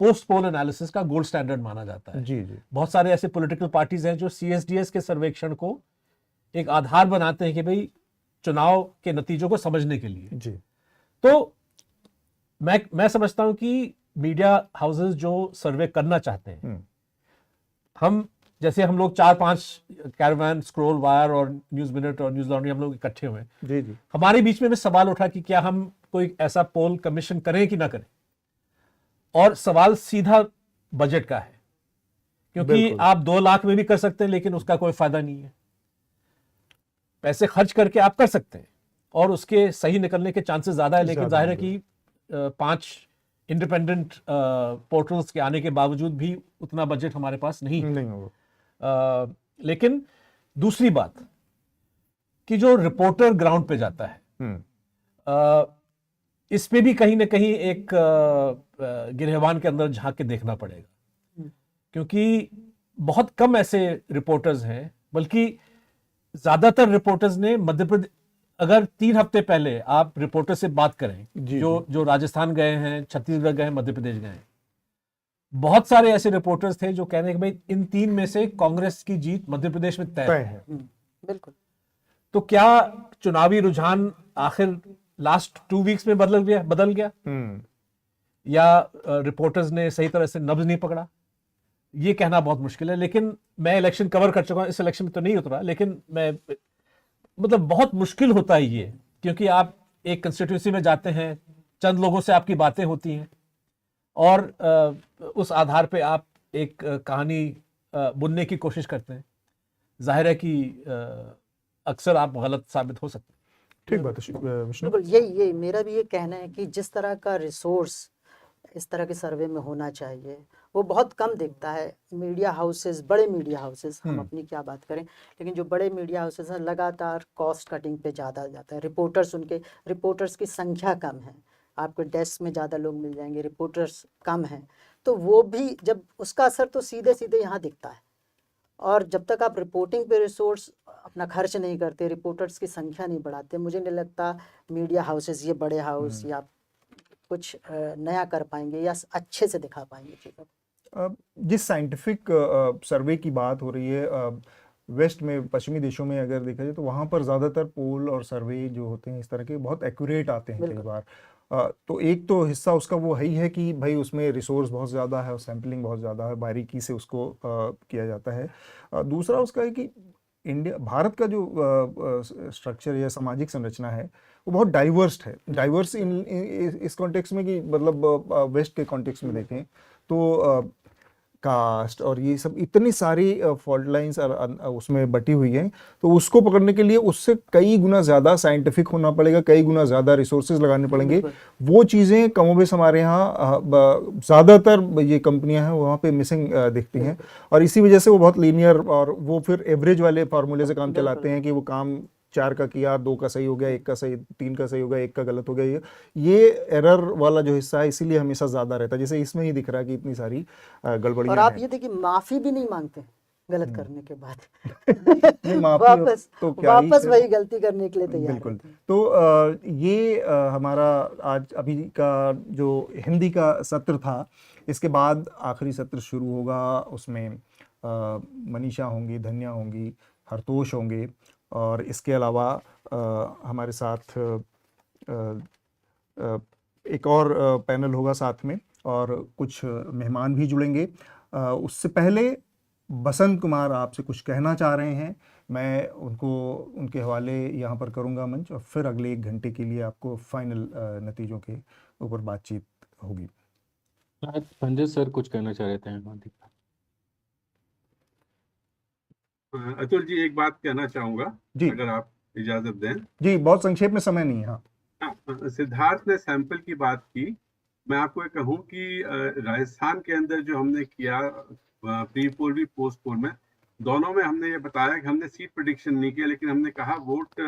पोस्ट पोल एनालिसिस का गोल्ड स्टैंडर्ड माना जाता है। जी बहुत सारे ऐसे पॉलिटिकल पार्टीज हैं जो सीएसडीएस के सर्वेक्षण को एक आधार बनाते हैं कि भाई चुनाव के नतीजों को समझने के लिए। जी तो मैं समझता हूं कि मीडिया हाउसेस जो सर्वे करना चाहते हैं, हम लोग 4-5 कैरावान, स्क्रॉल, वायर और न्यूज मिनट और न्यूज लॉन्ड्री हम लोग इकट्ठे हुए। जी हमारे बीच में सवाल उठा कि क्या हम कोई ऐसा पोल कमीशन करें कि ना करें, और सवाल सीधा बजट का है, क्योंकि आप 2 लाख में भी कर सकते हैं लेकिन उसका कोई फायदा नहीं है। पैसे खर्च करके आप कर सकते हैं और उसके सही निकलने के चांसेस ज्यादा है, लेकिन जाहिर है कि 5 इंडिपेंडेंट पोर्टल्स के आने के बावजूद भी उतना बजट हमारे पास नहीं होगा। लेकिन दूसरी बात कि जो रिपोर्टर ग्राउंड पे जाता है, इस पे भी कहीं ना कहीं एक गिरहवान के अंदर झांक के देखना पड़ेगा, क्योंकि बहुत कम ऐसे रिपोर्टर्स हैं, बल्कि ज्यादातर रिपोर्टर्स ने मध्य प्रदेश, अगर 3 हफ्ते पहले आप रिपोर्टर से बात करें जो राजस्थान गए हैं, छत्तीसगढ़ गए हैं, मध्य प्रदेश गए हैं, बहुत सारे ऐसे रिपोर्टर्स थे जो कह रहे हैं कि भाई इन 3 में से कांग्रेस की जीत मध्य प्रदेश में तय है। बिल्कुल। तो क्या चुनावी रुझान आखिर लास्ट 2 वीक्स में बदल गया या रिपोर्टर्स ने सही तरह से नब्ज नहीं पकड़ा, ये कहना बहुत मुश्किल है। लेकिन मैं इलेक्शन कवर कर चुका हूं, इस इलेक्शन में तो नहीं उतरा, लेकिन मैं मतलब बहुत मुश्किल होता है ये, क्योंकि आप एक कंस्टिट्यूंसी में जाते हैं, चंद लोगों से आपकी बातें होती हैं और उस आधार पे आप एक कहानी बुनने की कोशिश करते हैं। जाहिर है कि अक्सर आप गलत साबित हो सकते हैं। ठीक बात है विष्णु। बिल्कुल, ये मेरा भी ये कहना है कि जिस तरह का रिसोर्स इस तरह के सर्वे में होना चाहिए वो बहुत कम दिखता है। मीडिया हाउसेस, बड़े मीडिया हाउसेस, हम अपनी क्या बात करें, लेकिन जो बड़े मीडिया हाउसेस हैं लगातार कॉस्ट कटिंग पे ज़्यादा जाता है। रिपोर्टर्स की संख्या कम है, आपको डेस्क में ज़्यादा लोग मिल जाएंगे, रिपोर्टर्स कम हैं, तो वो भी जब उसका असर तो सीधे सीधे यहाँ दिखता है। और जब तक आप रिपोर्टिंग पे रिसोर्स अपना खर्च नहीं करते, रिपोर्टर्स की संख्या नहीं बढ़ाते, मुझे नहीं लगता मीडिया हाउसेस, ये बड़े हाउस या कुछ नया कर पाएंगे या अच्छे से दिखा पाएंगे चीज़ों को। जिस साइंटिफिक सर्वे की बात हो रही है, वेस्ट में, पश्चिमी देशों में अगर देखा जाए तो वहाँ पर ज़्यादातर पोल और सर्वे जो होते हैं इस तरह के बहुत एक्यूरेट आते हैं कई बार। तो एक तो हिस्सा उसका वो है ही है कि भाई उसमें रिसोर्स बहुत ज़्यादा है और सैम्पलिंग बहुत ज़्यादा है, बारीकी से उसको किया जाता है। दूसरा उसका है कि भारत का जो स्ट्रक्चर या सामाजिक संरचना है वो बहुत डाइवर्स है। डाइवर्स इस कॉन्टेक्स्ट में कि मतलब वेस्ट के कॉन्टेक्स्ट में देखें तो कास्ट और ये सब इतनी सारी फॉल्ट लाइंस उसमें बटी हुई हैं, तो उसको पकड़ने के लिए उससे कई गुना ज़्यादा साइंटिफिक होना पड़ेगा, कई गुना ज़्यादा रिसोर्सेज लगाने पड़ेंगे। वो चीज़ें कमोबेश हमारे यहाँ ज़्यादातर ये कंपनियां हैं वहाँ पे मिसिंग दिखती हैं, और इसी वजह से वो बहुत लीनियर और वो फिर एवरेज वाले फार्मूले से काम चलाते हैं कि वो काम 4 का किया, 2 का सही हो गया, 1 का सही, 3 का सही हो गया, 1 का गलत हो गया। ये एरर वाला जो हिस्सा है इसीलिए हमेशा ज्यादा रहता है, जैसे इसमें ही दिख रहा है कि इतनी सारी गड़बड़ियां और आप हैं। ये देखिए माफी भी नहीं मांगते हैं गलत करने के बाद नहीं, माफी वापस तो क्या ही वापस है। वही गलती करने के लिए तैयार बिल्कुल। रहते हैं। तो ये हमारा आज अभी का जो हिंदी का सत्र था, इसके बाद आखिरी सत्र शुरू होगा, उसमें मनीषा होंगी, धन्या होंगी, हरतोष होंगे, और इसके अलावा हमारे साथ एक और पैनल होगा साथ में, और कुछ मेहमान भी जुड़ेंगे। उससे पहले बसंत कुमार आपसे कुछ कहना चाह रहे हैं, मैं उनके हवाले यहाँ पर करूँगा मंच, और फिर अगले 1 घंटे के लिए आपको फाइनल नतीजों के ऊपर बातचीत होगी। संजय सर कुछ कहना चाह रहे थे। अतुल जी, एक बात कहना चाहूंगा जी, अगर आप इजाजत दें। जी, बहुत संक्षेप में, समय नहीं है। हाँ। सिद्धार्थ ने सैंपल की बात की, मैं आपको ये कहूं कि राजस्थान के अंदर जो हमने किया प्री पोल भी पोस्ट पोल में, दोनों में हमने ये बताया कि हमने सीट प्रेडिक्शन नहीं किया, लेकिन हमने कहा वोट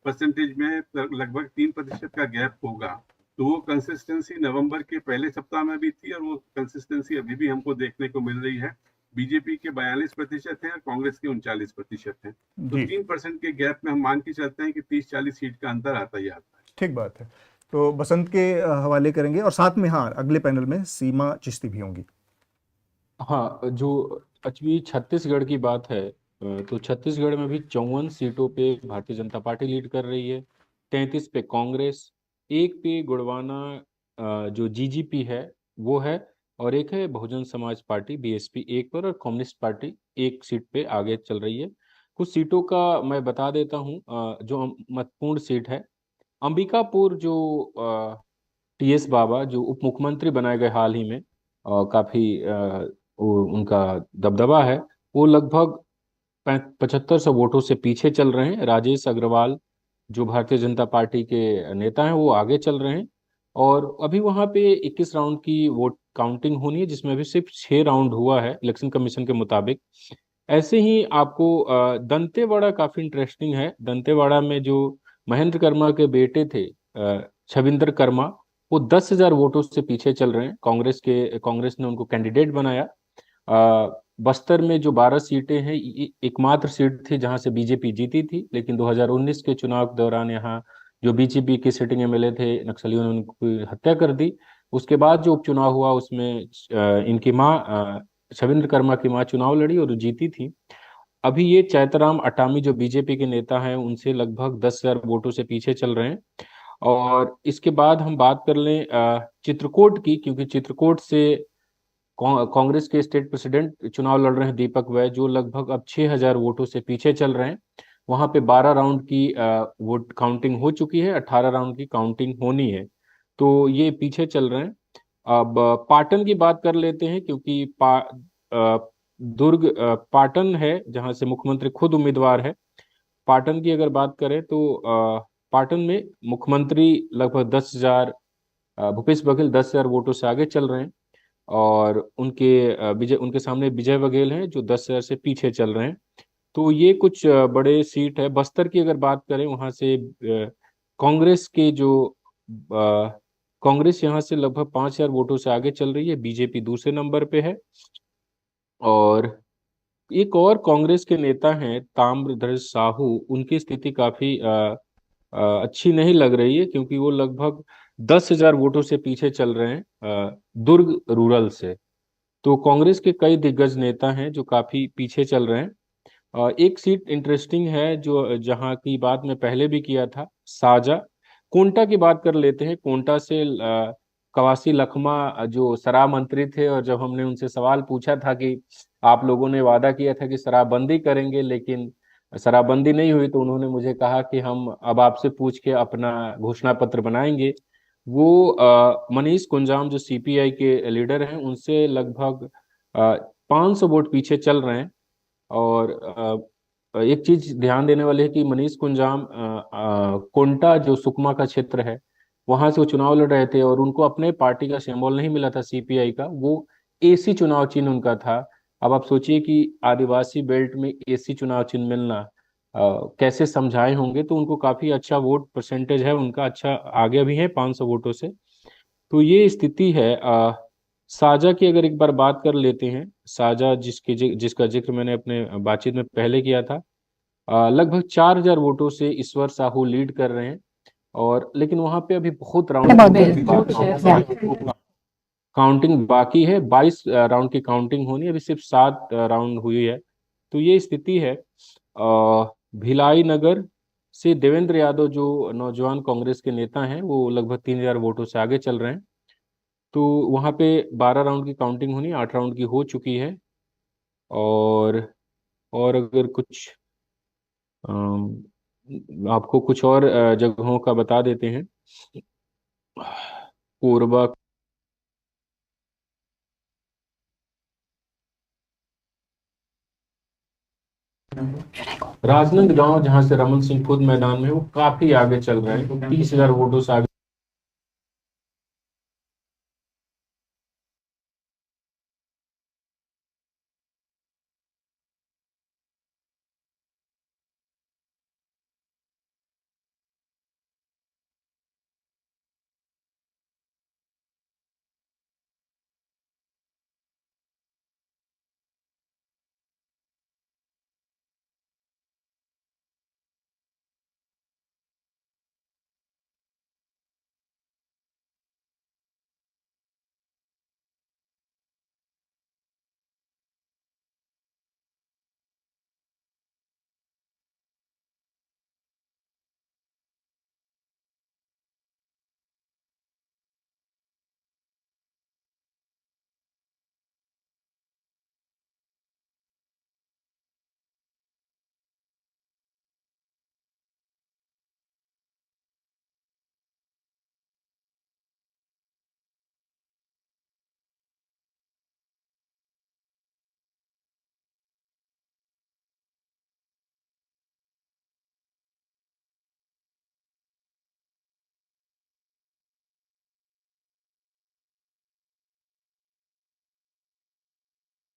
परसेंटेज में लगभग 3% का गैप होगा। तो वो कंसिस्टेंसी नवंबर के पहले सप्ताह में भी थी, और वो कंसिस्टेंसी अभी भी हमको देखने को मिल रही है। बीजेपी के 42% हैं और कांग्रेस के 39% हैं। तो 3% के गैप में हम मान के चलते हैं कि 30-40 सीट का अंतर आता ही आता है। ठीक बात है। तो बसंत के हवाले करेंगे, और साथ में हाँ अगले पैनल में सीमा चिश्ती भी होंगी। हाँ, जो एक्चुअली छत्तीसगढ़ की बात है, तो छत्तीसगढ़ में भी 54 सीटों पे भारतीय जनता पार्टी लीड कर रही है, 33 पे कांग्रेस, 1 पे गुड़वाना जो जीजीपी है वो है, और एक है बहुजन समाज पार्टी बीएसपी 1 पर, और कम्युनिस्ट पार्टी 1 सीट पे आगे चल रही है। कुछ सीटों का मैं बता देता हूँ जो महत्वपूर्ण सीट है। अंबिकापुर जो टीएस बाबा जो उप मुख्यमंत्री बनाए गए हाल ही में, काफी उनका दबदबा है, वो लगभग 7500 वोटों से पीछे चल रहे हैं। राजेश अग्रवाल जो भारतीय जनता पार्टी के नेता हैं वो आगे चल रहे हैं, और अभी वहां पे 21 राउंड की वोट काउंटिंग होनी है, जिसमें अभी सिर्फ 6 राउंड हुआ है इलेक्शन कमीशन के मुताबिक। ऐसे ही आपको दंतेवाड़ा काफी इंटरेस्टिंग है। दंतेवाड़ा में जो महेंद्र कर्मा के बेटे थे छविंदर कर्मा, वो 10,000 वोटों से पीछे चल रहे हैं। कांग्रेस ने उनको कैंडिडेट बनाया। बस्तर में जो 12 सीटें हैं, एकमात्र सीट थी जहां से बीजेपी जीती थी, लेकिन 2019 के चुनाव के दौरान यहाँ जो बीजेपी के सिटिंग एमएलए थे, नक्सलियों ने उनकी हत्या कर दी। उसके बाद जो उपचुनाव हुआ उसमें इनकी माँ छविंद्र कर्मा की माँ चुनाव लड़ी और जीती थी। अभी ये चैतराम अटामी जो बीजेपी के नेता हैं उनसे लगभग 10,000 वोटों से पीछे चल रहे हैं। और इसके बाद हम बात कर लें चित्रकूट की, क्योंकि चित्रकूट से कांग्रेस के स्टेट प्रेसिडेंट चुनाव लड़ रहे हैं दीपक वै, जो लगभग अब 6,000 वोटों से पीछे चल रहे हैं। वहां पे 12 राउंड की वोट काउंटिंग हो चुकी है, 18 राउंड की काउंटिंग होनी है, तो ये पीछे चल रहे हैं। अब पाटन की बात कर लेते हैं, क्योंकि दुर्ग पाटन है जहां से मुख्यमंत्री खुद उम्मीदवार है। पाटन की अगर बात करें तो पाटन में मुख्यमंत्री लगभग 10,000 भूपेश बघेल 10,000 वोटों से आगे चल रहे हैं, और उनके सामने विजय बघेल हैं जो 10,000 से पीछे चल रहे हैं। तो ये कुछ बड़े सीट है। बस्तर की अगर बात करें, वहां से कांग्रेस के जो कांग्रेस यहाँ से लगभग 5,000 वोटों से आगे चल रही है, बीजेपी दूसरे नंबर पे है। और एक और कांग्रेस के नेता हैं ताम्रध्वज साहू, उनकी स्थिति काफी अच्छी नहीं लग रही है, क्योंकि वो लगभग 10,000 वोटों से पीछे चल रहे हैं दुर्ग रूरल से। तो कांग्रेस के कई दिग्गज नेता हैं जो काफी पीछे चल रहे हैं। एक सीट इंटरेस्टिंग है जो जहाँ की बात मैं पहले भी किया था, साजा। कोंटा की बात कर लेते हैं। कोंटा से कवासी लखमा जो शराब मंत्री थे, और जब हमने उनसे सवाल पूछा था कि आप लोगों ने वादा किया था कि शराबबंदी करेंगे लेकिन शराबबंदी नहीं हुई, तो उन्होंने मुझे कहा कि हम अब आपसे पूछ के अपना घोषणा पत्र बनाएंगे। वो मनीष कुंजाम जो सीपीआई के लीडर हैं, उनसे लगभग 500 वोट पीछे चल रहे हैं। और एक चीज ध्यान देने वाली है कि मनीष कुंजाम कोंटा जो सुकमा का क्षेत्र है, वहां से वो चुनाव लड़ रहे थे और उनको अपने पार्टी का सिंबल नहीं मिला था सीपीआई का, वो एसी चुनाव चिन्ह उनका था। अब आप सोचिए कि आदिवासी बेल्ट में एसी चुनाव चिन्ह मिलना कैसे समझाए होंगे। तो उनको काफी अच्छा वोट परसेंटेज है उनका, अच्छा आगे भी है 500 वोटों से। तो ये स्थिति है। साजा की अगर एक बार बात कर लेते हैं, साजा जिसका जिक्र मैंने अपने बातचीत में पहले किया था, लगभग 4000 वोटों से ईश्वर साहू लीड कर रहे हैं। और लेकिन वहां पे अभी बहुत काउंटिंग बाकी है। 22 राउंड की काउंटिंग होनी, अभी सिर्फ 7 राउंड हुई है। तो ये स्थिति है। भिलाई नगर से देवेंद्र यादव जो नौजवान कांग्रेस के नेता हैं, वो लगभग 3000 वोटों से आगे चल रहे हैं। तो वहाँ पे 12 राउंड की काउंटिंग होनी, 8 राउंड की हो चुकी है। और अगर कुछ आपको कुछ और जगहों का बता देते हैं। कोरबा, राजनांदगांव जहां से रमन सिंह खुद मैदान में, वो काफी आगे चल रहे हैं, 30,000 वोटों से आगे।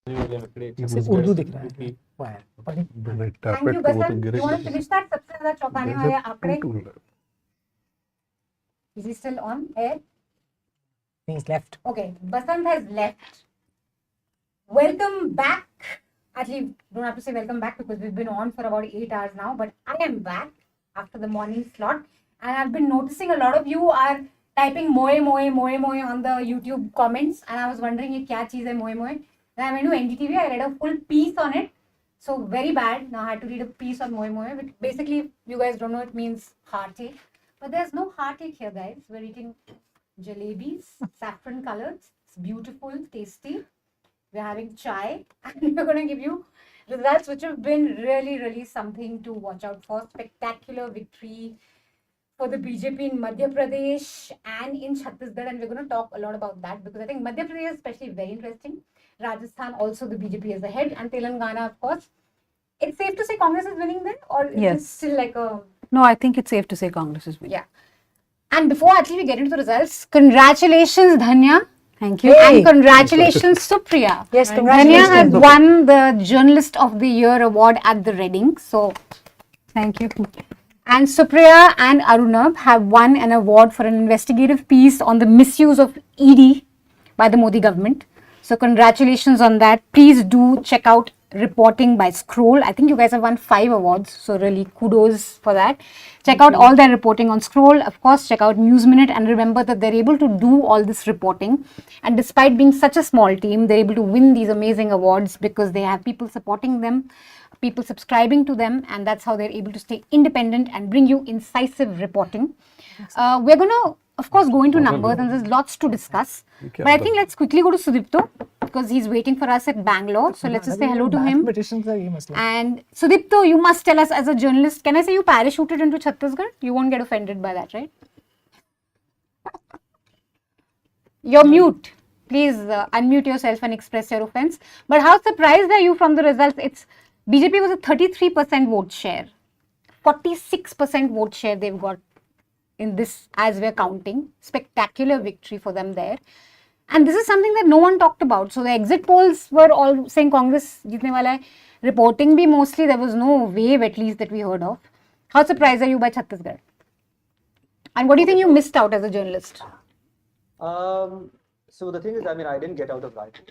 सिर्फ उर्दू दिख रहा है। Thank you, Basant. You want to finish that? सबसे ज़्यादा चौंकाने वाले आंकड़े। Is he still on air? He's left. Okay, Basant has left. Welcome back. Actually, don't have to say welcome back because we've been on for about 8 hours now. But I am back after the morning slot, and I've been noticing a lot of you are typing moe moe moe moe on the YouTube comments, and I was wondering ये क्या चीज़ है moe moe. Then I went to NDTV. I read a full piece on it. So very bad. Now I had to read a piece on moe moe, which basically, you guys don't know, it means heartache. But there's no heartache here, guys. We're eating jalebis, saffron colored. It's beautiful, tasty. We're having chai, and we're going to give you results which have been really, really something to watch out for. Spectacular victory for the BJP in Madhya Pradesh and in Chhattisgarh, and we're going to talk a lot about that because I think Madhya Pradesh is especially very interesting. Rajasthan also the BJP is ahead, and Telangana, of course. It's safe to say Congress is winning then, or is it still like a... No, I think it's safe to say Congress is winning. Yeah. And before actually we get into the results, congratulations Dhanya. Thank you. And congratulations Supriya. Yes, Dhanya congratulations. has won the Journalist of the Year award at the Reading. So, thank you. And Supriya and Arunabh have won an award for an investigative piece on the misuse of ED by the Modi government. So congratulations on that. Please do check out reporting by Scroll. I think you guys have won 5 awards, so really kudos for that. Check out all their reporting on Scroll. Of course, check out Newsminute, and remember that they're able to do all this reporting. And despite being such a small team, they're able to win these amazing awards because they have people supporting them, people subscribing to them, and that's how they're able to stay independent and bring you incisive reporting. We're going to, of course, go into numbers, and there's lots to discuss. But I think let's quickly go to Sudipto because he's waiting for us at Bangalore. So let's just say hello to him. And Sudipto, you must tell us as a journalist, can I say you parachuted into Chhattisgarh? You won't get offended by that, right? You're mute. Please unmute yourself and express your offense. But how surprised are you from the results? BJP was a 33% vote share. 46% vote share they've got in this as we're counting. Spectacular victory for them there. And this is something that no one talked about. So the exit polls were all saying Congress jeetne wala hai. Reporting bhi mostly, there was no wave at least that we heard of. How surprised are you by Chhattisgarh? And what do you think you missed out as a journalist? So the thing is, I mean, I didn't get out of Raipur.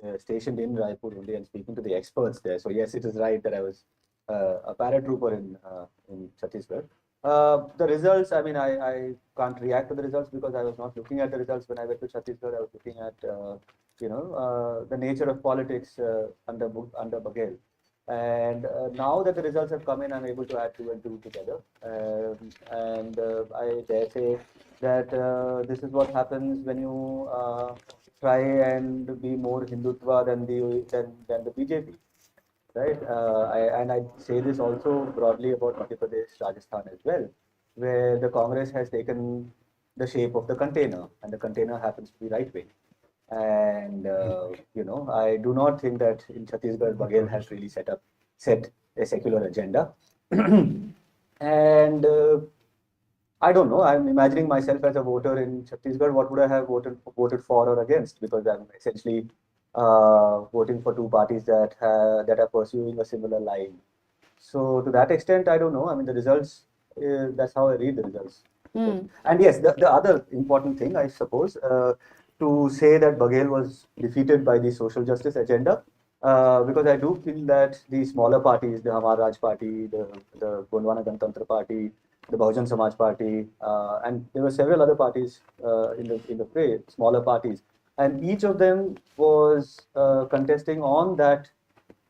I was stationed in Raipur only and speaking to the experts there. So yes, it is right that I was a paratrooper in Chhattisgarh. The results, I mean, I can't react to the results because I was not looking at the results when I went to Chhattisgarh. I was looking at, the nature of politics under Baghel. And now that the results have come in, I'm able to add 2 and 2 together. I dare say that this is what happens when you try and be more Hindutva than the BJP. Right, I say this also broadly about Madhya Pradesh, Rajasthan as well, where the Congress has taken the shape of the container, and the container happens to be right wing. And I do not think that in Chhattisgarh, Baghel has really set a secular agenda. And I don't know. I'm imagining myself as a voter in Chhattisgarh. What would I have voted for or against? Because I'm essentially voting for 2 parties that are pursuing a similar line. So to that extent, I don't know. I mean, the results, that's how I read the results. And yes, the other important thing, I suppose, to say that Baghel was defeated by the social justice agenda, because I do feel that the smaller parties, the Hamar Raj Party, the Gondwana Ganatantra Party, the Bahujan Samaj Party, and there were several other parties in the fray, smaller parties. And each of them was contesting on that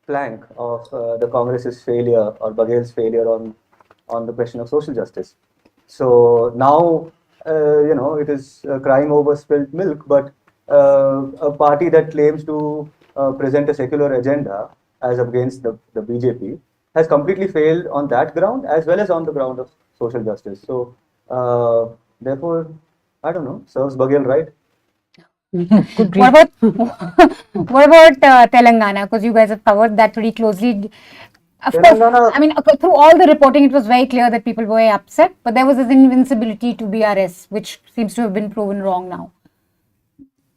flank of the Congress's failure or Baghel's failure on the question of social justice. So now, it is crying over spilled milk, but a party that claims to present a secular agenda as against the BJP has completely failed on that ground as well as on the ground of social justice. So therefore, I don't know, serves Baghel right. What about Telangana? Because you guys have covered that pretty closely. Of course, I mean, through all the reporting, it was very clear that people were very upset. But there was this invincibility to BRS, which seems to have been proven wrong now.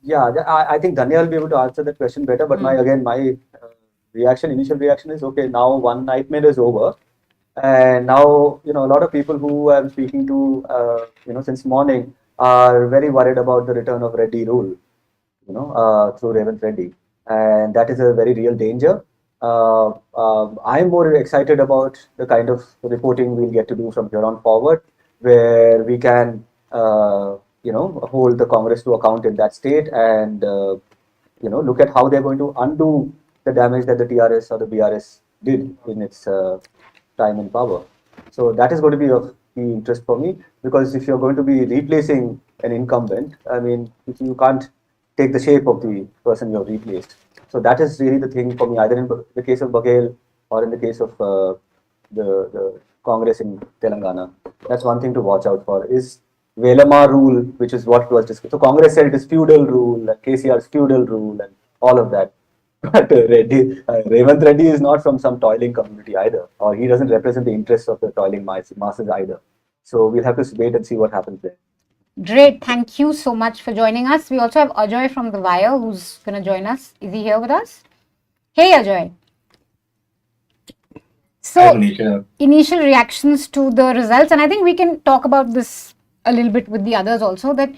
Yeah, I think Dhanya will be able to answer that question better. But my initial reaction is, okay, now one nightmare is over. And now, a lot of people who I'm speaking to, since morning are very worried about the return of Reddy rule. Through Revanth Reddy, and that is a very real danger. I'm more excited about the kind of reporting we'll get to do from here on forward, where we can, hold the Congress to account in that state and, look at how they're going to undo the damage that the TRS or the BRS did in its time in power. So that is going to be of key interest for me, because if you're going to be replacing an incumbent, I mean, if you can't take the shape of the person you've replaced. So that is really the thing for me, either in the case of Baghel or in the case of the Congress in Telangana. That's one thing to watch out for, is Velama rule, which is what was discussed. So Congress said it is feudal rule, and KCR's feudal rule, and all of that. But Revanth Reddy is not from some toiling community either, or he doesn't represent the interests of the toiling masses either. So we'll have to wait and see what happens there. Great. Thank you so much for joining us. We also have Ajoy from The Wire who's going to join us. Is he here with us? Hey, Ajoy. So, initial reactions to the results, and I think we can talk about this a little bit with the others also, that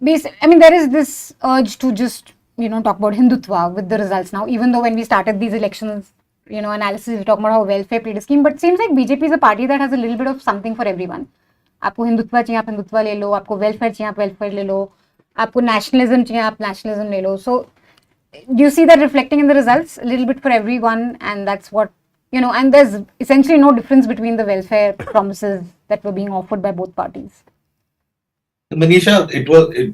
there is this urge to just talk about Hindutva with the results now, even though when we started these elections, analysis, we talk about how welfare played a scheme, but it seems like BJP is a party that has a little bit of something for everyone. आपको हिंदुत्व चाहिए आप हिंदुत्व ले लो, आपको welfare चाहिए आप welfare ले लो, आपको nationalism चाहिए आप नेशनलिज्म ले लो. So do you see that reflecting in the results a little bit for everyone? And that's what, and there's essentially no difference between the welfare promises that were being offered by both parties. Manisha,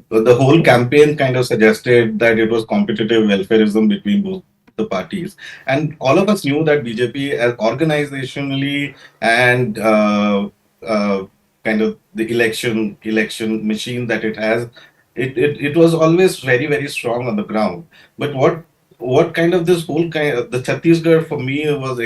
the whole campaign kind of suggested that it was competitive welfareism between both the parties, and all of us knew that BJP, as organizationally and kind of the election machine that it has, it was always very, very strong on the ground. But what kind of this whole kind of the Chhattisgarh for me was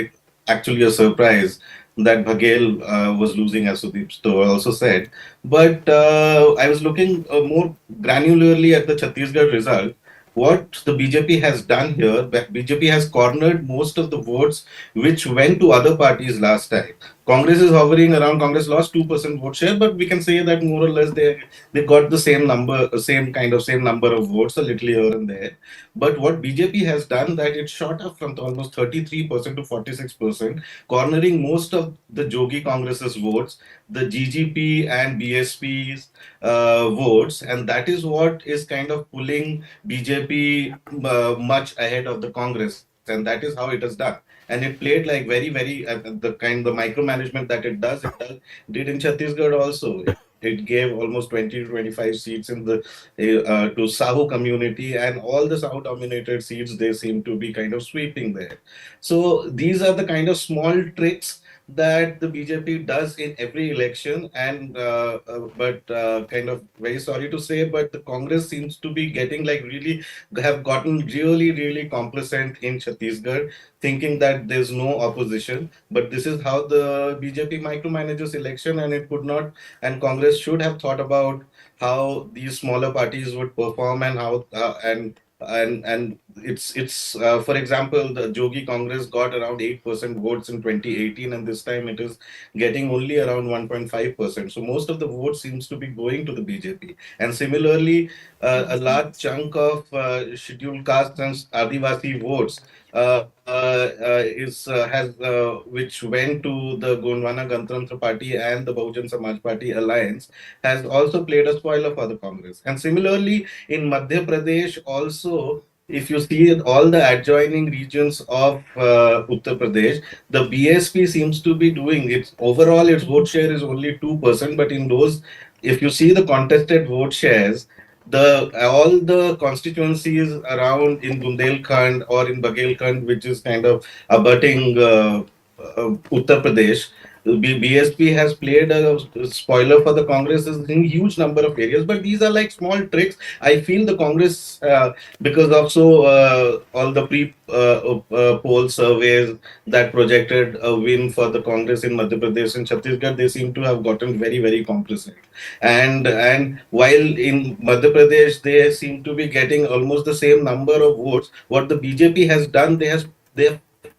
actually a surprise that Baghel was losing, as Sudipto also said. But I was looking more granularly at the Chhattisgarh result. What the BJP has done here, BJP has cornered most of the votes which went to other parties last time. Congress is hovering around. Congress lost 2% vote share, but we can say that more or less they got the same number of votes, a little here and there. But what BJP has done, that it shot up from almost 33% to 46%, cornering most of the Jogi Congress's votes, the GGP and BSP's votes, and that is what is kind of pulling BJP much ahead of the Congress, and that is how it has done. And it played like very, very the micromanagement that it did in Chhattisgarh also. It gave almost 20 to 25 seats in the to Sahu community, and all the Sahu dominated seats they seem to be kind of sweeping there. So these are the kind of small tricks that the BJP does in every election, and but kind of very sorry to say, but the Congress seems to be getting have gotten really complacent in Chhattisgarh, thinking that there's no opposition. But this is how the BJP micromanages election, and it could not. And Congress should have thought about how these smaller parties would perform, and how and it's for example, the Jogi Congress got around 8% votes in 2018, and this time it is getting only around 1.5%. So most of the votes seems to be going to the BJP. And similarly, a large chunk of scheduled caste and Adivasi votes which went to the Gondwana Ganatantra Party and the Bahujan Samaj Party alliance, has also played a spoiler for the Congress. And similarly, in Madhya Pradesh also, if you see all the adjoining regions of Uttar Pradesh, the BSP seems to be doing its overall, its vote share is only 2%, but in those, if you see the contested vote shares, all the constituencies around in Bundelkhand or in Baghelkhand, which is kind of abutting Uttar Pradesh, BSP has played a spoiler for the Congress in huge number of areas. But these are like small tricks. I feel the Congress, because also all the pre-poll surveys that projected a win for the Congress in Madhya Pradesh and Chhattisgarh, they seem to have gotten very complacent. And while in Madhya Pradesh they seem to be getting almost the same number of votes, what the BJP has done, they have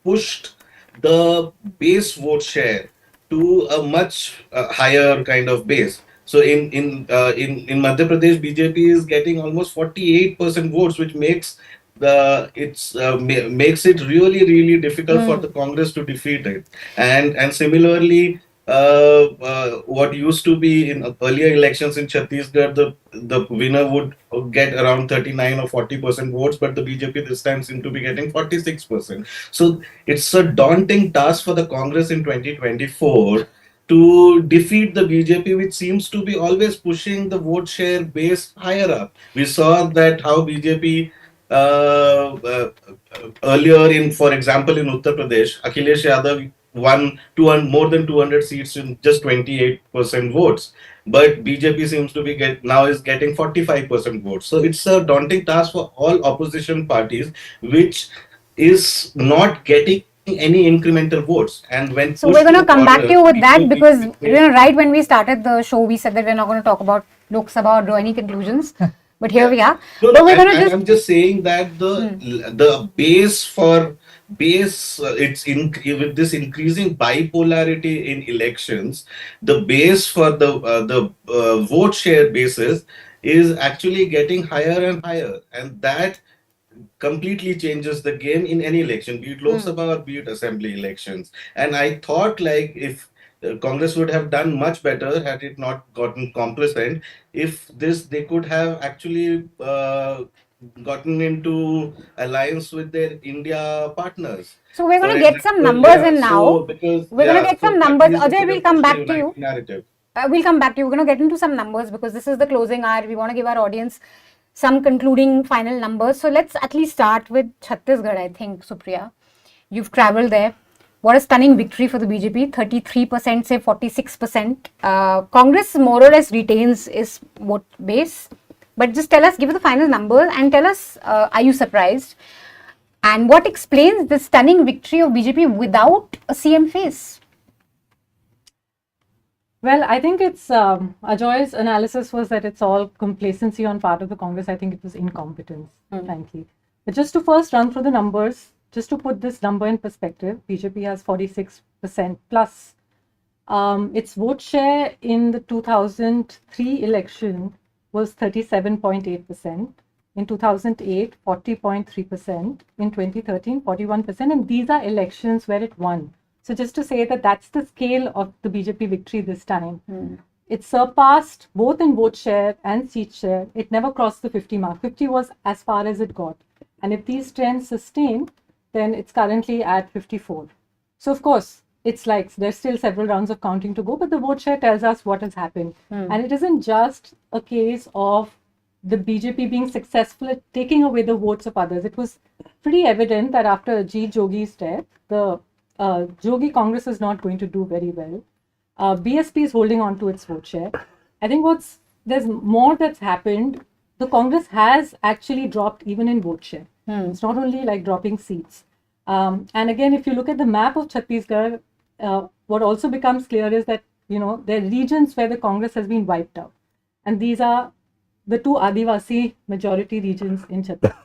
pushed the base vote share to a much higher kind of base. So in Madhya Pradesh, BJP is getting almost 48% votes, which makes makes it really difficult for the Congress to defeat it. And similarly, what used to be in earlier elections in Chhattisgarh, the winner would get around 39 or 40% votes, but the BJP this time seem to be getting 46%. So it's a daunting task for the Congress in 2024 to defeat the BJP, which seems to be always pushing the vote share base higher up. We saw that how BJP earlier in, for example, in Uttar Pradesh, Akhilesh Yadav won more than 200 seats in just 28% votes. But BJP seems to be now is getting 45% votes. So it's a daunting task for all opposition parties, which is not getting any incremental votes. And when so we're going to come back to you with that, because right when we started the show, we said that we're not going to talk about Lok Sabha or draw any conclusions. But here we are. I'm just saying that the base for with this increasing bipolarity in elections, the base for the vote share basis is actually getting higher and higher, and that completely changes the game in any election, be it Lok Sabha or be it assembly elections. And I thought like if Congress would have done much better had it not gotten complacent. If this, they could have actually gotten into alliance with their India partners. So we're For going to get example, some numbers yeah. in So now. because We're going to get so some at numbers. least they Ajay, could we'll have come pushed the back to you. united narrative. We'll come back to you. We're going to get into some numbers because this is the closing hour. We want to give our audience some concluding final numbers. So let's at least start with Chhattisgarh, I think, Supriya. You've traveled there. What a stunning victory for the BJP. 33%, say 46%. Congress more or less retains its vote base. But just tell us, give us the final numbers and tell us, are you surprised? And what explains the stunning victory of BJP without a CM face? Well, I think it's Ajoy's analysis was that it's all complacency on part of the Congress. I think it was incompetence, frankly. But just to first run through the numbers, just to put this number in perspective, BJP has 46% plus. Its vote share in the 2003 election was 37.8%. In 2008, 40.3%. In 2013, 41%. And these are elections where it won. So just to say that that's the scale of the BJP victory this time. It surpassed both in vote share and seat share. It never crossed the 50 mark. 50 was as far as it got. And if these trends sustain, then it's currently at 54. So of course, it's like there's still several rounds of counting to go, but the vote share tells us what has happened. And it isn't just a case of the BJP being successful at taking away the votes of others. It was pretty evident that after Ajit Jogi's death, the Jogi Congress is not going to do very well. BSP is holding on to its vote share. I think there's more that's happened. The Congress has actually dropped even in vote share. It's not only like dropping seats. And again, if you look at the map of Chhattisgarh, what also becomes clear is that, there are regions where the Congress has been wiped out. And these are the two Adivasi majority regions in Chhattisgarh.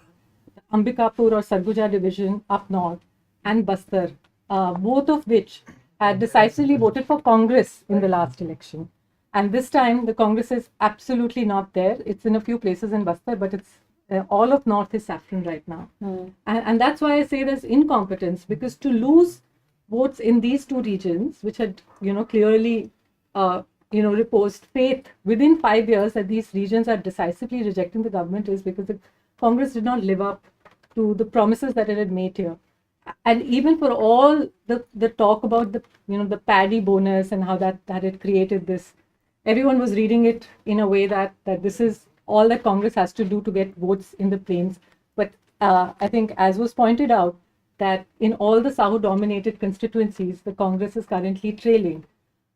Ambikapur or Sarguja division up north and Bastar, both of which had decisively voted for Congress in the last election. And this time, the Congress is absolutely not there. It's in a few places in Bastar, but it's all of North is saffron right now. And that's why I say there's incompetence, because to lose votes in these two regions, which had, clearly, reposed faith within 5 years that these regions are decisively rejecting the government, is because the Congress did not live up to the promises that it had made here. And even for all the talk about the paddy bonus and how that had created this, everyone was reading it in a way that this is all that Congress has to do to get votes in the plains. But I think, as was pointed out, that in all the Sahu-dominated constituencies, the Congress is currently trailing.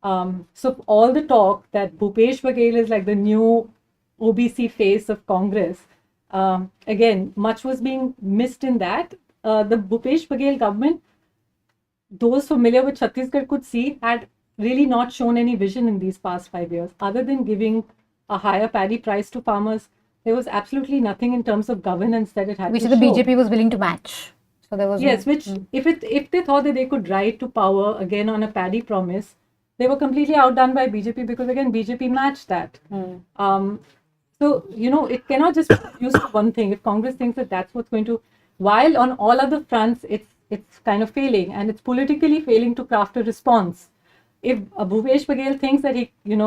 So all the talk that Bhupesh Baghel is like the new OBC face of Congress, again, much was being missed in that. The Bhupesh Baghel government, those familiar with Chhattisgarh could see, had really not shown any vision in these past 5 years. Other than giving a higher paddy price to farmers, there was absolutely nothing in terms of governance that it had Which to the show. BJP was willing to match. So there was Yes, no, which if they thought that they could ride to power again on a paddy promise, they were completely outdone by BJP, because again BJP matched that. So it cannot just be used for one thing. If Congress thinks that that's what's going to, while on all other fronts it's kind of failing, and it's politically failing to craft a response. If Bhupesh Baghel thinks that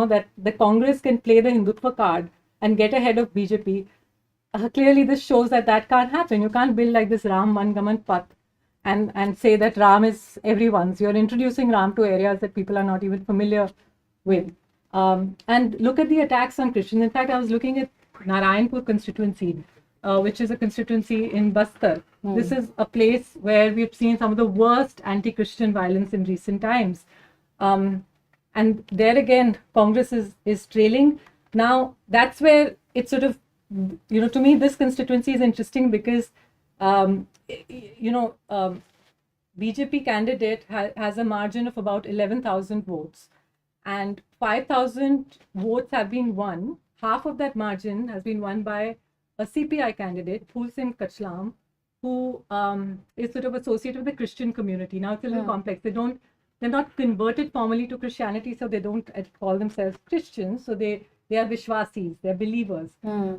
that the Congress can play the Hindutva card and get ahead of BJP, clearly this shows that can't happen. You can't build like this Ram Mangaman Path and say that Ram is everyone's. You're introducing Ram to areas that people are not even familiar with. And look at the attacks on Christians. In fact, I was looking at Narayanpur constituency, which is a constituency in Bastar. This is a place where we've seen some of the worst anti-Christian violence in recent times. And there again, Congress is trailing. Now, that's where it's sort of, to me, this constituency is interesting because, BJP candidate has a margin of about 11,000 votes, and 5,000 votes have been won. Half of that margin has been won by a CPI candidate, Phul Singh Kachlam, who is sort of associated with the Christian community. Now, it's a little complex. They're not converted formally to Christianity, so they don't call themselves Christians. So they are Vishwasis, they're believers.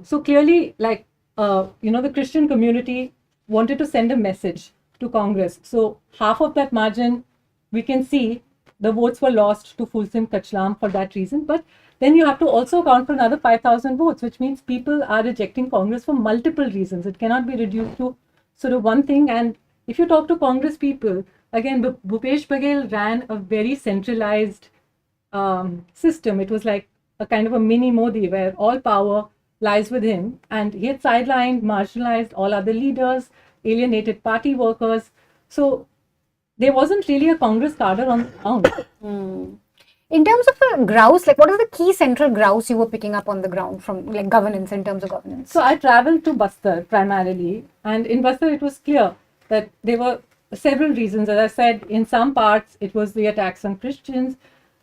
So clearly, like, the Christian community wanted to send a message to Congress. So half of that margin, we can see the votes were lost to Fulsim Kachlam for that reason. But then you have to also account for another 5,000 votes, which means people are rejecting Congress for multiple reasons. It cannot be reduced to sort of one thing. And if you talk to Congress people, again, Bhupesh Baghel ran a very centralized system. It was like a kind of a mini Modi where all power lies with him. And he had sidelined, marginalized all other leaders, alienated party workers. So there wasn't really a Congress cadre on the ground. In terms of the grouse, like what is the key central grouse you were picking up on the ground from like governance, in terms of governance? So I traveled to Bastar primarily, and in Bastar it was clear that there were several reasons. As I said, in some parts it was the attacks on Christians,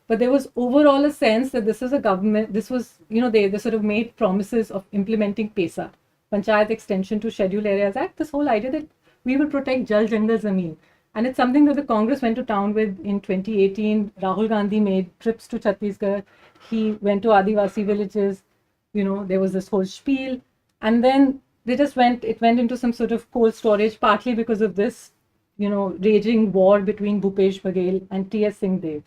but there was overall a sense that this was a government, this was, you know, they sort of made promises of implementing PESA, Panchayat Extension to Scheduled Areas Act, this whole idea that we will protect Jal Jangal Zameen. And it's something that the Congress went to town with in 2018. Rahul Gandhi made trips to Chhattisgarh. He went to Adivasi villages. You know, there was this whole spiel. And then they just it went into some sort of cold storage, partly because of this, you know, raging war between Bhupesh Baghel and T.S. Singh Dev.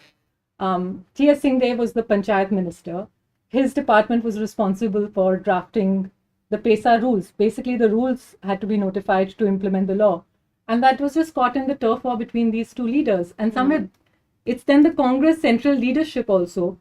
T.S. Singh Dev was the Panchayat Minister. His department was responsible for drafting the PESA rules. Basically, the rules had to be notified to implement the law. And that was just caught in the turf war between these two leaders. And somewhere it's then the Congress central leadership also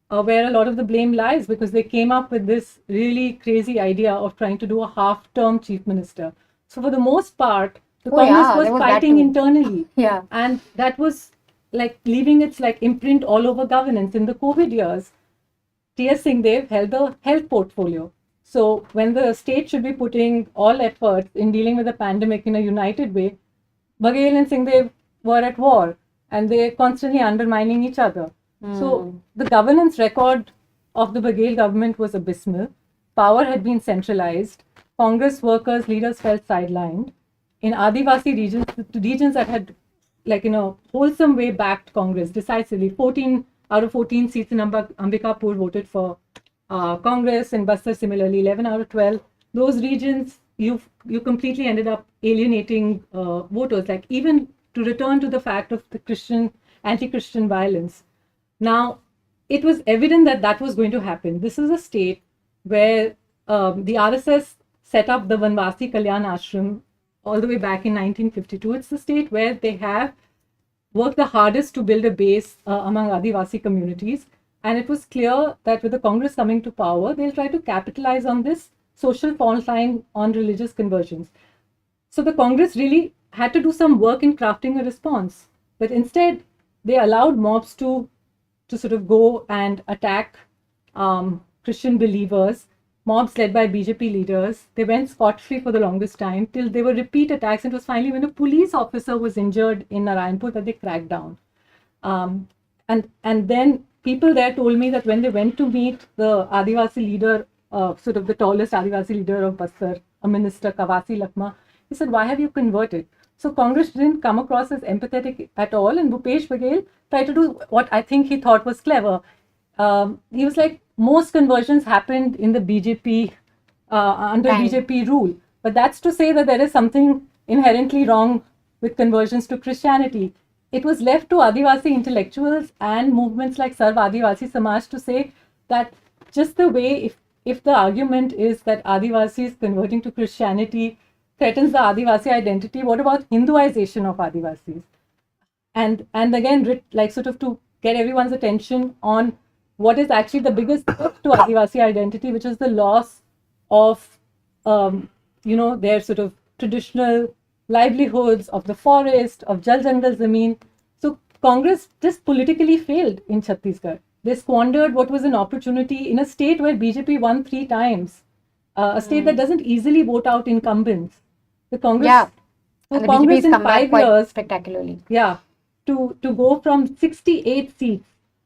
where a lot of the blame lies, because they came up with this really crazy idea of trying to do a half-term chief minister. So for the most part, the Congress was fighting internally. Yeah. And that was like leaving its like imprint all over governance. In the COVID years, T.S. Singh Dev held the health portfolio. So when the state should be putting all efforts in dealing with the pandemic in a united way, Baghel and Singh Dev were at war and they're constantly undermining each other. So the governance record of the Baghel government was abysmal. Power had been centralized. Congress workers, leaders felt sidelined. In Adivasi regions, the regions that had like in a wholesome way backed Congress decisively, 14 out of 14 seats in Ambikapur voted for Congress, and Bastar similarly 11 out of 12. Those regions you completely ended up alienating voters, like even to return to the fact of the anti-Christian violence. Now it was evident that that was going to happen. This is a state where the RSS set up the Vanvasi Kalyan Ashram all the way back in 1952. It's the state where they have worked the hardest to build a base among Adivasi communities. And it was clear that with the Congress coming to power, they'll try to capitalize on this social fault line on religious conversions. So the Congress really had to do some work in crafting a response. But instead, they allowed mobs to sort of go and attack Christian believers, mobs led by BJP leaders. They went scot-free for the longest time till there were repeat attacks. It was finally when a police officer was injured in Narayanpur that they cracked down. And then people there told me that when they went to meet the Adivasi leader, sort of the tallest Adivasi leader of Bastar, a minister, Kawasi Lakma, he said, "Why have you converted?" So Congress didn't come across as empathetic at all. And Bhupesh Baghel tried to do what I think he thought was clever. He was like, most conversions happened in the BJP, under BJP rule. But that's to say that there is something inherently wrong with conversions to Christianity. It was left to Adivasi intellectuals and movements like Sarv Adivasi Samaj to say that just the way, if the argument is that Adivasis converting to Christianity threatens the Adivasi identity, what about Hinduization of Adivasis? And again, like sort of to get everyone's attention on what is actually the biggest threat to Adivasi identity, which is the loss of, their sort of traditional livelihoods, of the forest, of Jal Jangal Zameen. So Congress just politically failed in Chhattisgarh. They squandered what was an opportunity in a state where BJP won 3 times, a state that doesn't easily vote out incumbents. The Congress, and the Congress BJP's in come back 5 quite years, spectacularly. To go from 68 seats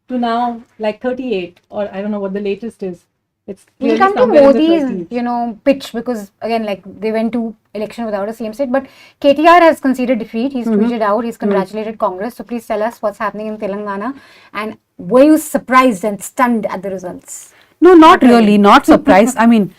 to now like 38, or I don't know what the latest is. It's We'll clearly come to somewhere in the Modi's, 30s. pitch, because again, like they went to election without a CM state, but KTR has conceded defeat. He's tweeted out, he's congratulated Congress. So please tell us what's happening in Telangana, and were you surprised and stunned at the results? No, not really, not surprised. I mean,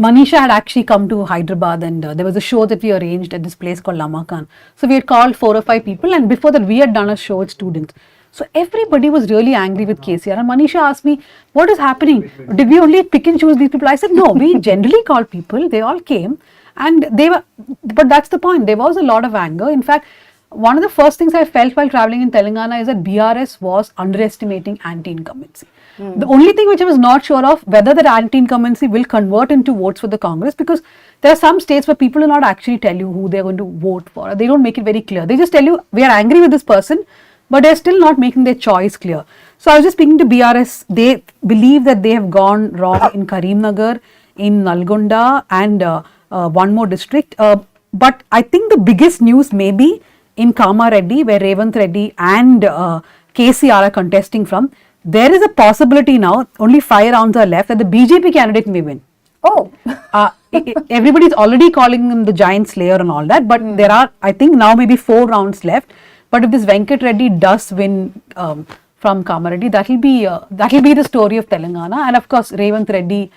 Manisha had actually come to Hyderabad, and there was a show that we arranged at this place called Lamakan. So we had called 4 or 5 people, and before that we had done a show with students. So everybody was really angry with KCR, and Manisha asked me, what is happening? Did we only pick and choose these people? I said, no, we generally called people, they all came, and they were, but that's the point, there was a lot of anger. In fact, one of the first things I felt while traveling in Telangana is that BRS was underestimating anti-incumbency. The only thing which I was not sure of, whether that anti-incumbency will convert into votes for the Congress, because there are some states where people do not actually tell you who they are going to vote for. They don't make it very clear. They just tell you, we are angry with this person, but they are still not making their choice clear. So I was just speaking to BRS, they believe that they have gone wrong in Karimnagar, in Nalgonda, and one more district. But I think the biggest news may be in Kamareddy, where Revanth Reddy and KCR are contesting from. There is a possibility now, only 5 rounds are left, that the BJP candidate may win. Oh. Everybody is already calling him the giant slayer and all that, but there are, I think now maybe 4 rounds left. But if this Venkat Reddy does win from Kamareddy, that will be the story of Telangana. And of course, Revanth Reddy,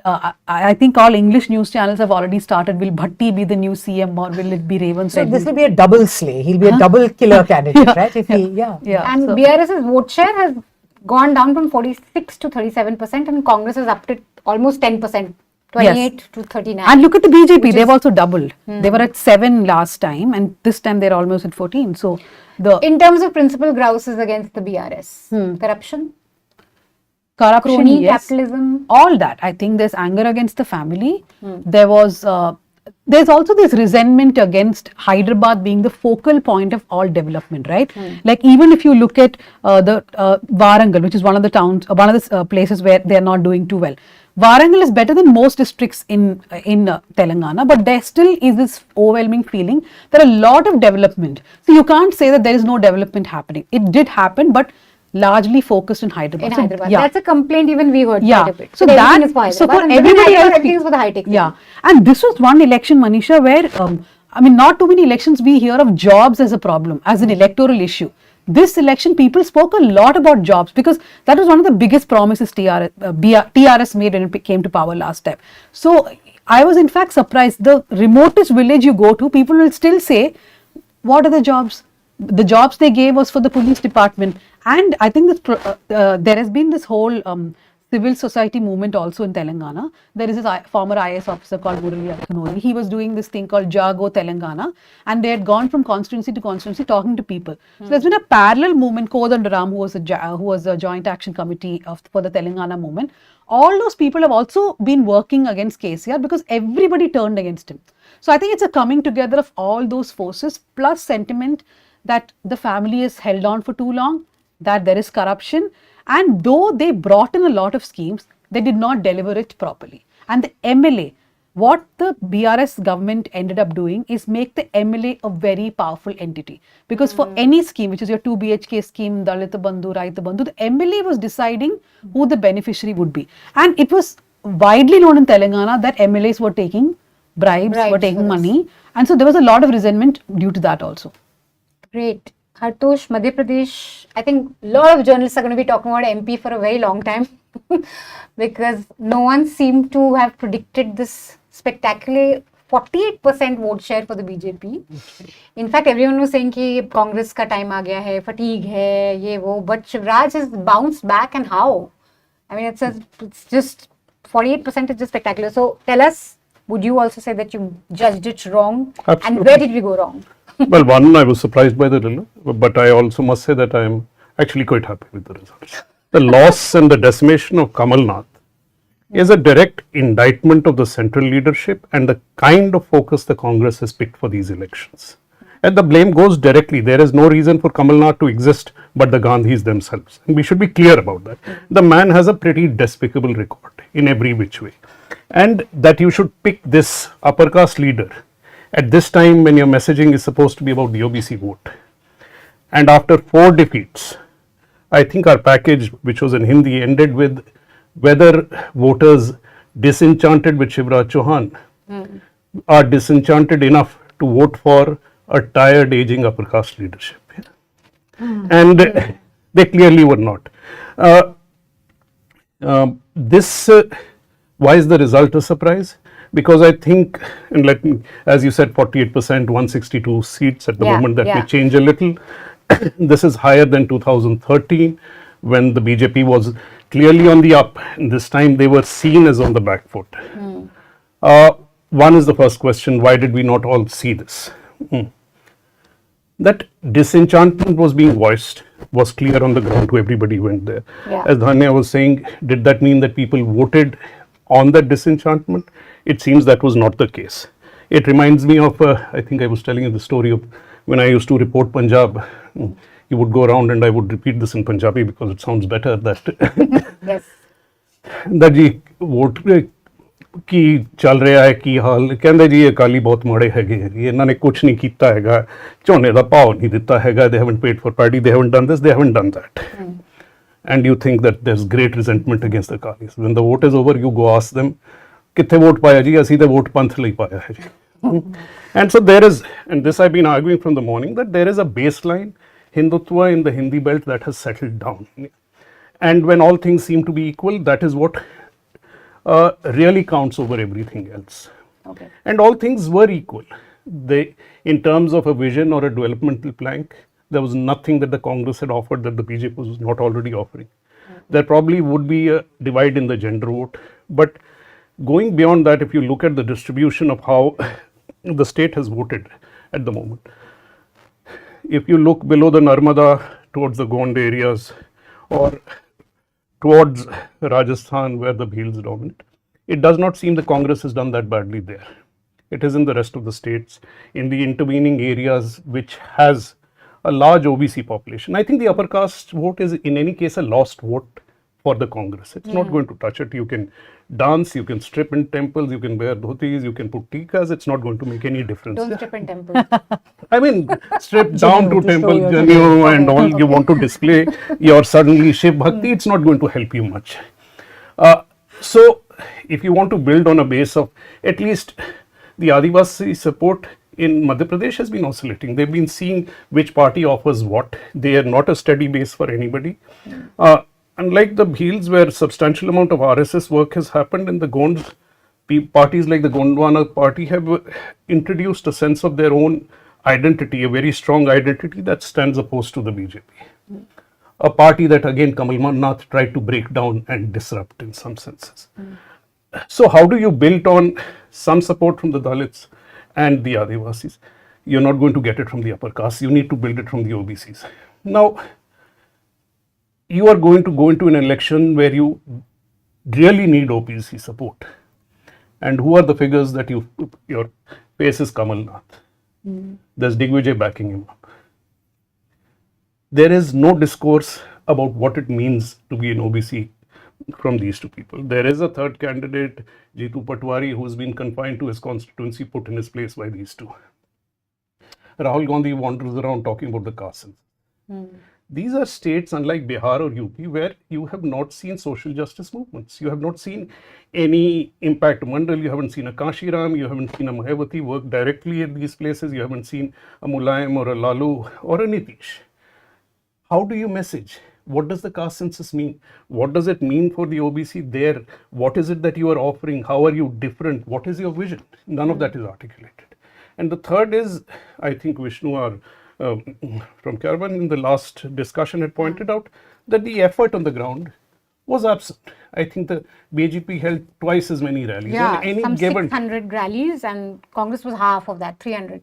I think all English news channels have already started. Will Bhatti be the new CM, or will it be Revanth Reddy? So this will be a double slay. He'll be a double killer candidate, right? If he, And BRS's vote share has gone down from 46 to 37%, and Congress has upped it almost 10%, 28 to 39. And look at the BJP, they've also doubled. They were at 7 last time, and this time they're almost at 14. So in terms of principal grouses against the BRS, corruption, crony, yes, capitalism, all that. I think there's anger against the family. There was there's also this resentment against Hyderabad being the focal point of all development, right? Like even if you look at the Warangal, which is one of the towns, one of the places where they are not doing too well. Warangal is better than most districts in Telangana, but there still is this overwhelming feeling that a lot of development. So you can't say that there is no development happening. It did happen, but largely focused in Hyderabad. That's a complaint even we heard quite a bit. So everything that, is for so Hyderabad, for and everybody else, everything is for the high-tech. Yeah, and this was one election, Manisha, where I mean, not too many elections we hear of jobs as a problem, as an electoral issue. This election, people spoke a lot about jobs, because that was one of the biggest promises TRS made when it came to power last time. So I was in fact surprised. The remotest village you go to, people will still say, what are the jobs? The jobs they gave was for the police department. And I think that there has been this whole civil society movement also in Telangana. There is this former IAS officer called Arfa Khanum. He was doing this thing called Jago Telangana, and they had gone from constituency to constituency talking to people. So there's been a parallel movement. Kodandaram, who was a joint action committee for the Telangana movement. All those people have also been working against KCR because everybody turned against him. So I think it's a coming together of all those forces, plus sentiment that the family is held on for too long, that there is corruption, and though they brought in a lot of schemes, they did not deliver it properly. And the MLA, what the BRS government ended up doing is make the MLA a very powerful entity. Because for any scheme, which is your 2 BHK scheme, Dalita Bandhu, Raita Bandhu, the MLA was deciding who the beneficiary would be. And it was widely known in Telangana that MLAs were taking bribes, were taking money. And so there was a lot of resentment due to that also. Great. Hartosh, Madhya Pradesh, I think a lot of journalists are going to be talking about MP for a very long time because no one seemed to have predicted this spectacular 48% vote share for the BJP. In fact, everyone was saying that Congress ka time aa gaya hai, fatigue hai, ye wo, but Shivraj has bounced back, and how? I mean, it's just 48% is just spectacular. So tell us, would you also say that you judged it wrong? Absolutely. And where did we go wrong? Well, one, I was surprised by the result, but I also must say that I am actually quite happy with the results. The loss and the decimation of Kamal Nath is a direct indictment of the central leadership and the kind of focus the Congress has picked for these elections. And the blame goes directly. There is no reason for Kamal Nath to exist but the Gandhis themselves. And we should be clear about that. The man has a pretty despicable record in every which way. And that you should pick this upper caste leader at this time when your messaging is supposed to be about the OBC vote. And after 4 defeats, I think our package, which was in Hindi, ended with whether voters disenchanted with Shivraj Chauhan are disenchanted enough to vote for a tired, aging upper caste leadership. And they clearly were not. this, why is the result a surprise? Because I think, and let me, as you said, 48%, 162 seats at the moment, that may change a little. This is higher than 2013, when the BJP was clearly on the up, and this time they were seen as on the back foot. One is the first question, why did we not all see this? That disenchantment was being voiced, was clear on the ground to everybody who went there. As Dhanya was saying, did that mean that people voted on that disenchantment? It seems that was not the case. It reminds me of, I think I was telling you the story of when I used to report Punjab. You would go around and I would repeat this in Punjabi because it sounds better, that Yes. that जी vote की चल रहा है की हाल कहंदे जी अकाली बहुत माड़े हैगे इन्होंने कुछ नहीं कीता हैगा झोने दा भाव नहीं दिता हैगा they haven't paid for paddy, they haven't done this, they haven't done that. And you think that there's great resentment against the Akalis. When the vote is over, you go ask them कित्थे vote पाया जी ਅਸੀਂ ਤੇ vote ਪੰਥ ਲਈ ਪਾਇਆ ਹੈ ਜੀ. And so there is, and this I've been arguing from the morning, that there is a baseline Hindutva in the Hindi belt that has settled down. And when all things seem to be equal, that is what really counts over everything else. Okay. And all things were equal. They, in terms of a vision or a developmental plank, there was nothing that the Congress had offered that the BJP was not already offering. There probably would be a divide in the gender vote, but going beyond that, if you look at the distribution of how the state has voted at the moment, if you look below the Narmada towards the Gond areas or towards Rajasthan where the Bhils dominate, it does not seem the Congress has done that badly there. It is in the rest of the states, in the intervening areas which has a large OBC population. I think the upper caste vote is in any case a lost vote for the Congress. It's not going to touch it. You can dance, you can strip in temples, you can wear dhotis, you can put tikas. It's not going to make any difference. Don't strip in temples. I mean, strip down to temple Janu and all, you want to display your suddenly Shiv Bhakti, it's not going to help you much. So, if you want to build on a base of at least the Adivasi support in Madhya Pradesh has been oscillating. They've been seeing which party offers what. They are not a steady base for anybody. Unlike the Bhils, where substantial amount of RSS work has happened, in the Gonds, parties like the Gondwana party have introduced a sense of their own identity, a very strong identity that stands opposed to the BJP. A party that again Kamal Nath tried to break down and disrupt in some senses. So how do you build on some support from the Dalits and the Adivasis? You're not going to get it from the upper caste. You need to build it from the OBCs. Now, you are going to go into an election where you really need OBC support. And who are the figures that your face is Kamal Nath? There's Digvijay backing him up. There is no discourse about what it means to be an OBC from these two people. There is a third candidate, Jitu Patwari, who has been confined to his constituency, put in his place by these two. Rahul Gandhi wanders around talking about the castes. These are states, unlike Bihar or UP, where you have not seen social justice movements. You have not seen any impact mandal. You haven't seen a Kashiram. You haven't seen a Mayawati work directly at these places. You haven't seen a Mulayam or a Lalu or a Nitish. How do you message? What does the caste census mean? What does it mean for the OBC there? What is it that you are offering? How are you different? What is your vision? None of that is articulated. And the third is, I think Vishnu or from Caravan in the last discussion had pointed out that the effort on the ground was absent. I think the BJP held twice as many rallies. Yeah, on any some given 600 rallies and Congress was half of that, 300.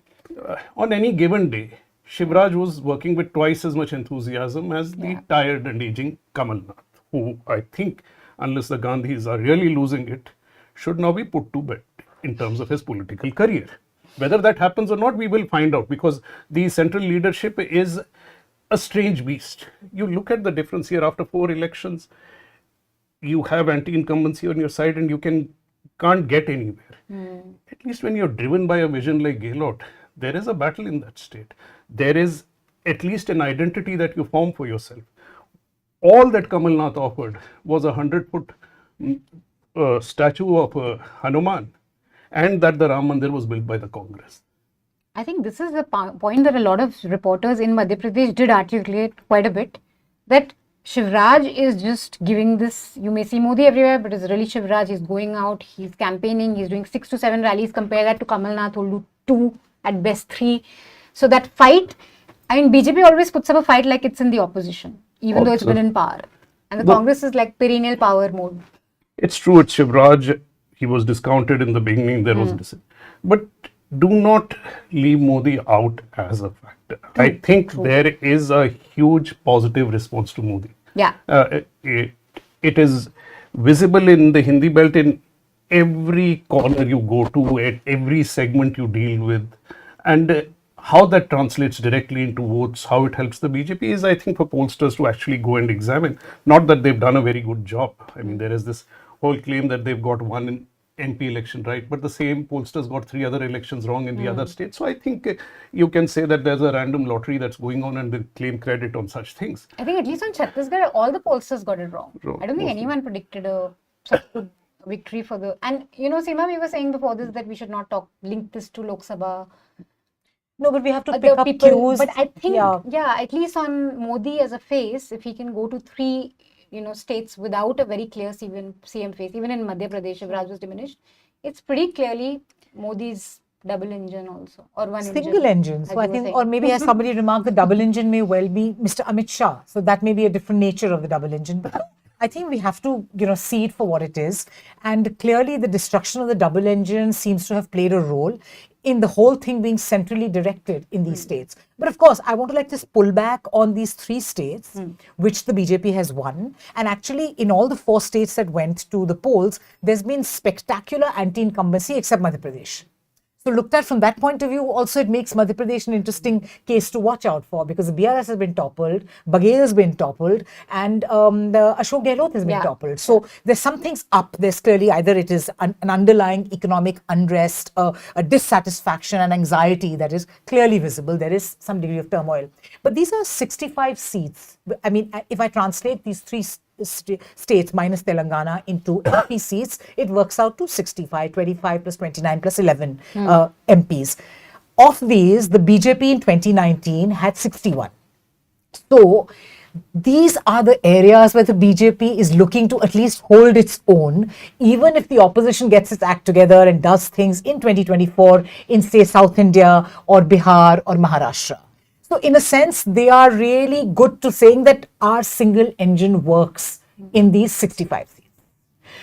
On any given day, Shivraj was working with twice as much enthusiasm as the tired and aging Kamal Nath, who I think, unless the Gandhis are really losing it, should now be put to bed in terms of his political career. Whether that happens or not, we will find out, because the central leadership is a strange beast. You look at the difference here after 4 elections, you have anti-incumbency on your side and you can't get anywhere. At least when you're driven by a vision like Gehlot, there is a battle in that state. There is at least an identity that you form for yourself. All that Kamal Nath offered was a 100-foot statue of Hanuman, and that the Ram Mandir was built by the Congress. I think this is the point that a lot of reporters in Madhya Pradesh did articulate quite a bit, that Shivraj is just giving this. You may see Modi everywhere, but it's really Shivraj. He's going out, he's campaigning, he's doing 6 to 7 rallies. Compare that to Kamal Nath, who'll do 2, at best 3. So that fight, I mean, BJP always puts up a fight like it's in the opposition, even though it's been in power. And the Congress is like perennial power mode. It's true, it's Shivraj. He was discounted in the beginning, there was but do not leave Modi out as a factor. I think there is a huge positive response to Modi. Yeah. It is visible in the Hindi belt in every corner you go to, at every segment you deal with. And how that translates directly into votes, how it helps the BJP is, I think, for pollsters to actually go and examine. Not that they've done a very good job. I mean, there is this whole claim that they've got one MP election right, but the same pollsters got 3 other elections wrong in the other states. So I think you can say that there's a random lottery that's going on and they claim credit on such things. I think at least on Chhattisgarh, all the pollsters got it wrong. I don't think anyone predicted such a victory for the... And, you know, Seema, we were saying before this that we should not link this to Lok Sabha. No, but we have to pick up cues. But I think, at least on Modi as a face, if he can go to 3, states without a very clear CM face, even in Madhya Pradesh, Shivraj was diminished, it's pretty clearly Modi's double engine also, or one single engine. So I think, or maybe as somebody remarked, the double engine may well be Mr. Amit Shah. So that may be a different nature of the double engine. But I think we have to, see it for what it is. And clearly the destruction of the double engine seems to have played a role in the whole thing being centrally directed in these states. But of course, I want to just pull back on these 3 states, which the BJP has won. And actually, in all the 4 states that went to the polls, there's been spectacular anti-incumbency except Madhya Pradesh. So looked at from that point of view, also it makes Madhya Pradesh an interesting case to watch out for, because the BRS has been toppled, Baghel has been toppled, and the Ashok Gehlot has been toppled. So there's some things up. There's clearly either it is an underlying economic unrest, a dissatisfaction and anxiety that is clearly visible. There is some degree of turmoil. But these are 65 seats. I mean, if I translate these 3 states minus Telangana into MP seats, it works out to 65, 25 plus 29 plus 11 MPs. Of these, the BJP in 2019 had 61. So these are the areas where the BJP is looking to at least hold its own, even if the opposition gets its act together and does things in 2024 in, say, South India or Bihar or Maharashtra. So in a sense, they are really good to saying that our single engine works in these 65 seats.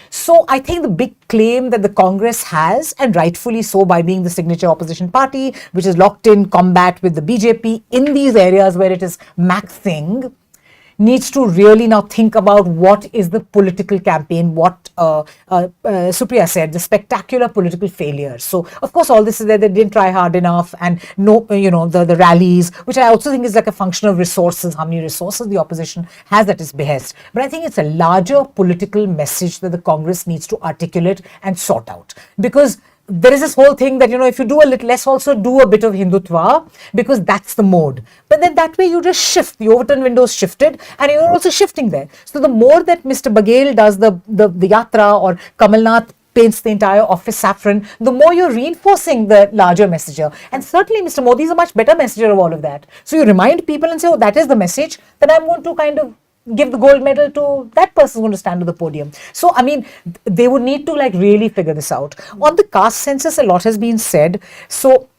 So I think the big claim that the Congress has, and rightfully so by being the signature opposition party, which is locked in combat with the BJP in these areas where it is maxing, needs to really now think about what is the political campaign, what Supriya said, the spectacular political failures. So, of course, all this is that they didn't try hard enough, and the rallies, which I also think is like a function of resources, how many resources the opposition has at its behest. But I think it's a larger political message that the Congress needs to articulate and sort out. Because there is this whole thing that, if you do a little less, also do a bit of Hindutva, because that's the mode. But then that way you just shift. The overturn window is shifted, and you're also shifting there. So the more that Mr. Baghel does the yatra, or Kamal Nath paints the entire office saffron, the more you're reinforcing the larger messenger. And certainly Mr. Modi is a much better messenger of all of that. So you remind people and say, oh, that is the message, then I'm going to kind of give the gold medal to that person who's going to stand to the podium. So, I mean, they would need to really figure this out. On the caste census, a lot has been said. So,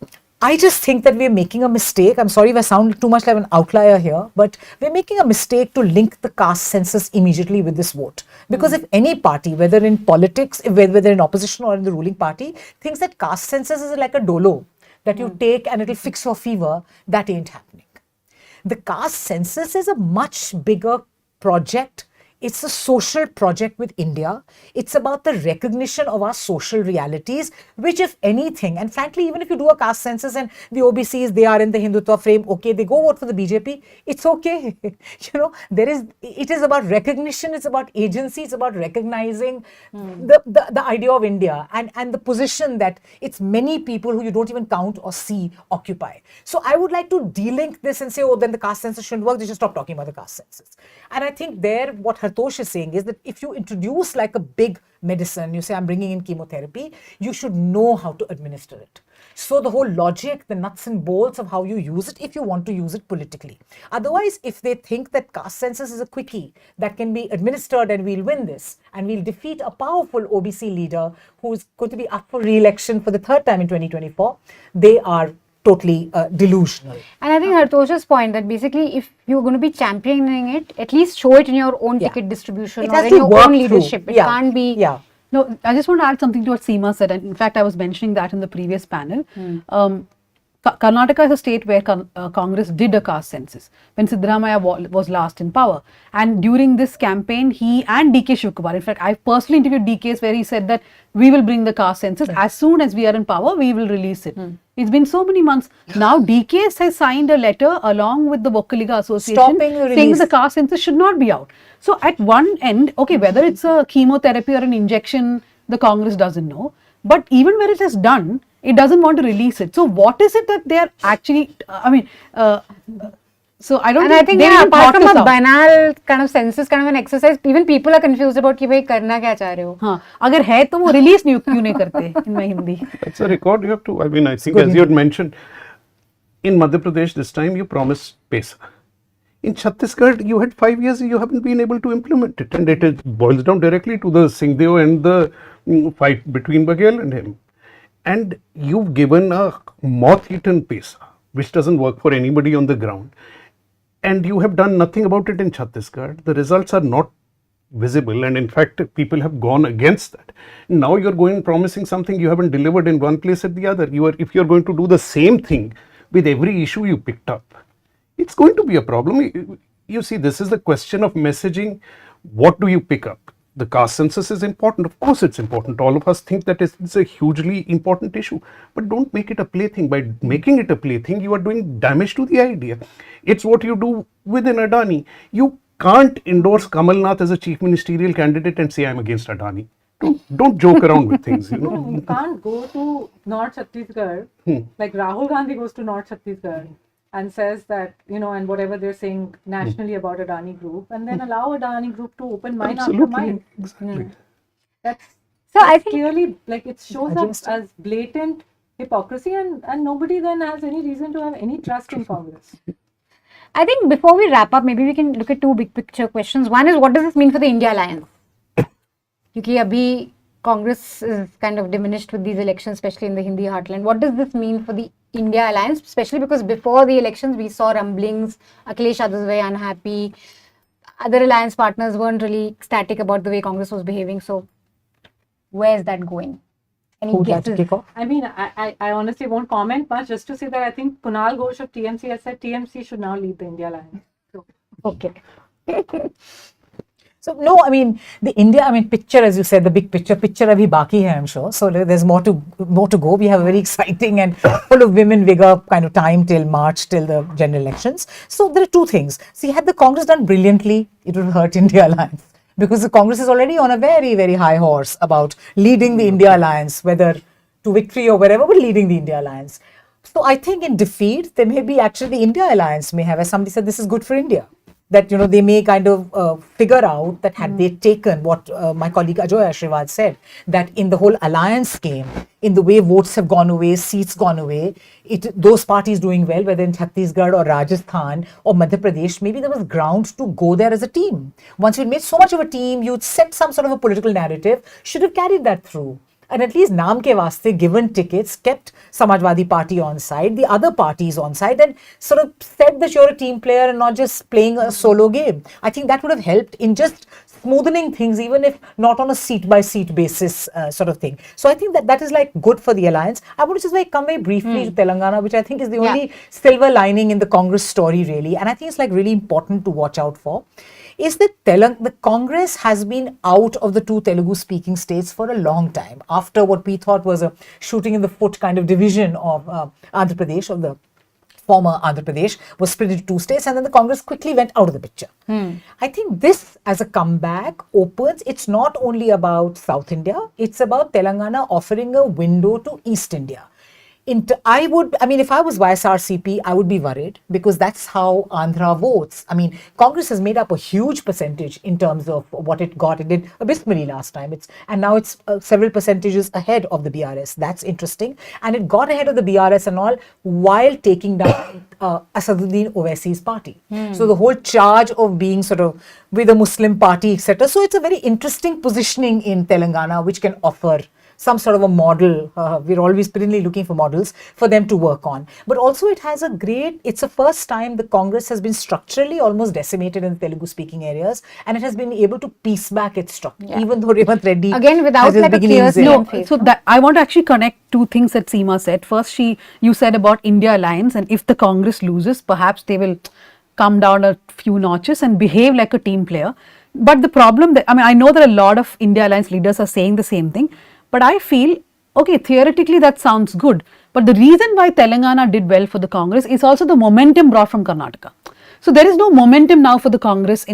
I just think that we're making a mistake. I'm sorry if I sound too much like an outlier here, but we're making a mistake to link the caste census immediately with this vote. Because if any party, whether in politics, whether in opposition or in the ruling party, thinks that caste census is like a dolo that you take and it'll fix your fever, that ain't happening. The caste census is a much bigger project. It's a social project with India. It's about the recognition of our social realities, which, if anything, and frankly, even if you do a caste census and the OBCs, they are in the Hindutva frame, okay, they go vote for the BJP, it's okay. It is about recognition, it's about agency, it's about recognizing the idea of India and the position that it's many people who you don't even count or see occupy. So I would like to delink this and say, oh, then the caste census shouldn't work, they should stop talking about the caste census. And I think what Hartosh is saying is that if you introduce like a big medicine, you say, I'm bringing in chemotherapy, you should know how to administer it. So the whole logic, the nuts and bolts of how you use it, if you want to use it politically. Otherwise, if they think that caste census is a quickie that can be administered and we'll win this and we'll defeat a powerful OBC leader who's going to be up for re-election for the third time in 2024, they are totally delusional. And I think Hartosh's point that basically if you're going to be championing it, at least show it in your own ticket distribution It or has in to your work own through. leadership. It can't be... No, I just want to add something to what Seema said. And in fact, I was mentioning that in the previous panel. Karnataka is a state where Congress did a caste census when Siddharth was last in power. And during this campaign, he and DK Shivkumar, in fact, I personally interviewed DK's where he said that we will bring the caste census. As soon as we are in power, we will release it. It's been so many months. Now, DK has signed a letter along with the Vokkaliga Association saying that the caste census should not be out. So, at one end, okay, whether it's a chemotherapy or an injection, the Congress doesn't know. But even where it is done, it doesn't want to release it. So what is it that they are actually, so I don't and think I think, they yeah, even apart thought from this a out. banal kind of census, kind of an exercise, even people are confused about कि भाई करना क्या चाह रहे हो? हाँ, अगर है तो वो release क्यों नहीं करते in my Hindi? It's a record you have to, I mean, I think as you had mentioned, in Madhya Pradesh this time you promised PESA. In Chhattisgarh, you had 5 years, you haven't been able to implement it. And it boils down directly to the Singhdeo and the fight between Baghel and him. And you've given a moth-eaten PESA, which doesn't work for anybody on the ground. And you have done nothing about it in Chhattisgarh. The results are not visible. And in fact, people have gone against that. Now you're going promising something you haven't delivered in one place at the other. If you're going to do the same thing with every issue you picked up, it's going to be a problem. You see, this is the question of messaging. What do you pick up? The caste census is important. Of course, it's important. All of us think that it's a hugely important issue. But don't make it a plaything. By making it a plaything, you are doing damage to the idea. It's what you do within Adani. You can't endorse Kamal Nath as a chief ministerial candidate and say, I'm against Adani. Don't joke around with things, you know. No, you can't go to North Chhattisgarh, like Rahul Gandhi goes to North Chhattisgarh and says that, you know, and whatever they're saying nationally about Adani Group, and then allow Adani Group to open mine after mine. Exactly. That's so I think clearly, like, it shows up as blatant hypocrisy, and nobody then has any reason to have any trust in Congress. I think before we wrap up, maybe we can look at two big picture questions. One is, what does this mean for the India alliance? Because abhi Congress is kind of diminished with these elections, especially in the Hindi heartland. What does this mean for the India alliance, especially because before the elections we saw rumblings, Akhilesh Yadav was very unhappy, other alliance partners weren't really ecstatic about the way Congress was behaving. So where is that going? Any guesses? I mean, I honestly won't comment much, just to say that I think Kunal Ghosh of TMC has said TMC should now lead the India alliance. So, okay. So no, I mean the India, I mean picture, as you said, the big picture abhi baki hai, I'm sure. So there's more to go. We have a very exciting and full of women vigor kind of time till March, till the general elections. So there are two things. See, had the Congress done brilliantly, it would hurt India alliance, because the Congress is already on a very, very high horse about leading the India alliance, whether to victory or wherever, but leading the India alliance. So I think in defeat, there may be actually the India alliance may have, as somebody said, this is good for India. That, you know, they may kind of figure out that had they taken what my colleague Ajoy Ashravad said, that in the whole alliance game, in the way votes have gone away, seats gone away, those parties doing well, whether in Chhattisgarh or Rajasthan or Madhya Pradesh, maybe there was ground to go there as a team. Once you'd made so much of a team, you'd set some sort of a political narrative, should have carried that through. And at least naam ke vaste, given tickets, kept Samajwadi Party on side, the other parties on side, and sort of said that you're a team player and not just playing a solo game. I think that would have helped in just smoothening things, even if not on a seat-by-seat basis sort of thing. So I think that is like good for the alliance. I want to just come very briefly to Telangana, which I think is the only silver lining in the Congress story, really. And I think it's like really important to watch out for. Is that the Congress has been out of the two Telugu-speaking states for a long time, after what we thought was a shooting in the foot kind of division of Andhra Pradesh, of the former Andhra Pradesh, was split into two states, and then the Congress quickly went out of the picture. I think this, as a comeback, opens, it's not only about South India, it's about Telangana offering a window to East India. if I was YSRCP, I would be worried because that's how Andhra votes. I mean, Congress has made up a huge percentage in terms of what it got. It did abysmally last time. And now it's several percentages ahead of the BRS. That's interesting. And it got ahead of the BRS and all while taking down Asaduddin Owaisi's party. So the whole charge of being sort of with a Muslim party, etc. So it's a very interesting positioning in Telangana, which can offer some sort of a model. We're always perennially looking for models for them to work on. But also it's the first time the Congress has been structurally almost decimated in the Telugu speaking areas, and it has been able to piece back its structure, even though Revanth Reddy again without has his like a clear beginnings there. CM face. So that I want to actually connect two things that Seema said. First, you said about India Alliance, and if the Congress loses, perhaps they will come down a few notches and behave like a team player. But the problem I know that a lot of India Alliance leaders are saying the same thing, but I feel, okay, theoretically that sounds good. But the reason why Telangana did well for the Congress is also the momentum brought from Karnataka. So there is no momentum now for the Congress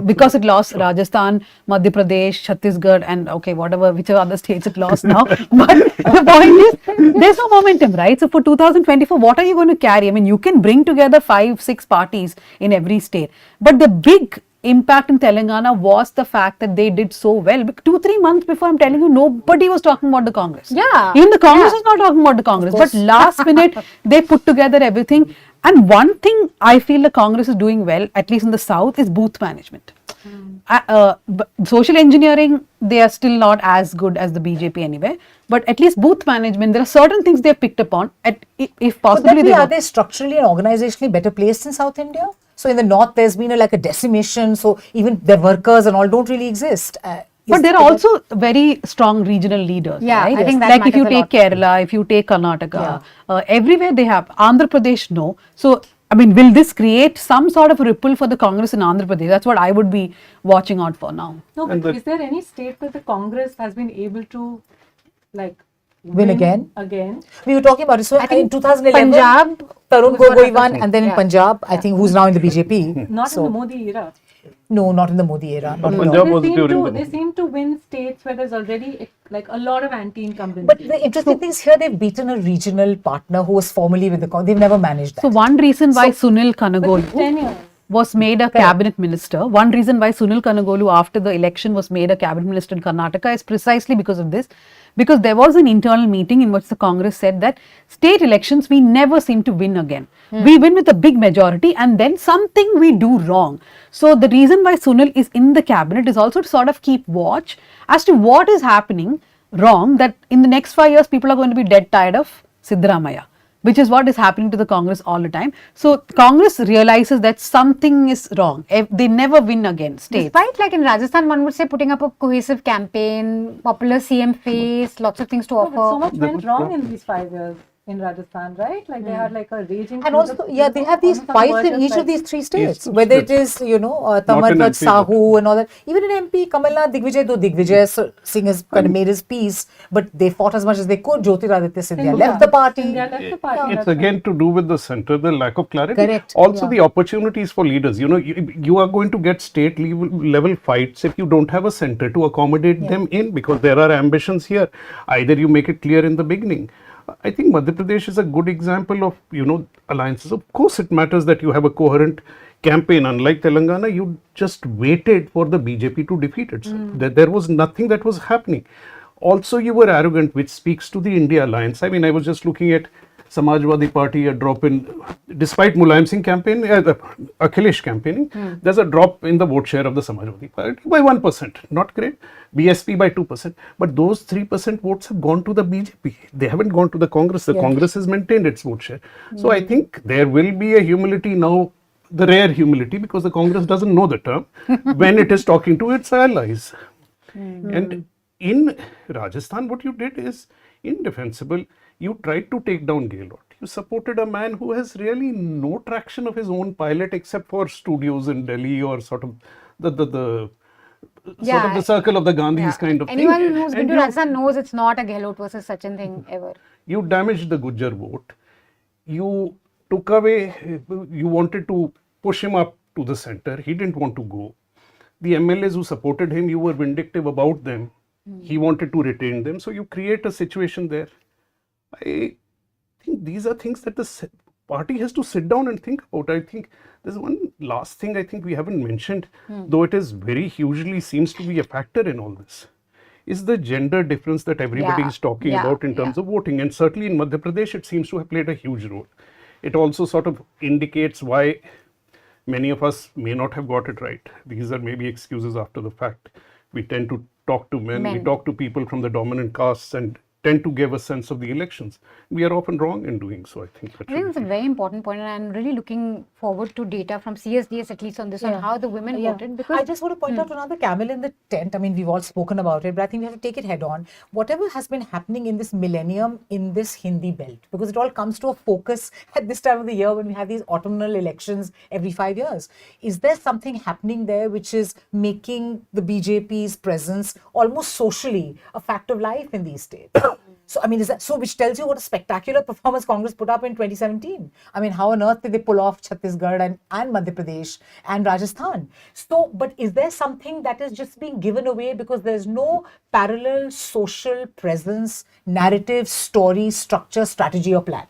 because it lost Rajasthan, Madhya Pradesh, Chhattisgarh, and whichever other states it lost now. But the point is, there's no momentum, right? So for 2024, what are you going to carry? I mean, you can bring together 5-6 parties in every state, but the big impact in Telangana was the fact that they did so well. 2-3 months before, I'm telling you, nobody was talking about the Congress. Yeah. Even the Congress was not talking about the Congress. But last minute, they put together everything. And one thing I feel the Congress is doing well, at least in the South, is booth management. Social engineering, they are still not as good as the BJP anyway. But at least booth management, there are certain things they've picked up on. If possibly, are they structurally and organizationally better placed in South India? So in the north, there's been a decimation. So even their workers and all don't really exist. But there are also very strong regional leaders. Yeah, right? I think that like if you matters a take Kerala, if you take Karnataka, everywhere they have. Andhra Pradesh, no. So, I mean, will this create some sort of ripple for the Congress in Andhra Pradesh? That's what I would be watching out for now. No, but is there any state where the Congress has been able to win again? Again? We were talking about it. So I think in 2011, Punjab, Tarun Gogoi won, and then in Punjab, I think who's now in the BJP. Not in the Modi era. No, not in the Modi era. Not Punjab was They seem to win states where there's already a lot of anti-incumbency. But the interesting thing is here they've beaten a regional partner who was formerly with the Congress. They've never managed that. So one reason why Sunil Kanagolu was made a cabinet minister, one reason why Sunil Kanagolu after the election was made a cabinet minister in Karnataka is precisely because of this. Because there was an internal meeting in which the Congress said that state elections we never seem to win again. We win with a big majority and then something we do wrong. So the reason why Sunil is in the cabinet is also to sort of keep watch as to what is happening wrong, that in the next 5 years people are going to be dead tired of Siddaramaiah, which is what is happening to the Congress all the time. So Congress realizes that something is wrong. They never win again. States. Despite in Rajasthan, one would say putting up a cohesive campaign, popular CM face, lots of things to offer. So much went wrong in these 5 years in Rajasthan, right? They had a raging. And also, they have these fights in each of these 3 states, whether it is, Tamarvat Sahu and all that. Even in MP, Kamalnath Digvijay Singh has kind of made his peace, but they fought as much as they could. Jyotiraditya Scindia left the party. It's again to do with the center, the lack of clarity. Correct. Also the opportunities for leaders. You are going to get state level fights if you don't have a center to accommodate them in, because there are ambitions here. Either you make it clear in the beginning. I think Madhya Pradesh is a good example of, alliances. Of course, it matters that you have a coherent campaign. Unlike Telangana, you just waited for the BJP to defeat itself. There was nothing that was happening. Also, you were arrogant, which speaks to the India alliance. I mean, I was just looking at Samajwadi Party, a drop in, despite Mulayam Singh campaign, Akhilesh campaigning, there's a drop in the vote share of the Samajwadi Party by 1%. Not great. BSP by 2%. But those 3% votes have gone to the BJP. They haven't gone to the Congress. The Congress has maintained its vote share. So I think there will be a humility now, the rare humility, because the Congress doesn't know the term, when it is talking to its allies. And in Rajasthan, what you did is indefensible. You tried to take down Gehlot. You supported a man who has really no traction of his own pilot except for studios in Delhi or sort of the circle of the Gandhis kind of Anyone thing. who's been to Rajasthan knows it's not a Gehlot versus Sachin thing ever. You damaged the Gujjar vote. You took away, you wanted to push him up to the center. He didn't want to go. The MLAs who supported him, you were vindictive about them. He wanted to retain them. So you create a situation there. I think these are things that the party has to sit down and think about. I think there's one last thing I think we haven't mentioned, though it is very hugely seems to be a factor in all this, is the gender difference that everybody is talking about in terms of voting. And certainly in Madhya Pradesh, it seems to have played a huge role. It also sort of indicates why many of us may not have got it right. These are maybe excuses after the fact. We tend to talk to men, we talk to people from the dominant castes and tend to give a sense of the elections. We are often wrong in doing so, I think. I think it's a very important point, and I'm really looking forward to data from CSDS at least on this, on how the women voted. Because I just want to point out another camel in the tent. I mean, we've all spoken about it, but I think we have to take it head on. Whatever has been happening in this millennium in this Hindi belt, because it all comes to a focus at this time of the year when we have these autumnal elections every 5 years. Is there something happening there which is making the BJP's presence almost socially a fact of life in these states? So, I mean, is that so? Which tells you what a spectacular performance Congress put up in 2017. I mean, how on earth did they pull off Chhattisgarh and Madhya Pradesh and Rajasthan? So, but is there something that is just being given away because there's no parallel social presence, narrative, story, structure, strategy, or plan?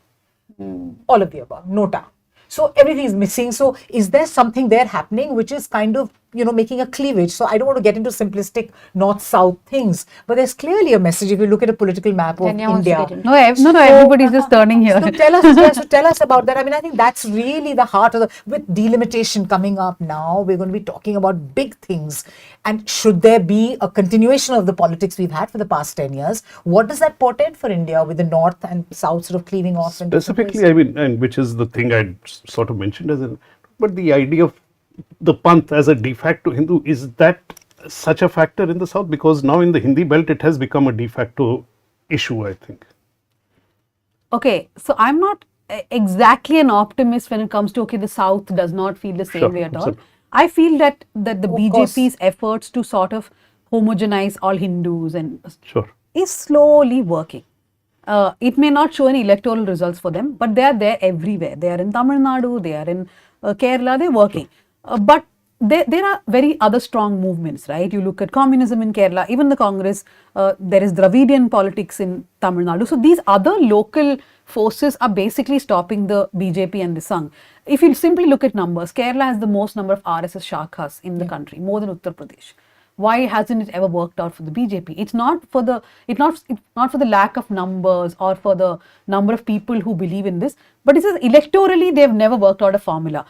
All of the above, no doubt. So everything is missing. So is there something there happening which is kind of, you know, making a cleavage? So I don't want to get into simplistic north-south things, but there's clearly a message if you look at a political map of India. No, everybody's just turning here. So tell us about that. I mean, I think that's really the heart of with delimitation coming up now, we're going to be talking about big things. And should there be a continuation of the politics we've had for the past 10 years? What does that portend for India with the north and south sort of cleaving off? Specifically, I mean, and which is the thing I sort of mentioned as but the idea of the Panth as a de facto Hindu, is that such a factor in the south? Because now in the Hindi belt, it has become a de facto issue, I think. Okay, so I'm not exactly an optimist when it comes to, the south does not feel the same way at all. I feel that the BJP's efforts to sort of homogenize all Hindus and is slowly working. It may not show any electoral results for them, but they are there everywhere. They are in Tamil Nadu, they are in Kerala, they're working. But there are very other strong movements, right? You look at communism in Kerala, even the Congress, there is Dravidian politics in Tamil Nadu. So these other local forces are basically stopping the BJP and the Sangh. If you simply look at numbers, Kerala has the most number of RSS shakhas in the country, more than Uttar Pradesh. Why hasn't it ever worked out for the BJP? It's not for the lack of numbers or for the number of people who believe in this, but it's just electorally they've never worked out a formula.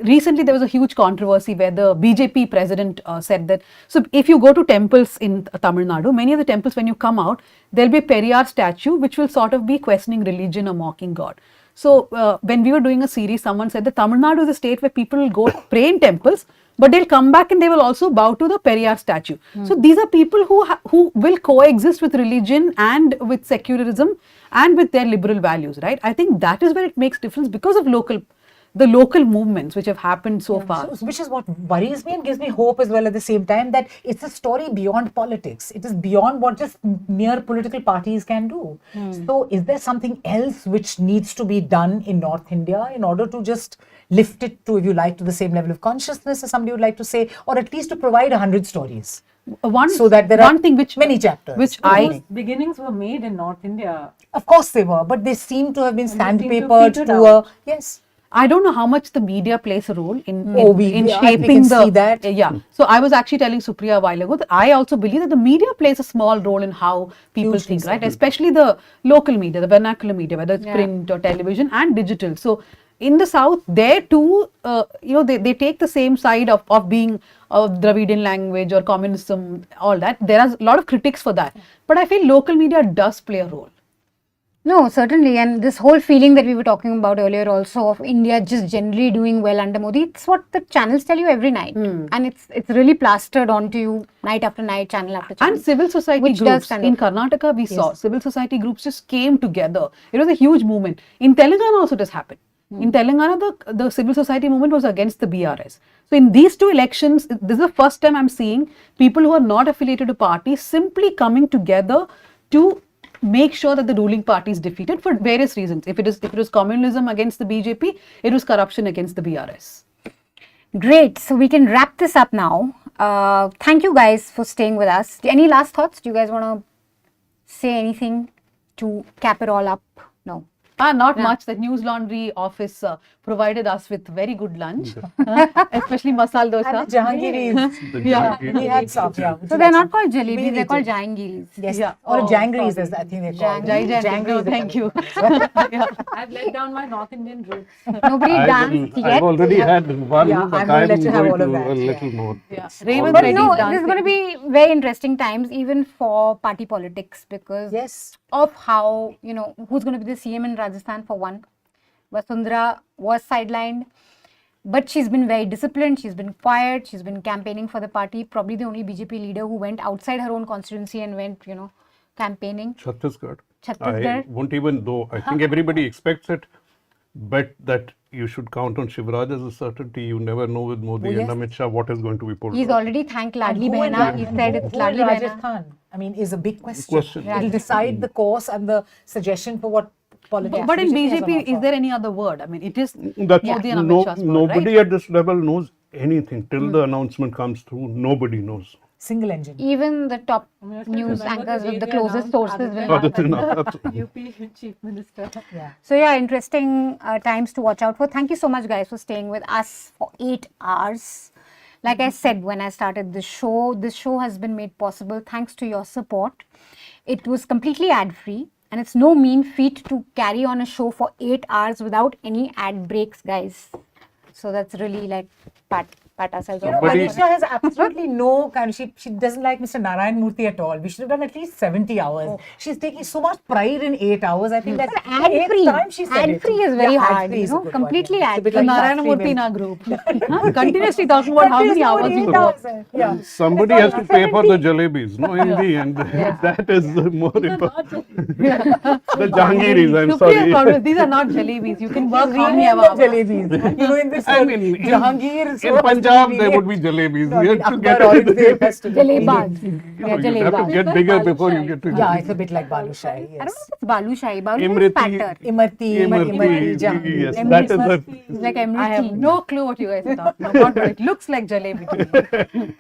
Recently there was a huge controversy where the BJP president said that, so if you go to temples in Tamil Nadu, many of the temples when you come out, there'll be a Periyar statue which will sort of be questioning religion or mocking God. So when we were doing a series, someone said that Tamil Nadu is a state where people will go pray in temples, but they'll come back and they will also bow to the Periyar statue. So these are people who will coexist with religion and with secularism and with their liberal values, right? I think that is where it makes difference because of the local movements which have happened so far. So, which is what worries me and gives me hope as well at the same time, that it's a story beyond politics. It is beyond what just mere political parties can do. So is there something else which needs to be done in North India in order to just lift it to, if you like, to the same level of consciousness, as somebody would like to say, or at least to provide 100 stories? So that there are thing which many chapters. Those beginnings were made in North India. Of course they were, but they seem to have been sandpapered to a... Yes. I don't know how much the media plays a role in we shaping see that. So I was actually telling Supriya a while ago that I also believe that the media plays a small role in how people think, right? Especially the local media, the vernacular media, whether it's print or television and digital. So in the south, there too, they take the same side of being of Dravidian language or communism, all that. There are a lot of critics for that. But I feel local media does play a role. No, certainly. And this whole feeling that we were talking about earlier also of India just generally doing well under Modi, it's what the channels tell you every night. And it's really plastered onto you night after night, channel after channel. And civil society groups. In Karnataka, we saw civil society groups just came together. It was a huge movement. In Telangana also it has happened. In Telangana, the civil society movement was against the BRS. So in these two elections, this is the first time I'm seeing people who are not affiliated to parties simply coming together to make sure that the ruling party is defeated for various reasons. If it was communism against the BJP, it was corruption against the BRS. Great. So we can wrap this up now. Thank you guys for staying with us. Any last thoughts? Do you guys want to say anything to cap it all up? No. Not much. The Newslaundry office provided us with very good lunch, especially masala dosa. And the Jahangiris. Yeah, we had some. Yeah. So they're not called jalebis, they're called Jahangiris. Yes. Or Jangries, as I think they call it. Jangries. No, thank you. I've let down my North Indian roots. Nobody danced yet. I've already had one, Yeah, but I'm I'm going to have going all of to that, a yeah. little more. Yeah. It's Raymond But already- no, Reddy's this is going to be very interesting times even for party politics because Yes. of how, who's going to be the CM in Rajasthan for one. Vasundhara was sidelined, but she's been very disciplined, she's been quiet, she's been campaigning for the party, probably the only BJP leader who went outside her own constituency and went, campaigning. Chhattisgarh. Chhattisgarh. I won't even, though I think everybody expects it, but that you should count on Shivraj as a certainty. You never know with Modi Oh, yes. and Amit Shah what is going to be pulled He's off. already thanked Ladli Who in Behna. He said it's who in Ladli Behna. Rajasthan, I mean, is a big question. Question. It'll decide the course and the suggestion for what politics. But in has on BJP, is offer. there any other word? I mean, it is That's Modi and Amit Shah's word, nobody right? at this level knows anything till the announcement comes through. Nobody knows. Single engine. Even the top news anchors with the closest sources will not. UP Chief Minister. Yeah. So yeah, interesting times to watch out for. Thank you so much guys for staying with us for 8 hours. Like I said when I started this show has been made possible thanks to your support. It was completely ad-free and it's no mean feat to carry on a show for 8 hours without any ad breaks, guys. So that's really like pat ourselves on the back. Manisha has absolutely no kind of, she doesn't like Mr. Narayan Murthy at all. We should have done at least 70 hours. She's taking so much pride in 8 hours. I think that's the ad-free. time she said it. Ad-free is very hard, ad-free is a good one, completely yeah. It's a bit ad-free. like Narayana Shastri Murthy in Mil. our group. Continuously talking about how many hours you work. Yeah. Somebody has to pay for the jalebis, no, in the end. That is the more important. The Jahangiris, I'm Supriya sorry. Congress, these are not jalebis. You can work how many Rename hours. the jalebis. You know, in this I mean, Jahangir. in Punjab, there would be jalebis. No, You in have to Akbar get Aurangzeb has to be- Jalebaz. You Yeah, know, you have to Jalebaz. get bigger before you get to Yeah, it's a bit like Balushahi. I don't know Yes. if it's Balushahi. Balushahi is Imriti. fatter. Imrti, Jahangir. Yes, that is a... It's like I have Emriti. no clue what you guys are talking about, but it looks like jalebi to me.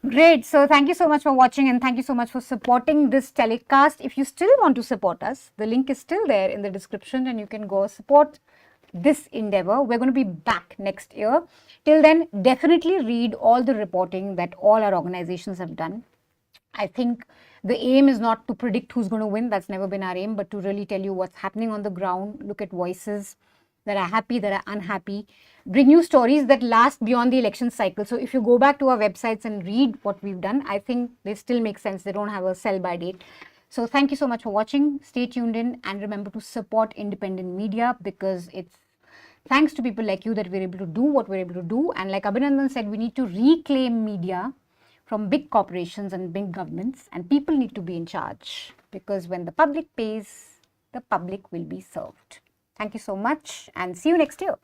Great. So thank you so much for watching and thank you so much for supporting this telecast. If you still want to support us, the link is still there in the description and you can go support this endeavor. We're going to be back next year. Till then, definitely read all the reporting that all our organizations have done. I think the aim is not to predict who's going to win. That's never been our aim, but to really tell you what's happening on the ground, look at voices that are happy, that are unhappy, bring you stories that last beyond the election cycle. So if you go back to our websites and read what we've done, I think they still make sense. They don't have a sell-by date. So thank you so much for watching. Stay tuned in and remember to support independent media because it's thanks to people like you that we're able to do what we're able to do. And like Abhinandan said, we need to reclaim media from big corporations and big governments, and people need to be in charge because when the public pays, the public will be served. Thank you so much and see you next year.